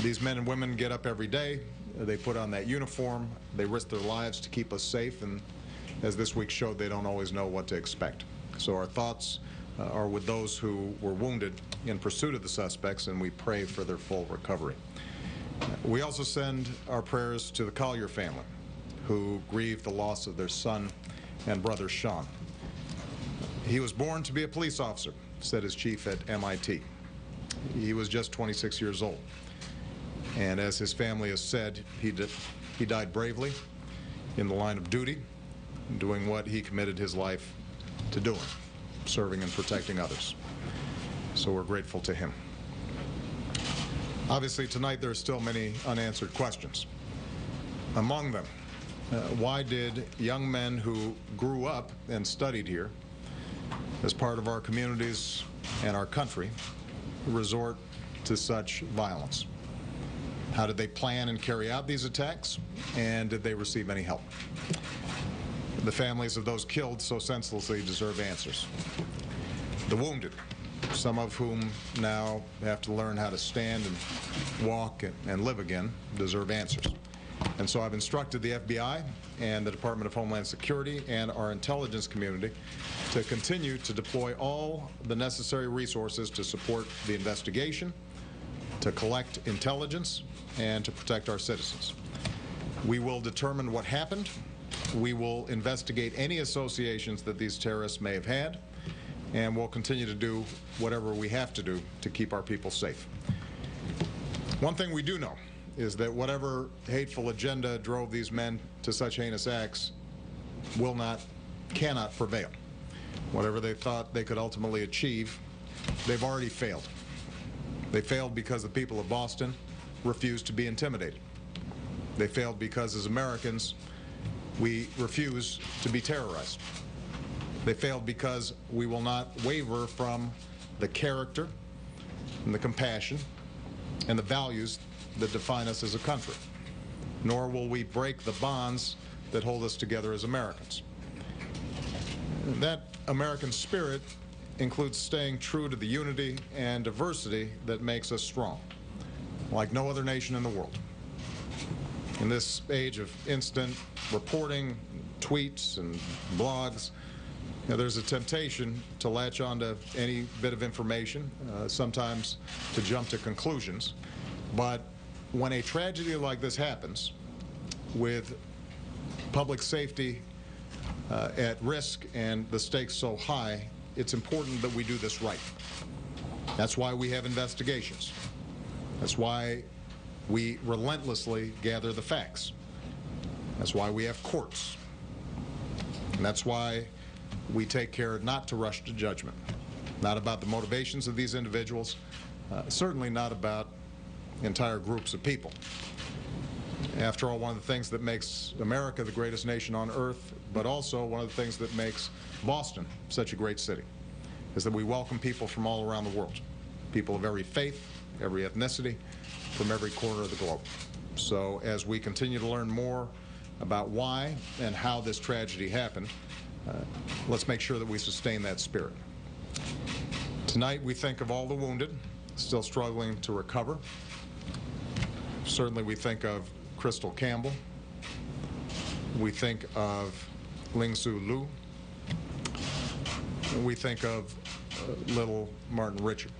These men and women get up every day, they put on that uniform, they risk their lives to keep us safe, and as this week showed, they don't always know what to expect. So our thoughts are with those who were wounded in pursuit of the suspects, and we pray for their full recovery. We also send our prayers to the Collier family, who grieve the loss of their son and brother Sean. He was born to be a police officer, said his chief at MIT. He was just 26 years old. And as his family has said, he died bravely in the line of duty, doing what he committed his life to doing, serving and protecting others. So we're grateful to him. Obviously, tonight there are still many unanswered questions. Among them, why did young men who grew up and studied here as part of our communities and our country resort to such violence? How did they plan and carry out these attacks, and did they receive any help? The families of those killed so senselessly deserve answers. The wounded, some of whom now have to learn how to stand and walk and live again, deserve answers. And so I've instructed the FBI and the Department of Homeland Security and our intelligence community to continue to deploy all the necessary resources to support the investigation, to collect intelligence, and to protect our citizens. We will determine what happened. We will investigate any associations that these terrorists may have had, and we'll continue to do whatever we have to do to keep our people safe. One thing we do know is that whatever hateful agenda drove these men to such heinous acts cannot prevail. Whatever they thought they could ultimately achieve, they've already failed. They failed because the people of Boston refused to be intimidated. They failed because, as Americans, we refuse to be terrorized. They failed because we will not waver from the character and the compassion and the values that define us as a country, nor will we break the bonds that hold us together as Americans. That American spirit includes staying true to the unity and diversity that makes us strong, like no other nation in the world. In this age of instant reporting, tweets, and blogs, there's a temptation to latch onto any bit of information, sometimes to jump to conclusions. But when a tragedy like this happens, with public safety at risk and the stakes so high, it's important that we do this right. That's why we have investigations. That's why we relentlessly gather the facts. That's why we have courts. And that's why we take care not to rush to judgment. Not about the motivations of these individuals, certainly not about entire groups of people. After all, one of the things that makes America the greatest nation on earth, but also one of the things that makes Boston such a great city, is that we welcome people from all around the world. People of every faith, every ethnicity, from every corner of the globe. So as we continue to learn more about why and how this tragedy happened, let's make sure that we sustain that spirit. Tonight we think of all the wounded still struggling to recover. Certainly we think of Crystal Campbell. We think of Ling-Su Liu. And we think of little Martin Richard.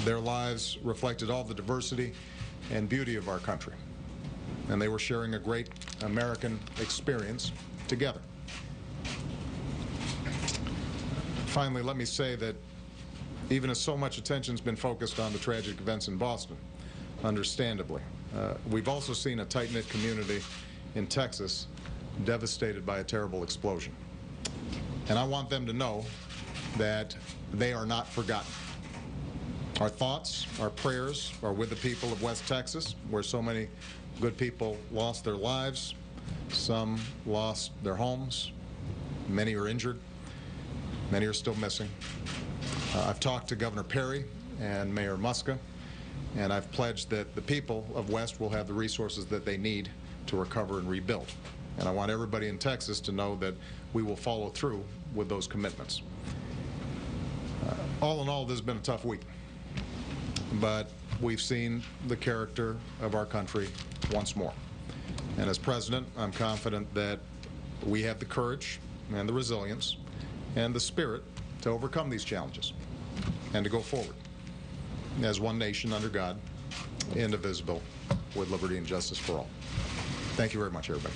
Their lives reflected all the diversity and beauty of our country. And they were sharing a great American experience together. Finally, let me say that even as so much attention's been focused on the tragic events in Boston, understandably, we've also seen a tight-knit community in Texas devastated by a terrible explosion. And I want them to know that they are not forgotten. Our thoughts, our prayers are with the people of West Texas, where so many good people lost their lives. Some lost their homes. Many are injured. Many are still missing. I've talked to Governor Perry and Mayor Muska, and I've pledged that the people of West will have the resources that they need to recover and rebuild. And I want everybody in Texas to know that we will follow through with those commitments. All in all, this has been a tough week. But we've seen the character of our country once more. And as president, I'm confident that we have the courage and the resilience and the spirit to overcome these challenges and to go forward as one nation under God, indivisible, with liberty and justice for all. Thank you very much, everybody.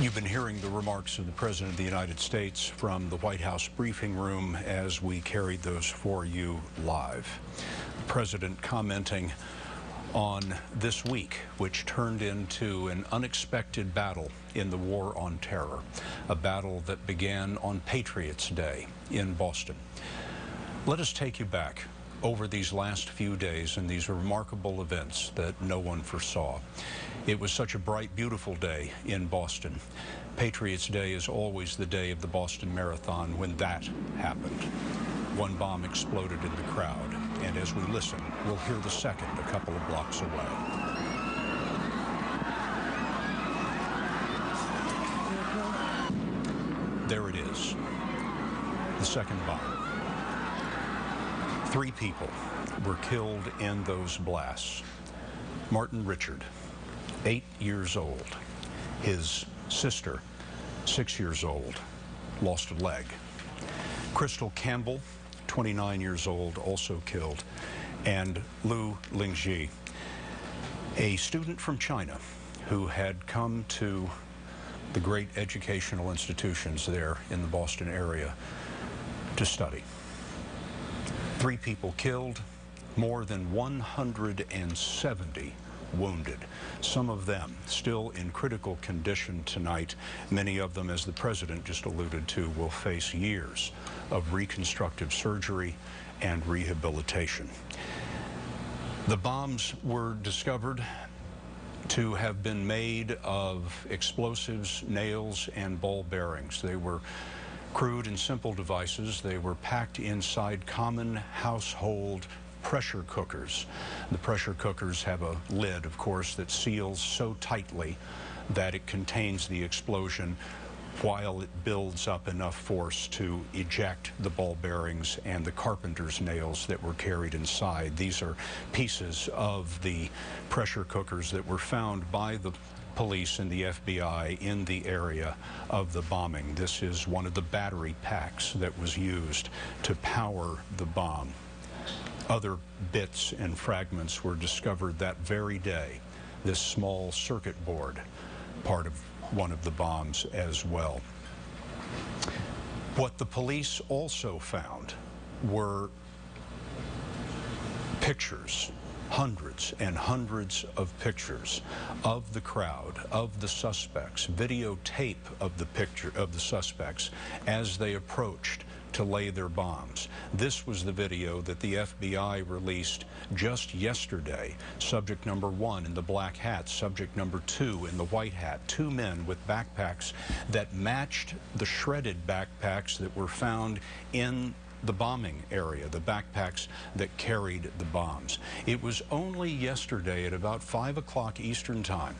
You've been hearing the remarks of the President of the United States from the White House briefing room as we carried those for you live. The President commenting on this week, which turned into an unexpected battle in the war on terror, a battle that began on Patriots' Day in Boston. Let us take you back over these last few days and these remarkable events that no one foresaw. It was such a bright, beautiful day in Boston. Patriots' Day is always the day of the Boston Marathon when that happened. One bomb exploded in the crowd, and as we listen, we'll hear the second a couple of blocks away. There it is, the second bomb. 3 people were killed in those blasts. Martin Richard, 8 years old. His sister, 6 years old, lost a leg. Crystal Campbell, 29 years old, also killed. And Liu Lingji, a student from China who had come to the great educational institutions there in the Boston area to study. 3 people killed, more than 170 wounded, some of them still in critical condition tonight. Many of them, as the President just alluded to, will face years of reconstructive surgery and rehabilitation. The bombs were discovered to have been made of explosives, nails, and ball bearings. They were crude and simple devices. They were packed inside common household pressure cookers. The pressure cookers have a lid, of course, that seals so tightly that it contains the explosion while it builds up enough force to eject the ball bearings and the carpenter's nails that were carried inside. These are pieces of the pressure cookers that were found by the police and the FBI in the area of the bombing. This is one of the battery packs that was used to power the bomb. Other bits and fragments were discovered that very day. This small circuit board, part of one of the bombs as well. What the police also found were pictures, hundreds and hundreds of pictures of the crowd, of the suspects, videotape of the suspects as they approached to lay their bombs. This was the video that the FBI released just yesterday. Subject number 1 in the black hat, subject number 2 in the white hat, 2 men with backpacks that matched the shredded backpacks that were found in the bombing area, the backpacks that carried the bombs. It was only yesterday at about 5 o'clock Eastern Time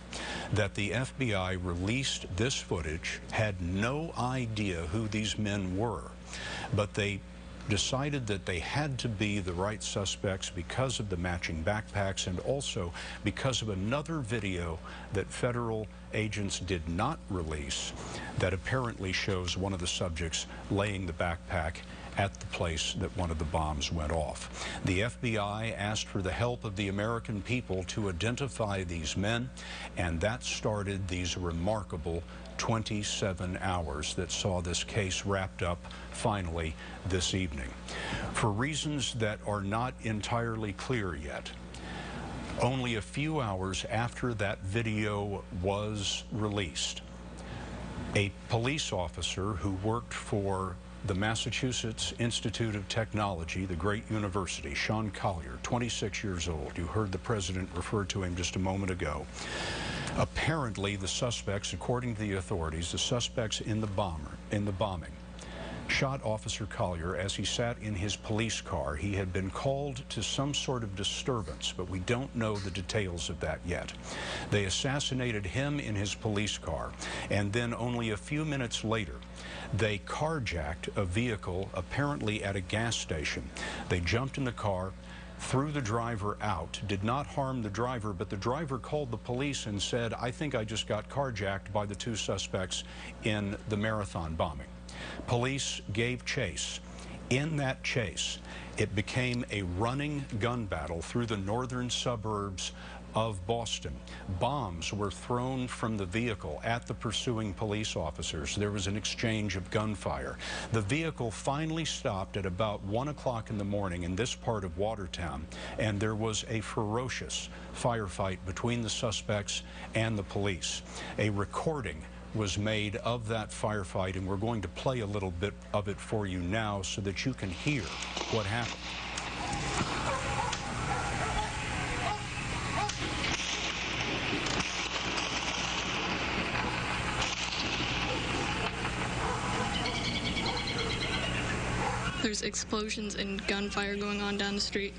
that the FBI released this footage, had no idea who these men were, but they decided that they had to be the right suspects because of the matching backpacks and also because of another video that federal agents did not release that apparently shows one of the subjects laying the backpack at the place that one of the bombs went off. The FBI asked for the help of the American people to identify these men, and that started these remarkable 27 hours that saw this case wrapped up finally this evening. For reasons that are not entirely clear yet, only a few hours after that video was released, a police officer who worked for the Massachusetts Institute of Technology, the great university, Sean Collier, 26 years old. You heard the president refer to him just a moment ago. Apparently, the suspects, according to the authorities, the suspects in the bombing, shot Officer Collier as he sat in his police car. He had been called to some sort of disturbance, but we don't know the details of that yet. They assassinated him in his police car, and then only a few minutes later, they carjacked a vehicle, apparently at a gas station. They jumped in the car, threw the driver out, did not harm the driver, but the driver called the police and said, "I think I just got carjacked by the 2 suspects in the Marathon bombing." Police gave chase. In that chase, it became a running gun battle through the northern suburbs of Boston. Bombs were thrown from the vehicle at the pursuing police officers. There was an exchange of gunfire. The vehicle finally stopped at about 1 o'clock in the morning in this part of Watertown, and there was a ferocious firefight between the suspects and the police. A recording was made of that firefight, and we're going to play a little bit of it for you now so that you can hear what happened. There's explosions and gunfire going on down the street.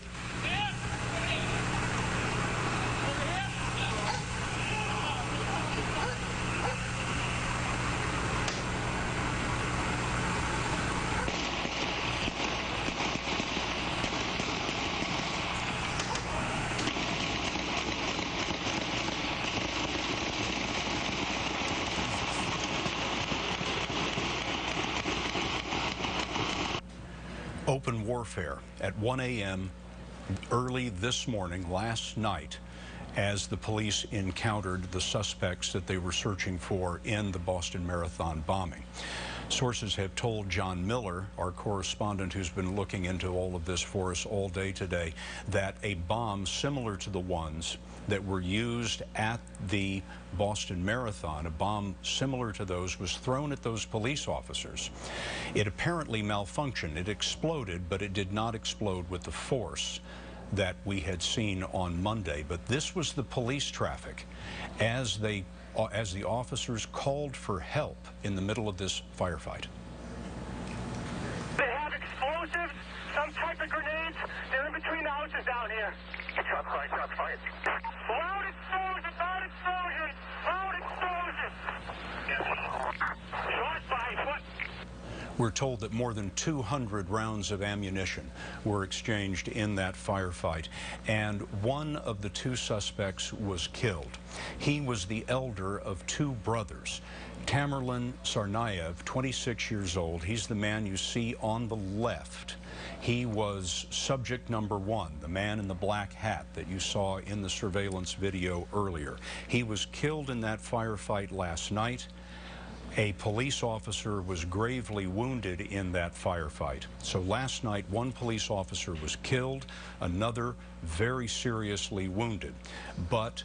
Open warfare at 1 a.m. early this morning, last night, as the police encountered the suspects that they were searching for in the Boston Marathon bombing. Sources have told John Miller, our correspondent who's been looking into all of this for us all day today, that a bomb similar to the ones that were used at the Boston Marathon, a bomb similar to those, was thrown at those police officers. It apparently malfunctioned. It exploded, but it did not explode with the force that we had seen on Monday. But this was the police traffic as the officers called for help in the middle of this firefight. They have explosives, some type of grenades. They're in between the houses down here. Shot fired, shot fired. Loud explosion, loud explosion, loud explosion. Shot fired, what? We're told that more than 200 rounds of ammunition were exchanged in that firefight, and one of the two suspects was killed. He was the elder of two brothers. Tamerlan Tsarnaev, 26 years old, he's the man you see on the left. He was subject number one, the man in the black hat that you saw in the surveillance video earlier. He was killed in that firefight last night. A police officer was gravely wounded in that firefight. So last night, one police officer was killed, another very seriously wounded. But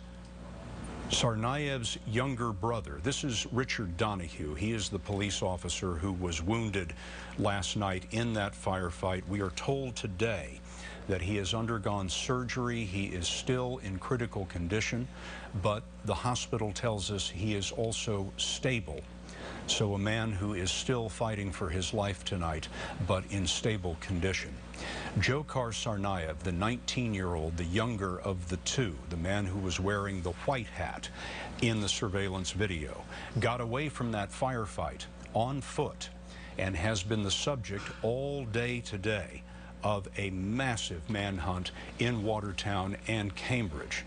Tsarnaev's younger brother, this is Richard Donahue. He is the police officer who was wounded last night in that firefight. We are told today that he has undergone surgery. He is still in critical condition, but the hospital tells us he is also stable. So a man who is still fighting for his life tonight, but in stable condition. Dzhokhar Tsarnaev, the 19-year-old, the younger of the two, the man who was wearing the white hat in the surveillance video, got away from that firefight on foot and has been the subject all day today of a massive manhunt in Watertown and Cambridge.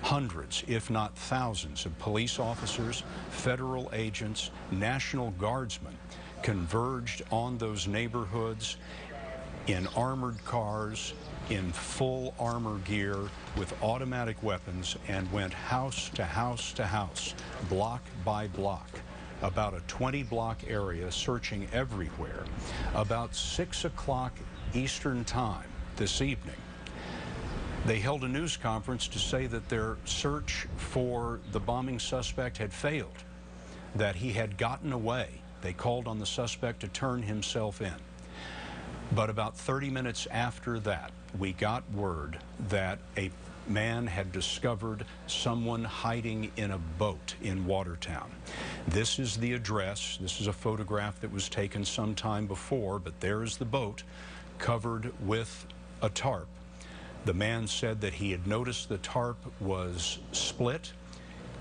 Hundreds, if not thousands, of police officers, federal agents, National Guardsmen converged on those neighborhoods in armored cars, in full armor gear, with automatic weapons, and went house to house to house, block by block, about a 20-block area, searching everywhere. About 6 o'clock Eastern Time this evening, they held a news conference to say that their search for the bombing suspect had failed, that he had gotten away. They called on the suspect to turn himself in. But about 30 minutes after that, we got word that a man had discovered someone hiding in a boat in Watertown. This is the address. This is a photograph that was taken some time before, but there is the boat covered with a tarp. The man said that he had noticed the tarp was split.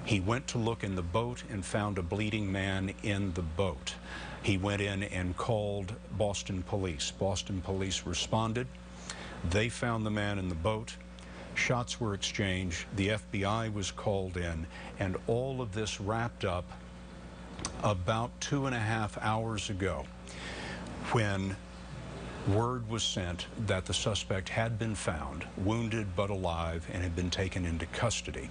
He went to look in the boat and found a bleeding man in the boat. He went in and called Boston police. Boston police responded. They found the man in the boat. Shots were exchanged. The FBI was called in, and all of this wrapped up about 2.5 hours ago, when word was sent that the suspect had been found, wounded but alive, and had been taken into custody.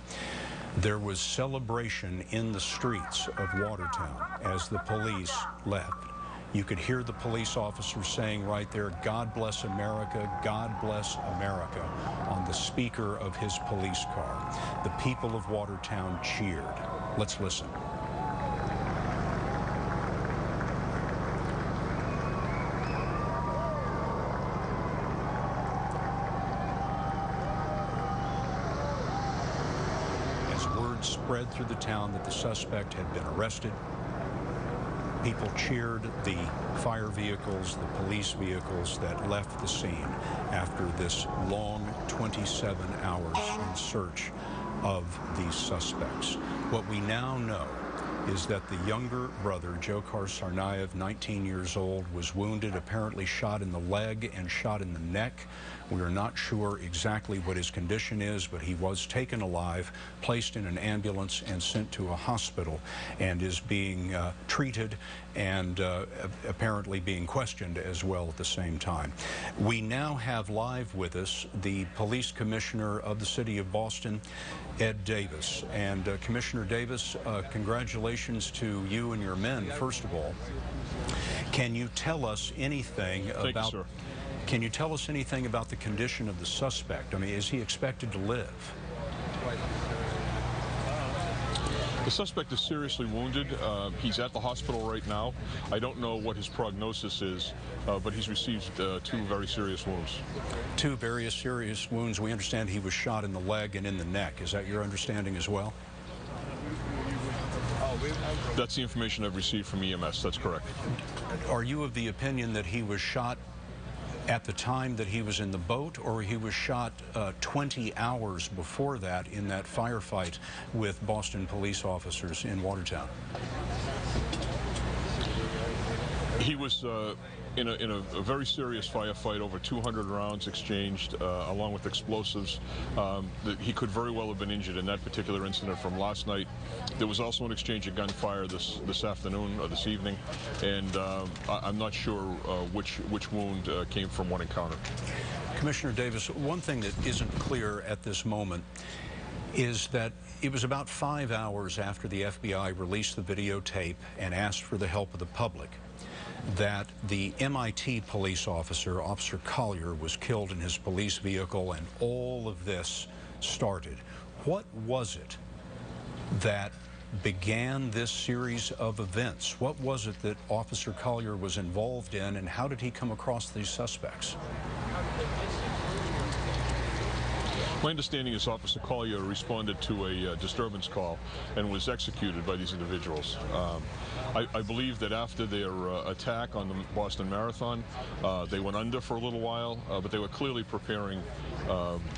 There was celebration in the streets of Watertown as the police left. You could hear the police officer saying right there, "God bless America, God bless America," on the speaker of his police car. The people of Watertown cheered. Let's listen. Spread through the town that the suspect had been arrested, people cheered the fire vehicles, the police vehicles that left the scene after this long 27 hours in search of these suspects. What we now know is that the younger brother, Dzhokhar Tsarnaev, 19 years old, was wounded, apparently shot in the leg and shot in the neck. We are not sure exactly what his condition is, but he was taken alive, placed in an ambulance, and sent to a hospital, and is being treated and apparently being questioned as well at the same time. We now have live with us the police commissioner of the city of Boston, Ed Davis. And Commissioner Davis, congratulations congratulations to you and your men, first of all. Can you tell us anything Thank you, sir. Can you tell us anything about the condition of the suspect? I mean, is he expected to live? The suspect is seriously wounded. He's at the hospital right now. I don't know what his prognosis is, but he's received 2 very serious wounds. 2 very serious wounds. We understand he was shot in the leg and in the neck. Is that your understanding as well? That's the information I've received from EMS. That's correct. Are you of the opinion that he was shot at the time that he was in the boat, or he was shot 20 hours before that in that firefight with Boston police officers in Watertown? He was in a very serious firefight, over 200 rounds exchanged, along with explosives. He could very well have been injured in that particular incident from last night. There was also an exchange of gunfire this afternoon, or this evening, and I'm not sure which wound came from what encounter. Commissioner Davis, one thing that isn't clear at this moment is that it was about 5 hours after the FBI released the videotape and asked for the help of the public that the MIT police officer, Officer Collier, was killed in his police vehicle, and all of this started. What was it that began this series of events? What was it that Officer Collier was involved in, and how did he come across these suspects? My understanding is Officer Collier responded to a disturbance call and was executed by these individuals. I believe that after their attack on the Boston Marathon, they went under for a little while, but they were clearly preparing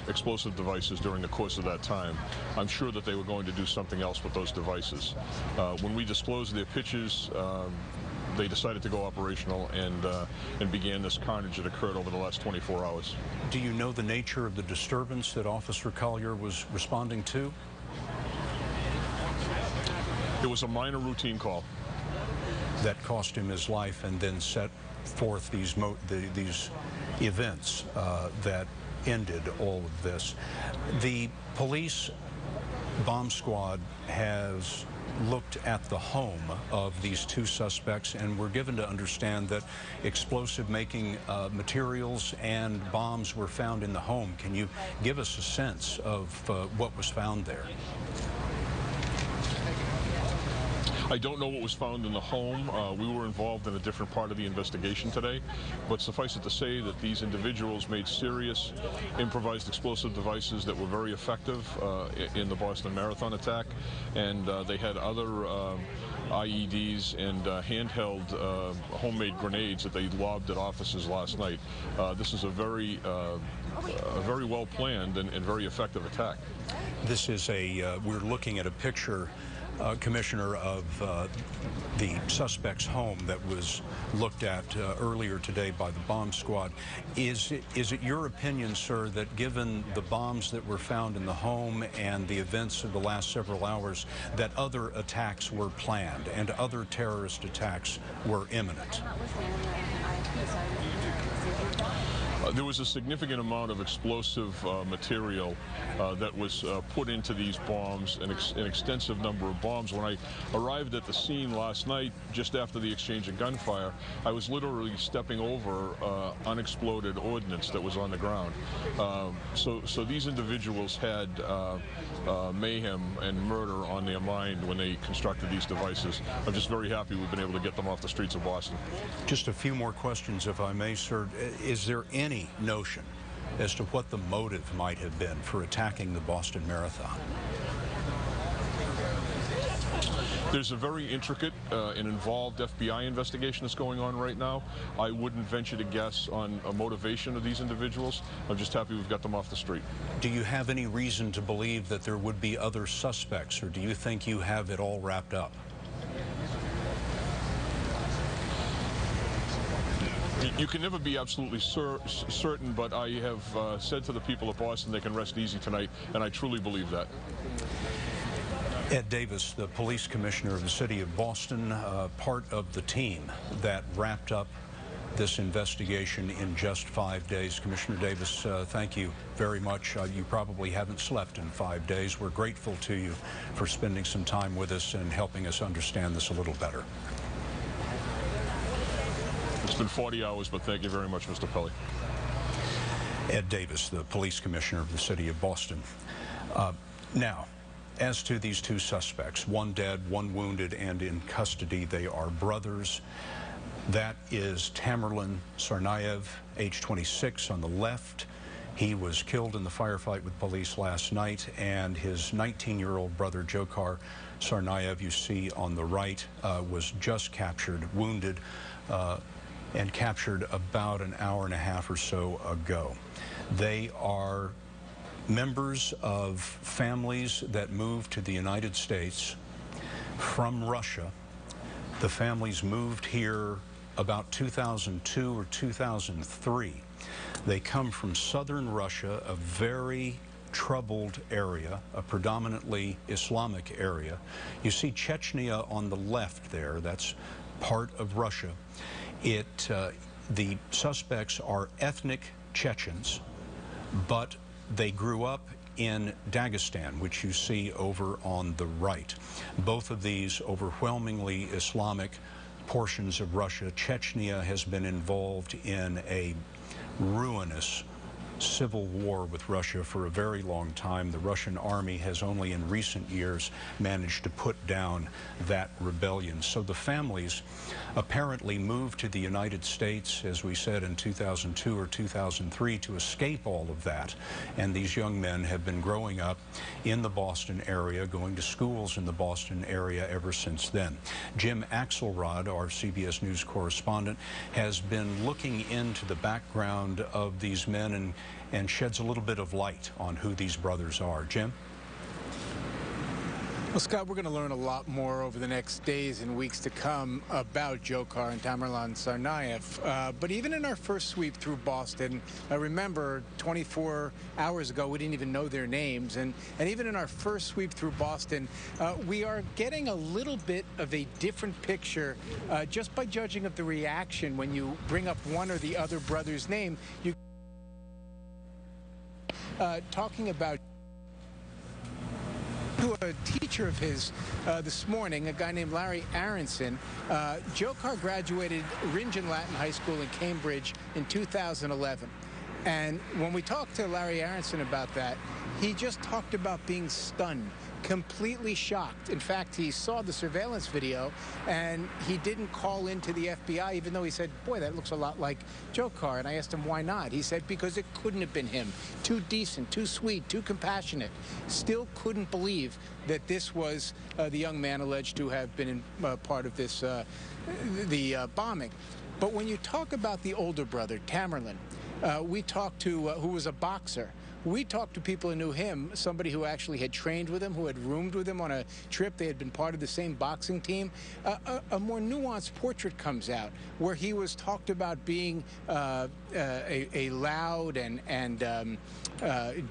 explosive devices during the course of that time. I'm sure that they were going to do something else with those devices. When we disclosed their pictures, they decided to go operational and began this carnage that occurred over the last 24 hours. Do you know the nature of the disturbance that Officer Collier was responding to? It was a minor routine call. That cost him his life and then set forth these events that ended all of this. The police bomb squad has looked at the home of these 2 suspects, and we're given to understand that explosive making materials and bombs were found in the home. Can you give us a sense of what was found there? I don't know what was found in the home. We were involved in a different part of the investigation today, but suffice it to say that these individuals made serious improvised explosive devices that were very effective in the Boston Marathon attack, and they had other IEDs and handheld homemade grenades that they lobbed at officers last night. This is a very well planned and very effective attack. This is we're looking at a picture, Commissioner, of the suspect's home that was looked at earlier today by the bomb squad. Is it your opinion, sir, that given the bombs that were found in the home and the events of the last several hours, that other attacks were planned and other terrorist attacks were imminent? There was a significant amount of explosive material that was put into these bombs, an extensive number of bombs. When I arrived at the scene last night, just after the exchange of gunfire, I was literally stepping over unexploded ordnance that was on the ground. So these individuals had mayhem and murder on their mind when they constructed these devices. I'm just very happy we've been able to get them off the streets of Boston. Just a few more questions, if I may, sir. Is there any notion as to what the motive might have been for attacking the Boston Marathon? There's a very intricate and involved FBI investigation that's going on right now. I wouldn't venture to guess on a motivation of these individuals. I'm just happy we've got them off the street. Do you have any reason to believe that there would be other suspects, or do you think you have it all wrapped up? You can never be absolutely certain, but I have said to the people of Boston they can rest easy tonight, and I truly believe that. Ed Davis, the police commissioner of the city of Boston, part of the team that wrapped up this investigation in just 5 days. Commissioner Davis, thank you very much. You probably haven't slept in 5 days. We're grateful to you for spending some time with us and helping us understand this a little better. It's been 40 hours, but thank you very much, Mr. Pelley. Ed Davis, the police commissioner of the city of Boston. Now, as to these two suspects, one dead, one wounded, and in custody, they are brothers. That is Tamerlan Tsarnaev, age 26, on the left. He was killed in the firefight with police last night, and his 19-year-old brother, Dzhokhar Tsarnaev, you see on the right, was just captured, wounded, and captured about an hour and a half or so ago. They are members of families that moved to the United States from Russia. The families moved here about 2002 or 2003. They come from southern Russia, a very troubled area, a predominantly Islamic area. You see Chechnya on the left there. That's part of Russia. The suspects are ethnic Chechens, but they grew up in Dagestan, which you see over on the right. Both of these overwhelmingly Islamic portions of Russia. Chechnya has been involved in a ruinous civil war with Russia for a very long time. The Russian army has only in recent years managed to put down that rebellion. So the families apparently moved to the United States, as we said, in 2002 or 2003 to escape all of that. And these young men have been growing up in the Boston area, going to schools in the Boston area ever since then. Jim Axelrod, our CBS News correspondent, has been looking into the background of these men and sheds a little bit of light on who these brothers are. Jim? Well, Scott, we're going to learn a lot more over the next days and weeks to come about Dzhokhar and Tamerlan Tsarnaev. But even in our first sweep through Boston, I remember 24 hours ago, we didn't even know their names. And even in our first sweep through Boston, we are getting a little bit of a different picture just by judging of the reaction when you bring up one or the other brother's name. You talking about to a teacher of his this morning, a guy named Larry Aronson. Dzhokhar graduated Ringen Latin High School in Cambridge in 2011. And when we talked to Larry Aronson about that, he just talked about being stunned, completely shocked. In fact, he saw the surveillance video and he didn't call into the FBI, even though he said, boy, that looks a lot like Dzhokhar. And I asked him why not. He said because it couldn't have been him. Too decent, too sweet, too compassionate. Still couldn't believe that this was the young man alleged to have been in, part of this, the bombing. But when you talk about the older brother, Tamerlan, we talked to, who was a boxer. We talked to people who knew him, somebody who actually had trained with him, who had roomed with him on a trip. They had been part of the same boxing team. A more nuanced portrait comes out where he was talked about being a loud and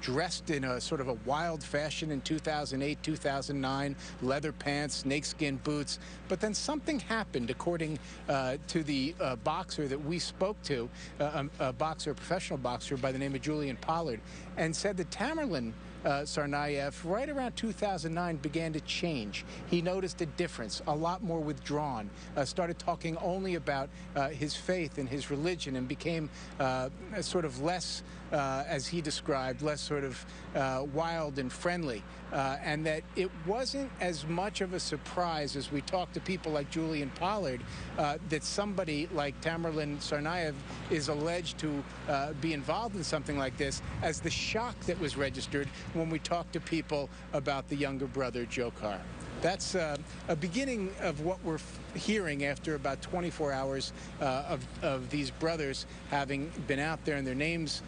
dressed in a sort of a wild fashion in 2008, 2009, leather pants, snakeskin boots. But then something happened, according to the boxer that we spoke to, a boxer, a professional boxer by the name of Julian Pollard, and said that Tamerlan Tsarnaev, right around 2009, began to change. He noticed a difference, a lot more withdrawn, started talking only about his faith and his religion, and became sort of less, as he described, less sort of wild and friendly. And that it wasn't as much of a surprise as we talked to people like Julian Pollard that somebody like Tamerlan Tsarnaev is alleged to be involved in something like this, as the shock that was registered when we talked to people about the younger brother, Dzhokhar. That's a beginning of what we're hearing after about 24 hours of these brothers having been out there and their names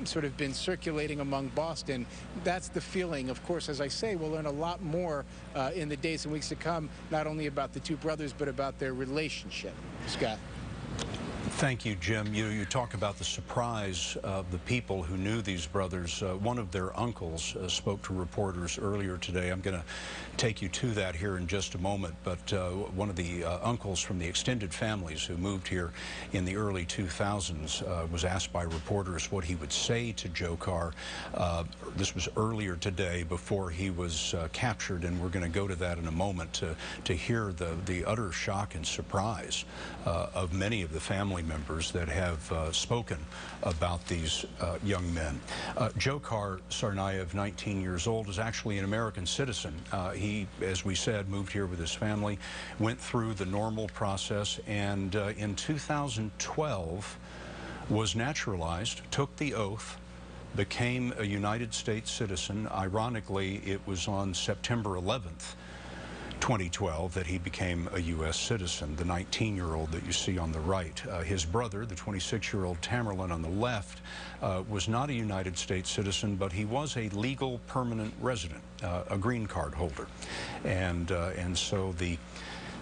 sort of been circulating among Boston. That's the feeling. Of course, as I say, we'll learn a lot more in the days and weeks to come, not only about the two brothers, but about their relationship. Scott. Thank you, Jim. You talk about the surprise of the people who knew these brothers. One of their uncles spoke to reporters earlier today. I'm going to take you to that here in just a moment, but one of the uncles from the extended families who moved here in the early 2000s was asked by reporters what he would say to Dzhokhar. This was earlier today before he was captured, and we're going to go to that in a moment to hear the utter shock and surprise of many of the family members that have spoken about these young men. Dzhokhar Tsarnaev, 19 years old, is actually an American citizen. He, as we said, moved here with his family, went through the normal process, and in 2012 was naturalized, took the oath, became a United States citizen. Ironically, it was on September 11th, 2012 that he became a U.S. citizen, the 19-year-old that you see on the right. His brother, the 26-year-old Tamerlan on the left, was not a United States citizen, but he was a legal permanent resident, a green card holder. And so the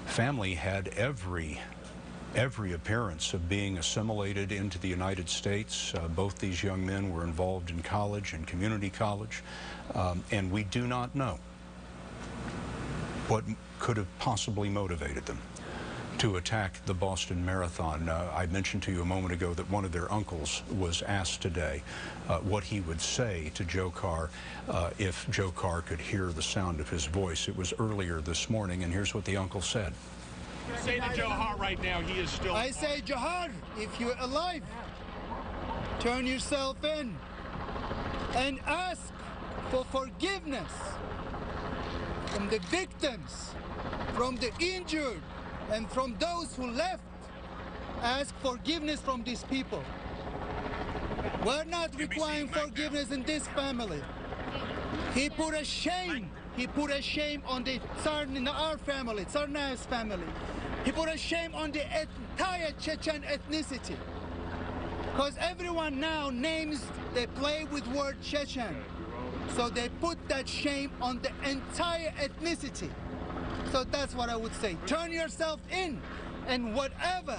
family had every appearance of being assimilated into the United States. Both these young men were involved in college and community college, and we do not know what could have possibly motivated them to attack the Boston Marathon. I mentioned to you a moment ago that one of their uncles was asked today what he would say to Dzhokhar if Dzhokhar could hear the sound of his voice. It was earlier this morning, and here's what the uncle said. Say to Dzhokhar right now, he is still... I say, Dzhokhar, if you're alive, turn yourself in and ask for forgiveness from the victims, from the injured, and from those who left. Ask forgiveness from these people. We're not requiring forgiveness in this family. He put a shame. He put a shame on our family, Tsarnaev's family. He put a shame on the entire Chechen ethnicity. Because everyone now they play with word Chechen. So they put that shame on the entire ethnicity. So that's what I would say. Turn yourself in, and whatever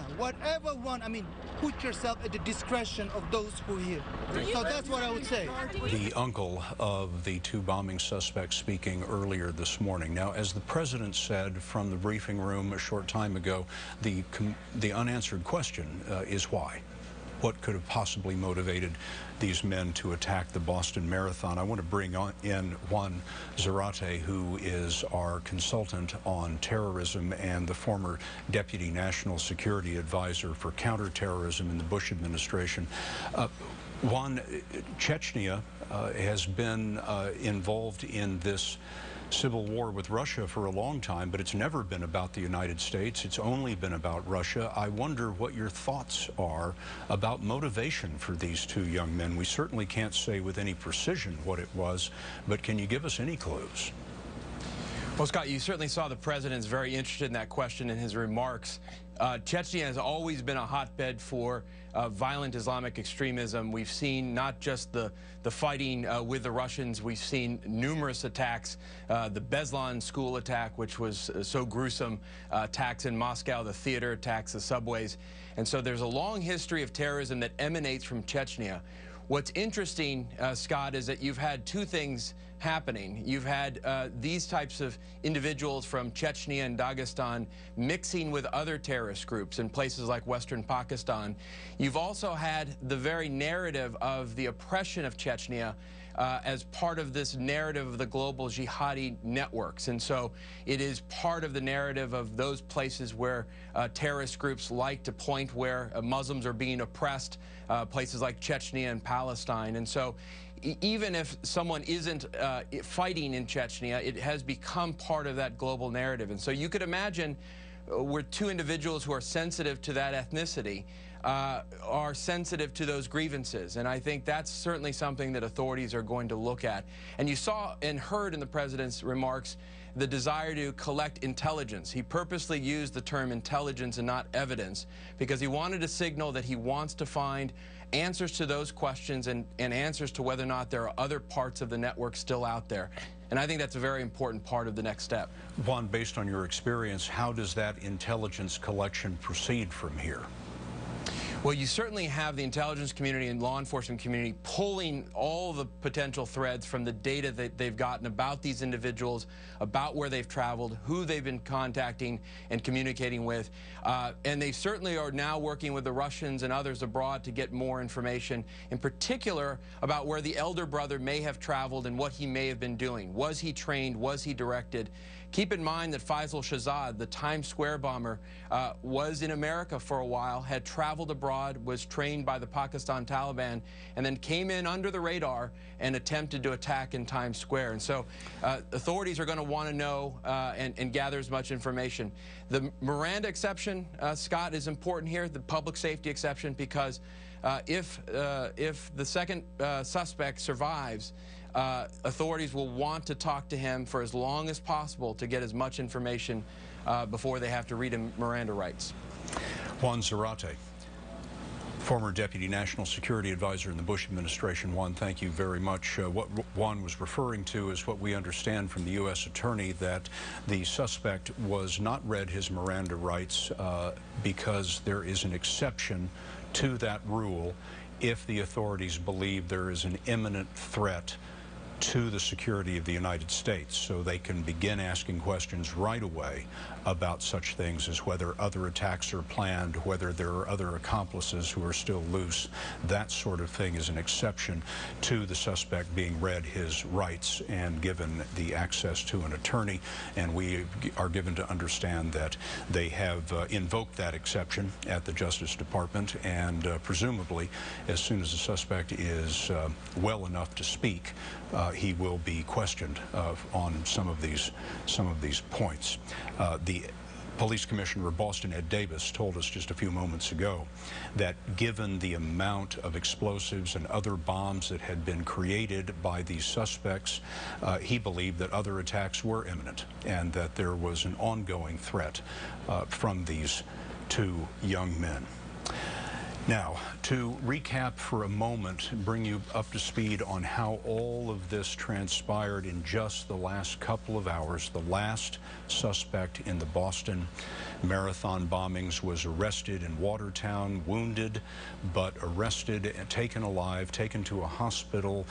one, put yourself at the discretion of those who are here. So that's what I would say. The uncle of the two bombing suspects speaking earlier this morning. Now, as the president said from the briefing room a short time ago, the unanswered question is why? What could have possibly motivated these men to attack the Boston Marathon? I want to bring in Juan Zarate, who is our consultant on terrorism and the former Deputy National Security Advisor for counterterrorism in the Bush administration. Juan, Chechnya has been involved in this civil war with Russia for a long time, but it's never been about the United States. It's only been about Russia. I wonder what your thoughts are about motivation for these two young men. We certainly can't say with any precision what it was, but can you give us any clues? Well, Scott, you certainly saw the president's very interested in that question in his remarks. Chechnya has always been a hotbed for violent Islamic extremism. We've seen not just the fighting with the Russians, we've seen numerous attacks, the Beslan school attack, which was so gruesome, attacks in Moscow, the theater attacks, the subways. And so there's a long history of terrorism that emanates from Chechnya. What's interesting, Scott, is that you've had two things happening. You've had these types of individuals from Chechnya and Dagestan mixing with other terrorist groups in places like Western Pakistan. You've also had the very narrative of the oppression of Chechnya as part of this narrative of the global jihadi networks. And so it is part of the narrative of those places where terrorist groups like to point where Muslims are being oppressed, places like Chechnya and Palestine. And so even if someone isn't fighting in Chechnya, it has become part of that global narrative. And so you could imagine we're two individuals who are sensitive to that ethnicity, are sensitive to those grievances. And I think that's certainly something that authorities are going to look at. And you saw and heard in the president's remarks the desire to collect intelligence. He purposely used the term intelligence and not evidence because he wanted to signal that he wants to find answers to those questions and answers to whether or not there are other parts of the network still out there. And I think that's a very important part of the next step. Juan, based on your experience, how does that intelligence collection proceed from here? Well, you certainly have the intelligence community and law enforcement community pulling all the potential threads from the data that they've gotten about these individuals, about where they've traveled, who they've been contacting and communicating with. And they certainly are now working with the Russians and others abroad to get more information, in particular about where the elder brother may have traveled and what he may have been doing. Was he trained? Was he directed? Keep in mind that Faisal Shahzad, the Times Square bomber, was in America for a while, had traveled abroad, was trained by the Pakistan Taliban, and then came in under the radar and attempted to attack in Times Square. And so authorities are going to want to know and gather as much information. The Miranda exception, Scott, is important here, the public safety exception, because if the second suspect survives, authorities will want to talk to him for as long as possible to get as much information before they have to read him Miranda rights. Juan Zarate, former Deputy National Security Advisor in the Bush administration. Juan, thank you very much. What Juan was referring to is what we understand from the U.S. Attorney, that the suspect was not read his Miranda rights because there is an exception to that rule if the authorities believe there is an imminent threat to the security of the United States, so they can begin asking questions right away about such things as whether other attacks are planned, whether there are other accomplices who are still loose. That sort of thing is an exception to the suspect being read his rights and given the access to an attorney, and we are given to understand that they have invoked that exception at the Justice Department, and presumably as soon as the suspect is well enough to speak, he will be questioned on some of these points. The Police Commissioner of Boston, Ed Davis, told us just a few moments ago that given the amount of explosives and other bombs that had been created by these suspects, he believed that other attacks were imminent and that there was an ongoing threat from these two young men. Now, to recap for a moment, bring you up to speed on how all of this transpired in just the last couple of hours. The last suspect in the Boston Marathon bombings was arrested in Watertown, wounded, but arrested and taken alive, taken to a hospital.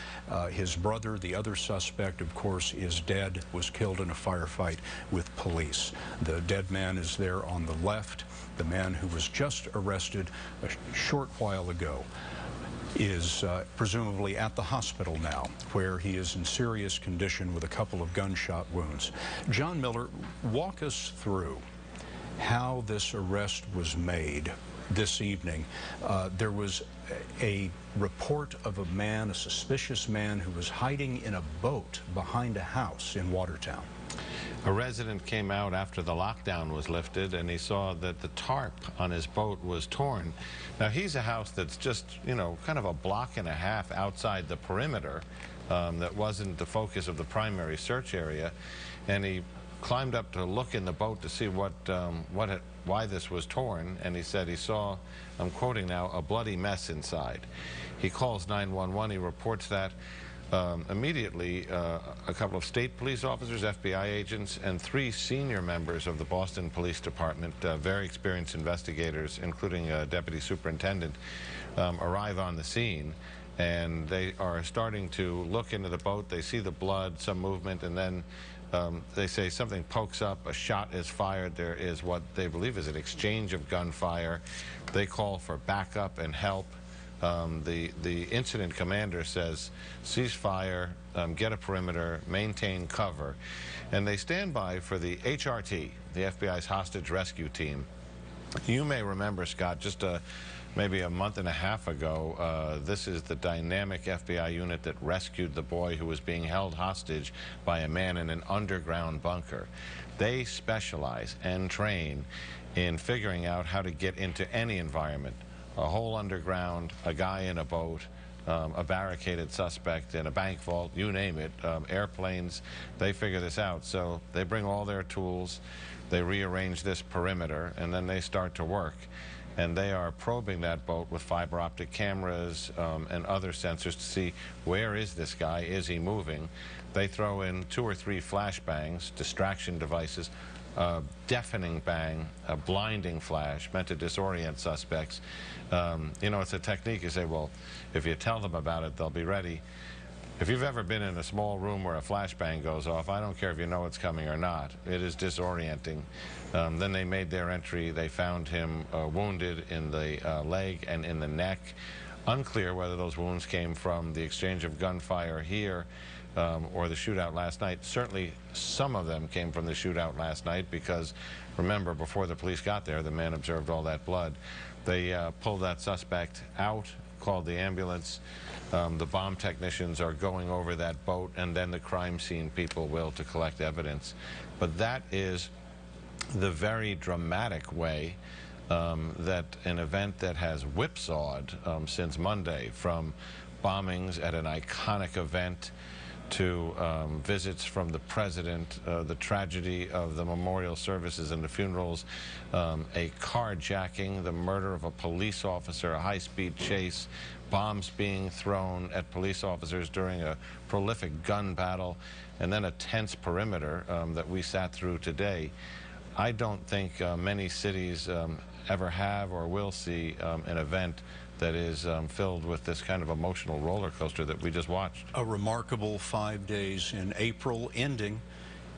His brother, the other suspect, of course, is dead, was killed in a firefight with police. The dead man is there on the left. The man who was just arrested a short while ago is presumably at the hospital now, where he is in serious condition with a couple of gunshot wounds. John Miller, walk us through how this arrest was made this evening. There was a report of a man, a suspicious man, who was hiding in a boat behind a house in Watertown. A resident came out after the lockdown was lifted, and he saw that the tarp on his boat was torn. Now, he's a house that's just, you know, kind of a block and a half outside the perimeter. That wasn't the focus of the primary search area, and he climbed up to look in the boat to see why this was torn, and he said he saw, I'm quoting now, a bloody mess inside. He calls 911. He reports that. Immediately, a couple of state police officers, FBI agents, and 3 senior members of the Boston Police Department, very experienced investigators, including a deputy superintendent, arrive on the scene. And they are starting to look into the boat. They see the blood, some movement, and then they say something pokes up, a shot is fired. There is what they believe is an exchange of gunfire. They call for backup and help. The incident commander says, cease fire, get a perimeter, maintain cover. And they stand by for the HRT, the FBI's hostage rescue team. You may remember, Scott, just maybe a month and a half ago, this is the dynamic FBI unit that rescued the boy who was being held hostage by a man in an underground bunker. They specialize and train in figuring out how to get into any environment. A hole underground, a guy in a boat, a barricaded suspect in a bank vault, you name it, airplanes, they figure this out. So they bring all their tools, they rearrange this perimeter, and then they start to work. And they are probing that boat with fiber optic cameras and other sensors to see, where is this guy, is he moving? They throw in 2 or 3 flashbangs, distraction devices, a deafening bang, a blinding flash, meant to disorient suspects. You know, it's a technique. You say, well, if you tell them about it, they'll be ready. If you've ever been in a small room where a flashbang goes off, I don't care if you know it's coming or not. It is disorienting. Then they made their entry. They found him wounded in the leg and in the neck. Unclear whether those wounds came from the exchange of gunfire here or the shootout last night. Certainly some of them came from the shootout last night because, remember, before the police got there, the man observed all that blood. They pulled that suspect out, called the ambulance. The bomb technicians are going over that boat, and then the crime scene people will to collect evidence. But that is the very dramatic way that an event that has whipsawed since Monday, from bombings at an iconic event to visits from the president, the tragedy of the memorial services and the funerals, a carjacking, the murder of a police officer, a high-speed chase, bombs being thrown at police officers during a prolific gun battle, and then a tense perimeter that we sat through today. I don't think many cities ever have or will see an event that is filled with this kind of emotional roller coaster that we just watched. A remarkable 5 days in April, ending,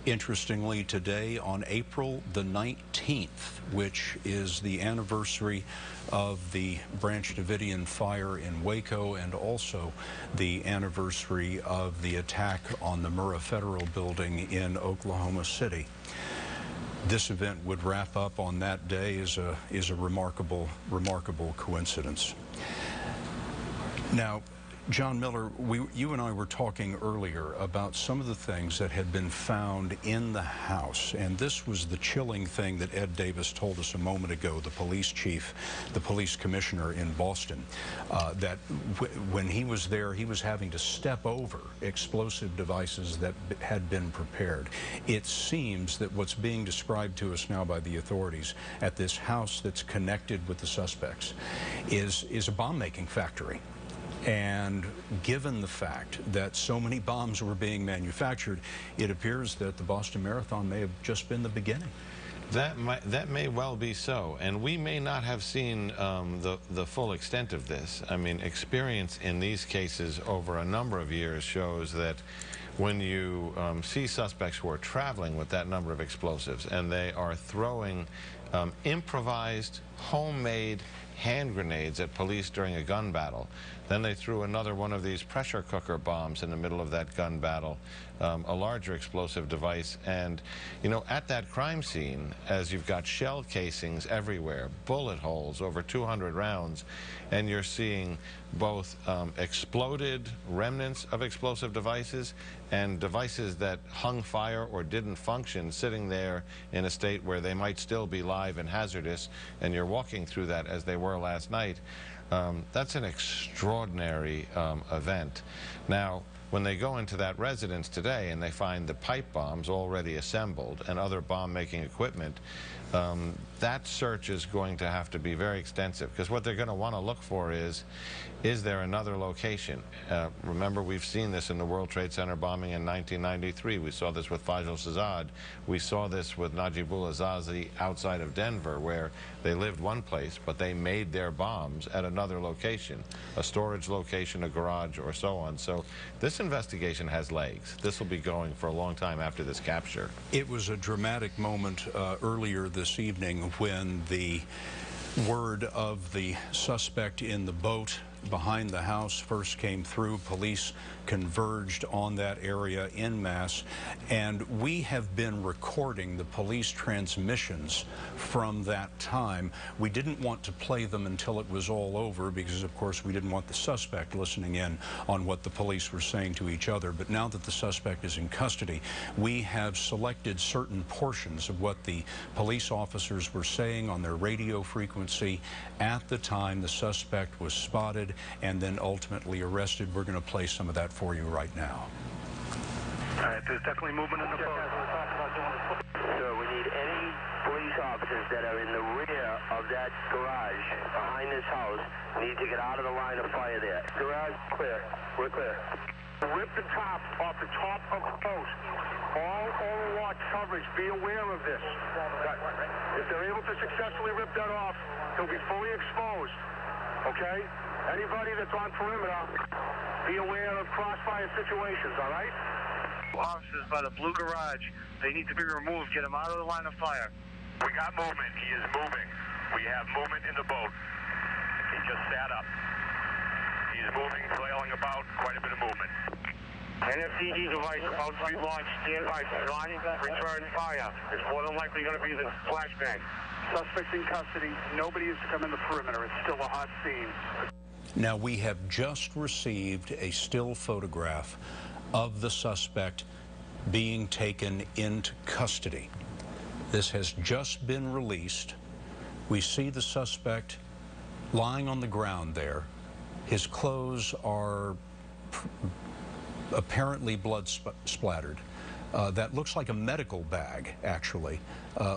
interestingly, today on April the 19th, which is the anniversary of the Branch Davidian fire in Waco, and also the anniversary of the attack on the Murrah Federal Building in Oklahoma City. This event would wrap up on that day is a remarkable coincidence. Now, John Miller, you and I were talking earlier about some of the things that had been found in the house, and this was the chilling thing that Ed Davis told us a moment ago, the police chief, the police commissioner in Boston, that when he was there, he was having to step over explosive devices that had been prepared. It seems that what's being described to us now by the authorities at this house that's connected with the suspects is a bomb-making factory. And given the fact that so many bombs were being manufactured, it appears that the Boston Marathon may have just been the beginning. That may well be so, and we may not have seen the full extent of this. I mean, experience in these cases over a number of years shows that when you see suspects who are traveling with that number of explosives and they are throwing improvised, homemade hand grenades at police during a gun battle. Then they threw another one of these pressure cooker bombs in the middle of that gun battle, a larger explosive device. And, you know, at that crime scene, as you've got shell casings everywhere, bullet holes, over 200 rounds, and you're seeing both exploded remnants of explosive devices and devices that hung fire or didn't function sitting there in a state where they might still be live and hazardous, and you're walking through that as they were last night. That's an extraordinary event. Now, when they go into that residence today and they find the pipe bombs already assembled and other bomb-making equipment, that search is going to have to be very extensive, because what they're going to want to look for is there another location? Remember, we've seen this in the World Trade Center bombing in 1993. We saw this with Fajr Sazzad. We saw this with Najibullah Zazi outside of Denver, where they lived one place, but they made their bombs at another location, a storage location, a garage, or so on. So this investigation has legs. This will be going for a long time after this capture. It was a dramatic moment earlier this evening when the word of the suspect in the boat behind the house first came through. Police converged on that area en masse, and we have been recording the police transmissions from that time. We didn't want to play them until it was all over because, of course, we didn't want the suspect listening in on what the police were saying to each other. But now that the suspect is in custody, we have selected certain portions of what the police officers were saying on their radio frequency at the time the suspect was spotted and then ultimately arrested. We're going to play some of that for you right now. All right, there's definitely movement in the boat. So we need any police officers that are in the rear of that garage behind this house need to get out of the line of fire there. Garage clear. We're clear. Rip the top off the top of the post. All overwatch coverage damage. Be aware of this. If they're able to successfully rip that off, he'll be fully exposed. Okay? Anybody that's on perimeter, be aware of crossfire situations, all right? Officers by the blue garage, they need to be removed. Get them out of the line of fire. We got movement. He is moving. We have movement in the boat. He just sat up. He's moving, flailing about, quite a bit of movement. NFTG device about to be launched. Stand by. Return fire. It's more than likely going to be the flashbang. Suspect in custody. Nobody is to come in the perimeter. It's still a hot scene. Now, we have just received a still photograph of the suspect being taken into custody. This has just been released. We see the suspect lying on the ground there. His clothes are apparently blood splattered. That looks like a medical bag, actually,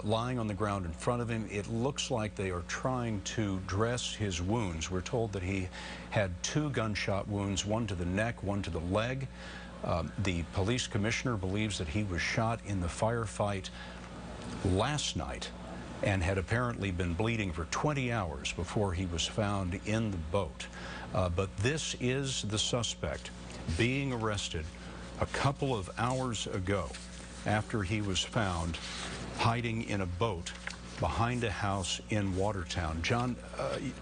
lying on the ground in front of him. It looks like they are trying to dress his wounds. We're told that he had 2 gunshot wounds, one to the neck, one to the leg. The police commissioner believes that he was shot in the firefight last night and had apparently been bleeding for 20 hours before he was found in the boat. But this is the suspect being arrested a couple of hours ago after he was found hiding in a boat behind a house in Watertown. John,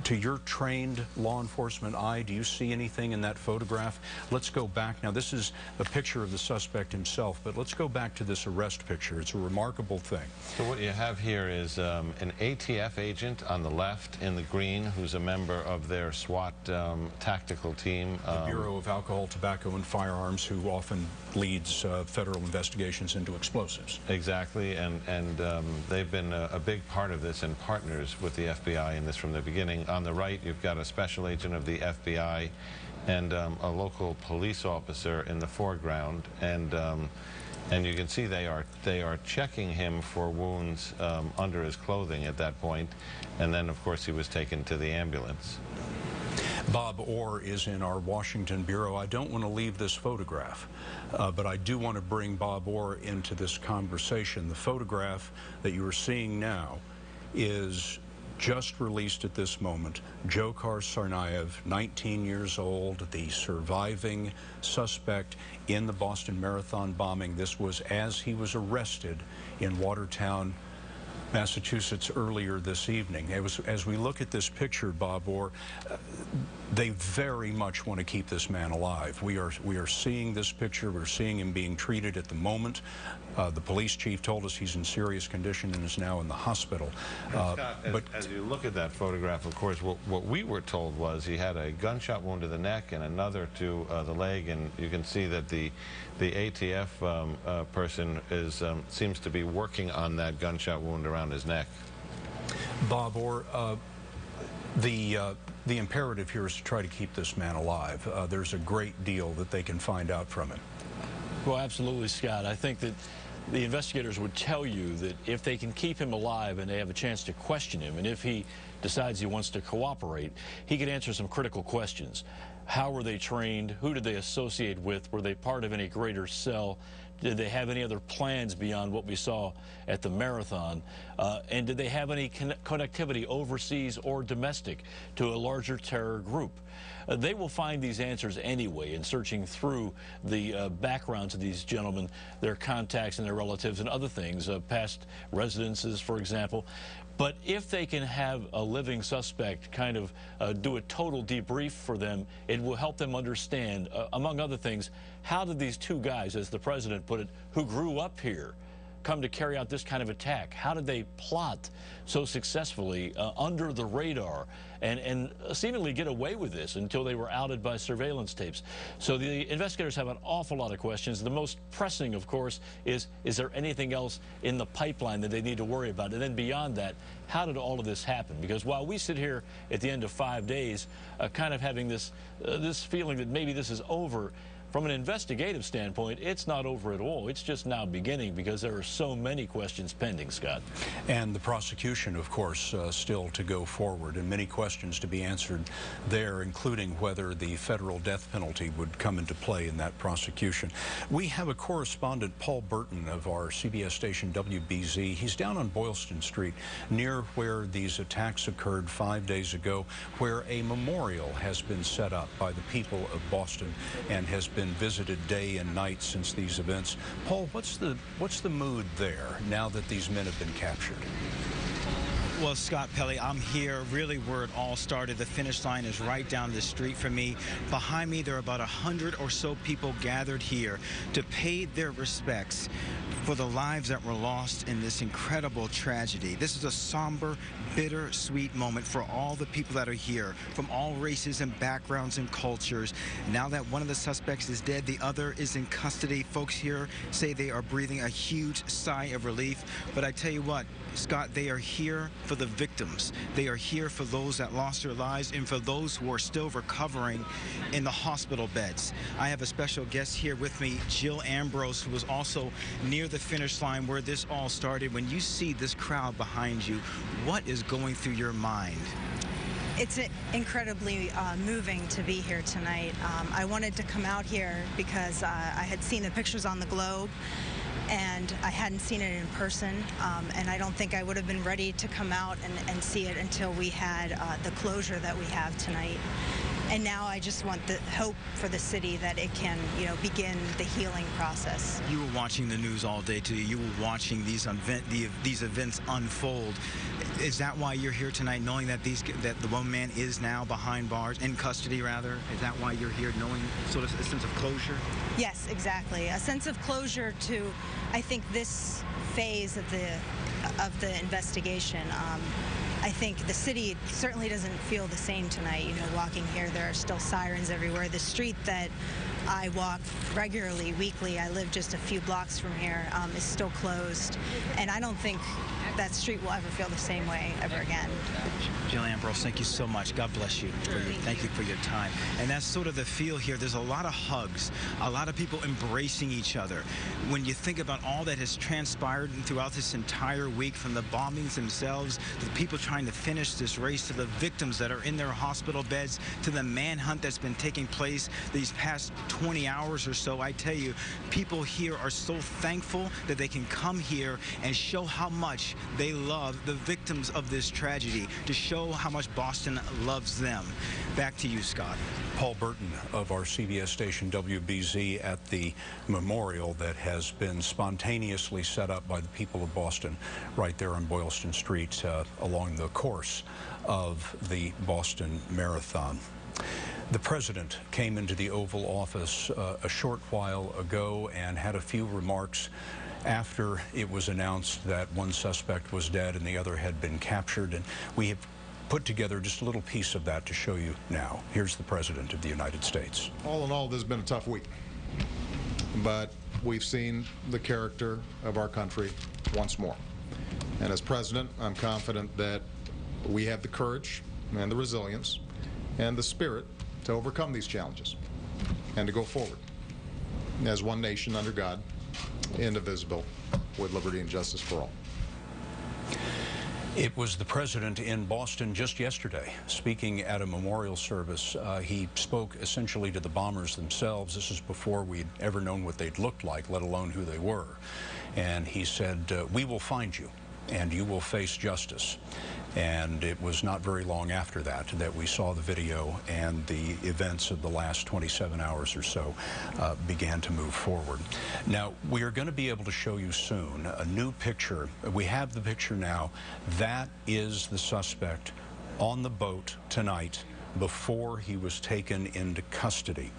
to your trained law enforcement eye, do you see anything in that photograph? Let's go back. Now, this is a picture of the suspect himself, but let's go back to this arrest picture. It's a remarkable thing. So what you have here is an ATF agent on the left in the green who's a member of their SWAT tactical team. The Bureau of Alcohol, Tobacco, and Firearms, who often leads federal investigations into explosives. Exactly, and they've been a big part of this and partners with the FBI in this from the beginning. On the right, you've got a special agent of the FBI and a local police officer in the foreground, and you can see they are checking him for wounds under his clothing at that point, and then of course he was taken to the ambulance. Bob Orr is in our Washington Bureau. I don't want to leave this photograph, but I do want to bring Bob Orr into this conversation. The photograph that you are seeing now is just released at this moment. Dzhokhar Tsarnaev, 19 years old, the surviving suspect in the Boston Marathon bombing. This was as he was arrested in Watertown, Massachusetts earlier this evening. As we look at this picture, Bob Orr, they very much want to keep this man alive. We are seeing this picture. We're seeing him being treated at the moment. The police chief told us he's in serious condition and is now in the hospital. Scott, as you look at that photograph, of course, what we were told was he had a gunshot wound to the neck and another to the leg, and you can see that the ATF person seems to be working on that gunshot wound around his neck. Bob Orr, the imperative here is to try to keep this man alive. There's a great deal that they can find out from him. Well, absolutely, Scott. I think that the investigators would tell you that if they can keep him alive and they have a chance to question him, and if he decides he wants to cooperate, he could answer some critical questions. How were they trained? Who did they associate with? Were they part of any greater cell? Did they have any other plans beyond what we saw at the marathon? And did they have any connectivity overseas or domestic to a larger terror group? They will find these answers anyway in searching through the backgrounds of these gentlemen, their contacts and their relatives and other things, past residences, for example. But if they can have a living suspect kind of do a total debrief for them, it will help them understand, among other things, how did these 2 guys, as the president put it, who grew up here, come to carry out this kind of attack? How did they plot so successfully under the radar and seemingly get away with this until they were outed by surveillance tapes? So the investigators have an awful lot of questions. The most pressing, of course, is there anything else in the pipeline that they need to worry about? And then beyond that, how did all of this happen? Because while we sit here at the end of 5 days kind of having this feeling that maybe this is over, from an investigative standpoint, it's not over at all. It's just now beginning because there are so many questions pending, Scott. And the prosecution, of course, still to go forward, and many questions to be answered there, including whether the federal death penalty would come into play in that prosecution. We have a correspondent, Paul Burton, of our CBS station WBZ. He's down on Boylston Street, near where these attacks occurred 5 days ago, where a memorial has been set up by the people of Boston and has been visited day and night since these events. Paul, what's the mood there now that these men have been captured? Well, Scott Pelley, I'm here really where it all started. The finish line is right down the street from me. Behind me, there are about 100 or so people gathered here to pay their respects for the lives that were lost in this incredible tragedy. This is a somber, bittersweet moment for all the people that are here, from all races and backgrounds and cultures. Now that one of the suspects is dead, the other is in custody. Folks here say they are breathing a huge sigh of relief. But I tell you what, Scott, they are here for the victims. They are here for those that lost their lives and for those who are still recovering in the hospital beds. I have a special guest here with me, Jill Ambrose, who was also near the finish line where this all started. When you see this crowd behind you, what is going through your mind? It's incredibly moving to be here tonight. I wanted to come out here because I had seen the pictures on the Globe, and I hadn't seen it in person, and I don't think I would have been ready to come out and see it until we had the closure that we have tonight. And now I just want the hope for the city that it can, begin the healing process. You were watching the news all day today. You were watching these events unfold. Is that why you're here tonight, knowing that the one man is now behind bars, in custody rather? Is that why you're here, knowing sort of a sense of closure? Yes, exactly. A sense of closure to, I think, this phase of the investigation. I think the city certainly doesn't feel the same tonight. Walking here, there are still sirens everywhere. The street that I walk regularly, weekly, I live just a few blocks from here, is still closed. And I don't think that street will ever feel the same way ever again. Jill Ambrose, thank you so much. God bless you. Thank you for your time. And that's sort of the feel here. There's a lot of hugs, a lot of people embracing each other. When you think about all that has transpired throughout this entire week, from the bombings themselves, to the people trying to finish this race, to the victims that are in their hospital beds, to the manhunt that's been taking place these past 20 hours or so, I tell you, people here are so thankful that they can come here and show how much they love the victims of this tragedy, to show how much Boston loves them. Back to you, Scott. Paul Burton of our CBS station WBZ at the memorial that has been spontaneously set up by the people of Boston right there on Boylston Street along the course of the Boston Marathon. The president came into the Oval Office a short while ago and had a few remarks after it was announced that one suspect was dead and the other had been captured. And we have put together just a little piece of that to show you now. Here's the President of the United States. All in all, this has been a tough week. But we've seen the character of our country once more. And as president, I'm confident that we have the courage and the resilience and the spirit to overcome these challenges and to go forward as one nation under God, indivisible, with liberty and justice for all. It was the president in Boston just yesterday, speaking at a memorial service. He spoke essentially to the bombers themselves. This is before we'd ever known what they'd looked like, let alone who they were. And he said, "We will find you, and you will face justice." And it was not very long after that that we saw the video, and the events of the last 27 hours or so began to move forward. Now, we are going to be able to show you soon a new picture. We have the picture now. That is the suspect on the boat tonight before he was taken into custody.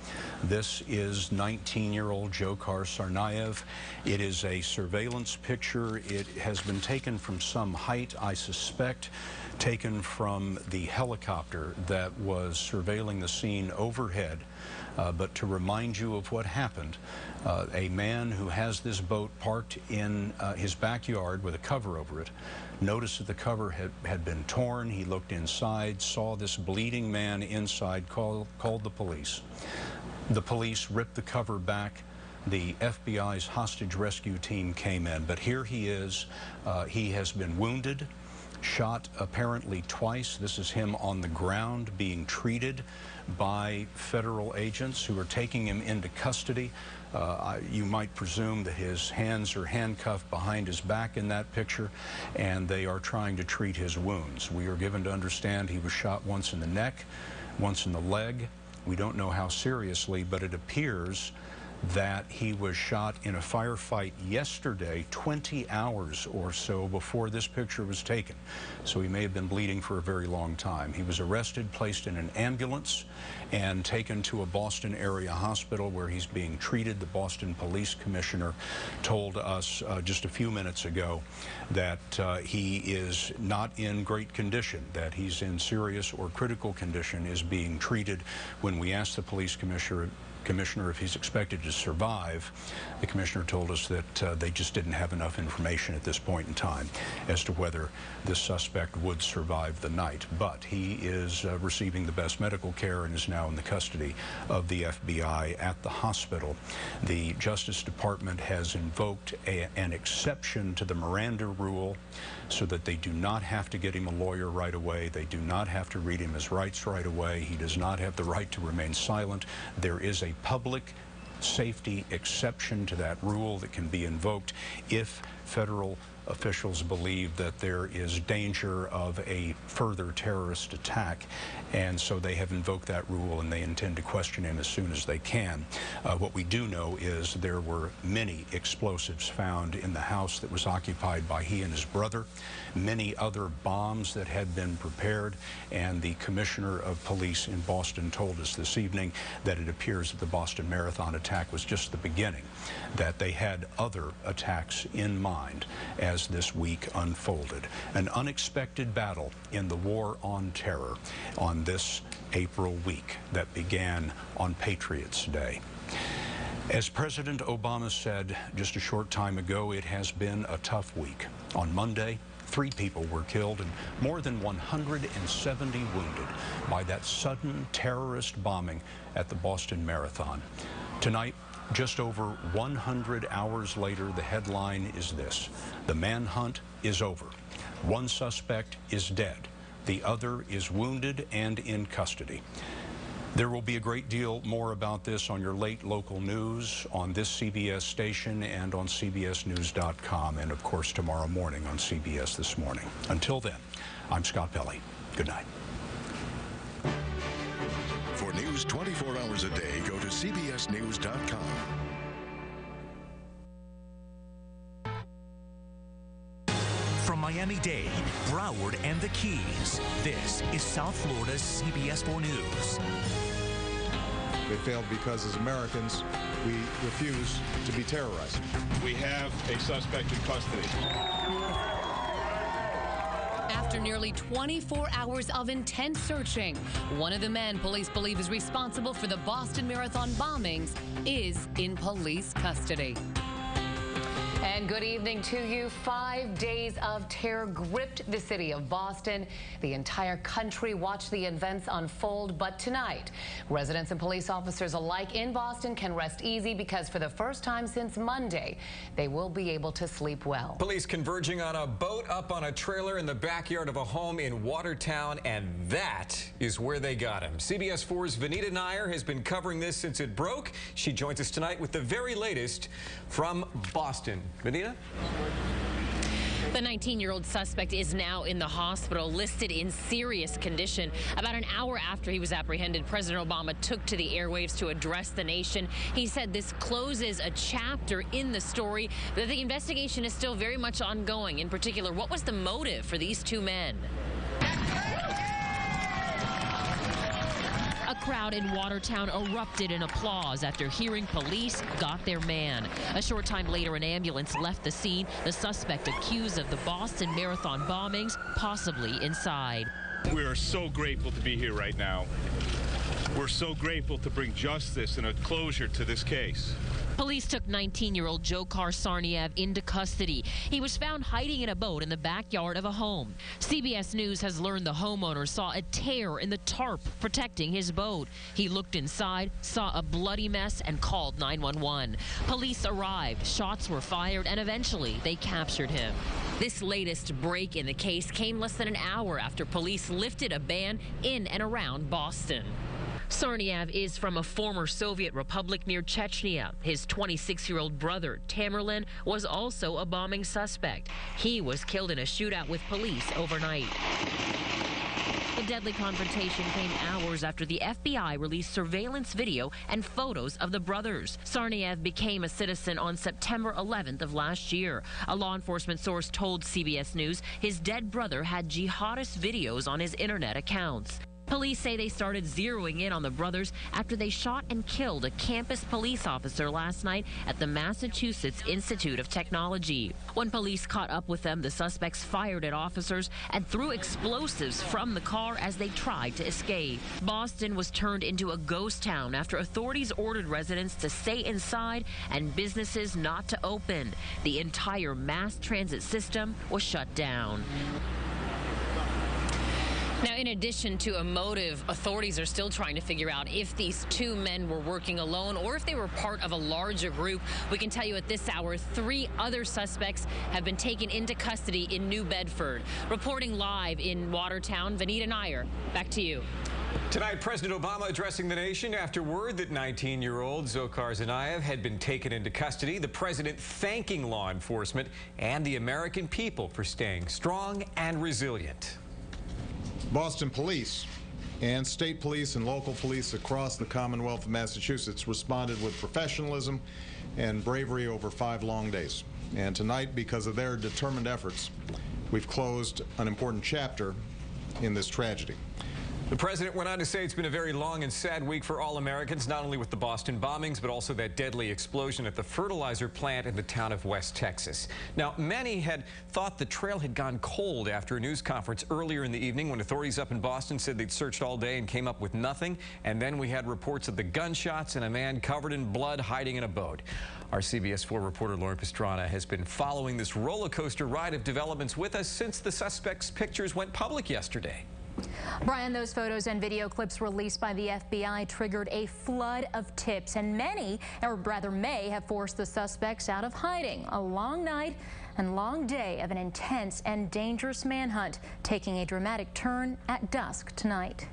This is 19-year-old Dzhokhar Tsarnaev. It is a surveillance picture. It has been taken from some height, I suspect, taken from the helicopter that was surveilling the scene overhead. But to remind you of what happened, a man who has this boat parked in his backyard with a cover over it noticed that the cover had been torn. He looked inside, saw this bleeding man inside, called the police. The police ripped the cover back. The FBI's hostage rescue team came in, but here he is. He has been wounded, shot apparently twice. This is him on the ground being treated by federal agents who are taking him into custody. You might presume that his hands are handcuffed behind his back in that picture, and they are trying to treat his wounds. We are given to understand he was shot once in the neck, once in the leg. We don't know how seriously, but it appears that he was shot in a firefight yesterday, 20 hours or so before this picture was taken. So he may have been bleeding for a very long time. He was arrested, placed in an ambulance, and taken to a Boston area hospital where he's being treated. The Boston Police Commissioner told us just a few minutes ago that he is not in great condition, that he's in serious or critical condition, is being treated. When we asked the police commissioner if he's expected to survive, the commissioner told us that they just didn't have enough information at this point in time as to whether this suspect would survive the night. But he is receiving the best medical care and is now in the custody of the FBI at the hospital. The Justice Department has invoked an exception to the Miranda rule so that they do not have to get him a lawyer right away. They do not have to read him his rights right away. He does not have the right to remain silent. There is a public safety exception to that rule that can be invoked if federal officials believe that there is danger of a further terrorist attack, and so they have invoked that rule and they intend to question him as soon as they can. What we do know is there were many explosives found in the house that was occupied by he and his brother, many other bombs that had been prepared, and the Commissioner of Police in Boston told us this evening that it appears that the Boston Marathon attack was just the beginning, that they had other attacks in mind as this week unfolded. An unexpected battle in the war on terror on this April week that began on Patriots' Day. As President Obama said just a short time ago, it has been a tough week. On Monday, 3 people were killed and more than 170 wounded by that sudden terrorist bombing at the Boston Marathon. Tonight, just over 100 hours later, the headline is this: the manhunt is over. One suspect is dead. The other is wounded and in custody. There will be a great deal more about this on your late local news, on this CBS station, and on CBSNews.com, and of course tomorrow morning on CBS This Morning. Until then, I'm Scott Pelley. Good night. For news 24 hours a day, go to CBSNews.com. From Miami-Dade, Broward, and the Keys, this is South Florida's CBS 4 News. They failed because, as Americans, we refuse to be terrorized. We have a suspect in custody. After nearly 24 hours of intense searching, one of the men police believe is responsible for the Boston Marathon bombings is in police custody. And good evening to you. 5 days of terror gripped the city of Boston. The entire country watched the events unfold, but tonight, residents and police officers alike in Boston can rest easy because for the first time since Monday, they will be able to sleep well. Police converging on a boat up on a trailer in the backyard of a home in Watertown, and that is where they got him. CBS 4's Vanita Nair has been covering this since it broke. She joins us tonight with the very latest from Boston. Vanita? The 19-year-old suspect is now in the hospital, listed in serious condition. About an hour after he was apprehended, President Obama took to the airwaves to address the nation. He said this closes a chapter in the story, but the investigation is still very much ongoing. In particular, what was the motive for these 2 men? A crowd in Watertown erupted in applause after hearing police got their man. A short time later, an ambulance left the scene. The suspect accused of the Boston Marathon bombings, possibly inside. We are so grateful to be here right now. We're so grateful to bring justice and a closure to this case. Police took 19-year-old Dzhokhar Tsarnaev into custody. He was found hiding in a boat in the backyard of a home. CBS News has learned the homeowner saw a tear in the tarp protecting his boat. He looked inside, saw a bloody mess, and called 911. Police arrived, shots were fired, and eventually they captured him. This latest break in the case came less than an hour after police lifted a ban in and around Boston. Tsarnaev is from a former Soviet republic near Chechnya. His 26-year-old brother, Tamerlan, was also a bombing suspect. He was killed in a shootout with police overnight. The deadly confrontation came hours after the FBI released surveillance video and photos of the brothers. Tsarnaev became a citizen on September 11th of last year. A law enforcement source told CBS News his dead brother had jihadist videos on his internet accounts. Police say they started zeroing in on the brothers after they shot and killed a campus police officer last night at the Massachusetts Institute of Technology. When police caught up with them, the suspects fired at officers and threw explosives from the car as they tried to escape. Boston was turned into a ghost town after authorities ordered residents to stay inside and businesses not to open. The entire mass transit system was shut down. Now, in addition to a motive, authorities are still trying to figure out if these two men were working alone or if they were part of a larger group. We can tell you at this hour, 3 other suspects have been taken into custody in New Bedford. Reporting live in Watertown, Vanita Nair, back to you. Tonight, President Obama addressing the nation after word that 19-year-old Dzhokhar Tsarnaev had been taken into custody. The president thanking law enforcement and the American people for staying strong and resilient. Boston police and state police and local police across the Commonwealth of Massachusetts responded with professionalism and bravery over 5 long days. And tonight, because of their determined efforts, we've closed an important chapter in this tragedy. The president went on to say it's been a very long and sad week for all Americans, not only with the Boston bombings, but also that deadly explosion at the fertilizer plant in the town of West Texas. Now, many had thought the trail had gone cold after a news conference earlier in the evening when authorities up in Boston said they'd searched all day and came up with nothing. And then we had reports of the gunshots and a man covered in blood hiding in a boat. Our CBS 4 reporter Lauren Pastrana has been following this roller coaster ride of developments with us since the suspect's pictures went public yesterday. Brian, those photos and video clips released by the FBI triggered a flood of tips, and many, or rather may, have forced the suspects out of hiding. A long night and long day of an intense and dangerous manhunt, taking a dramatic turn at dusk tonight.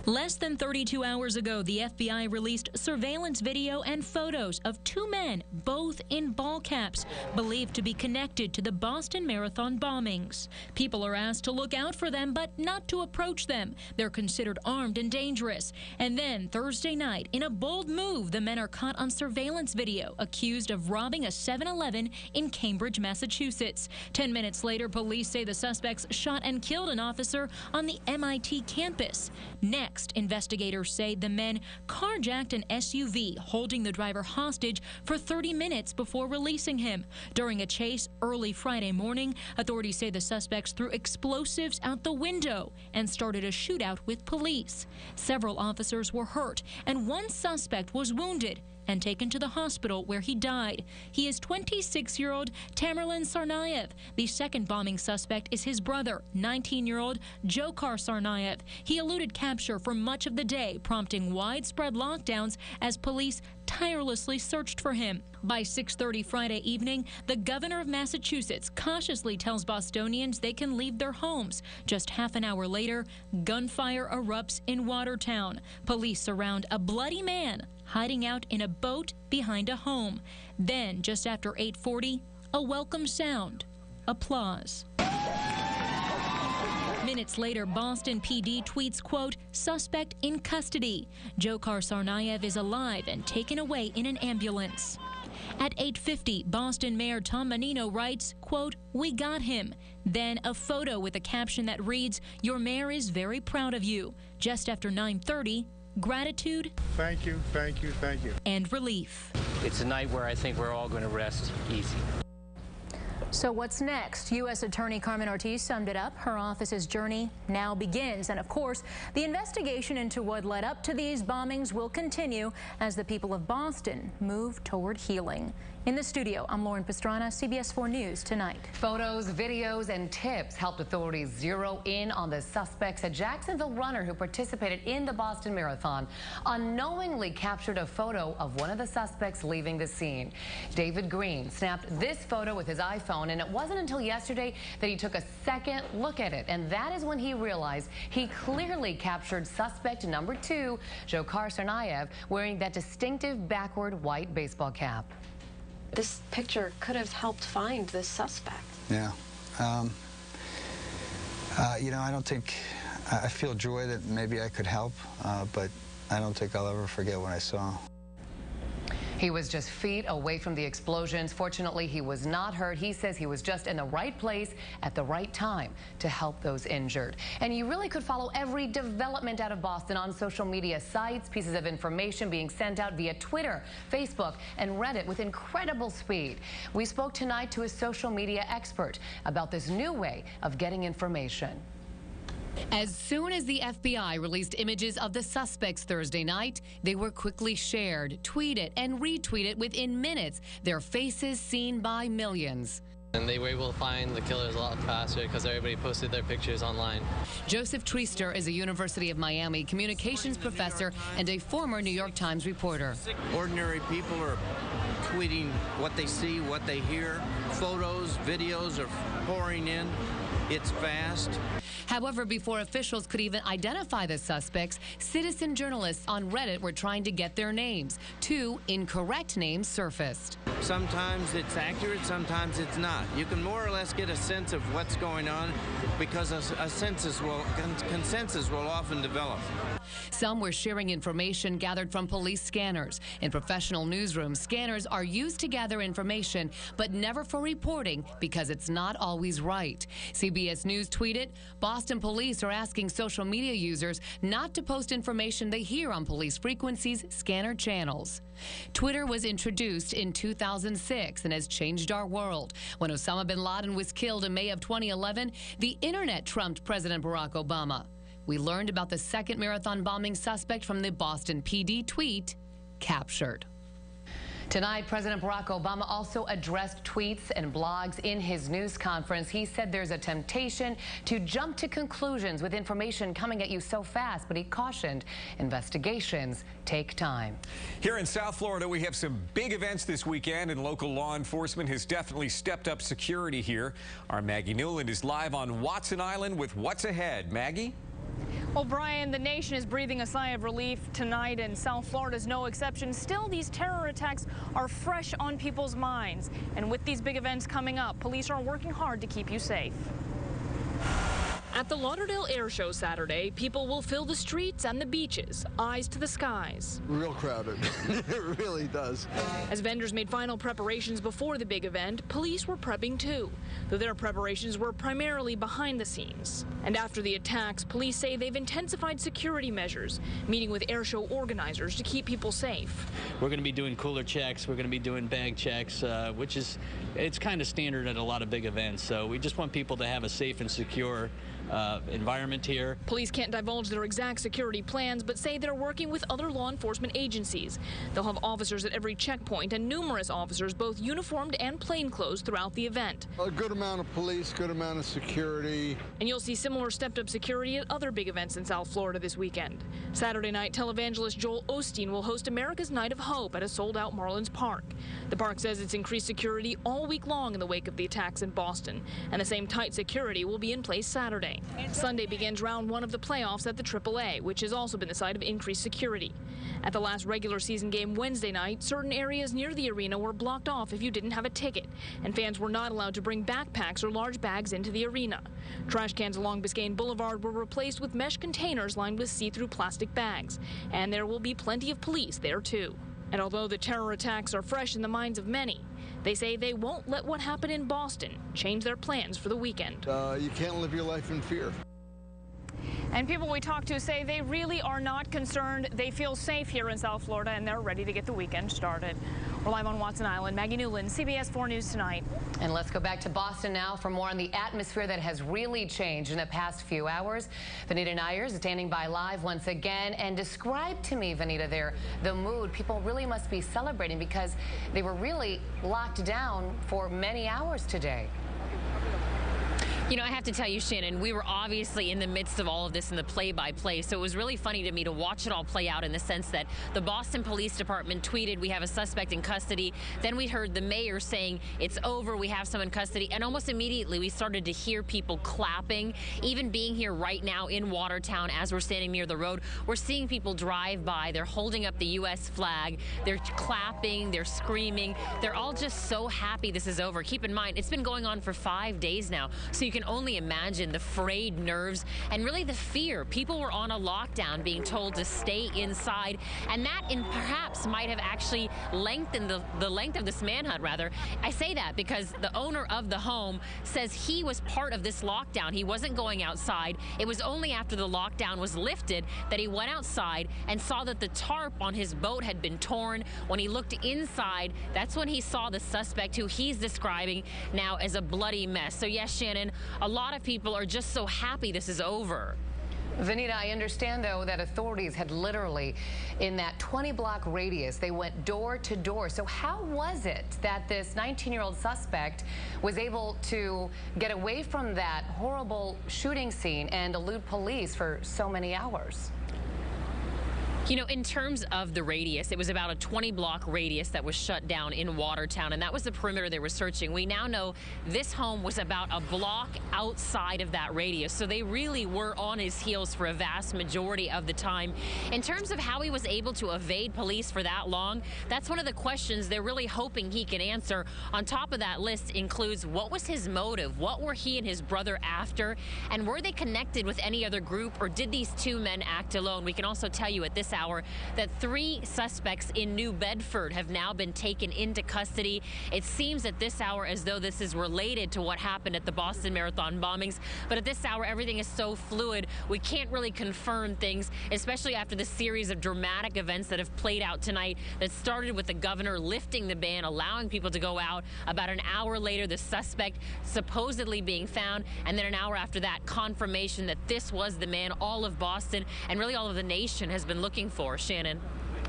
Less than 32 hours ago, the FBI released surveillance video and photos of 2 men, both in ball caps, believed to be connected to the Boston Marathon bombings. People are asked to look out for them, but not to approach them. They're considered armed and dangerous. And then Thursday night, in a bold move, the men are caught on surveillance video, accused of robbing a 7-Eleven in Cambridge, Massachusetts. 10 minutes later, police say the suspects shot and killed an officer on the MIT campus. Next, investigators say the men carjacked an SUV, holding the driver hostage for 30 minutes before releasing him. During a chase early Friday morning, authorities say the suspects threw explosives out the window and started a shootout with police. Several officers were hurt, and one suspect was wounded and taken to the hospital where he died. He is 26-year-old Tamerlan Tsarnaev. The second bombing suspect is his brother, 19-year-old Dzhokhar Tsarnaev. He eluded capture for much of the day, prompting widespread lockdowns as police tirelessly searched for him. By 6:30 Friday evening, the governor of Massachusetts cautiously tells Bostonians they can leave their homes. Just half an hour later, gunfire erupts in Watertown. Police surround a bloody man hiding out in a boat behind a home. Then, just after 8:40, a welcome sound. Applause. Minutes later, Boston PD tweets, quote, "Suspect in custody. Dzhokhar Tsarnaev is alive and taken away in an ambulance." At 8:50, Boston Mayor Tom Menino writes, quote, "We got him." Then a photo with a caption that reads, "Your mayor is very proud of you." Just after 9:30, gratitude, thank you, thank you, thank you, and relief. It's a night where I think we're all going to rest easy. So what's next? U.S. Attorney Carmen Ortiz summed it up. Her office's journey now begins. And of course, the investigation into what led up to these bombings will continue as the people of Boston move toward healing. In the studio, I'm Lauren Pastrana, CBS 4 News Tonight. Photos, videos, and tips helped authorities zero in on the suspects. A Jacksonville runner who participated in the Boston Marathon unknowingly captured a photo of one of the suspects leaving the scene. David Green snapped this photo with his iPhone, and it wasn't until yesterday that he took a second look at it. And that is when he realized he clearly captured suspect number 2, Dzhokhar Tsarnaev, wearing that distinctive backward white baseball cap. This picture could have helped find this suspect. Yeah. You know, I feel joy that maybe I could help, but I don't think I'll ever forget what I saw. He was just feet away from the explosions. Fortunately, he was not hurt. He says he was just in the right place at the right time to help those injured. And you really could follow every development out of Boston on social media sites, pieces of information being sent out via Twitter, Facebook, and Reddit with incredible speed. We spoke tonight to a social media expert about this new way of getting information. As soon as the FBI released images of the suspects Thursday night, they were quickly shared, tweeted, and retweeted within minutes, their faces seen by millions. And they were able to find the killers a lot faster because everybody posted their pictures online. Joseph Treaster is a University of Miami communications professor and a former New York Times reporter. Ordinary people are tweeting what they see, what they hear. Photos, videos are pouring in. It's fast. However, before officials could even identify the suspects, citizen journalists on Reddit were trying to get their names. 2 incorrect names surfaced. Sometimes it's accurate, sometimes it's not. You can more or less get a sense of what's going on because a consensus will often develop. Some were sharing information gathered from police scanners. In professional newsrooms, scanners are used to gather information, but never for reporting because it's not always right. CBS News tweeted, Boston police are asking social media users not to post information they hear on police frequencies, scanner channels. Twitter was introduced in 2006 and has changed our world. When Osama bin Laden was killed in May of 2011, the internet trumped President Barack Obama. We learned about the second marathon bombing suspect from the Boston PD tweet, captured. Tonight, President Barack Obama also addressed tweets and blogs in his news conference. He said there's a temptation to jump to conclusions with information coming at you so fast, but he cautioned investigations take time. Here in South Florida, we have some big events this weekend, and local law enforcement has definitely stepped up security here. Our Maggie Newland is live on Watson Island with what's ahead. Maggie? Well, Brian, the nation is breathing a sigh of relief tonight, and South Florida is no exception. Still, these terror attacks are fresh on people's minds. And with these big events coming up, police are working hard to keep you safe. At the Lauderdale Air Show Saturday, people will fill the streets and the beaches, eyes to the skies. Real crowded. It really does. As vendors made final preparations before the big event, police were prepping too, though their preparations were primarily behind the scenes. And after the attacks, police say they've intensified security measures, meeting with air show organizers to keep people safe. We're going to be doing cooler checks. We're going to be doing bag checks, which is, it's kind of standard at a lot of big events. So we just want people to have a safe and secure environment here. Police can't divulge their exact security plans, but say they're working with other law enforcement agencies. They'll have officers at every checkpoint and numerous officers, both uniformed and plainclothes, throughout the event. A good amount of police, good amount of security. And you'll see similar stepped-up security at other big events in South Florida this weekend. Saturday night, televangelist Joel Osteen will host America's Night of Hope at a sold-out Marlins Park. The park says it's increased security all week long in the wake of the attacks in Boston, and the same tight security will be in place Saturday. Sunday begins round 1 of the playoffs at the AAA, which has also been the site of increased security. At the last regular season game Wednesday night, certain areas near the arena were blocked off if you didn't have a ticket, and fans were not allowed to bring backpacks or large bags into the arena. Trash cans along Biscayne Boulevard were replaced with mesh containers lined with see-through plastic bags, and there will be plenty of police there too. And although the terror attacks are fresh in the minds of many, they say they won't let what happened in Boston change their plans for the weekend. You can't live your life in fear. And people we talk to say they really are not concerned. They feel safe here in South Florida, and they're ready to get the weekend started. We're live on Watson Island. Maggie Newland, CBS 4 News Tonight. And let's go back to Boston now for more on the atmosphere that has really changed in the past few hours. Vanita Nair is standing by live once again. And describe to me, Vanita, there, the mood. People really must be celebrating because they were really locked down for many hours today. You know, I have to tell you, Shannon, we were obviously in the midst of all of this in the play-by-play, so it was really funny to me to watch it all play out in the sense that the Boston Police Department tweeted, we have a suspect in custody. Then we heard the mayor saying, it's over, we have someone in custody. And almost immediately, we started to hear people clapping. Even being here right now in Watertown, as we're standing near the road, we're seeing people drive by. They're holding up the U.S. flag. They're clapping. They're screaming. They're all just so happy this is over. Keep in mind, it's been going on for 5 days now, so you can only imagine the frayed nerves and really the fear. People were on a lockdown being told to stay inside, and that perhaps might have actually lengthened the length of this manhunt, rather. I say that because the owner of the home says he was part of this lockdown. He wasn't going outside. It was only after the lockdown was lifted that he went outside and saw that the tarp on his boat had been torn. When he looked inside, that's when he saw the suspect, who he's describing now as a bloody mess. So yes, Shannon, a lot of people are just so happy this is over. Vanita, I understand, though, that authorities had literally, in that 20-block radius, they went door to door. So how was it that this 19-year-old suspect was able to get away from that horrible shooting scene and elude police for so many hours? You know, in terms of the radius, it was about a 20-block radius that was shut down in Watertown, and that was the perimeter they were searching. We now know this home was about a block outside of that radius, so they really were on his heels for a vast majority of the time. In terms of how he was able to evade police for that long, that's one of the questions they're really hoping he can answer. On top of that list includes, what was his motive? What were he and his brother after? And were they connected with any other group, or did these two men act alone? We can also tell you at this hour that 3 suspects in New Bedford have now been taken into custody. It seems at this hour as though this is related to what happened at the Boston Marathon bombings, but at this hour everything is so fluid we can't really confirm things, especially after the series of dramatic events that have played out tonight that started with the governor lifting the ban, allowing people to go out. About an hour later, the suspect supposedly being found, and then an hour after that, confirmation that this was the man all of Boston and really all of the nation has been looking for. Shannon.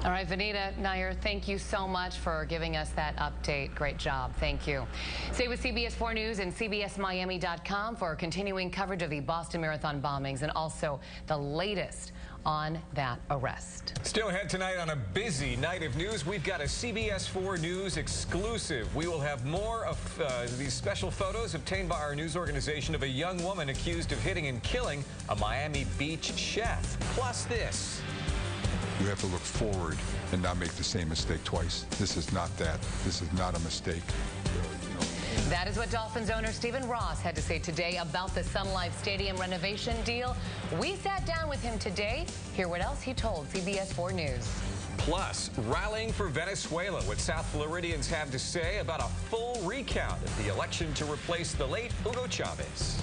All right, Vanita Nair, thank you so much for giving us that update. Great job. Thank you. Stay with CBS 4 News and CBSMiami.com for continuing coverage of the Boston Marathon bombings and also the latest on that arrest. Still ahead tonight on a busy night of news, we've got a CBS 4 News exclusive. We will have more of these special photos obtained by our news organization of a young woman accused of hitting and killing a Miami Beach chef. Plus this. You have to look forward and not make the same mistake twice. This is not that. This is not a mistake. That is what Dolphins owner Stephen Ross had to say today about the Sun Life Stadium renovation deal. We sat down with him today. Hear what else he told CBS 4 News. Plus, rallying for Venezuela, what South Floridians have to say about a full recount of the election to replace the late Hugo Chavez.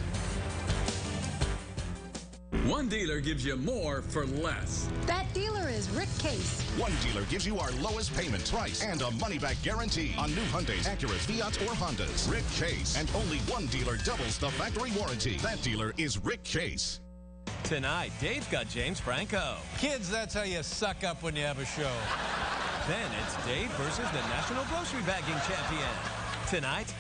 One dealer gives you more for less. That dealer is Rick Case. One dealer gives you our lowest payment, price, and a money-back guarantee on new Hyundais, Acuras, Fiats, or Hondas. Rick Case. And only one dealer doubles the factory warranty. That dealer is Rick Case. Tonight, Dave's got James Franco. Kids, that's how you suck up when you have a show. Then it's Dave versus the National Grocery Bagging Champion. Tonight,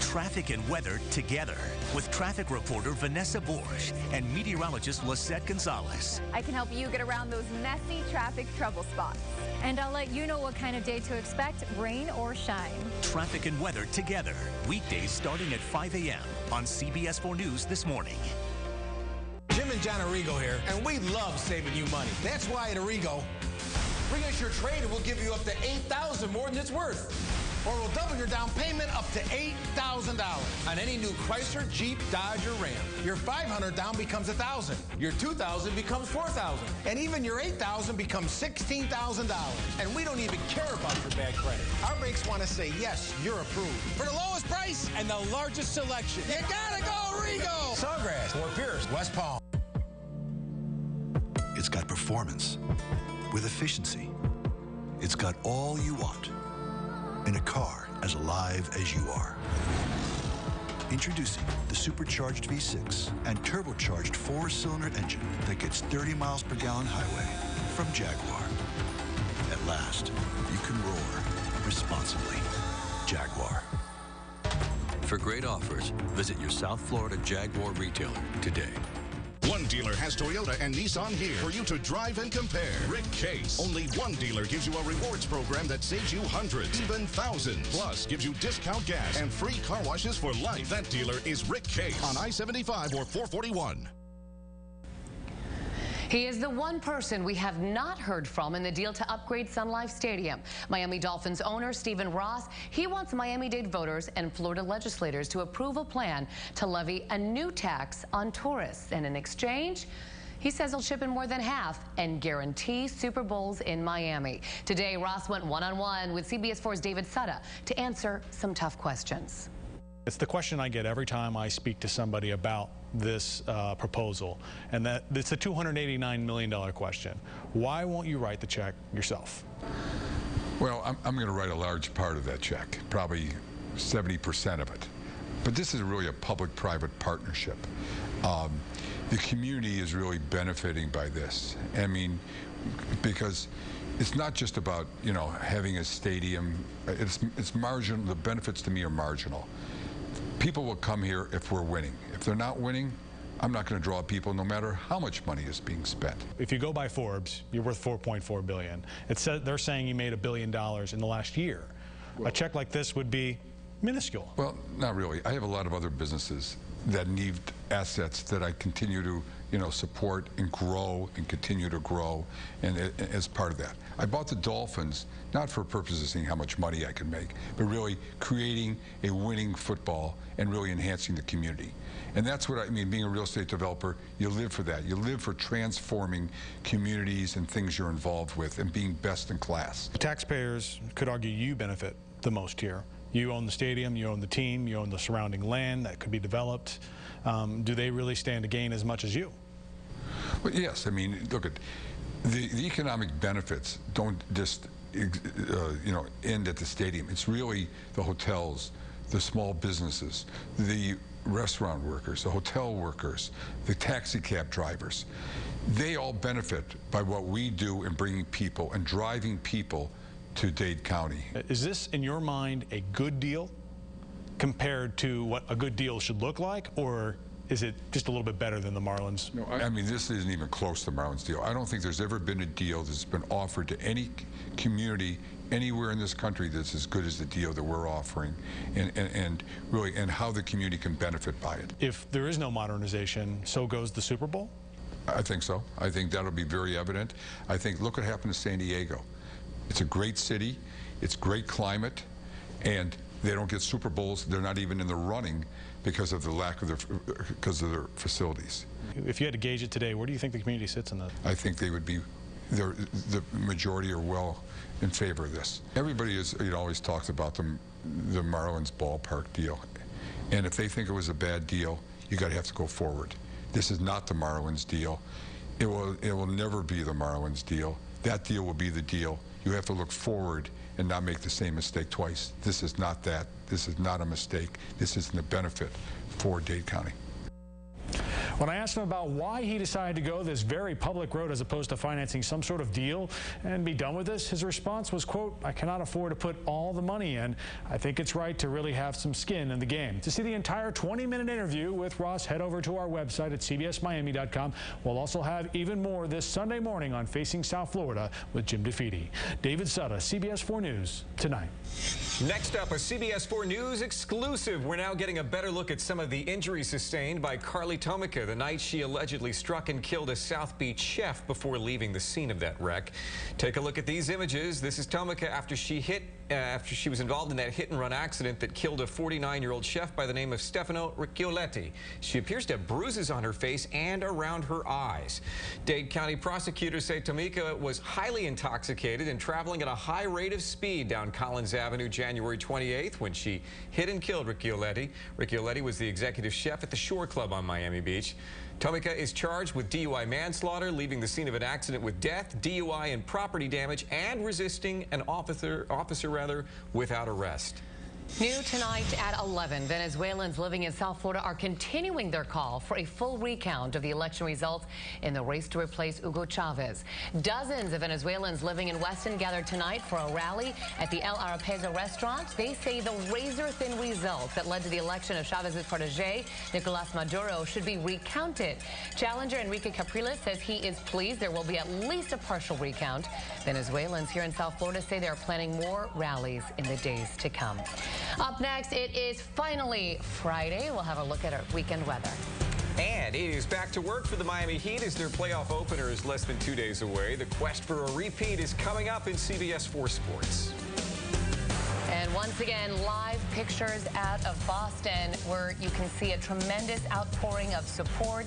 Traffic and weather together with traffic reporter Vanessa Borsch and meteorologist Lisette Gonzalez. I can help you get around those messy traffic trouble spots. And I'll let you know what kind of day to expect, rain or shine. Traffic and weather together, weekdays starting at 5 a.m. on CBS 4 News this morning. Jim and John Arrigo here, and we love saving you money. That's why at Arrigo, bring us your trade and we'll give you up to $8,000 more than it's worth. Or we'll double your down payment up to $8,000 on any new Chrysler, Jeep, Dodge, or Ram. Your $500 down becomes $1,000. Your $2,000 becomes $4,000. And even your $8,000 becomes $16,000. And we don't even care about your bad credit. Our banks want to say, yes, you're approved. For the lowest price and the largest selection. You gotta go Arrigo! Sawgrass, Fort Pierce, West Palm. It's got performance with efficiency. It's got all you want in a car as alive as you are. Introducing the supercharged V6 and turbocharged 4-cylinder engine that gets 30 miles per gallon highway from Jaguar. At last, you can roar responsibly. Jaguar. For great offers, visit your South Florida Jaguar retailer today. One dealer has Toyota and Nissan here for you to drive and compare. Rick Case. Only one dealer gives you a rewards program that saves you hundreds, even thousands. Plus, gives you discount gas and free car washes for life. That dealer is Rick Case on I-75 or 441. He is the one person we have not heard from in the deal to upgrade Sun Life Stadium. Miami Dolphins owner Stephen Ross, he wants Miami-Dade voters and Florida legislators to approve a plan to levy a new tax on tourists. And in exchange, he says he'll chip in more than half and guarantee Super Bowls in Miami. Today, Ross went one-on-one with CBS 4's David Sutta to answer some tough questions. It's the question I get every time I speak to somebody about this proposal, and that it's a $289 million question. Why won't you write the check yourself? Well, I'm going to write a large part of that check, probably 70% of it. But this is really a public-private partnership. The community is really benefiting by this. I mean, because it's not just about, you know, having a stadium. It's marginal. The benefits to me are marginal. People will come here if we're winning. If they're not winning, I'm not going to draw people no matter how much money is being spent. If you go by Forbes, you're worth $4.4 billion. They're saying you made $1 billion in the last year. Well, a check like this would be minuscule. Well, not really. I have a lot of other businesses that need assets that I continue to, you know, support and grow and continue to grow, and as part of that. I bought the Dolphins not for purposes of seeing how much money I can make, but really creating a winning football and really enhancing the community. And that's what I mean, being a real estate developer, you live for that. You live for transforming communities and things you're involved with and being best in class. The taxpayers could argue you benefit the most here. You own the stadium, you own the team, you own the surrounding land that could be developed. Do they really stand to gain as much as you? Well, yes. I mean, look at the economic benefits don't just you know, end at the stadium. It's really the hotels, the small businesses, the restaurant workers, the hotel workers, the taxi cab drivers. They all benefit by what we do in bringing people and driving people to Dade County. Is this, in your mind, a good deal compared to what a good deal should look like, or is it just a little bit better than the Marlins? No, I mean, this isn't even close to the Marlins deal. I don't think there's ever been a deal that's been offered to any community anywhere in this country that's as good as the deal that we're offering, and really, and how the community can benefit by it. If there is no modernization, so goes the Super Bowl? I think so. I think that'll be very evident. I think, look what happened to San Diego. It's a great city, it's great climate, and they don't get Super Bowls. They're not even in the running because of the lack of their facilities. If you had to gauge it today, where do you think the community sits in that? I think they would be, the majority are well in favor of this. Everybody is, you know, always talks about the Marlins ballpark deal, and if they think it was a bad deal, you got to have to go forward. This is not the Marlins deal. It will never be the Marlins deal. That deal will be the deal. You have to look forward and not make the same mistake twice. This is not that. This is not a mistake. This is the benefit for Dade County. When I asked him about why he decided to go this very public road as opposed to financing some sort of deal and be done with this, his response was, quote, "I cannot afford to put all the money in. I think it's right to really have some skin in the game." To see the entire 20-minute interview with Ross, head over to our website at cbsmiami.com. We'll also have even more this Sunday morning on Facing South Florida with Jim DeFede. David Sutta, CBS 4 News, tonight. Next up, a CBS 4 News exclusive. We're now getting a better look at some of the injuries sustained by Carly Tomica the night she allegedly struck and killed a South Beach chef before leaving the scene of that wreck. Take a look at these images. This is Tomica after she was involved in that hit-and-run accident that killed a 49-year-old chef by the name of Stefano Riccioletti. She appears to have bruises on her face and around her eyes. Dade County prosecutors say Tomica was highly intoxicated and traveling at a high rate of speed down Collins Avenue January 28th when she hit and killed Riccioletti. Riccioletti was the executive chef at the Shore Club on Miami Beach. Tomica is charged with DUI manslaughter, leaving the scene of an accident with death, DUI and property damage, and resisting an officer rather, without arrest. New tonight at 11, Venezuelans living in South Florida are continuing their call for a full recount of the election results in the race to replace Hugo Chavez. Dozens of Venezuelans living in Weston gathered tonight for a rally at the El Arapeza restaurant. They say the razor-thin results that led to the election of Chavez's protege, Nicolas Maduro, should be recounted. Challenger Enrique Capriles says he is pleased there will be at least a partial recount. Venezuelans here in South Florida say they are planning more rallies in the days to come. Up next, it is finally Friday. We'll have a look at our weekend weather. And it is back to work for the Miami Heat as their playoff opener is less than 2 days away. The quest for a repeat is coming up in CBS 4 Sports. And once again, live pictures out of Boston where you can see a tremendous outpouring of support.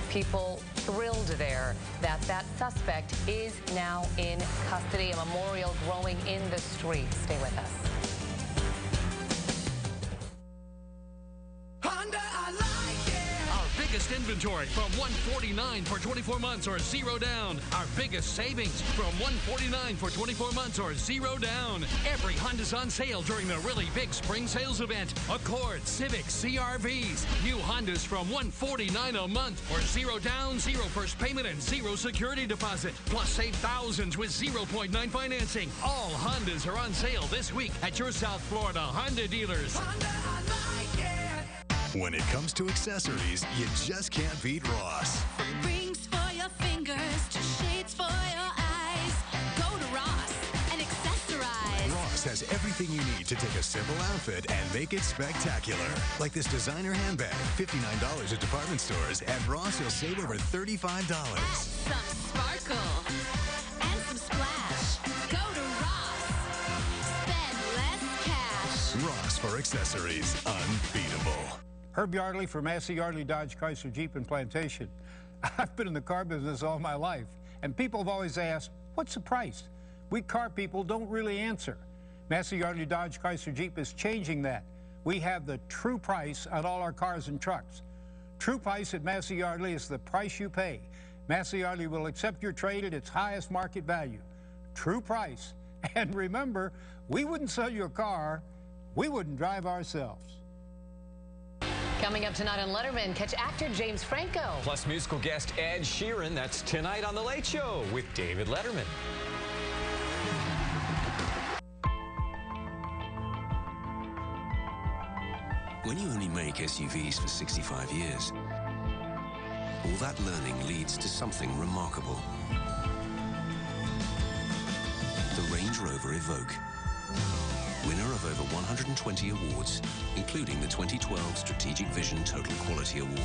People thrilled there that that suspect is now in custody. A memorial growing in the streets. Stay with us. Biggest inventory from $149 for 24 months or zero down. Our biggest savings from $149 for 24 months or zero down. Every Honda's on sale during the really big spring sales event. Accord, Civic, CR-Vs. New Hondas from $149 a month or zero down, zero first payment, and zero security deposit. Plus save thousands with 0.9 financing. All Hondas are on sale this week at your South Florida Honda dealers. Honda, I like it. When it comes to accessories, you just can't beat Ross. Rings for your fingers to shades for your eyes. Go to Ross and accessorize. Ross has everything you need to take a simple outfit and make it spectacular. Like this designer handbag, $59 at department stores. At Ross, you'll save over $35. Add some sparkle and some splash. Go to Ross. Spend less cash. Ross for accessories. Unbeatable. Herb Yardley from Massey Yardley Dodge Chrysler Jeep and Plantation. I've been in the car business all my life, and people have always asked, what's the price? We car people don't really answer. Massey Yardley Dodge Chrysler Jeep is changing that. We have the true price on all our cars and trucks. True price at Massey Yardley is the price you pay. Massey Yardley will accept your trade at its highest market value. True price. And remember, we wouldn't sell you a car, we wouldn't drive ourselves. Coming up tonight on Letterman, catch actor James Franco. Plus musical guest Ed Sheeran. That's tonight on The Late Show with David Letterman. When you only make SUVs for 65 years, all that learning leads to something remarkable. The Range Rover Evoque. Winner of over 120 awards, including the 2012 Strategic Vision Total Quality Award.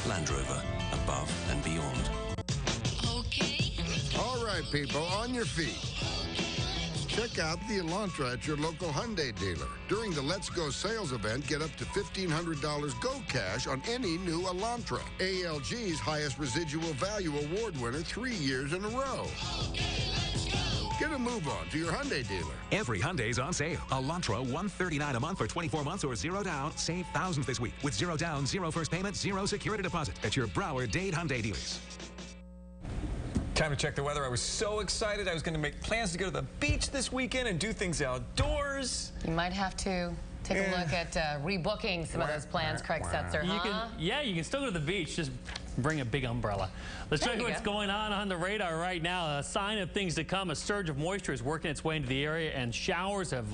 Land Rover, above and beyond. Okay. All right, people, on your feet. Check out the Elantra at your local Hyundai dealer. During the Let's Go sales event, get up to $1,500 Go Cash on any new Elantra. ALG's highest residual value award winner 3 years in a row. Okay, let's go. Get a move on to your Hyundai dealer. Every Hyundai's on sale. Elantra, $139 a month for 24 months or zero down. Save thousands this week with zero down, zero first payment, zero security deposit at your Broward Dade Hyundai dealers. Time to check the weather. I was so excited. I was going to make plans to go to the beach this weekend and do things outdoors. You might have to take a look at rebooking some of those plans, Craig Setzer, you can still go to the beach. Just bring a big umbrella. Let's show you what's going on the radar right now. A sign of things to come. A surge of moisture is working its way into the area, and showers have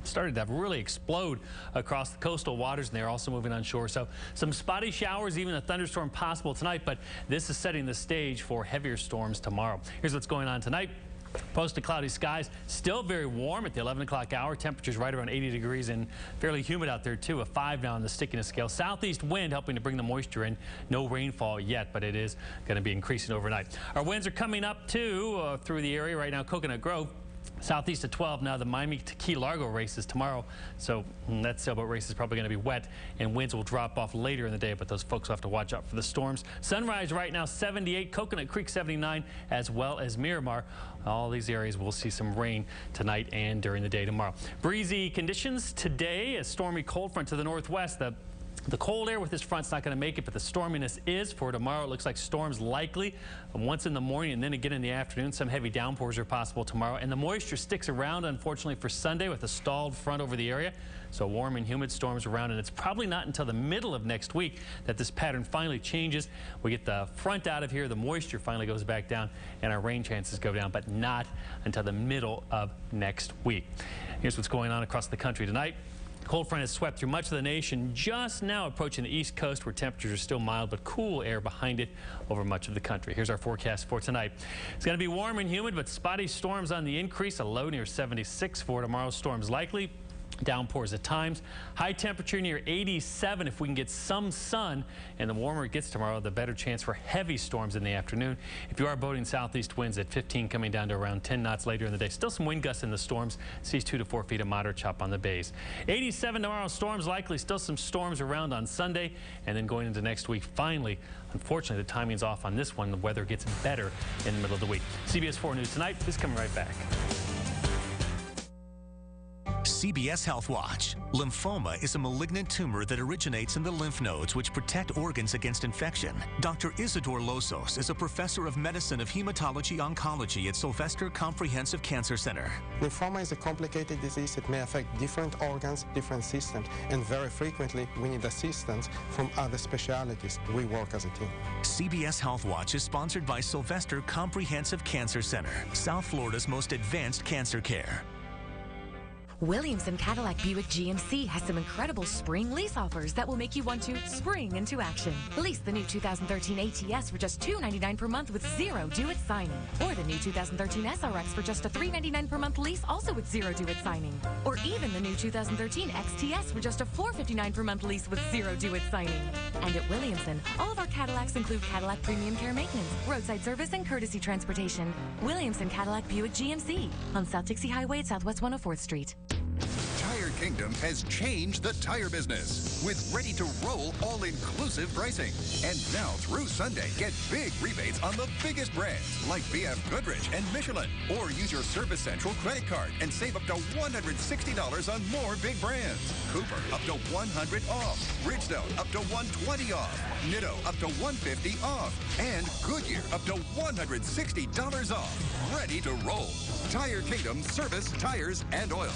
started to really explode across the coastal waters, and they're also moving on shore. So some spotty showers, even a thunderstorm possible tonight, but this is setting the stage for heavier storms tomorrow. Here's what's going on tonight. Post to cloudy skies, still very warm at the 11 o'clock hour. Temperatures right around 80 degrees and fairly humid out there too. A 5 now on the stickiness scale. Southeast wind helping to bring the moisture in. No rainfall yet, but it is going to be increasing overnight. Our winds are coming up too through the area right now. Coconut Grove. Southeast at 12 now. The Miami to Key Largo race is tomorrow, so that sailboat race is probably going to be wet, and winds will drop off later in the day, but those folks will have to watch out for the storms. Sunrise right now 78, Coconut Creek 79, as well as Miramar. All these areas will see some rain tonight and during the day tomorrow. Breezy conditions today. A stormy cold front to the northwest. The The cold air with this front's not going to make it, but the storminess is for tomorrow. It looks like storms likely once in the morning and then again in the afternoon. Some heavy downpours are possible tomorrow, and the moisture sticks around, unfortunately, for Sunday with a stalled front over the area. So warm and humid storms around, and it's probably not until the middle of next week that this pattern finally changes. We get the front out of here, the moisture finally goes back down, and our rain chances go down, but not until the middle of next week. Here's what's going on across the country tonight. The cold front has swept through much of the nation, just now approaching the east coast where temperatures are still mild but cool air behind it over much of the country. Here's our forecast for tonight. It's going to be warm and humid, but spotty storms on the increase. A low near 76 for tomorrow. Storms likely. Downpours at times. High temperature near 87 if we can get some sun, and the warmer it gets tomorrow, the better chance for heavy storms in the afternoon. If you are boating, southeast winds at 15 coming down to around 10 knots later in the day. Still some wind gusts in the storms. Seas 2 to 4 feet of moderate chop on the bays. 87 tomorrow. Storms likely. Still some storms around on Sunday, and then going into next week. Finally, unfortunately, the timing's off on this one. The weather gets better in the middle of the week. CBS 4 News Tonight is coming right back. CBS Health Watch. Lymphoma is a malignant tumor that originates in the lymph nodes, which protect organs against infection. Dr. Isidore Losos is a professor of medicine of hematology oncology at Sylvester Comprehensive Cancer Center. Lymphoma is a complicated disease. It may affect different organs, different systems, and very frequently we need assistance from other specialties. We work as a team. CBS Health Watch is sponsored by Sylvester Comprehensive Cancer Center, South Florida's most advanced cancer care. Williamson Cadillac Buick GMC has some incredible spring lease offers that will make you want to spring into action. Lease the new 2013 ATS for just $299 per month with zero due-it signing. Or the new 2013 SRX for just a $399 per month lease, also with zero due-it signing. Or even the new 2013 XTS for just a $459 per month lease with zero due-it signing. And at Williamson, all of our Cadillacs include Cadillac Premium Care Maintenance, roadside service, and courtesy transportation. Williamson Cadillac Buick GMC on South Dixie Highway at Southwest 104th Street. Tire Kingdom has changed the tire business with ready-to-roll all-inclusive pricing. And now through Sunday, get big rebates on the biggest brands like BF Goodrich and Michelin. Or use your Service Central credit card and save up to $160 on more big brands. Cooper up to $100 off. Bridgestone up to $120 off. Nitto up to $150 off. And Goodyear up to $160 off. Ready to roll. Tire Kingdom service, tires, and oil.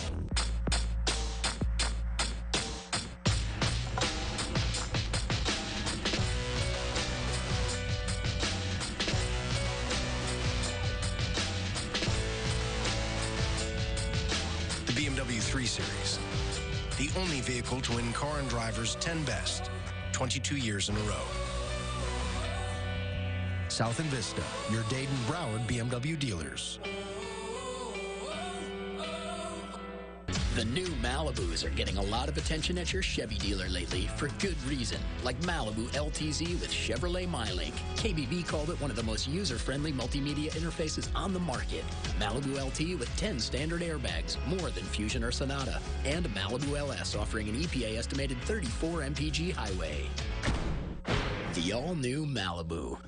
BMW 3 Series, the only vehicle to win Car and Driver's 10 Best, 22 years in a row. South and Vista, your Dade and Broward BMW dealers. The new Malibus are getting a lot of attention at your Chevy dealer lately for good reason, like Malibu LTZ with Chevrolet MyLink. KBB called it one of the most user-friendly multimedia interfaces on the market. Malibu LT with 10 standard airbags, more than Fusion or Sonata. And Malibu LS offering an EPA estimated 34 mpg highway. The all-new Malibu.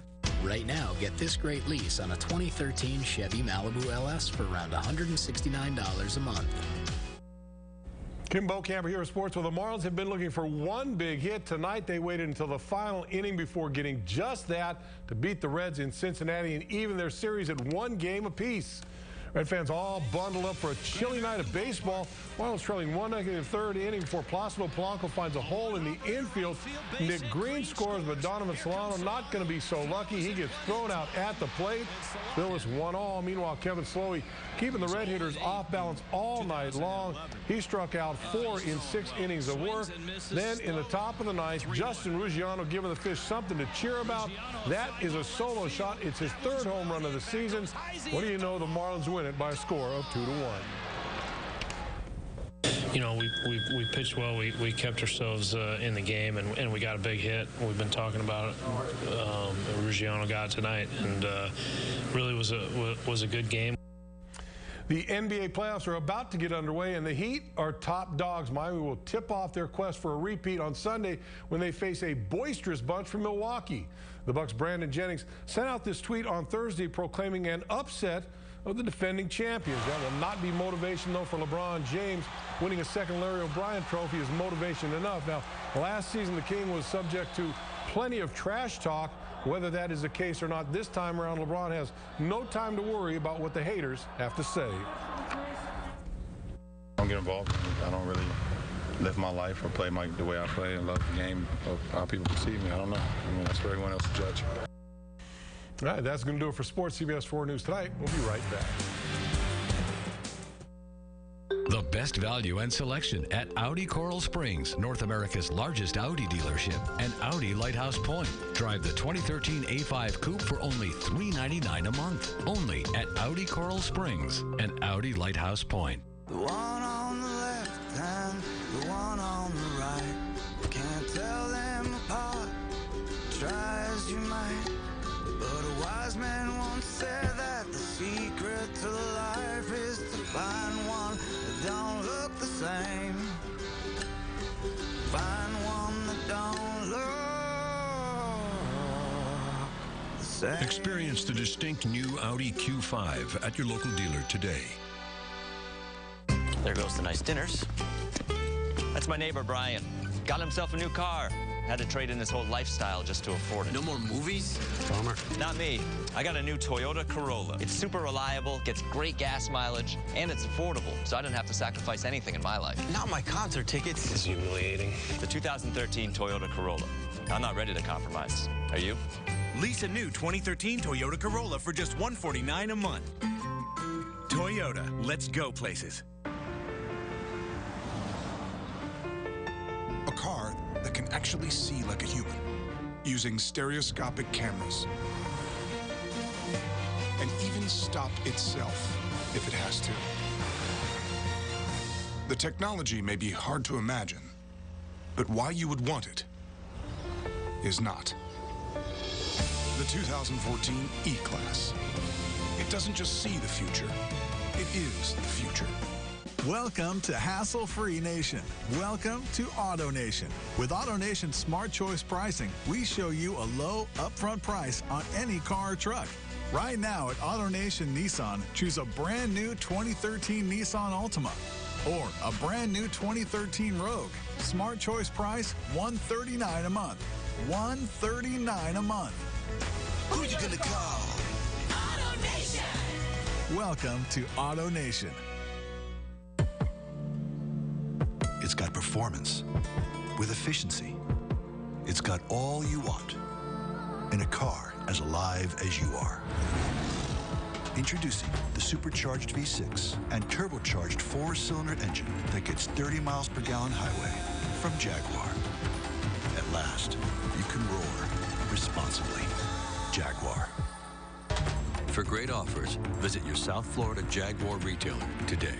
Right now, get this great lease on a 2013 Chevy Malibu LS for around $169 a month. Kim Bokamper here with Sports. Well, the Marlins have been looking for one big hit. Tonight, they waited until the final inning before getting just that to beat the Reds in Cincinnati and even their series at one game apiece. Red fans all bundled up for a chilly night of baseball. Marlins trailing 1-0 third inning before Placido Polanco finds a hole in the infield. Nick Green scores, but Donovan Solano not going to be so lucky. He gets thrown out at the plate. Still is 1-1. Meanwhile, Kevin Slowey keeping the red hitters off balance all night long. He struck out 4 in 6 innings of work. Then in the top of the ninth, Justin Ruggiano giving the Fish something to cheer about. That is a solo shot. It's his 3rd home run of the season. What do you know? The Marlins win it by a score of 2-1. You know, we pitched well. We kept ourselves in the game, and we got a big hit. We've been talking about it. Ruggiano got it tonight, and really was a good game. The NBA playoffs are about to get underway, and the Heat are top dogs. Miami will tip off their quest for a repeat on Sunday when they face a boisterous bunch from Milwaukee. The Bucks' Brandon Jennings sent out this tweet on Thursday proclaiming an upset of the defending champions. That will not be motivation, though, for LeBron James. Winning a second Larry O'Brien trophy is motivation enough. Now, last season, the King was subject to plenty of trash talk. Whether that is the case or not this time around, LeBron has no time to worry about what the haters have to say. I don't get involved. I don't really live my life or play the way I play. I love the game of how people perceive me. I don't know. I mean, that's for everyone else to judge. All right, that's going to do it for Sports CBS 4 News tonight. We'll be right back. The best value and selection at Audi Coral Springs, North America's largest Audi dealership, and Audi Lighthouse Point. Drive the 2013 A5 Coupe for only $399 a month. Only at Audi Coral Springs and Audi Lighthouse Point. The one on the left and the one on the right. Can't tell them apart, try as you might. But a wise man once said that the secret to life is to find one that don't look the same. Find one that don't look the same. Experience the distinct new Audi Q5 at your local dealer today. There goes the nice dinners. That's my neighbor, Brian. Got himself a new car. Had to trade in his whole lifestyle just to afford it. No more movies? Bummer. Not me. I got a new Toyota Corolla. It's super reliable, gets great gas mileage, and it's affordable, so I didn't have to sacrifice anything in my life. Not my concert tickets. This is humiliating. The 2013 Toyota Corolla. I'm not ready to compromise. Are you? Lease a new 2013 Toyota Corolla for just $149 a month. Toyota, let's go places. A car that can actually see like a human, using stereoscopic cameras, and even stop itself if it has to. The technology may be hard to imagine, but why you would want it is not. The 2014 E-Class. It doesn't just see the future, it is the future. Welcome to Hassle-Free Nation. Welcome to AutoNation. With AutoNation Smart Choice Pricing, we show you a low upfront price on any car or truck. Right now at AutoNation Nissan, choose a brand new 2013 Nissan Altima or a brand new 2013 Rogue. Smart Choice price, $139 a month. $139 a month. Who you gonna call? AutoNation. Welcome to AutoNation. It's got performance with efficiency. It's got all you want in a car as alive as you are. Introducing the supercharged V6 and turbocharged 4-cylinder engine that gets 30 miles per gallon highway from Jaguar. At last, you can roar responsibly. Jaguar. For great offers, visit your South Florida Jaguar retailer today.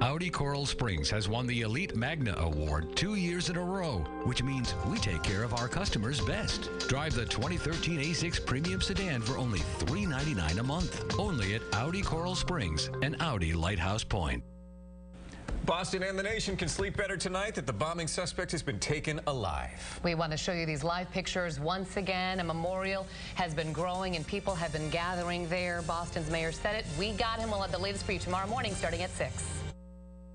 Audi Coral Springs has won the Elite Magna Award 2 years in a row, which means we take care of our customers best. Drive the 2013 A6 Premium Sedan for only $399 a month. Only at Audi Coral Springs and Audi Lighthouse Point. Boston and the nation can sleep better tonight that the bombing suspect has been taken alive. We want to show you these live pictures once again. A memorial has been growing and people have been gathering there. Boston's mayor said it. We got him. We'll have the latest for you tomorrow morning starting at 6.